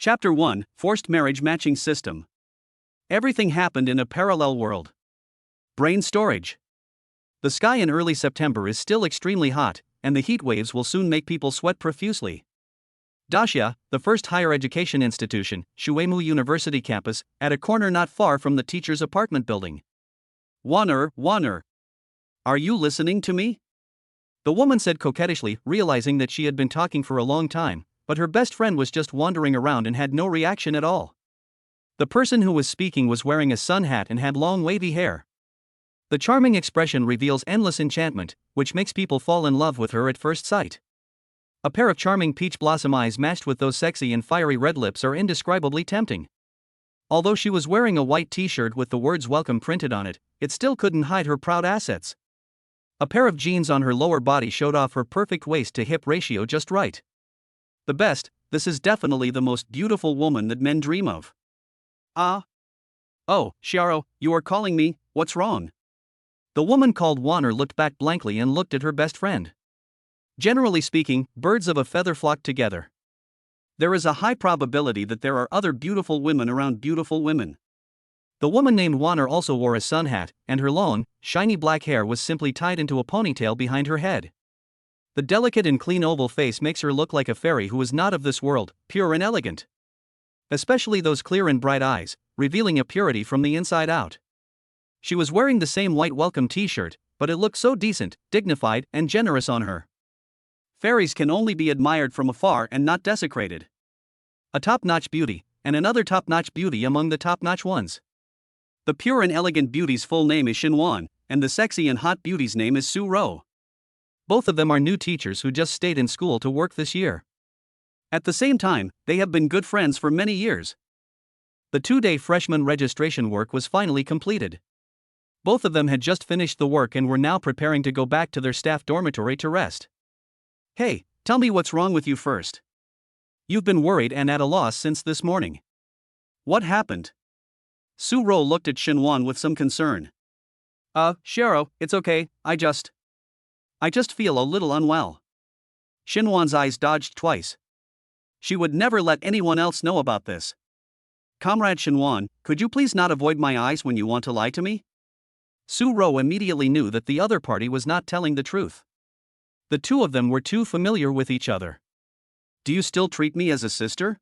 Chapter 1: Forced Marriage Matching System. Everything happened in a parallel world. Brain storage. The sky in early September is still extremely hot, and the heat waves will soon make people sweat profusely. Daxia, the first higher education institution, Shuemu University campus, at a corner not far from the teacher's apartment building. Wanner. Are you listening to me? The woman said coquettishly, realizing that she had been talking for a long time, but her best friend was just wandering around and had no reaction at all. The person who was speaking was wearing a sun hat and had long wavy hair. The charming expression reveals endless enchantment, which makes people fall in love with her at first sight. A pair of charming peach blossom eyes matched with those sexy and fiery red lips are indescribably tempting. Although she was wearing a white t-shirt with the words welcome printed on it, it still couldn't hide her proud assets. A pair of jeans on her lower body showed off her perfect waist to hip ratio just right. The best, this is definitely the most beautiful woman that men dream of. Ah. Oh, Xiao, you are calling me, what's wrong? The woman called Wanner looked back blankly and looked at her best friend. Generally speaking, birds of a feather flock together. There is a high probability that there are other beautiful women around beautiful women. The woman named Wanner also wore a sun hat, and her long, shiny black hair was simply tied into a ponytail behind her head. The delicate and clean oval face makes her look like a fairy who is not of this world, pure and elegant. Especially those clear and bright eyes, revealing a purity from the inside out. She was wearing the same white welcome t-shirt, but it looked so decent, dignified, and generous on her. Fairies can only be admired from afar and not desecrated. A top-notch beauty, and another top-notch beauty among the top-notch ones. The pure and elegant beauty's full name is Xinwan, and the sexy and hot beauty's name is Su Ro. Both of them are new teachers who just stayed in school to work this year. At the same time, they have been good friends for many years. The 2-day freshman registration work was finally completed. Both of them had just finished the work and were now preparing to go back to their staff dormitory to rest. Hey, tell me what's wrong with you first. You've been worried and at a loss since this morning. What happened? Su Ro looked at Xinwan with some concern. Xiao, it's okay, I just feel a little unwell. Xinwan's eyes dodged twice. She would never let anyone else know about this. Comrade Xinwan, could you please not avoid my eyes when you want to lie to me? Su Ro immediately knew that the other party was not telling the truth. The two of them were too familiar with each other. Do you still treat me as a sister?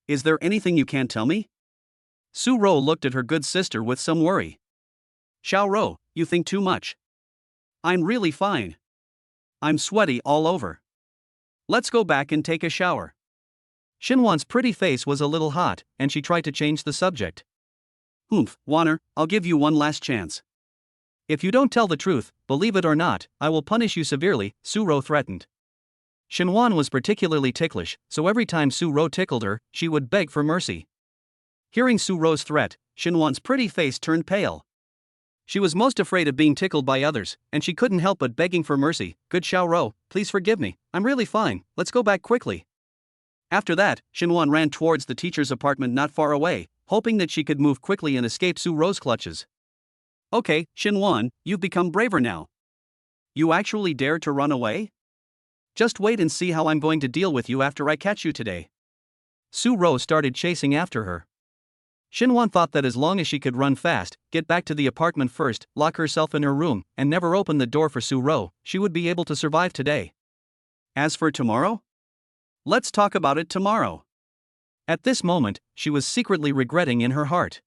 Is there anything you can't tell me? Su Ro looked at her good sister with some worry. Xiao Ro, you think too much. I'm really fine. I'm sweaty all over. Let's go back and take a shower. Xinwan's pretty face was a little hot, and she tried to change the subject. Wanner, I'll give you one last chance. If you don't tell the truth, believe it or not, I will punish you severely, Su Ro threatened. Xinwan was particularly ticklish, so every time Su Ro tickled her, she would beg for mercy. Hearing Su Ro's threat, Xinwan's pretty face turned pale. She was most afraid of being tickled by others, and she couldn't help but begging for mercy. Good Xiao Ro, please forgive me, I'm really fine, let's go back quickly. After that, Xinwan ran towards the teacher's apartment not far away, hoping that she could move quickly and escape Su Ro's clutches. Okay, Xinwan, you've become braver now. You actually dare to run away? Just wait and see how I'm going to deal with you after I catch you today. Su Ro started chasing after her. Xinwan thought that as long as she could run fast, get back to the apartment first, lock herself in her room, and never open the door for Su Ro, she would be able to survive today. As for tomorrow? Let's talk about it tomorrow. At this moment, she was secretly regretting in her heart.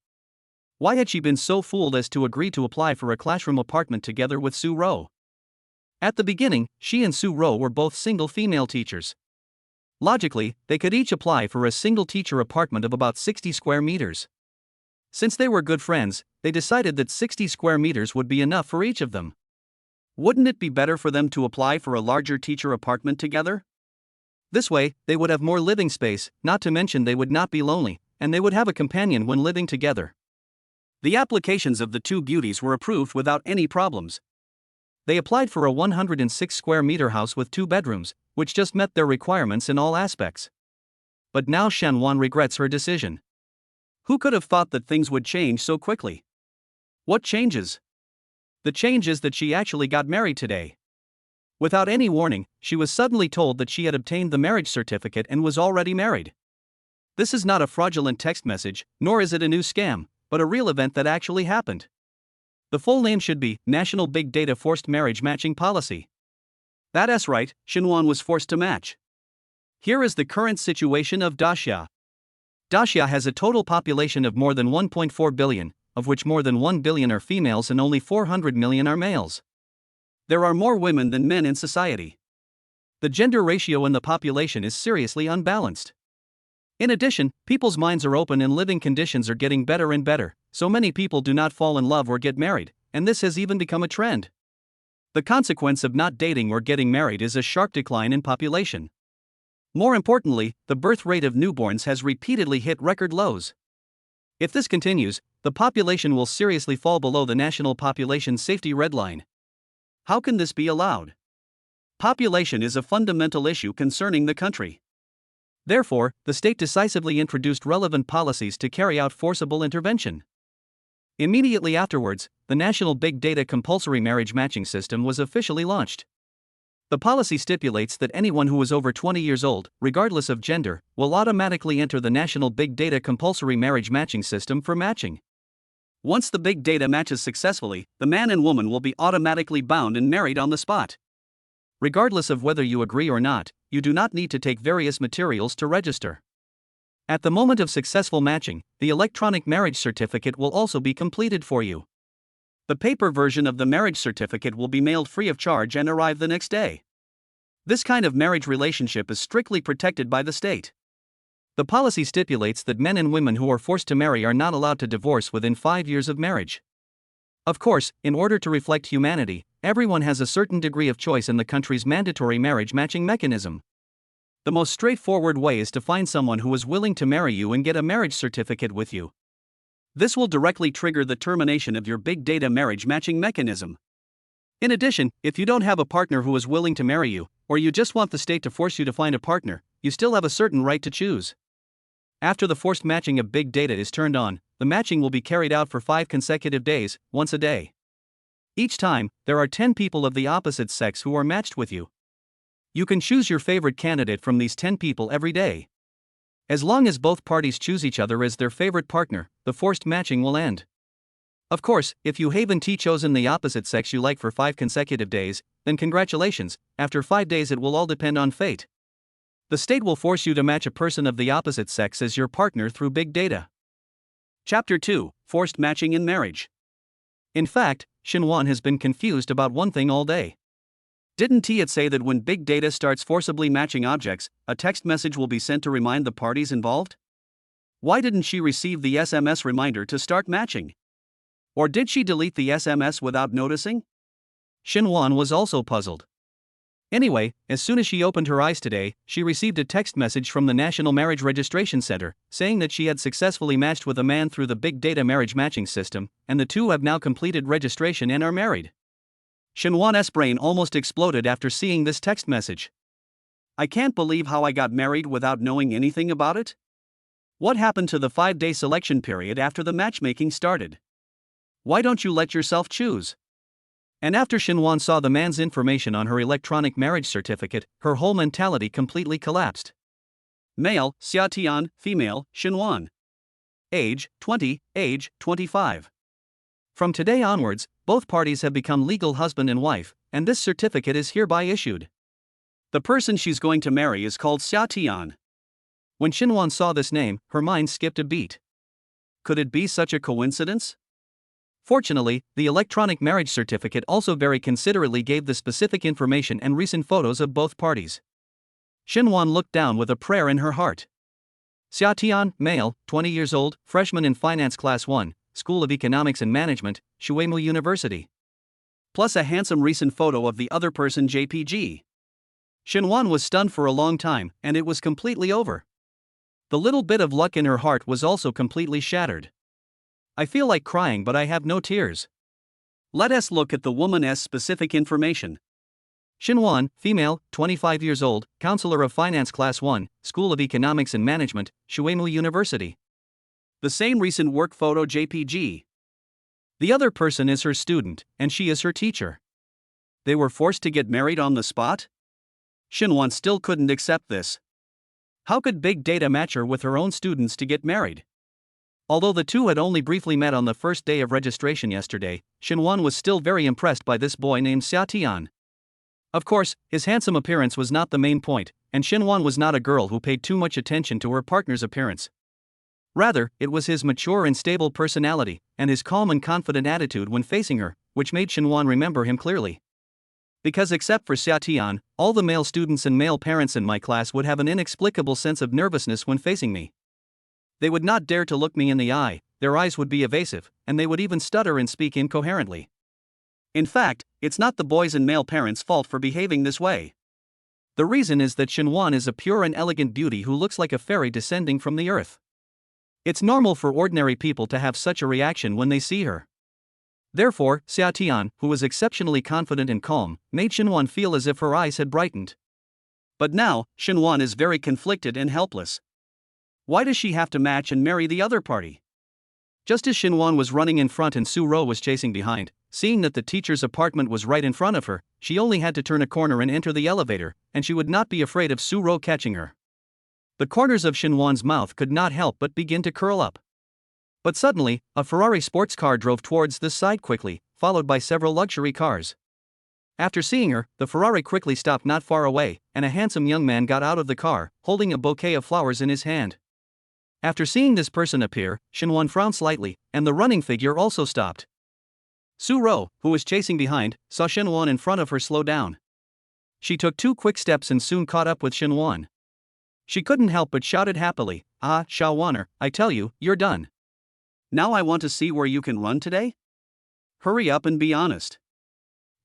Why had she been so fooled as to agree to apply for a classroom apartment together with Su Ro? At the beginning, she and Su Ro were both single female teachers. Logically, they could each apply for a single teacher apartment of about 60 square meters. Since they were good friends, they decided that 60 square meters would be enough for each of them. Wouldn't it be better for them to apply for a larger teacher apartment together? This way, they would have more living space, not to mention they would not be lonely, and they would have a companion when living together. The applications of the two beauties were approved without any problems. They applied for a 106 square meter house with 2 bedrooms, which just met their requirements in all aspects. But now Xinwan regrets her decision. Who could have thought that things would change so quickly? What changes? The change is that she actually got married today. Without any warning, she was suddenly told that she had obtained the marriage certificate and was already married. This is not a fraudulent text message, nor is it a new scam, but a real event that actually happened. The full name should be National Big Data Forced Marriage Matching Policy. That's right, Xinhuan was forced to match. Here is the current situation of Daxia. Daxia has a total population of more than 1.4 billion, of which more than 1 billion are females and only 400 million are males. There are more women than men in society. The gender ratio in the population is seriously unbalanced. In addition, people's minds are open and living conditions are getting better and better, so many people do not fall in love or get married, and this has even become a trend. The consequence of not dating or getting married is a sharp decline in population. More importantly, the birth rate of newborns has repeatedly hit record lows. If this continues, the population will seriously fall below the National Population Safety Red Line. How can this be allowed? Population is a fundamental issue concerning the country. Therefore, the state decisively introduced relevant policies to carry out forcible intervention. Immediately afterwards, the National Big Data Compulsory Marriage Matching System was officially launched. The policy stipulates that anyone who is over 20 years old, regardless of gender, will automatically enter the National Big Data Compulsory Marriage Matching System for matching. Once the big data matches successfully, the man and woman will be automatically bound and married on the spot. Regardless of whether you agree or not, you do not need to take various materials to register. At the moment of successful matching, the electronic marriage certificate will also be completed for you. The paper version of the marriage certificate will be mailed free of charge and arrive the next day. This kind of marriage relationship is strictly protected by the state. The policy stipulates that men and women who are forced to marry are not allowed to divorce within 5 years of marriage. Of course, in order to reflect humanity, everyone has a certain degree of choice in the country's mandatory marriage matching mechanism. The most straightforward way is to find someone who is willing to marry you and get a marriage certificate with you. This will directly trigger the termination of your big data marriage matching mechanism. In addition, if you don't have a partner who is willing to marry you, or you just want the state to force you to find a partner, you still have a certain right to choose. After the forced matching of big data is turned on, the matching will be carried out for 5 consecutive days, once a day. Each time, there are 10 people of the opposite sex who are matched with you. You can choose your favorite candidate from these 10 people every day. As long as both parties choose each other as their favorite partner, the forced matching will end. Of course, if you haven't chosen the opposite sex you like for 5 consecutive days, then congratulations, after 5 days it will all depend on fate. The state will force you to match a person of the opposite sex as your partner through big data. Chapter 2: Forced Matching in Marriage. In fact, Xinhuan has been confused about one thing all day. Didn't it say that when big data starts forcibly matching objects, a text message will be sent to remind the parties involved? Why didn't she receive the SMS reminder to start matching? Or did she delete the SMS without noticing? Xinhuan was also puzzled. Anyway, as soon as she opened her eyes today, she received a text message from the National Marriage Registration Center, saying that she had successfully matched with a man through the Big Data Marriage Matching System, and the two have now completed registration and are married. Xinhuan's brain almost exploded after seeing this text message. I can't believe how I got married without knowing anything about it. What happened to the 5-day selection period after the matchmaking started? Why don't you let yourself choose? And after Xinhuan saw the man's information on her electronic marriage certificate, her whole mentality completely collapsed. Male, Xia Tian, female, Xinhuan. Age, 20, age, 25. From today onwards, both parties have become legal husband and wife, and this certificate is hereby issued. The person she's going to marry is called Xia Tian. When Xinhuan saw this name, her mind skipped a beat. Could it be such a coincidence? Fortunately, the electronic marriage certificate also very considerately gave the specific information and recent photos of both parties. Xinhuan looked down with a prayer in her heart. Xia Tian, male, 20 years old, freshman in Finance Class 1, School of Economics and Management, Shuimu University. Plus a handsome recent photo of the other person JPG. Xinhuan was stunned for a long time, and it was completely over. The little bit of luck in her heart was also completely shattered. I feel like crying but I have no tears. Let us look at the woman's specific information. Xinhuan, female, 25 years old, counselor of Finance Class 1, School of Economics and Management, Shuimu University. The same recent work photo JPG. The other person is her student, and she is her teacher. They were forced to get married on the spot? Xinhuan still couldn't accept this. How could big data match her with her own students to get married? Although the two had only briefly met on the first day of registration yesterday, Xinwan was still very impressed by this boy named Xiatian. Of course, his handsome appearance was not the main point, and Xinwan was not a girl who paid too much attention to her partner's appearance. Rather, it was his mature and stable personality, and his calm and confident attitude when facing her, which made Xinwan remember him clearly. Because except for Xiatian, all the male students and male parents in my class would have an inexplicable sense of nervousness when facing me. They would not dare to look me in the eye, their eyes would be evasive, and they would even stutter and speak incoherently. In fact, it's not the boys' and male parents' fault for behaving this way. The reason is that Xinwan is a pure and elegant beauty who looks like a fairy descending from the earth. It's normal for ordinary people to have such a reaction when they see her. Therefore, Xiatian, who was exceptionally confident and calm, made Xinwan feel as if her eyes had brightened. But now, Xinwan is very conflicted and helpless. Why does she have to match and marry the other party? Just as Xinwan was running in front and Su Ro was chasing behind, seeing that the teacher's apartment was right in front of her, she only had to turn a corner and enter the elevator, and she would not be afraid of Su Ro catching her. The corners of Xinwan's mouth could not help but begin to curl up. But suddenly, a Ferrari sports car drove towards this side quickly, followed by several luxury cars. After seeing her, the Ferrari quickly stopped not far away, and a handsome young man got out of the car, holding a bouquet of flowers in his hand. After seeing this person appear, Xinwan frowned slightly, and the running figure also stopped. Su Ro, who was chasing behind, saw Xinwan in front of her slow down. She took 2 quick steps and soon caught up with Xinwan. She couldn't help but shouted happily, "Ah, Xiaowaner, I tell you, you're done. Now I want to see where you can run today? Hurry up and be honest."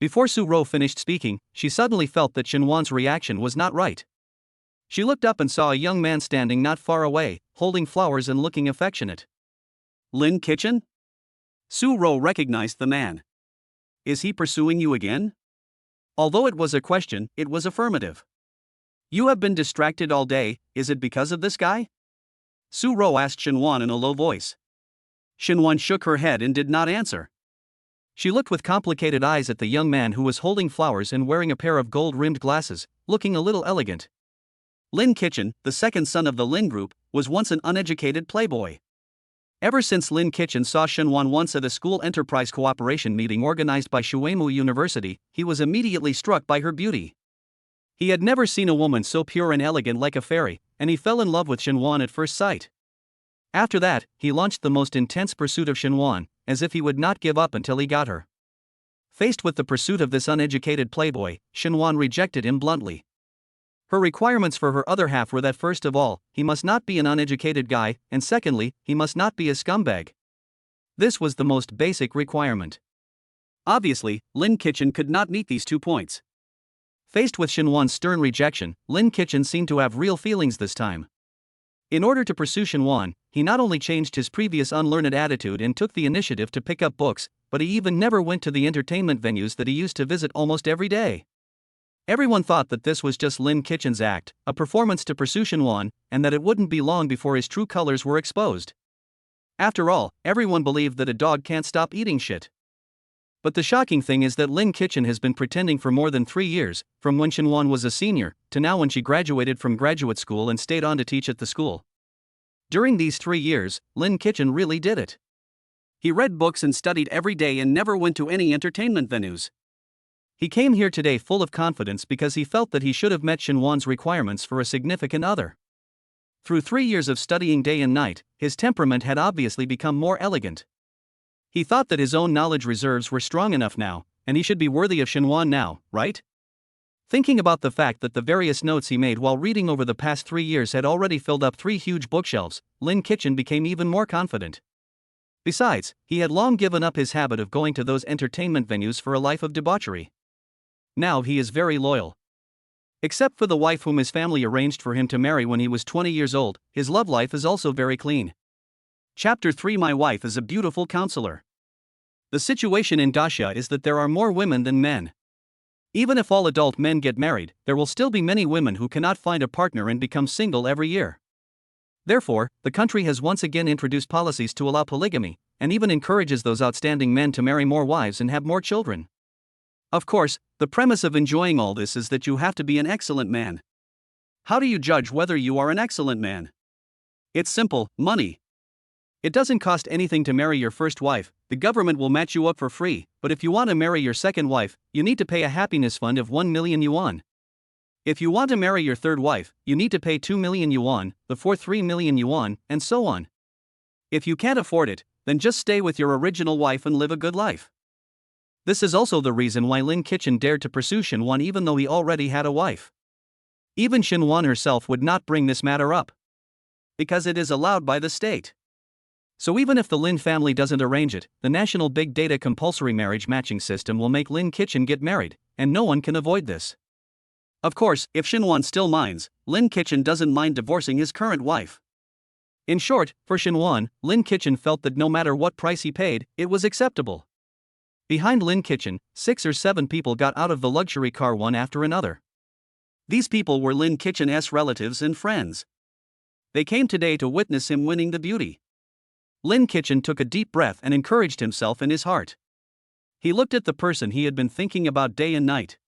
Before Su Ro finished speaking, she suddenly felt that Xinwan's reaction was not right. She looked up and saw a young man standing not far away, holding flowers and looking affectionate. Lin Kitchen? Su Ro recognized the man. Is he pursuing you again? Although it was a question, it was affirmative. You have been distracted all day, is it because of this guy? Su Ro asked Xinwan in a low voice. Xinwan shook her head and did not answer. She looked with complicated eyes at the young man who was holding flowers and wearing a pair of gold-rimmed glasses, looking a little elegant. Lin Kitchen, the second son of the Lin Group, was once an uneducated playboy. Ever since Lin Kitchen saw Xinwan once at a school enterprise cooperation meeting organized by Shuimu University, he was immediately struck by her beauty. He had never seen a woman so pure and elegant like a fairy, and he fell in love with Xinwan at first sight. After that, he launched the most intense pursuit of Xinwan, as if he would not give up until he got her. Faced with the pursuit of this uneducated playboy, Xinwan rejected him bluntly. Her requirements for her other half were that first of all, he must not be an uneducated guy, and secondly, he must not be a scumbag. This was the most basic requirement. Obviously, Lin Kitchen could not meet these 2 points. Faced with Xinwan's stern rejection, Lin Kitchen seemed to have real feelings this time. In order to pursue Xinwan, he not only changed his previous unlearned attitude and took the initiative to pick up books, but he even never went to the entertainment venues that he used to visit almost every day. Everyone thought that this was just Lin Kitchen's act, a performance to pursue Xinwan, and that it wouldn't be long before his true colors were exposed. After all, everyone believed that a dog can't stop eating shit. But the shocking thing is that Lin Kitchen has been pretending for more than 3 years, from when Xinwan was a senior, to now when she graduated from graduate school and stayed on to teach at the school. During these 3 years, Lin Kitchen really did it. He read books and studied every day and never went to any entertainment venues. He came here today full of confidence because he felt that he should have met Xinwan's requirements for a significant other. Through 3 years of studying day and night, his temperament had obviously become more elegant. He thought that his own knowledge reserves were strong enough now, and he should be worthy of Xinwan now, right? Thinking about the fact that the various notes he made while reading over the past 3 years had already filled up 3 huge bookshelves, Lin Kitchen became even more confident. Besides, he had long given up his habit of going to those entertainment venues for a life of debauchery. Now he is very loyal. Except for the wife whom his family arranged for him to marry when he was 20 years old, his love life is also very clean. Chapter 3 My wife is a beautiful counselor. The situation in Daxia is that there are more women than men. Even if all adult men get married, there will still be many women who cannot find a partner and become single every year. Therefore, the country has once again introduced policies to allow polygamy, and even encourages those outstanding men to marry more wives and have more children. Of course, the premise of enjoying all this is that you have to be an excellent man. How do you judge whether you are an excellent man? It's simple: money. It doesn't cost anything to marry your first wife, the government will match you up for free, but if you want to marry your second wife, you need to pay a happiness fund of 1 million yuan. If you want to marry your third wife, you need to pay 2 million yuan, the fourth 3 million yuan, and so on. If you can't afford it, then just stay with your original wife and live a good life. This is also the reason why Lin Kitchen dared to pursue Xinhuan even though he already had a wife. Even Xinhuan herself would not bring this matter up, because it is allowed by the state. So even if the Lin family doesn't arrange it, the National Big Data Compulsory Marriage Matching System will make Lin Kitchen get married, and no one can avoid this. Of course, if Xinhuan still minds, Lin Kitchen doesn't mind divorcing his current wife. In short, for Xinhuan, Lin Kitchen felt that no matter what price he paid, it was acceptable. Behind Lin Kitchen, 6 or 7 people got out of the luxury car one after another. These people were Lin Kitchen's relatives and friends. They came today to witness him winning the beauty. Lin Kitchen took a deep breath and encouraged himself in his heart. He looked at the person he had been thinking about day and night.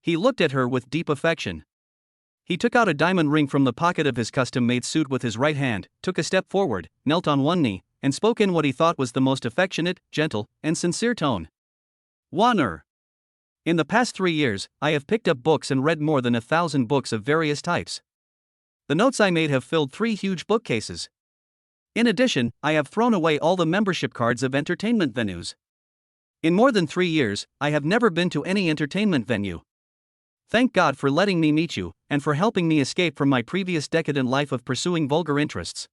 He looked at her with deep affection. He took out a diamond ring from the pocket of his custom-made suit with his right hand, took a step forward, knelt on one knee, and spoke in what he thought was the most affectionate, gentle, and sincere tone. Wanner. In the past 3 years, I have picked up books and read more than 1,000 books of various types. The notes I made have filled 3 huge bookcases. In addition, I have thrown away all the membership cards of entertainment venues. In more than 3 years, I have never been to any entertainment venue. Thank God for letting me meet you, and for helping me escape from my previous decadent life of pursuing vulgar interests.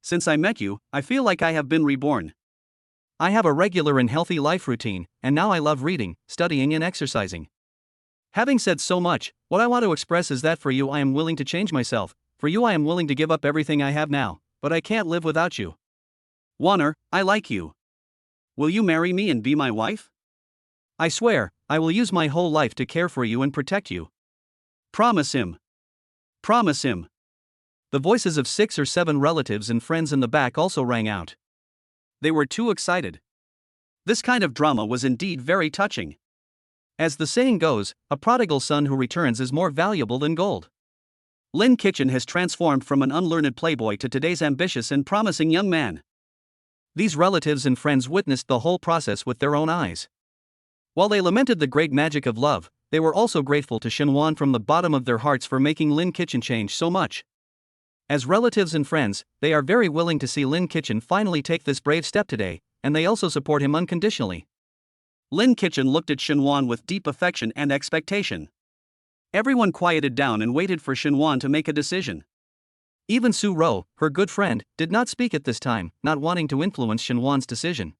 Since I met you, I feel like I have been reborn. I have a regular and healthy life routine, and now I love reading, studying and exercising. Having said so much, what I want to express is that for you I am willing to change myself, for you I am willing to give up everything I have now, but I can't live without you. Wanner, I like you. Will you marry me and be my wife? I swear, I will use my whole life to care for you and protect you. Promise him. Promise him. The voices of 6 or 7 relatives and friends in the back also rang out. They were too excited. This kind of drama was indeed very touching. As the saying goes, a prodigal son who returns is more valuable than gold. Lin Kitchen has transformed from an unlearned playboy to today's ambitious and promising young man. These relatives and friends witnessed the whole process with their own eyes. While they lamented the great magic of love, they were also grateful to Xinhuan from the bottom of their hearts for making Lin Kitchen change so much. As relatives and friends, they are very willing to see Lin Kitchen finally take this brave step today, and they also support him unconditionally. Lin Kitchen looked at Xinhuan with deep affection and expectation. Everyone quieted down and waited for Xinhuan to make a decision. Even Su Ro, her good friend, did not speak at this time, not wanting to influence Xinhuan's decision.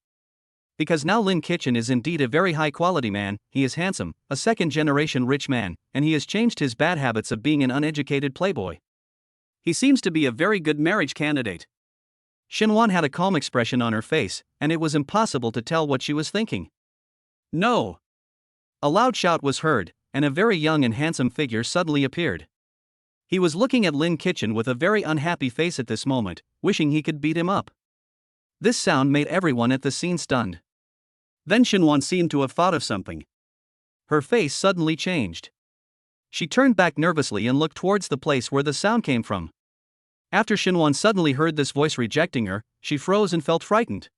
Because now Lin Kitchen is indeed a very high-quality man, he is handsome, a second-generation rich man, and he has changed his bad habits of being an uneducated playboy. He seems to be a very good marriage candidate. Xinhuan had a calm expression on her face, and it was impossible to tell what she was thinking. No! A loud shout was heard, and a very young and handsome figure suddenly appeared. He was looking at Lin Kitchen with a very unhappy face at this moment, wishing he could beat him up. This sound made everyone at the scene stunned. Then Xinhuan seemed to have thought of something. Her face suddenly changed. She turned back nervously and looked towards the place where the sound came from. After Xinhuan suddenly heard this voice rejecting her, she froze and felt frightened.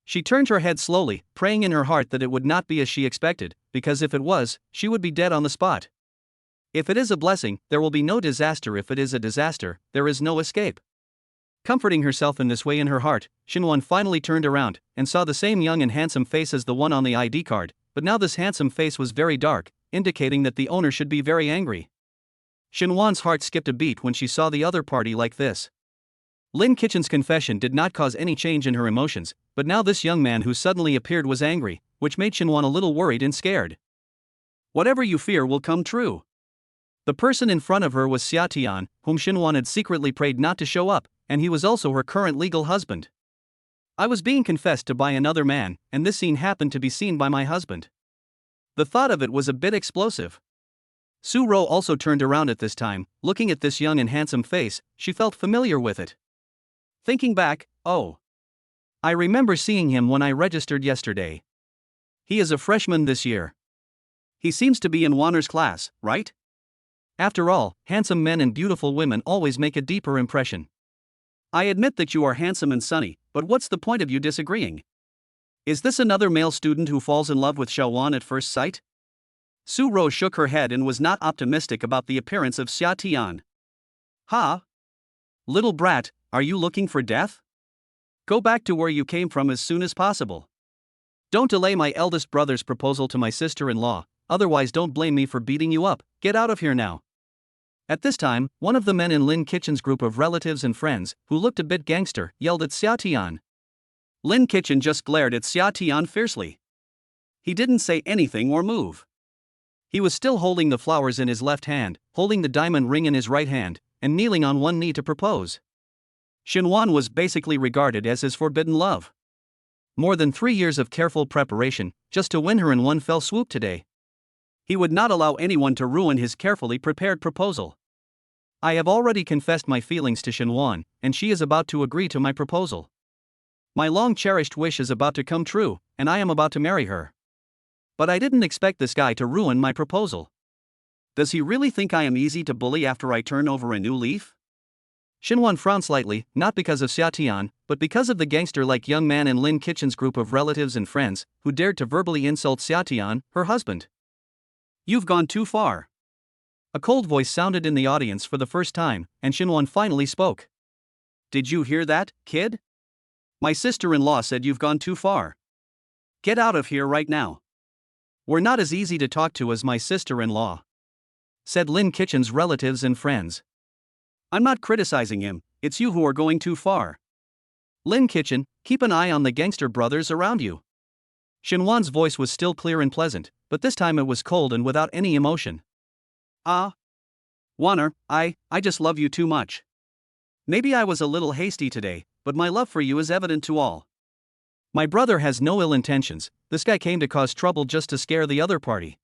She turned her head slowly, praying in her heart that it would not be as she expected, because if it was, she would be dead on the spot. If it is a blessing, there will be no disaster. If it is a disaster, there is no escape. Comforting herself in this way in her heart, Xinhuan finally turned around, and saw the same young and handsome face as the one on the ID card, but now this handsome face was very dark, indicating that the owner should be very angry. Xinhuan's heart skipped a beat when she saw the other party like this. Lin Kitchen's confession did not cause any change in her emotions, but now this young man who suddenly appeared was angry, which made Xinhuan a little worried and scared. Whatever you fear will come true. The person in front of her was Xia Tian, whom Xinhuan had secretly prayed not to show up, and he was also her current legal husband. I was being confessed to by another man, and this scene happened to be seen by my husband. The thought of it was a bit explosive. Su Ro also turned around at this time, looking at this young and handsome face, she felt familiar with it. Thinking back, oh. I remember seeing him when I registered yesterday. He is a freshman this year. He seems to be in Wanner's class, right? After all, handsome men and beautiful women always make a deeper impression. I admit that you are handsome and sunny, but what's the point of you disagreeing? Is this another male student who falls in love with Xiaowan at first sight? Su Rou shook her head and was not optimistic about the appearance of Xia Tian. Ha! Little brat, are you looking for death? Go back to where you came from as soon as possible. Don't delay my eldest brother's proposal to my sister-in-law, otherwise don't blame me for beating you up. Get out of here now. At this time, one of the men in Lin Kitchen's group of relatives and friends, who looked a bit gangster, yelled at Xia Tian. Lin Kitchen just glared at Xia Tian fiercely. He didn't say anything or move. He was still holding the flowers in his left hand, holding the diamond ring in his right hand, and kneeling on one knee to propose. Xinhuan was basically regarded as his forbidden love. More than 3 years of careful preparation, just to win her in one fell swoop today. He would not allow anyone to ruin his carefully prepared proposal. I have already confessed my feelings to Xinhuan, and she is about to agree to my proposal. My long-cherished wish is about to come true, and I am about to marry her. But I didn't expect this guy to ruin my proposal. Does he really think I am easy to bully after I turn over a new leaf? Xinhuan frowned slightly, not because of Xia Tian, but because of the gangster-like young man in Lin Kitchen's group of relatives and friends, who dared to verbally insult Xia Tian, her husband. You've gone too far. A cold voice sounded in the audience for the first time, and Xinhuan finally spoke. Did you hear that, kid? My sister-in-law said you've gone too far. Get out of here right now. We're not as easy to talk to as my sister-in-law, said Lin Kitchen's relatives and friends. I'm not criticizing him, it's you who are going too far. Lin Kitchen, keep an eye on the gangster brothers around you. Xinhuan's voice was still clear and pleasant, but this time it was cold and without any emotion. Wanner, I just love you too much. Maybe I was a little hasty today, but my love for you is evident to all. My brother has no ill intentions, this guy came to cause trouble just to scare the other party.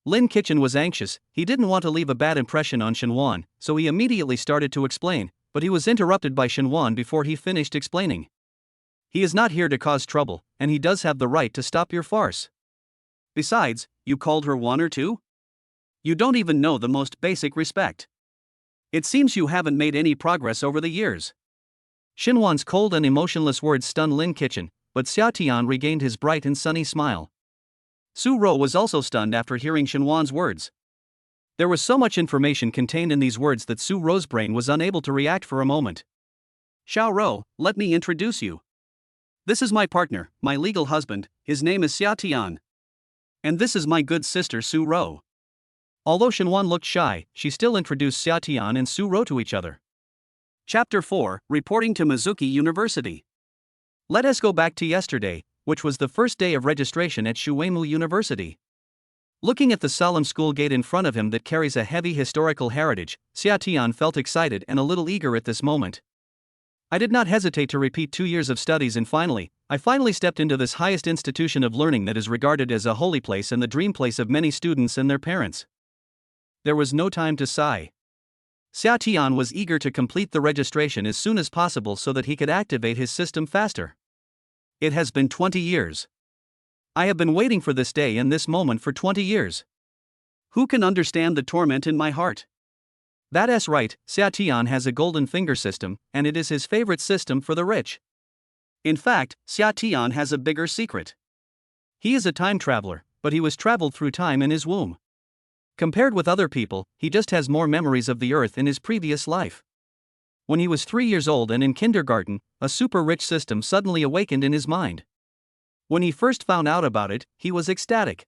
Lin Kitchen was anxious, he didn't want to leave a bad impression on Xinhuan, so he immediately started to explain, but he was interrupted by Xinhuan before he finished explaining. He is not here to cause trouble, and he does have the right to stop your farce. Besides, you called her Wanner too? You don't even know the most basic respect. It seems you haven't made any progress over the years. Xinhuan's cold and emotionless words stunned Lin Kitchen, but Xia Tian regained his bright and sunny smile. Su Rou was also stunned after hearing Xinhuan's words. There was so much information contained in these words that Su Rou's brain was unable to react for a moment. Xiao Rou, let me introduce you. This is my partner, my legal husband, his name is Xia Tian. And this is my good sister Su Rou. Although Xinhuan looked shy, she still introduced Xia Tian and Su Rou to each other. Chapter 4, Reporting to Mizuki University. Let us go back to yesterday, which was the first day of registration at Shuimu University. Looking at the solemn school gate in front of him that carries a heavy historical heritage, Xia Tian felt excited and a little eager at this moment. I did not hesitate to repeat 2 years of studies and I finally stepped into this highest institution of learning that is regarded as a holy place and the dream place of many students and their parents. There was no time to sigh. Xia Tian was eager to complete the registration as soon as possible so that he could activate his system faster. It has been 20 years. I have been waiting for this day and this moment for 20 years. Who can understand the torment in my heart? That's right, Xia Tian has a golden finger system, and it is his favorite system for the rich. In fact, Xia Tian has a bigger secret. He is a time traveler, but he was traveled through time in his womb. Compared with other people, he just has more memories of the earth in his previous life. When he was 3 years old and in kindergarten, a super rich system suddenly awakened in his mind. When he first found out about it, he was ecstatic.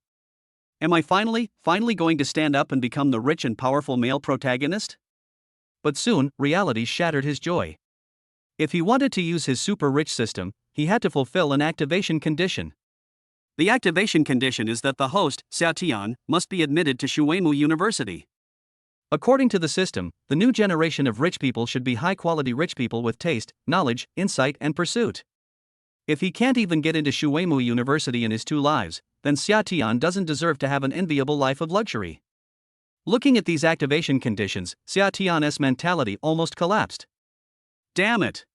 Am I finally going to stand up and become the rich and powerful male protagonist? But soon, reality shattered his joy. If he wanted to use his super rich system, he had to fulfill an activation condition. The activation condition is that the host, Xia Tian, must be admitted to Shuimu University. According to the system, the new generation of rich people should be high-quality rich people with taste, knowledge, insight, and pursuit. If he can't even get into Shuimu University in his 2 lives, then Xia Tian doesn't deserve to have an enviable life of luxury. Looking at these activation conditions, Xia Tian's mentality almost collapsed. Damn it!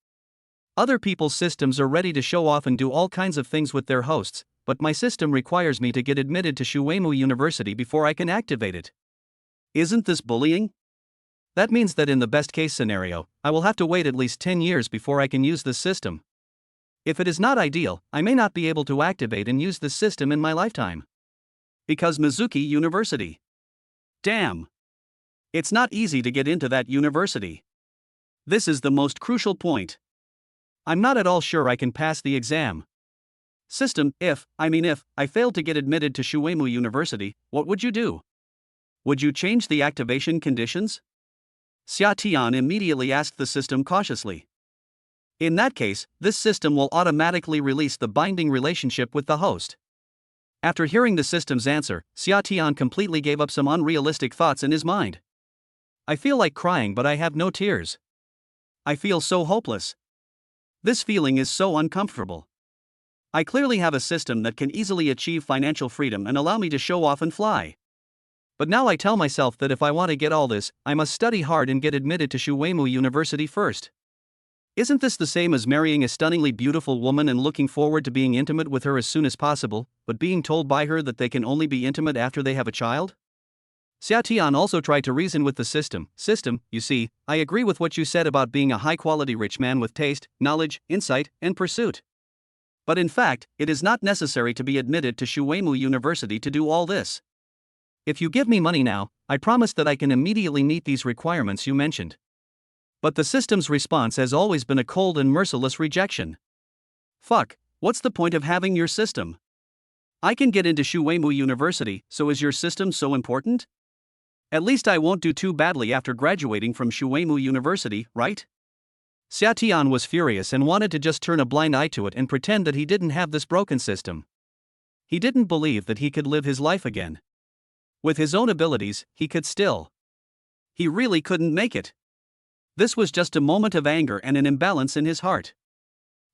Other people's systems are ready to show off and do all kinds of things with their hosts, but my system requires me to get admitted to Shuimu University before I can activate it. Isn't this bullying? That means that in the best case scenario, I will have to wait at least 10 years before I can use this system. If it is not ideal, I may not be able to activate and use this system in my lifetime. Because Mizuki University. Damn. It's not easy to get into that university. This is the most crucial point. I'm not at all sure I can pass the exam. System, if I failed to get admitted to Shueimou University, what would you do? Would you change the activation conditions? Xia Tian immediately asked the system cautiously. In that case, this system will automatically release the binding relationship with the host. After hearing the system's answer, Xia Tian completely gave up some unrealistic thoughts in his mind. I feel like crying, but I have no tears. I feel so hopeless. This feeling is so uncomfortable. I clearly have a system that can easily achieve financial freedom and allow me to show off and fly. But now I tell myself that if I want to get all this, I must study hard and get admitted to Shueimou University first. Isn't this the same as marrying a stunningly beautiful woman and looking forward to being intimate with her as soon as possible, but being told by her that they can only be intimate after they have a child? Xia Tian also tried to reason with the system. System, you see, I agree with what you said about being a high-quality rich man with taste, knowledge, insight, and pursuit. But in fact, it is not necessary to be admitted to Shueimou University to do all this. If you give me money now, I promise that I can immediately meet these requirements you mentioned. But the system's response has always been a cold and merciless rejection. Fuck, what's the point of having your system? I can get into Shueimou University, so is your system so important? At least I won't do too badly after graduating from Shueimou University, right? Xia Tian was furious and wanted to just turn a blind eye to it and pretend that he didn't have this broken system. He didn't believe that he could live his life again. With his own abilities, he could still. He really couldn't make it. This was just a moment of anger and an imbalance in his heart.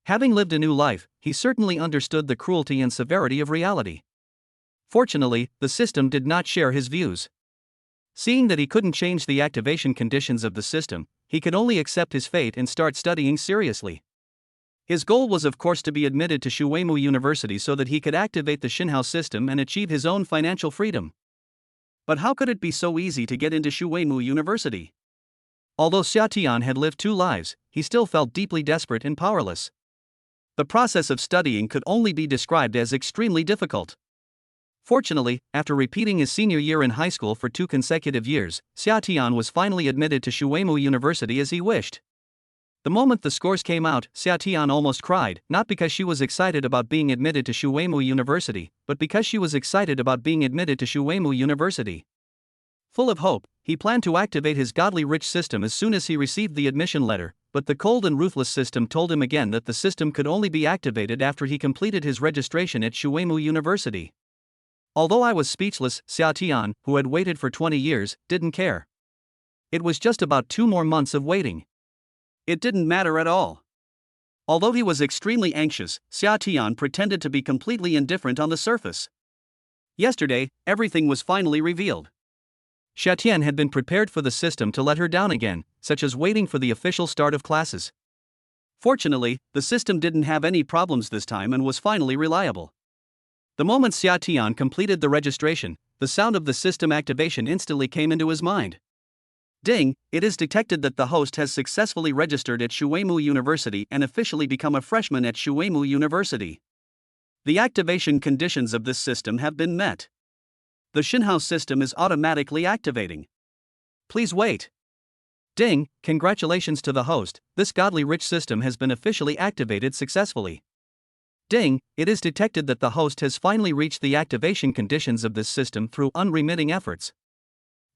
Having lived a new life, he certainly understood the cruelty and severity of reality. Fortunately, the system did not share his views. Seeing that he couldn't change the activation conditions of the system, he could only accept his fate and start studying seriously. His goal was of course to be admitted to Shueimou University so that he could activate the Xinhao system and achieve his own financial freedom. But how could it be so easy to get into Shueimou University? Although Xia Tian had lived 2 lives, he still felt deeply desperate and powerless. The process of studying could only be described as extremely difficult. Fortunately, after repeating his senior year in high school for 2 consecutive years, Xia Tian was finally admitted to Shueimou University as he wished. The moment the scores came out, Xia Tian almost cried, not because she was excited about being admitted to Shueimou University, but because she was excited about being admitted to Shueimou University. Full of hope, he planned to activate his godly rich system as soon as he received the admission letter, but the cold and ruthless system told him again that the system could only be activated after he completed his registration at Shueimou University. Although I was speechless, Xia Tian, who had waited for 20 years, didn't care. It was just about 2 more months of waiting. It didn't matter at all. Although he was extremely anxious, Xia Tian pretended to be completely indifferent on the surface. Yesterday, everything was finally revealed. Xia Tian had been prepared for the system to let her down again, such as waiting for the official start of classes. Fortunately, the system didn't have any problems this time and was finally reliable. The moment Xia Tian completed the registration, the sound of the system activation instantly came into his mind. Ding, it is detected that the host has successfully registered at Shueimou University and officially become a freshman at Shueimou University. The activation conditions of this system have been met. The Xinhao system is automatically activating. Please wait. Ding, congratulations to the host, this godly rich system has been officially activated successfully. Ding, it is detected that the host has finally reached the activation conditions of this system through unremitting efforts.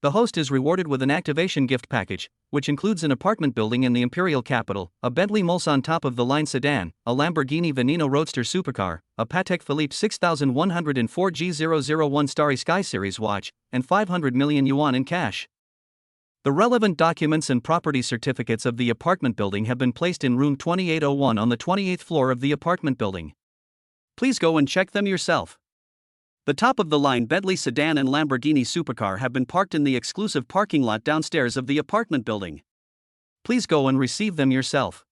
The host is rewarded with an activation gift package, which includes an apartment building in the imperial capital, a Bentley Mulsanne top-of-the-line sedan, a Lamborghini Veneno Roadster supercar, a Patek Philippe 6104 G001 Starry Sky Series watch, and 500 million yuan in cash. The relevant documents and property certificates of the apartment building have been placed in room 2801 on the 28th floor of the apartment building. Please go and check them yourself. The top-of-the-line Bentley sedan and Lamborghini supercar have been parked in the exclusive parking lot downstairs of the apartment building. Please go and receive them yourself.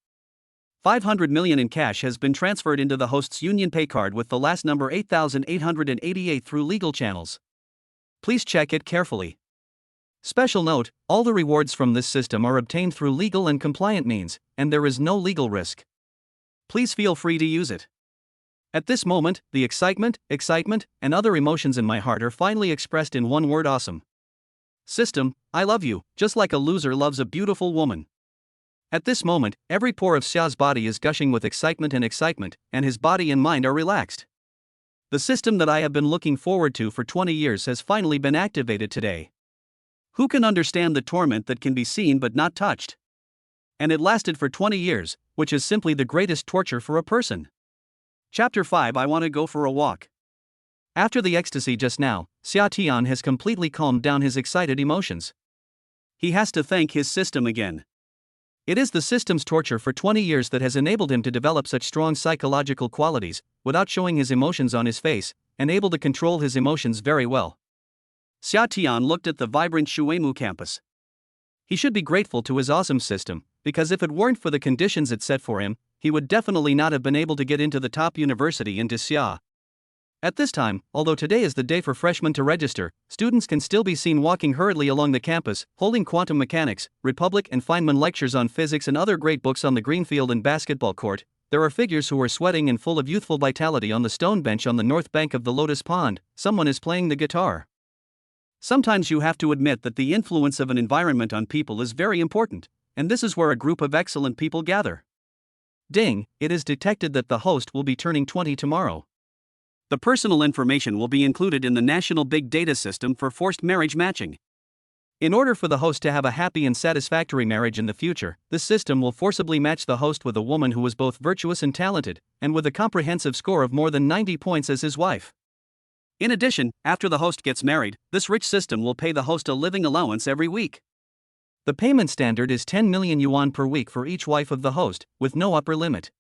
500 million in cash has been transferred into the host's UnionPay card with the last number 8888 through legal channels. Please check it carefully. Special note, all the rewards from this system are obtained through legal and compliant means, and there is no legal risk. Please feel free to use it. At this moment, the excitement, and other emotions in my heart are finally expressed in one word: awesome. System, I love you, just like a loser loves a beautiful woman. At this moment, every pore of Xia's body is gushing with excitement, and his body and mind are relaxed. The system that I have been looking forward to for 20 years has finally been activated today. Who can understand the torment that can be seen but not touched? And it lasted for 20 years, which is simply the greatest torture for a person. Chapter 5. I want to go for a walk. After the ecstasy just now, Xia Tian has completely calmed down his excited emotions. He has to thank his system again. It is the system's torture for 20 years that has enabled him to develop such strong psychological qualities, without showing his emotions on his face, and able to control his emotions very well. Xia Tian looked at the vibrant Shuemu campus. He should be grateful to his awesome system, because if it weren't for the conditions it set for him, he would definitely not have been able to get into the top university in Xia. At this time, although today is the day for freshmen to register, students can still be seen walking hurriedly along the campus, holding quantum mechanics, Republic and Feynman lectures on physics and other great books on the green field and basketball court. There are figures who are sweating and full of youthful vitality on the stone bench on the north bank of the Lotus Pond. Someone is playing the guitar. Sometimes you have to admit that the influence of an environment on people is very important, and this is where a group of excellent people gather. Ding, it is detected that the host will be turning 20 tomorrow. The personal information will be included in the National Big Data System for forced marriage matching. In order for the host to have a happy and satisfactory marriage in the future, this system will forcibly match the host with a woman who is both virtuous and talented, and with a comprehensive score of more than 90 points as his wife. In addition, after the host gets married, this rich system will pay the host a living allowance every week. The payment standard is 10 million yuan per week for each wife of the host, with no upper limit.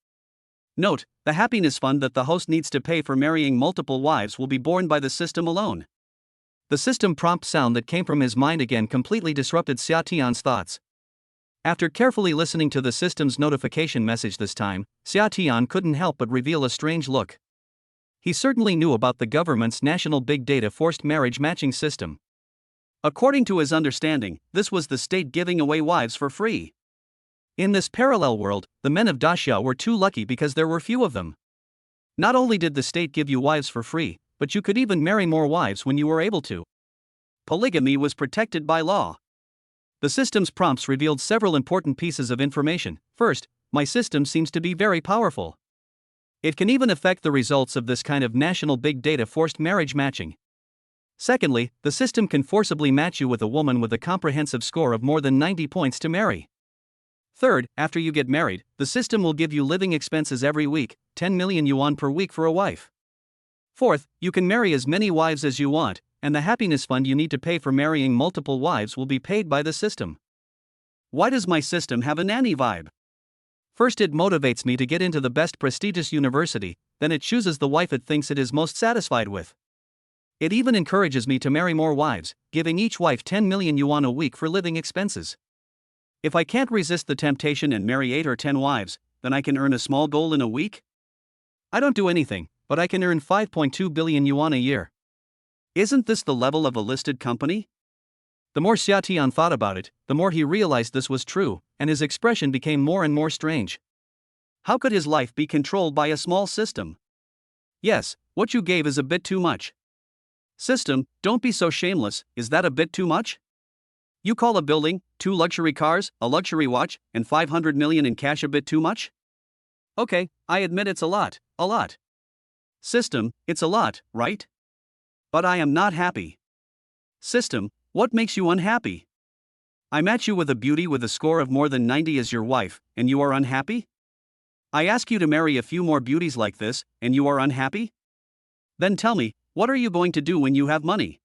Note, the happiness fund that the host needs to pay for marrying multiple wives will be borne by the system alone. The system prompt sound that came from his mind again completely disrupted Xia Tian's thoughts. After carefully listening to the system's notification message this time, Xia Tian couldn't help but reveal a strange look. He certainly knew about the government's National Big Data Forced Marriage Matching System. According to his understanding, this was the state giving away wives for free. In this parallel world, the men of Daxia were too lucky because there were few of them. Not only did the state give you wives for free, but you could even marry more wives when you were able to. Polygamy was protected by law. The system's prompts revealed several important pieces of information. First, my system seems to be very powerful. It can even affect the results of this kind of national big data forced marriage matching. Secondly, the system can forcibly match you with a woman with a comprehensive score of more than 90 points to marry. Third, after you get married, the system will give you living expenses every week, 10 million yuan per week for a wife. Fourth, you can marry as many wives as you want, and the happiness fund you need to pay for marrying multiple wives will be paid by the system. Why does my system have a nanny vibe? First, it motivates me to get into the best prestigious university, then it chooses the wife it thinks it is most satisfied with. It even encourages me to marry more wives, giving each wife 10 million yuan a week for living expenses. If I can't resist the temptation and marry 8 or 10 wives, then I can earn a small goal in a week? I don't do anything, but I can earn 5.2 billion yuan a year. Isn't this the level of a listed company? The more Xia Tian thought about it, the more he realized this was true, and his expression became more and more strange. How could his life be controlled by a small system? Yes, what you gave is a bit too much. System, don't be so shameless, is that a bit too much? You call a building, 2 luxury cars, a luxury watch, and 500 million in cash a bit too much? Okay, I admit it's a lot. System, it's a lot, right? But I am not happy. System, what makes you unhappy? I match you with a beauty with a score of more than 90 as your wife, and you are unhappy? I ask you to marry a few more beauties like this, and you are unhappy? Then tell me, what are you going to do when you have money?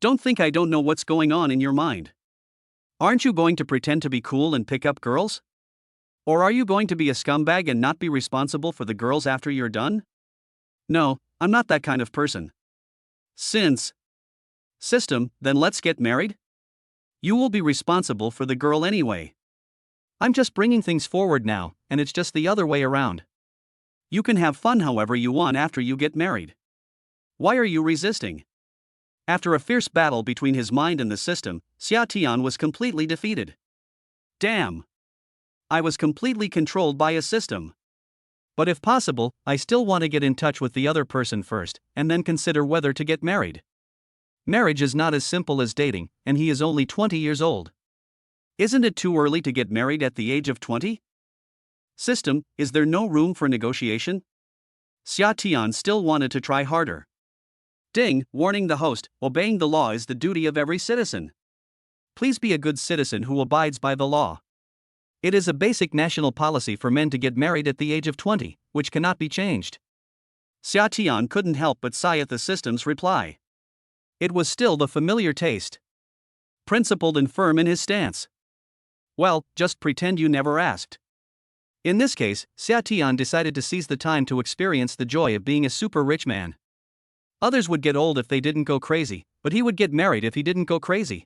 Don't think I don't know what's going on in your mind. Aren't you going to pretend to be cool and pick up girls? Or are you going to be a scumbag and not be responsible for the girls after you're done? No, I'm not that kind of person. Since system, then let's get married? You will be responsible for the girl anyway. I'm just bringing things forward now, and it's just the other way around. You can have fun however you want after you get married. Why are you resisting? After a fierce battle between his mind and the system, Xia Tian was completely defeated. Damn! I was completely controlled by a system. But if possible, I still want to get in touch with the other person first, and then consider whether to get married. Marriage is not as simple as dating, and he is only 20 years old. Isn't it too early to get married at the age of 20? System, is there no room for negotiation? Xia Tian still wanted to try harder. Ding, warning the host, obeying the law is the duty of every citizen. Please be a good citizen who abides by the law. It is a basic national policy for men to get married at the age of 20, which cannot be changed. Xia Tian couldn't help but sigh at the system's reply. It was still the familiar taste. Principled and firm in his stance. Well, just pretend you never asked. In this case, Xia Tian decided to seize the time to experience the joy of being a super rich man. Others would get old if they didn't go crazy, but he would get married if he didn't go crazy.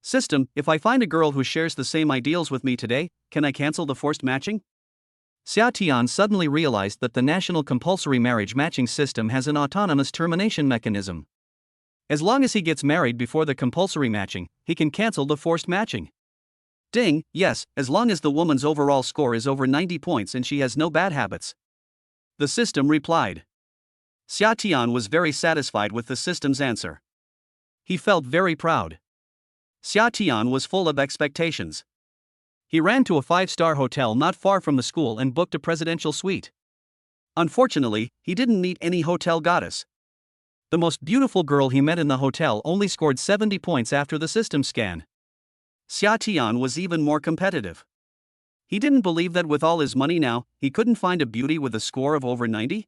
System, if I find a girl who shares the same ideals with me today, can I cancel the forced matching? Xia Tian suddenly realized that the national compulsory marriage matching system has an autonomous termination mechanism. As long as he gets married before the compulsory matching, he can cancel the forced matching. Ding, yes, as long as the woman's overall score is over 90 points and she has no bad habits. The system replied. Xia Tian was very satisfied with the system's answer. He felt very proud. Xia Tian was full of expectations. He ran to a 5-star hotel not far from the school and booked a presidential suite. Unfortunately, he didn't meet any hotel goddess. The most beautiful girl he met in the hotel only scored 70 points after the system scan. Xia Tian was even more competitive. He didn't believe that with all his money now, he couldn't find a beauty with a score of over 90.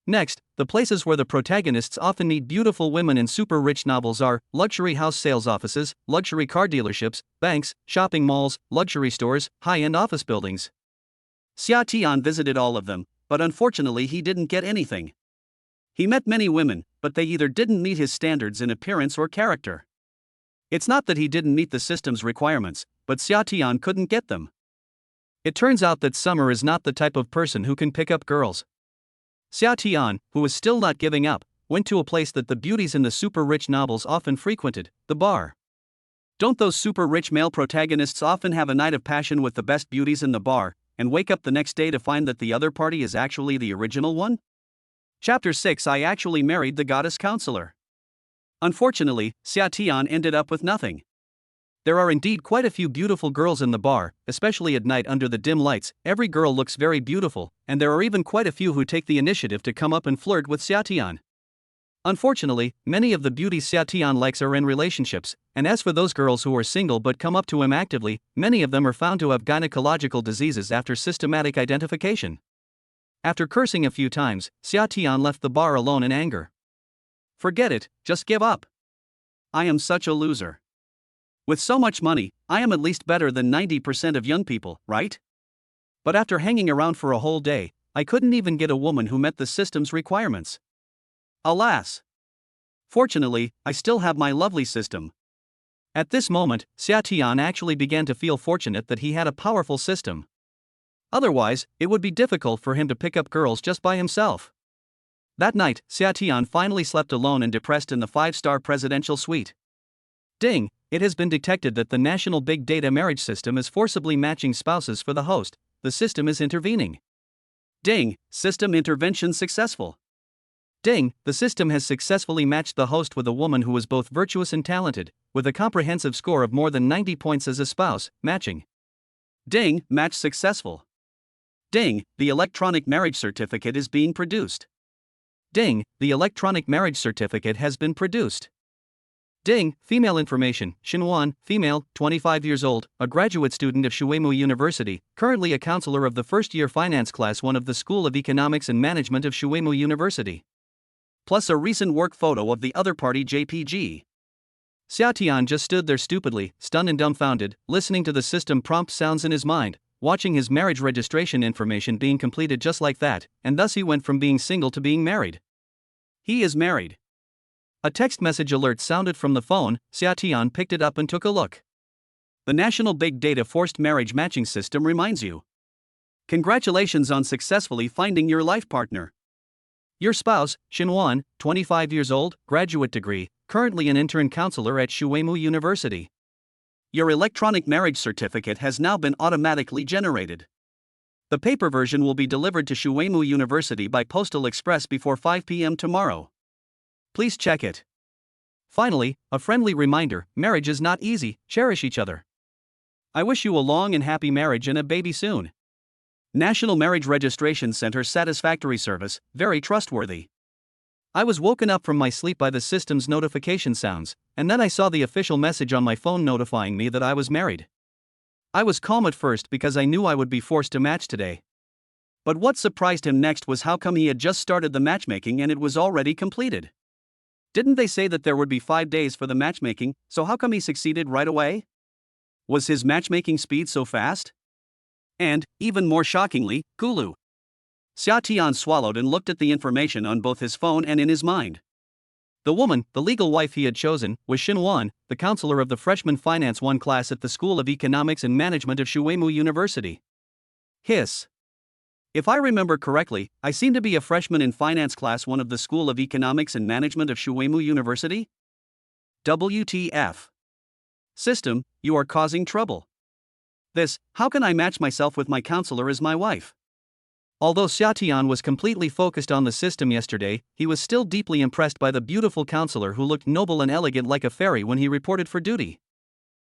Next, the places where the protagonists often meet beautiful women in super rich novels are luxury house sales offices, luxury car dealerships, banks, shopping malls, luxury stores, high-end office buildings. Xia Tian visited all of them, but unfortunately he didn't get anything. He met many women, but they either didn't meet his standards in appearance or character. It's not that he didn't meet the system's requirements, but Xia Tian couldn't get them. It turns out that Summer is not the type of person who can pick up girls. Xia Tian, who was still not giving up, went to a place that the beauties in the super rich novels often frequented, the bar. Don't those super rich male protagonists often have a night of passion with the best beauties in the bar, and wake up the next day to find that the other party is actually the original one? Chapter 6 I actually married the goddess counselor. Unfortunately, Xia Tian ended up with nothing. There are indeed quite a few beautiful girls in the bar, especially at night under the dim lights. Every girl looks very beautiful, and there are even quite a few who take the initiative to come up and flirt with Xia Tian. Unfortunately, many of the beauties Xia Tian likes are in relationships, and as for those girls who are single but come up to him actively, many of them are found to have gynecological diseases after systematic identification. After cursing a few times, Xia Tian left the bar alone in anger. Forget it, just give up. I am such a loser. With so much money, I am at least better than 90% of young people, right? But after hanging around for a whole day, I couldn't even get a woman who met the system's requirements. Alas! Fortunately, I still have my lovely system. At this moment, Xia Tian actually began to feel fortunate that he had a powerful system. Otherwise, it would be difficult for him to pick up girls just by himself. That night, Xia Tian finally slept alone and depressed in the 5-star presidential suite. Ding! It has been detected that the national big data marriage system is forcibly matching spouses for the host. The system is intervening. Ding! System intervention successful. Ding! The system has successfully matched the host with a woman who is both virtuous and talented, with a comprehensive score of more than 90 points as a spouse. Matching. Ding! Match successful. Ding! The electronic marriage certificate is being produced. Ding! The electronic marriage certificate has been produced. Ding! Female information. Xinhuan, female, 25 years old, a graduate student of Shuimu University, currently a counselor of the first-year finance class 1 of the School of Economics and Management of Shuimu University. Plus a recent work photo of the other party JPG. Xia Tian just stood there stupidly, stunned and dumbfounded, listening to the system prompt sounds in his mind, watching his marriage registration information being completed just like that, and thus he went from being single to being married. He is married. A text message alert sounded from the phone. Xia Tian picked it up and took a look. The National Big Data Forced Marriage Matching System reminds you. Congratulations on successfully finding your life partner. Your spouse, Xinhuan, 25 years old, graduate degree, currently an intern counselor at Shuemu University. Your electronic marriage certificate has now been automatically generated. The paper version will be delivered to Shuemu University by Postal Express before 5 p.m. tomorrow. Please check it. Finally, a friendly reminder: marriage is not easy, cherish each other. I wish you a long and happy marriage and a baby soon. National Marriage Registration Center satisfactory service, very trustworthy. I was woken up from my sleep by the system's notification sounds, and then I saw the official message on my phone notifying me that I was married. I was calm at first because I knew I would be forced to match today. But what surprised him next was how come he had just started the matchmaking and it was already completed. Didn't they say that there would be 5 days for the matchmaking, so how come he succeeded right away? Was his matchmaking speed so fast? And, even more shockingly, Gulu. Xia Tian swallowed and looked at the information on both his phone and in his mind. The woman, the legal wife he had chosen, was Xinwan, the counselor of the Freshman Finance 1 class at the School of Economics and Management of Shuemu University. Hiss. If I remember correctly, I seem to be a freshman in Finance Class 1 of the School of Economics and Management of Shuemu University? WTF. System, you are causing trouble. How can I match myself with my counselor as my wife? Although Xia Tian was completely focused on the system yesterday, he was still deeply impressed by the beautiful counselor who looked noble and elegant like a fairy when he reported for duty.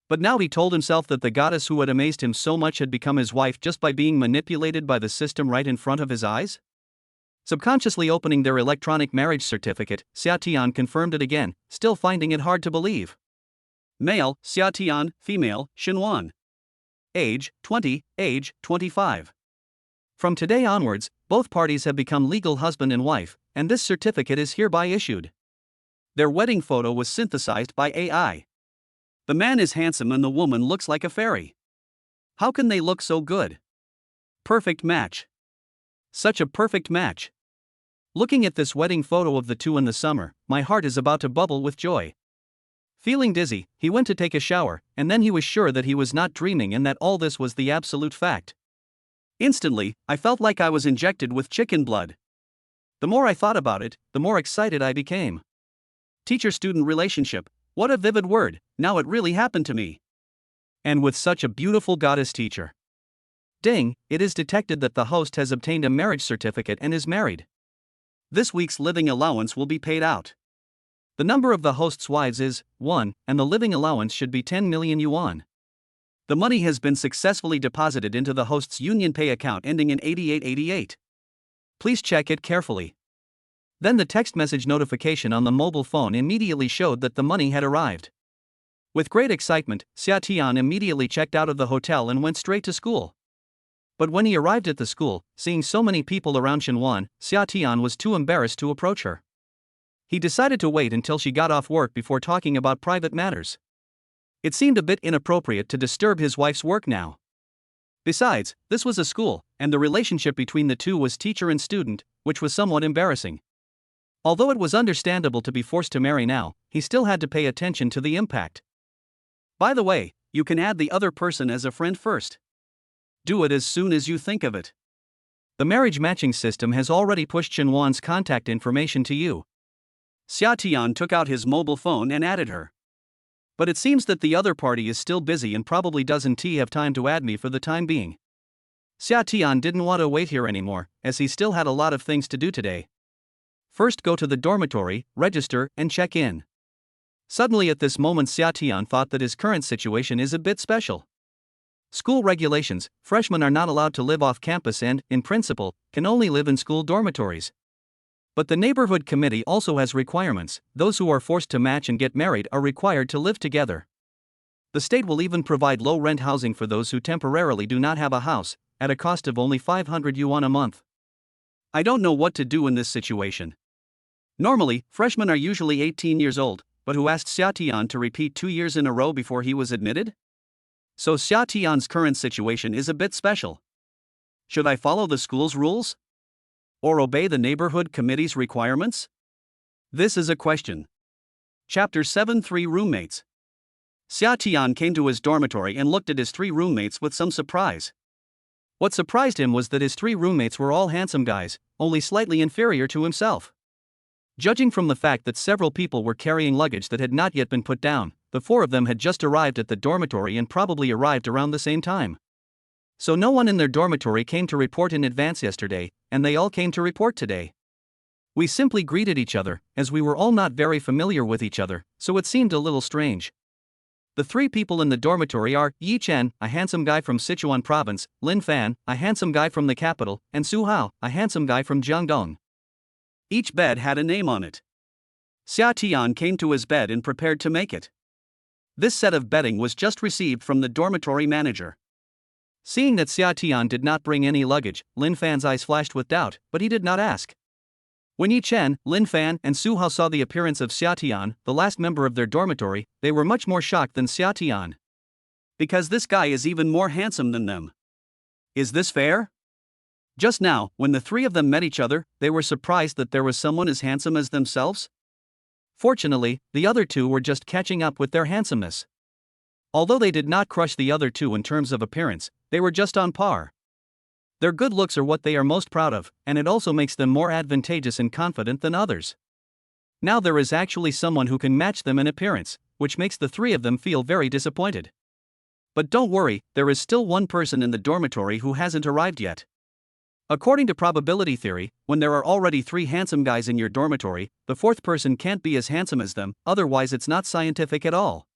But now he told himself that the goddess who had amazed him so much had become his wife just by being manipulated by the system right in front of his eyes? Subconsciously opening their electronic marriage certificate, Xia Tian confirmed it again, still finding it hard to believe. Male, Xia Tian; female, Xinwan. Age, 20, age, 25. From today onwards, both parties have become legal husband and wife, and this certificate is hereby issued. Their wedding photo was synthesized by AI. The man is handsome and the woman looks like a fairy. How can they look so good? Perfect match. Such a perfect match. Looking at this wedding photo of the two in the summer, my heart is about to bubble with joy. Feeling dizzy, he went to take a shower, and then he was sure that he was not dreaming and that all this was the absolute fact. Instantly, I felt like I was injected with chicken blood. The more I thought about it, the more excited I became. Teacher-student relationship, what a vivid word, now it really happened to me. And with such a beautiful goddess teacher. Ding, it is detected that the host has obtained a marriage certificate and is married. This week's living allowance will be paid out. The number of the host's wives is 1, and the living allowance should be 10 million yuan. The money has been successfully deposited into the host's Union Pay account ending in 8888. Please check it carefully. Then the text message notification on the mobile phone immediately showed that the money had arrived. With great excitement, Xia Tian immediately checked out of the hotel and went straight to school. But when he arrived at the school, seeing so many people around Xinwan, Xia Tian was too embarrassed to approach her. He decided to wait until she got off work before talking about private matters. It seemed a bit inappropriate to disturb his wife's work now. Besides, this was a school, and the relationship between the two was teacher and student, which was somewhat embarrassing. Although it was understandable to be forced to marry now, he still had to pay attention to the impact. By the way, you can add the other person as a friend first. Do it as soon as you think of it. The marriage matching system has already pushed Xinwan's contact information to you. Xia Tian took out his mobile phone and added her. But it seems that the other party is still busy and probably doesn't have time to add me for the time being. Xia Tian didn't want to wait here anymore, as he still had a lot of things to do today. First go to the dormitory, register, and check in. Suddenly at this moment Xia Tian thought that his current situation is a bit special. School regulations: freshmen are not allowed to live off campus and, in principle, can only live in school dormitories. But the neighborhood committee also has requirements: those who are forced to match and get married are required to live together. The state will even provide low-rent housing for those who temporarily do not have a house, at a cost of only 500 yuan a month. I don't know what to do in this situation. Normally, freshmen are usually 18 years old, but who asked Xia Tian to repeat 2 years in a row before he was admitted? So Xia Tian's current situation is a bit special. Should I follow the school's rules? Or obey the neighborhood committee's requirements? This is a question. Chapter 7: 3 Roommates. Xia Tian came to his dormitory and looked at his 3 roommates with some surprise. What surprised him was that his 3 roommates were all handsome guys, only slightly inferior to himself. Judging from the fact that several people were carrying luggage that had not yet been put down, the four of them had just arrived at the dormitory and probably arrived around the same time. So no one in their dormitory came to report in advance yesterday, and they all came to report today. We simply greeted each other, as we were all not very familiar with each other, so it seemed a little strange. The three people in the dormitory are Yi Chen, a handsome guy from Sichuan province, Lin Fan, a handsome guy from the capital, and Su Hao, a handsome guy from Jiangdong. Each bed had a name on it. Xia Tian came to his bed and prepared to make it. This set of bedding was just received from the dormitory manager. Seeing that Xia Tian did not bring any luggage, Lin Fan's eyes flashed with doubt, but he did not ask. When Yi Chen, Lin Fan, and Su Hao saw the appearance of Xia Tian, the last member of their dormitory, they were much more shocked than Xia Tian. Because this guy is even more handsome than them. Is this fair? Just now, when the three of them met each other, they were surprised that there was someone as handsome as themselves. Fortunately, the other two were just catching up with their handsomeness. Although they did not crush the other two in terms of appearance, they were just on par. Their good looks are what they are most proud of, and it also makes them more advantageous and confident than others. Now there is actually someone who can match them in appearance, which makes the three of them feel very disappointed. But don't worry, there is still one person in the dormitory who hasn't arrived yet. According to probability theory, when there are already three handsome guys in your dormitory, the fourth person can't be as handsome as them, otherwise it's not scientific at all.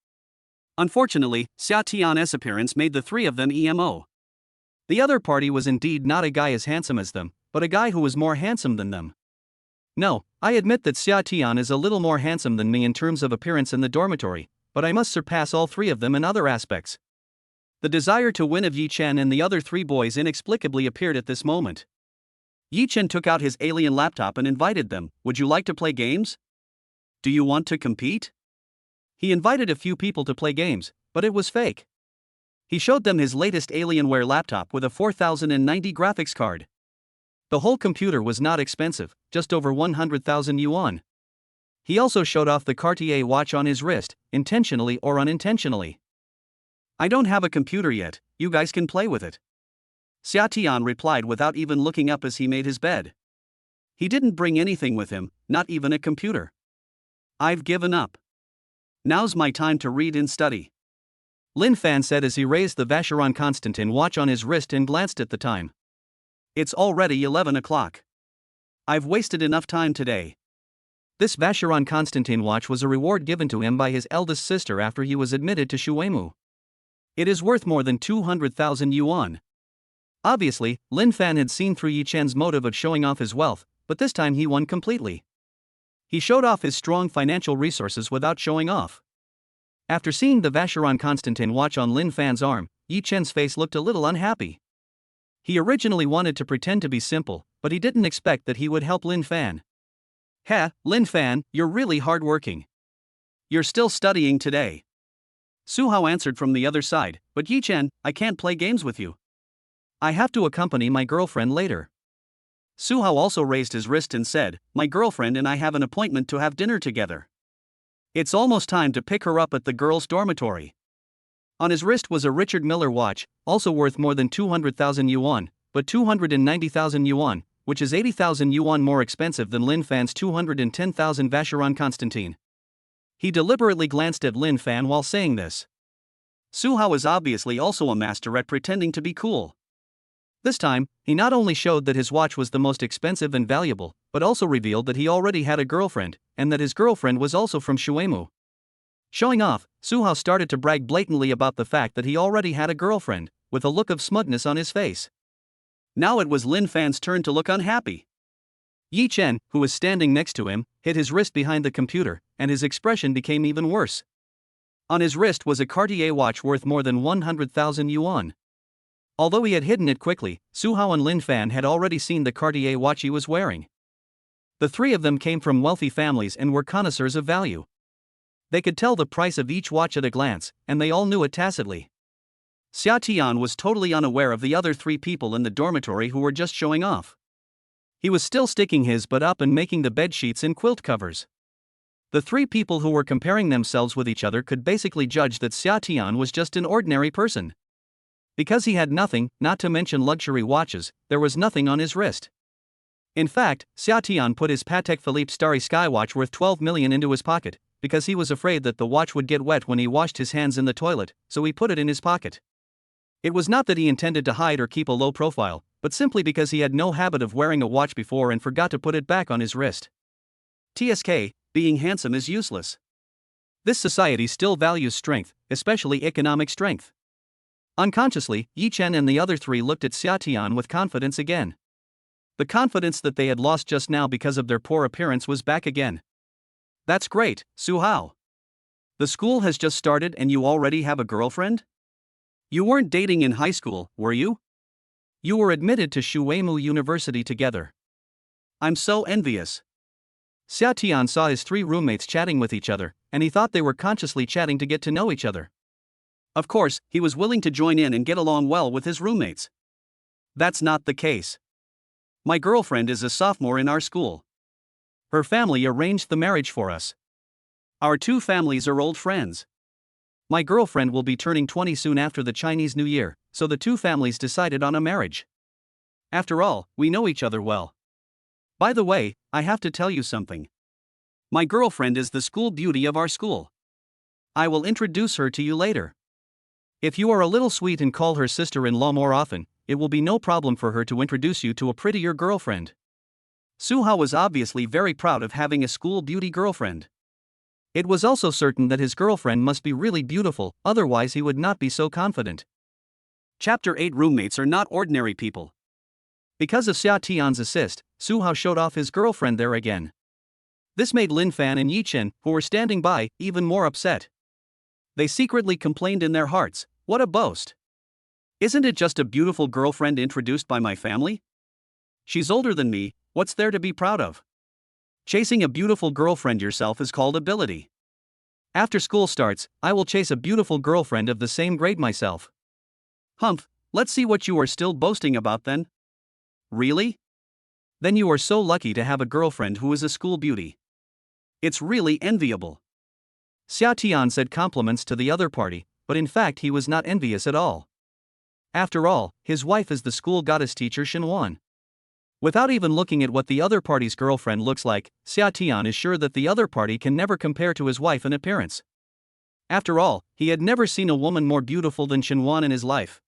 Unfortunately, Xia Tian's appearance made the three of them emo. The other party was indeed not a guy as handsome as them, but a guy who was more handsome than them. No, I admit that Xia Tian is a little more handsome than me in terms of appearance in the dormitory, but I must surpass all three of them in other aspects. The desire to win of Yi Chen and the other three boys inexplicably appeared at this moment. Yi Chen took out his alien laptop and invited them. Would you like to play games? Do you want to compete? He invited a few people to play games, but it was fake. He showed them his latest Alienware laptop with a 4090 graphics card. The whole computer was not expensive, just over 100,000 yuan. He also showed off the Cartier watch on his wrist, intentionally or unintentionally. I don't have a computer yet, you guys can play with it. Xia Tian replied without even looking up as he made his bed. He didn't bring anything with him, not even a computer. I've given up. Now's my time to read and study. Lin Fan said as he raised the Vacheron Constantin watch on his wrist and glanced at the time. It's already 11 o'clock. I've wasted enough time today. This Vacheron Constantin watch was a reward given to him by his eldest sister after he was admitted to Shuemu. It is worth more than 200,000 yuan. Obviously, Lin Fan had seen through Yi Chen's motive of showing off his wealth, but this time he won completely. He showed off his strong financial resources without showing off. After seeing the Vacheron Constantin watch on Lin Fan's arm, Yi Chen's face looked a little unhappy. He originally wanted to pretend to be simple, but he didn't expect that he would help Lin Fan. Heh, Lin Fan, you're really hardworking. You're still studying today. Su Hao answered from the other side, but Yi Chen, I can't play games with you. I have to accompany my girlfriend later. Su Hao also raised his wrist and said, my girlfriend and I have an appointment to have dinner together. It's almost time to pick her up at the girls' dormitory. On his wrist was a Richard Miller watch, also worth more than 200,000 yuan, but 290,000 yuan, which is 80,000 yuan more expensive than Lin Fan's 210,000 Vacheron Constantin. He deliberately glanced at Lin Fan while saying this. Su Hao is obviously also a master at pretending to be cool. This time, he not only showed that his watch was the most expensive and valuable, but also revealed that he already had a girlfriend, and that his girlfriend was also from Shuemu. Showing off, Su Hao started to brag blatantly about the fact that he already had a girlfriend, with a look of smugness on his face. Now it was Lin Fan's turn to look unhappy. Yi Chen, who was standing next to him, hid his wrist behind the computer, and his expression became even worse. On his wrist was a Cartier watch worth more than 100,000 yuan. Although he had hidden it quickly, Su Hao and Lin Fan had already seen the Cartier watch he was wearing. The three of them came from wealthy families and were connoisseurs of value. They could tell the price of each watch at a glance, and they all knew it tacitly. Xia Tian was totally unaware of the other three people in the dormitory who were just showing off. He was still sticking his butt up and making the bed sheets and quilt covers. The three people who were comparing themselves with each other could basically judge that Xia Tian was just an ordinary person. Because he had nothing, not to mention luxury watches, there was nothing on his wrist. In fact, Xia Tian put his Patek Philippe Starry Sky watch worth 12 million into his pocket, because he was afraid that the watch would get wet when he washed his hands in the toilet, so he put it in his pocket. It was not that he intended to hide or keep a low profile, but simply because he had no habit of wearing a watch before and forgot to put it back on his wrist. TSK, being handsome is useless. This society still values strength, especially economic strength. Unconsciously, Yi Chen and the other three looked at Xia Tian with confidence again. The confidence that they had lost just now because of their poor appearance was back again. That's great, Su Hao. The school has just started and you already have a girlfriend? You weren't dating in high school, were you? You were admitted to Shuimu University together. I'm so envious. Xia Tian saw his three roommates chatting with each other, and he thought they were consciously chatting to get to know each other. Of course, he was willing to join in and get along well with his roommates. That's not the case. My girlfriend is a sophomore in our school. Her family arranged the marriage for us. Our two families are old friends. My girlfriend will be turning 20 soon after the Chinese New Year, so the two families decided on a marriage. After all, we know each other well. By the way, I have to tell you something. My girlfriend is the school beauty of our school. I will introduce her to you later. If you are a little sweet and call her sister-in-law more often, it will be no problem for her to introduce you to a prettier girlfriend. Su Hao was obviously very proud of having a school beauty girlfriend. It was also certain that his girlfriend must be really beautiful, otherwise he would not be so confident. Chapter 8 Roommates are not ordinary people. Because of Xia Tian's assist, Su Hao showed off his girlfriend there again. This made Lin Fan and Yi Chen, who were standing by, even more upset. They secretly complained in their hearts, what a boast. Isn't it just a beautiful girlfriend introduced by my family? She's older than me, what's there to be proud of? Chasing a beautiful girlfriend yourself is called ability. After school starts, I will chase a beautiful girlfriend of the same grade myself. Humph, let's see what you are still boasting about then. Really? Then you are so lucky to have a girlfriend who is a school beauty. It's really enviable. Xia Tian said compliments to the other party, but in fact he was not envious at all. After all, his wife is the school goddess teacher Shenwan. Without even looking at what the other party's girlfriend looks like, Xia Tian is sure that the other party can never compare to his wife in appearance. After all, he had never seen a woman more beautiful than Shenwan in his life.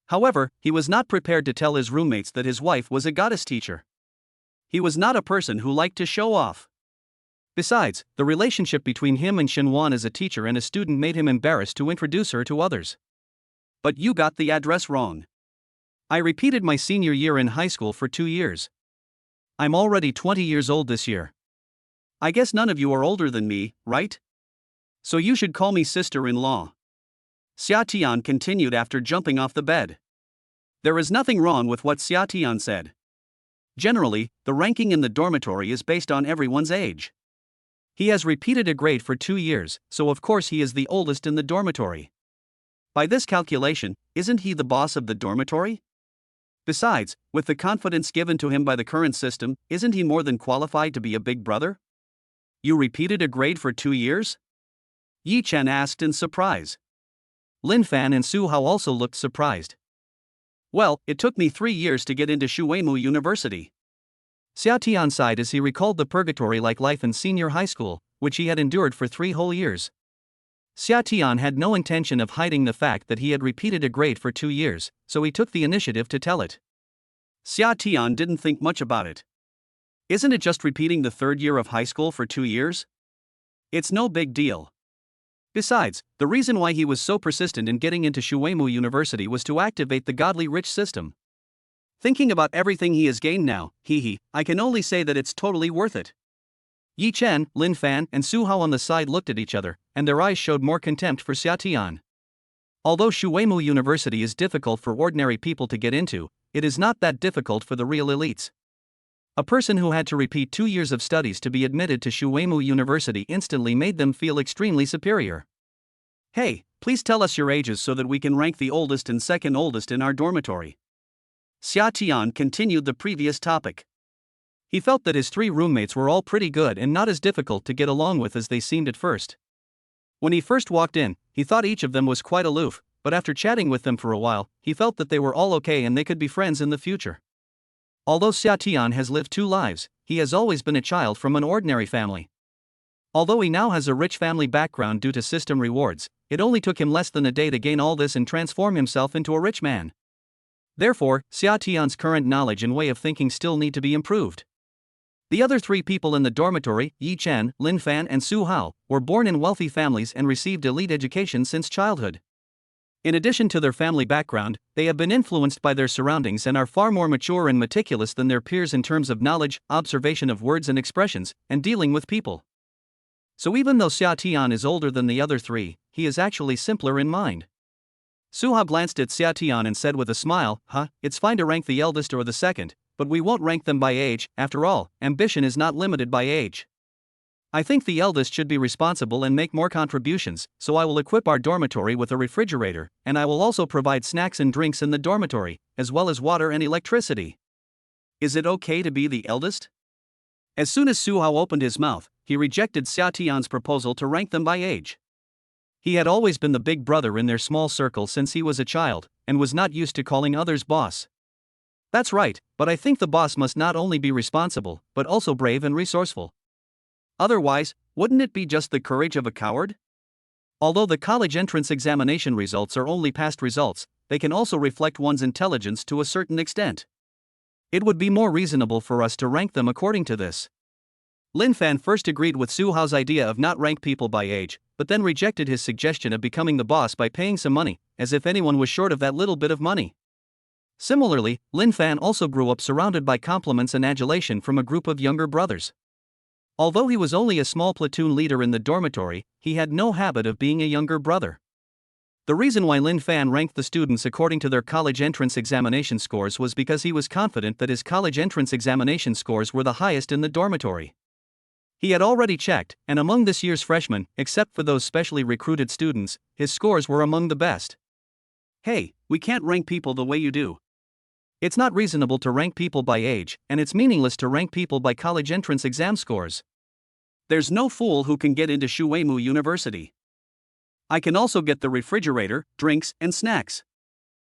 However, he was not prepared to tell his roommates that his wife was a goddess teacher. He was not a person who liked to show off. Besides, the relationship between him and Shenwan as a teacher and a student made him embarrassed to introduce her to others. But you got the address wrong. I repeated my senior year in high school for 2 years. I'm already 20 years old this year. I guess none of you are older than me, right? So you should call me sister-in-law. Xia Tian continued after jumping off the bed. There is nothing wrong with what Xia Tian said. Generally, the ranking in the dormitory is based on everyone's age. He has repeated a grade for 2 years, so of course he is the oldest in the dormitory. By this calculation, isn't he the boss of the dormitory? Besides, with the confidence given to him by the current system, isn't he more than qualified to be a big brother? You repeated a grade for 2 years? Yi Chen asked in surprise. Lin Fan and Su Hao also looked surprised. Well, it took me 3 years to get into Shuimu University. Xia Tian sighed as he recalled the purgatory-like life in senior high school, which he had endured for 3 whole years. Xia Tian had no intention of hiding the fact that he had repeated a grade for 2 years, so he took the initiative to tell it. Xia Tian didn't think much about it. Isn't it just repeating the 3rd year of high school for 2 years? It's no big deal. Besides, the reason why he was so persistent in getting into Shuimu University was to activate the godly rich system. Thinking about everything he has gained now, I can only say that it's totally worth it. Yi Chen, Lin Fan, and Su Hao on the side looked at each other, and their eyes showed more contempt for Xia Tian. Although Shuimu University is difficult for ordinary people to get into, it is not that difficult for the real elites. A person who had to repeat 2 years of studies to be admitted to Shuimu University instantly made them feel extremely superior. Hey, please tell us your ages so that we can rank the oldest and second oldest in our dormitory. Xia Tian continued the previous topic. He felt that his 3 roommates were all pretty good and not as difficult to get along with as they seemed at first. When he first walked in, he thought each of them was quite aloof, but after chatting with them for a while, he felt that they were all okay and they could be friends in the future. Although Xia Tian has lived two lives, he has always been a child from an ordinary family. Although he now has a rich family background due to system rewards, it only took him less than a day to gain all this and transform himself into a rich man. Therefore, Xia Tian's current knowledge and way of thinking still need to be improved. The other three people in the dormitory, Yi Chen, Lin Fan and Su Hao, were born in wealthy families and received elite education since childhood. In addition to their family background, they have been influenced by their surroundings and are far more mature and meticulous than their peers in terms of knowledge, observation of words and expressions, and dealing with people. So even though Xia Tian is older than the other three, he is actually simpler in mind. Su Hao glanced at Xia Tian and said with a smile, it's fine to rank the eldest or the second, but we won't rank them by age. After all, ambition is not limited by age. I think the eldest should be responsible and make more contributions, so I will equip our dormitory with a refrigerator, and I will also provide snacks and drinks in the dormitory, as well as water and electricity. Is it okay to be the eldest? As soon as Su Hao opened his mouth, he rejected Xia Tian's proposal to rank them by age. He had always been the big brother in their small circle since he was a child, and was not used to calling others boss. That's right, but I think the boss must not only be responsible, but also brave and resourceful. Otherwise, wouldn't it be just the courage of a coward? Although the college entrance examination results are only past results, they can also reflect one's intelligence to a certain extent. It would be more reasonable for us to rank them according to this. Lin Fan first agreed with Su Hao's idea of not rank people by age, but then rejected his suggestion of becoming the boss by paying some money, as if anyone was short of that little bit of money. Similarly, Lin Fan also grew up surrounded by compliments and adulation from a group of younger brothers. Although he was only a small platoon leader in the dormitory, he had no habit of being a younger brother. The reason why Lin Fan ranked the students according to their college entrance examination scores was because he was confident that his college entrance examination scores were the highest in the dormitory. He had already checked, and among this year's freshmen, except for those specially recruited students, his scores were among the best. Hey, we can't rank people the way you do. It's not reasonable to rank people by age, and it's meaningless to rank people by college entrance exam scores. There's no fool who can get into Shuimu University. I can also get the refrigerator, drinks, and snacks.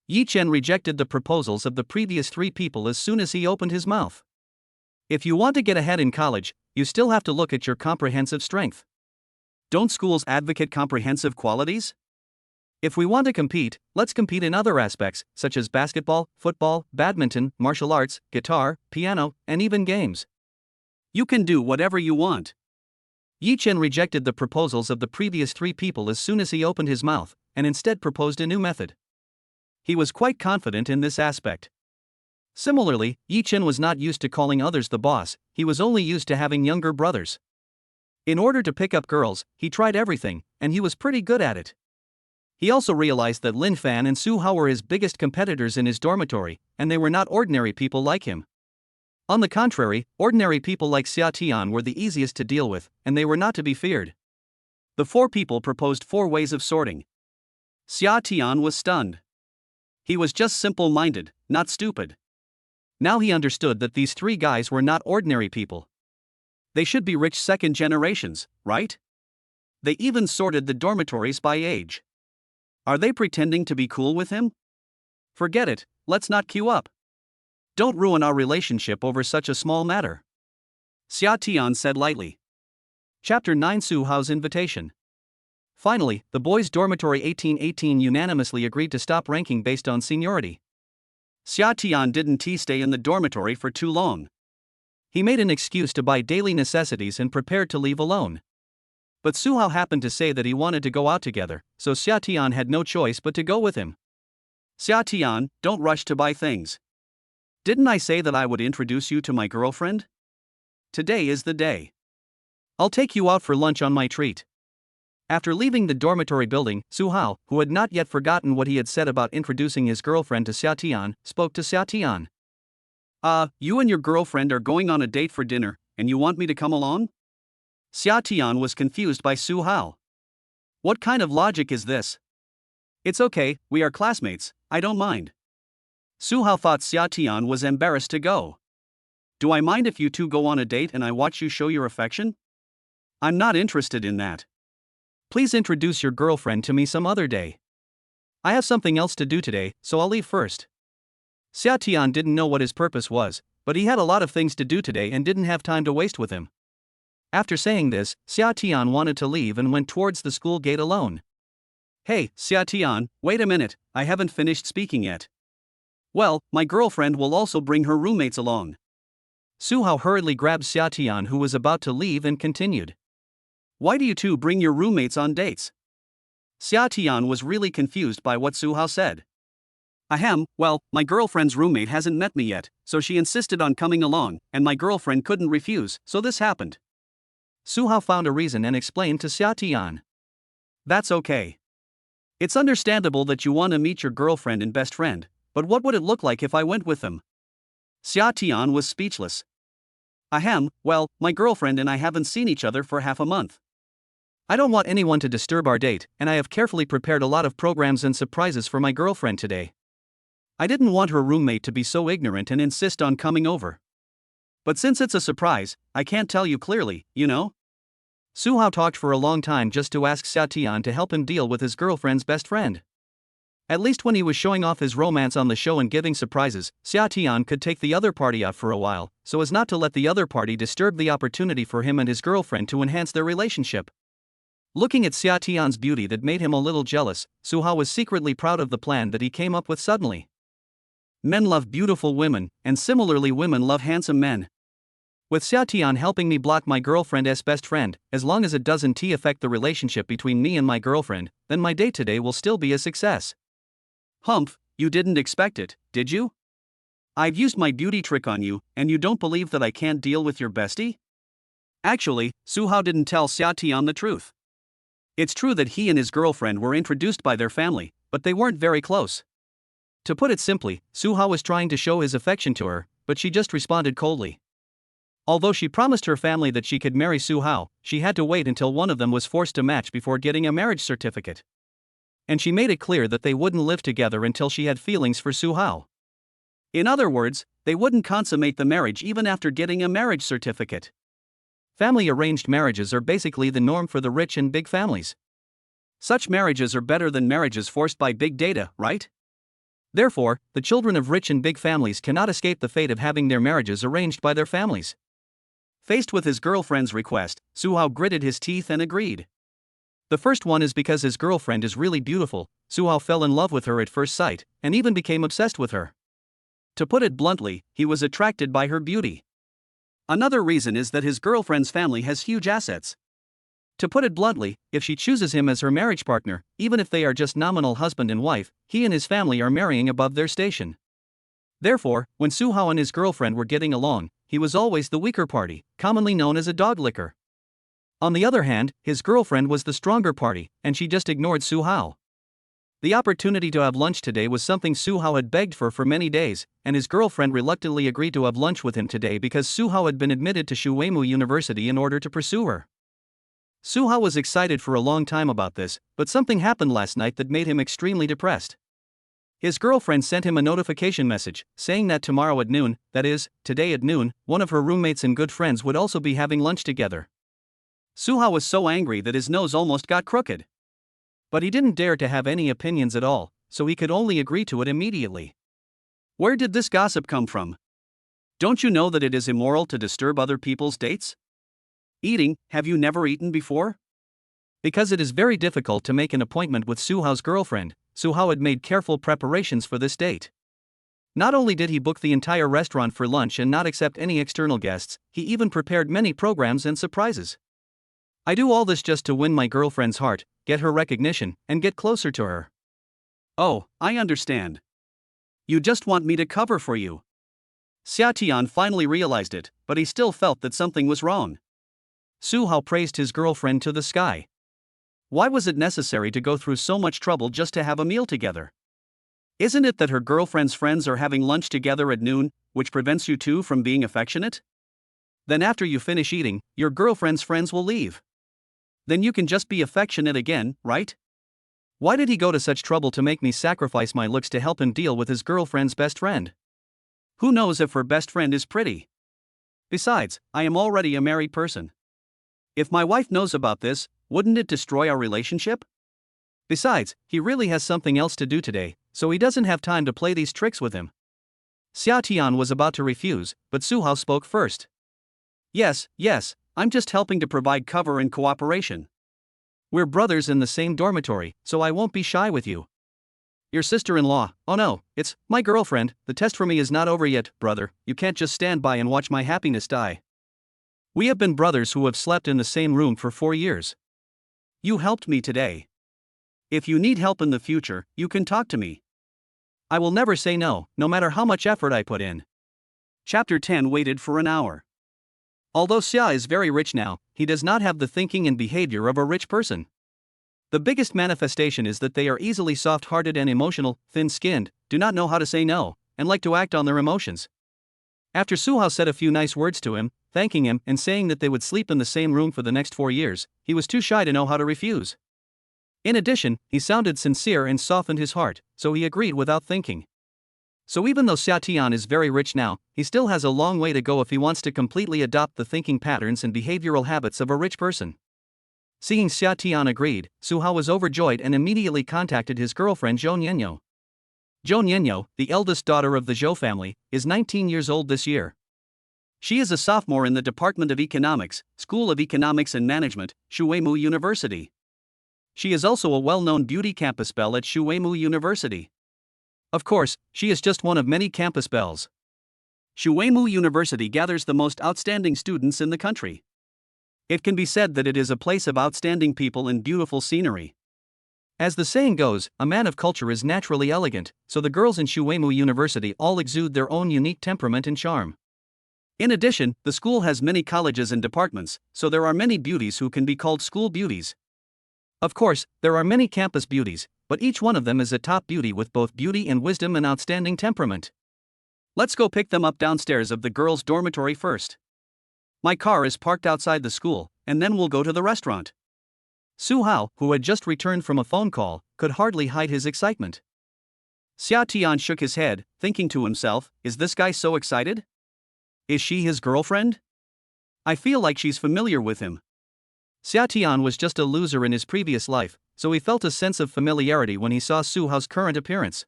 Yi Chen rejected the proposals of the previous three people as soon as he opened his mouth. If you want to get ahead in college, you still have to look at your comprehensive strength. Don't schools advocate comprehensive qualities? If we want to compete, let's compete in other aspects, such as basketball, football, badminton, martial arts, guitar, piano, and even games. You can do whatever you want. Yi Chen rejected the proposals of the previous three people as soon as he opened his mouth, and instead proposed a new method. He was quite confident in this aspect. Similarly, Yi Chen was not used to calling others the boss, he was only used to having younger brothers. In order to pick up girls, he tried everything, and he was pretty good at it. He also realized that Lin Fan and Su Hao were his biggest competitors in his dormitory, and they were not ordinary people like him. On the contrary, ordinary people like Xia Tian were the easiest to deal with, and they were not to be feared. The four people proposed 4 ways of sorting. Xia Tian was stunned. He was just simple-minded, not stupid. Now he understood that these 3 guys were not ordinary people. They should be rich second generations, right? They even sorted the dormitories by age. Are they pretending to be cool with him? Forget it, let's not queue up. Don't ruin our relationship over such a small matter. Xia Tian said lightly. Chapter 9: Su Hao's Invitation. Finally, the boys' dormitory 1818 unanimously agreed to stop ranking based on seniority. Xia Tian didn't stay in the dormitory for too long. He made an excuse to buy daily necessities and prepared to leave alone. But Su Hao happened to say that he wanted to go out together, so Xia Tian had no choice but to go with him. Xia Tian, don't rush to buy things. Didn't I say that I would introduce you to my girlfriend? Today is the day. I'll take you out for lunch on my treat. After leaving the dormitory building, Su Hao, who had not yet forgotten what he had said about introducing his girlfriend to Xia Tian, spoke to Xia Tian. You and your girlfriend are going on a date for dinner, and you want me to come along? Xia Tian was confused by Su Hao. What kind of logic is this? It's okay, we are classmates, I don't mind. Su Hao thought Xia Tian was embarrassed to go. Do I mind if you two go on a date and I watch you show your affection? I'm not interested in that. Please introduce your girlfriend to me some other day. I have something else to do today, so I'll leave first. Xia Tian didn't know what his purpose was, but he had a lot of things to do today and didn't have time to waste with him. After saying this, Xia Tian wanted to leave and went towards the school gate alone. Hey, Xia Tian, wait a minute, I haven't finished speaking yet. Well, my girlfriend will also bring her roommates along. Su Hao hurriedly grabbed Xia Tian, who was about to leave, and continued. Why do you two bring your roommates on dates? Xia Tian was really confused by what Su Hao said. Ahem, well, my girlfriend's roommate hasn't met me yet, so she insisted on coming along, and my girlfriend couldn't refuse, so this happened. Su Hao found a reason and explained to Xia Tian. That's okay. It's understandable that you want to meet your girlfriend and best friend, but what would it look like if I went with them? Xia Tian was speechless. Ahem, well, my girlfriend and I haven't seen each other for half a month. I don't want anyone to disturb our date, and I have carefully prepared a lot of programs and surprises for my girlfriend today. I didn't want her roommate to be so ignorant and insist on coming over. But since it's a surprise, I can't tell you clearly, you know? Su Hao talked for a long time just to ask Xia Tian to help him deal with his girlfriend's best friend. At least when he was showing off his romance on the show and giving surprises, Xia Tian could take the other party out for a while, so as not to let the other party disturb the opportunity for him and his girlfriend to enhance their relationship. Looking at Xia Tian's beauty that made him a little jealous, Su Hao was secretly proud of the plan that he came up with suddenly. Men love beautiful women, and similarly women love handsome men. With Xia Tian helping me block my girlfriend's best friend, as long as it doesn't affect the relationship between me and my girlfriend, then my date today will still be a success. Humph, you didn't expect it, did you? I've used my beauty trick on you, and you don't believe that I can't deal with your bestie? Actually, Su Hao didn't tell Xia Tian the truth. It's true that he and his girlfriend were introduced by their family, but they weren't very close. To put it simply, Su Hao was trying to show his affection to her, but she just responded coldly. Although she promised her family that she could marry Su Hao, she had to wait until one of them was forced to match before getting a marriage certificate. And she made it clear that they wouldn't live together until she had feelings for Su Hao. In other words, they wouldn't consummate the marriage even after getting a marriage certificate. Family arranged marriages are basically the norm for the rich and big families. Such marriages are better than marriages forced by big data, right? Therefore, the children of rich and big families cannot escape the fate of having their marriages arranged by their families. Faced with his girlfriend's request, Su Hao gritted his teeth and agreed. The first one is because his girlfriend is really beautiful. Su Hao fell in love with her at first sight, and even became obsessed with her. To put it bluntly, he was attracted by her beauty. Another reason is that his girlfriend's family has huge assets. To put it bluntly, if she chooses him as her marriage partner, even if they are just nominal husband and wife, he and his family are marrying above their station. Therefore, when Su Hao and his girlfriend were getting along, he was always the weaker party, commonly known as a dog licker. On the other hand, his girlfriend was the stronger party, and she just ignored Su Hao. The opportunity to have lunch today was something Su Hao had begged for many days, and his girlfriend reluctantly agreed to have lunch with him today because Su Hao had been admitted to Shuimu University in order to pursue her. Su Hao was excited for a long time about this, but something happened last night that made him extremely depressed. His girlfriend sent him a notification message, saying that tomorrow at noon, that is, today at noon, one of her roommates and good friends would also be having lunch together. Su Hao was so angry that his nose almost got crooked. But he didn't dare to have any opinions at all, so he could only agree to it immediately. Where did this gossip come from? Don't you know that it is immoral to disturb other people's dates? Eating, have you never eaten before? Because it is very difficult to make an appointment with Su Hao's girlfriend, Su Hao had made careful preparations for this date. Not only did he book the entire restaurant for lunch and not accept any external guests, he even prepared many programs and surprises. I do all this just to win my girlfriend's heart, get her recognition, and get closer to her. Oh, I understand. You just want me to cover for you. Xia Tian finally realized it, but he still felt that something was wrong. Su Hao praised his girlfriend to the sky. Why was it necessary to go through so much trouble just to have a meal together? Isn't it that her girlfriend's friends are having lunch together at noon, which prevents you two from being affectionate? Then after you finish eating, your girlfriend's friends will leave. Then you can just be affectionate again, right? Why did he go to such trouble to make me sacrifice my looks to help him deal with his girlfriend's best friend? Who knows if her best friend is pretty? Besides, I am already a married person. If my wife knows about this, wouldn't it destroy our relationship? Besides, he really has something else to do today, so he doesn't have time to play these tricks with him. Xia Tian was about to refuse, but Su Hao spoke first. Yes, I'm just helping to provide cover and cooperation. We're brothers in the same dormitory, so I won't be shy with you. Your sister-in-law, oh no, it's my girlfriend. The test for me is not over yet, brother. You can't just stand by and watch my happiness die. We have been brothers who have slept in the same room for 4 years. You helped me today. If you need help in the future, you can talk to me. I will never say no, no matter how much effort I put in. Chapter 10 waited for an hour. Although Xia is very rich now, he does not have the thinking and behavior of a rich person. The biggest manifestation is that they are easily soft-hearted and emotional, thin-skinned, do not know how to say no, and like to act on their emotions. After Su Hao said a few nice words to him, thanking him and saying that they would sleep in the same room for the next 4 years, he was too shy to know how to refuse. In addition, he sounded sincere and softened his heart, so he agreed without thinking. So even though Xia Tian is very rich now, he still has a long way to go if he wants to completely adopt the thinking patterns and behavioral habits of a rich person. Seeing Xia Tian agreed, Su Hao was overjoyed and immediately contacted his girlfriend Zhou Nianyo. Zhou Nianyo, the eldest daughter of the Zhou family, is 19 years old this year. She is a sophomore in the Department of Economics, School of Economics and Management, Shuimu University. She is also a well-known beauty campus belle at Shuimu University. Of course, she is just one of many campus belles. Shuimu University gathers the most outstanding students in the country. It can be said that it is a place of outstanding people and beautiful scenery. As the saying goes, a man of culture is naturally elegant, so the girls in Shuimu University all exude their own unique temperament and charm. In addition, the school has many colleges and departments, so there are many beauties who can be called school beauties. Of course, there are many campus beauties, but each one of them is a top beauty with both beauty and wisdom and outstanding temperament. Let's go pick them up downstairs of the girls' dormitory first. My car is parked outside the school, and then we'll go to the restaurant. Su Hao, who had just returned from a phone call, could hardly hide his excitement. Xia Tian shook his head, thinking to himself, is this guy so excited? Is she his girlfriend? I feel like she's familiar with him. Xia Tian was just a loser in his previous life, so he felt a sense of familiarity when he saw Su Hao's current appearance.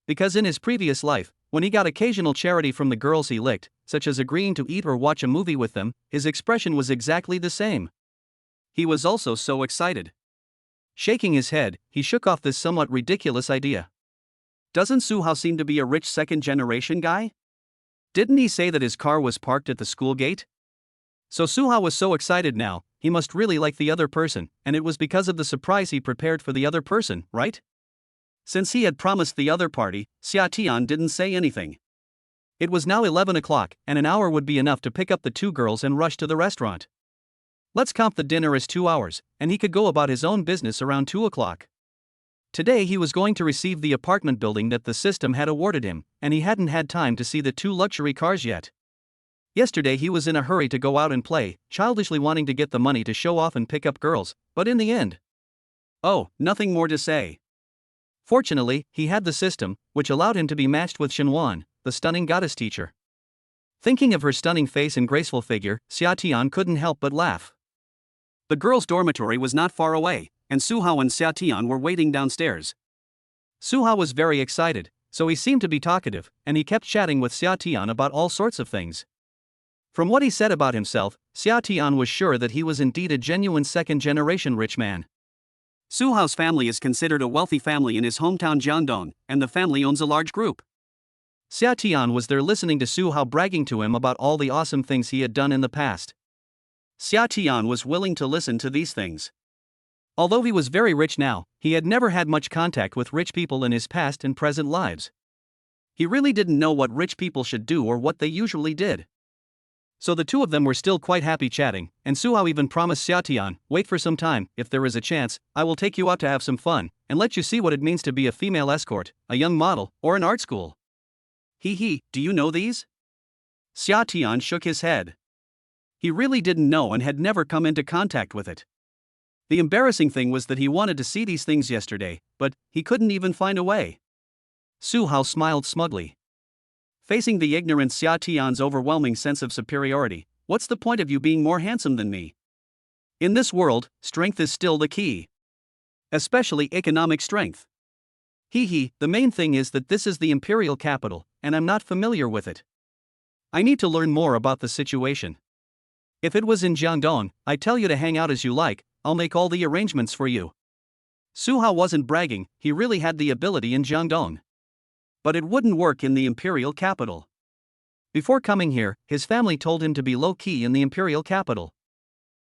Because in his previous life, when he got occasional charity from the girls he licked, such as agreeing to eat or watch a movie with them, his expression was exactly the same. He was also so excited. Shaking his head, he shook off this somewhat ridiculous idea. Doesn't Su Hao seem to be a rich second-generation guy? Didn't he say that his car was parked at the school gate? So Su Hao was so excited now, he must really like the other person, and it was because of the surprise he prepared for the other person, right? Since he had promised the other party, Xia Tian didn't say anything. It was now 11 o'clock, and an hour would be enough to pick up the two girls and rush to the restaurant. Let's count the dinner as 2 hours, and he could go about his own business around 2 o'clock. Today he was going to receive the apartment building that the system had awarded him, and he hadn't had time to see the 2 luxury cars yet. Yesterday he was in a hurry to go out and play, childishly wanting to get the money to show off and pick up girls, but in the end... Oh, nothing more to say. Fortunately, he had the system, which allowed him to be matched with Shenwan, the stunning goddess teacher. Thinking of her stunning face and graceful figure, Xia Tian couldn't help but laugh. The girls' dormitory was not far away, and Su Hao and Xia Tian were waiting downstairs. Su Hao was very excited, so he seemed to be talkative, and he kept chatting with Xia Tian about all sorts of things. From what he said about himself, Xia Tian was sure that he was indeed a genuine second-generation rich man. Su Hao's family is considered a wealthy family in his hometown Jiangdong, and the family owns a large group. Xia Tian was there listening to Su Hao bragging to him about all the awesome things he had done in the past. Xia Tian was willing to listen to these things. Although he was very rich now, he had never had much contact with rich people in his past and present lives. He really didn't know what rich people should do or what they usually did. So the two of them were still quite happy chatting, and Su Hao even promised Xia Tian, wait for some time, if there is a chance, I will take you out to have some fun, and let you see what it means to be a female escort, a young model, or an art school. He, do you know these? Xia Tian shook his head. He really didn't know and had never come into contact with it. The embarrassing thing was that he wanted to see these things yesterday, but he couldn't even find a way. Su Hao smiled smugly. Facing the ignorant Xia Tian's overwhelming sense of superiority, what's the point of you being more handsome than me? In this world, strength is still the key. Especially economic strength. The main thing is that this is the imperial capital, and I'm not familiar with it. I need to learn more about the situation. If it was in Jiangdong, I'd tell you to hang out as you like, I'll make all the arrangements for you. Su Hao wasn't bragging, he really had the ability in Jiangdong. But it wouldn't work in the imperial capital. Before coming here, his family told him to be low-key in the imperial capital.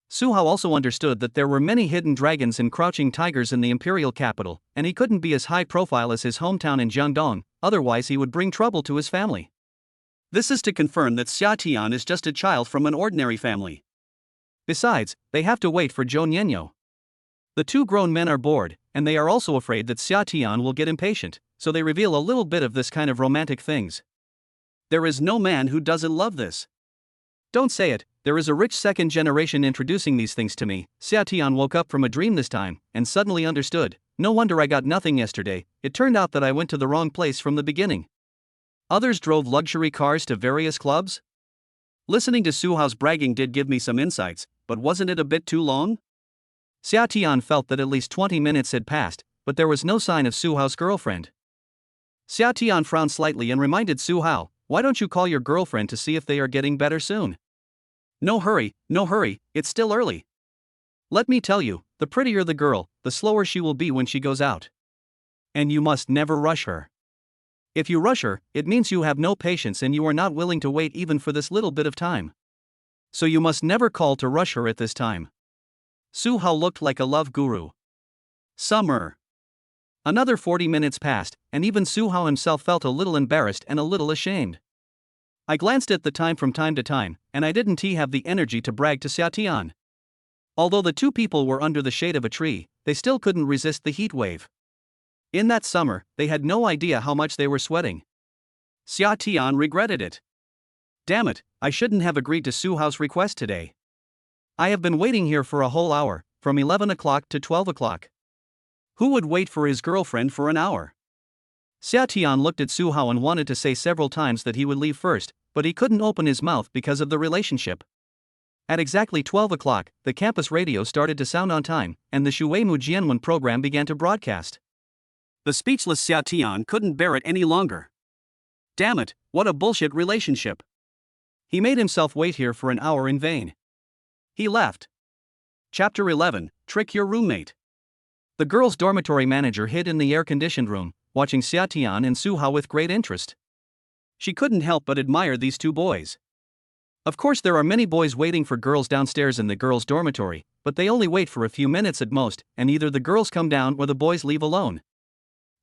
Su Hao also understood that there were many hidden dragons and crouching tigers in the imperial capital, and he couldn't be as high profile as his hometown in Jiangdong, otherwise he would bring trouble to his family. This is to confirm that Xia Tian is just a child from an ordinary family. Besides, they have to wait for Zhou Nianyo. The two grown men are bored, and they are also afraid that Xia Tian will get impatient, so they reveal a little bit of this kind of romantic things. There is no man who doesn't love this. Don't say it, there is a rich second generation introducing these things to me. Xia Tian woke up from a dream this time, and suddenly understood, no wonder I got nothing yesterday, it turned out that I went to the wrong place from the beginning. Others drove luxury cars to various clubs? Listening to Su Hao's bragging did give me some insights, but wasn't it a bit too long? Xia Tian felt that at least 20 minutes had passed, but there was no sign of Su Hao's girlfriend. Xia Tian frowned slightly and reminded Su Hao, why don't you call your girlfriend to see if they are getting better soon? No hurry, it's still early. Let me tell you, the prettier the girl, the slower she will be when she goes out. And you must never rush her. If you rush her, it means you have no patience and you are not willing to wait even for this little bit of time. So you must never call to rush her at this time. Su Hao looked like a love guru. Summer. Another 40 minutes passed, and even Su Hao himself felt a little embarrassed and a little ashamed. I glanced at the time from time to time, and I didn't have the energy to brag to Xia Tian. Although the two people were under the shade of a tree, they still couldn't resist the heat wave. In that summer, they had no idea how much they were sweating. Xia Tian regretted it. Damn it, I shouldn't have agreed to Su Hao's request today. I have been waiting here for a whole hour, from 11 o'clock to 12 o'clock. Who would wait for his girlfriend for an hour? Xia Tian looked at Su Hao and wanted to say several times that he would leave first, but he couldn't open his mouth because of the relationship. At exactly 12 o'clock, the campus radio started to sound on time, and the Shuimu Jianwen program began to broadcast. The speechless Xia Tian couldn't bear it any longer. Damn it, what a bullshit relationship. He made himself wait here for an hour in vain. He left. Chapter 11, Trick Your Roommate. The girls' dormitory manager hid in the air-conditioned room, watching Xia Tian and Su Hao with great interest. She couldn't help but admire these two boys. Of course there are many boys waiting for girls downstairs in the girls' dormitory, but they only wait for a few minutes at most, and either the girls come down or the boys leave alone.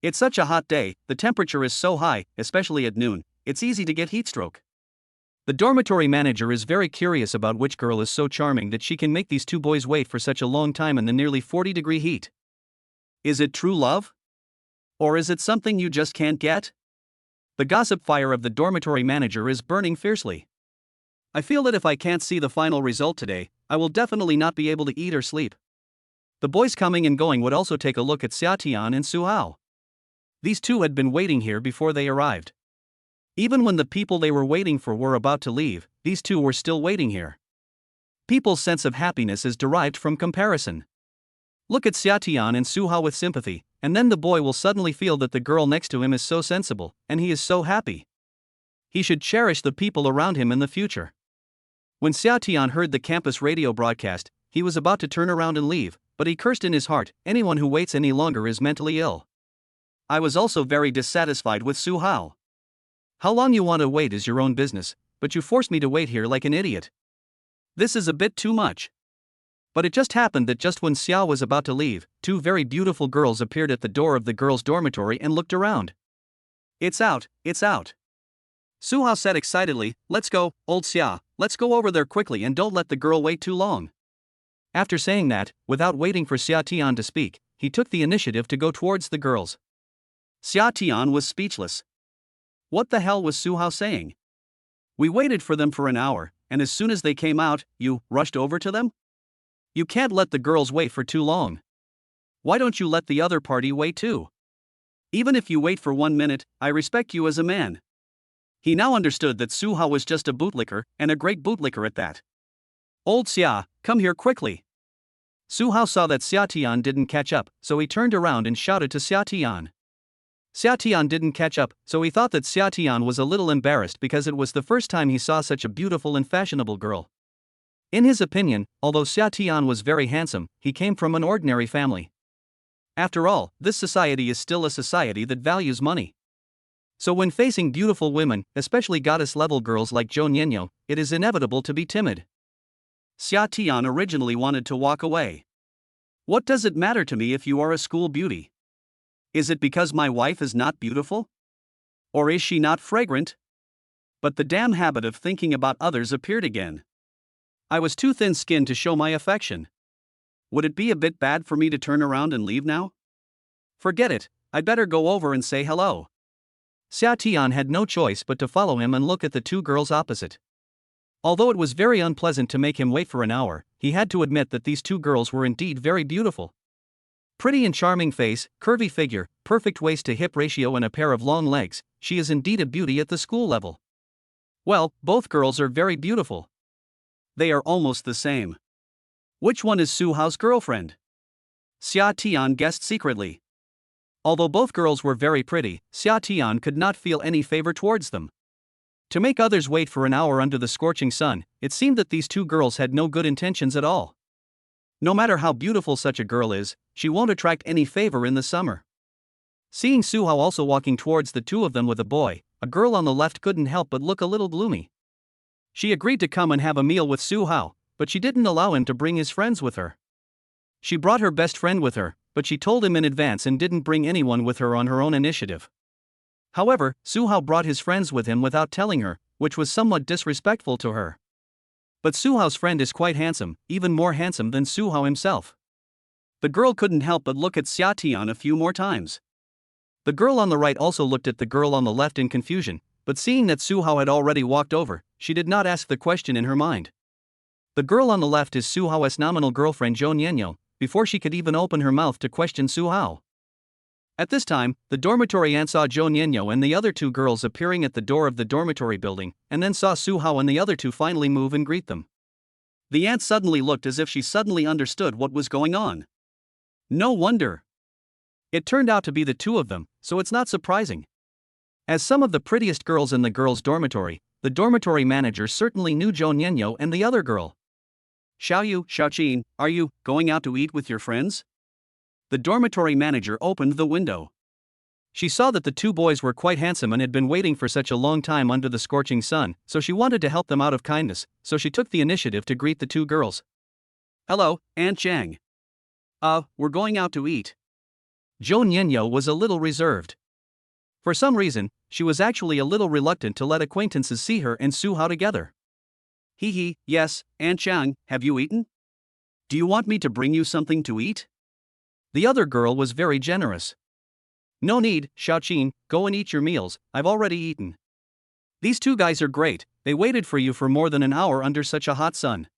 It's such a hot day, the temperature is so high, especially at noon, it's easy to get heatstroke. The dormitory manager is very curious about which girl is so charming that she can make these two boys wait for such a long time in the nearly 40-degree heat. Is it true love? Or is it something you just can't get? The gossip fire of the dormitory manager is burning fiercely. I feel that if I can't see the final result today, I will definitely not be able to eat or sleep. The boys coming and going would also take a look at Xia Tian and Su Hao. These two had been waiting here before they arrived. Even when the people they were waiting for were about to leave, these two were still waiting here. People's sense of happiness is derived from comparison. Look at Xia Tian and Su Hao with sympathy, and then the boy will suddenly feel that the girl next to him is so sensible, and he is so happy. He should cherish the people around him in the future. When Xia Tian heard the campus radio broadcast, he was about to turn around and leave, but he cursed in his heart, anyone who waits any longer is mentally ill. I was also very dissatisfied with Su Hao. How long you want to wait is your own business, but you forced me to wait here like an idiot. This is a bit too much. But it just happened that just when Xia was about to leave, two very beautiful girls appeared at the door of the girls' dormitory and looked around. It's out. Su Hao said excitedly, let's go, old Xia, let's go over there quickly and don't let the girl wait too long. After saying that, without waiting for Xia Tian to speak, he took the initiative to go towards the girls. Xia Tian was speechless. What the hell was Su Hao saying? We waited for them for an hour, and as soon as they came out, you rushed over to them? You can't let the girls wait for too long. Why don't you let the other party wait too? Even if you wait for 1 minute, I respect you as a man. He now understood that Su Hao was just a bootlicker, and a great bootlicker at that. Old Xia, come here quickly. Su Hao saw that Xia Tian didn't catch up, so he turned around and shouted to Xia Tian. Xia Tian didn't catch up, so he thought that Xia Tian was a little embarrassed because it was the first time he saw such a beautiful and fashionable girl. In his opinion, although Xia Tian was very handsome, he came from an ordinary family. After all, this society is still a society that values money. So when facing beautiful women, especially goddess-level girls like Zhou Nianyo, it is inevitable to be timid. Xia Tian originally wanted to walk away. What does it matter to me if you are a school beauty? Is it because my wife is not beautiful? Or is she not fragrant? But the damn habit of thinking about others appeared again. I was too thin-skinned to show my affection. Would it be a bit bad for me to turn around and leave now? Forget it, I'd better go over and say hello. Xia Tian had no choice but to follow him and look at the two girls opposite. Although it was very unpleasant to make him wait for an hour, he had to admit that these two girls were indeed very beautiful. Pretty and charming face, curvy figure, perfect waist-to-hip ratio and a pair of long legs, she is indeed a beauty at the school level. Well, both girls are very beautiful. They are almost the same. Which one is Su Hao's girlfriend? Xia Tian guessed secretly. Although both girls were very pretty, Xia Tian could not feel any favor towards them. To make others wait for an hour under the scorching sun, it seemed that these two girls had no good intentions at all. No matter how beautiful such a girl is, she won't attract any favor in the summer. Seeing Su Hao also walking towards the two of them with a boy, a girl on the left couldn't help but look a little gloomy. She agreed to come and have a meal with Su Hao, but she didn't allow him to bring his friends with her. She brought her best friend with her, but she told him in advance and didn't bring anyone with her on her own initiative. However, Su Hao brought his friends with him without telling her, which was somewhat disrespectful to her. But Su Hao's friend is quite handsome, even more handsome than Su Hao himself. The girl couldn't help but look at Xia Tian a few more times. The girl on the right also looked at the girl on the left in confusion, but seeing that Su Hao had already walked over, she did not ask the question in her mind. The girl on the left is Su Hao's nominal girlfriend Zhou Nianyo, before she could even open her mouth to question Su Hao. At this time, the dormitory aunt saw Zhou Nianyo and the other two girls appearing at the door of the dormitory building, and then saw Su Hao and the other two finally move and greet them. The aunt suddenly looked as if she suddenly understood what was going on. No wonder. It turned out to be the two of them, so it's not surprising. As some of the prettiest girls in the girls' dormitory, the dormitory manager certainly knew Zhou Nianyo and the other girl. Xiaoqin, are you going out to eat with your friends? The dormitory manager opened the window. She saw that the two boys were quite handsome and had been waiting for such a long time under the scorching sun, so she wanted to help them out of kindness, so she took the initiative to greet the two girls. Hello, Aunt Chang. We're going out to eat. Zhou Nianyo was a little reserved. For some reason, she was actually a little reluctant to let acquaintances see her and Su Hao together. Yes, Aunt Chang, have you eaten? Do you want me to bring you something to eat? The other girl was very generous. No need, Xiaoqin, go and eat your meals, I've already eaten. These two guys are great, they waited for you for more than an hour under such a hot sun.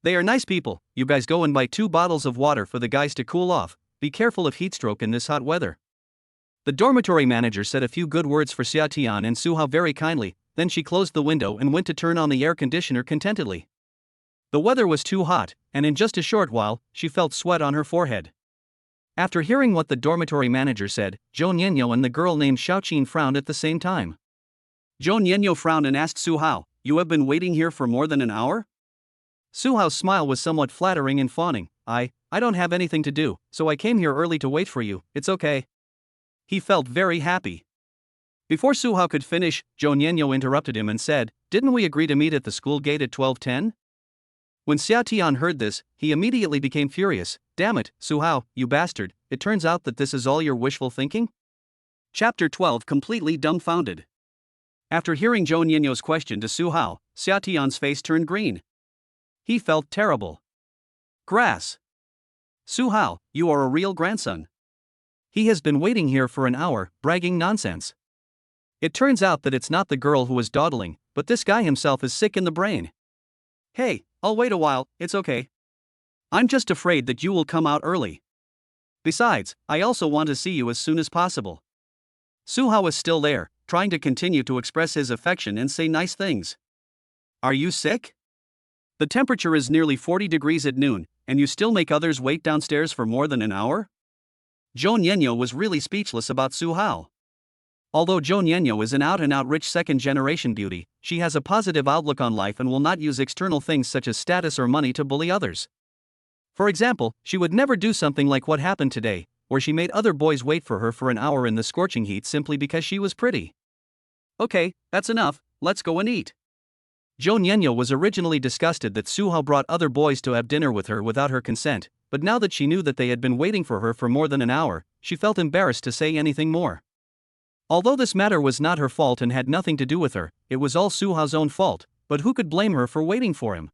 They are nice people, you guys go and buy 2 bottles of water for the guys to cool off, be careful of heatstroke in this hot weather. The dormitory manager said a few good words for Xia Tian and Su Hao very kindly, then she closed the window and went to turn on the air conditioner contentedly. The weather was too hot, and in just a short while, she felt sweat on her forehead. After hearing what the dormitory manager said, Zhou Nianyo and the girl named Xiaoqin frowned at the same time. Zhou Nianyo frowned and asked Su Hao, "You have been waiting here for more than an hour?" Su Hao's smile was somewhat flattering and fawning. I don't have anything to do, so I came here early to wait for you, it's okay. He felt very happy. Before Su Hao could finish, Zhou Nianyo interrupted him and said, "Didn't we agree to meet at the school gate at 12:10? When Xia Tian heard this, he immediately became furious. Damn it, Su Hao, you bastard, it turns out that this is all your wishful thinking? Chapter 12 Completely dumbfounded. After hearing Zhou Nianyo's question to Su Hao, Xia Tian's face turned green. He felt terrible. Grass. Su Hao, you are a real grandson. He has been waiting here for an hour, bragging nonsense. It turns out that it's not the girl who is dawdling, but this guy himself is sick in the brain. Hey, I'll wait a while, it's okay. I'm just afraid that you will come out early. Besides, I also want to see you as soon as possible. Su Hao is still there, trying to continue to express his affection and say nice things. Are you sick? The temperature is nearly 40 degrees at noon, and you still make others wait downstairs for more than an hour? Zhou Nianyo was really speechless about Su Hao. Although Zhou Nianyo is an out-and-out rich second-generation beauty, she has a positive outlook on life and will not use external things such as status or money to bully others. For example, she would never do something like what happened today, where she made other boys wait for her for an hour in the scorching heat simply because she was pretty. Okay, that's enough, let's go and eat. Zhou Nianyo was originally disgusted that Su Hao brought other boys to have dinner with her without her consent, but now that she knew that they had been waiting for her for more than an hour, she felt embarrassed to say anything more. Although this matter was not her fault and had nothing to do with her, it was all Su Hao's own fault, but who could blame her for waiting for him?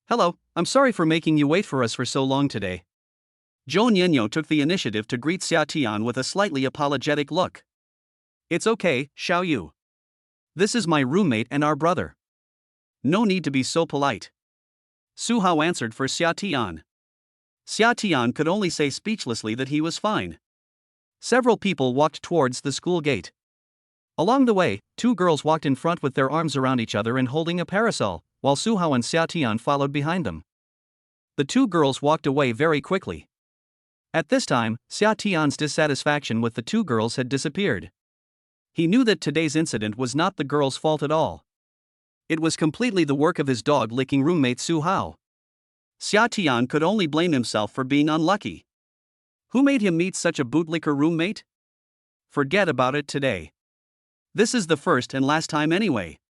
Hello, I'm sorry for making you wait for us for so long today. Zhou Nianyo took the initiative to greet Xia Tian with a slightly apologetic look. It's okay, Xiao Yu. This is my roommate and our brother. No need to be so polite. Su Hao answered for Xia Tian. Xia Tian could only say speechlessly that he was fine. Several people walked towards the school gate. Along the way, two girls walked in front with their arms around each other and holding a parasol, while Su Hao and Xia Tian followed behind them. The two girls walked away very quickly. At this time, Xia Tian's dissatisfaction with the two girls had disappeared. He knew that today's incident was not the girls' fault at all. It was completely the work of his dog-licking roommate Su Hao. Xia Tian could only blame himself for being unlucky. Who made him meet such a bootlicker roommate? Forget about it today. This is the first and last time anyway.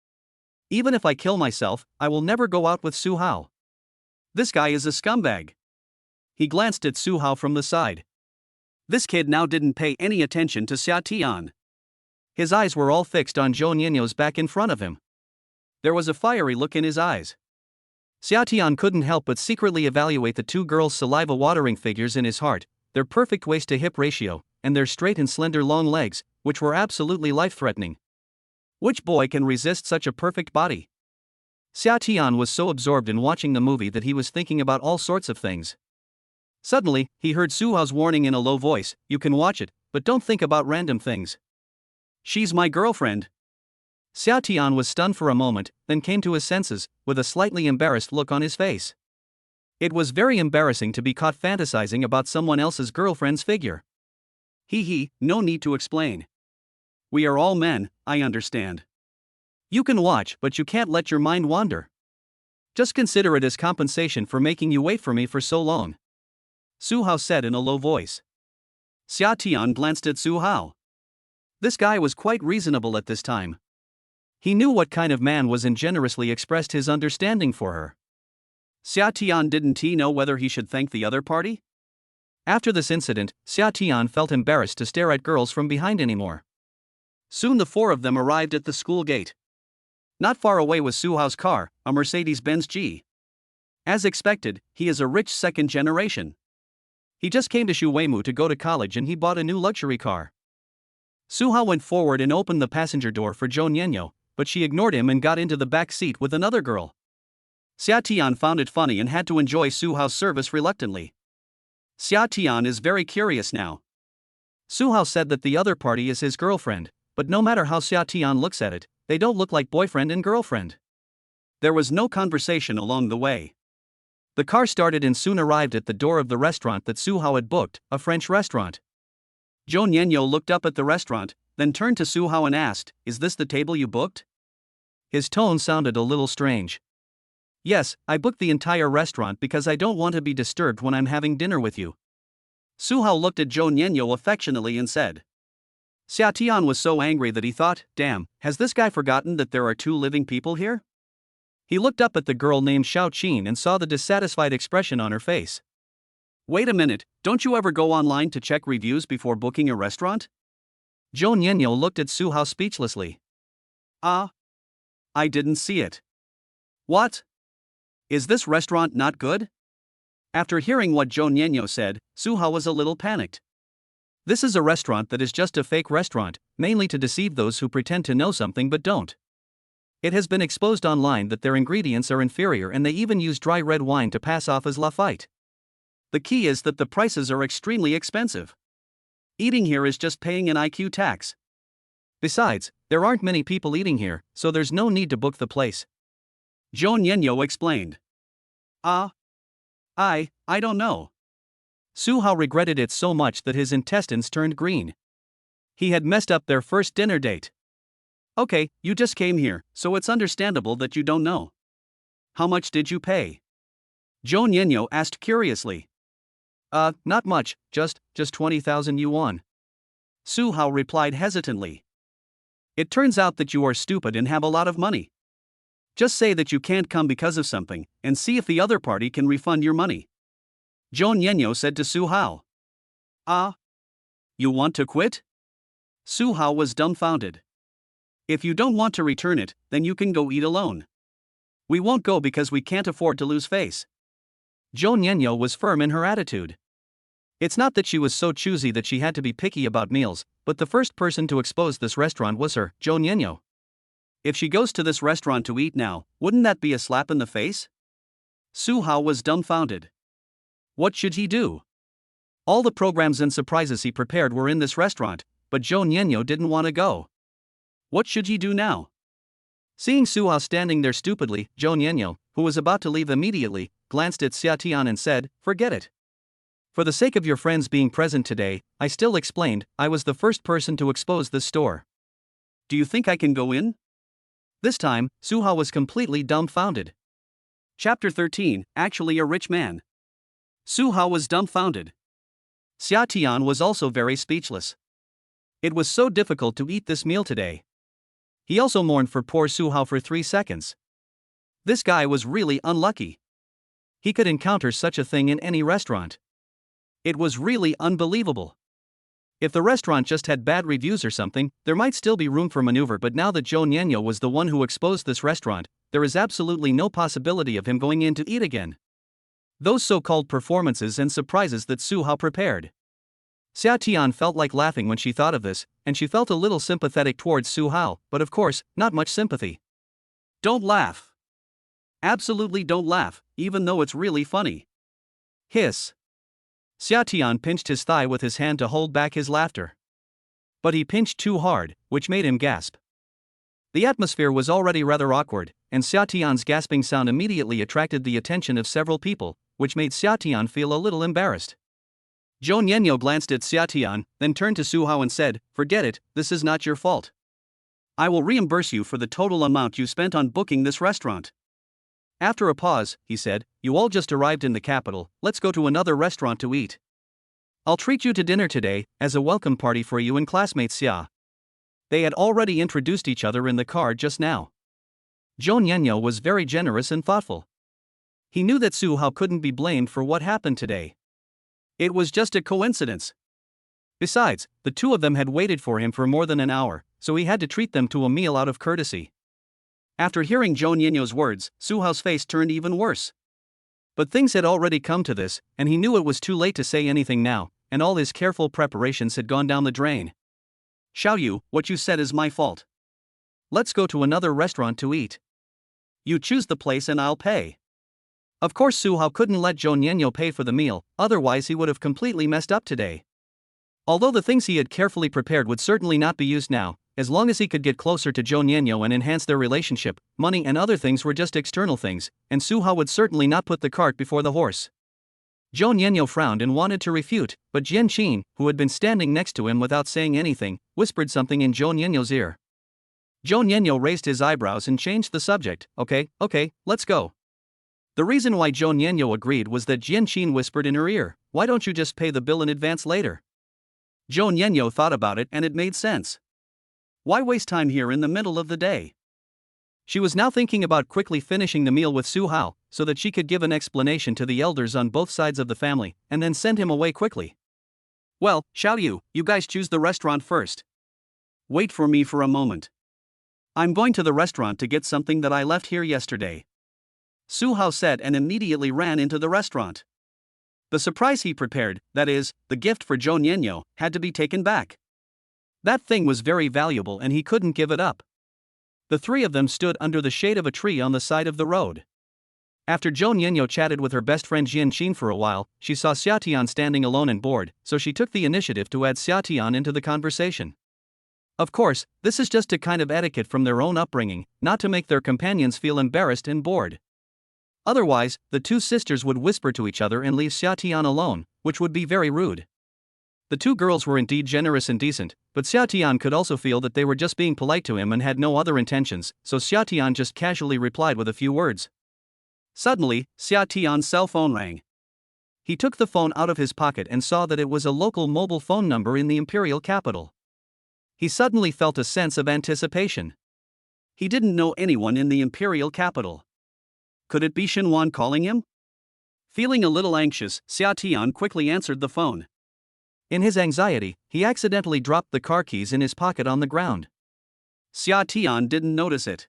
Even if I kill myself, I will never go out with Su Hao. This guy is a scumbag. He glanced at Su Hao from the side. This kid now didn't pay any attention to Xia Tian. His eyes were all fixed on Zhou Nianyo's back in front of him. There was a fiery look in his eyes. Xia Tian couldn't help but secretly evaluate the two girls' saliva-watering figures in his heart, their perfect waist-to-hip ratio, and their straight and slender long legs, which were absolutely life-threatening. Which boy can resist such a perfect body? Xia Tian was so absorbed in watching the movie that he was thinking about all sorts of things. Suddenly, he heard Su Hao's warning in a low voice, "You can watch it, but don't think about random things." She's my girlfriend. Xia Tian was stunned for a moment, then came to his senses, with a slightly embarrassed look on his face. It was very embarrassing to be caught fantasizing about someone else's girlfriend's figure. No need to explain. We are all men, I understand. You can watch, but you can't let your mind wander. Just consider it as compensation for making you wait for me for so long. Su Hao said in a low voice. Xia Tian glanced at Su Hao. This guy was quite reasonable at this time. He knew what kind of man was and generously expressed his understanding for her. Xia Tian didn't he know whether he should thank the other party? After this incident, Xia Tian felt embarrassed to stare at girls from behind anymore. Soon the four of them arrived at the school gate. Not far away was Su Hao's car, a Mercedes-Benz G. As expected, he is a rich second generation. He just came to Shuweimu to go to college and he bought a new luxury car. Su Hao went forward and opened the passenger door for Zhou Nianyo, but she ignored him and got into the back seat with another girl. Xia Tian found it funny and had to enjoy Su Hao's service reluctantly. Xia Tian is very curious now. Su Hao said that the other party is his girlfriend, but no matter how Xia Tian looks at it, they don't look like boyfriend and girlfriend. There was no conversation along the way. The car started and soon arrived at the door of the restaurant that Su Hao had booked, a French restaurant. Zhou Nianyo looked up at the restaurant, then turned to Su Hao and asked, "Is this the table you booked?" His tone sounded a little strange. "Yes, I booked the entire restaurant because I don't want to be disturbed when I'm having dinner with you." Su Hao looked at Zhou Nianyo affectionately and said. Xia Tian was so angry that he thought, "Damn, has this guy forgotten that there are two living people here?" He looked up at the girl named Xiao Qin and saw the dissatisfied expression on her face. "Wait a minute, don't you ever go online to check reviews before booking a restaurant?" Zhou Nianyo looked at Su Hao speechlessly. I didn't see it. What? Is this restaurant not good? After hearing what Zhou Nianyo said, Su Hao was a little panicked. This is a restaurant that is just a fake restaurant, mainly to deceive those who pretend to know something but don't. It has been exposed online that their ingredients are inferior and they even use dry red wine to pass off as Lafite. The key is that the prices are extremely expensive. Eating here is just paying an IQ tax. Besides, there aren't many people eating here, so there's no need to book the place. Zhou Nianyo explained. I don't know. Su Hao regretted it so much that his intestines turned green. He had messed up their first dinner date. Okay, you just came here, so it's understandable that you don't know. How much did you pay? Zhou Nianyo asked curiously. Not much, just 20,000 yuan. Su Hao replied hesitantly. It turns out that you are stupid and have a lot of money. Just say that you can't come because of something, and see if the other party can refund your money. Zhou Nianyo said to Su Hao. You want to quit? Su Hao was dumbfounded. If you don't want to return it, then you can go eat alone. We won't go because we can't afford to lose face. Zhou Nianyo was firm in her attitude. It's not that she was so choosy that she had to be picky about meals, but the first person to expose this restaurant was her, Zhou Nianyo. If she goes to this restaurant to eat now, wouldn't that be a slap in the face? Su Hao was dumbfounded. What should he do? All the programs and surprises he prepared were in this restaurant, but Zhou Nianyo didn't want to go. What should he do now? Seeing Su Hao standing there stupidly, Zhou Nianyo, who was about to leave immediately, glanced at Xia Tian and said, "Forget it. For the sake of your friends being present today, I still explained, I was the first person to expose this store. Do you think I can go in?" This time, Su Hao was completely dumbfounded. Chapter 13, Actually a Rich Man. Su Hao was dumbfounded. Xia Tian was also very speechless. It was so difficult to eat this meal today. He also mourned for poor Su Hao for 3 seconds. This guy was really unlucky. He could encounter such a thing in any restaurant. It was really unbelievable. If the restaurant just had bad reviews or something, there might still be room for maneuver, but now that Zhou Nianyo was the one who exposed this restaurant, there is absolutely no possibility of him going in to eat again. Those so-called performances and surprises that Su Hao prepared. Xia Tian felt like laughing when she thought of this, and she felt a little sympathetic towards Su Hao, but of course, not much sympathy. Don't laugh. Absolutely don't laugh, even though it's really funny. Hiss. Xia Tian pinched his thigh with his hand to hold back his laughter. But he pinched too hard, which made him gasp. The atmosphere was already rather awkward, and Xia Tian's gasping sound immediately attracted the attention of several people, which made Xia Tian feel a little embarrassed. Zhou Nianyo glanced at Xia Tian, then turned to Su Hao and said, "Forget it, this is not your fault. I will reimburse you for the total amount you spent on booking this restaurant." After a pause, he said, "You all just arrived in the capital, let's go to another restaurant to eat. I'll treat you to dinner today, as a welcome party for you and classmate Xia." They had already introduced each other in the car just now. Zhou Nianyo was very generous and thoughtful. He knew that Su Hao couldn't be blamed for what happened today. It was just a coincidence. Besides, the two of them had waited for him for more than an hour, so he had to treat them to a meal out of courtesy. After hearing Zhou Nianyo's words, Su Hao's face turned even worse. But things had already come to this, and he knew it was too late to say anything now, and all his careful preparations had gone down the drain. "Xiao Yu, what you said is my fault. Let's go to another restaurant to eat. You choose the place and I'll pay." Of course, Su Hao couldn't let Zhou Nianyo pay for the meal, otherwise he would have completely messed up today. Although the things he had carefully prepared would certainly not be used now, as long as he could get closer to Zhou Nianyo and enhance their relationship, money and other things were just external things, and Su Hao would certainly not put the cart before the horse. Zhou Nianyo frowned and wanted to refute, but Jian Qin, who had been standing next to him without saying anything, whispered something in Zhou Nianyo's ear. Zhou Nianyo raised his eyebrows and changed the subject. Okay, let's go. The reason why Zhou Nianyo agreed was that Jian Qin whispered in her ear, "Why don't you just pay the bill in advance later?" Zhou Nianyo thought about it and it made sense. Why waste time here in the middle of the day? She was now thinking about quickly finishing the meal with Su Hao, so that she could give an explanation to the elders on both sides of the family, and then send him away quickly. "Well, Xiao Yu, you guys choose the restaurant first. Wait for me for a moment. I'm going to the restaurant to get something that I left here yesterday." Su Hao said and immediately ran into the restaurant. The surprise he prepared, that is, the gift for Zhou Nianyo, had to be taken back. That thing was very valuable and he couldn't give it up. The three of them stood under the shade of a tree on the side of the road. After Zhou Nianyo chatted with her best friend Jian Qin for a while, she saw Xia Tian standing alone and bored, so she took the initiative to add Xia Tian into the conversation. Of course, this is just a kind of etiquette from their own upbringing, not to make their companions feel embarrassed and bored. Otherwise, the two sisters would whisper to each other and leave Xia Tian alone, which would be very rude. The two girls were indeed generous and decent, but Xia Tian could also feel that they were just being polite to him and had no other intentions, so Xia Tian just casually replied with a few words. Suddenly, Xia Tian's cell phone rang. He took the phone out of his pocket and saw that it was a local mobile phone number in the imperial capital. He suddenly felt a sense of anticipation. He didn't know anyone in the imperial capital. Could it be Shenwan calling him? Feeling a little anxious, Xia Tian quickly answered the phone. In his anxiety, he accidentally dropped the car keys in his pocket on the ground. Xia Tian didn't notice it.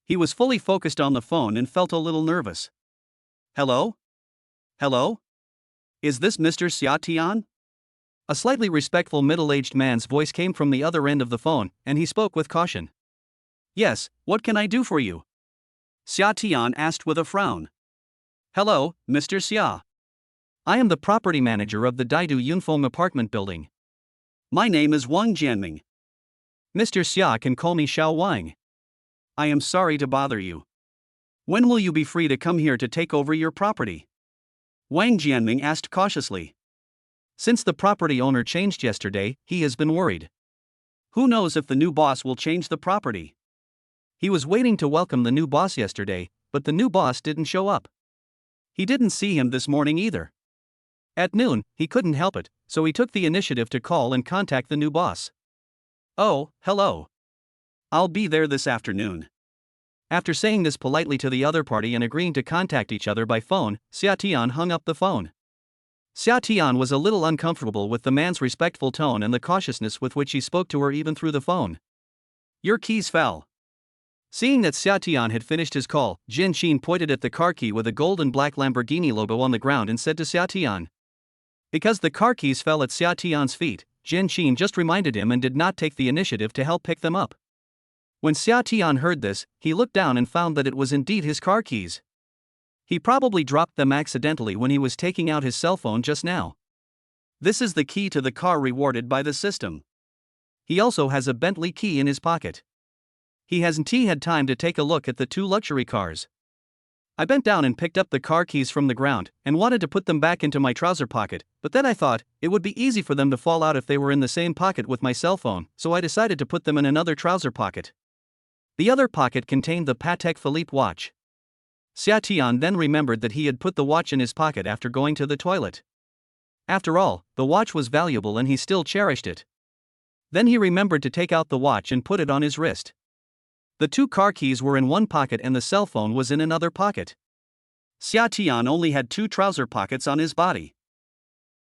He was fully focused on the phone and felt a little nervous. Hello? Hello? Is this Mr. Xia Tian? A slightly respectful middle-aged man's voice came from the other end of the phone, and he spoke with caution. Yes, what can I do for you? Xia Tian asked with a frown. Hello, Mr. Xia. I am the property manager of the Daidu Yunfeng apartment building. My name is Wang Jianming. Mr. Xia can call me Xiao Wang. I am sorry to bother you. When will you be free to come here to take over your property? Wang Jianming asked cautiously. Since the property owner changed yesterday, he has been worried. Who knows if the new boss will change the property? He was waiting to welcome the new boss yesterday, but the new boss didn't show up. He didn't see him this morning either. At noon, he couldn't help it, so he took the initiative to call and contact the new boss. Oh, hello. I'll be there this afternoon. After saying this politely to the other party and agreeing to contact each other by phone, Xia Tian hung up the phone. Xia Tian was a little uncomfortable with the man's respectful tone and the cautiousness with which he spoke to her even through the phone. Your keys fell. Seeing that Xia Tian had finished his call, Jin Qin pointed at the car key with a gold and black Lamborghini logo on the ground and said to Xia Tian. Because the car keys fell at Xia Tian's feet, Jin Qin just reminded him and did not take the initiative to help pick them up. When Xia Tian heard this, he looked down and found that it was indeed his car keys. He probably dropped them accidentally when he was taking out his cell phone just now. This is the key to the car rewarded by the system. He also has a Bentley key in his pocket. He hasn't had time to take a look at the two luxury cars. I bent down and picked up the car keys from the ground and wanted to put them back into my trouser pocket, but then I thought it would be easy for them to fall out if they were in the same pocket with my cell phone, so I decided to put them in another trouser pocket. The other pocket contained the Patek Philippe watch. Xia Tian then remembered that he had put the watch in his pocket after going to the toilet. After all, the watch was valuable and he still cherished it. Then he remembered to take out the watch and put it on his wrist. The two car keys were in one pocket and the cell phone was in another pocket. Xia Tian only had two trouser pockets on his body.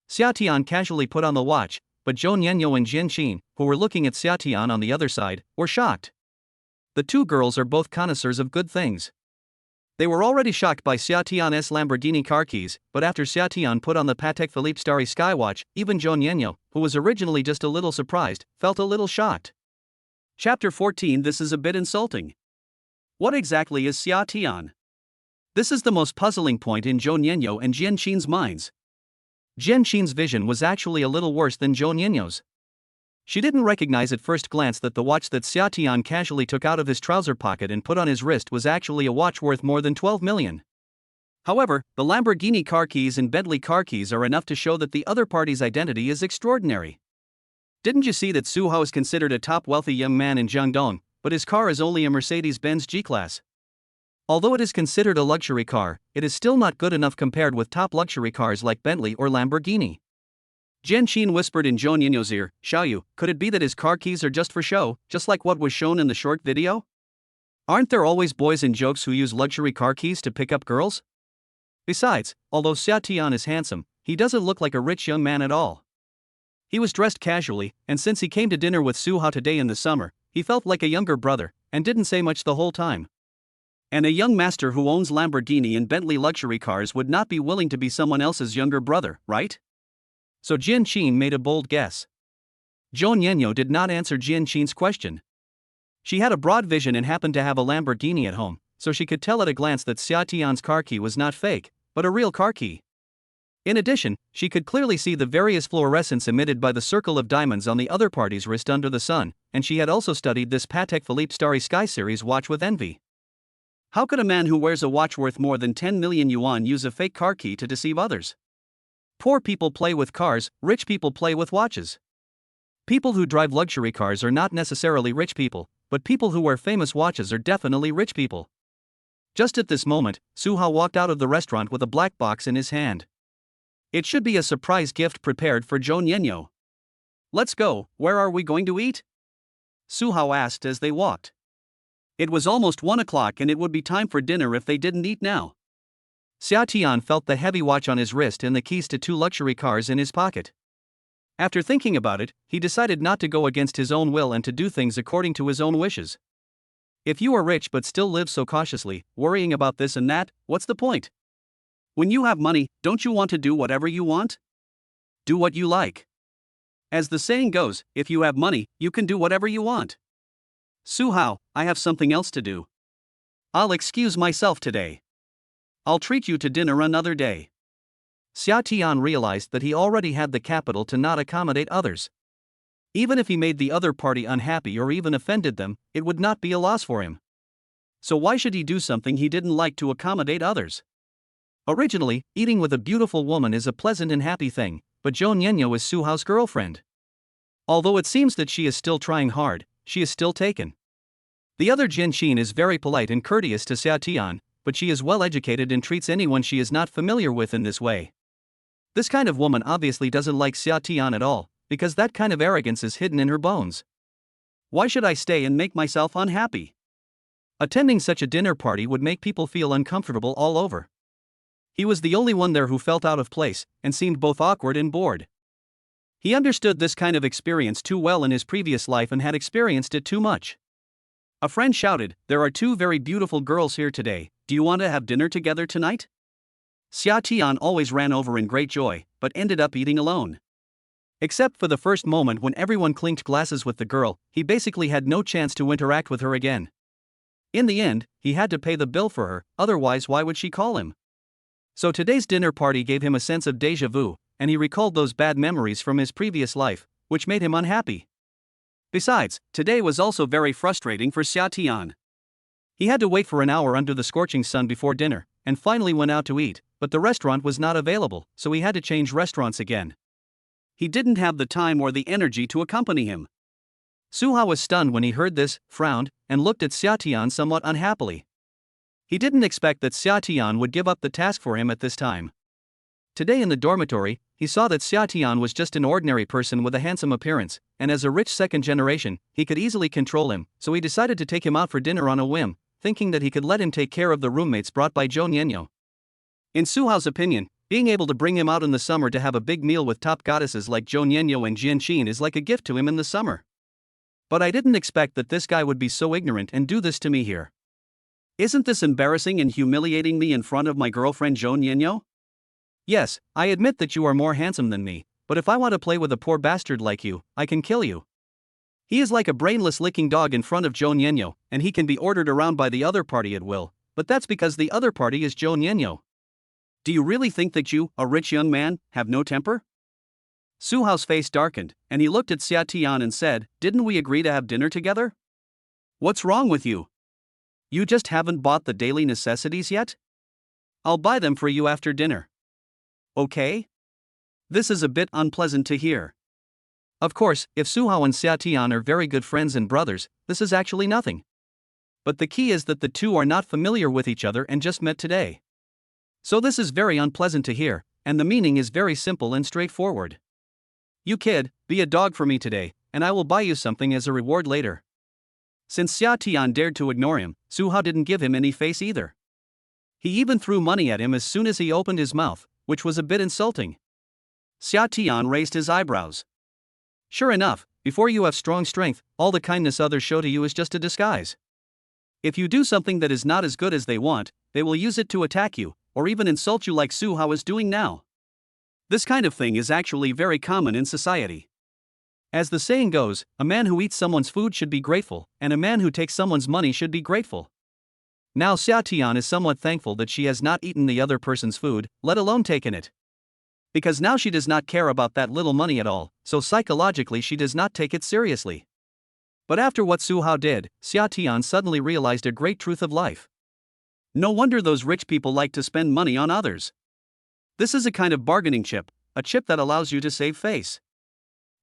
Xia Tian casually put on the watch, but Zhou Nianyo and Jin Qin, who were looking at Xia Tian on the other side, were shocked. The two girls are both connoisseurs of good things. They were already shocked by Xia Tian's Lamborghini car keys, but after Xia Tian put on the Patek Philippe Starry Sky watch, even Zhou Nianyo, who was originally just a little surprised, felt a little shocked. Chapter 14. This is a bit insulting. What exactly is Xia Tian? This is the most puzzling point in Zhou Nianyo and Jian Qin's minds. Jian Qin's vision was actually a little worse than Zhou Nianyo's. She didn't recognize at first glance that the watch that Xia Tian casually took out of his trouser pocket and put on his wrist was actually a watch worth more than 12 million. However, the Lamborghini car keys and Bentley car keys are enough to show that the other party's identity is extraordinary. Didn't you see that Su Hao is considered a top wealthy young man in Jiangdong, but his car is only a Mercedes-Benz G-Class? Although it is considered a luxury car, it is still not good enough compared with top luxury cars like Bentley or Lamborghini. Jian Qin whispered in Zhou Nianyo's ear, Xiaoyu, could it be that his car keys are just for show, just like what was shown in the short video? Aren't there always boys in jokes who use luxury car keys to pick up girls? Besides, although Xia Tian is handsome, he doesn't look like a rich young man at all. He was dressed casually, and since he came to dinner with Su Hao today in the summer, he felt like a younger brother, and didn't say much the whole time. And a young master who owns Lamborghini and Bentley luxury cars would not be willing to be someone else's younger brother, right? So Jian Qin made a bold guess. Zhou Nianyo did not answer Jian Qin's question. She had a broad vision and happened to have a Lamborghini at home, so she could tell at a glance that Xia Tian's car key was not fake, but a real car key. In addition, she could clearly see the various fluorescence emitted by the circle of diamonds on the other party's wrist under the sun, and she had also studied this Patek Philippe Starry Sky series watch with envy. How could a man who wears a watch worth more than 10 million yuan use a fake car key to deceive others? Poor people play with cars, rich people play with watches. People who drive luxury cars are not necessarily rich people, but people who wear famous watches are definitely rich people. Just at this moment, Suhao walked out of the restaurant with a black box in his hand. It should be a surprise gift prepared for Zhou Nianyo. Let's go, where are we going to eat? Suhao asked as they walked. It was almost 1 o'clock and it would be time for dinner if they didn't eat now. Xia Tian felt the heavy watch on his wrist and the keys to 2 luxury cars in his pocket. After thinking about it, he decided not to go against his own will and to do things according to his own wishes. If you are rich but still live so cautiously, worrying about this and that, what's the point? When you have money, don't you want to do whatever you want? Do what you like. As the saying goes, if you have money, you can do whatever you want. Suhao, I have something else to do. I'll excuse myself today. I'll treat you to dinner another day. Xia Tian realized that he already had the capital to not accommodate others. Even if he made the other party unhappy or even offended them, it would not be a loss for him. So why should he do something he didn't like to accommodate others? Originally, eating with a beautiful woman is a pleasant and happy thing, but Zhou Nianyo is Suhao's girlfriend. Although it seems that she is still trying hard, she is still taken. The other Jian Qin is very polite and courteous to Xia Tian, but she is well educated and treats anyone she is not familiar with in this way. This kind of woman obviously doesn't like Xia Tian at all, because that kind of arrogance is hidden in her bones. Why should I stay and make myself unhappy? Attending such a dinner party would make people feel uncomfortable all over. He was the only one there who felt out of place, and seemed both awkward and bored. He understood this kind of experience too well in his previous life and had experienced it too much. A friend shouted, "There are 2 very beautiful girls here today, do you want to have dinner together tonight?" Xia Tian always ran over in great joy, but ended up eating alone. Except for the first moment when everyone clinked glasses with the girl, he basically had no chance to interact with her again. In the end, he had to pay the bill for her, otherwise why would she call him? So today's dinner party gave him a sense of déjà vu, and he recalled those bad memories from his previous life, which made him unhappy. Besides, today was also very frustrating for Xia Tian. He had to wait for an hour under the scorching sun before dinner, and finally went out to eat, but the restaurant was not available, so he had to change restaurants again. He didn't have the time or the energy to accompany him. Suhao was stunned when he heard this, frowned, and looked at Xia Tian somewhat unhappily. He didn't expect that Xia Tian would give up the task for him at this time. Today in the dormitory, he saw that Xia Tian was just an ordinary person with a handsome appearance, and as a rich second generation, he could easily control him, so he decided to take him out for dinner on a whim, thinking that he could let him take care of the roommates brought by Zhou Nianyo. In Suhao's opinion, being able to bring him out in the summer to have a big meal with top goddesses like Zhou Nianyo and Jian Qin is like a gift to him in the summer. But I didn't expect that this guy would be so ignorant and do this to me here. Isn't this embarrassing and humiliating me in front of my girlfriend Zhou Nianyo? Yes, I admit that you are more handsome than me, but if I want to play with a poor bastard like you, I can kill you. He is like a brainless licking dog in front of Zhou Nianyo, and he can be ordered around by the other party at will, but that's because the other party is Zhou Nianyo. Do you really think that you, a rich young man, have no temper? Suhao's face darkened, and he looked at Xia Tian and said, "Didn't we agree to have dinner together? What's wrong with you? You just haven't bought the daily necessities yet? I'll buy them for you after dinner. Okay?" This is a bit unpleasant to hear. Of course, if Suhao and Xia Tian are very good friends and brothers, this is actually nothing. But the key is that the two are not familiar with each other and just met today. So this is very unpleasant to hear, and the meaning is very simple and straightforward. You kid, be a dog for me today, and I will buy you something as a reward later. Since Xia Tian dared to ignore him, Suhao didn't give him any face either. He even threw money at him as soon as he opened his mouth, which was a bit insulting. Xia Tian raised his eyebrows. Sure enough, before you have strong strength, all the kindness others show to you is just a disguise. If you do something that is not as good as they want, they will use it to attack you, or even insult you like Suhao is doing now. This kind of thing is actually very common in society. As the saying goes, a man who eats someone's food should be grateful, and a man who takes someone's money should be grateful. Now Xia Tian is somewhat thankful that she has not eaten the other person's food, let alone taken it. Because now she does not care about that little money at all, so psychologically she does not take it seriously. But after what Suhao did, Xia Tian suddenly realized a great truth of life. No wonder those rich people like to spend money on others. This is a kind of bargaining chip, a chip that allows you to save face.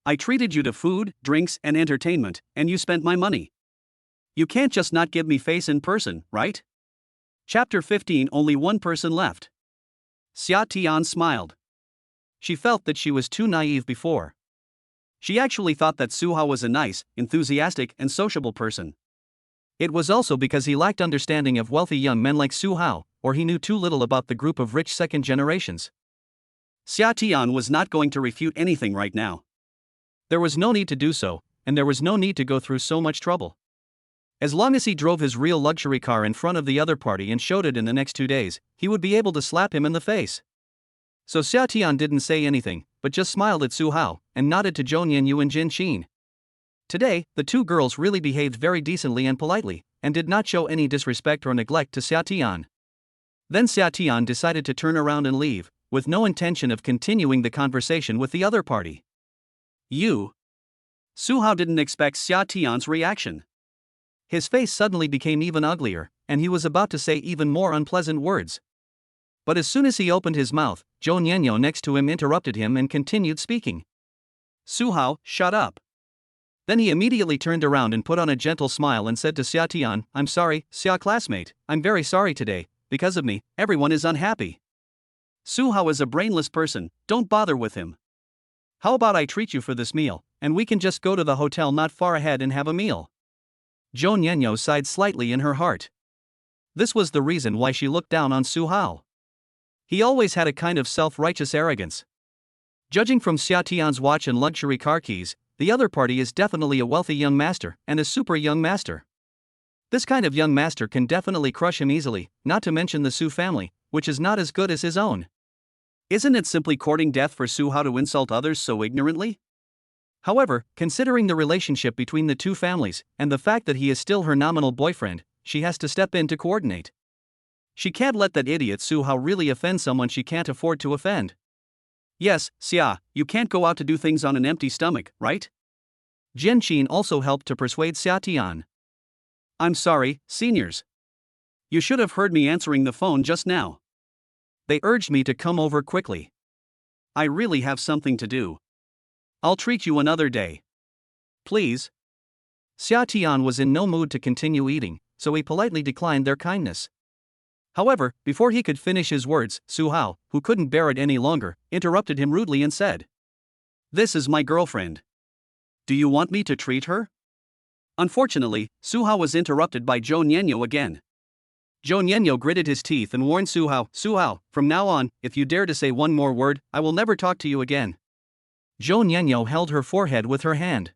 I treated you to food, drinks, and entertainment, and you spent my money. You can't just not give me face in person, right? Chapter 15. Only one person left. Xia Tian smiled. She felt that she was too naive before. She actually thought that Su Hao was a nice, enthusiastic, and sociable person. It was also because he lacked understanding of wealthy young men like Su Hao, or he knew too little about the group of rich second generations. Xia Tian was not going to refute anything right now. There was no need to do so, and there was no need to go through so much trouble. As long as he drove his real luxury car in front of the other party and showed it in the next 2 days, he would be able to slap him in the face. So Xia Tian didn't say anything, but just smiled at Su Hao, and nodded to Zhou Nianyu and Jin Qin. Today, the two girls really behaved very decently and politely, and did not show any disrespect or neglect to Xia Tian. Then Xia Tian decided to turn around and leave, with no intention of continuing the conversation with the other party. You. Su Hao didn't expect Xia Tian's reaction. His face suddenly became even uglier, and he was about to say even more unpleasant words. But as soon as he opened his mouth, Zhou Nianyu next to him interrupted him and continued speaking. Su Hao, shut up. Then he immediately turned around and put on a gentle smile and said to Xia Tian, I'm sorry, Xia classmate, I'm very sorry today, because of me, everyone is unhappy. Su Hao is a brainless person, don't bother with him. How about I treat you for this meal, and we can just go to the hotel not far ahead and have a meal? Zhou Nianyu sighed slightly in her heart. This was the reason why she looked down on Su Hao. He always had a kind of self-righteous arrogance. Judging from Xia Tian's watch and luxury car keys, the other party is definitely a wealthy young master and a super young master. This kind of young master can definitely crush him easily, not to mention the Su family, which is not as good as his own. Isn't it simply courting death for Su Hao to insult others so ignorantly? However, considering the relationship between the two families, and the fact that he is still her nominal boyfriend, she has to step in to coordinate. She can't let that idiot Su Hao really offend someone she can't afford to offend. Yes, Xia, you can't go out to do things on an empty stomach, right? Jin Qin also helped to persuade Xia Tian. I'm sorry, seniors. You should have heard me answering the phone just now. They urged me to come over quickly. I really have something to do. I'll treat you another day. Please. Xia Tian was in no mood to continue eating, so he politely declined their kindness. However, before he could finish his words, Su Hao, who couldn't bear it any longer, interrupted him rudely and said, This is my girlfriend. Do you want me to treat her? Unfortunately, Su Hao was interrupted by Zhou Nianyu again. Zhou Nianyu gritted his teeth and warned Su Hao, from now on, if you dare to say one more word, I will never talk to you again. Zhou Nianyu held her forehead with her hand.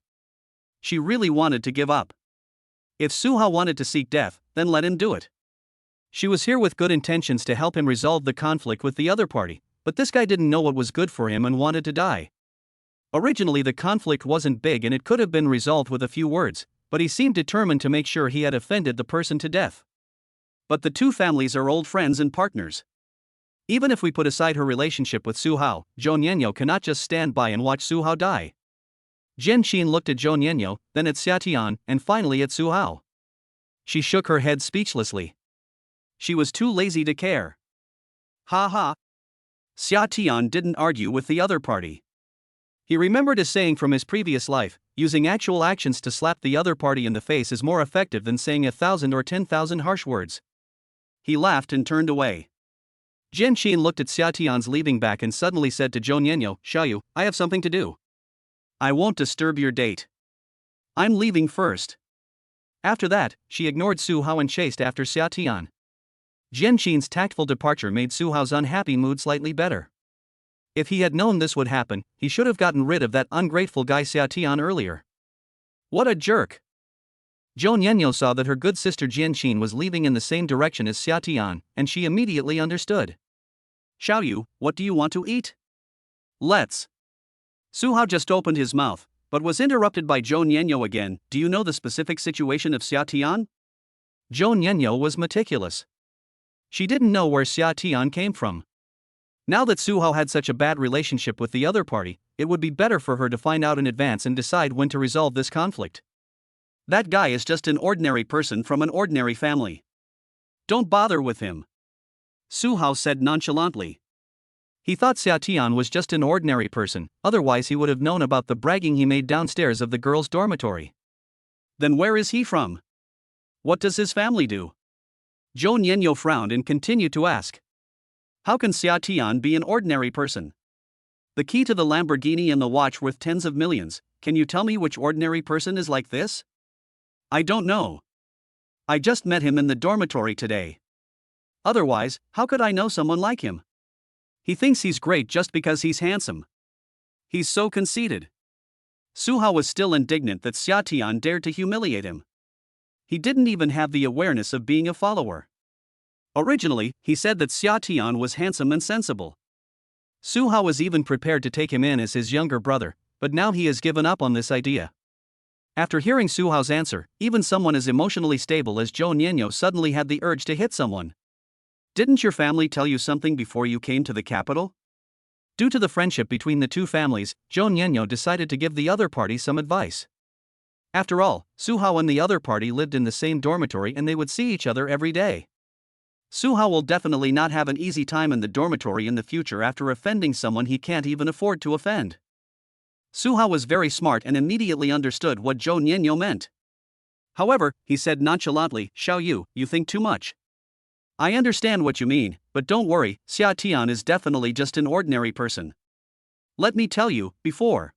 She really wanted to give up. If Su Hao wanted to seek death, then let him do it. She was here with good intentions to help him resolve the conflict with the other party, but this guy didn't know what was good for him and wanted to die. Originally the conflict wasn't big and it could have been resolved with a few words, but he seemed determined to make sure he had offended the person to death. But the two families are old friends and partners. Even if we put aside her relationship with Su Hao, Zhou Nianyu cannot just stand by and watch Su Hao die. Jin Qin looked at Zhou Nianyu, then at Xia Tian, and finally at Su Hao. She shook her head speechlessly. She was too lazy to care. Ha ha. Xia Tian didn't argue with the other party. He remembered a saying from his previous life, using actual actions to slap the other party in the face is more effective than saying 1,000 or 10,000 harsh words. He laughed and turned away. Jin Qin looked at Xia Tian's leaving back and suddenly said to Zhou Nianyu, Xiaoyu, I have something to do. I won't disturb your date. I'm leaving first. After that, she ignored Su Hao and chased after Xia Tian. Jin Qin's tactful departure made Su Hao's unhappy mood slightly better. If he had known this would happen, he should have gotten rid of that ungrateful guy Xia Tian earlier. What a jerk! Zhou Nianyu saw that her good sister Jin Qin was leaving in the same direction as Xia Tian, and she immediately understood. Xiaoyu, what do you want to eat? Let's. Su Hao just opened his mouth, but was interrupted by Zhou Nianyu again. Do you know the specific situation of Xia Tian? Zhou Nianyu was meticulous. She didn't know where Xia Tian came from. Now that Su Hao had such a bad relationship with the other party, it would be better for her to find out in advance and decide when to resolve this conflict. That guy is just an ordinary person from an ordinary family. Don't bother with him. Su Hao said nonchalantly. He thought Xia Tian was just an ordinary person, otherwise he would have known about the bragging he made downstairs of the girls' dormitory. Then where is he from? What does his family do? Zhou Nianyo frowned and continued to ask. How can Xia Tian be an ordinary person? The key to the Lamborghini and the watch worth tens of millions, can you tell me which ordinary person is like this? I don't know. I just met him in the dormitory today. Otherwise, how could I know someone like him? He thinks he's great just because he's handsome. He's so conceited. Su Hao was still indignant that Xia Tian dared to humiliate him. He didn't even have the awareness of being a follower. Originally, he said that Xia Tian was handsome and sensible. Su Hao was even prepared to take him in as his younger brother, but now he has given up on this idea. After hearing Su Hao's answer, even someone as emotionally stable as Zhou Nianyo suddenly had the urge to hit someone. Didn't your family tell you something before you came to the capital? Due to the friendship between the two families, Zhou Nianyo decided to give the other party some advice. After all, Su Hao and the other party lived in the same dormitory and they would see each other every day. Su Hao will definitely not have an easy time in the dormitory in the future after offending someone he can't even afford to offend. Su Hao was very smart and immediately understood what Zhou Nianyo meant. However, he said nonchalantly, Xiao Yu, you think too much. I understand what you mean, but don't worry, Xia Tian is definitely just an ordinary person. Let me tell you, before.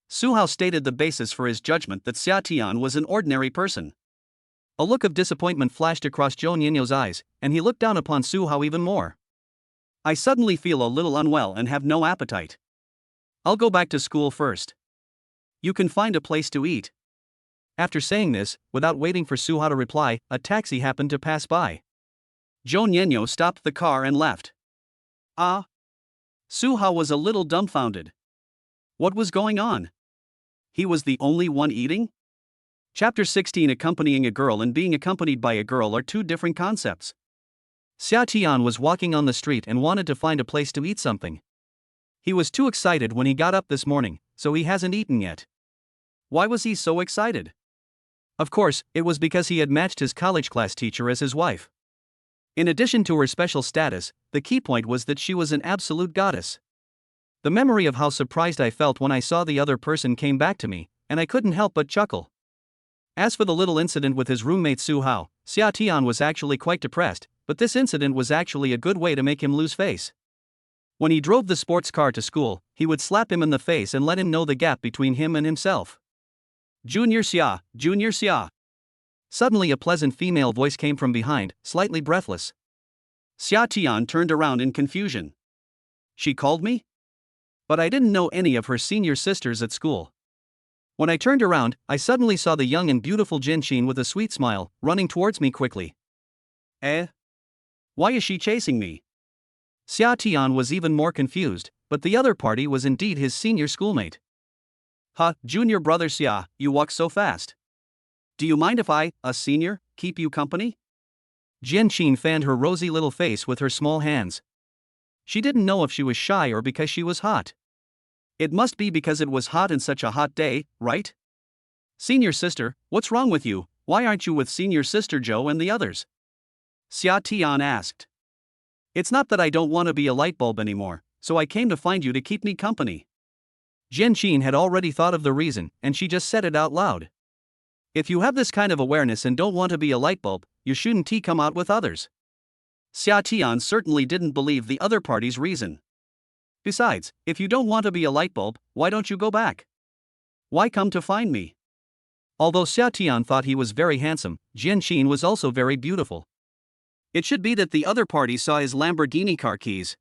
Su Hao stated the basis for his judgment that Xia Tian was an ordinary person. A look of disappointment flashed across Zhou Nianyo's eyes, and he looked down upon Su Hao even more. I suddenly feel a little unwell and have no appetite. I'll go back to school first. You can find a place to eat. After saying this, without waiting for Su Hao to reply, a taxi happened to pass by. Zhou Nianyo stopped the car and left. Ah? Su Hao was a little dumbfounded. What was going on? He was the only one eating? Chapter 16. Accompanying a girl and being accompanied by a girl are two different concepts. Xia Tian was walking on the street and wanted to find a place to eat something. He was too excited when he got up this morning, so he hasn't eaten yet. Why was he so excited? Of course, it was because he had matched his college class teacher as his wife. In addition to her special status, the key point was that she was an absolute goddess. The memory of how surprised I felt when I saw the other person came back to me, and I couldn't help but chuckle. As for the little incident with his roommate Su Hao, Xia Tian was actually quite depressed, but this incident was actually a good way to make him lose face. When he drove the sports car to school, he would slap him in the face and let him know the gap between him and himself. Junior Xia, Junior Xia. Suddenly a pleasant female voice came from behind, slightly breathless. Xia Tian turned around in confusion. She called me? But I didn't know any of her senior sisters at school. When I turned around, I suddenly saw the young and beautiful Jin Xin with a sweet smile, running towards me quickly. Eh? Why is she chasing me? Xia Tian was even more confused, but the other party was indeed his senior schoolmate. Huh, junior brother Xia, you walk so fast. Do you mind if I, a senior, keep you company? Jin Xin fanned her rosy little face with her small hands. She didn't know if she was shy or because she was hot. It must be because it was hot and such a hot day, right? Senior sister, what's wrong with you? Why aren't you with senior sister Zhou and the others? Xia Tian asked. It's not that I don't want to be a light bulb anymore, so I came to find you to keep me company. Jin Xin had already thought of the reason, and she just said it out loud. If you have this kind of awareness and don't want to be a light bulb, you shouldn't come out with others. Xia Tian certainly didn't believe the other party's reason. Besides, if you don't want to be a light bulb, why don't you go back? Why come to find me? Although Xia Tian thought he was very handsome, Jin Xin was also very beautiful. It should be that the other party saw his Lamborghini car keys.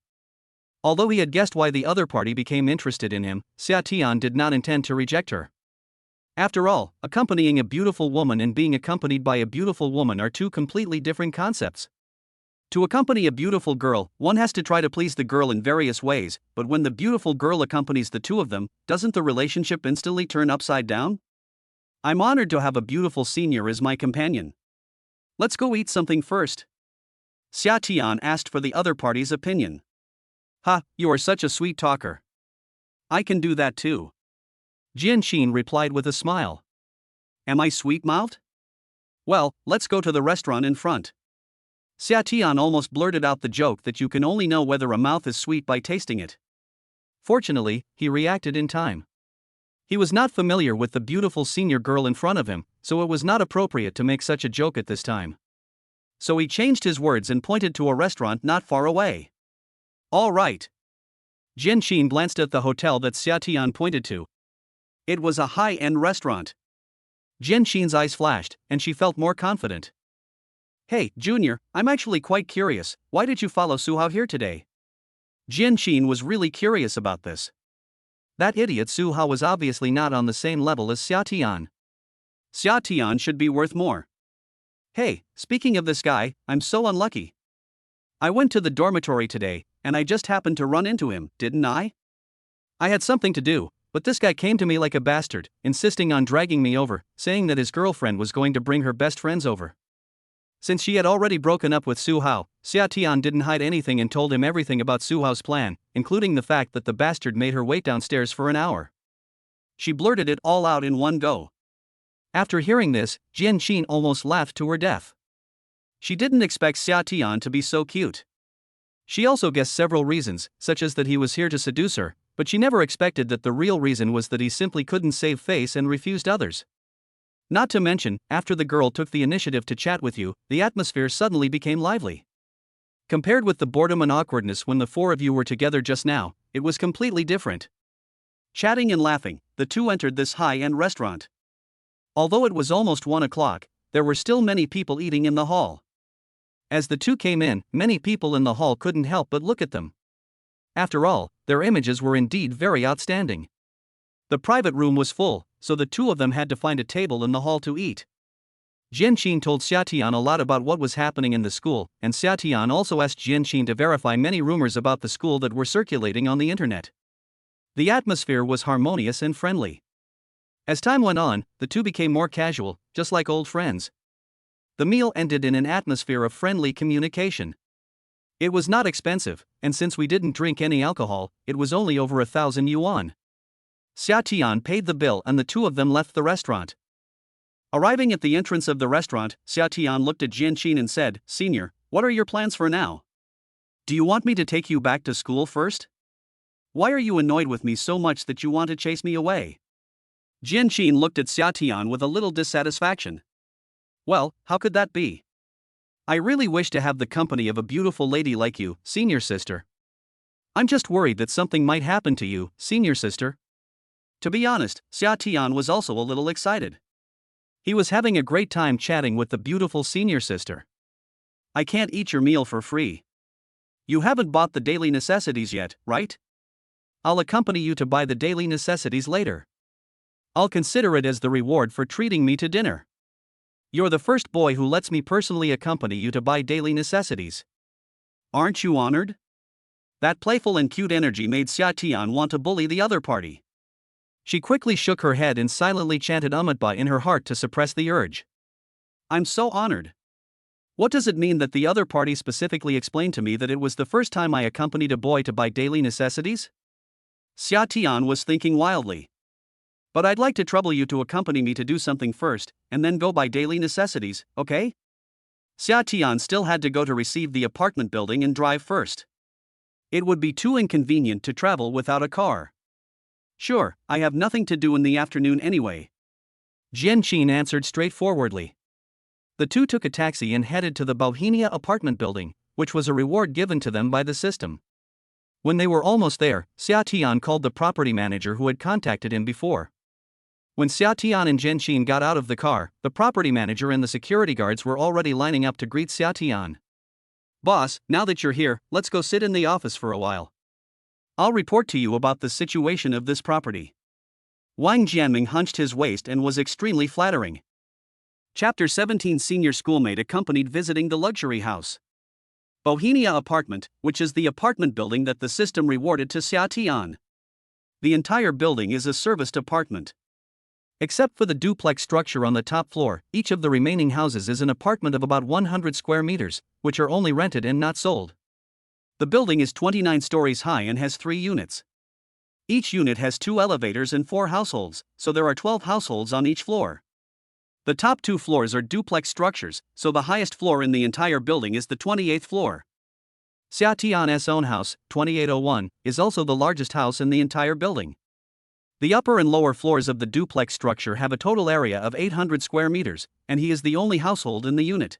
Although he had guessed why the other party became interested in him, Xia Tian did not intend to reject her. After all, accompanying a beautiful woman and being accompanied by a beautiful woman are two completely different concepts. To accompany a beautiful girl, one has to try to please the girl in various ways, but when the beautiful girl accompanies the two of them, doesn't the relationship instantly turn upside down? I'm honored to have a beautiful senior as my companion. Let's go eat something first. Xia Tian asked for the other party's opinion. Ha, you are such a sweet talker. I can do that too. Jin Xin replied with a smile. Am I sweet-mouthed? Well, let's go to the restaurant in front. Xiatian almost blurted out the joke that you can only know whether a mouth is sweet by tasting it. Fortunately, he reacted in time. He was not familiar with the beautiful senior girl in front of him, so it was not appropriate to make such a joke at this time. So he changed his words and pointed to a restaurant not far away. All right. Jianqin glanced at the hotel that Xiatian pointed to. It was a high-end restaurant. Jianqin's eyes flashed, and she felt more confident. Hey, Junior, I'm actually quite curious, why did you follow Suhao here today? Jianqin was really curious about this. That idiot Suhao was obviously not on the same level as Xiatian. Xiatian should be worth more. Hey, speaking of this guy, I'm so unlucky. I went to the dormitory today, and I just happened to run into him, didn't I? I had something to do, but this guy came to me like a bastard, insisting on dragging me over, saying that his girlfriend was going to bring her best friends over. Since she had already broken up with Suhao, Xiatian didn't hide anything and told him everything about Suhao's plan, including the fact that the bastard made her wait downstairs for an hour. She blurted it all out in one go. After hearing this, Jianqin almost laughed to her death. She didn't expect Xiatian to be so cute. She also guessed several reasons, such as that he was here to seduce her, but she never expected that the real reason was that he simply couldn't save face and refused others. Not to mention, after the girl took the initiative to chat with you, the atmosphere suddenly became lively. Compared with the boredom and awkwardness when the four of you were together just now, it was completely different. Chatting and laughing, the two entered this high-end restaurant. Although it was almost 1 o'clock, there were still many people eating in the hall. As the two came in, many people in the hall couldn't help but look at them. After all, their images were indeed very outstanding. The private room was full, so the two of them had to find a table in the hall to eat. Jianqin told Xiatian a lot about what was happening in the school, and Xiatian also asked Jianqin to verify many rumors about the school that were circulating on the internet. The atmosphere was harmonious and friendly. As time went on, the two became more casual, just like old friends. The meal ended in an atmosphere of friendly communication. It was not expensive, and since we didn't drink any alcohol, it was only over 1,000 yuan. Xiatian paid the bill and the two of them left the restaurant. Arriving at the entrance of the restaurant, Xiatian looked at Jianqin and said, "Senior, what are your plans for now? Do you want me to take you back to school first? Why are you annoyed with me so much that you want to chase me away?" Jianqin looked at Xiatian with a little dissatisfaction. Well, how could that be? I really wish to have the company of a beautiful lady like you, senior sister. I'm just worried that something might happen to you, senior sister. To be honest, Xiatian was also a little excited. He was having a great time chatting with the beautiful senior sister. I can't eat your meal for free. You haven't bought the daily necessities yet, right? I'll accompany you to buy the daily necessities later. I'll consider it as the reward for treating me to dinner. You're the first boy who lets me personally accompany you to buy daily necessities. Aren't you honored? That playful and cute energy made Xiatian want to bully the other party. She quickly shook her head and silently chanted Umatba in her heart to suppress the urge. I'm so honored. What does it mean that the other party specifically explained to me that it was the first time I accompanied a boy to buy daily necessities? Xiatian was thinking wildly. But I'd like to trouble you to accompany me to do something first, and then go buy daily necessities, okay? Xiatian still had to go to receive the apartment building and drive first. It would be too inconvenient to travel without a car. Sure, I have nothing to do in the afternoon anyway. Jianqin answered straightforwardly. The two took a taxi and headed to the Bohemia apartment building, which was a reward given to them by the system. When they were almost there, Xiatian called the property manager who had contacted him before. When Xiatian and Jianqin got out of the car, the property manager and the security guards were already lining up to greet Xiatian. Boss, now that you're here, let's go sit in the office for a while. I'll report to you about the situation of this property. Wang Jianming hunched his waist and was extremely flattering. Chapter 17 Senior schoolmate accompanied visiting the luxury house. Bohemia apartment, which is the apartment building that the system rewarded to Xiatian. The entire building is a serviced apartment. Except for the duplex structure on the top floor, each of the remaining houses is an apartment of about 100 square meters, which are only rented and not sold. The building is 29 stories high and has 3 units. Each unit has 2 elevators and 4 households, so there are 12 households on each floor. The top 2 floors are duplex structures, so the highest floor in the entire building is the 28th floor. Xia Tian's own house, 2801, is also the largest house in the entire building. The upper and lower floors of the duplex structure have a total area of 800 square meters, and he is the only household in the unit.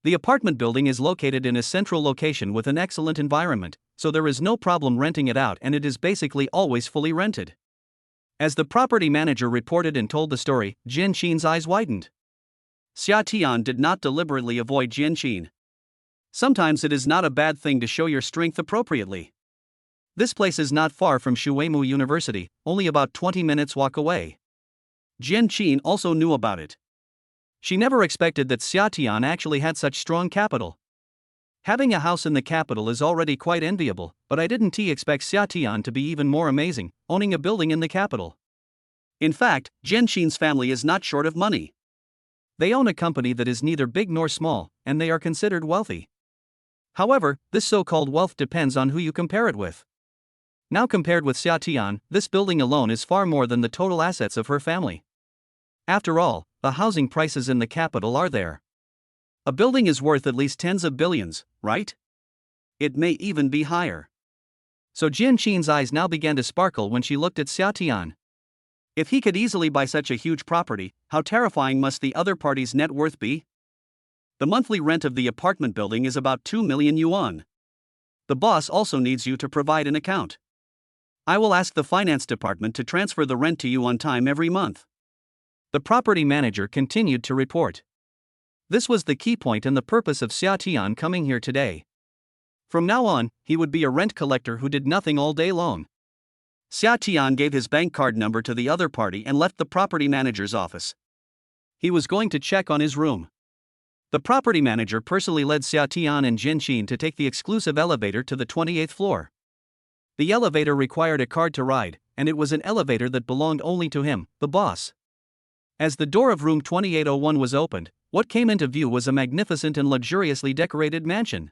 The apartment building is located in a central location with an excellent environment, so there is no problem renting it out, and it is basically always fully rented. As the property manager reported and told the story, Jian Qin's eyes widened. Xia Tian did not deliberately avoid Jian Qin. Sometimes it is not a bad thing to show your strength appropriately. This place is not far from Shuimu University, only about 20 minutes walk away. Jian Qin also knew about it. She never expected that Xia Tian actually had such strong capital. Having a house in the capital is already quite enviable, but I didn't expect Xia Tian to be even more amazing, owning a building in the capital. In fact, Jian Qin's family is not short of money. They own a company that is neither big nor small, and they are considered wealthy. However, this so-called wealth depends on who you compare it with. Now compared with Xia Tian, this building alone is far more than the total assets of her family. After all, the housing prices in the capital are there. A building is worth at least tens of billions, right? It may even be higher. So Jian Qin's eyes now began to sparkle when she looked at Xia Tian. If he could easily buy such a huge property, how terrifying must the other party's net worth be? The monthly rent of the apartment building is about 2 million yuan. The boss also needs you to provide an account. I will ask the finance department to transfer the rent to you on time every month. The property manager continued to report. This was the key point and the purpose of Xia Tian coming here today. From now on, he would be a rent collector who did nothing all day long. Xia Tian gave his bank card number to the other party and left the property manager's office. He was going to check on his room. The property manager personally led Xia Tian and Jian Qin to take the exclusive elevator to the 28th floor. The elevator required a card to ride, and it was an elevator that belonged only to him, the boss. As the door of room 2801 was opened, what came into view was a magnificent and luxuriously decorated mansion.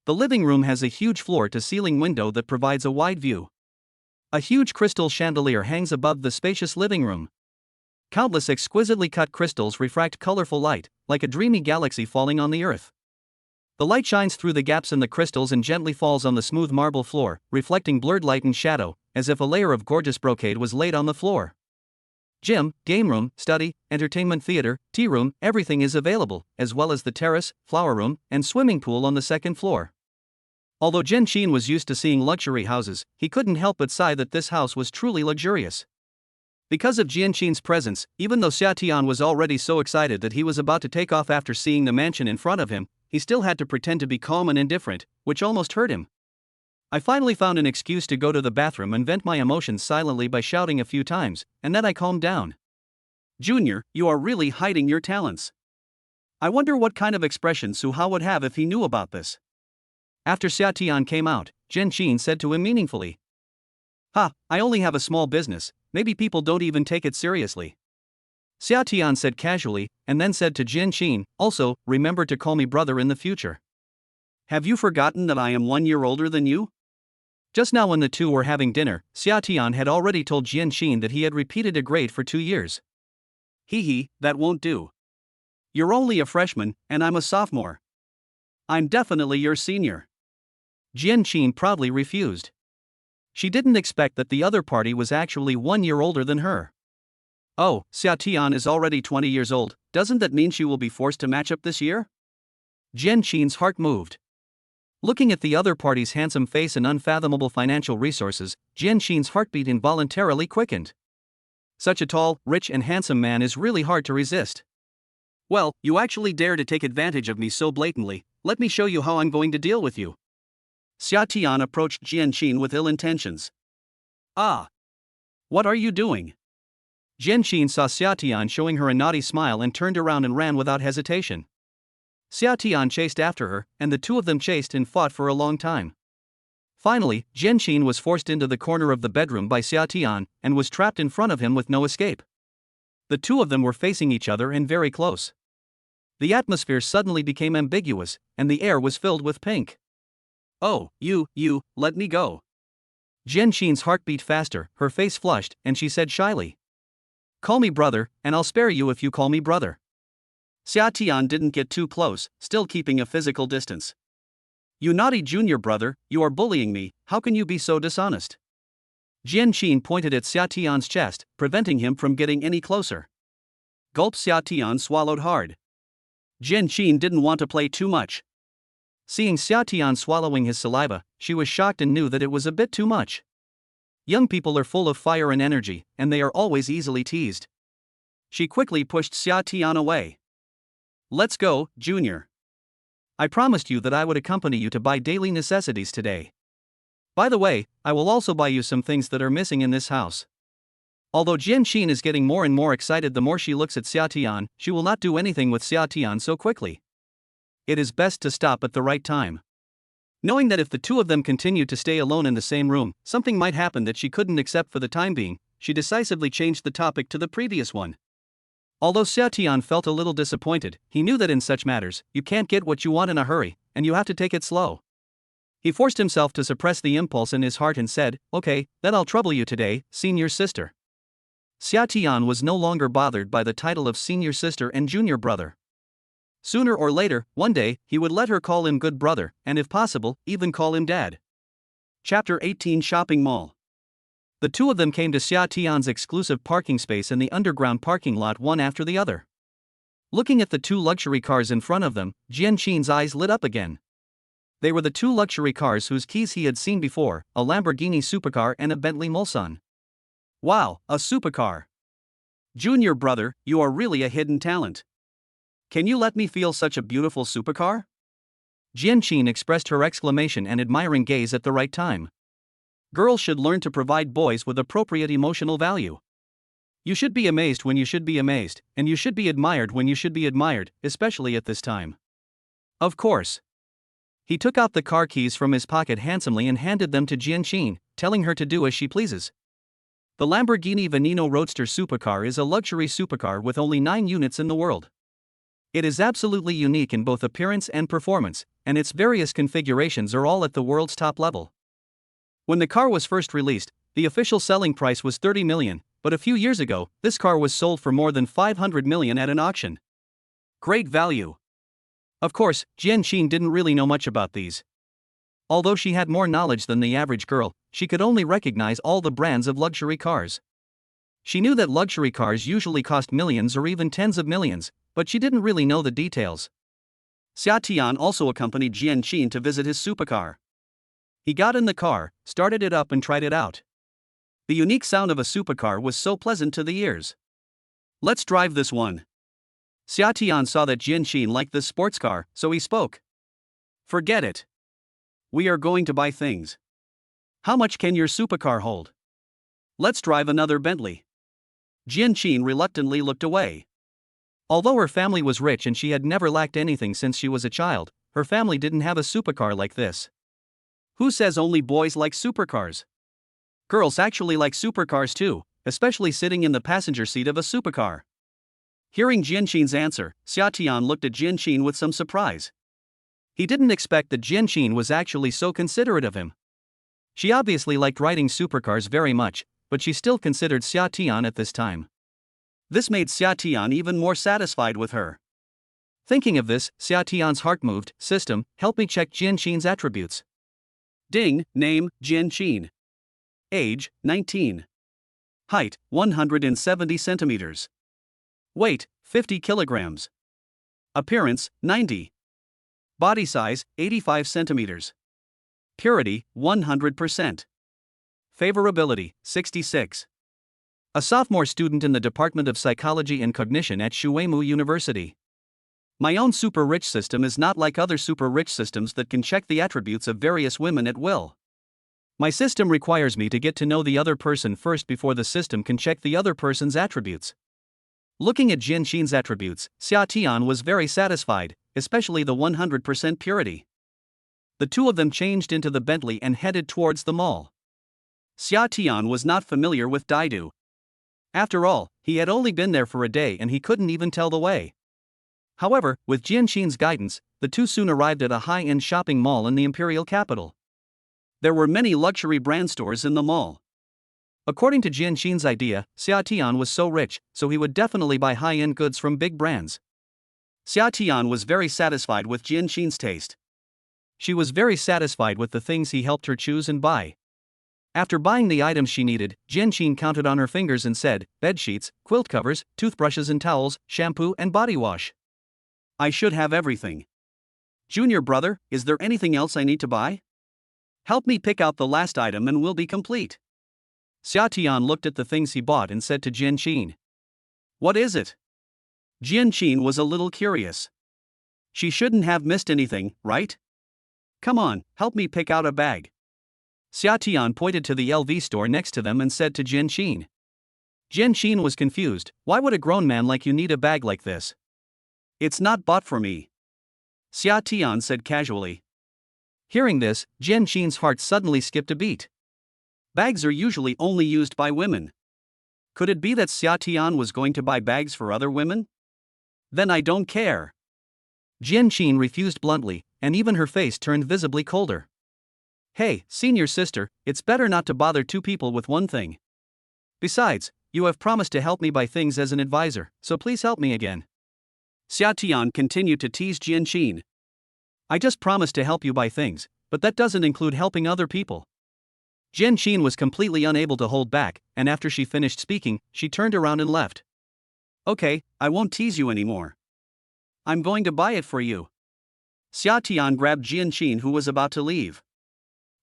The living room has a huge floor-to-ceiling window that provides a wide view. A huge crystal chandelier hangs above the spacious living room. Countless exquisitely cut crystals refract colorful light, like a dreamy galaxy falling on the earth. The light shines through the gaps in the crystals and gently falls on the smooth marble floor, reflecting blurred light and shadow, as if a layer of gorgeous brocade was laid on the floor. Gym, game room, study, entertainment theater, tea room, everything is available, as well as the terrace, flower room, and swimming pool on the second floor. Although Jian Qin was used to seeing luxury houses, he couldn't help but sigh that this house was truly luxurious. Because of Jian Qin's presence, even though Xia Tian was already so excited that he was about to take off after seeing the mansion in front of him, he still had to pretend to be calm and indifferent, which almost hurt him. I finally found an excuse to go to the bathroom and vent my emotions silently by shouting a few times, and then I calmed down. Junior, you are really hiding your talents. I wonder what kind of expression Su Hao would have if he knew about this. After Xia Tian came out, Jian Qin said to him meaningfully. I only have a small business, maybe people don't even take it seriously. Xia Tian said casually, and then said to Jian Qin, also, remember to call me brother in the future. Have you forgotten that I am 1 year older than you? Just now when the two were having dinner, Xia Tian had already told Jian Qin that he had repeated a grade for 2 years. That won't do. You're only a freshman, and I'm a sophomore. I'm definitely your senior. Jian Qin proudly refused. She didn't expect that the other party was actually 1 year older than her. Oh, Xia Tian is already 20 years old, doesn't that mean she will be forced to match up this year? Jian Qin's heart moved. Looking at the other party's handsome face and unfathomable financial resources, Jian Qin's heartbeat involuntarily quickened. Such a tall, rich and handsome man is really hard to resist. Well, you actually dare to take advantage of me so blatantly, let me show you how I'm going to deal with you. Xia Tian approached Jian Qin with ill intentions. What are you doing? Jian Qin saw Xia Tian showing her a naughty smile and turned around and ran without hesitation. Xia Tian chased after her, and the two of them chased and fought for a long time. Finally, Jian Qin was forced into the corner of the bedroom by Xia Tian, and was trapped in front of him with no escape. The two of them were facing each other and very close. The atmosphere suddenly became ambiguous, and the air was filled with pink. Oh, you, let me go. Jian Qin's heart beat faster, her face flushed, and she said shyly. Call me brother, and I'll spare you if you call me brother. Xia Tian didn't get too close, still keeping a physical distance. You naughty junior brother, you are bullying me, how can you be so dishonest? Jian Qin pointed at Xia Tian's chest, preventing him from getting any closer. Gulp. Xia Tian swallowed hard. Jian Qin didn't want to play too much. Seeing Xia Tian swallowing his saliva, she was shocked and knew that it was a bit too much. Young people are full of fire and energy, and they are always easily teased. She quickly pushed Xia Tian away. Let's go, Junior. I promised you that I would accompany you to buy daily necessities today. By the way, I will also buy you some things that are missing in this house. Although Jian Qin is getting more and more excited the more she looks at Xia Tian, she will not do anything with Xia Tian so quickly. It is best to stop at the right time. Knowing that if the two of them continued to stay alone in the same room, something might happen that she couldn't accept for the time being, she decisively changed the topic to the previous one. Although Xia Tian felt a little disappointed, he knew that in such matters, you can't get what you want in a hurry, and you have to take it slow. He forced himself to suppress the impulse in his heart and said, "Okay, then I'll trouble you today, senior sister." Xia Tian was no longer bothered by the title of senior sister and junior brother. Sooner or later, one day, he would let her call him good brother, and if possible, even call him dad. Chapter 18 Shopping Mall. The two of them came to Xia Tian's exclusive parking space in the underground parking lot one after the other. Looking at the two luxury cars in front of them, Jian Qin's eyes lit up again. They were the two luxury cars whose keys he had seen before, a Lamborghini supercar and a Bentley Mulsanne. Wow, a supercar. Junior brother, you are really a hidden talent. Can you let me feel such a beautiful supercar? Jian Qin expressed her exclamation and admiring gaze at the right time. Girls should learn to provide boys with appropriate emotional value. You should be amazed when you should be amazed, and you should be admired when you should be admired, especially at this time. Of course. He took out the car keys from his pocket handsomely and handed them to Jian Qin, telling her to do as she pleases. The Lamborghini Veneno Roadster supercar is a luxury supercar with only 9 units in the world. It is absolutely unique in both appearance and performance, and its various configurations are all at the world's top level. When the car was first released, the official selling price was 30 million, but a few years ago, this car was sold for more than 500 million at an auction. Great value. Of course, Jian Qin didn't really know much about these. Although she had more knowledge than the average girl, she could only recognize all the brands of luxury cars. She knew that luxury cars usually cost millions or even tens of millions, but she didn't really know the details. Xia Tian also accompanied Jian Qin to visit his supercar. He got in the car, started it up and tried it out. The unique sound of a supercar was so pleasant to the ears. Let's drive this one. Xia Tian saw that Jian Qin liked this sports car, so he spoke. Forget it. We are going to buy things. How much can your supercar hold? Let's drive another Bentley. Jian Qin reluctantly looked away. Although her family was rich and she had never lacked anything since she was a child, her family didn't have a supercar like this. Who says only boys like supercars? Girls actually like supercars too, especially sitting in the passenger seat of a supercar. Hearing Jian Qin's answer, Xia Tian looked at Jian Qin with some surprise. He didn't expect that Jian Qin was actually so considerate of him. She obviously liked riding supercars very much, but she still considered Xia Tian at this time. This made Xia Tian even more satisfied with her. Thinking of this, Xia Tian's heart moved. System, help me check Jian Qin's attributes. Ding, name, Jian Qin. Age, 19. Height, 170 centimeters. Weight, 50 kilograms. Appearance, 90. Body size, 85 centimeters. Purity, 100%. Favorability, 66. A sophomore student in the Department of Psychology and Cognition at Shuimu University. My own super-rich system is not like other super-rich systems that can check the attributes of various women at will. My system requires me to get to know the other person first before the system can check the other person's attributes. Looking at Jian Qin's attributes, Xia Tian was very satisfied, especially the 100% purity. The two of them changed into the Bentley and headed towards the mall. Xia Tian was not familiar with Daidu. After all, he had only been there for a day and he couldn't even tell the way. However, with Jian Qin's guidance, the two soon arrived at a high-end shopping mall in the imperial capital. There were many luxury brand stores in the mall. According to Jian Qin's idea, Xia Tian was so rich, so he would definitely buy high-end goods from big brands. Xia Tian was very satisfied with Jian Qin's taste. She was very satisfied with the things he helped her choose and buy. After buying the items she needed, Jian Qin counted on her fingers and said, bed sheets, quilt covers, toothbrushes and towels, shampoo and body wash. I should have everything. Junior brother, is there anything else I need to buy? Help me pick out the last item and we'll be complete. Xia Tian looked at the things he bought and said to Jian Qin. What is it? Jian Qin was a little curious. She shouldn't have missed anything, right? Come on, help me pick out a bag. Xia Tian pointed to the LV store next to them and said to Jian Qin. Jian Qin was confused. Why would a grown man like you need a bag like this? It's not bought for me. Xia Tian said casually. Hearing this, Jian Qin's heart suddenly skipped a beat. Bags are usually only used by women. Could it be that Xia Tian was going to buy bags for other women? Then I don't care. Jian Qin refused bluntly, and even her face turned visibly colder. Hey, senior sister, it's better not to bother two people with one thing. Besides, you have promised to help me buy things as an advisor, so please help me again. Xia Tian continued to tease Jian Qin. I just promised to help you buy things, but that doesn't include helping other people. Jian Qin was completely unable to hold back, and after she finished speaking, she turned around and left. Okay, I won't tease you anymore. I'm going to buy it for you. Xia Tian grabbed Jian Qin, who was about to leave.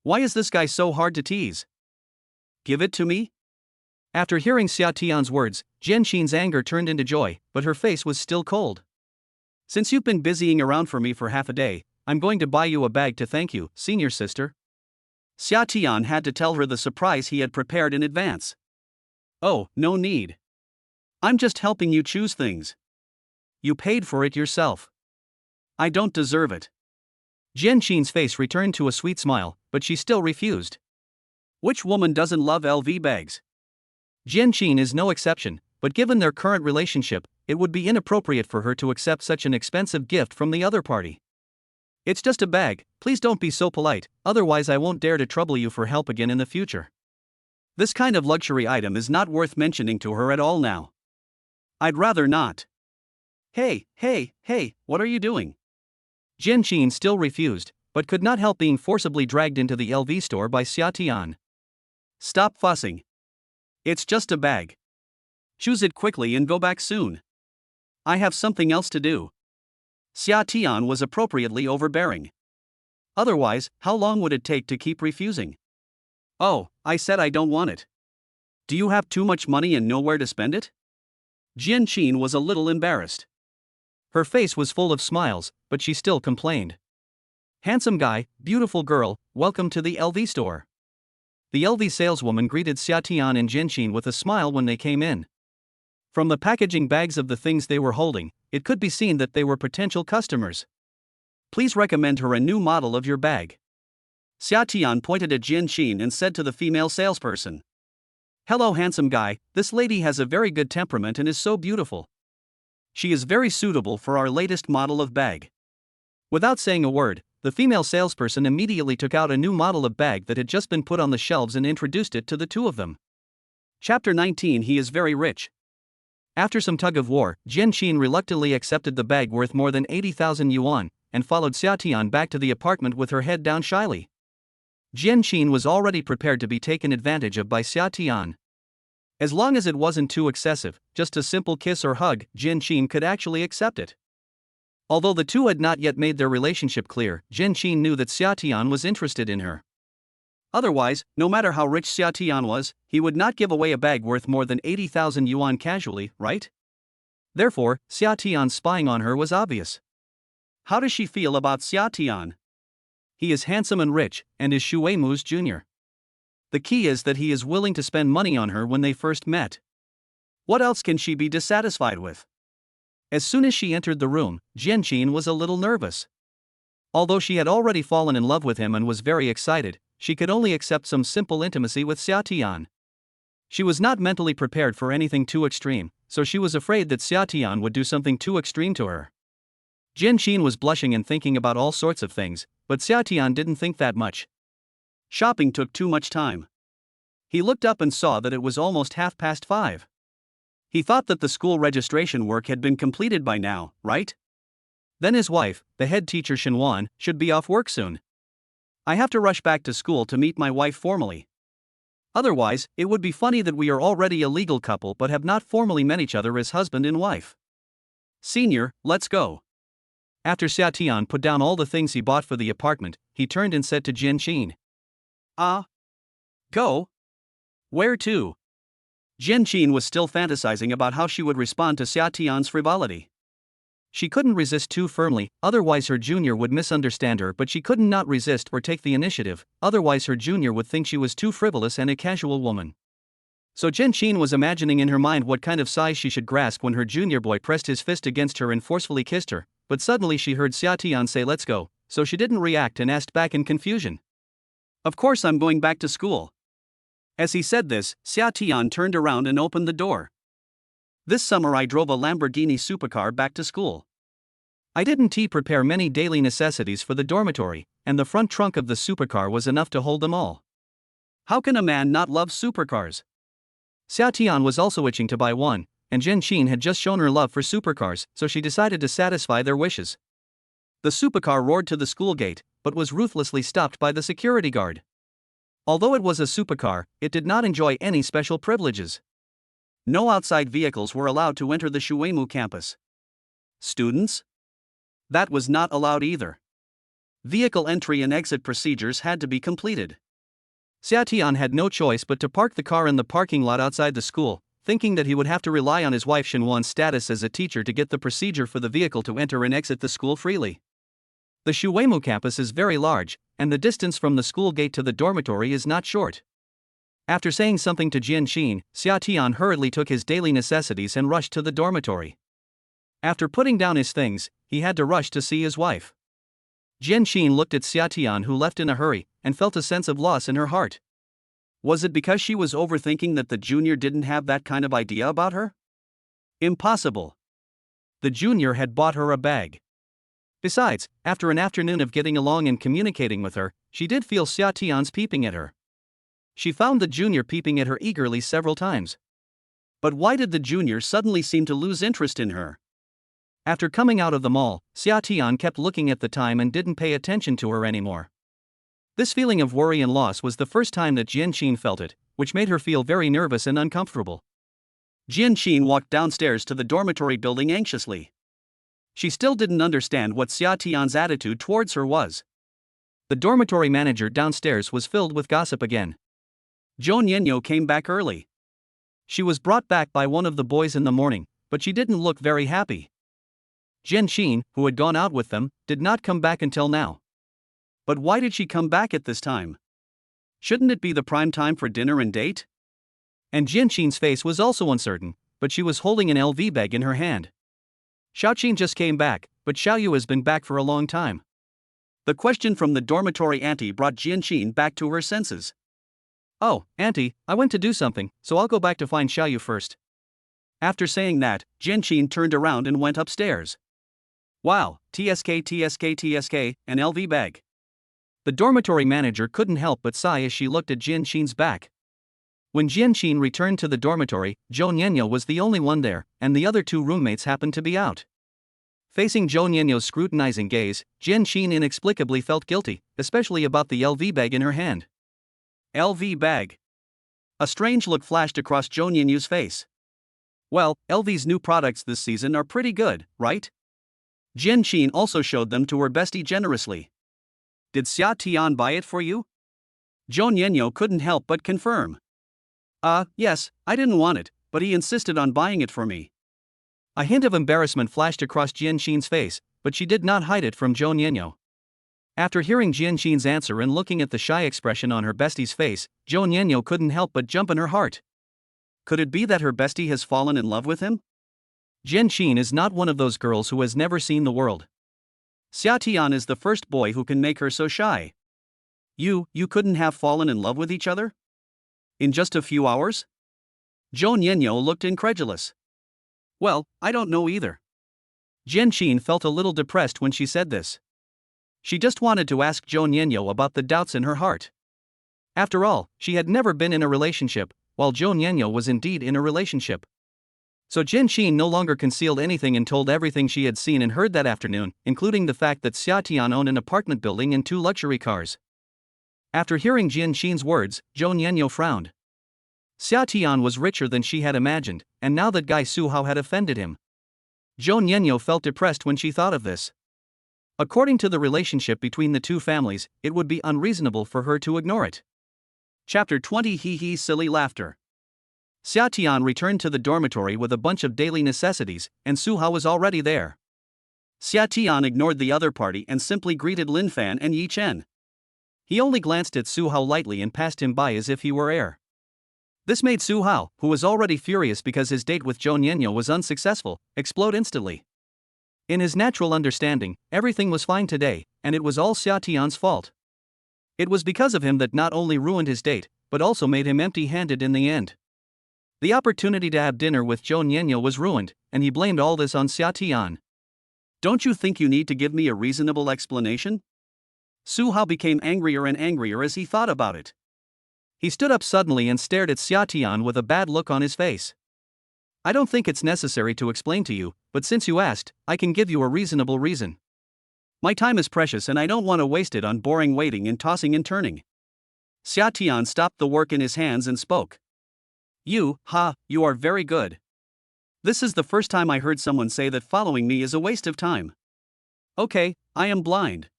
Why is this guy so hard to tease? Give it to me? After hearing Xia Tian's words, Jian Qin's anger turned into joy, but her face was still cold. Since you've been busying around for me for half a day, I'm going to buy you a bag to thank you, senior sister. Xia Tian had to tell her the surprise he had prepared in advance. Oh, no need. I'm just helping you choose things. You paid for it yourself. I don't deserve it. Jian Qin's face returned to a sweet smile, but she still refused. Which woman doesn't love LV bags? Jian Qin is no exception, but given their current relationship, it would be inappropriate for her to accept such an expensive gift from the other party. It's just a bag, please don't be so polite, otherwise I won't dare to trouble you for help again in the future. This kind of luxury item is not worth mentioning to her at all now. I'd rather not. Hey, what are you doing? Jian Qin still refused, but could not help being forcibly dragged into the LV store by Xia Tian. Stop fussing. It's just a bag. Choose it quickly and go back soon. I have something else to do. Xia Tian was appropriately overbearing. Otherwise, how long would it take to keep refusing? Oh, I said I don't want it. Do you have too much money and nowhere to spend it? Jian Qin was a little embarrassed. Her face was full of smiles, but she still complained. Handsome guy, beautiful girl, welcome to the LV store. The LV saleswoman greeted Xia Tian and Jian Qin with a smile when they came in. From the packaging bags of the things they were holding, it could be seen that they were potential customers. Please recommend her a new model of your bag. Xia Tian pointed at Jian Qin and said to the female salesperson. Hello handsome guy, this lady has a very good temperament and is so beautiful. She is very suitable for our latest model of bag. Without saying a word, the female salesperson immediately took out a new model of bag that had just been put on the shelves and introduced it to the two of them. Chapter 19. He is very rich. After some tug of war, Jian Qin reluctantly accepted the bag worth more than 80,000 yuan, and followed Xia Tian back to the apartment with her head down shyly. Jian Qin was already prepared to be taken advantage of by Xia Tian. As long as it wasn't too excessive, just a simple kiss or hug, Jian Qin could actually accept it. Although the two had not yet made their relationship clear, Jian Qin knew that Xia Tian was interested in her. Otherwise, no matter how rich Xia Tian was, he would not give away a bag worth more than 80,000 yuan casually, right? Therefore, Xia Tian's spying on her was obvious. How does she feel about Xia Tian? He is handsome and rich, and is Xu Weimu's junior. The key is that he is willing to spend money on her when they first met. What else can she be dissatisfied with? As soon as she entered the room, Jian Qin was a little nervous. Although she had already fallen in love with him and was very excited, she could only accept some simple intimacy with Xia Tian. She was not mentally prepared for anything too extreme, so she was afraid that Xia Tian would do something too extreme to her. Jian Qin was blushing and thinking about all sorts of things, but Xia Tian didn't think that much. Shopping took too much time. He looked up and saw that it was almost 5:30. He thought that the school registration work had been completed by now, right? Then his wife, the head teacher Shinwan, should be off work soon. I have to rush back to school to meet my wife formally. Otherwise, it would be funny that we are already a legal couple but have not formally met each other as husband and wife. Senior, let's go. After Xiatian put down all the things he bought for the apartment, he turned and said to Jianqin. Go? Where to? Jianqin was still fantasizing about how she would respond to Xiatian's frivolity. She couldn't resist too firmly, otherwise her junior would misunderstand her, but she couldn't not resist or take the initiative, otherwise her junior would think she was too frivolous and a casual woman. So Jianqin was imagining in her mind what kind of size she should grasp when her junior boy pressed his fist against her and forcefully kissed her, but suddenly she heard Xiatian say let's go, so she didn't react and asked back in confusion. Of course I'm going back to school. As he said this, Xiatian turned around and opened the door. This summer I drove a Lamborghini supercar back to school. I didn't prepare many daily necessities for the dormitory, and the front trunk of the supercar was enough to hold them all. How can a man not love supercars? Xiatian was also itching to buy one, and Jianqin had just shown her love for supercars, so she decided to satisfy their wishes. The supercar roared to the school gate, but was ruthlessly stopped by the security guard. Although it was a supercar, it did not enjoy any special privileges. No outside vehicles were allowed to enter the Shuemu campus. Students? That was not allowed either. Vehicle entry and exit procedures had to be completed. Xiatian had no choice but to park the car in the parking lot outside the school, thinking that he would have to rely on his wife Shinwan's status as a teacher to get the procedure for the vehicle to enter and exit the school freely. The Shuemu campus is very large, and the distance from the school gate to the dormitory is not short. After saying something to Jianqin, Xiatian hurriedly took his daily necessities and rushed to the dormitory. After putting down his things, he had to rush to see his wife. Jianqin looked at Xiatian, who left in a hurry, and felt a sense of loss in her heart. Was it because she was overthinking that the junior didn't have that kind of idea about her? Impossible. The junior had bought her a bag. Besides, after an afternoon of getting along and communicating with her, she did feel Xiatian's peeping at her. She found the junior peeping at her eagerly several times. But why did the junior suddenly seem to lose interest in her? After coming out of the mall, Xiatian kept looking at the time and didn't pay attention to her anymore. This feeling of worry and loss was the first time that Jianqin felt it, which made her feel very nervous and uncomfortable. Jianqin walked downstairs to the dormitory building anxiously. She still didn't understand what Xiatian's attitude towards her was. The dormitory manager downstairs was filled with gossip again. Zhou Nianyo came back early. She was brought back by one of the boys in the morning, but she didn't look very happy. Jianqin, who had gone out with them, did not come back until now. But why did she come back at this time? Shouldn't it be the prime time for dinner and date? And Jianqin's face was also uncertain, but she was holding an LV bag in her hand. Xiaoqin just came back, but Xiaoyu has been back for a long time. The question from the dormitory auntie brought Jianqin back to her senses. Oh, auntie, I went to do something, so I'll go back to find Xiaoyu first. After saying that, Jianqin turned around and went upstairs. Wow, TSK, an LV bag. The dormitory manager couldn't help but sigh as she looked at Jianqin's back. When Jianqin returned to the dormitory, Zhou Nianyo was the only one there, and the other two roommates happened to be out. Facing Zhou Nianyo's scrutinizing gaze, Jianqin inexplicably felt guilty, especially about the LV bag in her hand. LV bag. A strange look flashed across Zhou Nianyo's face. Well, LV's new products this season are pretty good, right? Jianqin also showed them to her bestie generously. Did Xiatian buy it for you? Zhou Nianyo couldn't help but confirm. Yes, I didn't want it, but he insisted on buying it for me. A hint of embarrassment flashed across Jianqin's face, but she did not hide it from Zhou Nianyo. After hearing Jianqin's answer and looking at the shy expression on her bestie's face, Zhou Nianyo couldn't help but jump in her heart. Could it be that her bestie has fallen in love with him? Jianqin is not one of those girls who has never seen the world. Xiatian is the first boy who can make her so shy. You couldn't have fallen in love with each other? In just a few hours? Zhou Nianyo looked incredulous. Well, I don't know either. Jianqin felt a little depressed when she said this. She just wanted to ask Zhou Nianyo about the doubts in her heart. After all, she had never been in a relationship, while Zhou Nianyo was indeed in a relationship. So Jin Xin no longer concealed anything and told everything she had seen and heard that afternoon, including the fact that Xia Tian owned an apartment building and 2 luxury cars. After hearing Jin Xin's words, Zhou Nianyo frowned. Xia Tian was richer than she had imagined, and now that Guy Su Hao had offended him. Zhou Nianyo felt depressed when she thought of this. According to the relationship between the two families, it would be unreasonable for her to ignore it. Chapter 20 Hee hee silly laughter. Xia Tian returned to the dormitory with a bunch of daily necessities, and Su Hao was already there. Xia Tian ignored the other party and simply greeted Lin Fan and Yi Chen. He only glanced at Su Hao lightly and passed him by as if he were air. This made Su Hao, who was already furious because his date with Zhou Nianyo was unsuccessful, explode instantly. In his natural understanding, everything was fine today, and it was all Xia Tian's fault. It was because of him that not only ruined his date, but also made him empty-handed in the end. The opportunity to have dinner with Zhou Nianyo was ruined, and he blamed all this on Xia Tian. Don't you think you need to give me a reasonable explanation? Su Hao became angrier and angrier as he thought about it. He stood up suddenly and stared at Xia Tian with a bad look on his face. I don't think it's necessary to explain to you, but since you asked, I can give you a reasonable reason. My time is precious and I don't want to waste it on boring waiting and tossing and turning. Xia Tian stopped the work in his hands and spoke. You are very good. This is the first time I heard someone say that following me is a waste of time. Okay, I am blind.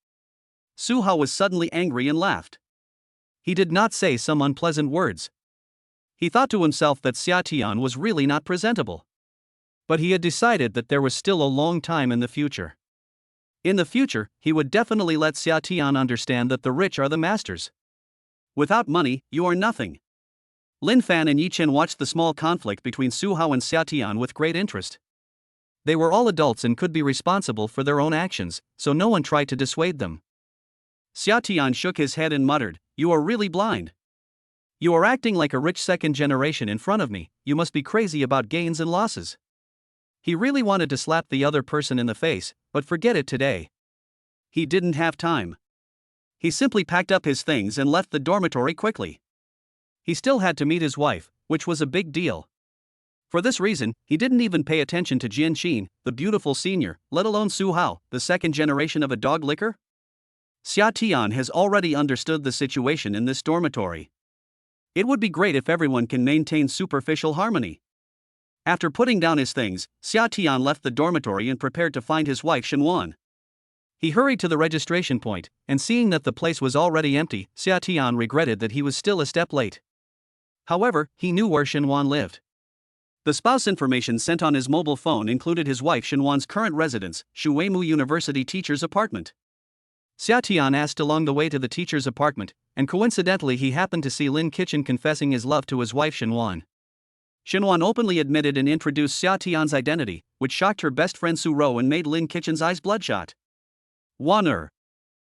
Su Hao was suddenly angry and laughed. He did not say some unpleasant words. He thought to himself that Xia Tian was really not presentable. But he had decided that there was still a long time in the future. In the future, he would definitely let Xia Tian understand that the rich are the masters. Without money, you are nothing. Lin Fan and Yi Chen watched the small conflict between Su Hao and Xia Tian with great interest. They were all adults and could be responsible for their own actions, so no one tried to dissuade them. Xia Tian shook his head and muttered, "You are really blind. You are acting like a rich second generation in front of me, you must be crazy about gains and losses." He really wanted to slap the other person in the face, but forget it today. He didn't have time. He simply packed up his things and left the dormitory quickly. He still had to meet his wife, which was a big deal. For this reason, he didn't even pay attention to Jin Xin, the beautiful senior, let alone Su Hao, the second generation of a dog licker. Xia Tian has already understood the situation in this dormitory. It would be great if everyone can maintain superficial harmony. After putting down his things, Xia Tian left the dormitory and prepared to find his wife Shenwan. He hurried to the registration point, and seeing that the place was already empty, Xia Tian regretted that he was still a step late. However, he knew where Shenwan lived. The spouse information sent on his mobile phone included his wife Shenwan's current residence, Shuimu University teacher's apartment. Xia Tian asked along the way to the teacher's apartment, and coincidentally he happened to see Lin Kitchen confessing his love to his wife Shenwan. Shenwan openly admitted and introduced Xia Tian's identity, which shocked her best friend Su Ro and made Lin Kitchen's eyes bloodshot. Waner.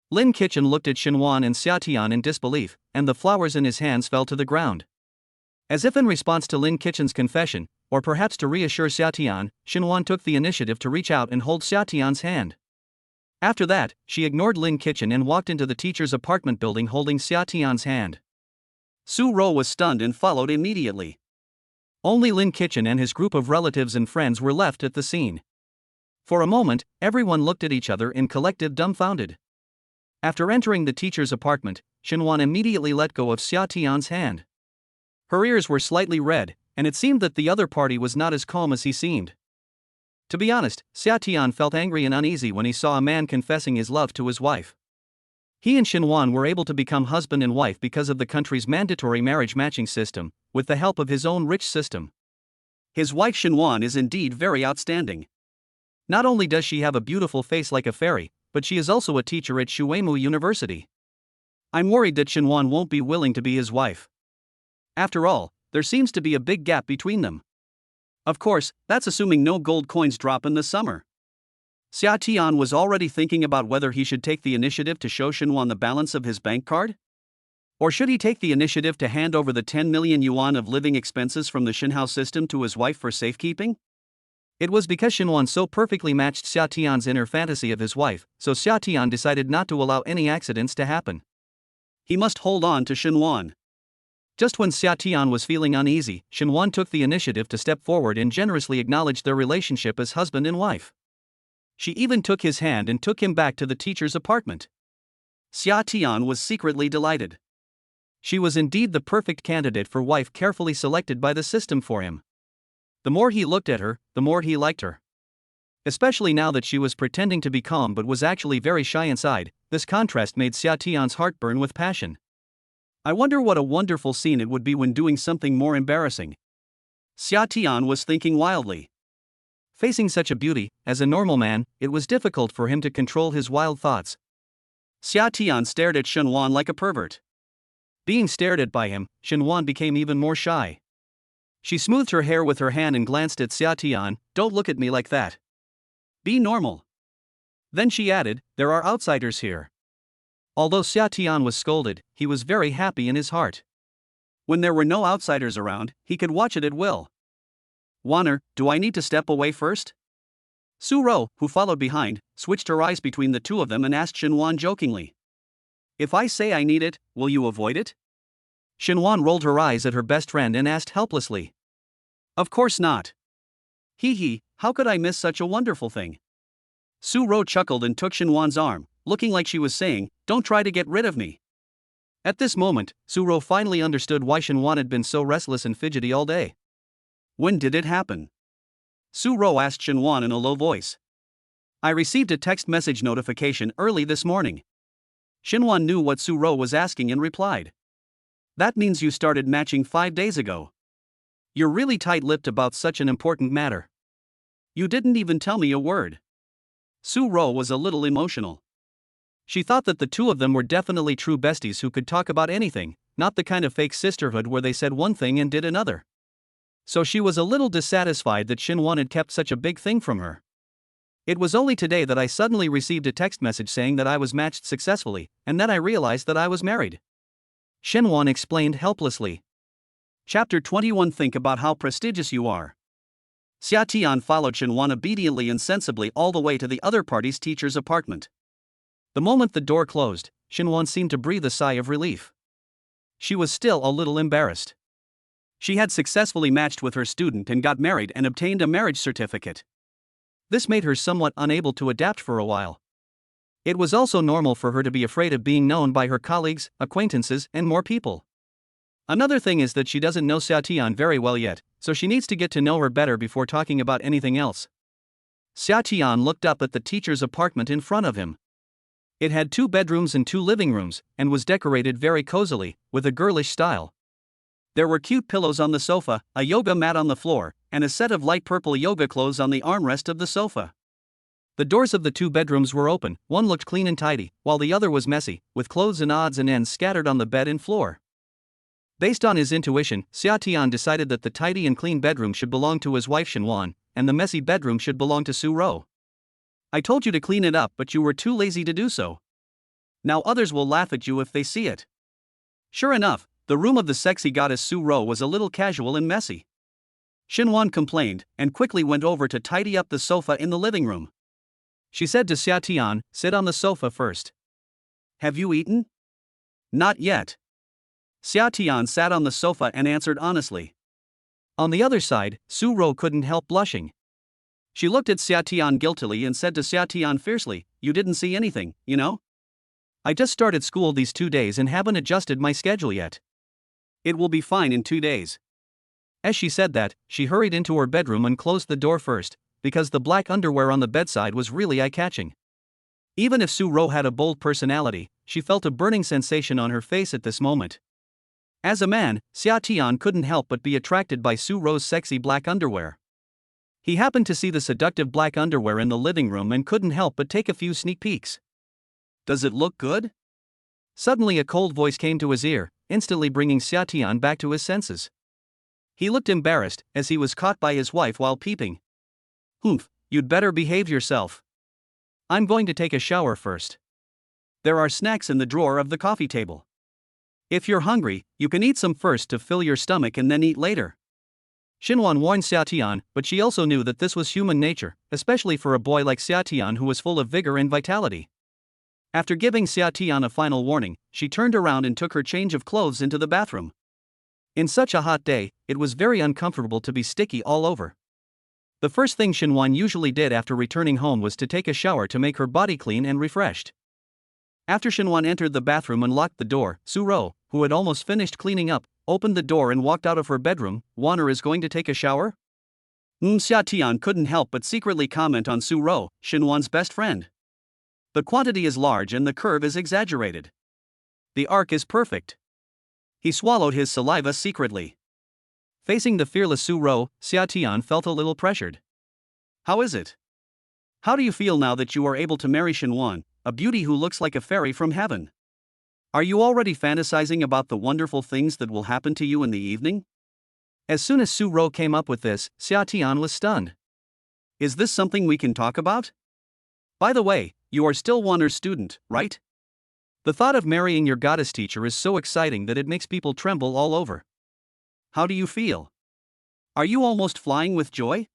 Lin Kitchen looked at Shenwan and Xia Tian in disbelief, and the flowers in his hands fell to the ground. As if in response to Lin Kitchen's confession, or perhaps to reassure Xia Tian, Shenwan took the initiative to reach out and hold Xia Tian's hand. After that, she ignored Lin Kitchen and walked into the teacher's apartment building holding Xia Tian's hand. Su Ro was stunned and followed immediately. Only Lin Kitchen and his group of relatives and friends were left at the scene. For a moment, everyone looked at each other in collective dumbfounded. After entering the teacher's apartment, Shenwan immediately let go of Xia Tian's hand. Her ears were slightly red, and it seemed that the other party was not as calm as he seemed. To be honest, Xia Tian felt angry and uneasy when he saw a man confessing his love to his wife. He and Shenwan were able to become husband and wife because of the country's mandatory marriage matching system, with the help of his own rich system. His wife Shenwan is indeed very outstanding. Not only does she have a beautiful face like a fairy, but she is also a teacher at Shuimu University. I'm worried that Shenwan won't be willing to be his wife. After all, there seems to be a big gap between them. Of course, that's assuming no gold coins drop in the summer. Xia Tian was already thinking about whether he should take the initiative to show Shenwan the balance of his bank card? Or should he take the initiative to hand over the 10 million yuan of living expenses from the Shinhao system to his wife for safekeeping? It was because Shenwan so perfectly matched Xia Tian's inner fantasy of his wife, so Xia Tian decided not to allow any accidents to happen. He must hold on to Shenwan. Just when Xia Tian was feeling uneasy, Shenwan took the initiative to step forward and generously acknowledge their relationship as husband and wife. She even took his hand and took him back to the teacher's apartment. Xia Tian was secretly delighted. She was indeed the perfect candidate for wife, carefully selected by the system for him. The more he looked at her, the more he liked her. Especially now that she was pretending to be calm but was actually very shy inside, this contrast made Xia Tian's heart burn with passion. I wonder what a wonderful scene it would be when doing something more embarrassing. Xia Tian was thinking wildly. Facing such a beauty, as a normal man, it was difficult for him to control his wild thoughts. Xia Tian stared at Shenwan like a pervert. Being stared at by him, Shenwan became even more shy. She smoothed her hair with her hand and glanced at Xia Tian. "Don't look at me like that. Be normal." Then she added, "There are outsiders here." Although Xia Tian was scolded, he was very happy in his heart. When there were no outsiders around, he could watch it at will. "Wanner, do I need to step away first?" Su Rou, who followed behind, switched her eyes between the two of them and asked Shenwan jokingly. "If I say I need it, will you avoid it?" Shenwan rolled her eyes at her best friend and asked helplessly. "Of course not. Hee hee, how could I miss such a wonderful thing?" Su Rou chuckled and took Shenwan's arm, looking like she was saying, "Don't try to get rid of me." At this moment, Su Rou finally understood why Shenwan had been so restless and fidgety all day. "When did it happen?" Su Rou asked Shenwan in a low voice. "I received a text message notification early this morning." Shenwan knew what Su Rou was asking and replied. "That means you started matching 5 days ago. You're really tight-lipped about such an important matter. You didn't even tell me a word." Su Rou was a little emotional. She thought that the two of them were definitely true besties who could talk about anything, not the kind of fake sisterhood where they said one thing and did another. So she was a little dissatisfied that Shenwan had kept such a big thing from her. "It was only today that I suddenly received a text message saying that I was matched successfully, and then I realized that I was married," Shenwan explained helplessly. Chapter 21. Think about how prestigious you are. Xia Tian followed Shenwan obediently and sensibly all the way to the other party's teacher's apartment. The moment the door closed, Shenwan seemed to breathe a sigh of relief. She was still a little embarrassed. She had successfully matched with her student and got married and obtained a marriage certificate. This made her somewhat unable to adapt for a while. It was also normal for her to be afraid of being known by her colleagues, acquaintances, and more people. Another thing is that she doesn't know Xia Tian very well yet, so she needs to get to know her better before talking about anything else. Xia Tian looked up at the teacher's apartment in front of him. It had 2 bedrooms and 2 living rooms, and was decorated very cozily, with a girlish style. There were cute pillows on the sofa, a yoga mat on the floor, and a set of light purple yoga clothes on the armrest of the sofa. The doors of the 2 bedrooms were open, one looked clean and tidy, while the other was messy, with clothes and odds and ends scattered on the bed and floor. Based on his intuition, Xia Tian decided that the tidy and clean bedroom should belong to his wife Shenwan, and the messy bedroom should belong to Su Rou. "I told you to clean it up, but you were too lazy to do so. Now others will laugh at you if they see it." Sure enough, the room of the sexy goddess Su Rou was a little casual and messy. Shenwan complained, and quickly went over to tidy up the sofa in the living room. She said to Xia Tian, "Sit on the sofa first." "Have you eaten?" "Not yet." Xia Tian sat on the sofa and answered honestly. On the other side, Su Rou couldn't help blushing. She looked at Xia Tian guiltily and said to Xia Tian fiercely, "You didn't see anything, you know? I just started school these 2 days and haven't adjusted my schedule yet. It will be fine in 2 days." As she said that, she hurried into her bedroom and closed the door first, because the black underwear on the bedside was really eye-catching. Even if Su Rou had a bold personality, she felt a burning sensation on her face at this moment. As a man, Xia Tian couldn't help but be attracted by Su Rou's sexy black underwear. He happened to see the seductive black underwear in the living room and couldn't help but take a few sneak peeks. "Does it look good?" Suddenly a cold voice came to his ear, instantly bringing Xia Tian back to his senses. He looked embarrassed, as he was caught by his wife while peeping. "Humph, you'd better behave yourself. I'm going to take a shower first. There are snacks in the drawer of the coffee table. If you're hungry, you can eat some first to fill your stomach and then eat later." Shenwan warned Xia Tian, but she also knew that this was human nature, especially for a boy like Xia Tian who was full of vigor and vitality. After giving Xia Tian a final warning, she turned around and took her change of clothes into the bathroom. In such a hot day, it was very uncomfortable to be sticky all over. The first thing Shinwan usually did after returning home was to take a shower to make her body clean and refreshed. After Shinwan entered the bathroom and locked the door, Su-ro, who had almost finished cleaning up, opened the door and walked out of her bedroom. Waner is going to take a shower? Xia Tian couldn't help but secretly comment on Su-ro, Shinwan's best friend. The quantity is large and the curve is exaggerated. The arc is perfect. He swallowed his saliva secretly. Facing the fearless Su-ro, Xia Tian felt a little pressured. How is it? How do you feel now that you are able to marry Shinwan, a beauty who looks like a fairy from heaven? Are you already fantasizing about the wonderful things that will happen to you in the evening? As soon as Su-ro came up with this, Xia Tian was stunned. Is this something we can talk about? By the way, you are still Waner's student, right? The thought of marrying your goddess teacher is so exciting that it makes people tremble all over. How do you feel? Are you almost flying with joy?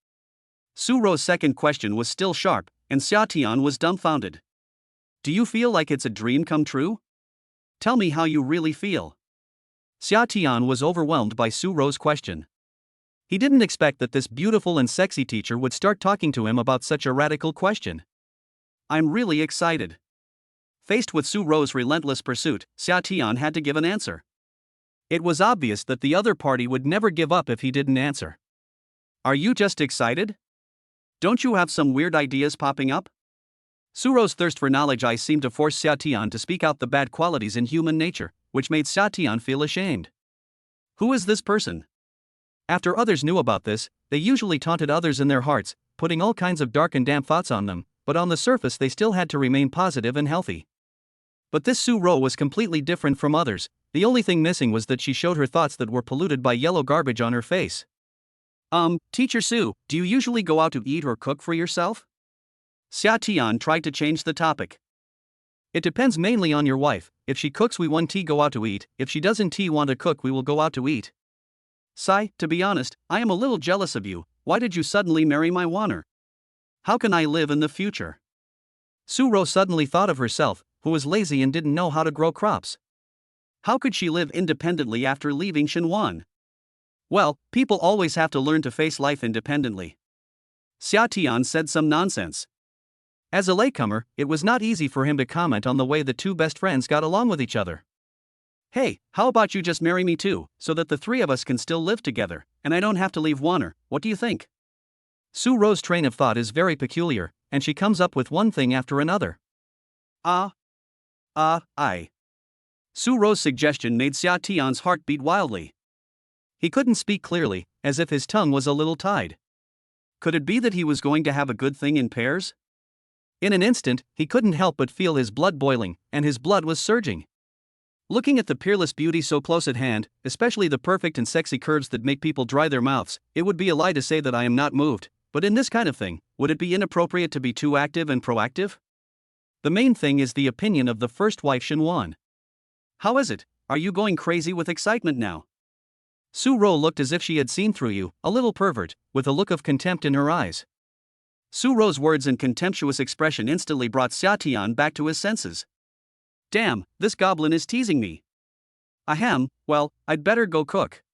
Su-ro's second question was still sharp, and Xia Tian was dumbfounded. Do you feel like it's a dream come true? Tell me how you really feel. Xia Tian was overwhelmed by Su-ro's question. He didn't expect that this beautiful and sexy teacher would start talking to him about such a radical question. I'm really excited. Faced with Su-ro's relentless pursuit, Xia Tian had to give an answer. It was obvious that the other party would never give up if he didn't answer. Are you just excited? Don't you have some weird ideas popping up? Su-ro's thirst for knowledge seemed to force Xia Tian to speak out the bad qualities in human nature, which made Xia Tian feel ashamed. Who is this person? After others knew about this, they usually taunted others in their hearts, putting all kinds of dark and damp thoughts on them, but on the surface they still had to remain positive and healthy. But this Su-ro was completely different from others. The only thing missing was that she showed her thoughts that were polluted by yellow garbage on her face. Teacher Su, do you usually go out to eat or cook for yourself? Xia Tian tried to change the topic. It depends mainly on your wife. If she cooks, we want to go out to eat. If she doesn't want to cook, we will go out to eat. Sai, to be honest, I am a little jealous of you. Why did you suddenly marry my Waner? How can I live in the future? Su-ro suddenly thought of herself, who was lazy and didn't know how to grow crops. How could she live independently after leaving Shinwan? Well, people always have to learn to face life independently. Xia Tian said some nonsense. As a latecomer, it was not easy for him to comment on the way the two best friends got along with each other. Hey, how about you just marry me too, so that the three of us can still live together, and I don't have to leave Waner? What do you think? Su-ro's train of thought is very peculiar, and she comes up with one thing after another. Su-ro's suggestion made Xia Tian's heart beat wildly. He couldn't speak clearly, as if his tongue was a little tied. Could it be that he was going to have a good thing in pairs? In an instant, he couldn't help but feel his blood boiling, and his blood was surging. Looking at the peerless beauty so close at hand, especially the perfect and sexy curves that make people dry their mouths, it would be a lie to say that I am not moved, but in this kind of thing, would it be inappropriate to be too active and proactive? The main thing is the opinion of the first wife Shinwan. How is it? Are you going crazy with excitement now? Su-ro looked as if she had seen through you, a little pervert, with a look of contempt in her eyes. Su-ro's words and contemptuous expression instantly brought Xia Tian back to his senses. Damn, this goblin is teasing me. Ahem, well, I'd better go cook.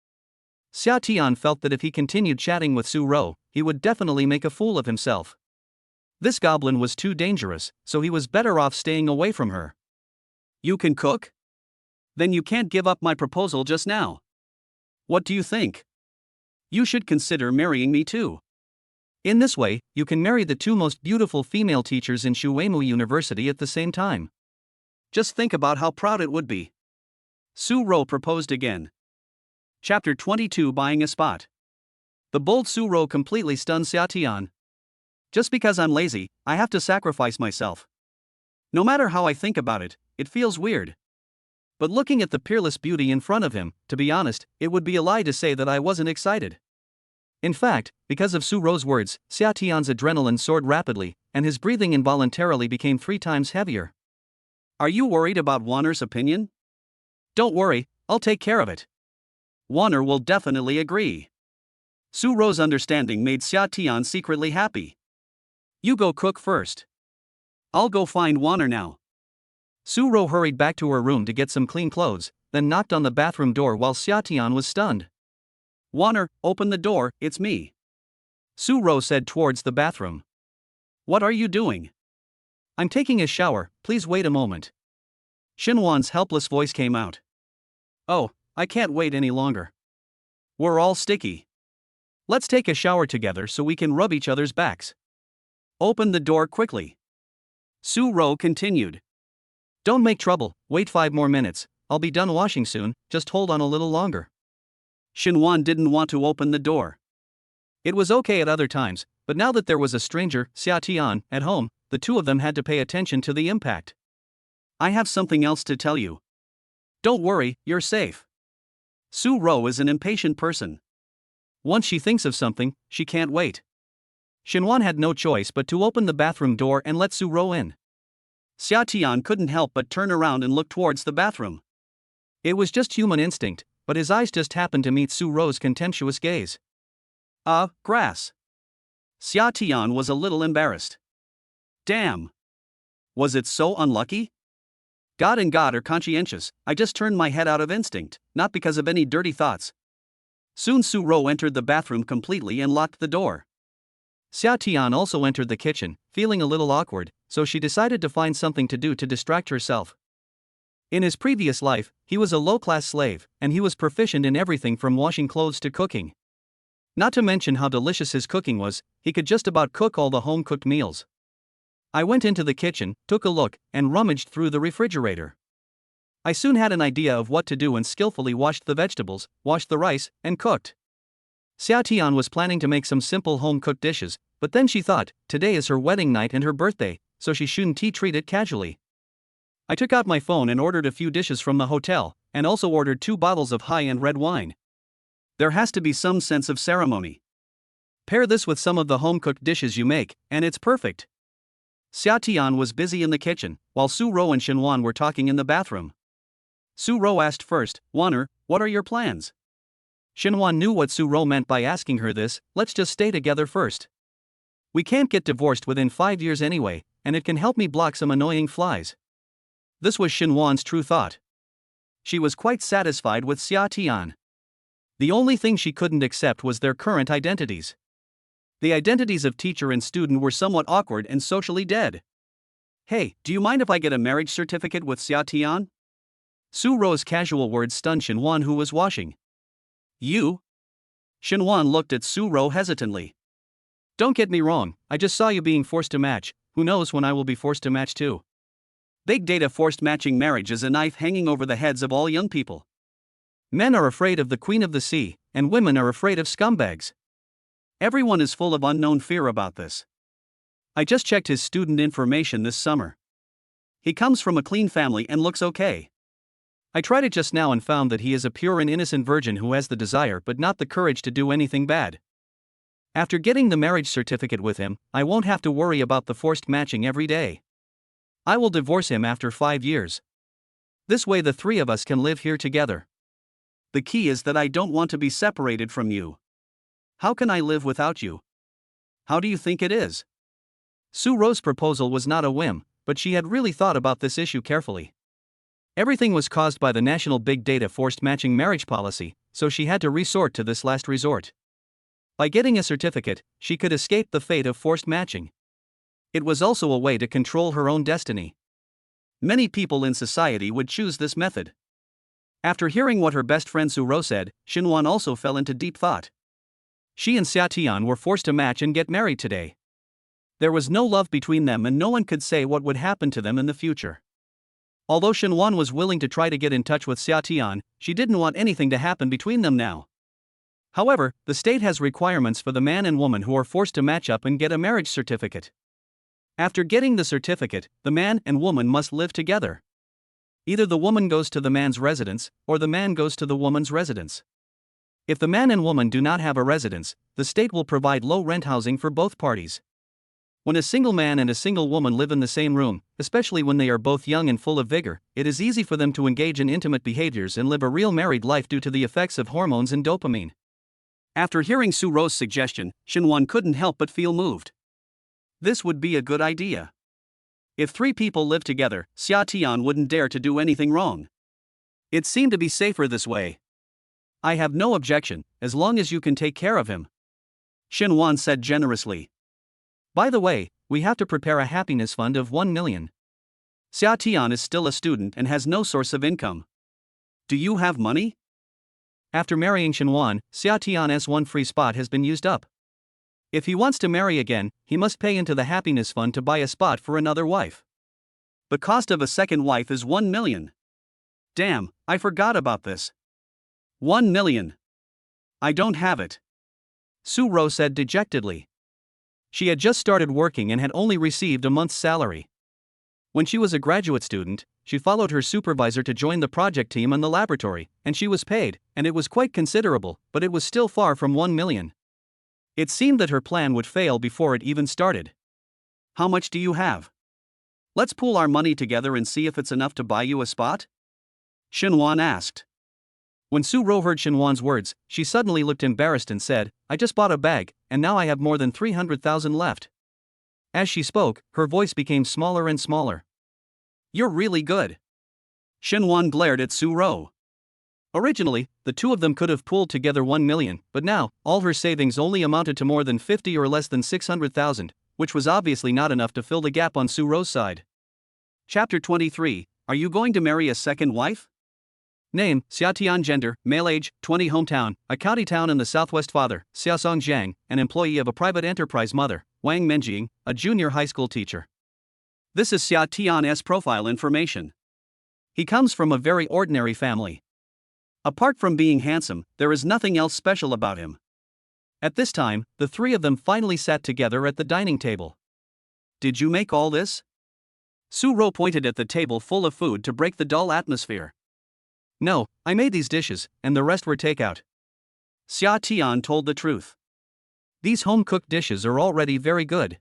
Xia Tian felt that if he continued chatting with Su-ro, he would definitely make a fool of himself. This goblin was too dangerous, so he was better off staying away from her. You can cook? Then you can't give up my proposal just now. What do you think? You should consider marrying me too. In this way, you can marry the two most beautiful female teachers in Shuemu University at the same time. Just think about how proud it would be. Su-ro proposed again. Chapter 22 Buying a Spot. The bold Su-ro completely stunned Xia Tian. Just because I'm lazy, I have to sacrifice myself. No matter how I think about it, it feels weird. But looking at the peerless beauty in front of him, to be honest, it would be a lie to say that I wasn't excited. In fact, because of Su-ro's words, Xia Tian's adrenaline soared rapidly, and his breathing involuntarily became 3 times heavier. Are you worried about Waner's opinion? Don't worry, I'll take care of it. Waner will definitely agree. Su-ro's understanding made Xia Tian secretly happy. You go cook first. I'll go find Waner now. Su-ro hurried back to her room to get some clean clothes, then knocked on the bathroom door while Xiatian was stunned. "Warner, open the door, it's me," Su-ro said towards the bathroom. "What are you doing?" "I'm taking a shower, please wait a moment." Xinhuan's helpless voice came out. "Oh, I can't wait any longer. We're all sticky. Let's take a shower together so we can rub each other's backs. Open the door quickly." Su-ro continued. "Don't make trouble, wait 5 more minutes, I'll be done washing soon, just hold on a little longer." Xinhuan didn't want to open the door. It was okay at other times, but now that there was a stranger, Xiatian, at home, the two of them had to pay attention to the impact. "I have something else to tell you." "Don't worry, you're safe." Su-ro is an impatient person. Once she thinks of something, she can't wait. Xinhuan had no choice but to open the bathroom door and let Su-ro in. Xiatian couldn't help but turn around and look towards the bathroom. It was just human instinct, but his eyes just happened to meet Su-ro's contemptuous gaze. Grass." Xiatian was a little embarrassed. "Damn. Was it so unlucky? God and God are conscientious, I just turned my head out of instinct, not because of any dirty thoughts." Soon Su-ro entered the bathroom completely and locked the door. Xiatian also entered the kitchen, feeling a little awkward, so she decided to find something to do to distract herself. In his previous life, he was a low-class slave, and he was proficient in everything from washing clothes to cooking. Not to mention how delicious his cooking was, he could just about cook all the home-cooked meals. I went into the kitchen, took a look, and rummaged through the refrigerator. I soon had an idea of what to do and skillfully washed the vegetables, washed the rice, and cooked. Xiatian was planning to make some simple home-cooked dishes, but then she thought, today is her wedding night and her birthday, so she shouldn't treat it casually. I took out my phone and ordered a few dishes from the hotel, and also ordered 2 bottles of high-end red wine. There has to be some sense of ceremony. Pair this with some of the home-cooked dishes you make, and it's perfect. Xiatian was busy in the kitchen, while Su-ro and Xinhuan were talking in the bathroom. Su-ro asked first, "Warner, what are your plans?" Xinhuan knew what Su-ro meant by asking her this, "Let's just stay together first. We can't get divorced within 5 years anyway, and it can help me block some annoying flies." This was Xinhuan's true thought. She was quite satisfied with Xiatian. The only thing she couldn't accept was their current identities. The identities of teacher and student were somewhat awkward and socially dead. "Hey, do you mind if I get a marriage certificate with Xiatian?" Su-ro's casual words stunned Xinhuan, who was washing. "You?" Xinhuan looked at Su-ro hesitantly. "Don't get me wrong, I just saw you being forced to match, who knows when I will be forced to match too." Big data forced matching marriage is a knife hanging over the heads of all young people. Men are afraid of the Queen of the Sea, and women are afraid of scumbags. Everyone is full of unknown fear about this. I just checked his student information this summer. He comes from a clean family and looks okay. I tried it just now and found that he is a pure and innocent virgin who has the desire but not the courage to do anything bad. After getting the marriage certificate with him, I won't have to worry about the forced matching every day. I will divorce him after 5 years. This way the 3 of us can live here together. The key is that I don't want to be separated from you. How can I live without you? How do you think it is? Su-ro's proposal was not a whim, but she had really thought about this issue carefully. Everything was caused by the national big data forced matching marriage policy, so she had to resort to this last resort. By getting a certificate, she could escape the fate of forced matching. It was also a way to control her own destiny. Many people in society would choose this method. After hearing what her best friend Su-ro said, Xinhuan also fell into deep thought. She and Xiatian were forced to match and get married today. There was no love between them and no one could say what would happen to them in the future. Although Xinhuan was willing to try to get in touch with Xiatian, she didn't want anything to happen between them now. However, the state has requirements for the man and woman who are forced to match up and get a marriage certificate. After getting the certificate, the man and woman must live together. Either the woman goes to the man's residence, or the man goes to the woman's residence. If the man and woman do not have a residence, the state will provide low-rent housing for both parties. When a single man and a single woman live in the same room, especially when they are both young and full of vigor, it is easy for them to engage in intimate behaviors and live a real married life due to the effects of hormones and dopamine. After hearing Su-ro's suggestion, Xinhuan couldn't help but feel moved. This would be a good idea. If 3 people live together, Xiatian wouldn't dare to do anything wrong. It seemed to be safer this way. I have no objection, as long as you can take care of him, Xinhuan said generously. By the way, we have to prepare a happiness fund of 1 million. Xia Tian is still a student and has no source of income. Do you have money? After marrying Xinhuan, Xia Tian's one free spot has been used up. If he wants to marry again, he must pay into the happiness fund to buy a spot for another wife. The cost of a second wife is 1 million. Damn, I forgot about this. 1 million. I don't have it, Su Ro said dejectedly. She had just started working and had only received a month's salary. When she was a graduate student, she followed her supervisor to join the project team in the laboratory, and she was paid, and it was quite considerable, but it was still far from 1 million. It seemed that her plan would fail before it even started. How much do you have? Let's pool our money together and see if it's enough to buy you a spot? Xinhuan asked. When Su Ro heard Xinhuan's words, she suddenly looked embarrassed and said, I just bought a bag, and now I have more than 300,000 left. As she spoke, her voice became smaller and smaller. You're really good. Xinhuan glared at Su Ro. Originally, the two of them could have pooled together 1 million, but now, all her savings only amounted to more than 50 or less than 600,000, which was obviously not enough to fill the gap on Su Ro's side. Chapter 23, Are you going to marry a second wife? Name, Xiatian. Gender, male. Age, 20. Hometown, a county town in the southwest. Father, Xiaosong Zhang, an employee of a private enterprise. Mother, Wang Menjing, a junior high school teacher. This is Xiatian's profile information. He comes from a very ordinary family. Apart from being handsome, there is nothing else special about him. At this time, the three of them finally sat together at the dining table. Did you make all this? Su Ro pointed at the table full of food to break the dull atmosphere. No, I made these dishes, and the rest were takeout. Xia Tian told the truth. These home-cooked dishes are already very good.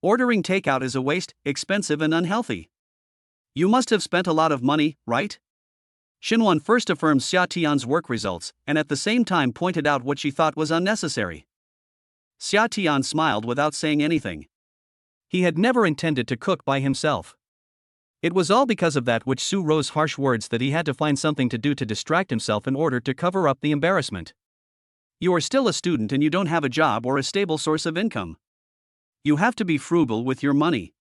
Ordering takeout is a waste, expensive and unhealthy. You must have spent a lot of money, right? Xinhuan first affirmed Xia Tian's work results, and at the same time pointed out what she thought was unnecessary. Xia Tian smiled without saying anything. He had never intended to cook by himself. It was all because of that which Su Ro's harsh words that he had to find something to do to distract himself in order to cover up the embarrassment. You are still a student and you don't have a job or a stable source of income. You have to be frugal with your money.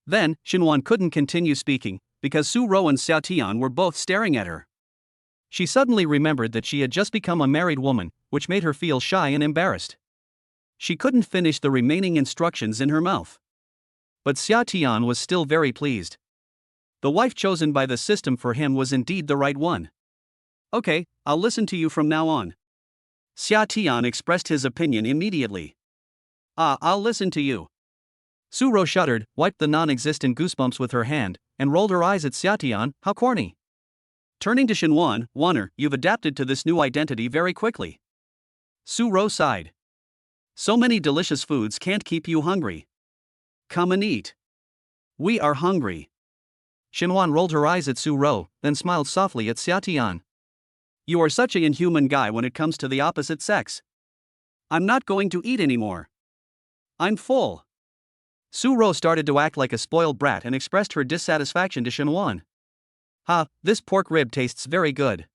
Then, Xinhuan couldn't continue speaking, because Su Ro and Xia Tian were both staring at her. She suddenly remembered that she had just become a married woman, which made her feel shy and embarrassed. She couldn't finish the remaining instructions in her mouth. But Xia Tian was still very pleased. The wife chosen by the system for him was indeed the right one. Okay, I'll listen to you from now on. Xia Tian expressed his opinion immediately. I'll listen to you. Su Ro shuddered, wiped the non-existent goosebumps with her hand, and rolled her eyes at Xia Tian. How corny. Turning to Xinhuan, Wanner, you've adapted to this new identity very quickly. Su Ro sighed. So many delicious foods can't keep you hungry. Come and eat. We are hungry. Xinhuan rolled her eyes at Su Ro, then smiled softly at Xia Tian. You are such an inhuman guy when it comes to the opposite sex. I'm not going to eat anymore. I'm full. Su Ro started to act like a spoiled brat and expressed her dissatisfaction to Xinhuan. This pork rib tastes very good.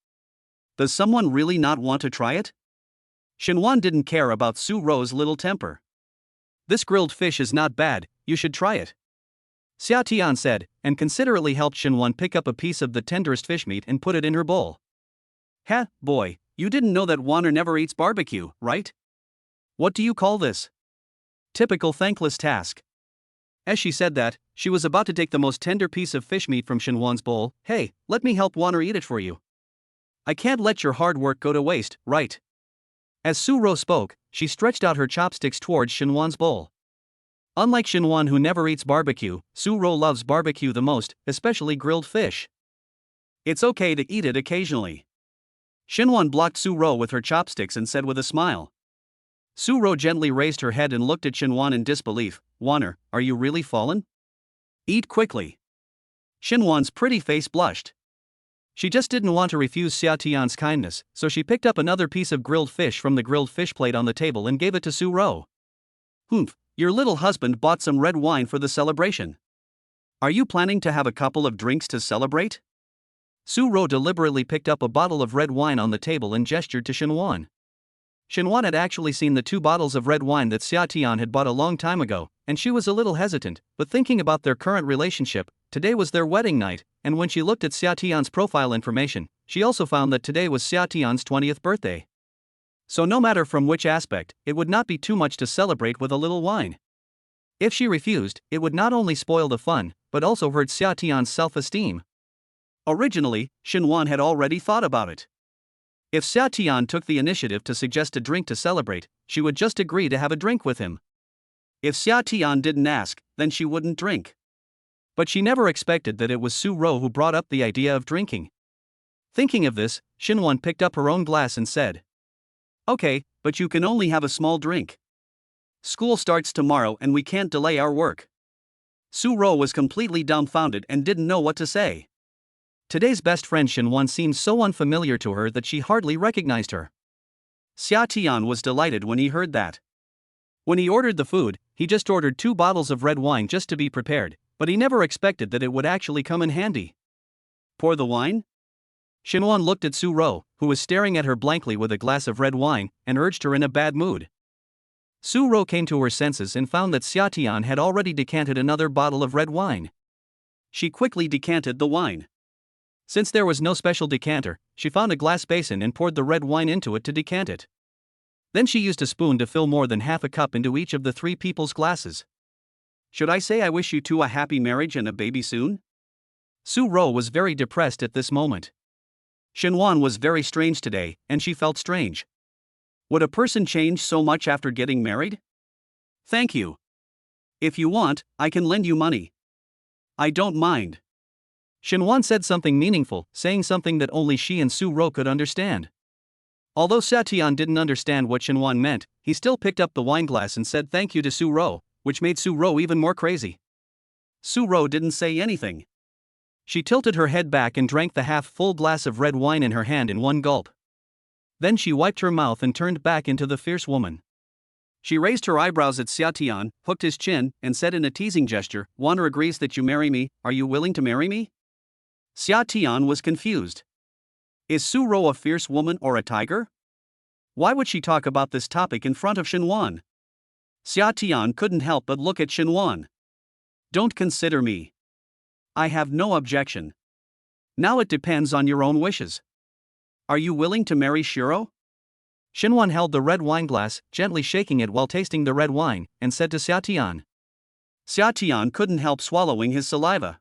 Does someone really not want to try it? Xinhuan didn't care about Su Ro's little temper. This grilled fish is not bad, you should try it. Xia Tian said, and considerately helped Xinhuan pick up a piece of the tenderest fish meat and put it in her bowl. Boy, you didn't know that Wanner never eats barbecue, right? What do you call this? Typical thankless task. As she said that, she was about to take the most tender piece of fish meat from Xinhuan's bowl. Hey, let me help Wanner eat it for you. I can't let your hard work go to waste, right? As Su Ro spoke, she stretched out her chopsticks towards Xinhuan's bowl. Unlike Xinhuan, who never eats barbecue, Su Ro loves barbecue the most, especially grilled fish. It's okay to eat it occasionally. Xinhuan blocked Su Ro with her chopsticks and said with a smile. Su Ro gently raised her head and looked at Xinhuan in disbelief. Wanner, are you really fallen? Eat quickly. Xinhuan's pretty face blushed. She just didn't want to refuse Xia Tian's kindness, so she picked up another piece of grilled fish from the grilled fish plate on the table and gave it to Su Ro. Humph, your little husband bought some red wine for the celebration. Are you planning to have a couple of drinks to celebrate? Su-ro deliberately picked up a bottle of red wine on the table and gestured to Shinwan. Shinwan had actually seen the 2 bottles of red wine that Xia Tian had bought a long time ago, and she was a little hesitant, but thinking about their current relationship, today was their wedding night, and when she looked at Xia Tian's profile information, she also found that today was Xia Tian's 20th birthday. So no matter from which aspect, it would not be too much to celebrate with a little wine. If she refused, it would not only spoil the fun, but also hurt Xia Tian's self-esteem. Originally, Shinwan had already thought about it. If Xia Tian took the initiative to suggest a drink to celebrate, she would just agree to have a drink with him. If Xia Tian didn't ask, then she wouldn't drink. But she never expected that it was Su-ro who brought up the idea of drinking. Thinking of this, Shinwan picked up her own glass and said, "Okay, but you can only have a small drink. School starts tomorrow and we can't delay our work." Su-ro was completely dumbfounded and didn't know what to say. Today's best friend Shinwan seemed so unfamiliar to her that she hardly recognized her. Xia Tian was delighted when he heard that. When he ordered the food, he just ordered 2 bottles of red wine just to be prepared, but he never expected that it would actually come in handy. Pour the wine? Shinwan looked at Su-ro, who was staring at her blankly with a glass of red wine, and urged her in a bad mood. Su-ro came to her senses and found that Xia Tian had already decanted another bottle of red wine. She quickly decanted the wine. Since there was no special decanter, she found a glass basin and poured the red wine into it to decant it. Then she used a spoon to fill more than half a cup into each of the 3 people's glasses. "Should I say I wish you 2 a happy marriage and a baby soon?" Su-ro was very depressed at this moment. Shinwan was very strange today, and she felt strange. Would a person change so much after getting married? "Thank you. If you want, I can lend you money." "I don't mind." Shinwan said something meaningful, saying something that only she and Su-ro could understand. Although Xia Tian didn't understand what Shinwan meant, he still picked up the wineglass and said thank you to Su-ro, which made Su-ro even more crazy. Su-ro didn't say anything. She tilted her head back and drank the half-full glass of red wine in her hand in one gulp. Then she wiped her mouth and turned back into the fierce woman. She raised her eyebrows at Xia Tian, hooked his chin, and said in a teasing gesture, "Wanner agrees that you marry me, are you willing to marry me?" Xia Tian was confused. Is Su-ro a fierce woman or a tiger? Why would she talk about this topic in front of Shinwan? Xia Tian couldn't help but look at Shinwan. "Don't consider me. I have no objection. Now it depends on your own wishes. Are you willing to marry Shiro?" Shinwan held the red wine glass, gently shaking it while tasting the red wine, and said to Xia Tian. Xia Tian couldn't help swallowing his saliva.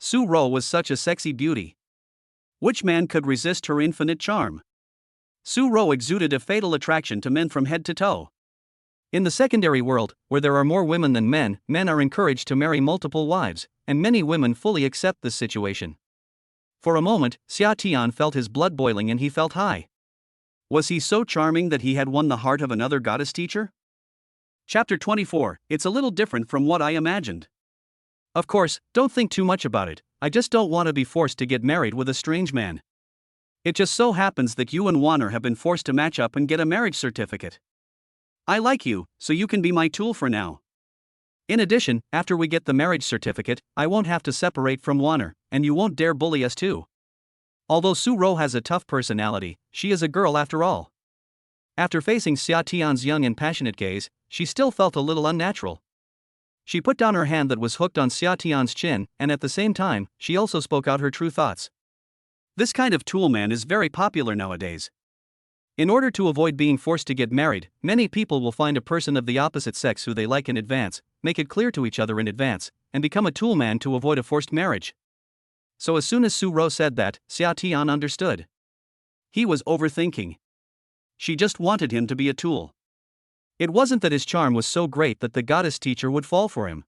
Su-ro was such a sexy beauty. Which man could resist her infinite charm? Su-ro exuded a fatal attraction to men from head to toe. In the secondary world, where there are more women than men are encouraged to marry multiple wives, and many women fully accept this situation. For a moment, Xia Tian felt his blood boiling and he felt high. Was he so charming that he had won the heart of another goddess teacher? Chapter 24, It's a little different from what I imagined. Of course, don't think too much about it, I just don't want to be forced to get married with a strange man. It just so happens that you and Wanner have been forced to match up and get a marriage certificate. I like you, so you can be my tool for now. In addition, after we get the marriage certificate, I won't have to separate from Wanner, and you won't dare bully us too. Although Su-ro has a tough personality, she is a girl after all. After facing Xia Tian's young and passionate gaze, she still felt a little unnatural. She put down her hand that was hooked on Xia Tian's chin, and at the same time, she also spoke out her true thoughts. This kind of tool man is very popular nowadays. In order to avoid being forced to get married, many people will find a person of the opposite sex who they like in advance, make it clear to each other in advance, and become a tool man to avoid a forced marriage. So as soon as Su-ro said that, Xia Tian understood. He was overthinking. She just wanted him to be a tool. It wasn't that his charm was so great that the goddess teacher would fall for him.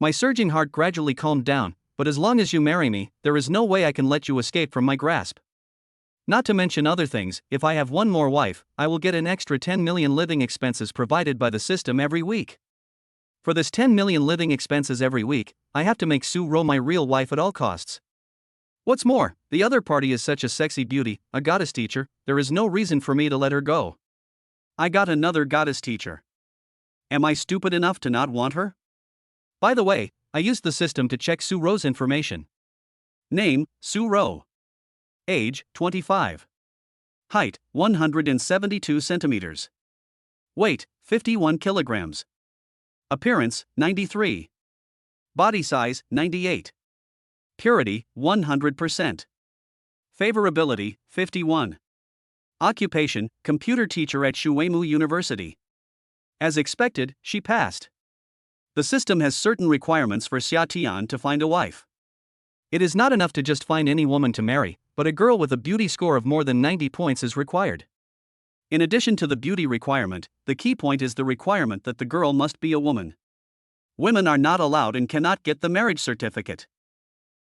My surging heart gradually calmed down, but as long as you marry me, there is no way I can let you escape from my grasp. Not to mention other things, if I have one more wife, I will get an extra 10 million living expenses provided by the system every week. For this 10 million living expenses every week, I have to make Su-ro my real wife at all costs. What's more, the other party is such a sexy beauty, a goddess teacher, there is no reason for me to let her go. I got another goddess teacher. Am I stupid enough to not want her? By the way, I used the system to check Su-ro's information. Name, Su Ro. Age, 25. Height, 172 centimeters. Weight, 51 kilograms. Appearance, 93. Body size, 98. Purity, 100%. Favorability, 51. Occupation, computer teacher at Shuemu University. As expected, she passed. The system has certain requirements for Xia Tian to find a wife. It is not enough to just find any woman to marry, but a girl with a beauty score of more than 90 points is required. In addition to the beauty requirement, the key point is the requirement that the girl must be a woman. Women are not allowed and cannot get the marriage certificate.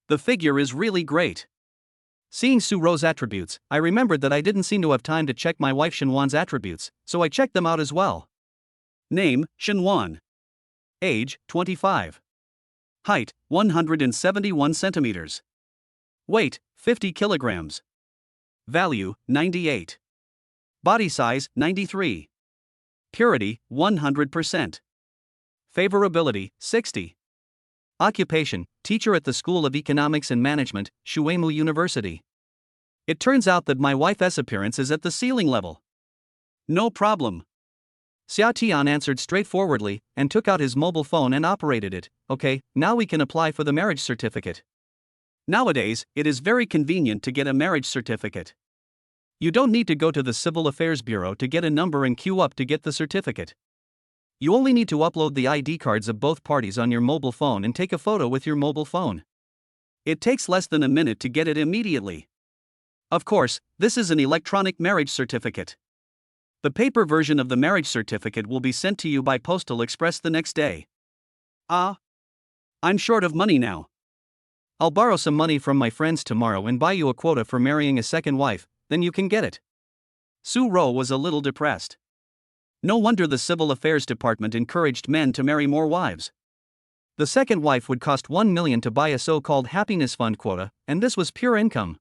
The figure is really great. Seeing Su Ro's attributes, I remembered that I didn't seem to have time to check my wife Shenwan's attributes, so I checked them out as well. Name, Shenwan. Age, 25. Height, 171 centimeters. Weight, 50 kilograms. Value, 98. Body size, 93. Purity, 100%. Favorability, 60. Occupation, teacher at the School of Economics and Management, Shuemu University. It turns out that my wife's appearance is at the ceiling level. No problem. Xia Tian answered straightforwardly and took out his mobile phone and operated it. Okay, now we can apply for the marriage certificate. Nowadays, it is very convenient to get a marriage certificate. You don't need to go to the Civil Affairs Bureau to get a number and queue up to get the certificate. You only need to upload the ID cards of both parties on your mobile phone and take a photo with your mobile phone. It takes less than a minute to get it immediately. Of course, this is an electronic marriage certificate. The paper version of the marriage certificate will be sent to you by Postal Express the next day. I'm short of money now. I'll borrow some money from my friends tomorrow and buy you a quota for marrying a second wife, then you can get it. Su Ro was a little depressed. No wonder the Civil Affairs Department encouraged men to marry more wives. The second wife would cost 1 million to buy a so-called happiness fund quota, and this was pure income.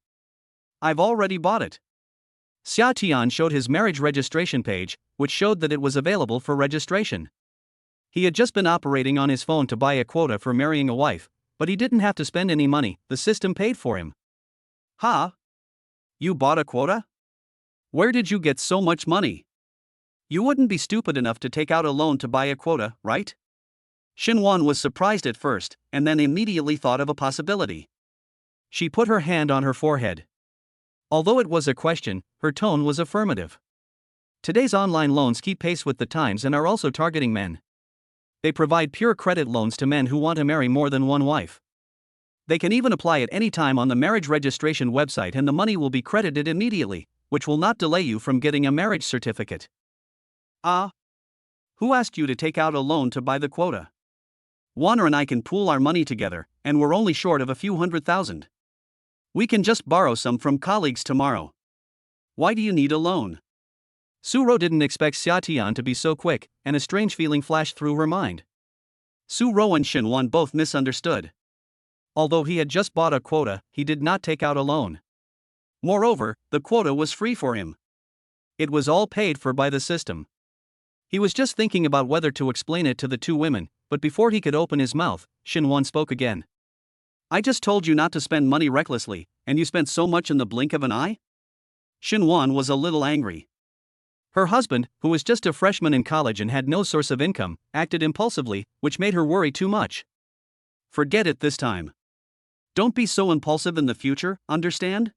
I've already bought it. Xia Tian showed his marriage registration page, which showed that it was available for registration. He had just been operating on his phone to buy a quota for marrying a wife, but he didn't have to spend any money, the system paid for him. Ha! You bought a quota? Where did you get so much money? You wouldn't be stupid enough to take out a loan to buy a quota, right? Shenwan was surprised at first, and then immediately thought of a possibility. She put her hand on her forehead. Although it was a question, her tone was affirmative. Today's online loans keep pace with the times and are also targeting men. They provide pure credit loans to men who want to marry more than one wife. They can even apply at any time on the marriage registration website and the money will be credited immediately, which will not delay you from getting a marriage certificate. Who asked you to take out a loan to buy the quota? Warner and I can pool our money together, and we're only short of a few $100,000. We can just borrow some from colleagues tomorrow. Why do you need a loan? Su Ro didn't expect Xia Tian to be so quick, and a strange feeling flashed through her mind. Su Ro and Shenwan both misunderstood. Although he had just bought a quota, he did not take out a loan. Moreover, the quota was free for him. It was all paid for by the system. He was just thinking about whether to explain it to the two women, but before he could open his mouth, Shenwan spoke again. I just told you not to spend money recklessly, and you spent so much in the blink of an eye? Shenwan was a little angry. Her husband, who was just a freshman in college and had no source of income, acted impulsively, which made her worry too much. Forget it this time. Don't be so impulsive in the future, understand?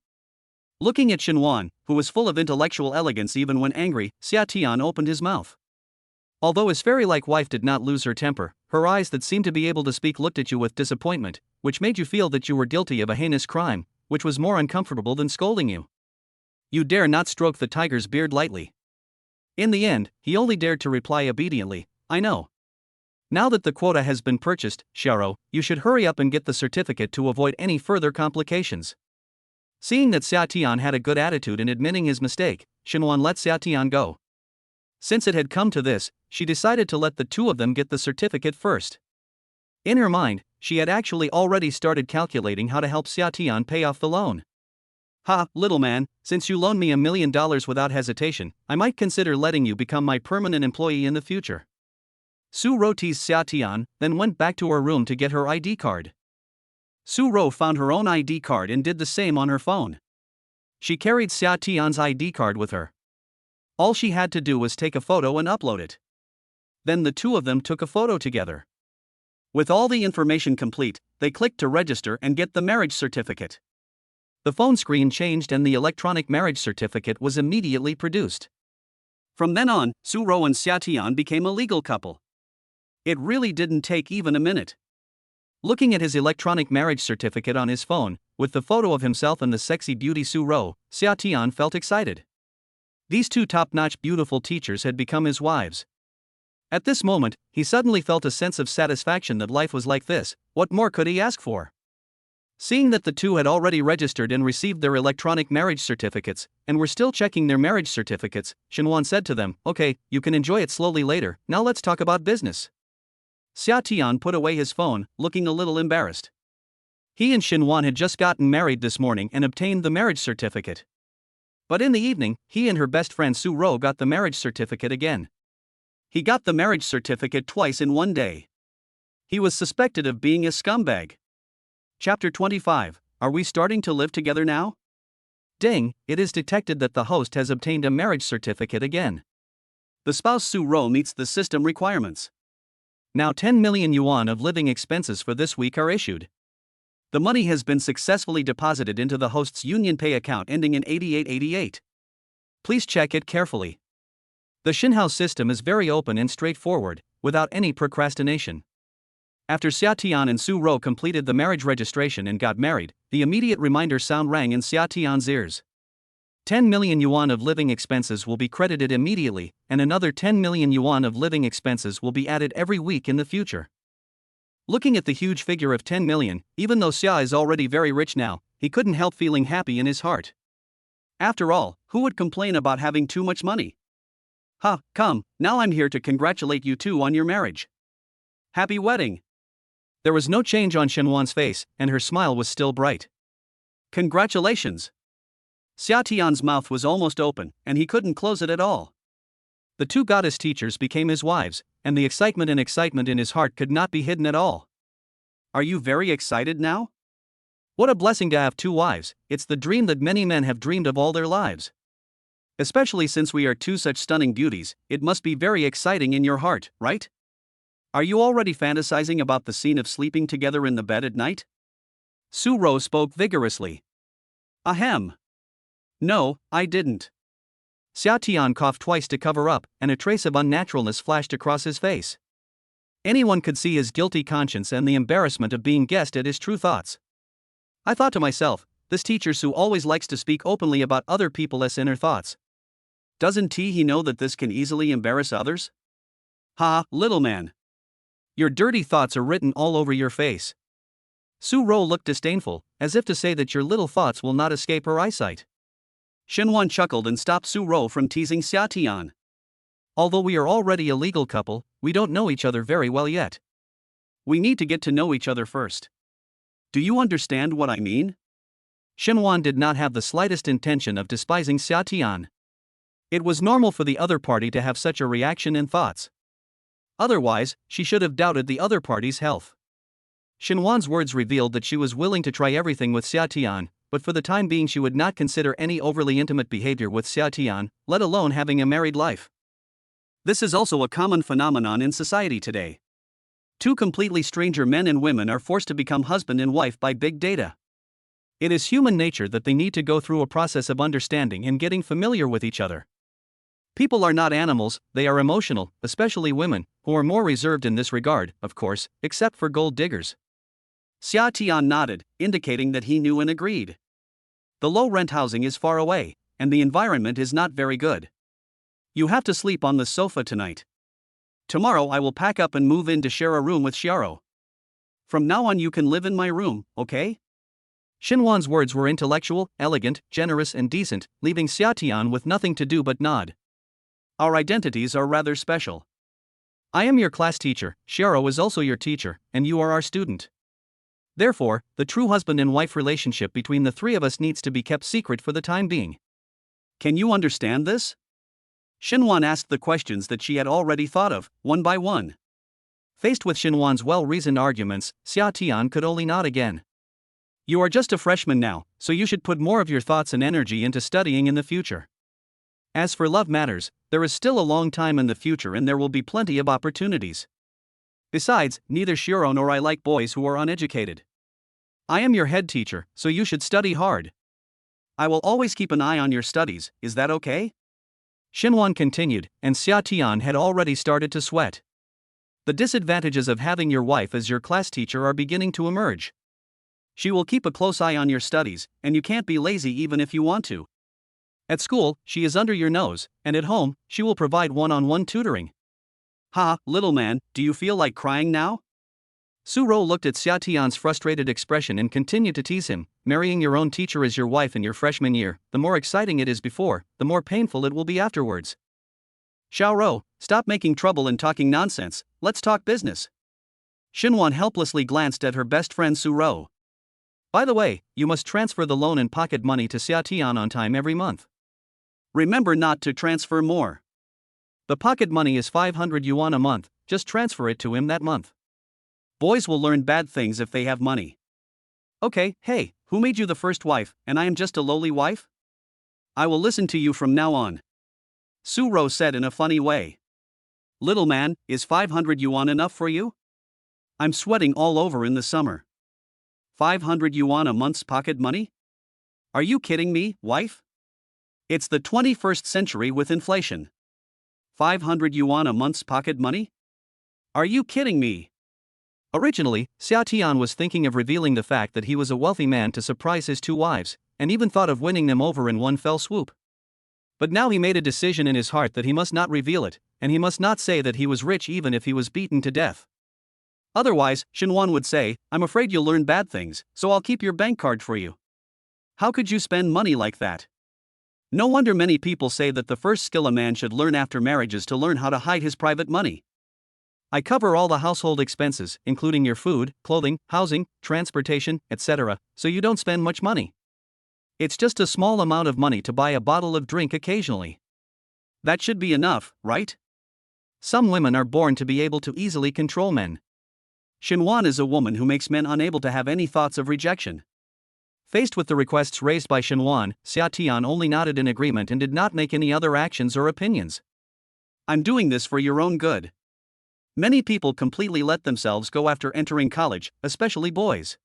Looking at Shenwan, who was full of intellectual elegance even when angry, Xia Tian opened his mouth. Although his fairy-like wife did not lose her temper, her eyes that seemed to be able to speak looked at you with disappointment, which made you feel that you were guilty of a heinous crime, which was more uncomfortable than scolding you. You dare not stroke the tiger's beard lightly. In the end, he only dared to reply obediently, I know. Now that the quota has been purchased, Xiaro, you should hurry up and get the certificate to avoid any further complications. Seeing that Xia Tian had a good attitude in admitting his mistake, Shenwan let Xia Tian go. Since it had come to this, she decided to let the two of them get the certificate first. In her mind, she had actually already started calculating how to help Xia Tian pay off the loan. Ha, little man, since you loaned me $1 million without hesitation, I might consider letting you become my permanent employee in the future. Su Ro teased Xia Tian, then went back to her room to get her ID card. Su Ro found her own ID card and did the same on her phone. She carried Xia Tian's ID card with her. All she had to do was take a photo and upload it. Then the two of them took a photo together. With all the information complete, they clicked to register and get the marriage certificate. The phone screen changed and the electronic marriage certificate was immediately produced. From then on, Su Ro and Xia Tian became a legal couple. It really didn't take even a minute. Looking at his electronic marriage certificate on his phone, with the photo of himself and the sexy beauty Su Ro, Xia Tian felt excited. These two top-notch beautiful teachers had become his wives. At this moment, he suddenly felt a sense of satisfaction that life was like this. What more could he ask for? Seeing that the two had already registered and received their electronic marriage certificates, and were still checking their marriage certificates, Shenwan said to them, "Okay, you can enjoy it slowly later, now let's talk about business." Xia Tian put away his phone, looking a little embarrassed. He and Shenwan had just gotten married this morning and obtained the marriage certificate. But in the evening, he and her best friend Su Ro got the marriage certificate again. He got the marriage certificate twice in one day. He was suspected of being a scumbag. Chapter 25. Are we starting to live together now? Ding, it is detected that the host has obtained a marriage certificate again. The spouse Su Ro meets the system requirements. Now 10 million yuan of living expenses for this week are issued. The money has been successfully deposited into the host's UnionPay account ending in 8888. Please check it carefully. The Xinhao system is very open and straightforward, without any procrastination. After Xia Tian and Su Ro completed the marriage registration and got married, the immediate reminder sound rang in Xia Tian's ears. 10 million yuan of living expenses will be credited immediately, and another 10 million yuan of living expenses will be added every week in the future. Looking at the huge figure of 10 million, even though Xia is already very rich now, he couldn't help feeling happy in his heart. After all, who would complain about having too much money? Come, now I'm here to congratulate you two on your marriage. Happy wedding! There was no change on Shenwan's face, and her smile was still bright. Congratulations! Xia Tian's mouth was almost open, and he couldn't close it at all. The two goddess teachers became his wives, and the excitement in his heart could not be hidden at all. Are you very excited now? What a blessing to have two wives, it's the dream that many men have dreamed of all their lives. Especially since we are two such stunning beauties, it must be very exciting in your heart, right? Are you already fantasizing about the scene of sleeping together in the bed at night? Su Ro spoke vigorously. Ahem. No, I didn't. Xia Tian coughed twice to cover up, and a trace of unnaturalness flashed across his face. Anyone could see his guilty conscience and the embarrassment of being guessed at his true thoughts. I thought to myself, this teacher Su always likes to speak openly about other people's inner thoughts. Doesn't he know that this can easily embarrass others? Ha, little man. Your dirty thoughts are written all over your face. Su Ro looked disdainful, as if to say that your little thoughts will not escape her eyesight. Shenwan chuckled and stopped Su Ro from teasing Xia Tian. Although we are already a legal couple, we don't know each other very well yet. We need to get to know each other first. Do you understand what I mean? Shenwan did not have the slightest intention of despising Xia Tian. It was normal for the other party to have such a reaction and thoughts. Otherwise, she should have doubted the other party's health. Shenwan's words revealed that she was willing to try everything with Xia Tian, but for the time being she would not consider any overly intimate behavior with Xia Tian, let alone having a married life. This is also a common phenomenon in society today. Two completely stranger men and women are forced to become husband and wife by big data. It is human nature that they need to go through a process of understanding and getting familiar with each other. People are not animals, they are emotional, especially women, who are more reserved in this regard, of course, except for gold diggers. Xia Tian nodded, indicating that he knew and agreed. The low-rent housing is far away, and the environment is not very good. You have to sleep on the sofa tonight. Tomorrow I will pack up and move in to share a room with Xiao. From now on you can live in my room, okay? Shenwan's words were intellectual, elegant, generous and decent, leaving Xia Tian with nothing to do but nod. Our identities are rather special. I am your class teacher, Xiao is also your teacher, and you are our student. Therefore, the true husband and wife relationship between the three of us needs to be kept secret for the time being. Can you understand this? Shenwan asked the questions that she had already thought of, one by one. Faced with Shenwan's well-reasoned arguments, Xia Tian could only nod again. You are just a freshman now, so you should put more of your thoughts and energy into studying in the future. As for love matters, there is still a long time in the future and there will be plenty of opportunities. Besides, neither Shiro nor I like boys who are uneducated. I am your head teacher, so you should study hard. I will always keep an eye on your studies, is that okay? Xinhuan continued, and Xia Tian had already started to sweat. The disadvantages of having your wife as your class teacher are beginning to emerge. She will keep a close eye on your studies, and you can't be lazy even if you want to. At school, she is under your nose, and at home, she will provide one-on-one tutoring. Ha, little man, do you feel like crying now? Su Rou looked at Xia Tian's frustrated expression and continued to tease him. Marrying your own teacher as your wife in your freshman year, the more exciting it is before, the more painful it will be afterwards. Xiao Rou, stop making trouble and talking nonsense, let's talk business. Xinhuan helplessly glanced at her best friend Su Rou. By the way, you must transfer the loan and pocket money to Xia Tian on time every month. Remember not to transfer more. The pocket money is 500 yuan a month, just transfer it to him that month. Boys will learn bad things if they have money. Okay, hey, who made you the first wife, and I am just a lowly wife? I will listen to you from now on. Su Rou said in a funny way. Little man, is 500 yuan enough for you? I'm sweating all over in the summer. 500 yuan a month's pocket money? Are you kidding me, wife? It's the 21st century with inflation. 500 yuan a month's pocket money? Are you kidding me? Originally, Xia Tian was thinking of revealing the fact that he was a wealthy man to surprise his two wives, and even thought of winning them over in one fell swoop. But now he made a decision in his heart that he must not reveal it, and he must not say that he was rich even if he was beaten to death. Otherwise, Xinhuan would say, I'm afraid you'll learn bad things, so I'll keep your bank card for you. How could you spend money like that? No wonder many people say that the first skill a man should learn after marriage is to learn how to hide his private money. I cover all the household expenses, including your food, clothing, housing, transportation, etc., so you don't spend much money. It's just a small amount of money to buy a bottle of drink occasionally. That should be enough, right? Some women are born to be able to easily control men. Xinhuan is a woman who makes men unable to have any thoughts of rejection. Faced with the requests raised by Xinhuan, Xia Tian only nodded in agreement and did not make any other actions or opinions. I'm doing this for your own good. Many people completely let themselves go after entering college, especially boys.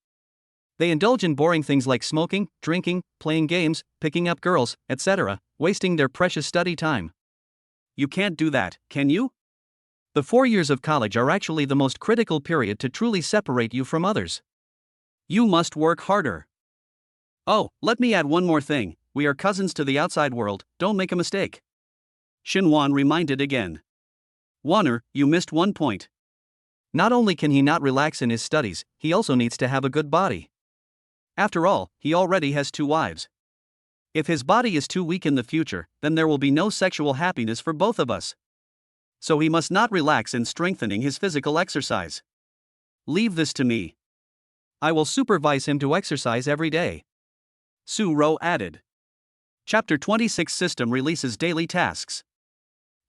They indulge in boring things like smoking, drinking, playing games, picking up girls, etc., wasting their precious study time. You can't do that, can you? The 4 years of college are actually the most critical period to truly separate you from others. You must work harder. Oh, let me add one more thing, we are cousins to the outside world, don't make a mistake. Xinhuan reminded again. Wanner, you missed one point. Not only can he not relax in his studies, he also needs to have a good body. After all, he already has 2 wives. If his body is too weak in the future, then there will be no sexual happiness for both of us. So he must not relax in strengthening his physical exercise. Leave this to me. I will supervise him to exercise every day. Su Rou added. Chapter 26 System releases daily tasks.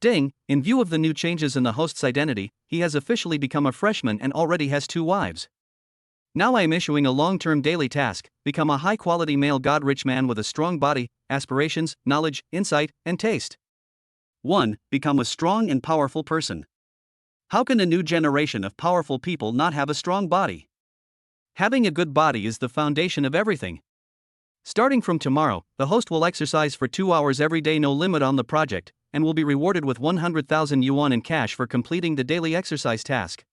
Ding, in view of the new changes in the host's identity, he has officially become a freshman and already has 2 wives. Now I am issuing a long-term daily task, become a high-quality male god-rich man with a strong body, aspirations, knowledge, insight, and taste. 1. Become a strong and powerful person. How can a new generation of powerful people not have a strong body? Having a good body is the foundation of everything. Starting from tomorrow, the host will exercise for 2 hours every day, no limit on the project, and will be rewarded with 100,000 yuan in cash for completing the daily exercise task.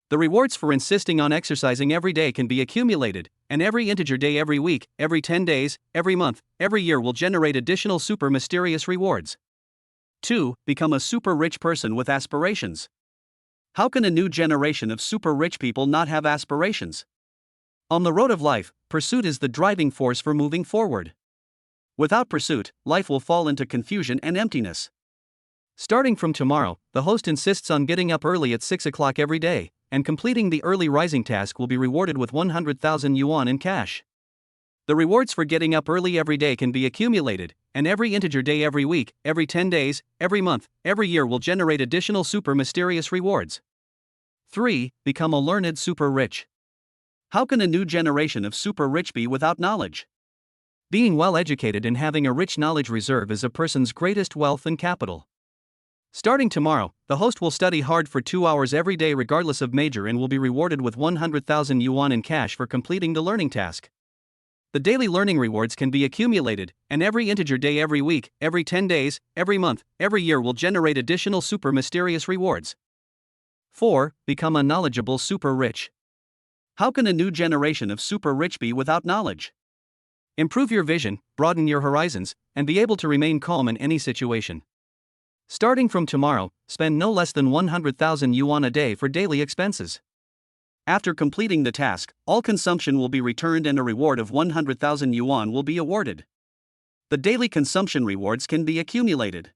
The rewards for insisting on exercising every day can be accumulated, and every integer day every week, every 10 days, every month, every year will generate additional super mysterious rewards. 2. Become a super rich person with aspirations. How can a new generation of super rich people not have aspirations? On the road of life, pursuit is the driving force for moving forward. Without pursuit, life will fall into confusion and emptiness. Starting from tomorrow, the host insists on getting up early at 6 o'clock every day, and completing the early rising task will be rewarded with 100,000 yuan in cash. The rewards for getting up early every day can be accumulated, and every integer day every week, every 10 days, every month, every year will generate additional super mysterious rewards. 3. Become a learned super rich. How can a new generation of super rich be without knowledge? Being well educated and having a rich knowledge reserve is a person's greatest wealth and capital. Starting tomorrow, the host will study hard for 2 hours every day regardless of major and will be rewarded with 100,000 yuan in cash for completing the learning task. The daily learning rewards can be accumulated, and every integer day every week, every 10 days, every month, every year will generate additional super mysterious rewards. 4. Become a knowledgeable super rich. How can a new generation of super rich be without knowledge? Improve your vision, broaden your horizons, and be able to remain calm in any situation. Starting from tomorrow, spend no less than 100,000 yuan a day for daily expenses. After completing the task, all consumption will be returned and a reward of 100,000 yuan will be awarded. The daily consumption rewards can be accumulated.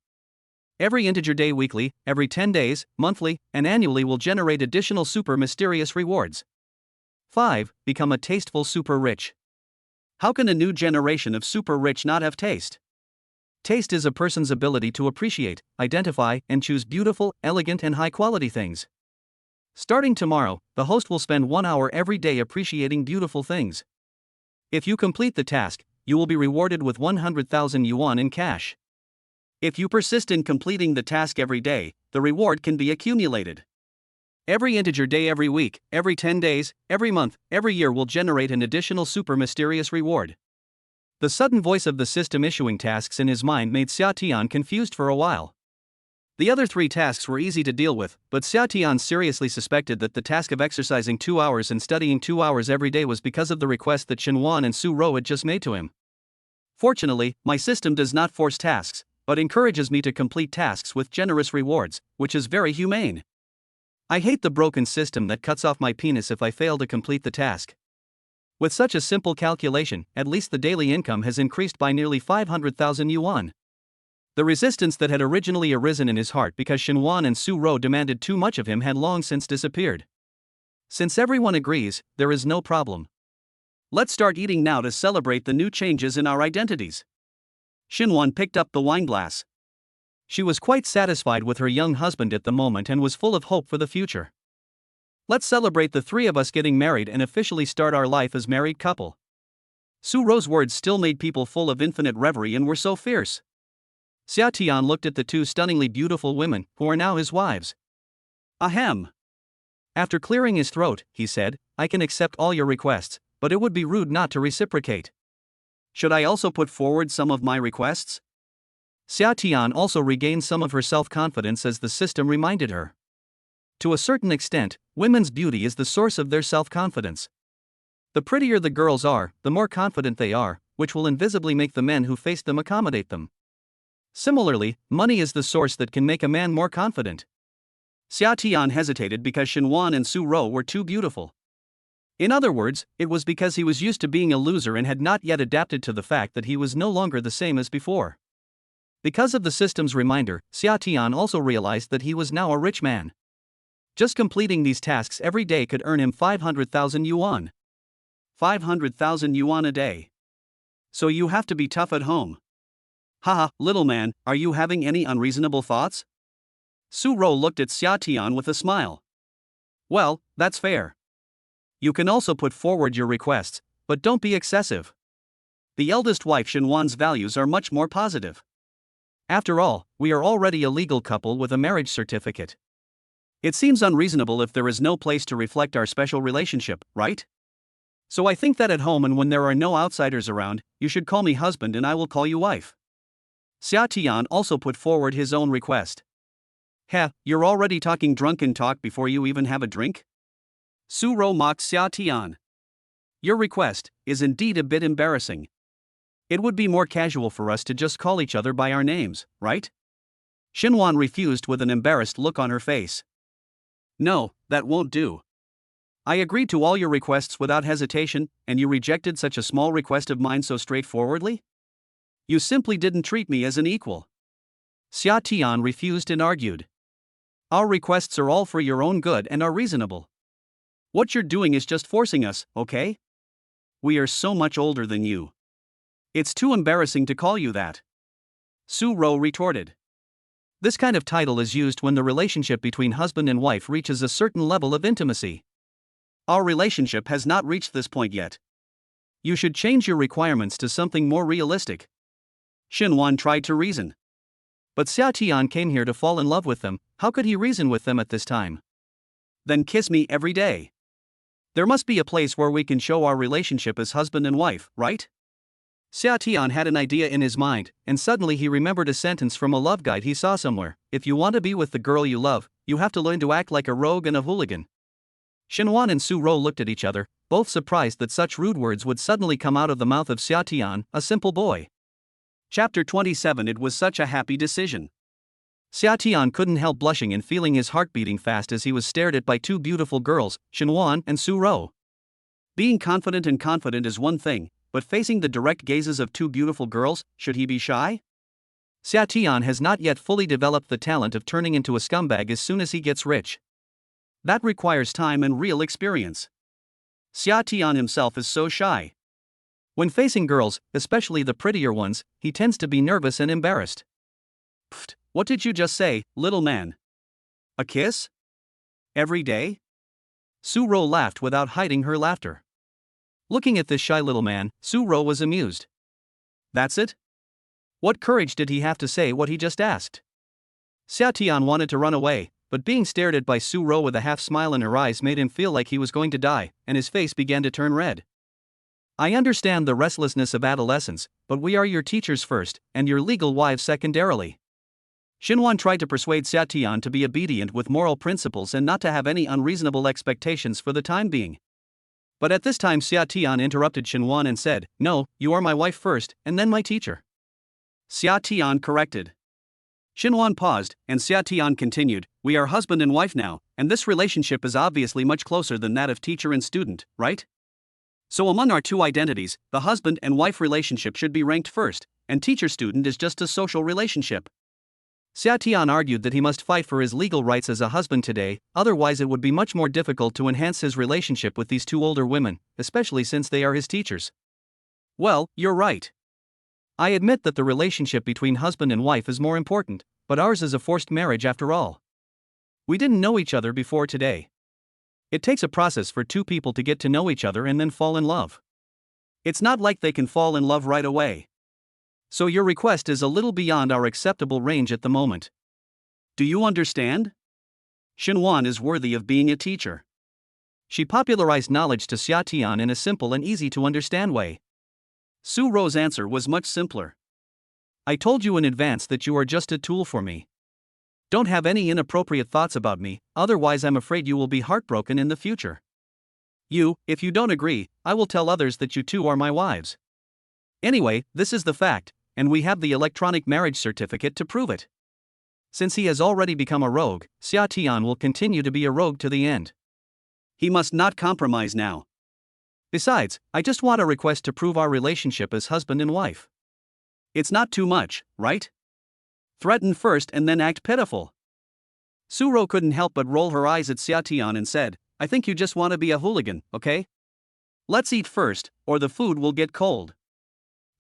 Every integer day weekly, every 10 days, monthly, and annually will generate additional super mysterious rewards. 5. Become a tasteful super rich. How can a new generation of super rich not have taste? Taste is a person's ability to appreciate, identify, and choose beautiful, elegant, and high-quality things. Starting tomorrow, the host will spend 1 hour every day appreciating beautiful things. If you complete the task, you will be rewarded with 100,000 yuan in cash. If you persist in completing the task every day, the reward can be accumulated. Every integer day every week, every 10 days, every month, every year will generate an additional super mysterious reward. The sudden voice of the system issuing tasks in his mind made Xia Tian confused for a while. The other 3 tasks were easy to deal with, but Xia Tian seriously suspected that the task of exercising 2 hours and studying 2 hours every day was because of the request that Xinwan and Su Rou had just made to him. Fortunately, my system does not force tasks, but encourages me to complete tasks with generous rewards, which is very humane. I hate the broken system that cuts off my penis if I fail to complete the task. With such a simple calculation, at least the daily income has increased by nearly 500,000 yuan. The resistance that had originally arisen in his heart because Xinwan and Su Rou demanded too much of him had long since disappeared. Since everyone agrees, there is no problem. Let's start eating now to celebrate the new changes in our identities. Xinwan picked up the wine glass. She was quite satisfied with her young husband at the moment and was full of hope for the future. Let's celebrate the 3 of us getting married and officially start our life as married couple. Su Rou's words still made people full of infinite reverie and were so fierce. Xia Tian looked at the 2 stunningly beautiful women, who are now his wives. Ahem. After clearing his throat, he said, I can accept all your requests, but it would be rude not to reciprocate. Should I also put forward some of my requests? Xia Tian also regained some of her self-confidence as the system reminded her. To a certain extent, women's beauty is the source of their self-confidence. The prettier the girls are, the more confident they are, which will invisibly make the men who face them accommodate them. Similarly, money is the source that can make a man more confident. Xia Tian hesitated because Xinwan and Su Rou were too beautiful. In other words, it was because he was used to being a loser and had not yet adapted to the fact that he was no longer the same as before. Because of the system's reminder, Xia Tian also realized that he was now a rich man. Just completing these tasks every day could earn him 500,000 yuan. 500,000 yuan a day. So you have to be tough at home. Haha, little man, are you having any unreasonable thoughts? Su Rou looked at Xia Tian with a smile. Well, that's fair. You can also put forward your requests, but don't be excessive. The eldest wife Xinwan's values are much more positive. After all, we are already a legal couple with a marriage certificate. It seems unreasonable if there is no place to reflect our special relationship, right? So I think that at home and when there are no outsiders around, you should call me husband and I will call you wife. Xia Tian also put forward his own request. Heh, you're already talking drunken talk before you even have a drink? Su Rou mocked Xia Tian. Your request is indeed a bit embarrassing. It would be more casual for us to just call each other by our names, right? Xinwan refused with an embarrassed look on her face. No, that won't do. I agreed to all your requests without hesitation, and you rejected such a small request of mine so straightforwardly? You simply didn't treat me as an equal. Xia Tian refused and argued. Our requests are all for your own good and are reasonable. What you're doing is just forcing us, okay? We are so much older than you. It's too embarrassing to call you that. Su Rou retorted. This kind of title is used when the relationship between husband and wife reaches a certain level of intimacy. Our relationship has not reached this point yet. You should change your requirements to something more realistic. Xinhuan tried to reason. But Xia Tian came here to fall in love with them. How could he reason with them at this time? Then kiss me every day. There must be a place where we can show our relationship as husband and wife, right? Xia Tian had an idea in his mind, and suddenly he remembered a sentence from a love guide he saw somewhere. If you want to be with the girl you love, you have to learn to act like a rogue and a hooligan. Xinhuan and Su Rou looked at each other, both surprised that such rude words would suddenly come out of the mouth of Xia Tian, a simple boy. Chapter 27. It was such a happy decision. Xia Tian couldn't help blushing and feeling his heart beating fast as he was stared at by two beautiful girls, Xinhuan and Su Rou. Being confident is one thing, but facing the direct gazes of two beautiful girls, should he be shy? Xia Tian has not yet fully developed the talent of turning into a scumbag as soon as he gets rich. That requires time and real experience. Xia Tian himself is so shy. When facing girls, especially the prettier ones, he tends to be nervous and embarrassed. Pfft, what did you just say, little man? A kiss? Every day? Su Rou laughed without hiding her laughter. Looking at this shy little man, Su Rou was amused. That's it? What courage did he have to say what he just asked? Xia Tian wanted to run away, but being stared at by Su Rou with a half smile in her eyes made him feel like he was going to die, and his face began to turn red. I understand the restlessness of adolescence, but we are your teachers first, and your legal wives secondarily. Xinhuan tried to persuade Xia Tian to be obedient with moral principles and not to have any unreasonable expectations for the time being. But at this time Xia Tian interrupted Xinhuan and said, "No, you are my wife first, and then my teacher." Xia Tian corrected. Xinhuan paused, and Xia Tian continued, "We are husband and wife now, and this relationship is obviously much closer than that of teacher and student, right? So among our two identities, the husband and wife relationship should be ranked first, and teacher-student is just a social relationship." Xia Tian argued that he must fight for his legal rights as a husband today, otherwise it would be much more difficult to enhance his relationship with these two older women, especially since they are his teachers. Well, you're right. I admit that the relationship between husband and wife is more important, but ours is a forced marriage after all. We didn't know each other before today. It takes a process for two people to get to know each other and then fall in love. It's not like they can fall in love right away. So your request is a little beyond our acceptable range at the moment. Do you understand? Xinhuan is worthy of being a teacher. She popularized knowledge to Xia Tian in a simple and easy to understand way. Su Rou's answer was much simpler. I told you in advance that you are just a tool for me. Don't have any inappropriate thoughts about me, otherwise I'm afraid you will be heartbroken in the future. If you don't agree, I will tell others that you two are my wives. Anyway, this is the fact, and we have the electronic marriage certificate to prove it. Since he has already become a rogue, Xia Tian will continue to be a rogue to the end. He must not compromise now. Besides, I just want a request to prove our relationship as husband and wife. It's not too much, right? Threaten first and then act pitiful. Su Rou couldn't help but roll her eyes at Xia Tian and said, I think you just want to be a hooligan, okay? Let's eat first, or the food will get cold.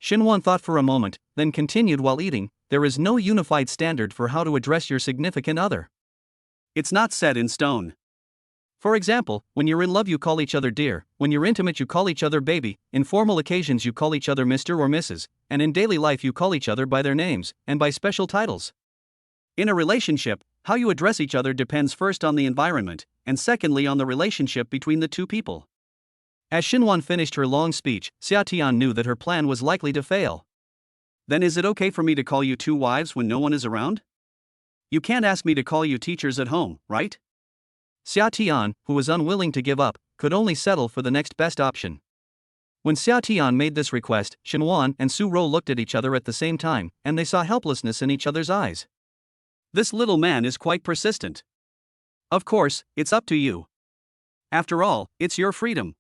Xinhuan thought for a moment, then continued while eating, there is no unified standard for how to address your significant other. It's not set in stone. For example, when you're in love you call each other dear, when you're intimate you call each other baby, in formal occasions you call each other Mr. or Mrs., and in daily life you call each other by their names, and by special titles. In a relationship, how you address each other depends first on the environment, and secondly on the relationship between the two people. As Xinhuan finished her long speech, Xia Tian knew that her plan was likely to fail. Then is it okay for me to call you two wives when no one is around? You can't ask me to call you teachers at home, right? Xia Tian, who was unwilling to give up, could only settle for the next best option. When Xia Tian made this request, Xinhuan and Su Rou looked at each other at the same time, and they saw helplessness in each other's eyes. This little man is quite persistent. Of course, it's up to you. After all, it's your freedom.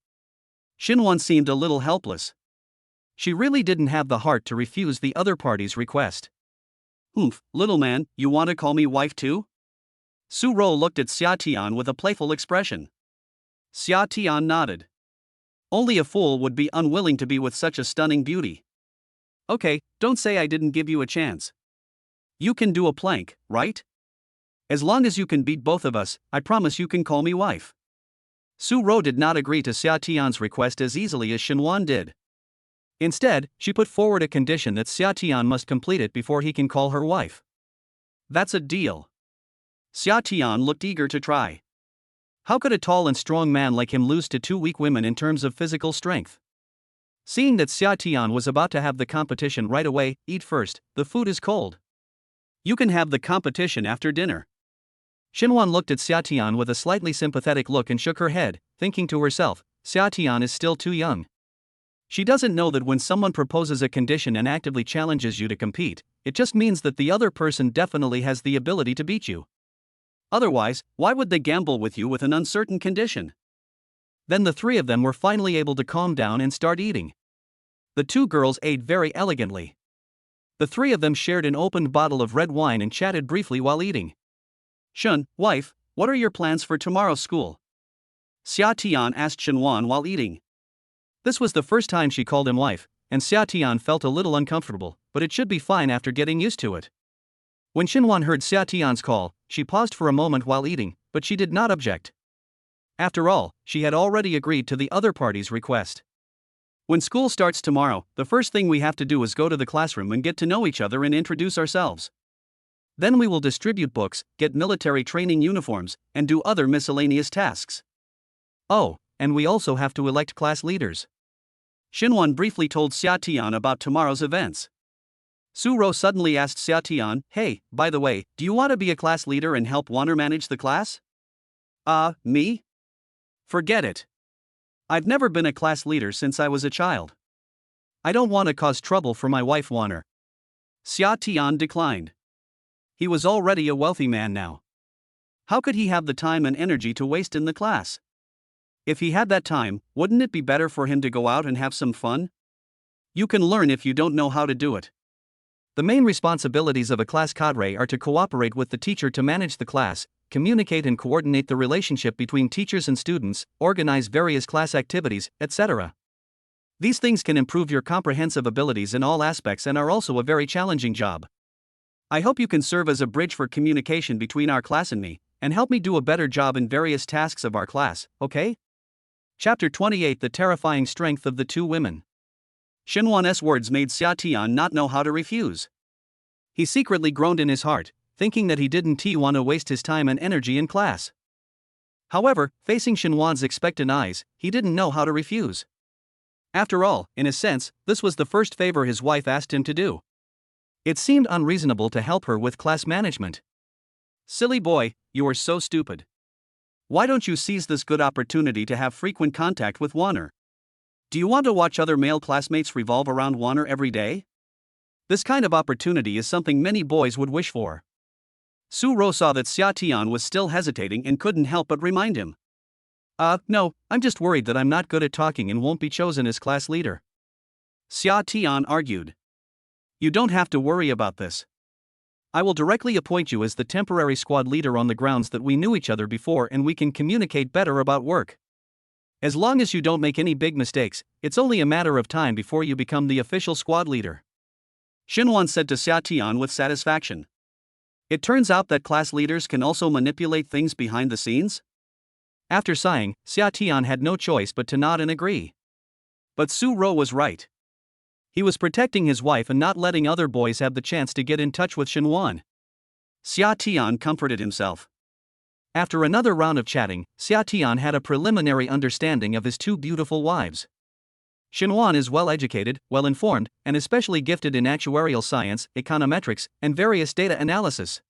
Xinhuan seemed a little helpless. She really didn't have the heart to refuse the other party's request. Little man, you want to call me wife too? Su Rou looked at Xia Tian with a playful expression. Xia Tian nodded. Only a fool would be unwilling to be with such a stunning beauty. Okay, don't say I didn't give you a chance. You can do a plank, right? As long as you can beat both of us, I promise you can call me wife. Su Ro did not agree to Xia Tian's request as easily as Shenwan did. Instead, she put forward a condition that Xia Tian must complete it before he can call her wife. That's a deal. Xia Tian looked eager to try. How could a tall and strong man like him lose to two weak women in terms of physical strength? Seeing that Xia Tian was about to have the competition right away, eat first, the food is cold. You can have the competition after dinner. Shenwan looked at Xia Tian with a slightly sympathetic look and shook her head, thinking to herself, Xia Tian is still too young. She doesn't know that when someone proposes a condition and actively challenges you to compete, it just means that the other person definitely has the ability to beat you. Otherwise, why would they gamble with you with an uncertain condition? Then the three of them were finally able to calm down and start eating. The two girls ate very elegantly. The three of them shared an opened bottle of red wine and chatted briefly while eating. Shun, wife, what are your plans for tomorrow's school? Xia Tian asked Shenwan while eating. This was the first time she called him wife, and Xia Tian felt a little uncomfortable, but it should be fine after getting used to it. When Shenwan heard Xia Tian's call, she paused for a moment while eating, but she did not object. After all, she had already agreed to the other party's request. When school starts tomorrow, the first thing we have to do is go to the classroom and get to know each other and introduce ourselves. Then we will distribute books, get military training uniforms, and do other miscellaneous tasks. Oh, and we also have to elect class leaders. Shenwan briefly told Xia Tian about tomorrow's events. Su Ro suddenly asked Xia Tian, hey, by the way, do you want to be a class leader and help Wanner manage the class? Me? Forget it. I've never been a class leader since I was a child. I don't want to cause trouble for my wife Wanner. Xia Tian declined. He was already a wealthy man now. How could he have the time and energy to waste in the class? If he had that time, wouldn't it be better for him to go out and have some fun? You can learn if you don't know how to do it. The main responsibilities of a class cadre are to cooperate with the teacher to manage the class, communicate and coordinate the relationship between teachers and students, organize various class activities, etc. These things can improve your comprehensive abilities in all aspects and are also a very challenging job. I hope you can serve as a bridge for communication between our class and me, and help me do a better job in various tasks of our class, okay? Chapter 28 The Terrifying Strength of the Two Women. Shenwan's words made Xia Tian not know how to refuse. He secretly groaned in his heart, thinking that he didn't want to waste his time and energy in class. However, facing Shenwan's expectant eyes, he didn't know how to refuse. After all, in a sense, this was the first favor his wife asked him to do. It seemed unreasonable to help her with class management. Silly boy, you are so stupid. Why don't you seize this good opportunity to have frequent contact with Wanner? Do you want to watch other male classmates revolve around Wanner every day? This kind of opportunity is something many boys would wish for. Su Ro saw that Xia Tian was still hesitating and couldn't help but remind him. No, I'm just worried that I'm not good at talking and won't be chosen as class leader. Xia Tian argued. You don't have to worry about this. I will directly appoint you as the temporary squad leader on the grounds that we knew each other before and we can communicate better about work. As long as you don't make any big mistakes, it's only a matter of time before you become the official squad leader. Shenwan said to Xia Tian with satisfaction. It turns out that class leaders can also manipulate things behind the scenes? After sighing, Xia Tian had no choice but to nod and agree. But Su Ro was right. He was protecting his wife and not letting other boys have the chance to get in touch with Shenwan. Xia Tian comforted himself. After another round of chatting, Xia Tian had a preliminary understanding of his two beautiful wives. Shenwan is well educated, well informed, and especially gifted in actuarial science, econometrics, and various data analysis.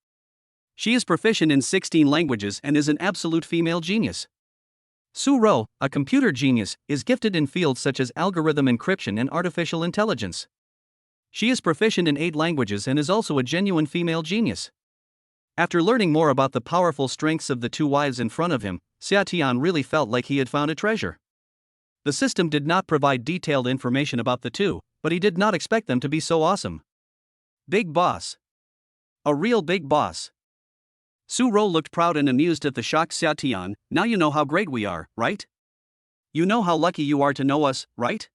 She is proficient in 16 languages and is an absolute female genius. Su Ro, a computer genius, is gifted in fields such as algorithm encryption and artificial intelligence. She is proficient in 8 languages and is also a genuine female genius. After learning more about the powerful strengths of the two wives in front of him, Xia Tian really felt like he had found a treasure. The system did not provide detailed information about the two, but he did not expect them to be so awesome. Big boss. A real big boss. Su Ro looked proud and amused at the shocked Xia Tian. Now you know how great we are, right? You know how lucky you are to know us, right?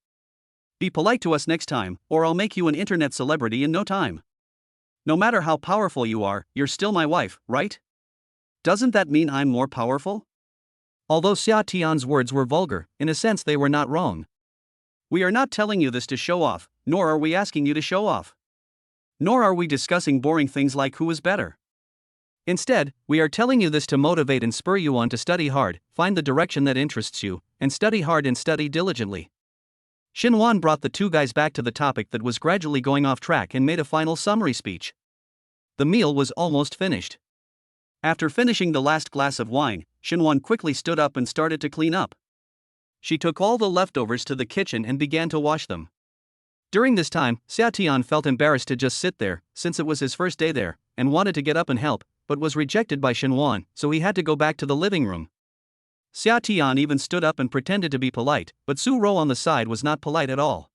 Be polite to us next time, or I'll make you an internet celebrity in no time. No matter how powerful you are, you're still my wife, right? Doesn't that mean I'm more powerful? Although Xia Tian's words were vulgar, in a sense they were not wrong. We are not telling you this to show off, nor are we asking you to show off. Nor are we discussing boring things like who is better. Instead, we are telling you this to motivate and spur you on to study hard, find the direction that interests you, and study hard and study diligently. Xinhuan brought the two guys back to the topic that was gradually going off track and made a final summary speech. The meal was almost finished. After finishing the last glass of wine, Xinhuan quickly stood up and started to clean up. She took all the leftovers to the kitchen and began to wash them. During this time, Xia Tian felt embarrassed to just sit there, since it was his first day there, and wanted to get up and help, but was rejected by Xinhuan, so he had to go back to the living room. Xia Tian even stood up and pretended to be polite, but Su Rou on the side was not polite at all.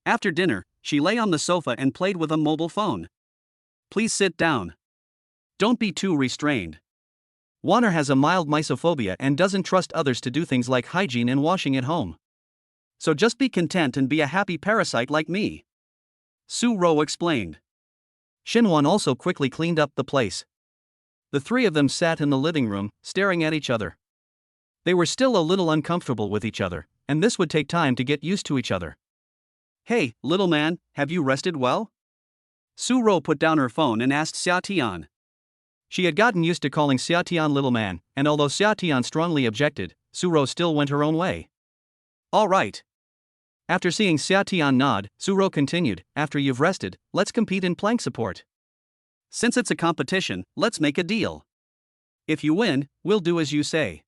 After dinner, she lay on the sofa and played with a mobile phone. Please sit down. Don't be too restrained. Wanner has a mild misophobia and doesn't trust others to do things like hygiene and washing at home. So just be content and be a happy parasite like me. Su Rou explained. Xinhuan also quickly cleaned up the place. The three of them sat in the living room, staring at each other. They were still a little uncomfortable with each other, and this would take time to get used to each other. Hey, little man, have you rested well? Su Rou put down her phone and asked Xia Tian. She had gotten used to calling Xia Tian little man, and although Xia Tian strongly objected, Su Rou still went her own way. All right. After seeing Xia Tian nod, Su Rou continued, after you've rested, let's compete in plank support. Since it's a competition, let's make a deal. If you win, we'll do as you say.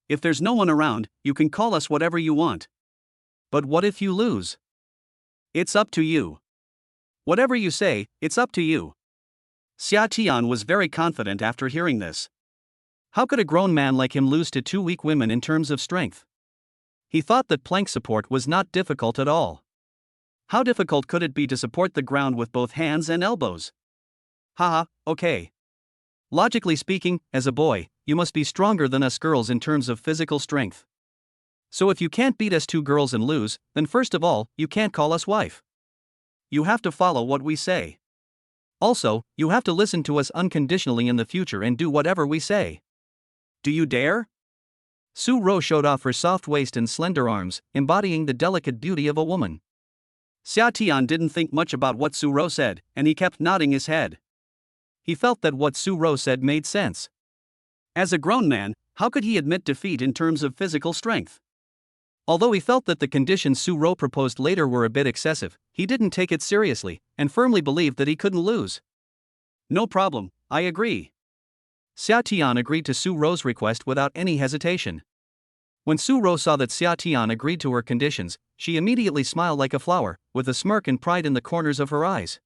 If there's no one around, you can call us whatever you want. But what if you lose? It's up to you. Whatever you say, it's up to you. Xia Tian was very confident after hearing this. How could a grown man like him lose to two weak women in terms of strength? He thought that plank support was not difficult at all. How difficult could it be to support the ground with both hands and elbows? Haha, okay. Logically speaking, as a boy, you must be stronger than us girls in terms of physical strength. So if you can't beat us two girls and lose, then first of all, you can't call us wife. You have to follow what we say. Also, you have to listen to us unconditionally in the future and do whatever we say. Do you dare? Su Rou showed off her soft waist and slender arms, embodying the delicate beauty of a woman. Xia Tian didn't think much about what Su Rou said, and he kept nodding his head. He felt that what Su Rou said made sense. As a grown man, how could he admit defeat in terms of physical strength? Although he felt that the conditions Su Rou proposed later were a bit excessive, he didn't take it seriously, and firmly believed that he couldn't lose. No problem, I agree. Xia Tian agreed to Su Rou's request without any hesitation. When Su Rou saw that Xia Tian agreed to her conditions, she immediately smiled like a flower, with a smirk and pride in the corners of her eyes.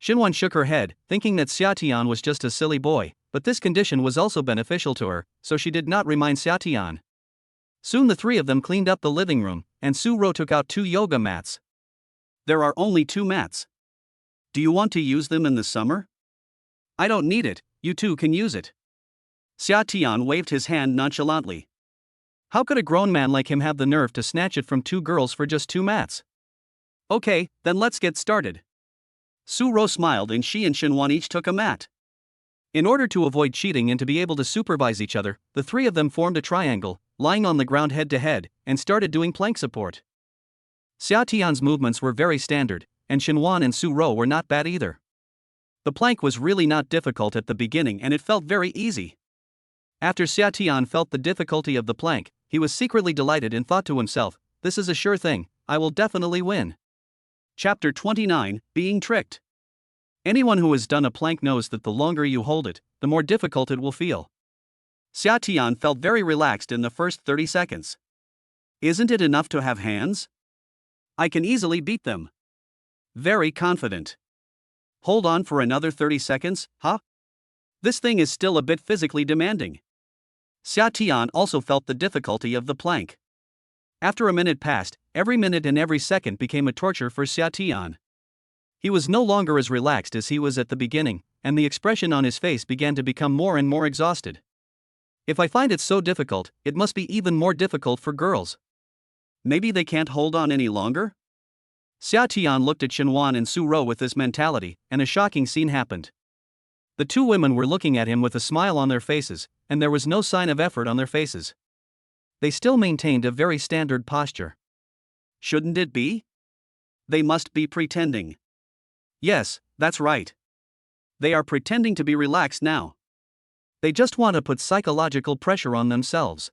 Xinhuan shook her head, thinking that Xia Tian was just a silly boy, but this condition was also beneficial to her, so she did not remind Xia Tian. Soon the three of them cleaned up the living room, and Su Rou took out 2 yoga mats. There are only 2 mats. Do you want to use them in the summer? I don't need it, you two can use it. Xia Tian waved his hand nonchalantly. How could a grown man like him have the nerve to snatch it from 2 girls for just 2 mats? Okay, then let's get started. Su Rou smiled and she and Xinhuan each took a mat. In order to avoid cheating and to be able to supervise each other, the three of them formed a triangle, lying on the ground head to head, and started doing plank support. Xia Tian's movements were very standard, and Xinhuan and Su Rou were not bad either. The plank was really not difficult at the beginning and it felt very easy. After Xia Tian felt the difficulty of the plank, he was secretly delighted and thought to himself, this is a sure thing, I will definitely win. Chapter 29, Being Tricked. Anyone who has done a plank knows that the longer you hold it, the more difficult it will feel. Xia Tian felt very relaxed in the first 30 seconds. Isn't it enough to have hands? I can easily beat them. Very confident. Hold on for another 30 seconds, huh? This thing is still a bit physically demanding. Xia Tian also felt the difficulty of the plank. After a minute passed, every minute and every second became a torture for Xia Tian. He was no longer as relaxed as he was at the beginning, and the expression on his face began to become more and more exhausted. If I find it so difficult, it must be even more difficult for girls. Maybe they can't hold on any longer? Xia Tian looked at Xinhuan and Su Rou with this mentality, and a shocking scene happened. The two women were looking at him with a smile on their faces, and there was no sign of effort on their faces. They still maintained a very standard posture. Shouldn't it be? They must be pretending. Yes, that's right. They are pretending to be relaxed now. They just want to put psychological pressure on themselves.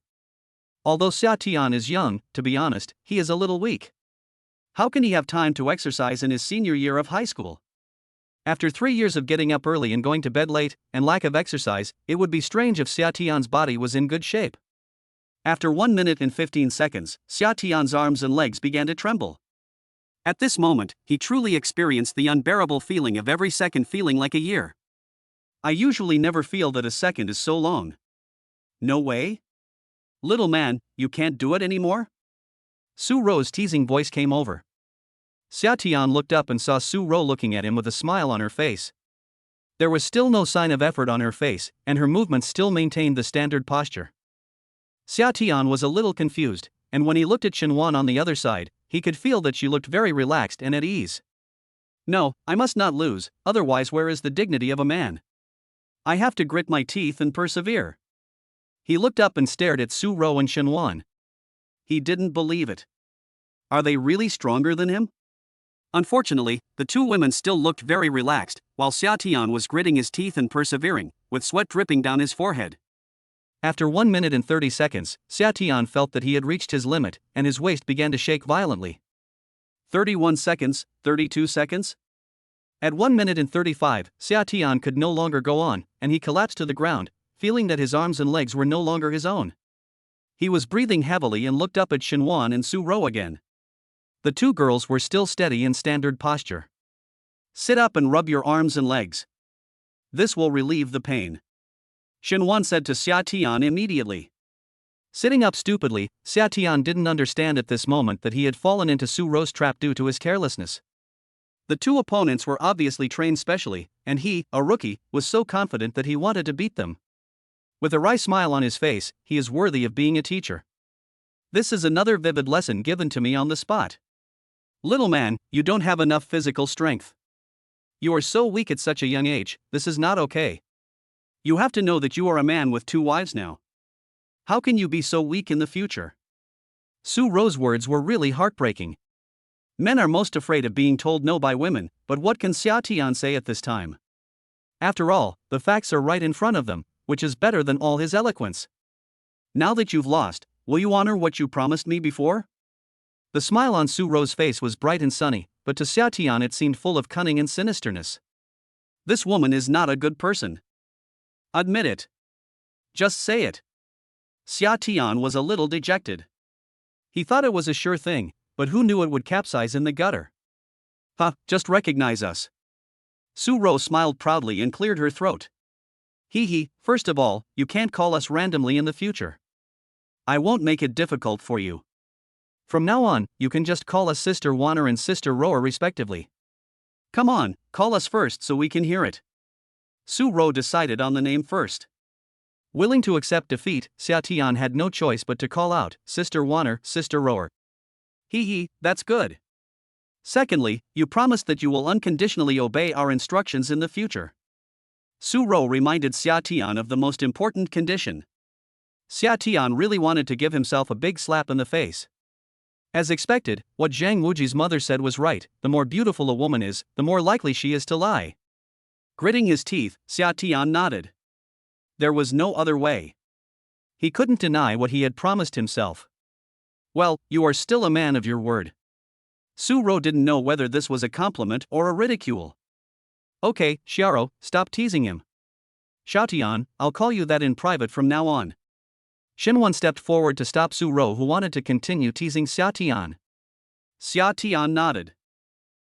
Although Xia Tian is young, to be honest, he is a little weak. How can he have time to exercise in his senior year of high school? After 3 years of getting up early and going to bed late, and lack of exercise, it would be strange if Xia Tian's body was in good shape. After 1 minute and 15 seconds, Xia Tian's arms and legs began to tremble. At this moment, he truly experienced the unbearable feeling of every second feeling like a year. I usually never feel that a second is so long. No way? Little man, you can't do it anymore? Su Ro's teasing voice came over. Xia Tian looked up and saw Su Ro looking at him with a smile on her face. There was still no sign of effort on her face, and her movements still maintained the standard posture. Xia Tian was a little confused, and when he looked at Shenwan on the other side, he could feel that she looked very relaxed and at ease. No, I must not lose, otherwise where is the dignity of a man? I have to grit my teeth and persevere. He looked up and stared at Su Ro and Shenwan. He didn't believe it. Are they really stronger than him? Unfortunately, the two women still looked very relaxed, while Xia Tian was gritting his teeth and persevering, with sweat dripping down his forehead. After 1 minute and 30 seconds, Xia Tian felt that he had reached his limit, and his waist began to shake violently. 31 seconds, 32 seconds? At 1 minute and 35, Xia Tian could no longer go on, and he collapsed to the ground, feeling that his arms and legs were no longer his own. He was breathing heavily and looked up at Shenwan and Su Ro again. The two girls were still steady in standard posture. Sit up and rub your arms and legs. This will relieve the pain. Shenwan said to Xia Tian immediately. Sitting up stupidly, Xia Tian didn't understand at this moment that he had fallen into Su Ro's trap due to his carelessness. The two opponents were obviously trained specially, and he, a rookie, was so confident that he wanted to beat them. With a wry smile on his face, he is worthy of being a teacher. This is another vivid lesson given to me on the spot. Little man, you don't have enough physical strength. You are so weak at such a young age, this is not okay. You have to know that you are a man with 2 wives now. How can you be so weak in the future? Su Ro's words were really heartbreaking. Men are most afraid of being told no by women, but what can Xia Tian say at this time? After all, the facts are right in front of them, which is better than all his eloquence. Now that you've lost, will you honor what you promised me before? The smile on Su Ro's face was bright and sunny, but to Xia Tian it seemed full of cunning and sinisterness. This woman is not a good person. Admit it. Just say it. Xia Tian was a little dejected. He thought it was a sure thing, but who knew it would capsize in the gutter? Just recognize us. Su Ro smiled proudly and cleared her throat. First of all, you can't call us randomly in the future. I won't make it difficult for you. From now on, you can just call us Sister Wanner and Sister Rower respectively. Come on, call us first so we can hear it. Su Ro decided on the name first. Willing to accept defeat, Xia Tian had no choice but to call out, Sister Wanner, Sister Rower. That's good. Secondly, you promised that you will unconditionally obey our instructions in the future. Su Ro reminded Xia Tian of the most important condition. Xia Tian really wanted to give himself a big slap in the face. As expected, what Zhang Wuji's mother said was right, the more beautiful a woman is, the more likely she is to lie. Gritting his teeth, Xia Tian nodded. There was no other way. He couldn't deny what he had promised himself. Well, you are still a man of your word. Su Ro didn't know whether this was a compliment or a ridicule. Okay, Xiao, stop teasing him. Xiaotian, I'll call you that in private from now on. Xinwan stepped forward to stop Su Ro, who wanted to continue teasing Xia Tian. Xia Tian nodded.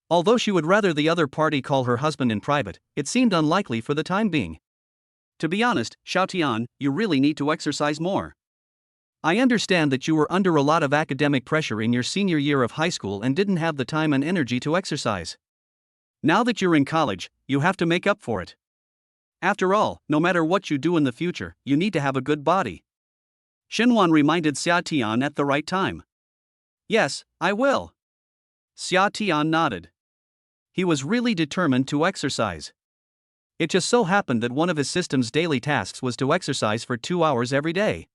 Although she would rather the other party call her husband in private, it seemed unlikely for the time being. To be honest, Xiaotian, you really need to exercise more. I understand that you were under a lot of academic pressure in your senior year of high school and didn't have the time and energy to exercise. Now that you're in college, you have to make up for it. After all, no matter what you do in the future, you need to have a good body. Xinwan reminded Xia Tian at the right time. Yes, I will. Xia Tian nodded. He was really determined to exercise. It just so happened that one of his system's daily tasks was to exercise for 2 hours every day.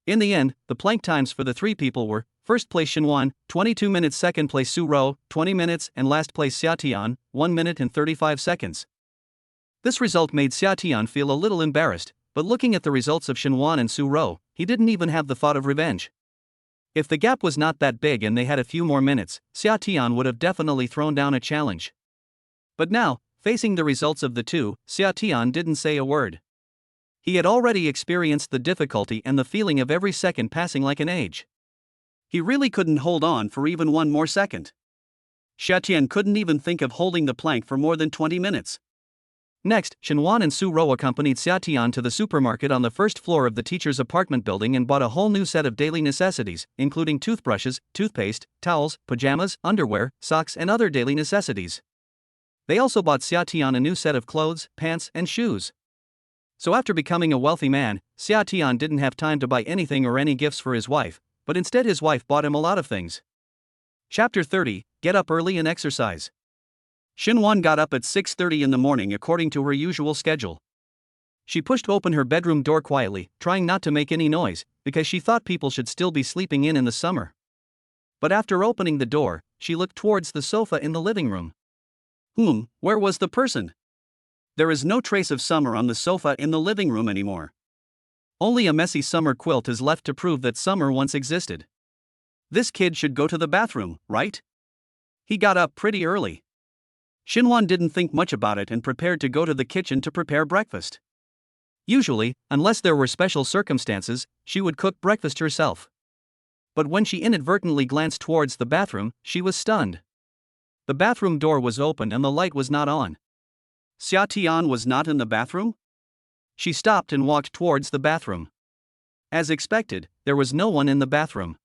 In the end, the plank times for the three people were: first place Shinwan, 22 minutes, second place Su Ro, 20 minutes, and last place Xia Tian, 1 minute and 35 seconds. This result made Xia Tian feel a little embarrassed, but looking at the results of Shinwan and Su Ro, he didn't even have the thought of revenge. If the gap was not that big and they had a few more minutes, Xia Tian would have definitely thrown down a challenge. But now, facing the results of the two, Xia Tian didn't say a word. He had already experienced the difficulty and the feeling of every second passing like an age. He really couldn't hold on for even one more second. Xia Tian couldn't even think of holding the plank for more than 20 minutes. Next, Shinwan and Su Ro accompanied Xia Tian to the supermarket on the first floor of the teacher's apartment building and bought a whole new set of daily necessities, including toothbrushes, toothpaste, towels, pajamas, underwear, socks, and other daily necessities. They also bought Xia Tian a new set of clothes, pants, and shoes. So after becoming a wealthy man, Xia Tian didn't have time to buy anything or any gifts for his wife, but instead his wife bought him a lot of things. Chapter 30, Get Up Early and Exercise. Shinwan got up at 6:30 in the morning according to her usual schedule. She pushed open her bedroom door quietly, trying not to make any noise, because she thought people should still be sleeping in the summer. But after opening the door, she looked towards the sofa in the living room. Where was the person? There is no trace of Summer on the sofa in the living room anymore. Only a messy summer quilt is left to prove that Summer once existed. This kid should go to the bathroom, right? He got up pretty early. Shinwan didn't think much about it and prepared to go to the kitchen to prepare breakfast. Usually, unless there were special circumstances, she would cook breakfast herself. But when she inadvertently glanced towards the bathroom, she was stunned. The bathroom door was open and the light was not on. Xia Tian was not in the bathroom? She stopped and walked towards the bathroom. As expected, there was no one in the bathroom.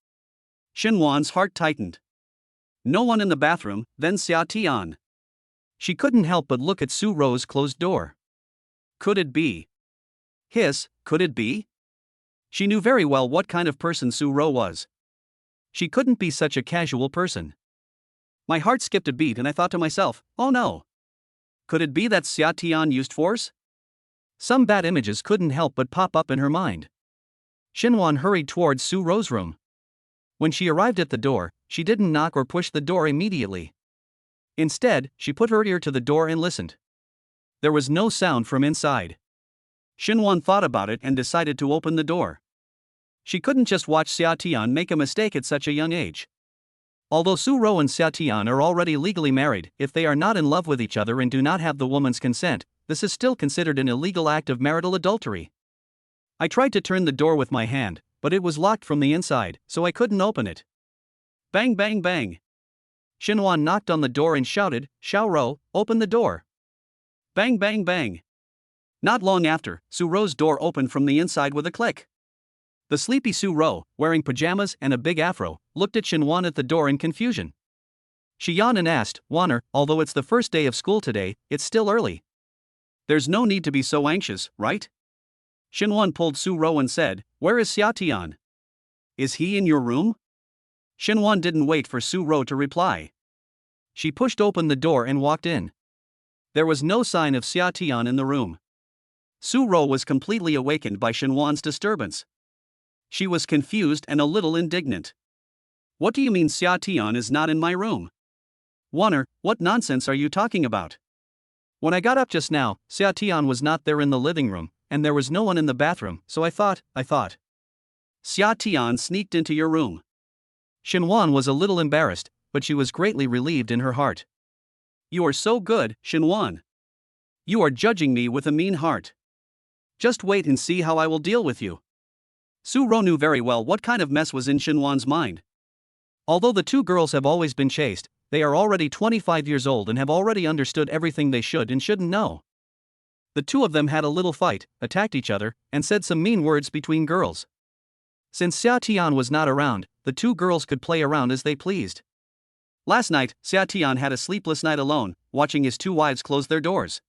Shinwan's heart tightened. No one in the bathroom, then Xia Tian. She couldn't help but look at Su Ro's closed door. Could it be? Could it be? She knew very well what kind of person Su Ro was. She couldn't be such a casual person. My heart skipped a beat and I thought to myself, oh no. Could it be that Xia Tian used force? Some bad images couldn't help but pop up in her mind. Shinwan hurried towards Su Ro's room. When she arrived at the door, she didn't knock or push the door immediately. Instead, she put her ear to the door and listened. There was no sound from inside. Shinwan thought about it and decided to open the door. She couldn't just watch Xia Tian make a mistake at such a young age. Although Su Ro and Xia Tian are already legally married, if they are not in love with each other and do not have the woman's consent, this is still considered an illegal act of marital adultery. I tried to turn the door with my hand, but it was locked from the inside, so I couldn't open it. Bang bang bang. Shinwan knocked on the door and shouted, Xiao Ro, open the door. Bang bang bang. Not long after, Su Ro's door opened from the inside with a click. The sleepy Su Ro, wearing pajamas and a big afro, looked at Shinwan at the door in confusion. She yawned and asked, Wanner, although it's the first day of school today, it's still early. There's no need to be so anxious, right? Shinwan pulled Su Ro and said, Where is Xia Tian? Is he in your room? Shinwan didn't wait for Su Ro to reply. She pushed open the door and walked in. There was no sign of Xia Tian in the room. Su Ro was completely awakened by Shinwan's disturbance. She was confused and a little indignant. What do you mean Xia Tian is not in my room? Wanner, what nonsense are you talking about? When I got up just now, Xia Tian was not there in the living room, and there was no one in the bathroom, so I thought. Xia Tian sneaked into your room. Shinwan was a little embarrassed, but she was greatly relieved in her heart. You are so good, Shinwan. You are judging me with a mean heart. Just wait and see how I will deal with you. Su Ro knew very well what kind of mess was in Shinwan's mind. Although the two girls have always been chaste, they are already 25 years old and have already understood everything they should and shouldn't know. The two of them had a little fight, attacked each other, and said some mean words between girls. Since Xia Tian was not around, the two girls could play around as they pleased. Last night, Xia Tian had a sleepless night alone, watching his two wives close their doors.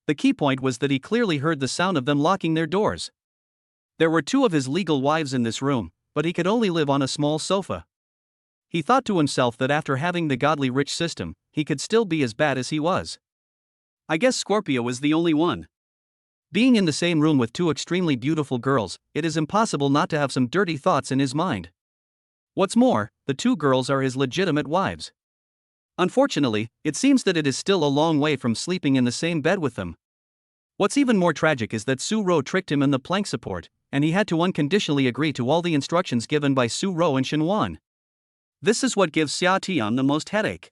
The key point was that he clearly heard the sound of them locking their doors. There were two of his legal wives in this room, but he could only live on a small sofa. He thought to himself that after having the godly rich system, he could still be as bad as he was. I guess Scorpio is the only one. Being in the same room with two extremely beautiful girls, it is impossible not to have some dirty thoughts in his mind. What's more, the two girls are his legitimate wives. Unfortunately, it seems that it is still a long way from sleeping in the same bed with them. What's even more tragic is that Su-ro tricked him in the plank support, and he had to unconditionally agree to all the instructions given by Su-ro and Shinwan. This is what gives Xia Tian the most headache.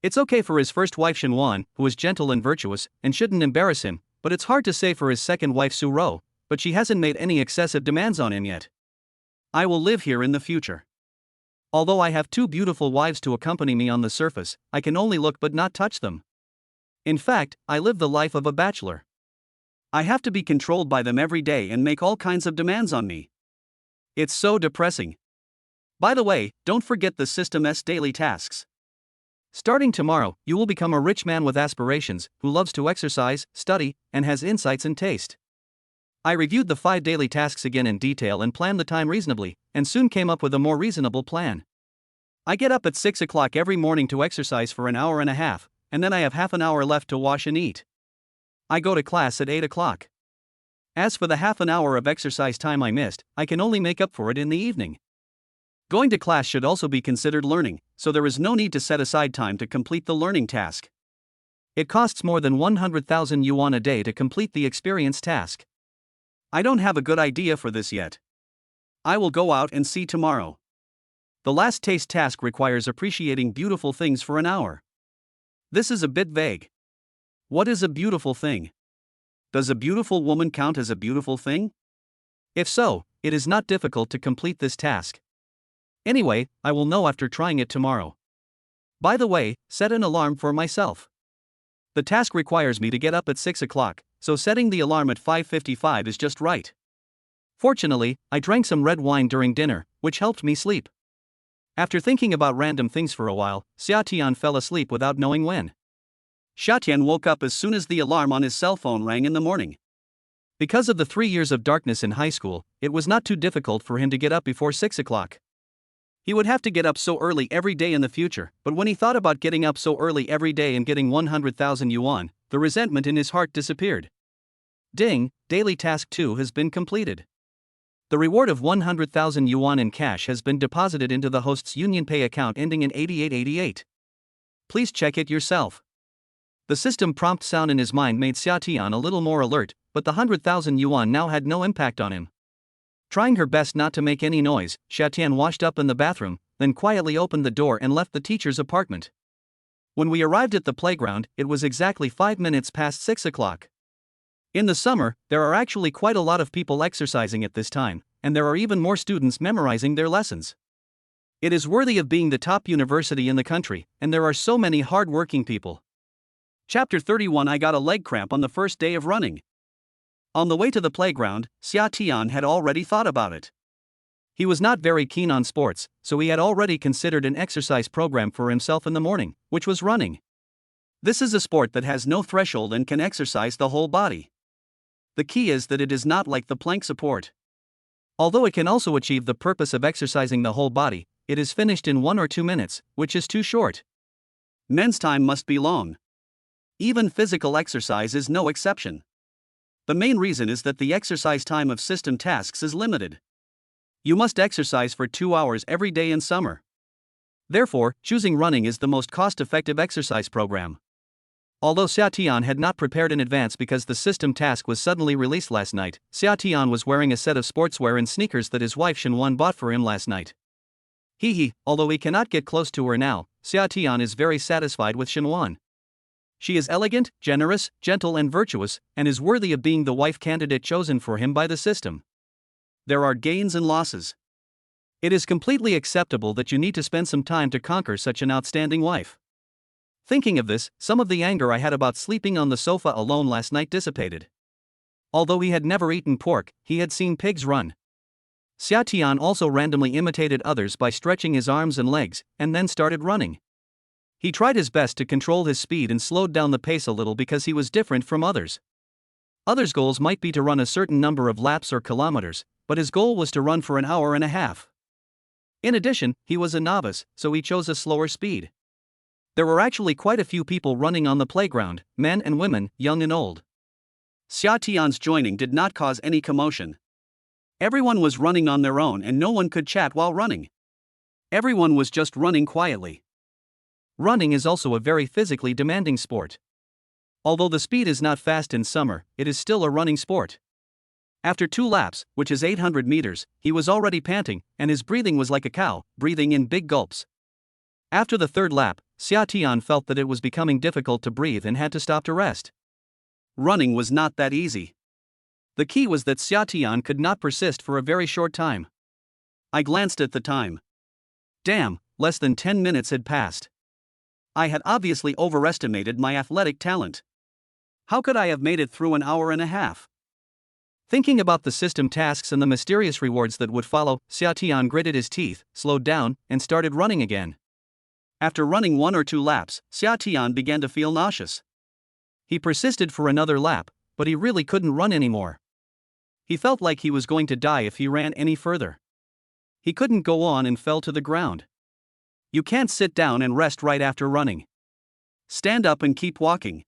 It's okay for his first wife Shinwan, who is gentle and virtuous, and shouldn't embarrass him, but it's hard to say for his second wife Su-ro, but she hasn't made any excessive demands on him yet. I will live here in the future. Although I have two beautiful wives to accompany me on the surface, I can only look but not touch them. In fact, I live the life of a bachelor. I have to be controlled by them every day and make all kinds of demands on me. It's so depressing. By the way, don't forget the System's daily tasks. Starting tomorrow, you will become a rich man with aspirations, who loves to exercise, study, and has insights and taste. I reviewed the 5 daily tasks again in detail and planned the time reasonably, and soon came up with a more reasonable plan. I get up at 6 o'clock every morning to exercise for an hour and a half, and then I have half an hour left to wash and eat. I go to class at 8 o'clock. As for the half an hour of exercise time I missed, I can only make up for it in the evening. Going to class should also be considered learning, so there is no need to set aside time to complete the learning task. It costs more than 100,000 yuan a day to complete the experience task. I don't have a good idea for this yet. I will go out and see tomorrow. The last taste task requires appreciating beautiful things for an hour. This is a bit vague. What is a beautiful thing? Does a beautiful woman count as a beautiful thing? If so, it is not difficult to complete this task. Anyway, I will know after trying it tomorrow. By the way, set an alarm for myself. The task requires me to get up at 6 o'clock, so setting the alarm at 5:55 is just right. Fortunately, I drank some red wine during dinner, which helped me sleep. After thinking about random things for a while, Xia Tian fell asleep without knowing when. Xia Tian woke up as soon as the alarm on his cell phone rang in the morning. Because of the 3 years of darkness in high school, it was not too difficult for him to get up before 6 o'clock. He would have to get up so early every day in the future, but when he thought about getting up so early every day and getting 100,000 yuan, the resentment in his heart disappeared. Ding, daily task 2 has been completed. The reward of 100,000 yuan in cash has been deposited into the host's UnionPay account ending in 8888. Please check it yourself. The system prompt sound in his mind made Xia Tian a little more alert, but the 100,000 yuan now had no impact on him. Trying her best not to make any noise, Xia Tian washed up in the bathroom, then quietly opened the door and left the teacher's apartment. When we arrived at the playground, it was exactly 5 minutes past 6 o'clock. In the summer, there are actually quite a lot of people exercising at this time, and there are even more students memorizing their lessons. It is worthy of being the top university in the country, and there are so many hard-working people. Chapter 31. I got a leg cramp on the first day of running. On the way to the playground, Xia Tian had already thought about it. He was not very keen on sports, so he had already considered an exercise program for himself in the morning, which was running. This is a sport that has no threshold and can exercise the whole body. The key is that it is not like the plank support. Although it can also achieve the purpose of exercising the whole body, it is finished in 1 or 2 minutes, which is too short. Men's time must be long. Even physical exercise is no exception. The main reason is that the exercise time of system tasks is limited. You must exercise for 2 hours every day in summer. Therefore, choosing running is the most cost-effective exercise program. Although Xia Tian had not prepared in advance because the system task was suddenly released last night, Xia Tian was wearing a set of sportswear and sneakers that his wife Shinwan bought for him last night. Although he cannot get close to her now, Xia Tian is very satisfied with Shinwan. She is elegant, generous, gentle and virtuous, and is worthy of being the wife candidate chosen for him by the system. There are gains and losses. It is completely acceptable that you need to spend some time to conquer such an outstanding wife. Thinking of this, some of the anger I had about sleeping on the sofa alone last night dissipated. Although he had never eaten pork, he had seen pigs run. Xia Tian also randomly imitated others by stretching his arms and legs, and then started running. He tried his best to control his speed and slowed down the pace a little because he was different from others. Others' goals might be to run a certain number of laps or kilometers, but his goal was to run for an hour and a half. In addition, he was a novice, so he chose a slower speed. There were actually quite a few people running on the playground, men and women, young and old. Xia Tian's joining did not cause any commotion. Everyone was running on their own and no one could chat while running. Everyone was just running quietly. Running is also a very physically demanding sport. Although the speed is not fast in summer, it is still a running sport. After 2 laps, which is 800 meters, he was already panting, and his breathing was like a cow, breathing in big gulps. After the 3rd lap, Xia Tian felt that it was becoming difficult to breathe and had to stop to rest. Running was not that easy. The key was that Xia Tian could not persist for a very short time. I glanced at the time. Damn, less than 10 minutes had passed. I had obviously overestimated my athletic talent. How could I have made it through an hour and a half? Thinking about the system tasks and the mysterious rewards that would follow, Xia Tian gritted his teeth, slowed down, and started running again. After running 1 or 2 laps, Xia Tian began to feel nauseous. He persisted for another lap, but he really couldn't run anymore. He felt like he was going to die if he ran any further. He couldn't go on and fell to the ground. You can't sit down and rest right after running. Stand up and keep walking.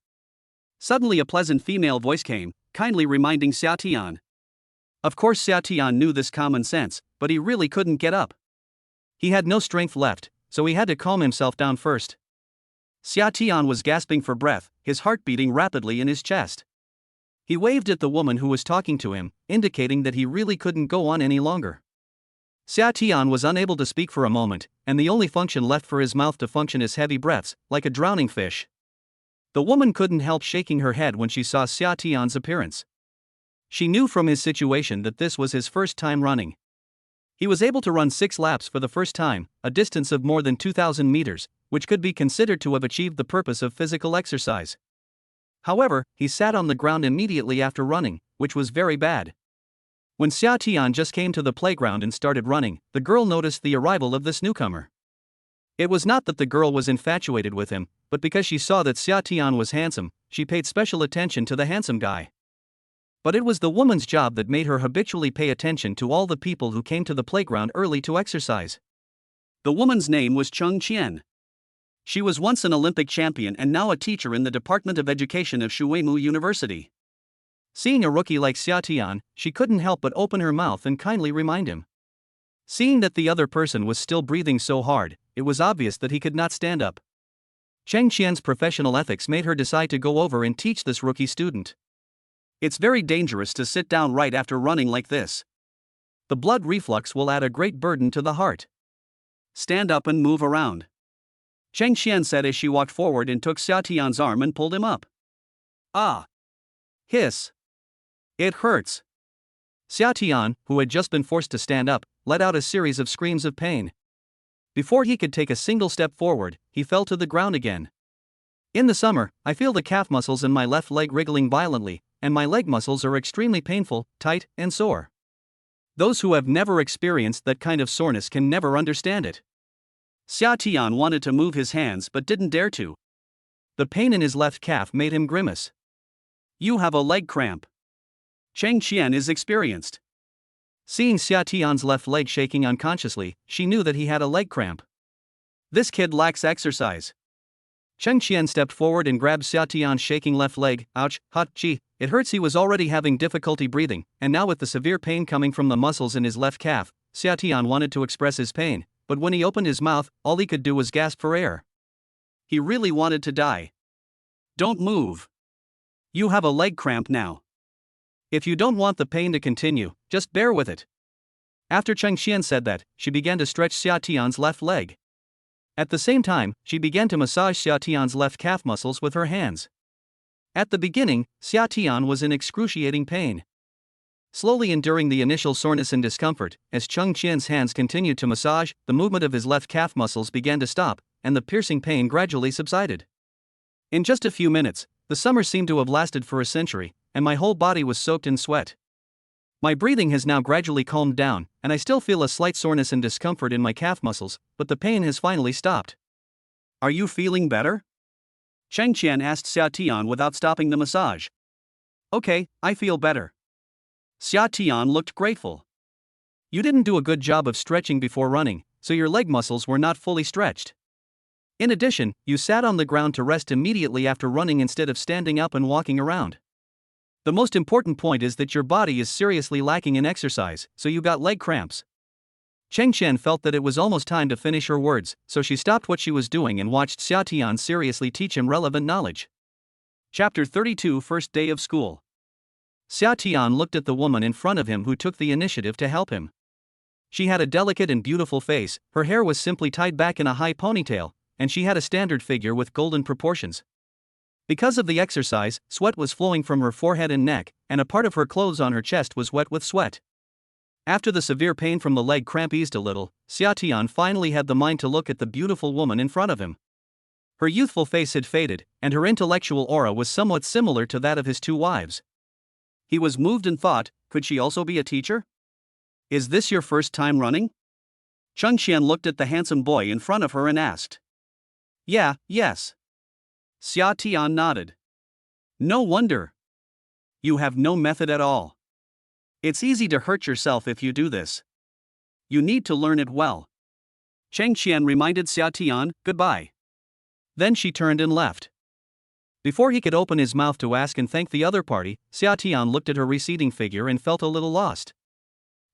Suddenly a pleasant female voice came, kindly reminding Xia Tian. Of course Xia Tian knew this common sense, but he really couldn't get up. He had no strength left, so he had to calm himself down first. Xia Tian was gasping for breath, his heart beating rapidly in his chest. He waved at the woman who was talking to him, indicating that he really couldn't go on any longer. Xia Tian was unable to speak for a moment, and the only function left for his mouth to function is heavy breaths, like a drowning fish. The woman couldn't help shaking her head when she saw Xia Tian's appearance. She knew from his situation that this was his first time running. He was able to run 6 laps for the first time, a distance of more than 2,000 meters, which could be considered to have achieved the purpose of physical exercise. However, he sat on the ground immediately after running, which was very bad. When Xia Tian just came to the playground and started running, the girl noticed the arrival of this newcomer. It was not that the girl was infatuated with him, but because she saw that Xia Tian was handsome, she paid special attention to the handsome guy. But it was the woman's job that made her habitually pay attention to all the people who came to the playground early to exercise. The woman's name was Cheng Qian. She was once an Olympic champion and now a teacher in the Department of Education of Shuimu University. Seeing a rookie like Xia Tian, she couldn't help but open her mouth and kindly remind him. Seeing that the other person was still breathing so hard, it was obvious that he could not stand up. Cheng Qian's professional ethics made her decide to go over and teach this rookie student. It's very dangerous to sit down right after running like this. The blood reflux will add a great burden to the heart. Stand up and move around. Cheng Qian said as she walked forward and took Xia Tian's arm and pulled him up. Ah! Hiss! It hurts. Xia Tian, who had just been forced to stand up, let out a series of screams of pain. Before he could take a single step forward, he fell to the ground again. In the summer, I feel the calf muscles in my left leg wriggling violently, and my leg muscles are extremely painful, tight, and sore. Those who have never experienced that kind of soreness can never understand it. Xia Tian wanted to move his hands but didn't dare to. The pain in his left calf made him grimace. You have a leg cramp. Cheng Qian is experienced. Seeing Xia Tian's left leg shaking unconsciously, she knew that he had a leg cramp. This kid lacks exercise. Cheng Qian stepped forward and grabbed Xia Tian's shaking left leg. Ouch, hot, gee, it hurts. He was already having difficulty breathing, and now with the severe pain coming from the muscles in his left calf, Xia Tian wanted to express his pain, but when he opened his mouth, all he could do was gasp for air. He really wanted to die. Don't move. You have a leg cramp now. If you don't want the pain to continue, just bear with it. After Cheng Qian said that, she began to stretch Xia Tian's left leg. At the same time, she began to massage Xia Tian's left calf muscles with her hands. At the beginning, Xia Tian was in excruciating pain. Slowly enduring the initial soreness and discomfort, as Cheng Qian's hands continued to massage, the movement of his left calf muscles began to stop, and the piercing pain gradually subsided. In just a few minutes, the summer seemed to have lasted for a century, and my whole body was soaked in sweat. My breathing has now gradually calmed down, and I still feel a slight soreness and discomfort in my calf muscles, but the pain has finally stopped. Are you feeling better? Cheng Qian asked Xia Tian without stopping the massage. Okay, I feel better. Xia Tian looked grateful. You didn't do a good job of stretching before running, so your leg muscles were not fully stretched. In addition, you sat on the ground to rest immediately after running instead of standing up and walking around. The most important point is that your body is seriously lacking in exercise, so you got leg cramps. Cheng Qian felt that it was almost time to finish her words, so she stopped what she was doing and watched Xia Tian seriously teach him relevant knowledge. Chapter 32 First Day of School. Xia Tian looked at the woman in front of him who took the initiative to help him. She had a delicate and beautiful face, her hair was simply tied back in a high ponytail, and she had a standard figure with golden proportions. Because of the exercise, sweat was flowing from her forehead and neck, and a part of her clothes on her chest was wet with sweat. After the severe pain from the leg cramp eased a little, Xia Tian finally had the mind to look at the beautiful woman in front of him. Her youthful face had faded, and her intellectual aura was somewhat similar to that of his two wives. He was moved and thought, could she also be a teacher? Is this your first time running? Cheng Qian looked at the handsome boy in front of her and asked. Yes. Xia Tian nodded. No wonder. You have no method at all. It's easy to hurt yourself if you do this. You need to learn it well. Cheng Qian reminded Xia Tian, goodbye. Then she turned and left. Before he could open his mouth to ask and thank the other party, Xia Tian looked at her receding figure and felt a little lost.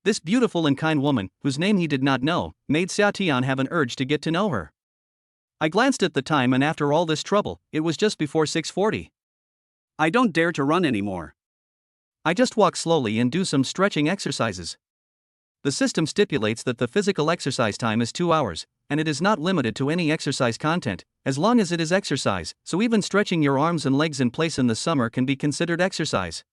This beautiful and kind woman, whose name he did not know, made Xia Tian have an urge to get to know her. I glanced at the time, and after all this trouble, it was just before 6:40. I don't dare to run anymore. I just walk slowly and do some stretching exercises. The system stipulates that the physical exercise time is 2 hours, and it is not limited to any exercise content, as long as it is exercise, so even stretching your arms and legs in place in the summer can be considered exercise.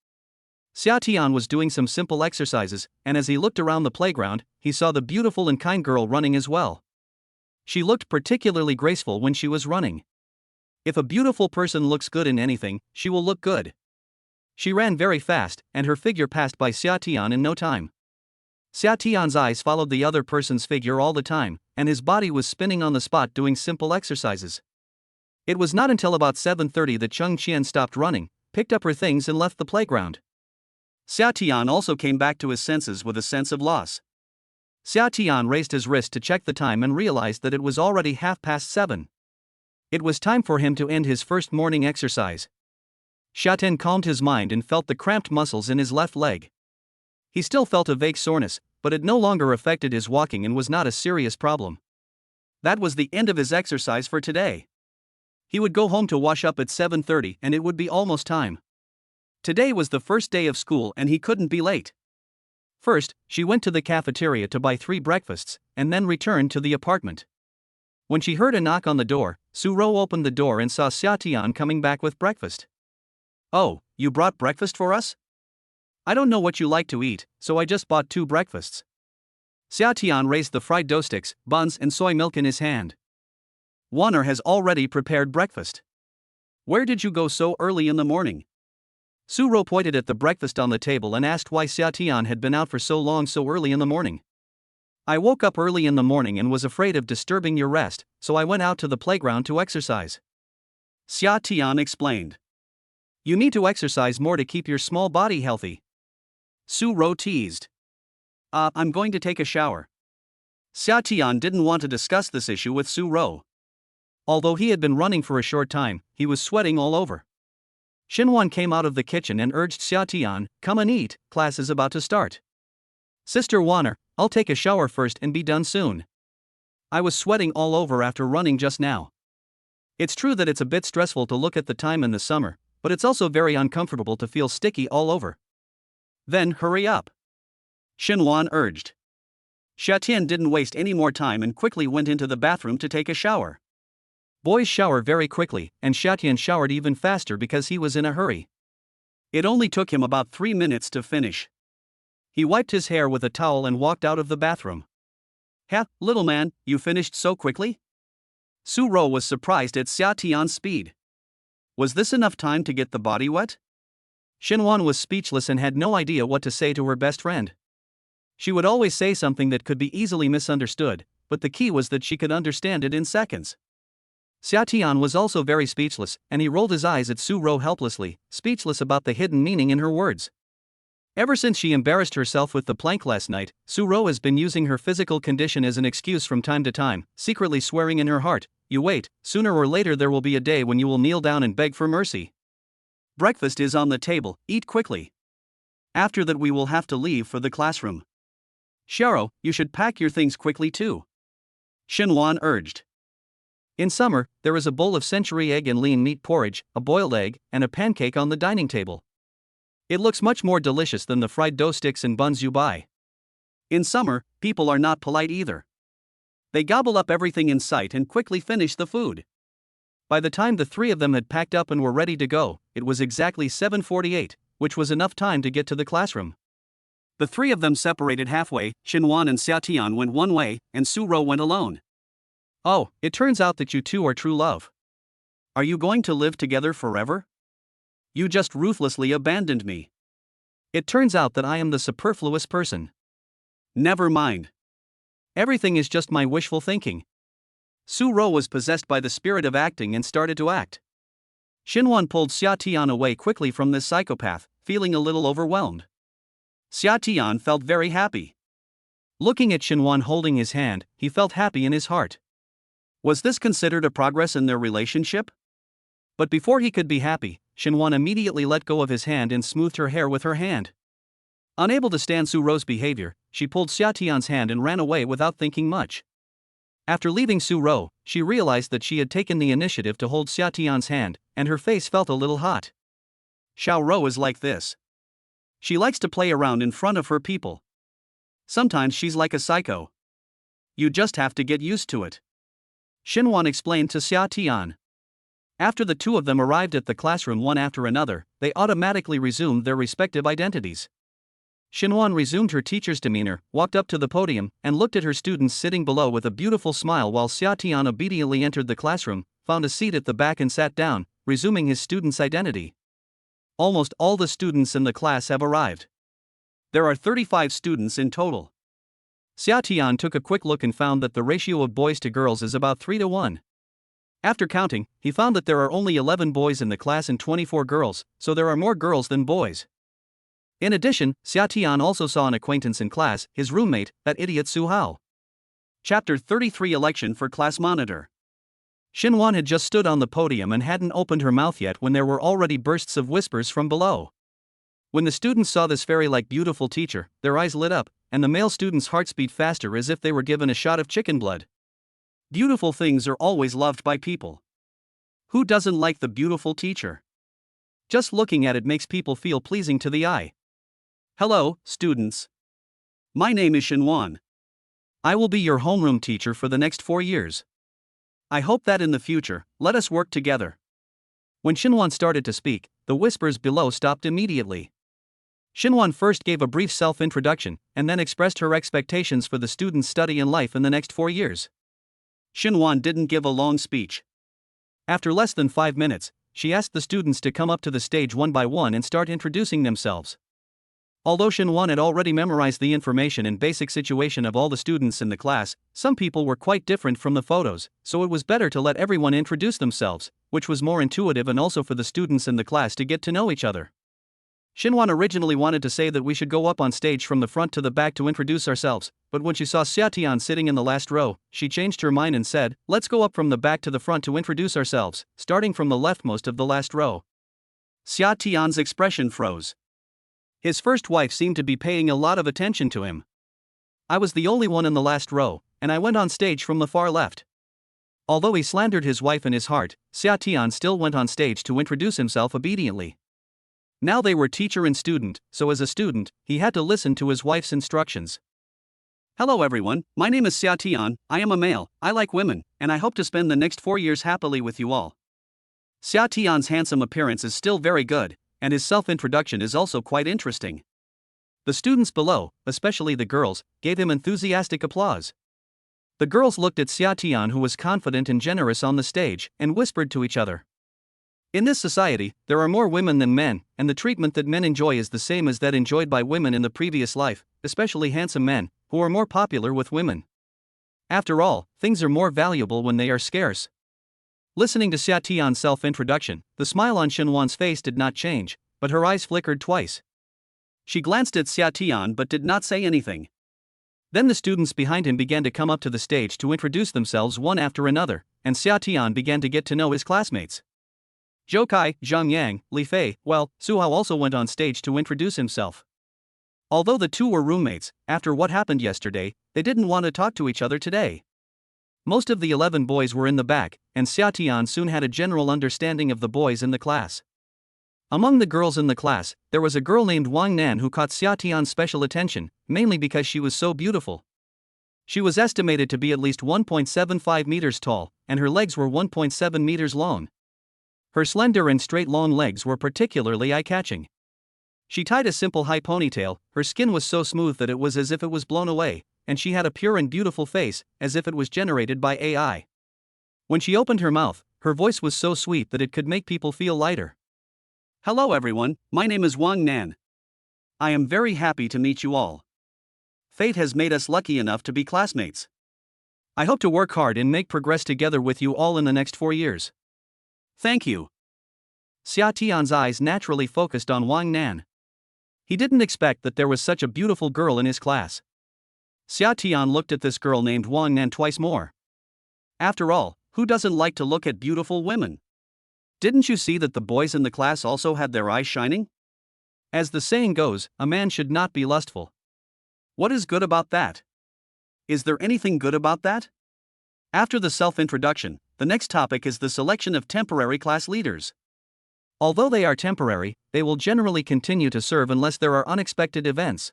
Xia Tian was doing some simple exercises, and as he looked around the playground, he saw the beautiful and kind girl running as well. She looked particularly graceful when she was running. If a beautiful person looks good in anything, she will look good. She ran very fast, and her figure passed by Xia Tian in no time. Xia Tian's eyes followed the other person's figure all the time, and his body was spinning on the spot doing simple exercises. It was not until about 7:30 that Cheng Qian stopped running, picked up her things and left the playground. Xia Tian also came back to his senses with a sense of loss. Xia Tian raised his wrist to check the time and realized that it was already 7:30. It was time for him to end his first morning exercise. Xia Tian calmed his mind and felt the cramped muscles in his left leg. He still felt a vague soreness, but it no longer affected his walking and was not a serious problem. That was the end of his exercise for today. He would go home to wash up at 7:30 and it would be almost time. Today was the first day of school and he couldn't be late. First, she went to the cafeteria to buy 3 breakfasts, and then returned to the apartment. When she heard a knock on the door, Su Rou opened the door and saw Xia Tian coming back with breakfast. Oh, you brought breakfast for us? I don't know what you like to eat, so I just bought 2 breakfasts. Xia Tian raised the fried dough sticks, buns and soy milk in his hand. Warner has already prepared breakfast. Where did you go so early in the morning? Su Rou pointed at the breakfast on the table and asked why Xia Tian had been out for so long so early in the morning. I woke up early in the morning and was afraid of disturbing your rest, so I went out to the playground to exercise. Xia Tian explained. You need to exercise more to keep your small body healthy. Su Rou teased. I'm going to take a shower. Xia Tian didn't want to discuss this issue with Su Rou. Although he had been running for a short time, he was sweating all over. Xinhuan came out of the kitchen and urged Xia Tian, come and eat, class is about to start. Sister Warner, I'll take a shower first and be done soon. I was sweating all over after running just now. It's true that it's a bit stressful to look at the time in the summer, but it's also very uncomfortable to feel sticky all over. Then hurry up. Xinhuan urged. Xia Tian didn't waste any more time and quickly went into the bathroom to take a shower. Boys shower very quickly, and Xia Tian showered even faster because he was in a hurry. It only took him about 3 minutes to finish. He wiped his hair with a towel and walked out of the bathroom. Little man, you finished so quickly? Su Rou was surprised at Xia Tian's speed. Was this enough time to get the body wet? Xinhuan was speechless and had no idea what to say to her best friend. She would always say something that could be easily misunderstood, but the key was that she could understand it in seconds. Xia Tian was also very speechless, and he rolled his eyes at Su Rou helplessly, speechless about the hidden meaning in her words. Ever since she embarrassed herself with the plank last night, Su Rou has been using her physical condition as an excuse from time to time, secretly swearing in her heart, you wait, sooner or later there will be a day when you will kneel down and beg for mercy. Breakfast is on the table, eat quickly. After that we will have to leave for the classroom. Xiao, you should pack your things quickly too. Xinhuan urged. In summer, there is a bowl of century egg and lean meat porridge, a boiled egg, and a pancake on the dining table. It looks much more delicious than the fried dough sticks and buns you buy. In summer, people are not polite either. They gobble up everything in sight and quickly finish the food. By the time the three of them had packed up and were ready to go, it was exactly 7:48, which was enough time to get to the classroom. The three of them separated halfway. Xinhuan and Xiaotian went one way, and Su Rou went alone. Oh, it turns out that you two are true love. Are you going to live together forever? You just ruthlessly abandoned me. It turns out that I am the superfluous person. Never mind. Everything is just my wishful thinking. Su Rou was possessed by the spirit of acting and started to act. Xinhuan pulled Xiaotian away quickly from this psychopath, feeling a little overwhelmed. Xiaotian felt very happy. Looking at Xinhuan holding his hand, he felt happy in his heart. Was this considered a progress in their relationship? But before he could be happy, Xinhuan immediately let go of his hand and smoothed her hair with her hand. Unable to stand Su Rou's behavior, she pulled Xiaotian's hand and ran away without thinking much. After leaving Su Rou, she realized that she had taken the initiative to hold Xiaotian's hand, and her face felt a little hot. Xiao Rou is like this. She likes to play around in front of her people. Sometimes she's like a psycho. You just have to get used to it. Xinhuan explained to Xiaotian. After the two of them arrived at the classroom one after another, they automatically resumed their respective identities. Xinhuan resumed her teacher's demeanor, walked up to the podium, and looked at her students sitting below with a beautiful smile, while Xiaotian obediently entered the classroom, found a seat at the back and sat down, resuming his student's identity. Almost all the students in the class have arrived. There are 35 students in total. Xiaotian took a quick look and found that the ratio of boys to girls is about 3-1. After counting, he found that there are only 11 boys in the class and 24 girls, so there are more girls than boys. In addition, Xiaotian also saw an acquaintance in class, his roommate, that idiot Su Hao. Chapter 33 Election for Class Monitor. Xinhuan had just stood on the podium and hadn't opened her mouth yet when there were already bursts of whispers from below. When the students saw this fairy-like beautiful teacher, their eyes lit up, and the male students' hearts beat faster as if they were given a shot of chicken blood. Beautiful things are always loved by people. Who doesn't like the beautiful teacher? Just looking at it makes people feel pleasing to the eye. Hello, students. My name is Xinhuan. I will be your homeroom teacher for the next 4 years. I hope that in the future, let us work together. When Xinhuan started to speak, the whispers below stopped immediately. Xinhuan first gave a brief self-introduction, and then expressed her expectations for the students' study and life in the next 4 years. Xinhuan didn't give a long speech. After less than 5 minutes, she asked the students to come up to the stage one by one and start introducing themselves. Although Xinhuan had already memorized the information and basic situation of all the students in the class, some people were quite different from the photos, so it was better to let everyone introduce themselves, which was more intuitive and also for the students in the class to get to know each other. Xinhuan originally wanted to say that we should go up on stage from the front to the back to introduce ourselves, but when she saw Xiaotian sitting in the last row, she changed her mind and said, let's go up from the back to the front to introduce ourselves, starting from the leftmost of the last row. Xiaotian's expression froze. His first wife seemed to be paying a lot of attention to him. I was the only one in the last row, and I went on stage from the far left. Although he slandered his wife in his heart, Xiaotian still went on stage to introduce himself obediently. Now they were teacher and student, so as a student, he had to listen to his wife's instructions. Hello everyone, my name is Xiaotian, I am a male, I like women, and I hope to spend the next 4 years happily with you all. Xiaotian's handsome appearance is still very good, and his self-introduction is also quite interesting. The students below, especially the girls, gave him enthusiastic applause. The girls looked at Xiaotian, who was confident and generous on the stage, and whispered to each other. In this society, there are more women than men, and the treatment that men enjoy is the same as that enjoyed by women in the previous life, especially handsome men, who are more popular with women. After all, things are more valuable when they are scarce. Listening to Xiaotian's self-introduction, the smile on Xinhuan's face did not change, but her eyes flickered twice. She glanced at Xiaotian but did not say anything. Then the students behind him began to come up to the stage to introduce themselves one after another, and Xia Tian began to get to know his classmates. Zhou Kai, Zhang Yang, Li Fei, Su Hao also went on stage to introduce himself. Although the two were roommates, after what happened yesterday, they didn't want to talk to each other today. Most of the 11 boys were in the back, and Xia Tian soon had a general understanding of the boys in the class. Among the girls in the class, there was a girl named Wang Nan who caught Xia Tian's special attention, mainly because she was so beautiful. She was estimated to be at least 1.75 meters tall, and her legs were 1.7 meters long. Her slender and straight long legs were particularly eye-catching. She tied a simple high ponytail, her skin was so smooth that it was as if it was blown away, and she had a pure and beautiful face, as if it was generated by AI. When she opened her mouth, her voice was so sweet that it could make people feel lighter. Hello everyone, my name is Wang Nan. I am very happy to meet you all. Fate has made us lucky enough to be classmates. I hope to work hard and make progress together with you all in the next 4 years. Thank you. Xia Tian's eyes naturally focused on Wang Nan. He didn't expect that there was such a beautiful girl in his class. Xia Tian looked at this girl named Wang Nan twice more. After all, who doesn't like to look at beautiful women? Didn't you see that the boys in the class also had their eyes shining? As the saying goes, a man should not be lustful. What is good about that? Is there anything good about that? After the self-introduction, the next topic is the selection of temporary class leaders. Although they are temporary, they will generally continue to serve unless there are unexpected events.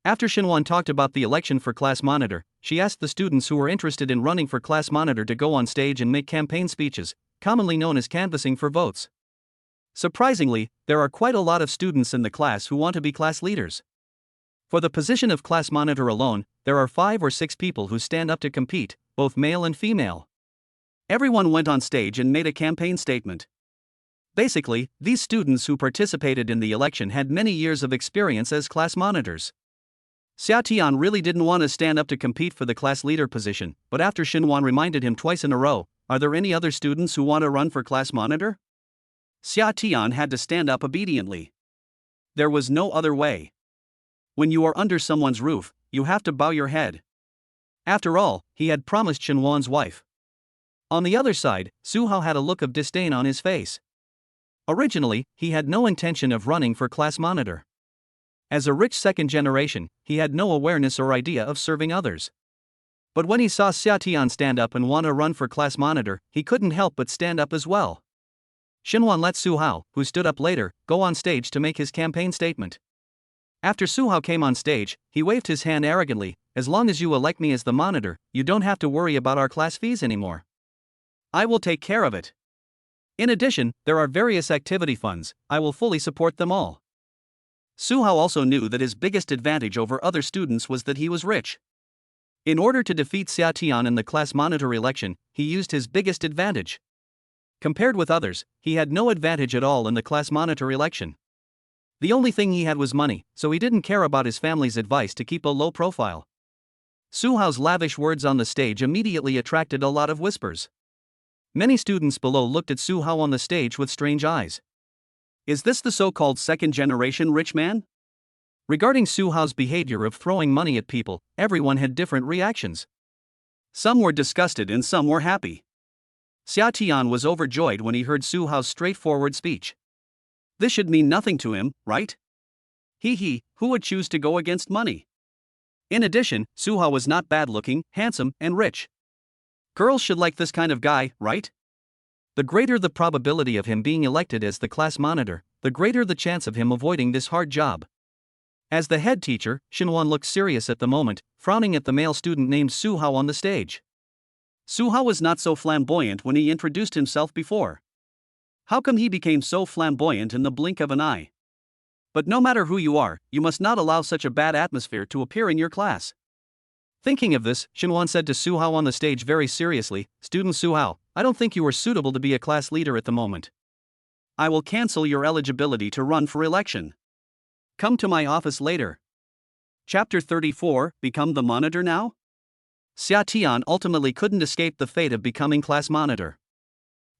After Xinhuan talked about the election for class monitor, she asked the students who were interested in running for class monitor to go on stage and make campaign speeches, commonly known as canvassing for votes. Surprisingly, there are quite a lot of students in the class who want to be class leaders. For the position of class monitor alone, there are 5 or 6 people who stand up to compete, both male and female. Everyone went on stage and made a campaign statement. Basically, these students who participated in the election had many years of experience as class monitors. Xia Tian really didn't want to stand up to compete for the class leader position, but after Xinhuan reminded him twice in a row, "Are there any other students who want to run for class monitor?" Xia Tian had to stand up obediently. There was no other way. When you are under someone's roof, you have to bow your head. After all, he had promised Xinhuan's wife. On the other side, Su Hao had a look of disdain on his face. Originally, he had no intention of running for class monitor. As a rich second generation, he had no awareness or idea of serving others. But when he saw Xia Tian stand up and want to run for class monitor, he couldn't help but stand up as well. Xinhuan let Su Hao, who stood up later, go on stage to make his campaign statement. After Su Hao came on stage, he waved his hand arrogantly, "As long as you elect me as the monitor, you don't have to worry about our class fees anymore. I will take care of it. In addition, there are various activity funds, I will fully support them all." Su Hao also knew that his biggest advantage over other students was that he was rich. In order to defeat Xia Tian in the class monitor election, he used his biggest advantage. Compared with others, he had no advantage at all in the class monitor election. The only thing he had was money, so he didn't care about his family's advice to keep a low profile. Su Hao's lavish words on the stage immediately attracted a lot of whispers. Many students below looked at Su Hao on the stage with strange eyes. Is this the so-called second-generation rich man? Regarding Su Hao's behavior of throwing money at people, everyone had different reactions. Some were disgusted and some were happy. Xia Tian was overjoyed when he heard Su Hao's straightforward speech. This should mean nothing to him, right? Who would choose to go against money? In addition, Su Hao was not bad-looking, handsome, and rich. Girls should like this kind of guy, right? The greater the probability of him being elected as the class monitor, the greater the chance of him avoiding this hard job. As the head teacher, Xinhuan looked serious at the moment, frowning at the male student named Su Hao on the stage. Su Hao was not so flamboyant when he introduced himself before. How come he became so flamboyant in the blink of an eye? But no matter who you are, you must not allow such a bad atmosphere to appear in your class. Thinking of this, Xinhuan said to Su Hao on the stage very seriously, "Student Su Hao, I don't think you are suitable to be a class leader at the moment. I will cancel your eligibility to run for election. Come to my office later." Chapter 34, Become the Monitor Now? Xia Tian ultimately couldn't escape the fate of becoming class monitor.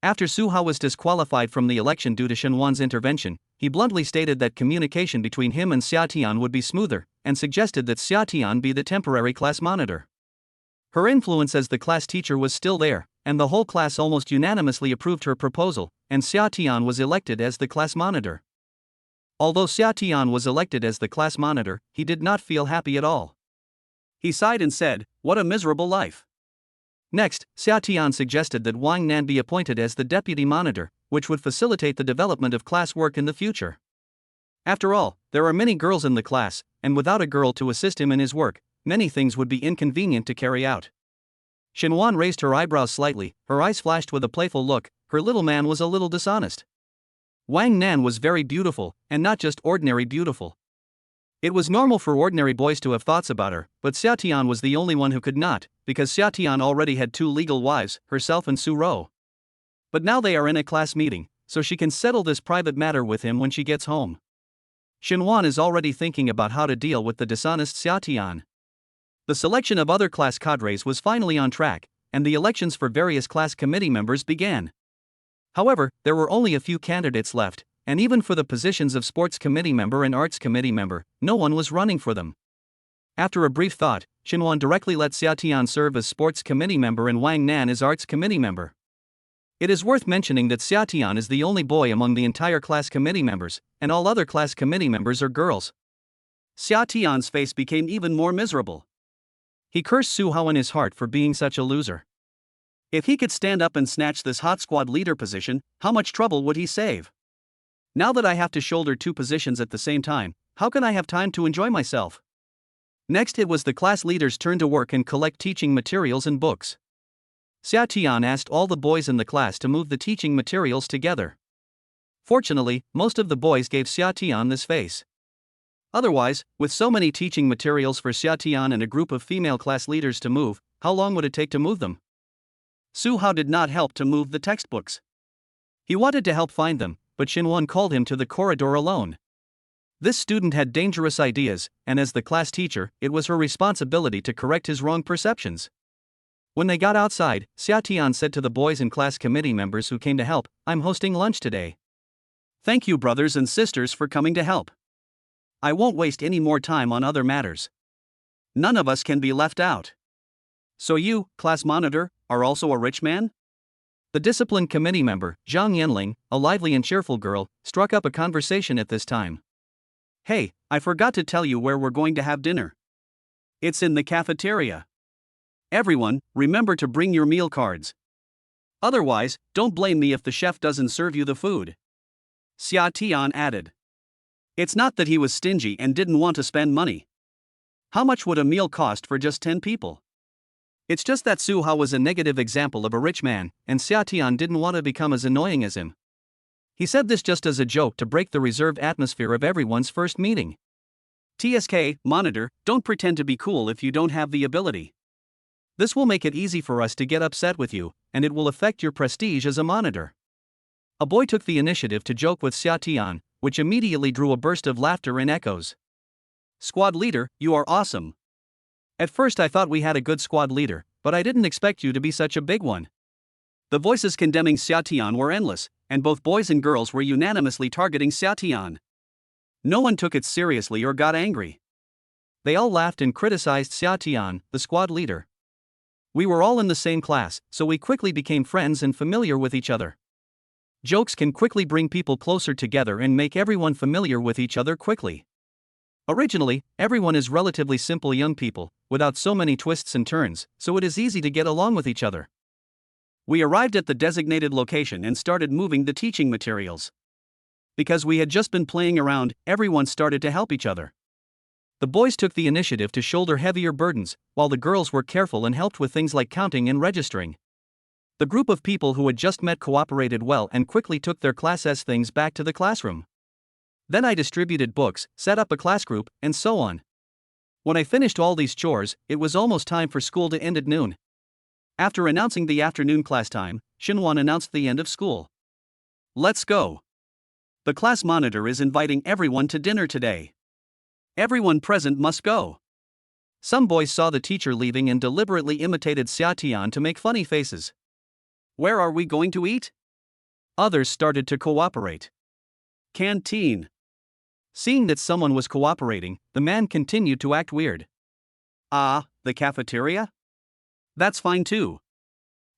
After Su Hao was disqualified from the election due to Xinhuan's intervention, he bluntly stated that communication between him and Xia Tian would be smoother, and suggested that Xia Tian be the temporary class monitor. Her influence as the class teacher was still there, and the whole class almost unanimously approved her proposal, and Xia Tian was elected as the class monitor. Although Xia Tian was elected as the class monitor, he did not feel happy at all. He sighed and said, "What a miserable life." Next, Xia Tian suggested that Wang Nan be appointed as the deputy monitor, which would facilitate the development of class work in the future. After all, there are many girls in the class, and without a girl to assist him in his work, many things would be inconvenient to carry out. Xinhuan raised her eyebrows slightly, her eyes flashed with a playful look. Her little man was a little dishonest. Wang Nan was very beautiful, and not just ordinary beautiful. It was normal for ordinary boys to have thoughts about her, but Xia Tian was the only one who could not, because Xia Tian already had 2 legal wives, herself and Su Rou. But now they are in a class meeting, so she can settle this private matter with him when she gets home. Xinhuan is already thinking about how to deal with the dishonest Xia Tian. The selection of other class cadres was finally on track, and the elections for various class committee members began. However, there were only a few candidates left, and even for the positions of sports committee member and arts committee member, no one was running for them. After a brief thought, Xinhuan directly let Xia Tian serve as sports committee member and Wang Nan as arts committee member. It is worth mentioning that Xia Tian is the only boy among the entire class committee members, and all other class committee members are girls. Xia Tian's face became even more miserable. He cursed Su Hao in his heart for being such a loser. If he could stand up and snatch this hot squad leader position, how much trouble would he save? Now that I have to shoulder 2 positions at the same time, how can I have time to enjoy myself? Next, it was the class leader's turn to work and collect teaching materials and books. Xia Tian asked all the boys in the class to move the teaching materials together. Fortunately, most of the boys gave Xia Tian this face. Otherwise, with so many teaching materials for Xia Tian and a group of female class leaders to move, how long would it take to move them? Su Hao did not help to move the textbooks. He wanted to help find them, but Xinhuan called him to the corridor alone. This student had dangerous ideas, and as the class teacher, it was her responsibility to correct his wrong perceptions. When they got outside, Xia Tian said to the boys and class committee members who came to help, "I'm hosting lunch today. Thank you, brothers and sisters, for coming to help. I won't waste any more time on other matters. None of us can be left out. So you, class monitor, are also a rich man?" The discipline committee member, Zhang Yanling, a lively and cheerful girl, struck up a conversation at this time. "Hey, I forgot to tell you where we're going to have dinner. It's in the cafeteria. Everyone, remember to bring your meal cards. Otherwise, don't blame me if the chef doesn't serve you the food." Xia Tian added. It's not that he was stingy and didn't want to spend money. How much would a meal cost for just 10 people? It's just that Su Hao was a negative example of a rich man, and Xia Tian didn't want to become as annoying as him. He said this just as a joke to break the reserved atmosphere of everyone's first meeting. "TSK, monitor, don't pretend to be cool if you don't have the ability. This will make it easy for us to get upset with you, and it will affect your prestige as a monitor." A boy took the initiative to joke with Xia Tian, which immediately drew a burst of laughter and echoes. "Squad leader, you are awesome. At first I thought we had a good squad leader, but I didn't expect you to be such a big one." The voices condemning Xia Tian were endless, and both boys and girls were unanimously targeting Xia Tian. No one took it seriously or got angry. They all laughed and criticized Xia Tian, the squad leader. We were all in the same class, so we quickly became friends and familiar with each other. Jokes can quickly bring people closer together and make everyone familiar with each other quickly. Originally, everyone is relatively simple young people, without so many twists and turns, so it is easy to get along with each other. We arrived at the designated location and started moving the teaching materials. Because we had just been playing around, everyone started to help each other. The boys took the initiative to shoulder heavier burdens, while the girls were careful and helped with things like counting and registering. The group of people who had just met cooperated well and quickly took their class' things back to the classroom. Then I distributed books, set up a class group, and so on. When I finished all these chores, it was almost time for school to end at noon. After announcing the afternoon class time, Xinhuan announced the end of school. "Let's go. The class monitor is inviting everyone to dinner today. Everyone present must go." Some boys saw the teacher leaving and deliberately imitated Xia Tian to make funny faces. "Where are we going to eat?" Others started to cooperate. "Canteen." Seeing that someone was cooperating, the man continued to act weird. Ah, the cafeteria? That's fine too.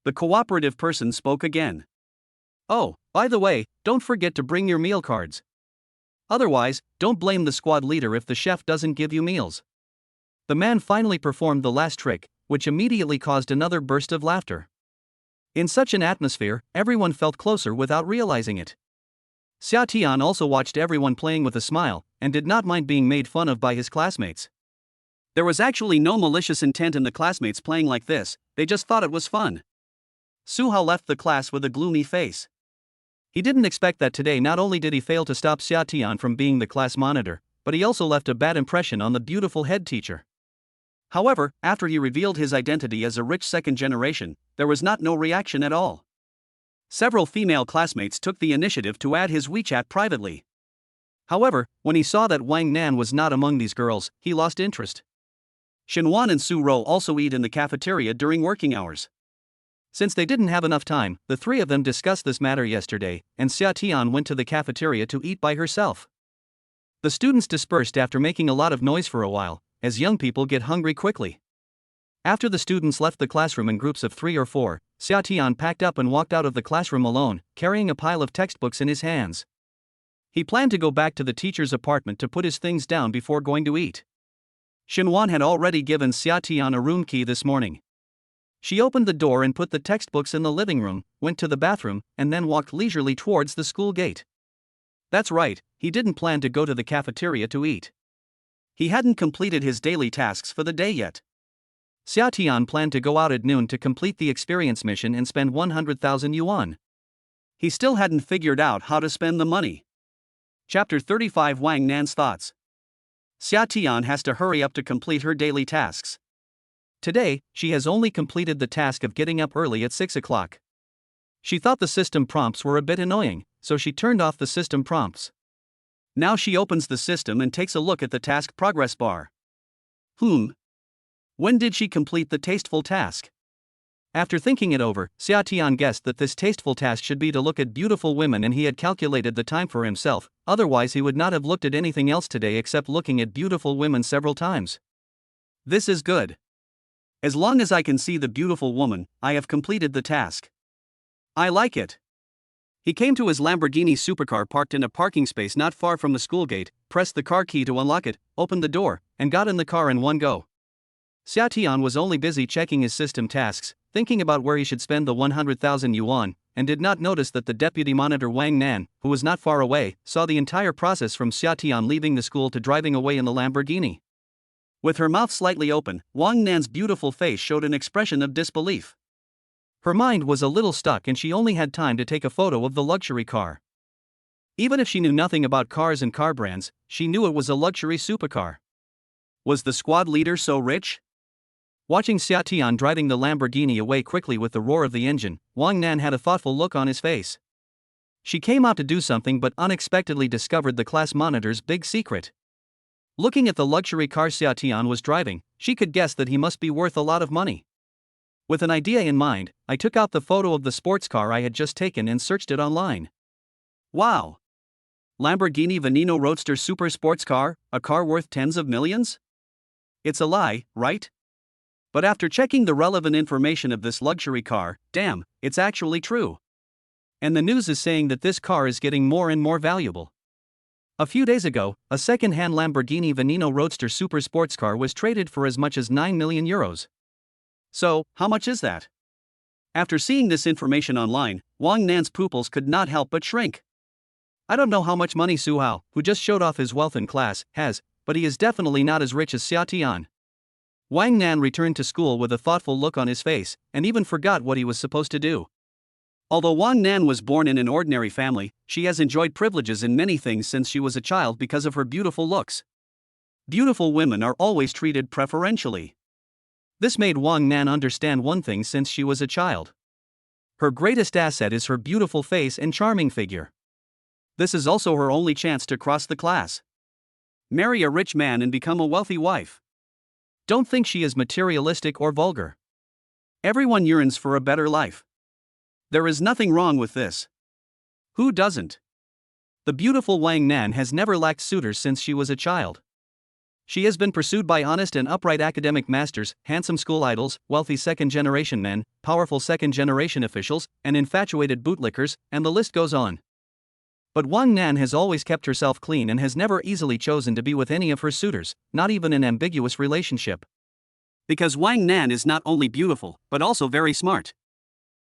The cooperative person spoke again. Oh, by the way, don't forget to bring your meal cards. Otherwise, don't blame the squad leader if the chef doesn't give you meals. The man finally performed the last trick, which immediately caused another burst of laughter. In such an atmosphere, everyone felt closer without realizing it. Xia Tian also watched everyone playing with a smile, and did not mind being made fun of by his classmates. There was actually no malicious intent in the classmates playing like this, they just thought it was fun. Su Hao left the class with a gloomy face. He didn't expect that today. Not only did he fail to stop Xia Tian from being the class monitor, but he also left a bad impression on the beautiful head teacher. However, after he revealed his identity as a rich second generation, there was no reaction at all. Several female classmates took the initiative to add his WeChat privately. However, when he saw that Wang Nan was not among these girls, he lost interest. Xinwan and Su Rou also eat in the cafeteria during working hours. Since they didn't have enough time, the three of them discussed this matter yesterday, and Xia Tian went to the cafeteria to eat by herself. The students dispersed after making a lot of noise for a while, as young people get hungry quickly. After the students left the classroom in groups of 3 or 4, Xia Tian packed up and walked out of the classroom alone, carrying a pile of textbooks in his hands. He planned to go back to the teacher's apartment to put his things down before going to eat. Xinwan had already given Xia Tian a room key this morning. She opened the door and put the textbooks in the living room, went to the bathroom, and then walked leisurely towards the school gate. That's right, he didn't plan to go to the cafeteria to eat. He hadn't completed his daily tasks for the day yet. Xia Tian planned to go out at noon to complete the experience mission and spend 100,000 yuan. He still hadn't figured out how to spend the money. Chapter 35 Wang Nan's Thoughts. Xia Tian has to hurry up to complete her daily tasks. Today, she has only completed the task of getting up early at 6 o'clock. She thought the system prompts were a bit annoying, so she turned off the system prompts. Now she opens the system and takes a look at the task progress bar. When did she complete the tasteful task? After thinking it over, Xia Tian guessed that this tasteful task should be to look at beautiful women, and he had calculated the time for himself, otherwise he would not have looked at anything else today except looking at beautiful women several times. This is good. As long as I can see the beautiful woman, I have completed the task. I like it. He came to his Lamborghini supercar parked in a parking space not far from the school gate, pressed the car key to unlock it, opened the door, and got in the car in one go. Xia Tian was only busy checking his system tasks, thinking about where he should spend the 100,000 yuan, and did not notice that the deputy monitor Wang Nan, who was not far away, saw the entire process from Xia Tian leaving the school to driving away in the Lamborghini. With her mouth slightly open, Wang Nan's beautiful face showed an expression of disbelief. Her mind was a little stuck and she only had time to take a photo of the luxury car. Even if she knew nothing about cars and car brands, she knew it was a luxury supercar. Was the squad leader so rich? Watching Xia Tian driving the Lamborghini away quickly with the roar of the engine, Wang Nan had a thoughtful look on his face. She came out to do something but unexpectedly discovered the class monitor's big secret. Looking at the luxury car Xia Tian was driving, she could guess that he must be worth a lot of money. With an idea in mind, I took out the photo of the sports car I had just taken and searched it online. Wow! Lamborghini Veneno Roadster Super Sports Car, a car worth tens of millions? It's a lie, right? But after checking the relevant information of this luxury car, damn, it's actually true. And the news is saying that this car is getting more and more valuable. A few days ago, a second-hand Lamborghini Veneno Roadster Super Sports Car was traded for as much as 9 million euros. So, how much is that? After seeing this information online, Wang Nan's pupils could not help but shrink. I don't know how much money Su Hao, who just showed off his wealth in class, has, but he is definitely not as rich as Xia Tian. Wang Nan returned to school with a thoughtful look on his face, and even forgot what he was supposed to do. Although Wang Nan was born in an ordinary family, she has enjoyed privileges in many things since she was a child because of her beautiful looks. Beautiful women are always treated preferentially. This made Wang Nan understand one thing since she was a child. Her greatest asset is her beautiful face and charming figure. This is also her only chance to cross the class. Marry a rich man and become a wealthy wife. Don't think she is materialistic or vulgar. Everyone yearns for a better life. There is nothing wrong with this. Who doesn't? The beautiful Wang Nan has never lacked suitors since she was a child. She has been pursued by honest and upright academic masters, handsome school idols, wealthy second-generation men, powerful second-generation officials, and infatuated bootlickers, and the list goes on. But Wang Nan has always kept herself clean and has never easily chosen to be with any of her suitors, not even an ambiguous relationship. Because Wang Nan is not only beautiful, but also very smart.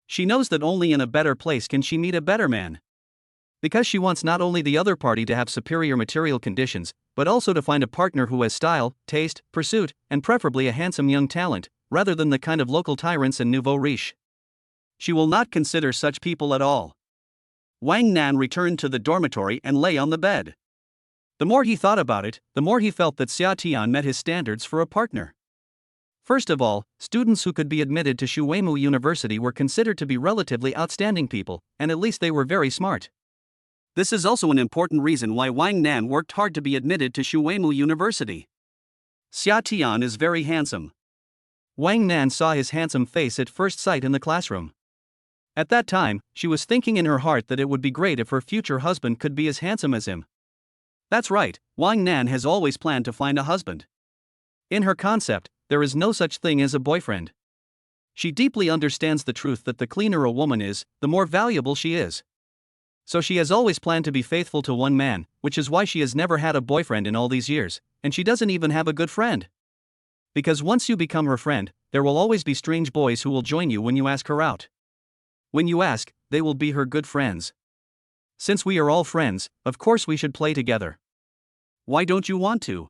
She knows that only in a better place can she meet a better man. Because she wants not only the other party to have superior material conditions, but also to find a partner who has style, taste, pursuit, and preferably a handsome young talent, rather than the kind of local tyrants and nouveau riche. She will not consider such people at all. Wang Nan returned to the dormitory and lay on the bed. The more he thought about it, the more he felt that Xia Tian met his standards for a partner. First of all, students who could be admitted to Shuimu University were considered to be relatively outstanding people, and at least they were very smart. This is also an important reason why Wang Nan worked hard to be admitted to Shuimu University. Xia Tian is very handsome. Wang Nan saw his handsome face at first sight in the classroom. At that time, she was thinking in her heart that it would be great if her future husband could be as handsome as him. That's right, Wang Nan has always planned to find a husband. In her concept, there is no such thing as a boyfriend. She deeply understands the truth that the cleaner a woman is, the more valuable she is. So she has always planned to be faithful to one man, which is why she has never had a boyfriend in all these years, and she doesn't even have a good friend. Because once you become her friend, there will always be strange boys who will join you when you ask her out. When you ask, they will be her good friends. Since we are all friends, of course we should play together. Why don't you want to?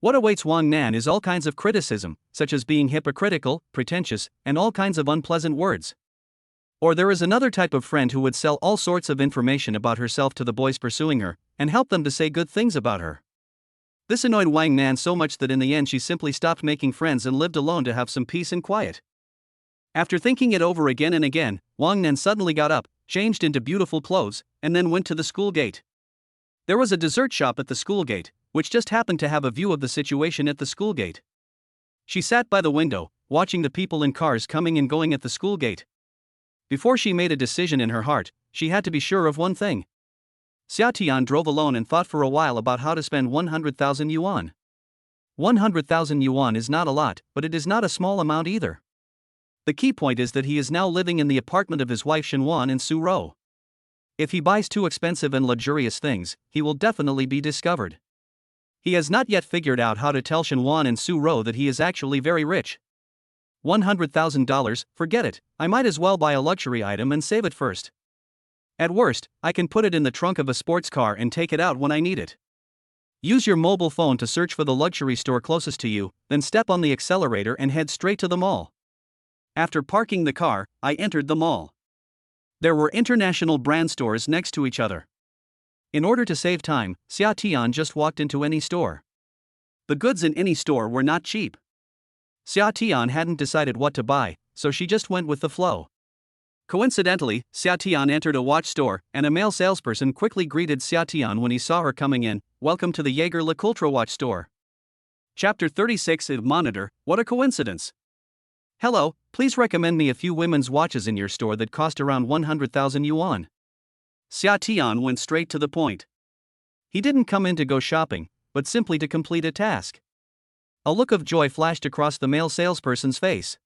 What awaits Wang Nan is all kinds of criticism, such as being hypocritical, pretentious, and all kinds of unpleasant words. Or there is another type of friend who would sell all sorts of information about herself to the boys pursuing her, and help them to say good things about her. This annoyed Wang Nan so much that in the end she simply stopped making friends and lived alone to have some peace and quiet. After thinking it over again and again, Wang Nan suddenly got up, changed into beautiful clothes, and then went to the school gate. There was a dessert shop at the school gate, which just happened to have a view of the situation at the school gate. She sat by the window, watching the people in cars coming and going at the school gate. Before she made a decision in her heart, she had to be sure of one thing. Xia Tian drove alone and thought for a while about how to spend 100,000 yuan. 100,000 yuan is not a lot, but it is not a small amount either. The key point is that he is now living in the apartment of his wife Shenwan in Suro. If he buys too expensive and luxurious things, he will definitely be discovered. He has not yet figured out how to tell Shenwan and Suro that he is actually very rich. $100,000, forget it, I might as well buy a luxury item and save it first. At worst, I can put it in the trunk of a sports car and take it out when I need it. Use your mobile phone to search for the luxury store closest to you, then step on the accelerator and head straight to the mall. After parking the car, I entered the mall. There were international brand stores next to each other. In order to save time, Xia Tian just walked into any store. The goods in any store were not cheap. Xia Tian hadn't decided what to buy, so she just went with the flow. Coincidentally, Xia Tian entered a watch store, and a male salesperson quickly greeted Xia Tian when he saw her coming in. Welcome to the Jaeger LeCoultre watch store. Chapter 36 Monitor, what a coincidence. Hello, please recommend me a few women's watches in your store that cost around 100,000 yuan. Xia Tian went straight to the point. He didn't come in to go shopping, but simply to complete a task. A look of joy flashed across the male salesperson's face.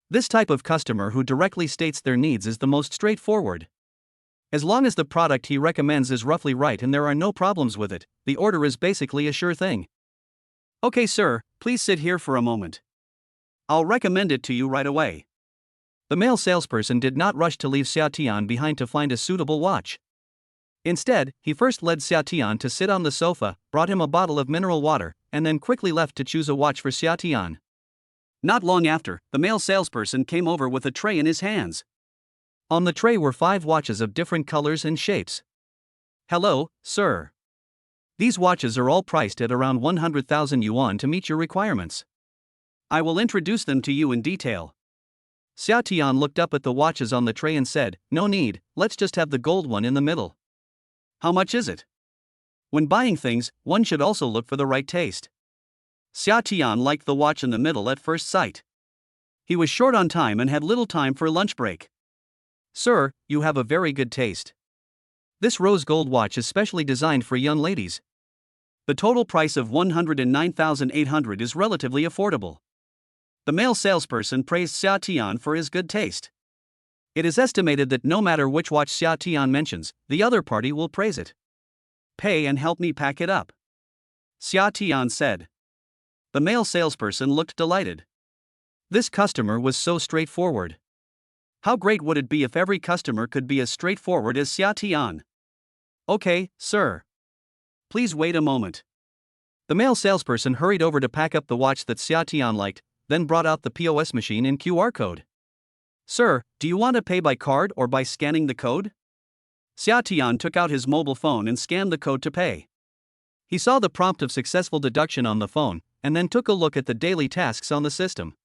This type of customer who directly states their needs is the most straightforward. As long as the product he recommends is roughly right and there are no problems with it, the order is basically a sure thing. Okay sir, please sit here for a moment. I'll recommend it to you right away. The male salesperson did not rush to leave Xia Tian behind to find a suitable watch. Instead, he first led Xia Tian to sit on the sofa, brought him a bottle of mineral water, and then quickly left to choose a watch for Xia Tian. Not long after, the male salesperson came over with a tray in his hands. On the tray were 5 watches of different colors and shapes. Hello, sir. These watches are all priced at around 100,000 yuan to meet your requirements. I will introduce them to you in detail. Xia Tian looked up at the watches on the tray and said, no need, let's just have the gold one in the middle. How much is it? When buying things, one should also look for the right taste. Xia Tian liked the watch in the middle at first sight. He was short on time and had little time for lunch break. Sir, you have a very good taste. This rose gold watch is specially designed for young ladies. The total price of $109,800 is relatively affordable. The male salesperson praised Xia Tian for his good taste. It is estimated that no matter which watch Xia Tian mentions, the other party will praise it. Pay and help me pack it up, Xia Tian said. The male salesperson looked delighted. This customer was so straightforward. How great would it be if every customer could be as straightforward as Xia Tian? Okay, sir. Please wait a moment. The male salesperson hurried over to pack up the watch that Xia Tian liked, then brought out the POS machine and QR code. Sir, do you want to pay by card or by scanning the code? Xia Tian took out his mobile phone and scanned the code to pay. He saw the prompt of successful deduction on the phone, and then took a look at the daily tasks on the system.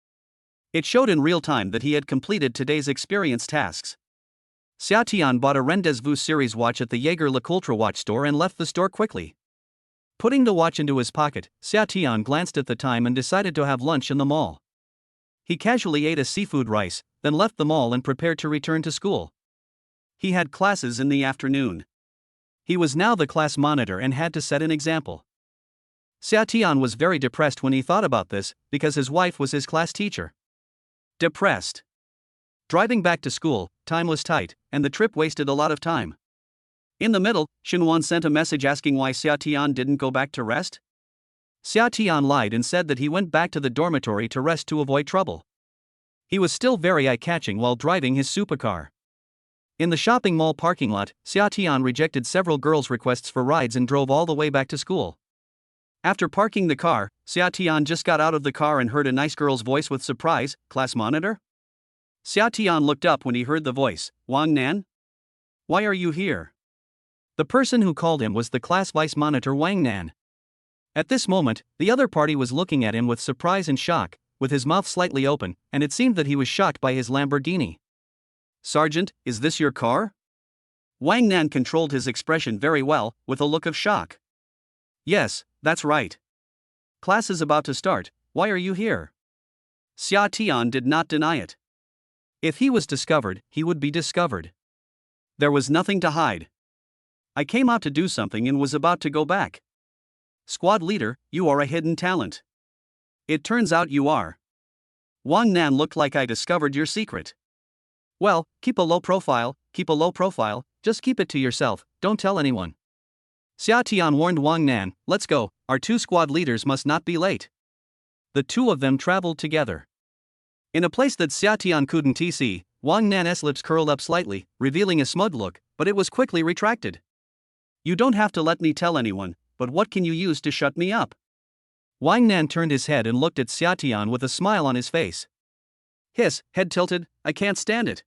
It showed in real time that he had completed today's experience tasks. Xia Tian bought a Rendezvous series watch at the Jaeger LeCoultre watch store and left the store quickly. Putting the watch into his pocket, Xia Tian glanced at the time and decided to have lunch in the mall. He casually ate a seafood rice, then left the mall and prepared to return to school. He had classes in the afternoon. He was now the class monitor and had to set an example. Xia Tian was very depressed when he thought about this, because his wife was his class teacher. Depressed. Driving back to school, time was tight, and the trip wasted a lot of time. In the middle, Xinhuan sent a message asking why Xia Tian didn't go back to rest. Xia Tian lied and said that he went back to the dormitory to rest to avoid trouble. He was still very eye-catching while driving his supercar. In the shopping mall parking lot, Xia Tian rejected several girls' requests for rides and drove all the way back to school. After parking the car, Xia Tian just got out of the car and heard a nice girl's voice with surprise, "Class monitor?" Xia Tian looked up when he heard the voice, "Wang Nan? Why are you here?" The person who called him was the class vice monitor Wang Nan. At this moment, the other party was looking at him with surprise and shock, with his mouth slightly open, and it seemed that he was shocked by his Lamborghini. "Sergeant, is this your car?" Wang Nan controlled his expression very well, with a look of shock. "Yes, that's right. Class is about to start, why are you here?" Xia Tian did not deny it. If he was discovered, he would be discovered. There was nothing to hide. "I came out to do something and was about to go back." "Squad leader, you are a hidden talent." "It turns out you are." Wang Nan looked like I discovered your secret. "Well, keep a low profile, just keep it to yourself, don't tell anyone." Xia Tian warned Wang Nan, "Let's go, our two squad leaders must not be late." The two of them traveled together. In a place that Xia Tian couldn't see, Wang Nan's lips curled up slightly, revealing a smug look, but it was quickly retracted. "You don't have to let me tell anyone, but what can you use to shut me up?" Wang Nan turned his head and looked at Xia Tian with a smile on his face. Hiss, head tilted, "I can't stand it."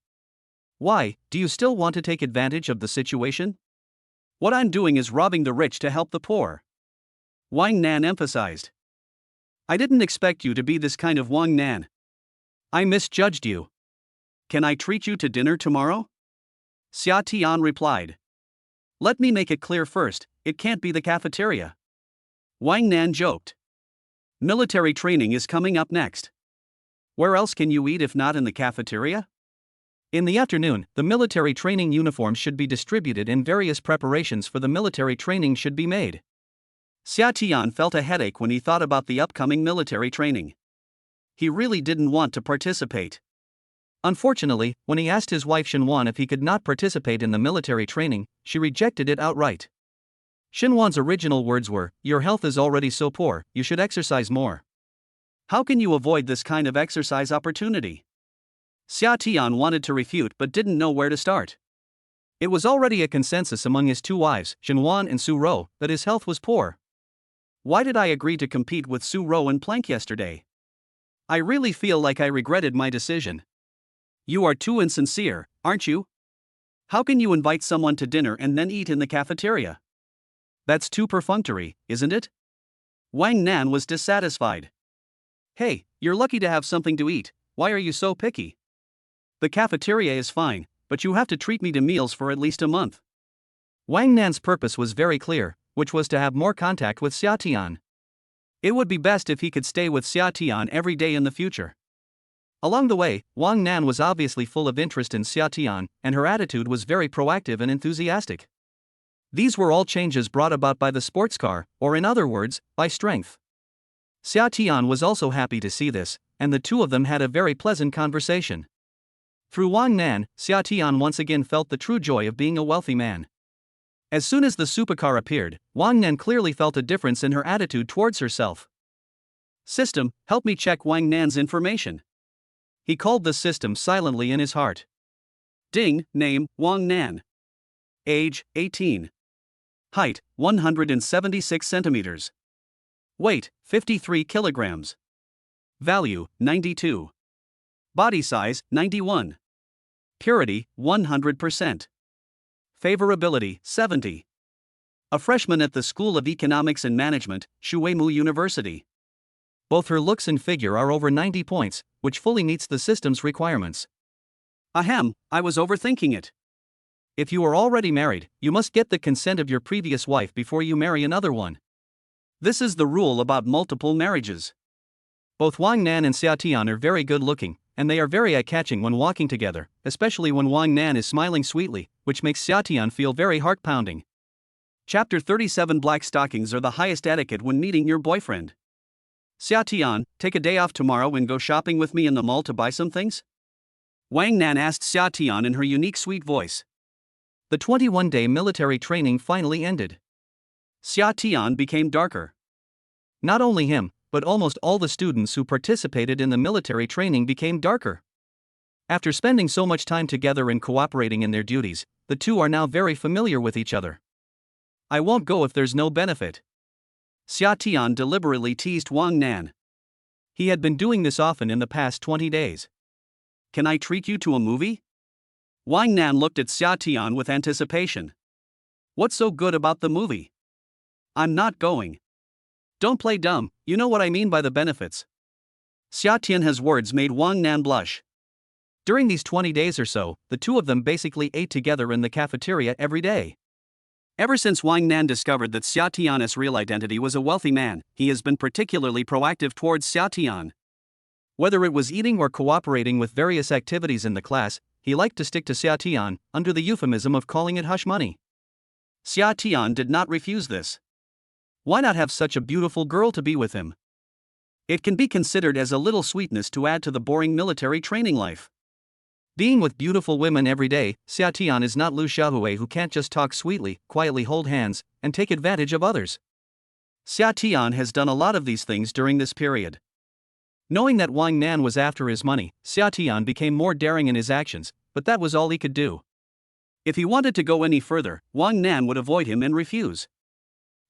"Why, do you still want to take advantage of the situation?" "What I'm doing is robbing the rich to help the poor," Wang Nan emphasized. "I didn't expect you to be this kind of Wang Nan. I misjudged you. Can I treat you to dinner tomorrow?" Xia Tian replied. "Let me make it clear first, it can't be the cafeteria." Wang Nan joked. "Military training is coming up next. Where else can you eat if not in the cafeteria?" In the afternoon, the military training uniforms should be distributed and various preparations for the military training should be made. Xia Tian felt a headache when he thought about the upcoming military training. He really didn't want to participate. Unfortunately, when he asked his wife Xinhuan if he could not participate in the military training, she rejected it outright. Xinhuan's original words were, "Your health is already so poor, you should exercise more. How can you avoid this kind of exercise opportunity?" Xia Tian wanted to refute but didn't know where to start. It was already a consensus among his two wives, Xinhuan and Su Rou, that his health was poor. Why did I agree to compete with Su Rou and Plank yesterday? I really feel like I regretted my decision. You are too insincere, aren't you? How can you invite someone to dinner and then eat in the cafeteria? That's too perfunctory, isn't it? Wang Nan was dissatisfied. Hey, you're lucky to have something to eat, why are you so picky? The cafeteria is fine, but you have to treat me to meals for at least a month. Wang Nan's purpose was very clear, which was to have more contact with Xia Tian. It would be best if he could stay with Xia Tian every day in the future. Along the way, Wang Nan was obviously full of interest in Xia Tian, and her attitude was very proactive and enthusiastic. These were all changes brought about by the sports car, or in other words, by strength. Xia Tian was also happy to see this, and the two of them had a very pleasant conversation. Through Wang Nan, Xia Tian once again felt the true joy of being a wealthy man. As soon as the supercar appeared, Wang Nan clearly felt a difference in her attitude towards herself. System, help me check Wang Nan's information. He called the system silently in his heart. Ding, name, Wang Nan. Age, 18. Height, 176 centimeters. Weight, 53 kilograms. Value, 92. Body size, 91. Purity, 100%. Favorability, 70. A freshman at the School of Economics and Management, Shuimu University. Both her looks and figure are over 90 points, which fully meets the system's requirements. Ahem, I was overthinking it. If you are already married, you must get the consent of your previous wife before you marry another one. This is the rule about multiple marriages. Both Wang Nan and Xia Tian are very good looking, and they are very eye-catching when walking together, especially when Wang Nan is smiling sweetly, which makes Xia Tian feel very heart-pounding. Chapter 37 Black stockings are the highest etiquette when meeting your boyfriend. Xia Tian, take a day off tomorrow and go shopping with me in the mall to buy some things? Wang Nan asked Xia Tian in her unique sweet voice. The 21-day military training finally ended. Xia Tian became darker. Not only him, but almost all the students who participated in the military training became darker. After spending so much time together and cooperating in their duties, the two are now very familiar with each other. I won't go if there's no benefit. Xia Tian deliberately teased Wang Nan. He had been doing this often in the past 20 days. Can I treat you to a movie? Wang Nan looked at Xia Tian with anticipation. What's so good about the movie? I'm not going. Don't play dumb, you know what I mean by the benefits. Xia Tian's words made Wang Nan blush. During these 20 days or so, the two of them basically ate together in the cafeteria every day. Ever since Wang Nan discovered that Xia Tian's real identity was a wealthy man, he has been particularly proactive towards Xia Tian. Whether it was eating or cooperating with various activities in the class, he liked to stick to Xia Tian, under the euphemism of calling it hush money. Xia Tian did not refuse this. Why not have such a beautiful girl to be with him? It can be considered as a little sweetness to add to the boring military training life. Being with beautiful women every day, Xia Tian is not Lu Xiaohui who can't just talk sweetly, quietly hold hands, and take advantage of others. Xia Tian has done a lot of these things during this period. Knowing that Wang Nan was after his money, Xia Tian became more daring in his actions, but that was all he could do. If he wanted to go any further, Wang Nan would avoid him and refuse.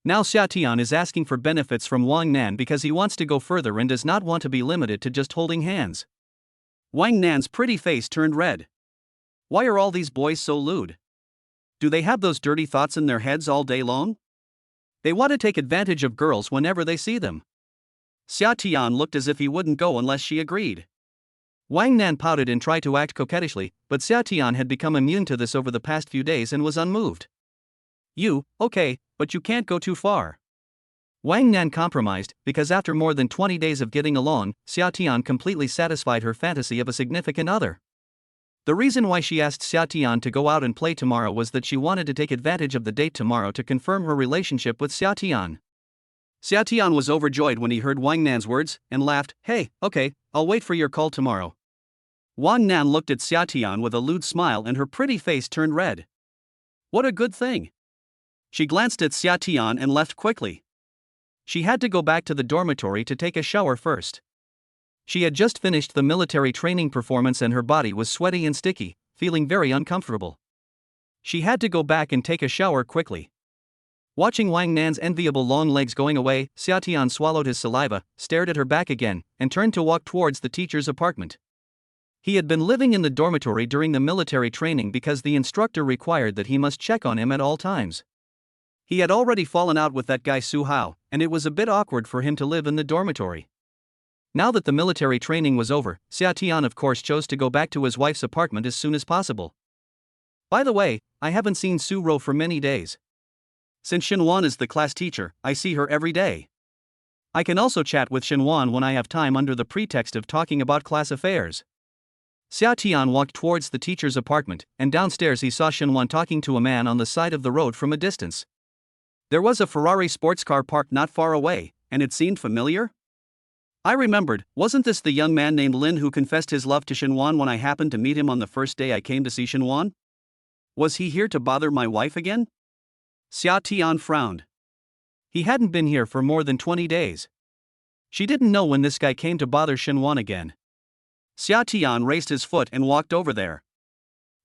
Now Xia Tian is asking for benefits from Wang Nan because he wants to go further and does not want to be limited to just holding hands. Wang Nan's pretty face turned red. Why are all these boys so lewd? Do they have those dirty thoughts in their heads all day long? They want to take advantage of girls whenever they see them. Xia Tian looked as if he wouldn't go unless she agreed. Wang Nan pouted and tried to act coquettishly, but Xia Tian had become immune to this over the past few days and was unmoved. Okay, but you can't go too far. Wang Nan compromised, because after more than 20 days of getting along, Xia Tian completely satisfied her fantasy of a significant other. The reason why she asked Xia Tian to go out and play tomorrow was that she wanted to take advantage of the date tomorrow to confirm her relationship with Xia Tian. Xia Tian was overjoyed when he heard Wang Nan's words, and laughed. Hey, okay, I'll wait for your call tomorrow. Wang Nan looked at Xia Tian with a lewd smile and her pretty face turned red. What a good thing. She glanced at Xia Tian and left quickly. She had to go back to the dormitory to take a shower first. She had just finished the military training performance and her body was sweaty and sticky, feeling very uncomfortable. She had to go back and take a shower quickly. Watching Wang Nan's enviable long legs going away, Xia Tian swallowed his saliva, stared at her back again, and turned to walk towards the teacher's apartment. He had been living in the dormitory during the military training because the instructor required that he must check on him at all times. He had already fallen out with that guy Su Hao, and it was a bit awkward for him to live in the dormitory. Now that the military training was over, Xia Tian of course chose to go back to his wife's apartment as soon as possible. By the way, I haven't seen Su Ro for many days. Since Xinwan is the class teacher, I see her every day. I can also chat with Xinwan when I have time under the pretext of talking about class affairs. Xia Tian walked towards the teacher's apartment, and downstairs he saw Shenwan talking to a man on the side of the road from a distance. There was a Ferrari sports car parked not far away, and it seemed familiar. I remembered, wasn't this the young man named Lin who confessed his love to Shenwan when I happened to meet him on the first day I came to see Shenwan? Was he here to bother my wife again? Xia Tian frowned. He hadn't been here for more than 20 days. She didn't know when this guy came to bother Shenwan again. Xia Tian raised his foot and walked over there.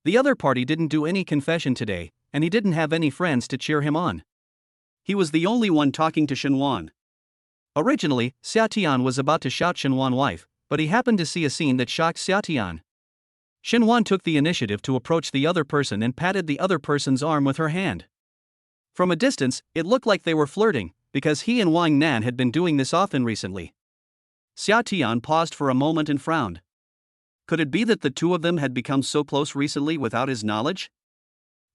The other party didn't do any confession today, and he didn't have any friends to cheer him on. He was the only one talking to Shenwan. Originally, Xia Tian was about to shout Shenwan wife, but he happened to see a scene that shocked Xia Tian. Shenwan took the initiative to approach the other person and patted the other person's arm with her hand. From a distance, it looked like they were flirting, because he and Wang Nan had been doing this often recently. Xia Tian paused for a moment and frowned. Could it be that the two of them had become so close recently without his knowledge?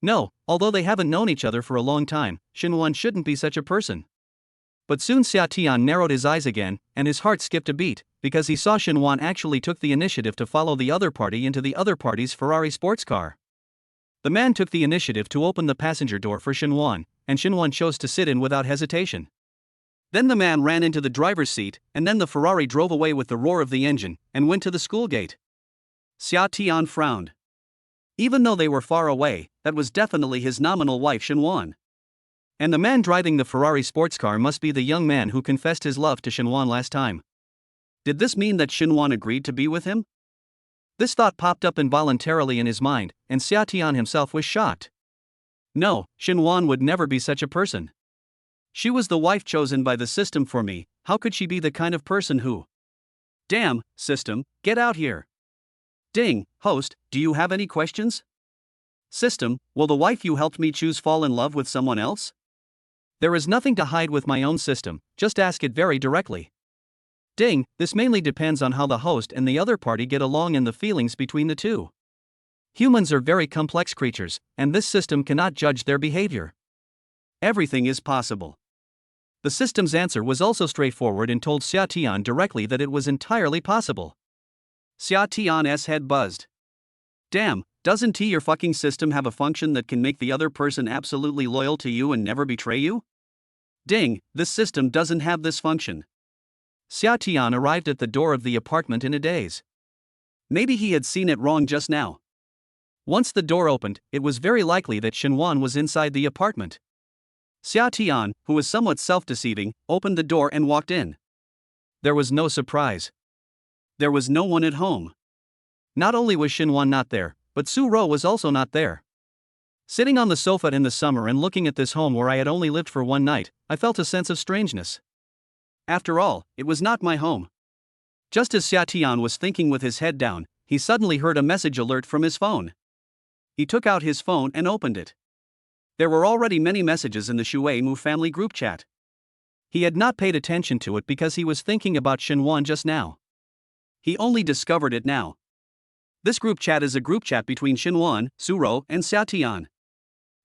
No, although they haven't known each other for a long time, Shenwan shouldn't be such a person. But soon Xia Tian narrowed his eyes again, and his heart skipped a beat, because he saw Shenwan actually took the initiative to follow the other party into the other party's Ferrari sports car. The man took the initiative to open the passenger door for Shenwan, and Shenwan chose to sit in without hesitation. Then the man ran into the driver's seat, and then the Ferrari drove away with the roar of the engine, and went to the school gate. Xia Tian frowned. Even though they were far away, that was definitely his nominal wife Shenwan. And the man driving the Ferrari sports car must be the young man who confessed his love to Shenwan last time. Did this mean that Shenwan agreed to be with him? This thought popped up involuntarily in his mind, and Xia Tian himself was shocked. No, Shenwan would never be such a person. She was the wife chosen by the system for me. How could she be the kind of person who... Damn, system, get out here. Ding, host, do you have any questions? System, will the wife you helped me choose fall in love with someone else? There is nothing to hide with my own system, just ask it very directly. Ding, this mainly depends on how the host and the other party get along and the feelings between the two. Humans are very complex creatures, and this system cannot judge their behavior. Everything is possible. The system's answer was also straightforward and told Xia Tian directly that it was entirely possible. Xia Tian's head buzzed. Damn, doesn't your fucking system have a function that can make the other person absolutely loyal to you and never betray you? Ding, this system doesn't have this function. Xia Tian arrived at the door of the apartment in a daze. Maybe he had seen it wrong just now. Once the door opened, it was very likely that Shenwan was inside the apartment. Xia Tian, who was somewhat self-deceiving, opened the door and walked in. There was no surprise. There was no one at home. Not only was Shenwan not there, but Su Ro was also not there. Sitting on the sofa in the summer and looking at this home where I had only lived for one night, I felt a sense of strangeness. After all, it was not my home. Just as Xia Tian was thinking with his head down, he suddenly heard a message alert from his phone. He took out his phone and opened it. There were already many messages in the Shui Mu family group chat. He had not paid attention to it because he was thinking about Shenwan just now. He only discovered it now. This group chat is a group chat between Shenwan, Su Ro, and Xia Tian.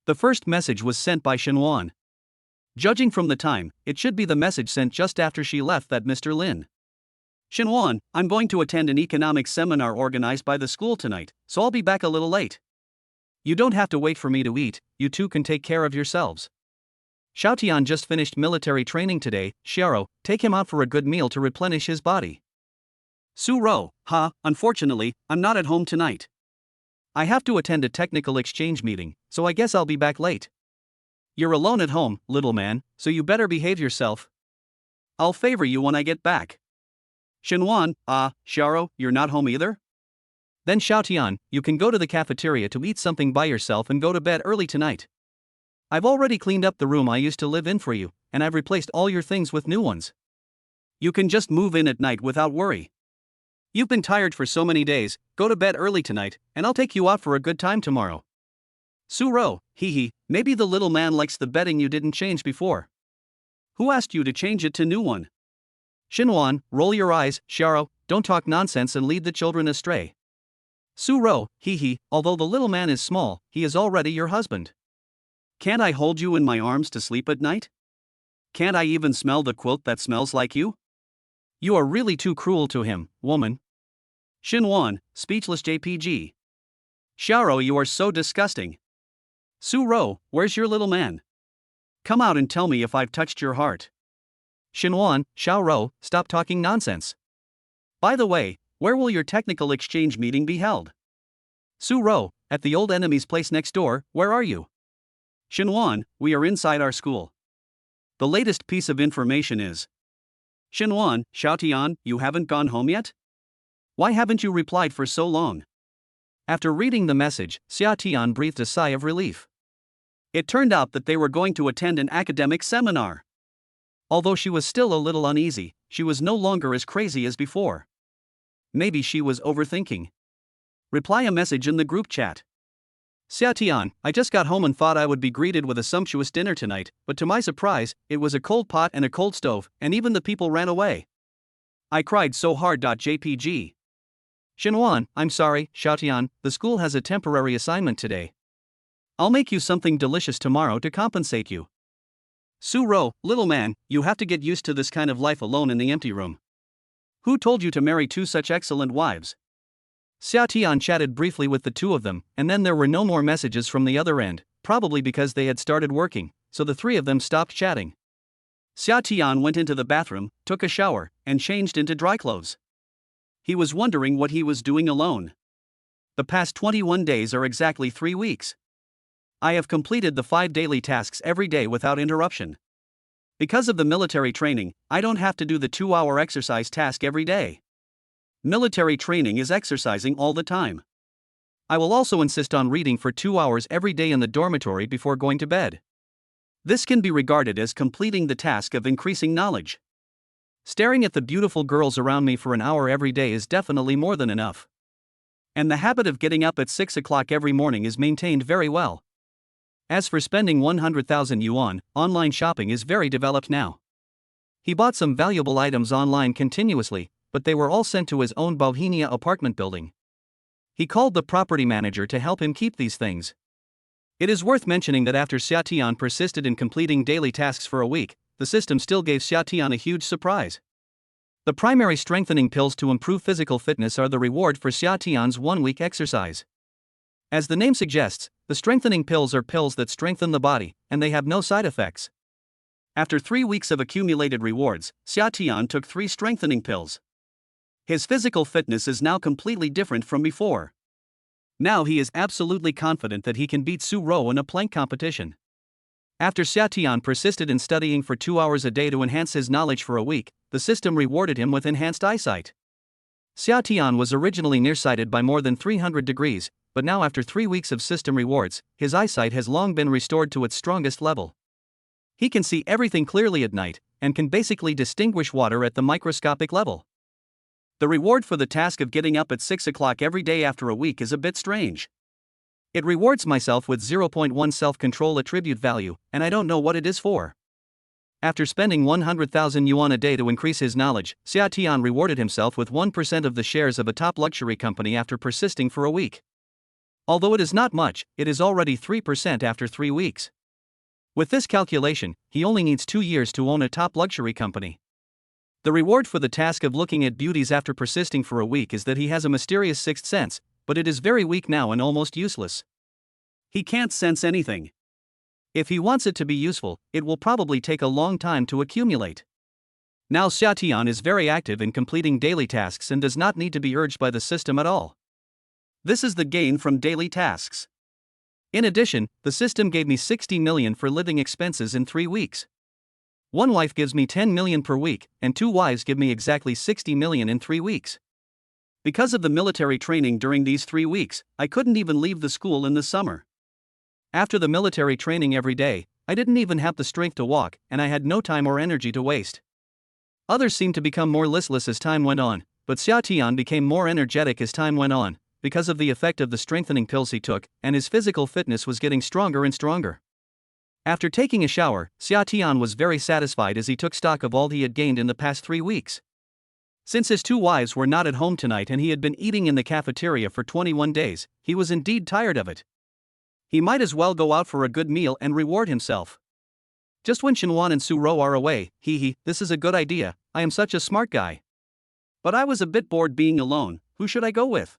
The first message was sent by Shenwan. Judging from the time, it should be the message sent just after she left that Mr. Lin. Shenwan, I'm going to attend an economics seminar organized by the school tonight, so I'll be back a little late. You don't have to wait for me to eat, you two can take care of yourselves. Xiaotian just finished military training today, Xiao, take him out for a good meal to replenish his body. Su Ro, unfortunately, I'm not at home tonight. I have to attend a technical exchange meeting, so I guess I'll be back late. You're alone at home, little man, so you better behave yourself. I'll favor you when I get back. Shenwan, Xiao, you're not home either? Then Xiaotian, you can go to the cafeteria to eat something by yourself and go to bed early tonight. I've already cleaned up the room I used to live in for you, and I've replaced all your things with new ones. You can just move in at night without worry. You've been tired for so many days, go to bed early tonight, and I'll take you out for a good time tomorrow. Su Ro, maybe the little man likes the bedding you didn't change before. Who asked you to change it to new one? Shenwan, roll your eyes, Xiao, don't talk nonsense and lead the children astray. Su Ro, although the little man is small, he is already your husband. Can't I hold you in my arms to sleep at night? Can't I even smell the quilt that smells like you? You are really too cruel to him, woman. Xinhuan, speechless JPG. Xiaoro, you are so disgusting. Su Ro, where's your little man? Come out and tell me if I've touched your heart. Xinhuan, Xiaoro, stop talking nonsense. By the way, where will your technical exchange meeting be held? Su Ro, at the old enemy's place next door, where are you? Xinhuan, we are inside our school. The latest piece of information is: Xinhuan, Xiaotian, you haven't gone home yet? Why haven't you replied for so long? After reading the message, Xiaotian breathed a sigh of relief. It turned out that they were going to attend an academic seminar. Although she was still a little uneasy, she was no longer as crazy as before. Maybe she was overthinking. Reply a message in the group chat. Xiaotian, I just got home and thought I would be greeted with a sumptuous dinner tonight, but to my surprise, it was a cold pot and a cold stove, and even the people ran away. I cried so hard. JPG. Xinhuan, I'm sorry, Xiaotian, the school has a temporary assignment today. I'll make you something delicious tomorrow to compensate you. Su Ro, little man, you have to get used to this kind of life alone in the empty room. Who told you to marry two such excellent wives? Xiaotian chatted briefly with the two of them, and then there were no more messages from the other end, probably because they had started working, so the three of them stopped chatting. Xiaotian went into the bathroom, took a shower, and changed into dry clothes. He was wondering what he was doing alone. The past 21 days are exactly 3 weeks. I have completed the 5 daily tasks every day without interruption. Because of the military training, I don't have to do the 2-hour exercise task every day. Military training is exercising all the time. I will also insist on reading for 2 hours every day in the dormitory before going to bed. This can be regarded as completing the task of increasing knowledge. Staring at the beautiful girls around me for an hour every day is definitely more than enough. And the habit of getting up at 6 o'clock every morning is maintained very well. As for spending 100,000 yuan, online shopping is very developed now. He bought some valuable items online continuously, but they were all sent to his own Bohemia apartment building. He called the property manager to help him keep these things. It is worth mentioning that after Xiaotian persisted in completing daily tasks for a week, the system still gave Xiaotian a huge surprise. The primary strengthening pills to improve physical fitness are the reward for Xiaotian's 1-week exercise. As the name suggests, the strengthening pills are pills that strengthen the body, and they have no side effects. After 3 weeks of accumulated rewards, Xiaotian took 3 strengthening pills. His physical fitness is now completely different from before. Now he is absolutely confident that he can beat Su Ro in a plank competition. After Xiaotian persisted in studying for 2 hours a day to enhance his knowledge for a week, the system rewarded him with enhanced eyesight. Xiaotian was originally nearsighted by more than 300 degrees, but now after 3 weeks of system rewards, his eyesight has long been restored to its strongest level. He can see everything clearly at night, and can basically distinguish water at the microscopic level. The reward for the task of getting up at 6 o'clock every day after a week is a bit strange. It rewards myself with 0.1 self-control attribute value, and I don't know what it is for. After spending 100,000 yuan a day to increase his knowledge, Xiaotian rewarded himself with 1% of the shares of a top luxury company after persisting for a week. Although it is not much, it is already 3% after 3 weeks. With this calculation, he only needs 2 years to own a top luxury company. The reward for the task of looking at beauties after persisting for a week is that he has a mysterious sixth sense, but it is very weak now and almost useless. He can't sense anything. If he wants it to be useful, it will probably take a long time to accumulate. Now Xiaotian is very active in completing daily tasks and does not need to be urged by the system at all. This is the gain from daily tasks. In addition, the system gave me 60 million for living expenses in 3 weeks. One wife gives me 10 million per week, and 2 wives give me exactly 60 million in 3 weeks. Because of the military training during these 3 weeks, I couldn't even leave the school in the summer. After the military training every day, I didn't even have the strength to walk, and I had no time or energy to waste. Others seemed to become more listless as time went on, but Xiaotian became more energetic as time went on, because of the effect of the strengthening pills he took, and his physical fitness was getting stronger and stronger. After taking a shower, Xiaotian was very satisfied as he took stock of all he had gained in the past 3 weeks. Since his 2 wives were not at home tonight and he had been eating in the cafeteria for 21 days, he was indeed tired of it. He might as well go out for a good meal and reward himself. Just when Xinhuan and Su Ro are away, this is a good idea, I am such a smart guy. But I was a bit bored being alone, who should I go with?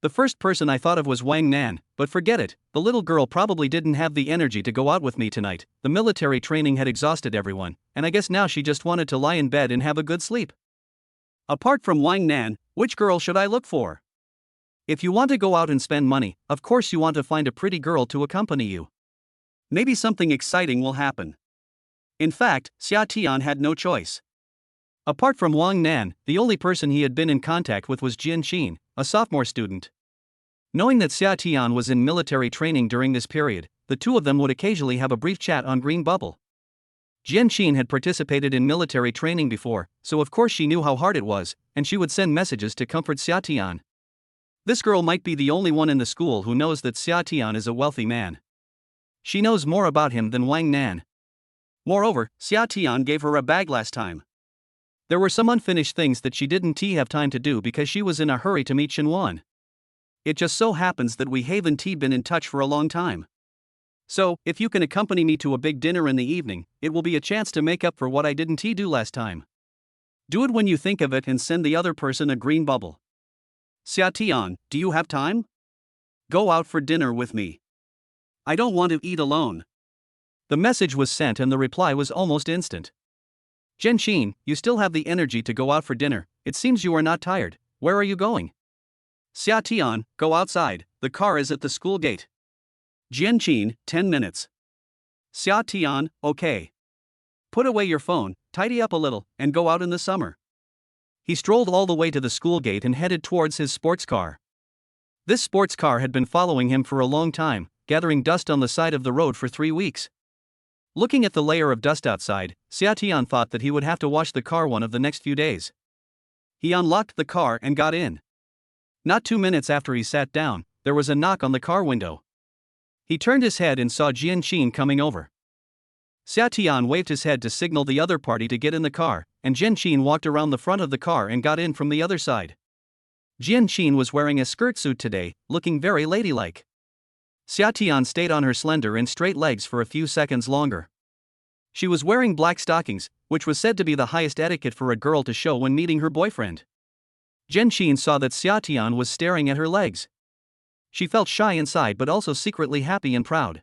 The first person I thought of was Wang Nan, but forget it, the little girl probably didn't have the energy to go out with me tonight. The military training had exhausted everyone, and I guess now she just wanted to lie in bed and have a good sleep. Apart from Wang Nan, which girl should I look for? If you want to go out and spend money, of course you want to find a pretty girl to accompany you. Maybe something exciting will happen. In fact, Xia Tian had no choice. Apart from Wang Nan, the only person he had been in contact with was Jian Qin, a sophomore student. Knowing that Xia Tian was in military training during this period, the two of them would occasionally have a brief chat on Green Bubble. Jian Qin had participated in military training before, so of course she knew how hard it was, and she would send messages to comfort Xia Tian. This girl might be the only one in the school who knows that Xia Tian is a wealthy man. She knows more about him than Wang Nan. Moreover, Xia Tian gave her a bag last time. There were some unfinished things that she didn't have time to do because she was in a hurry to meet Shenwan. It just so happens that we haven't been in touch for a long time. So, if you can accompany me to a big dinner in the evening, it will be a chance to make up for what I didn't do last time. Do it when you think of it and send the other person a green bubble. Xia Tian, do you have time? Go out for dinner with me. I don't want to eat alone. The message was sent and the reply was almost instant. Jian Qin, you still have the energy to go out for dinner, it seems you are not tired, where are you going? Xia Tian, go outside, the car is at the school gate. Jian Qin, 10 minutes. Xia Tian, okay. Put away your phone, tidy up a little, and go out in the summer. He strolled all the way to the school gate and headed towards his sports car. This sports car had been following him for a long time, gathering dust on the side of the road for 3 weeks. Looking at the layer of dust outside, Xia Tian thought that he would have to wash the car one of the next few days. He unlocked the car and got in. Not 2 minutes after he sat down, there was a knock on the car window. He turned his head and saw Jian Qin coming over. Xia Tian waved his head to signal the other party to get in the car, and Jian Qin walked around the front of the car and got in from the other side. Jian Qin was wearing a skirt suit today, looking very ladylike. Xia Tian stayed on her slender and straight legs for a few seconds longer. She was wearing black stockings, which was said to be the highest etiquette for a girl to show when meeting her boyfriend. Jian Qin saw that Xia Tian was staring at her legs. She felt shy inside but also secretly happy and proud.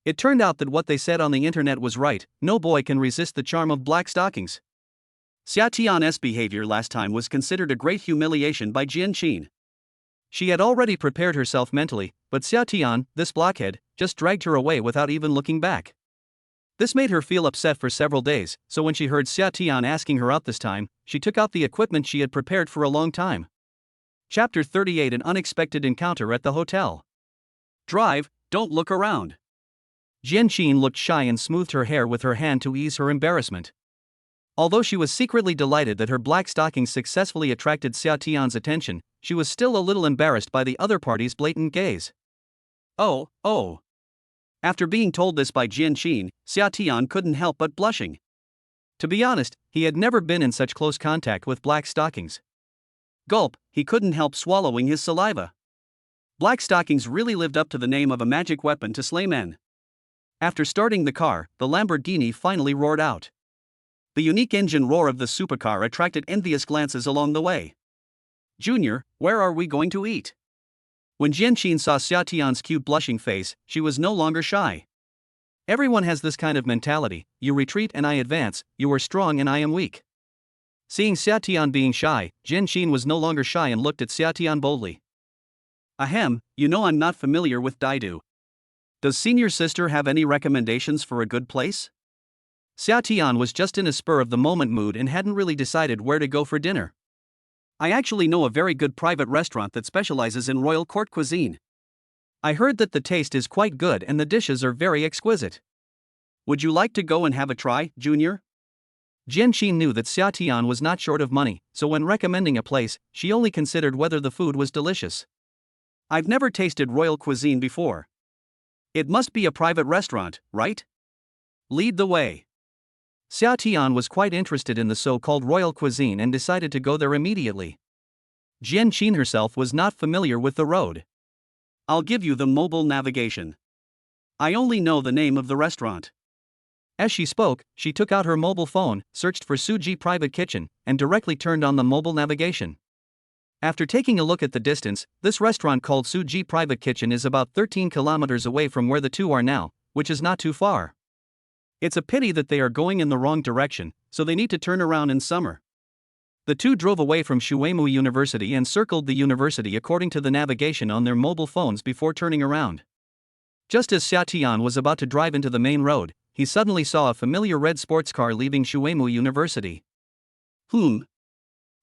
It turned out that what they said on the internet was right, no boy can resist the charm of black stockings. Xia Tian's behavior last time was considered a great humiliation by Jian Qin. She had already prepared herself mentally, but Xia Tian, this blockhead, just dragged her away without even looking back. This made her feel upset for several days, so when she heard Xia Tian asking her out this time, she took out the equipment she had prepared for a long time. Chapter 38: An unexpected encounter at the hotel. Drive, don't look around. Jian Qin looked shy and smoothed her hair with her hand to ease her embarrassment. Although she was secretly delighted that her black stockings successfully attracted Xia Tian's attention, she was still a little embarrassed by the other party's blatant gaze. Oh. After being told this by Jian Qin, Xia Tian couldn't help but blushing. To be honest, he had never been in such close contact with black stockings. Gulp, he couldn't help swallowing his saliva. Black stockings really lived up to the name of a magic weapon to slay men. After starting the car, the Lamborghini finally roared out. The unique engine roar of the supercar attracted envious glances along the way. Junior, where are we going to eat? When Jian Qin saw Xia Tian's cute blushing face, she was no longer shy. Everyone has this kind of mentality, you retreat and I advance, you are strong and I am weak. Seeing Xia Tian being shy, Jian Qin was no longer shy and looked at Xia Tian boldly. Ahem, you know I'm not familiar with Daidu. Does senior sister have any recommendations for a good place? Xia Tian was just in a spur-of-the-moment mood and hadn't really decided where to go for dinner. I actually know a very good private restaurant that specializes in royal court cuisine. I heard that the taste is quite good and the dishes are very exquisite. Would you like to go and have a try, Junior? Jian Qin knew that Xia Tian was not short of money, so when recommending a place, she only considered whether the food was delicious. I've never tasted royal cuisine before. It must be a private restaurant, right? Lead the way. Xia Tian was quite interested in the so-called royal cuisine and decided to go there immediately. Jian Qin herself was not familiar with the road. I'll give you the mobile navigation. I only know the name of the restaurant. As she spoke, she took out her mobile phone, searched for Suji Private Kitchen, and directly turned on the mobile navigation. After taking a look at the distance, this restaurant called Suji Private Kitchen is about 13 kilometers away from where the two are now, which is not too far. It's a pity that they are going in the wrong direction, so they need to turn around in summer. The two drove away from Shuemu University and circled the university according to the navigation on their mobile phones before turning around. Just as Xiatian was about to drive into the main road, he suddenly saw a familiar red sports car leaving Shuemu University.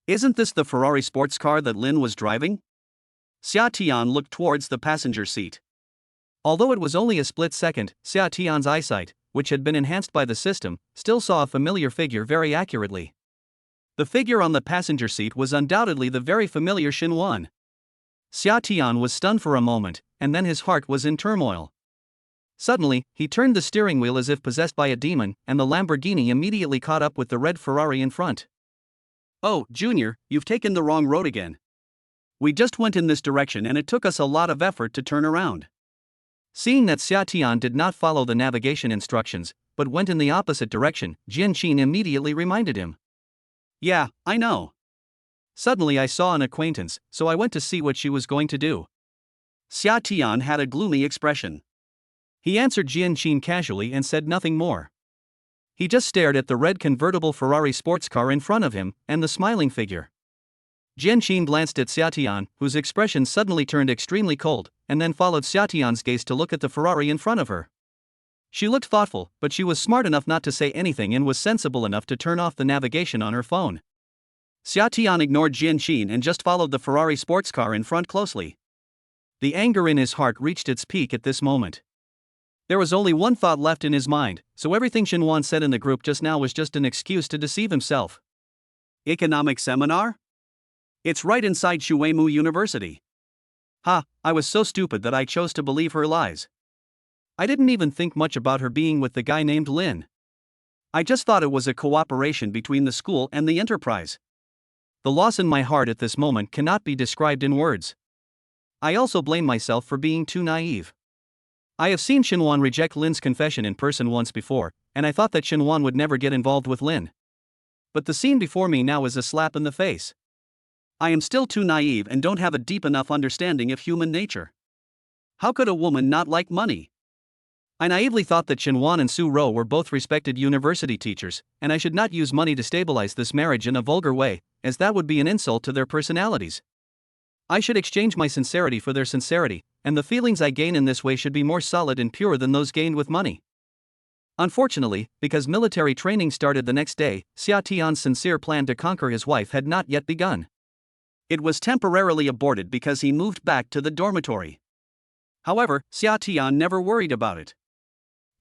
Isn't this the Ferrari sports car that Lin was driving? Xiatian looked towards the passenger seat. Although it was only a split second, Xiatian's eyesight, which had been enhanced by the system, still saw a familiar figure very accurately. The figure on the passenger seat was undoubtedly the very familiar Xinwan. Xiatian was stunned for a moment, and then his heart was in turmoil. Suddenly, he turned the steering wheel as if possessed by a demon, and the Lamborghini immediately caught up with the red Ferrari in front. "Oh, Junior, you've taken the wrong road again. We just went in this direction and it took us a lot of effort to turn around." Seeing that Xiatian did not follow the navigation instructions, but went in the opposite direction, Jianqin immediately reminded him. "Yeah, I know. Suddenly I saw an acquaintance, so I went to see what she was going to do." Xiatian had a gloomy expression. He answered Jianqin casually and said nothing more. He just stared at the red convertible Ferrari sports car in front of him, and the smiling figure. Jianqin glanced at Xiatian, whose expression suddenly turned extremely cold, and then followed Xiatian's gaze to look at the Ferrari in front of her. She looked thoughtful, but she was smart enough not to say anything and was sensible enough to turn off the navigation on her phone. Xiatian ignored Jianqin and just followed the Ferrari sports car in front closely. The anger in his heart reached its peak at this moment. There was only one thought left in his mind, so everything Xinwan said in the group just now was just an excuse to deceive himself. Economic seminar? It's right inside Shuemu University. I was so stupid that I chose to believe her lies. I didn't even think much about her being with the guy named Lin. I just thought it was a cooperation between the school and the enterprise. The loss in my heart at this moment cannot be described in words. I also blame myself for being too naive. I have seen Xinwan reject Lin's confession in person once before, and I thought that Xinwan would never get involved with Lin. But the scene before me now is a slap in the face. I am still too naive and don't have a deep enough understanding of human nature. How could a woman not like money? I naively thought that Xinwan and Su Ro were both respected university teachers, and I should not use money to stabilize this marriage in a vulgar way, as that would be an insult to their personalities. I should exchange my sincerity for their sincerity, and the feelings I gain in this way should be more solid and pure than those gained with money. Unfortunately, because military training started the next day, Xiatian's sincere plan to conquer his wife had not yet begun. It was temporarily aborted because he moved back to the dormitory. However, Xiatian never worried about it.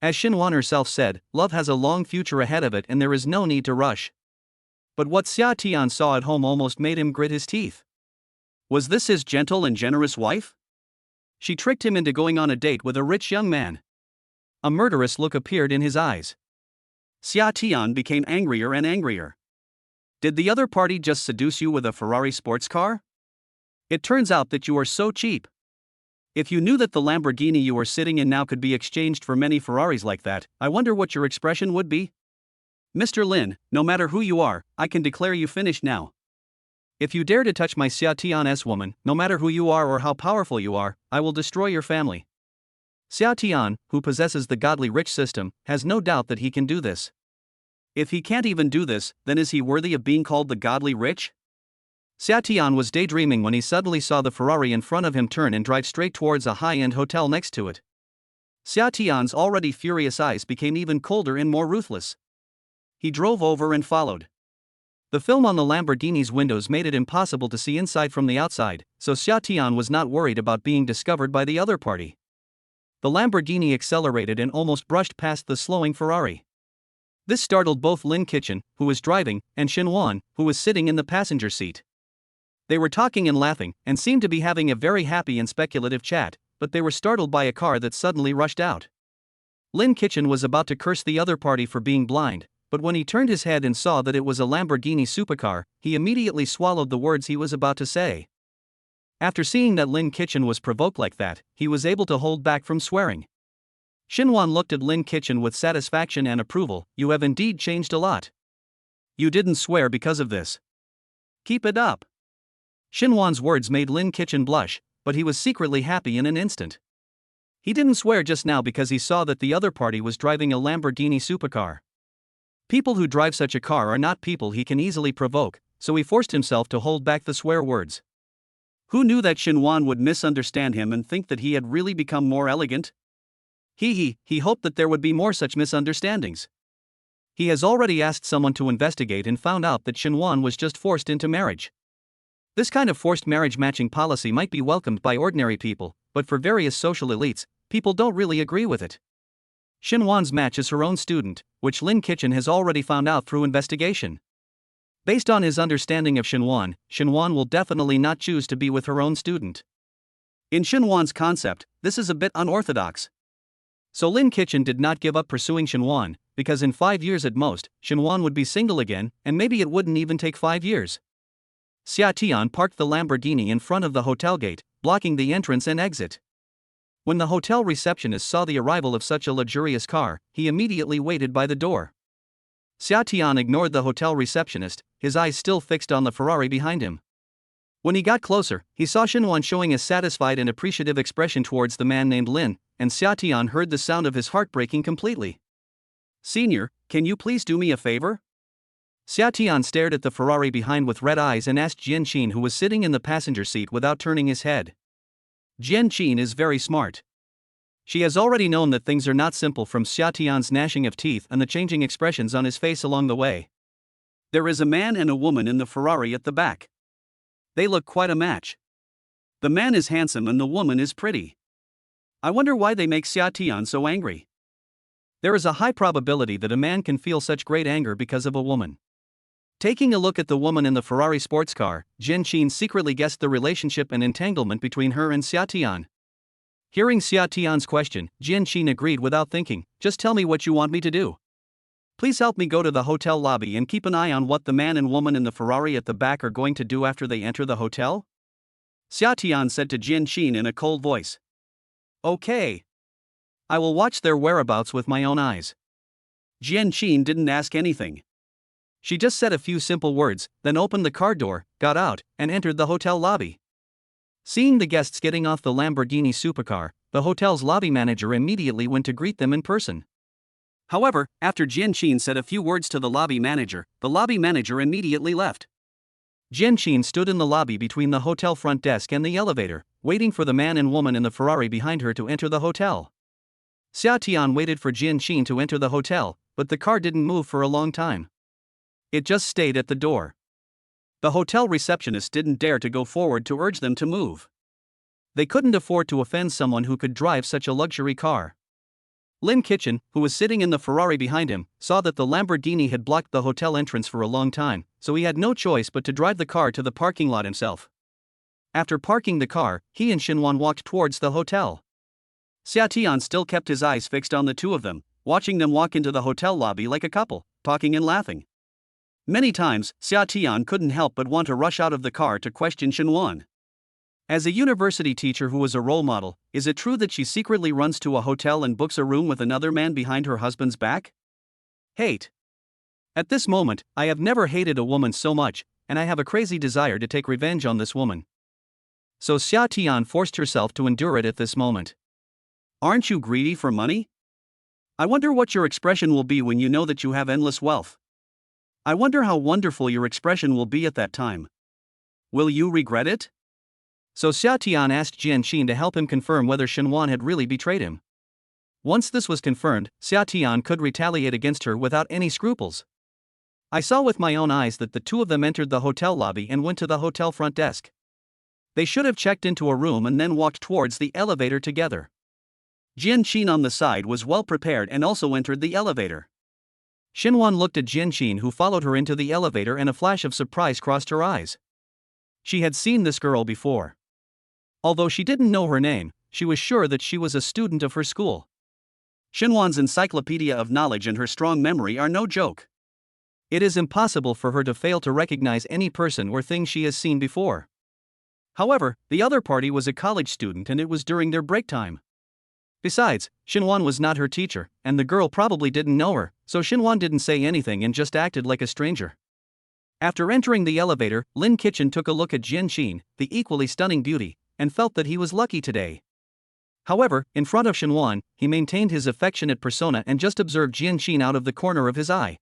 As Xinwan herself said, love has a long future ahead of it and there is no need to rush. But what Xiatian saw at home almost made him grit his teeth. Was this his gentle and generous wife? She tricked him into going on a date with a rich young man. A murderous look appeared in his eyes. Xiatian became angrier and angrier. Did the other party just seduce you with a Ferrari sports car? It turns out that you are so cheap. If you knew that the Lamborghini you are sitting in now could be exchanged for many Ferraris like that, I wonder what your expression would be? Mr. Lin, no matter who you are, I can declare you finished now. If you dare to touch my Xiatian's woman, no matter who you are or how powerful you are, I will destroy your family. Xiatian, who possesses the godly rich system, has no doubt that he can do this. If he can't even do this, then is he worthy of being called the godly rich? Xiatian was daydreaming when he suddenly saw the Ferrari in front of him turn and drive straight towards a high-end hotel next to it. Xiatian's already furious eyes became even colder and more ruthless. He drove over and followed. The film on the Lamborghini's windows made it impossible to see inside from the outside, so Xiatian was not worried about being discovered by the other party. The Lamborghini accelerated and almost brushed past the slowing Ferrari. This startled both Lin Kitchen, who was driving, and Xinwan, who was sitting in the passenger seat. They were talking and laughing, and seemed to be having a very happy and speculative chat, but they were startled by a car that suddenly rushed out. Lin Kitchen was about to curse the other party for being blind, but when he turned his head and saw that it was a Lamborghini supercar, he immediately swallowed the words he was about to say. After seeing that Lin Kitchen was provoked like that, he was able to hold back from swearing. Xinwan looked at Lin Kitchen with satisfaction and approval. You have indeed changed a lot. You didn't swear because of this. Keep it up. Xinhuan's words made Lin Kitchen blush, but he was secretly happy in an instant. He didn't swear just now because he saw that the other party was driving a Lamborghini supercar. People who drive such a car are not people he can easily provoke, so he forced himself to hold back the swear words. Who knew that Xinhuan would misunderstand him and think that he had really become more elegant? He hoped that there would be more such misunderstandings. He has already asked someone to investigate and found out that Xinhuan was just forced into marriage. This kind of forced marriage matching policy might be welcomed by ordinary people, but for various social elites, people don't really agree with it. Xinhuan's match is her own student, which Lin Kitchen has already found out through investigation. Based on his understanding of Xinhuan will definitely not choose to be with her own student. In Xinhuan's concept, this is a bit unorthodox. So Lin Kitchen did not give up pursuing Xinhuan, because in 5 years at most, Xinhuan would be single again, and maybe it wouldn't even take 5 years. Xia Tian parked the Lamborghini in front of the hotel gate, blocking the entrance and exit. When the hotel receptionist saw the arrival of such a luxurious car, he immediately waited by the door. Xia Tian ignored the hotel receptionist, his eyes still fixed on the Ferrari behind him. When he got closer, he saw Xinhuan showing a satisfied and appreciative expression towards the man named Lin, and Xia Tian heard the sound of his heart breaking completely. "Senior, can you please do me a favor?" Xia Tian stared at the Ferrari behind with red eyes and asked Jian Qin, who was sitting in the passenger seat, without turning his head. Jian Qin is very smart. She has already known that things are not simple from Xia Tian's gnashing of teeth and the changing expressions on his face along the way. There is a man and a woman in the Ferrari at the back. They look quite a match. The man is handsome and the woman is pretty. I wonder why they make Xia Tian so angry. There is a high probability that a man can feel such great anger because of a woman. Taking a look at the woman in the Ferrari sports car, Jian Qin secretly guessed the relationship and entanglement between her and Xia Tian. Hearing Xia Tian's question, Jian Qin agreed without thinking. "Just tell me what you want me to do. Please help me go to the hotel lobby and keep an eye on what the man and woman in the Ferrari at the back are going to do after they enter the hotel?" Xia Tian said to Jian Qin in a cold voice. "Okay. I will watch their whereabouts with my own eyes." Jian Qin didn't ask anything. She just said a few simple words, then opened the car door, got out, and entered the hotel lobby. Seeing the guests getting off the Lamborghini supercar, the hotel's lobby manager immediately went to greet them in person. However, after Jian Qin said a few words to the lobby manager immediately left. Jian Qin stood in the lobby between the hotel front desk and the elevator, waiting for the man and woman in the Ferrari behind her to enter the hotel. Xia Tian waited for Jian Qin to enter the hotel, but the car didn't move for a long time. It just stayed at the door. The hotel receptionist didn't dare to go forward to urge them to move. They couldn't afford to offend someone who could drive such a luxury car. Lin Kitchen, who was sitting in the Ferrari behind him, saw that the Lamborghini had blocked the hotel entrance for a long time, so he had no choice but to drive the car to the parking lot himself. After parking the car, he and Xinhuan walked towards the hotel. Xia Tian still kept his eyes fixed on the two of them, watching them walk into the hotel lobby like a couple, talking and laughing. Many times, Xia Tian couldn't help but want to rush out of the car to question Xinhuan. As a university teacher who was a role model, is it true that she secretly runs to a hotel and books a room with another man behind her husband's back? Hate. At this moment, I have never hated a woman so much, and I have a crazy desire to take revenge on this woman. So Xia Tian forced herself to endure it at this moment. Aren't you greedy for money? I wonder what your expression will be when you know that you have endless wealth. I wonder how wonderful your expression will be at that time. Will you regret it? So Xia Tian asked Jian Qin to help him confirm whether Xinhuan had really betrayed him. Once this was confirmed, Xia Tian could retaliate against her without any scruples. I saw with my own eyes that the two of them entered the hotel lobby and went to the hotel front desk. They should have checked into a room and then walked towards the elevator together. Jian Qin on the side was well prepared and also entered the elevator. Xinhuan looked at Jian Qin, who followed her into the elevator, and a flash of surprise crossed her eyes. She had seen this girl before. Although she didn't know her name, she was sure that she was a student of her school. Xinhuan's encyclopedia of knowledge and her strong memory are no joke. It is impossible for her to fail to recognize any person or thing she has seen before. However, the other party was a college student and it was during their break time. Besides, Xinhuan was not her teacher, and the girl probably didn't know her, so Xinhuan didn't say anything and just acted like a stranger. After entering the elevator, Lin Kitchen took a look at Jian Qin, the equally stunning beauty, and felt that he was lucky today. However, in front of Shenwan, he maintained his affectionate persona and just observed Jian Qin out of the corner of his eye.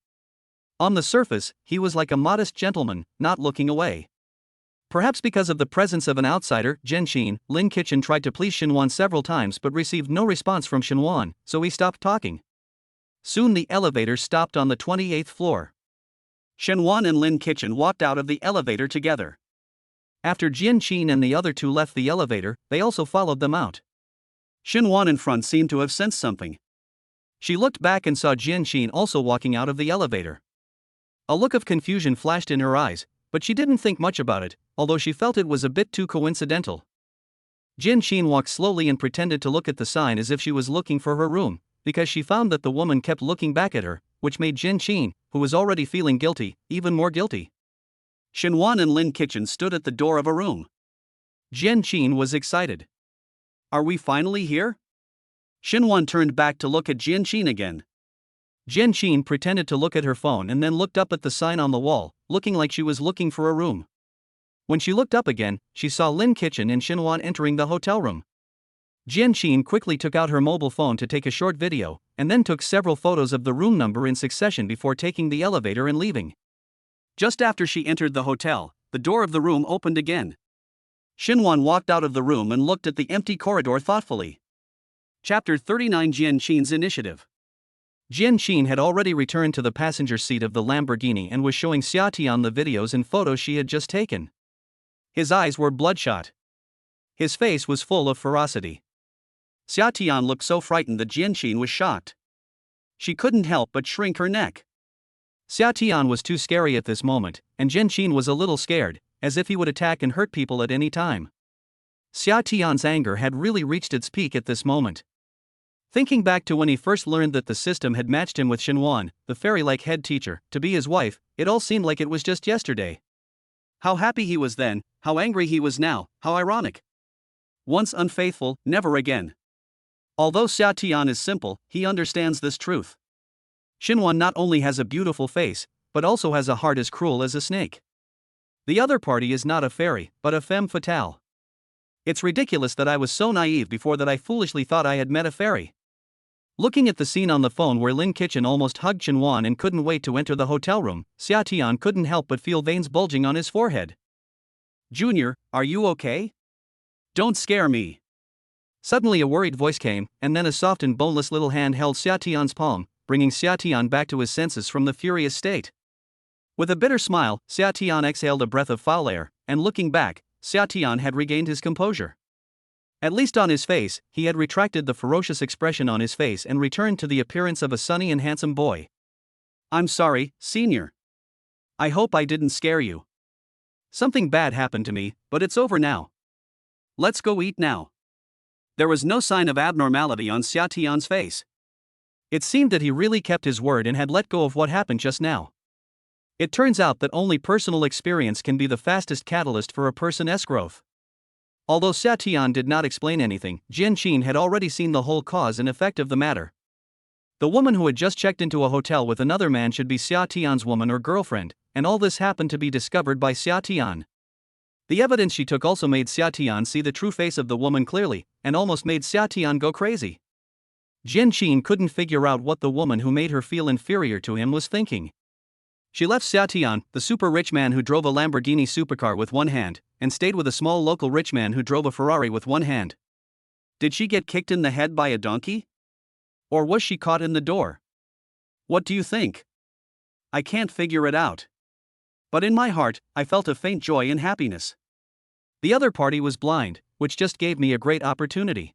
On the surface, he was like a modest gentleman, not looking away. Perhaps because of the presence of an outsider, Jian Qin, Lin Kitchen tried to please Shenwan several times but received no response from Shenwan, so he stopped talking. Soon the elevator stopped on the 28th floor. Shenwan and Lin Kitchen walked out of the elevator together. After Jian Qin and the other two left the elevator, they also followed them out. Shenwan in front seemed to have sensed something. She looked back and saw Jian Qin also walking out of the elevator. A look of confusion flashed in her eyes, but she didn't think much about it, although she felt it was a bit too coincidental. Jian Qin walked slowly and pretended to look at the sign as if she was looking for her room, because she found that the woman kept looking back at her, which made Jian Qin, who was already feeling guilty, even more guilty. Shenwan and Lin Kitchen stood at the door of a room. Jian Qin was excited. Are we finally here? Shenwan turned back to look at Jian Qin again. Jian Qin pretended to look at her phone and then looked up at the sign on the wall, looking like she was looking for a room. When she looked up again, she saw Lin Kitchen and Shenwan entering the hotel room. Jian Qin quickly took out her mobile phone to take a short video, and then took several photos of the room number in succession before taking the elevator and leaving. Just after she entered the hotel, the door of the room opened again. Shenwan walked out of the room and looked at the empty corridor thoughtfully. Chapter 39 Jian Qin's Initiative. Jian Qin had already returned to the passenger seat of the Lamborghini and was showing Xia Tian the videos and photos she had just taken. His eyes were bloodshot. His face was full of ferocity. Xia Tian looked so frightened that Jian Qin was shocked. She couldn't help but shrink her neck. Xia Tian was too scary at this moment, and Jian Qin was a little scared, as if he would attack and hurt people at any time. Xia Tian's anger had really reached its peak at this moment. Thinking back to when he first learned that the system had matched him with Shenwan, the fairy-like head teacher, to be his wife, it all seemed like it was just yesterday. How happy he was then, how angry he was now, how ironic. Once unfaithful, never again. Although Xia Tian is simple, he understands this truth. Shenwan not only has a beautiful face, but also has a heart as cruel as a snake. The other party is not a fairy, but a femme fatale. It's ridiculous that I was so naive before that I foolishly thought I had met a fairy. Looking at the scene on the phone where Lin Kitchen almost hugged Shenwan and couldn't wait to enter the hotel room, Xia Tian couldn't help but feel veins bulging on his forehead. Junior, are you okay? Don't scare me. Suddenly a worried voice came, and then a soft and boneless little hand held Xia Tian's palm, bringing Xia Tian back to his senses from the furious state. With a bitter smile, Xia Tian exhaled a breath of foul air, and looking back, Xia Tian had regained his composure. At least on his face, he had retracted the ferocious expression on his face and returned to the appearance of a sunny and handsome boy. I'm sorry, senior. I hope I didn't scare you. Something bad happened to me, but it's over now. Let's go eat now. There was no sign of abnormality on Xia Tian's face. It seemed that he really kept his word and had let go of what happened just now. It turns out that only personal experience can be the fastest catalyst for a person's growth. Although Xia Tian did not explain anything, Jian Qin had already seen the whole cause and effect of the matter. The woman who had just checked into a hotel with another man should be Xia Tian's woman or girlfriend, and all this happened to be discovered by Xia Tian. The evidence she took also made Xia Tian see the true face of the woman clearly, and almost made Xia Tian go crazy. Jian Qin couldn't figure out what the woman who made her feel inferior to him was thinking. She left Xia Tian, the super rich man who drove a Lamborghini supercar with one hand, and stayed with a small local rich man who drove a Ferrari with one hand. Did she get kicked in the head by a donkey? Or was she caught in the door? What do you think? I can't figure it out. But in my heart, I felt a faint joy and happiness. The other party was blind, which just gave me a great opportunity.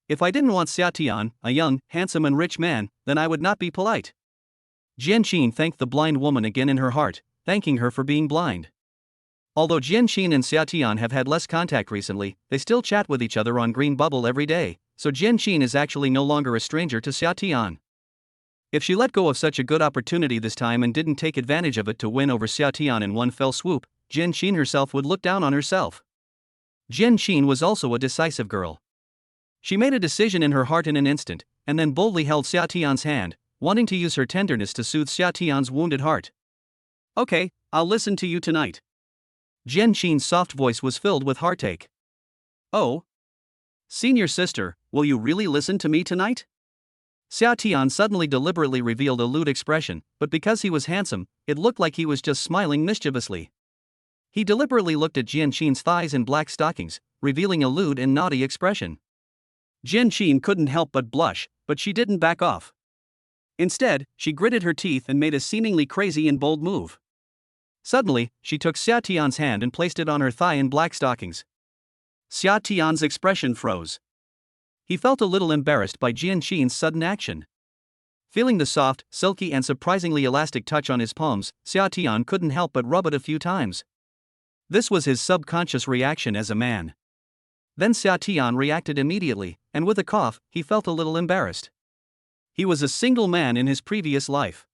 If I didn't want Xia Tian, a young, handsome and rich man, then I would not be polite. Jian Qin thanked the blind woman again in her heart, thanking her for being blind. Although Jian Qin and Xia Tian have had less contact recently, they still chat with each other on Green Bubble every day, so Jian Qin is actually no longer a stranger to Xia Tian. If she let go of such a good opportunity this time and didn't take advantage of it to win over Xia Tian in one fell swoop, Jian Qin herself would look down on herself. Jian Qin was also a decisive girl. She made a decision in her heart in an instant, and then boldly held Xia Tian's hand, wanting to use her tenderness to soothe Xia Tian's wounded heart. Okay, I'll listen to you tonight. Jian Qin's soft voice was filled with heartache. Oh? Senior sister, will you really listen to me tonight? Xia Tian suddenly deliberately revealed a lewd expression, but because he was handsome, it looked like he was just smiling mischievously. He deliberately looked at Jian Qin's thighs in black stockings, revealing a lewd and naughty expression. Jian Qin couldn't help but blush, but she didn't back off. Instead, she gritted her teeth and made a seemingly crazy and bold move. Suddenly, she took Xia Tian's hand and placed it on her thigh in black stockings. Xia Tian's expression froze. He felt a little embarrassed by Jian Qin's sudden action. Feeling the soft, silky and surprisingly elastic touch on his palms, Xia Tian couldn't help but rub it a few times. This was his subconscious reaction as a man. Then Xia Tian reacted immediately, and with a cough, he felt a little embarrassed. He was a single man in his previous life.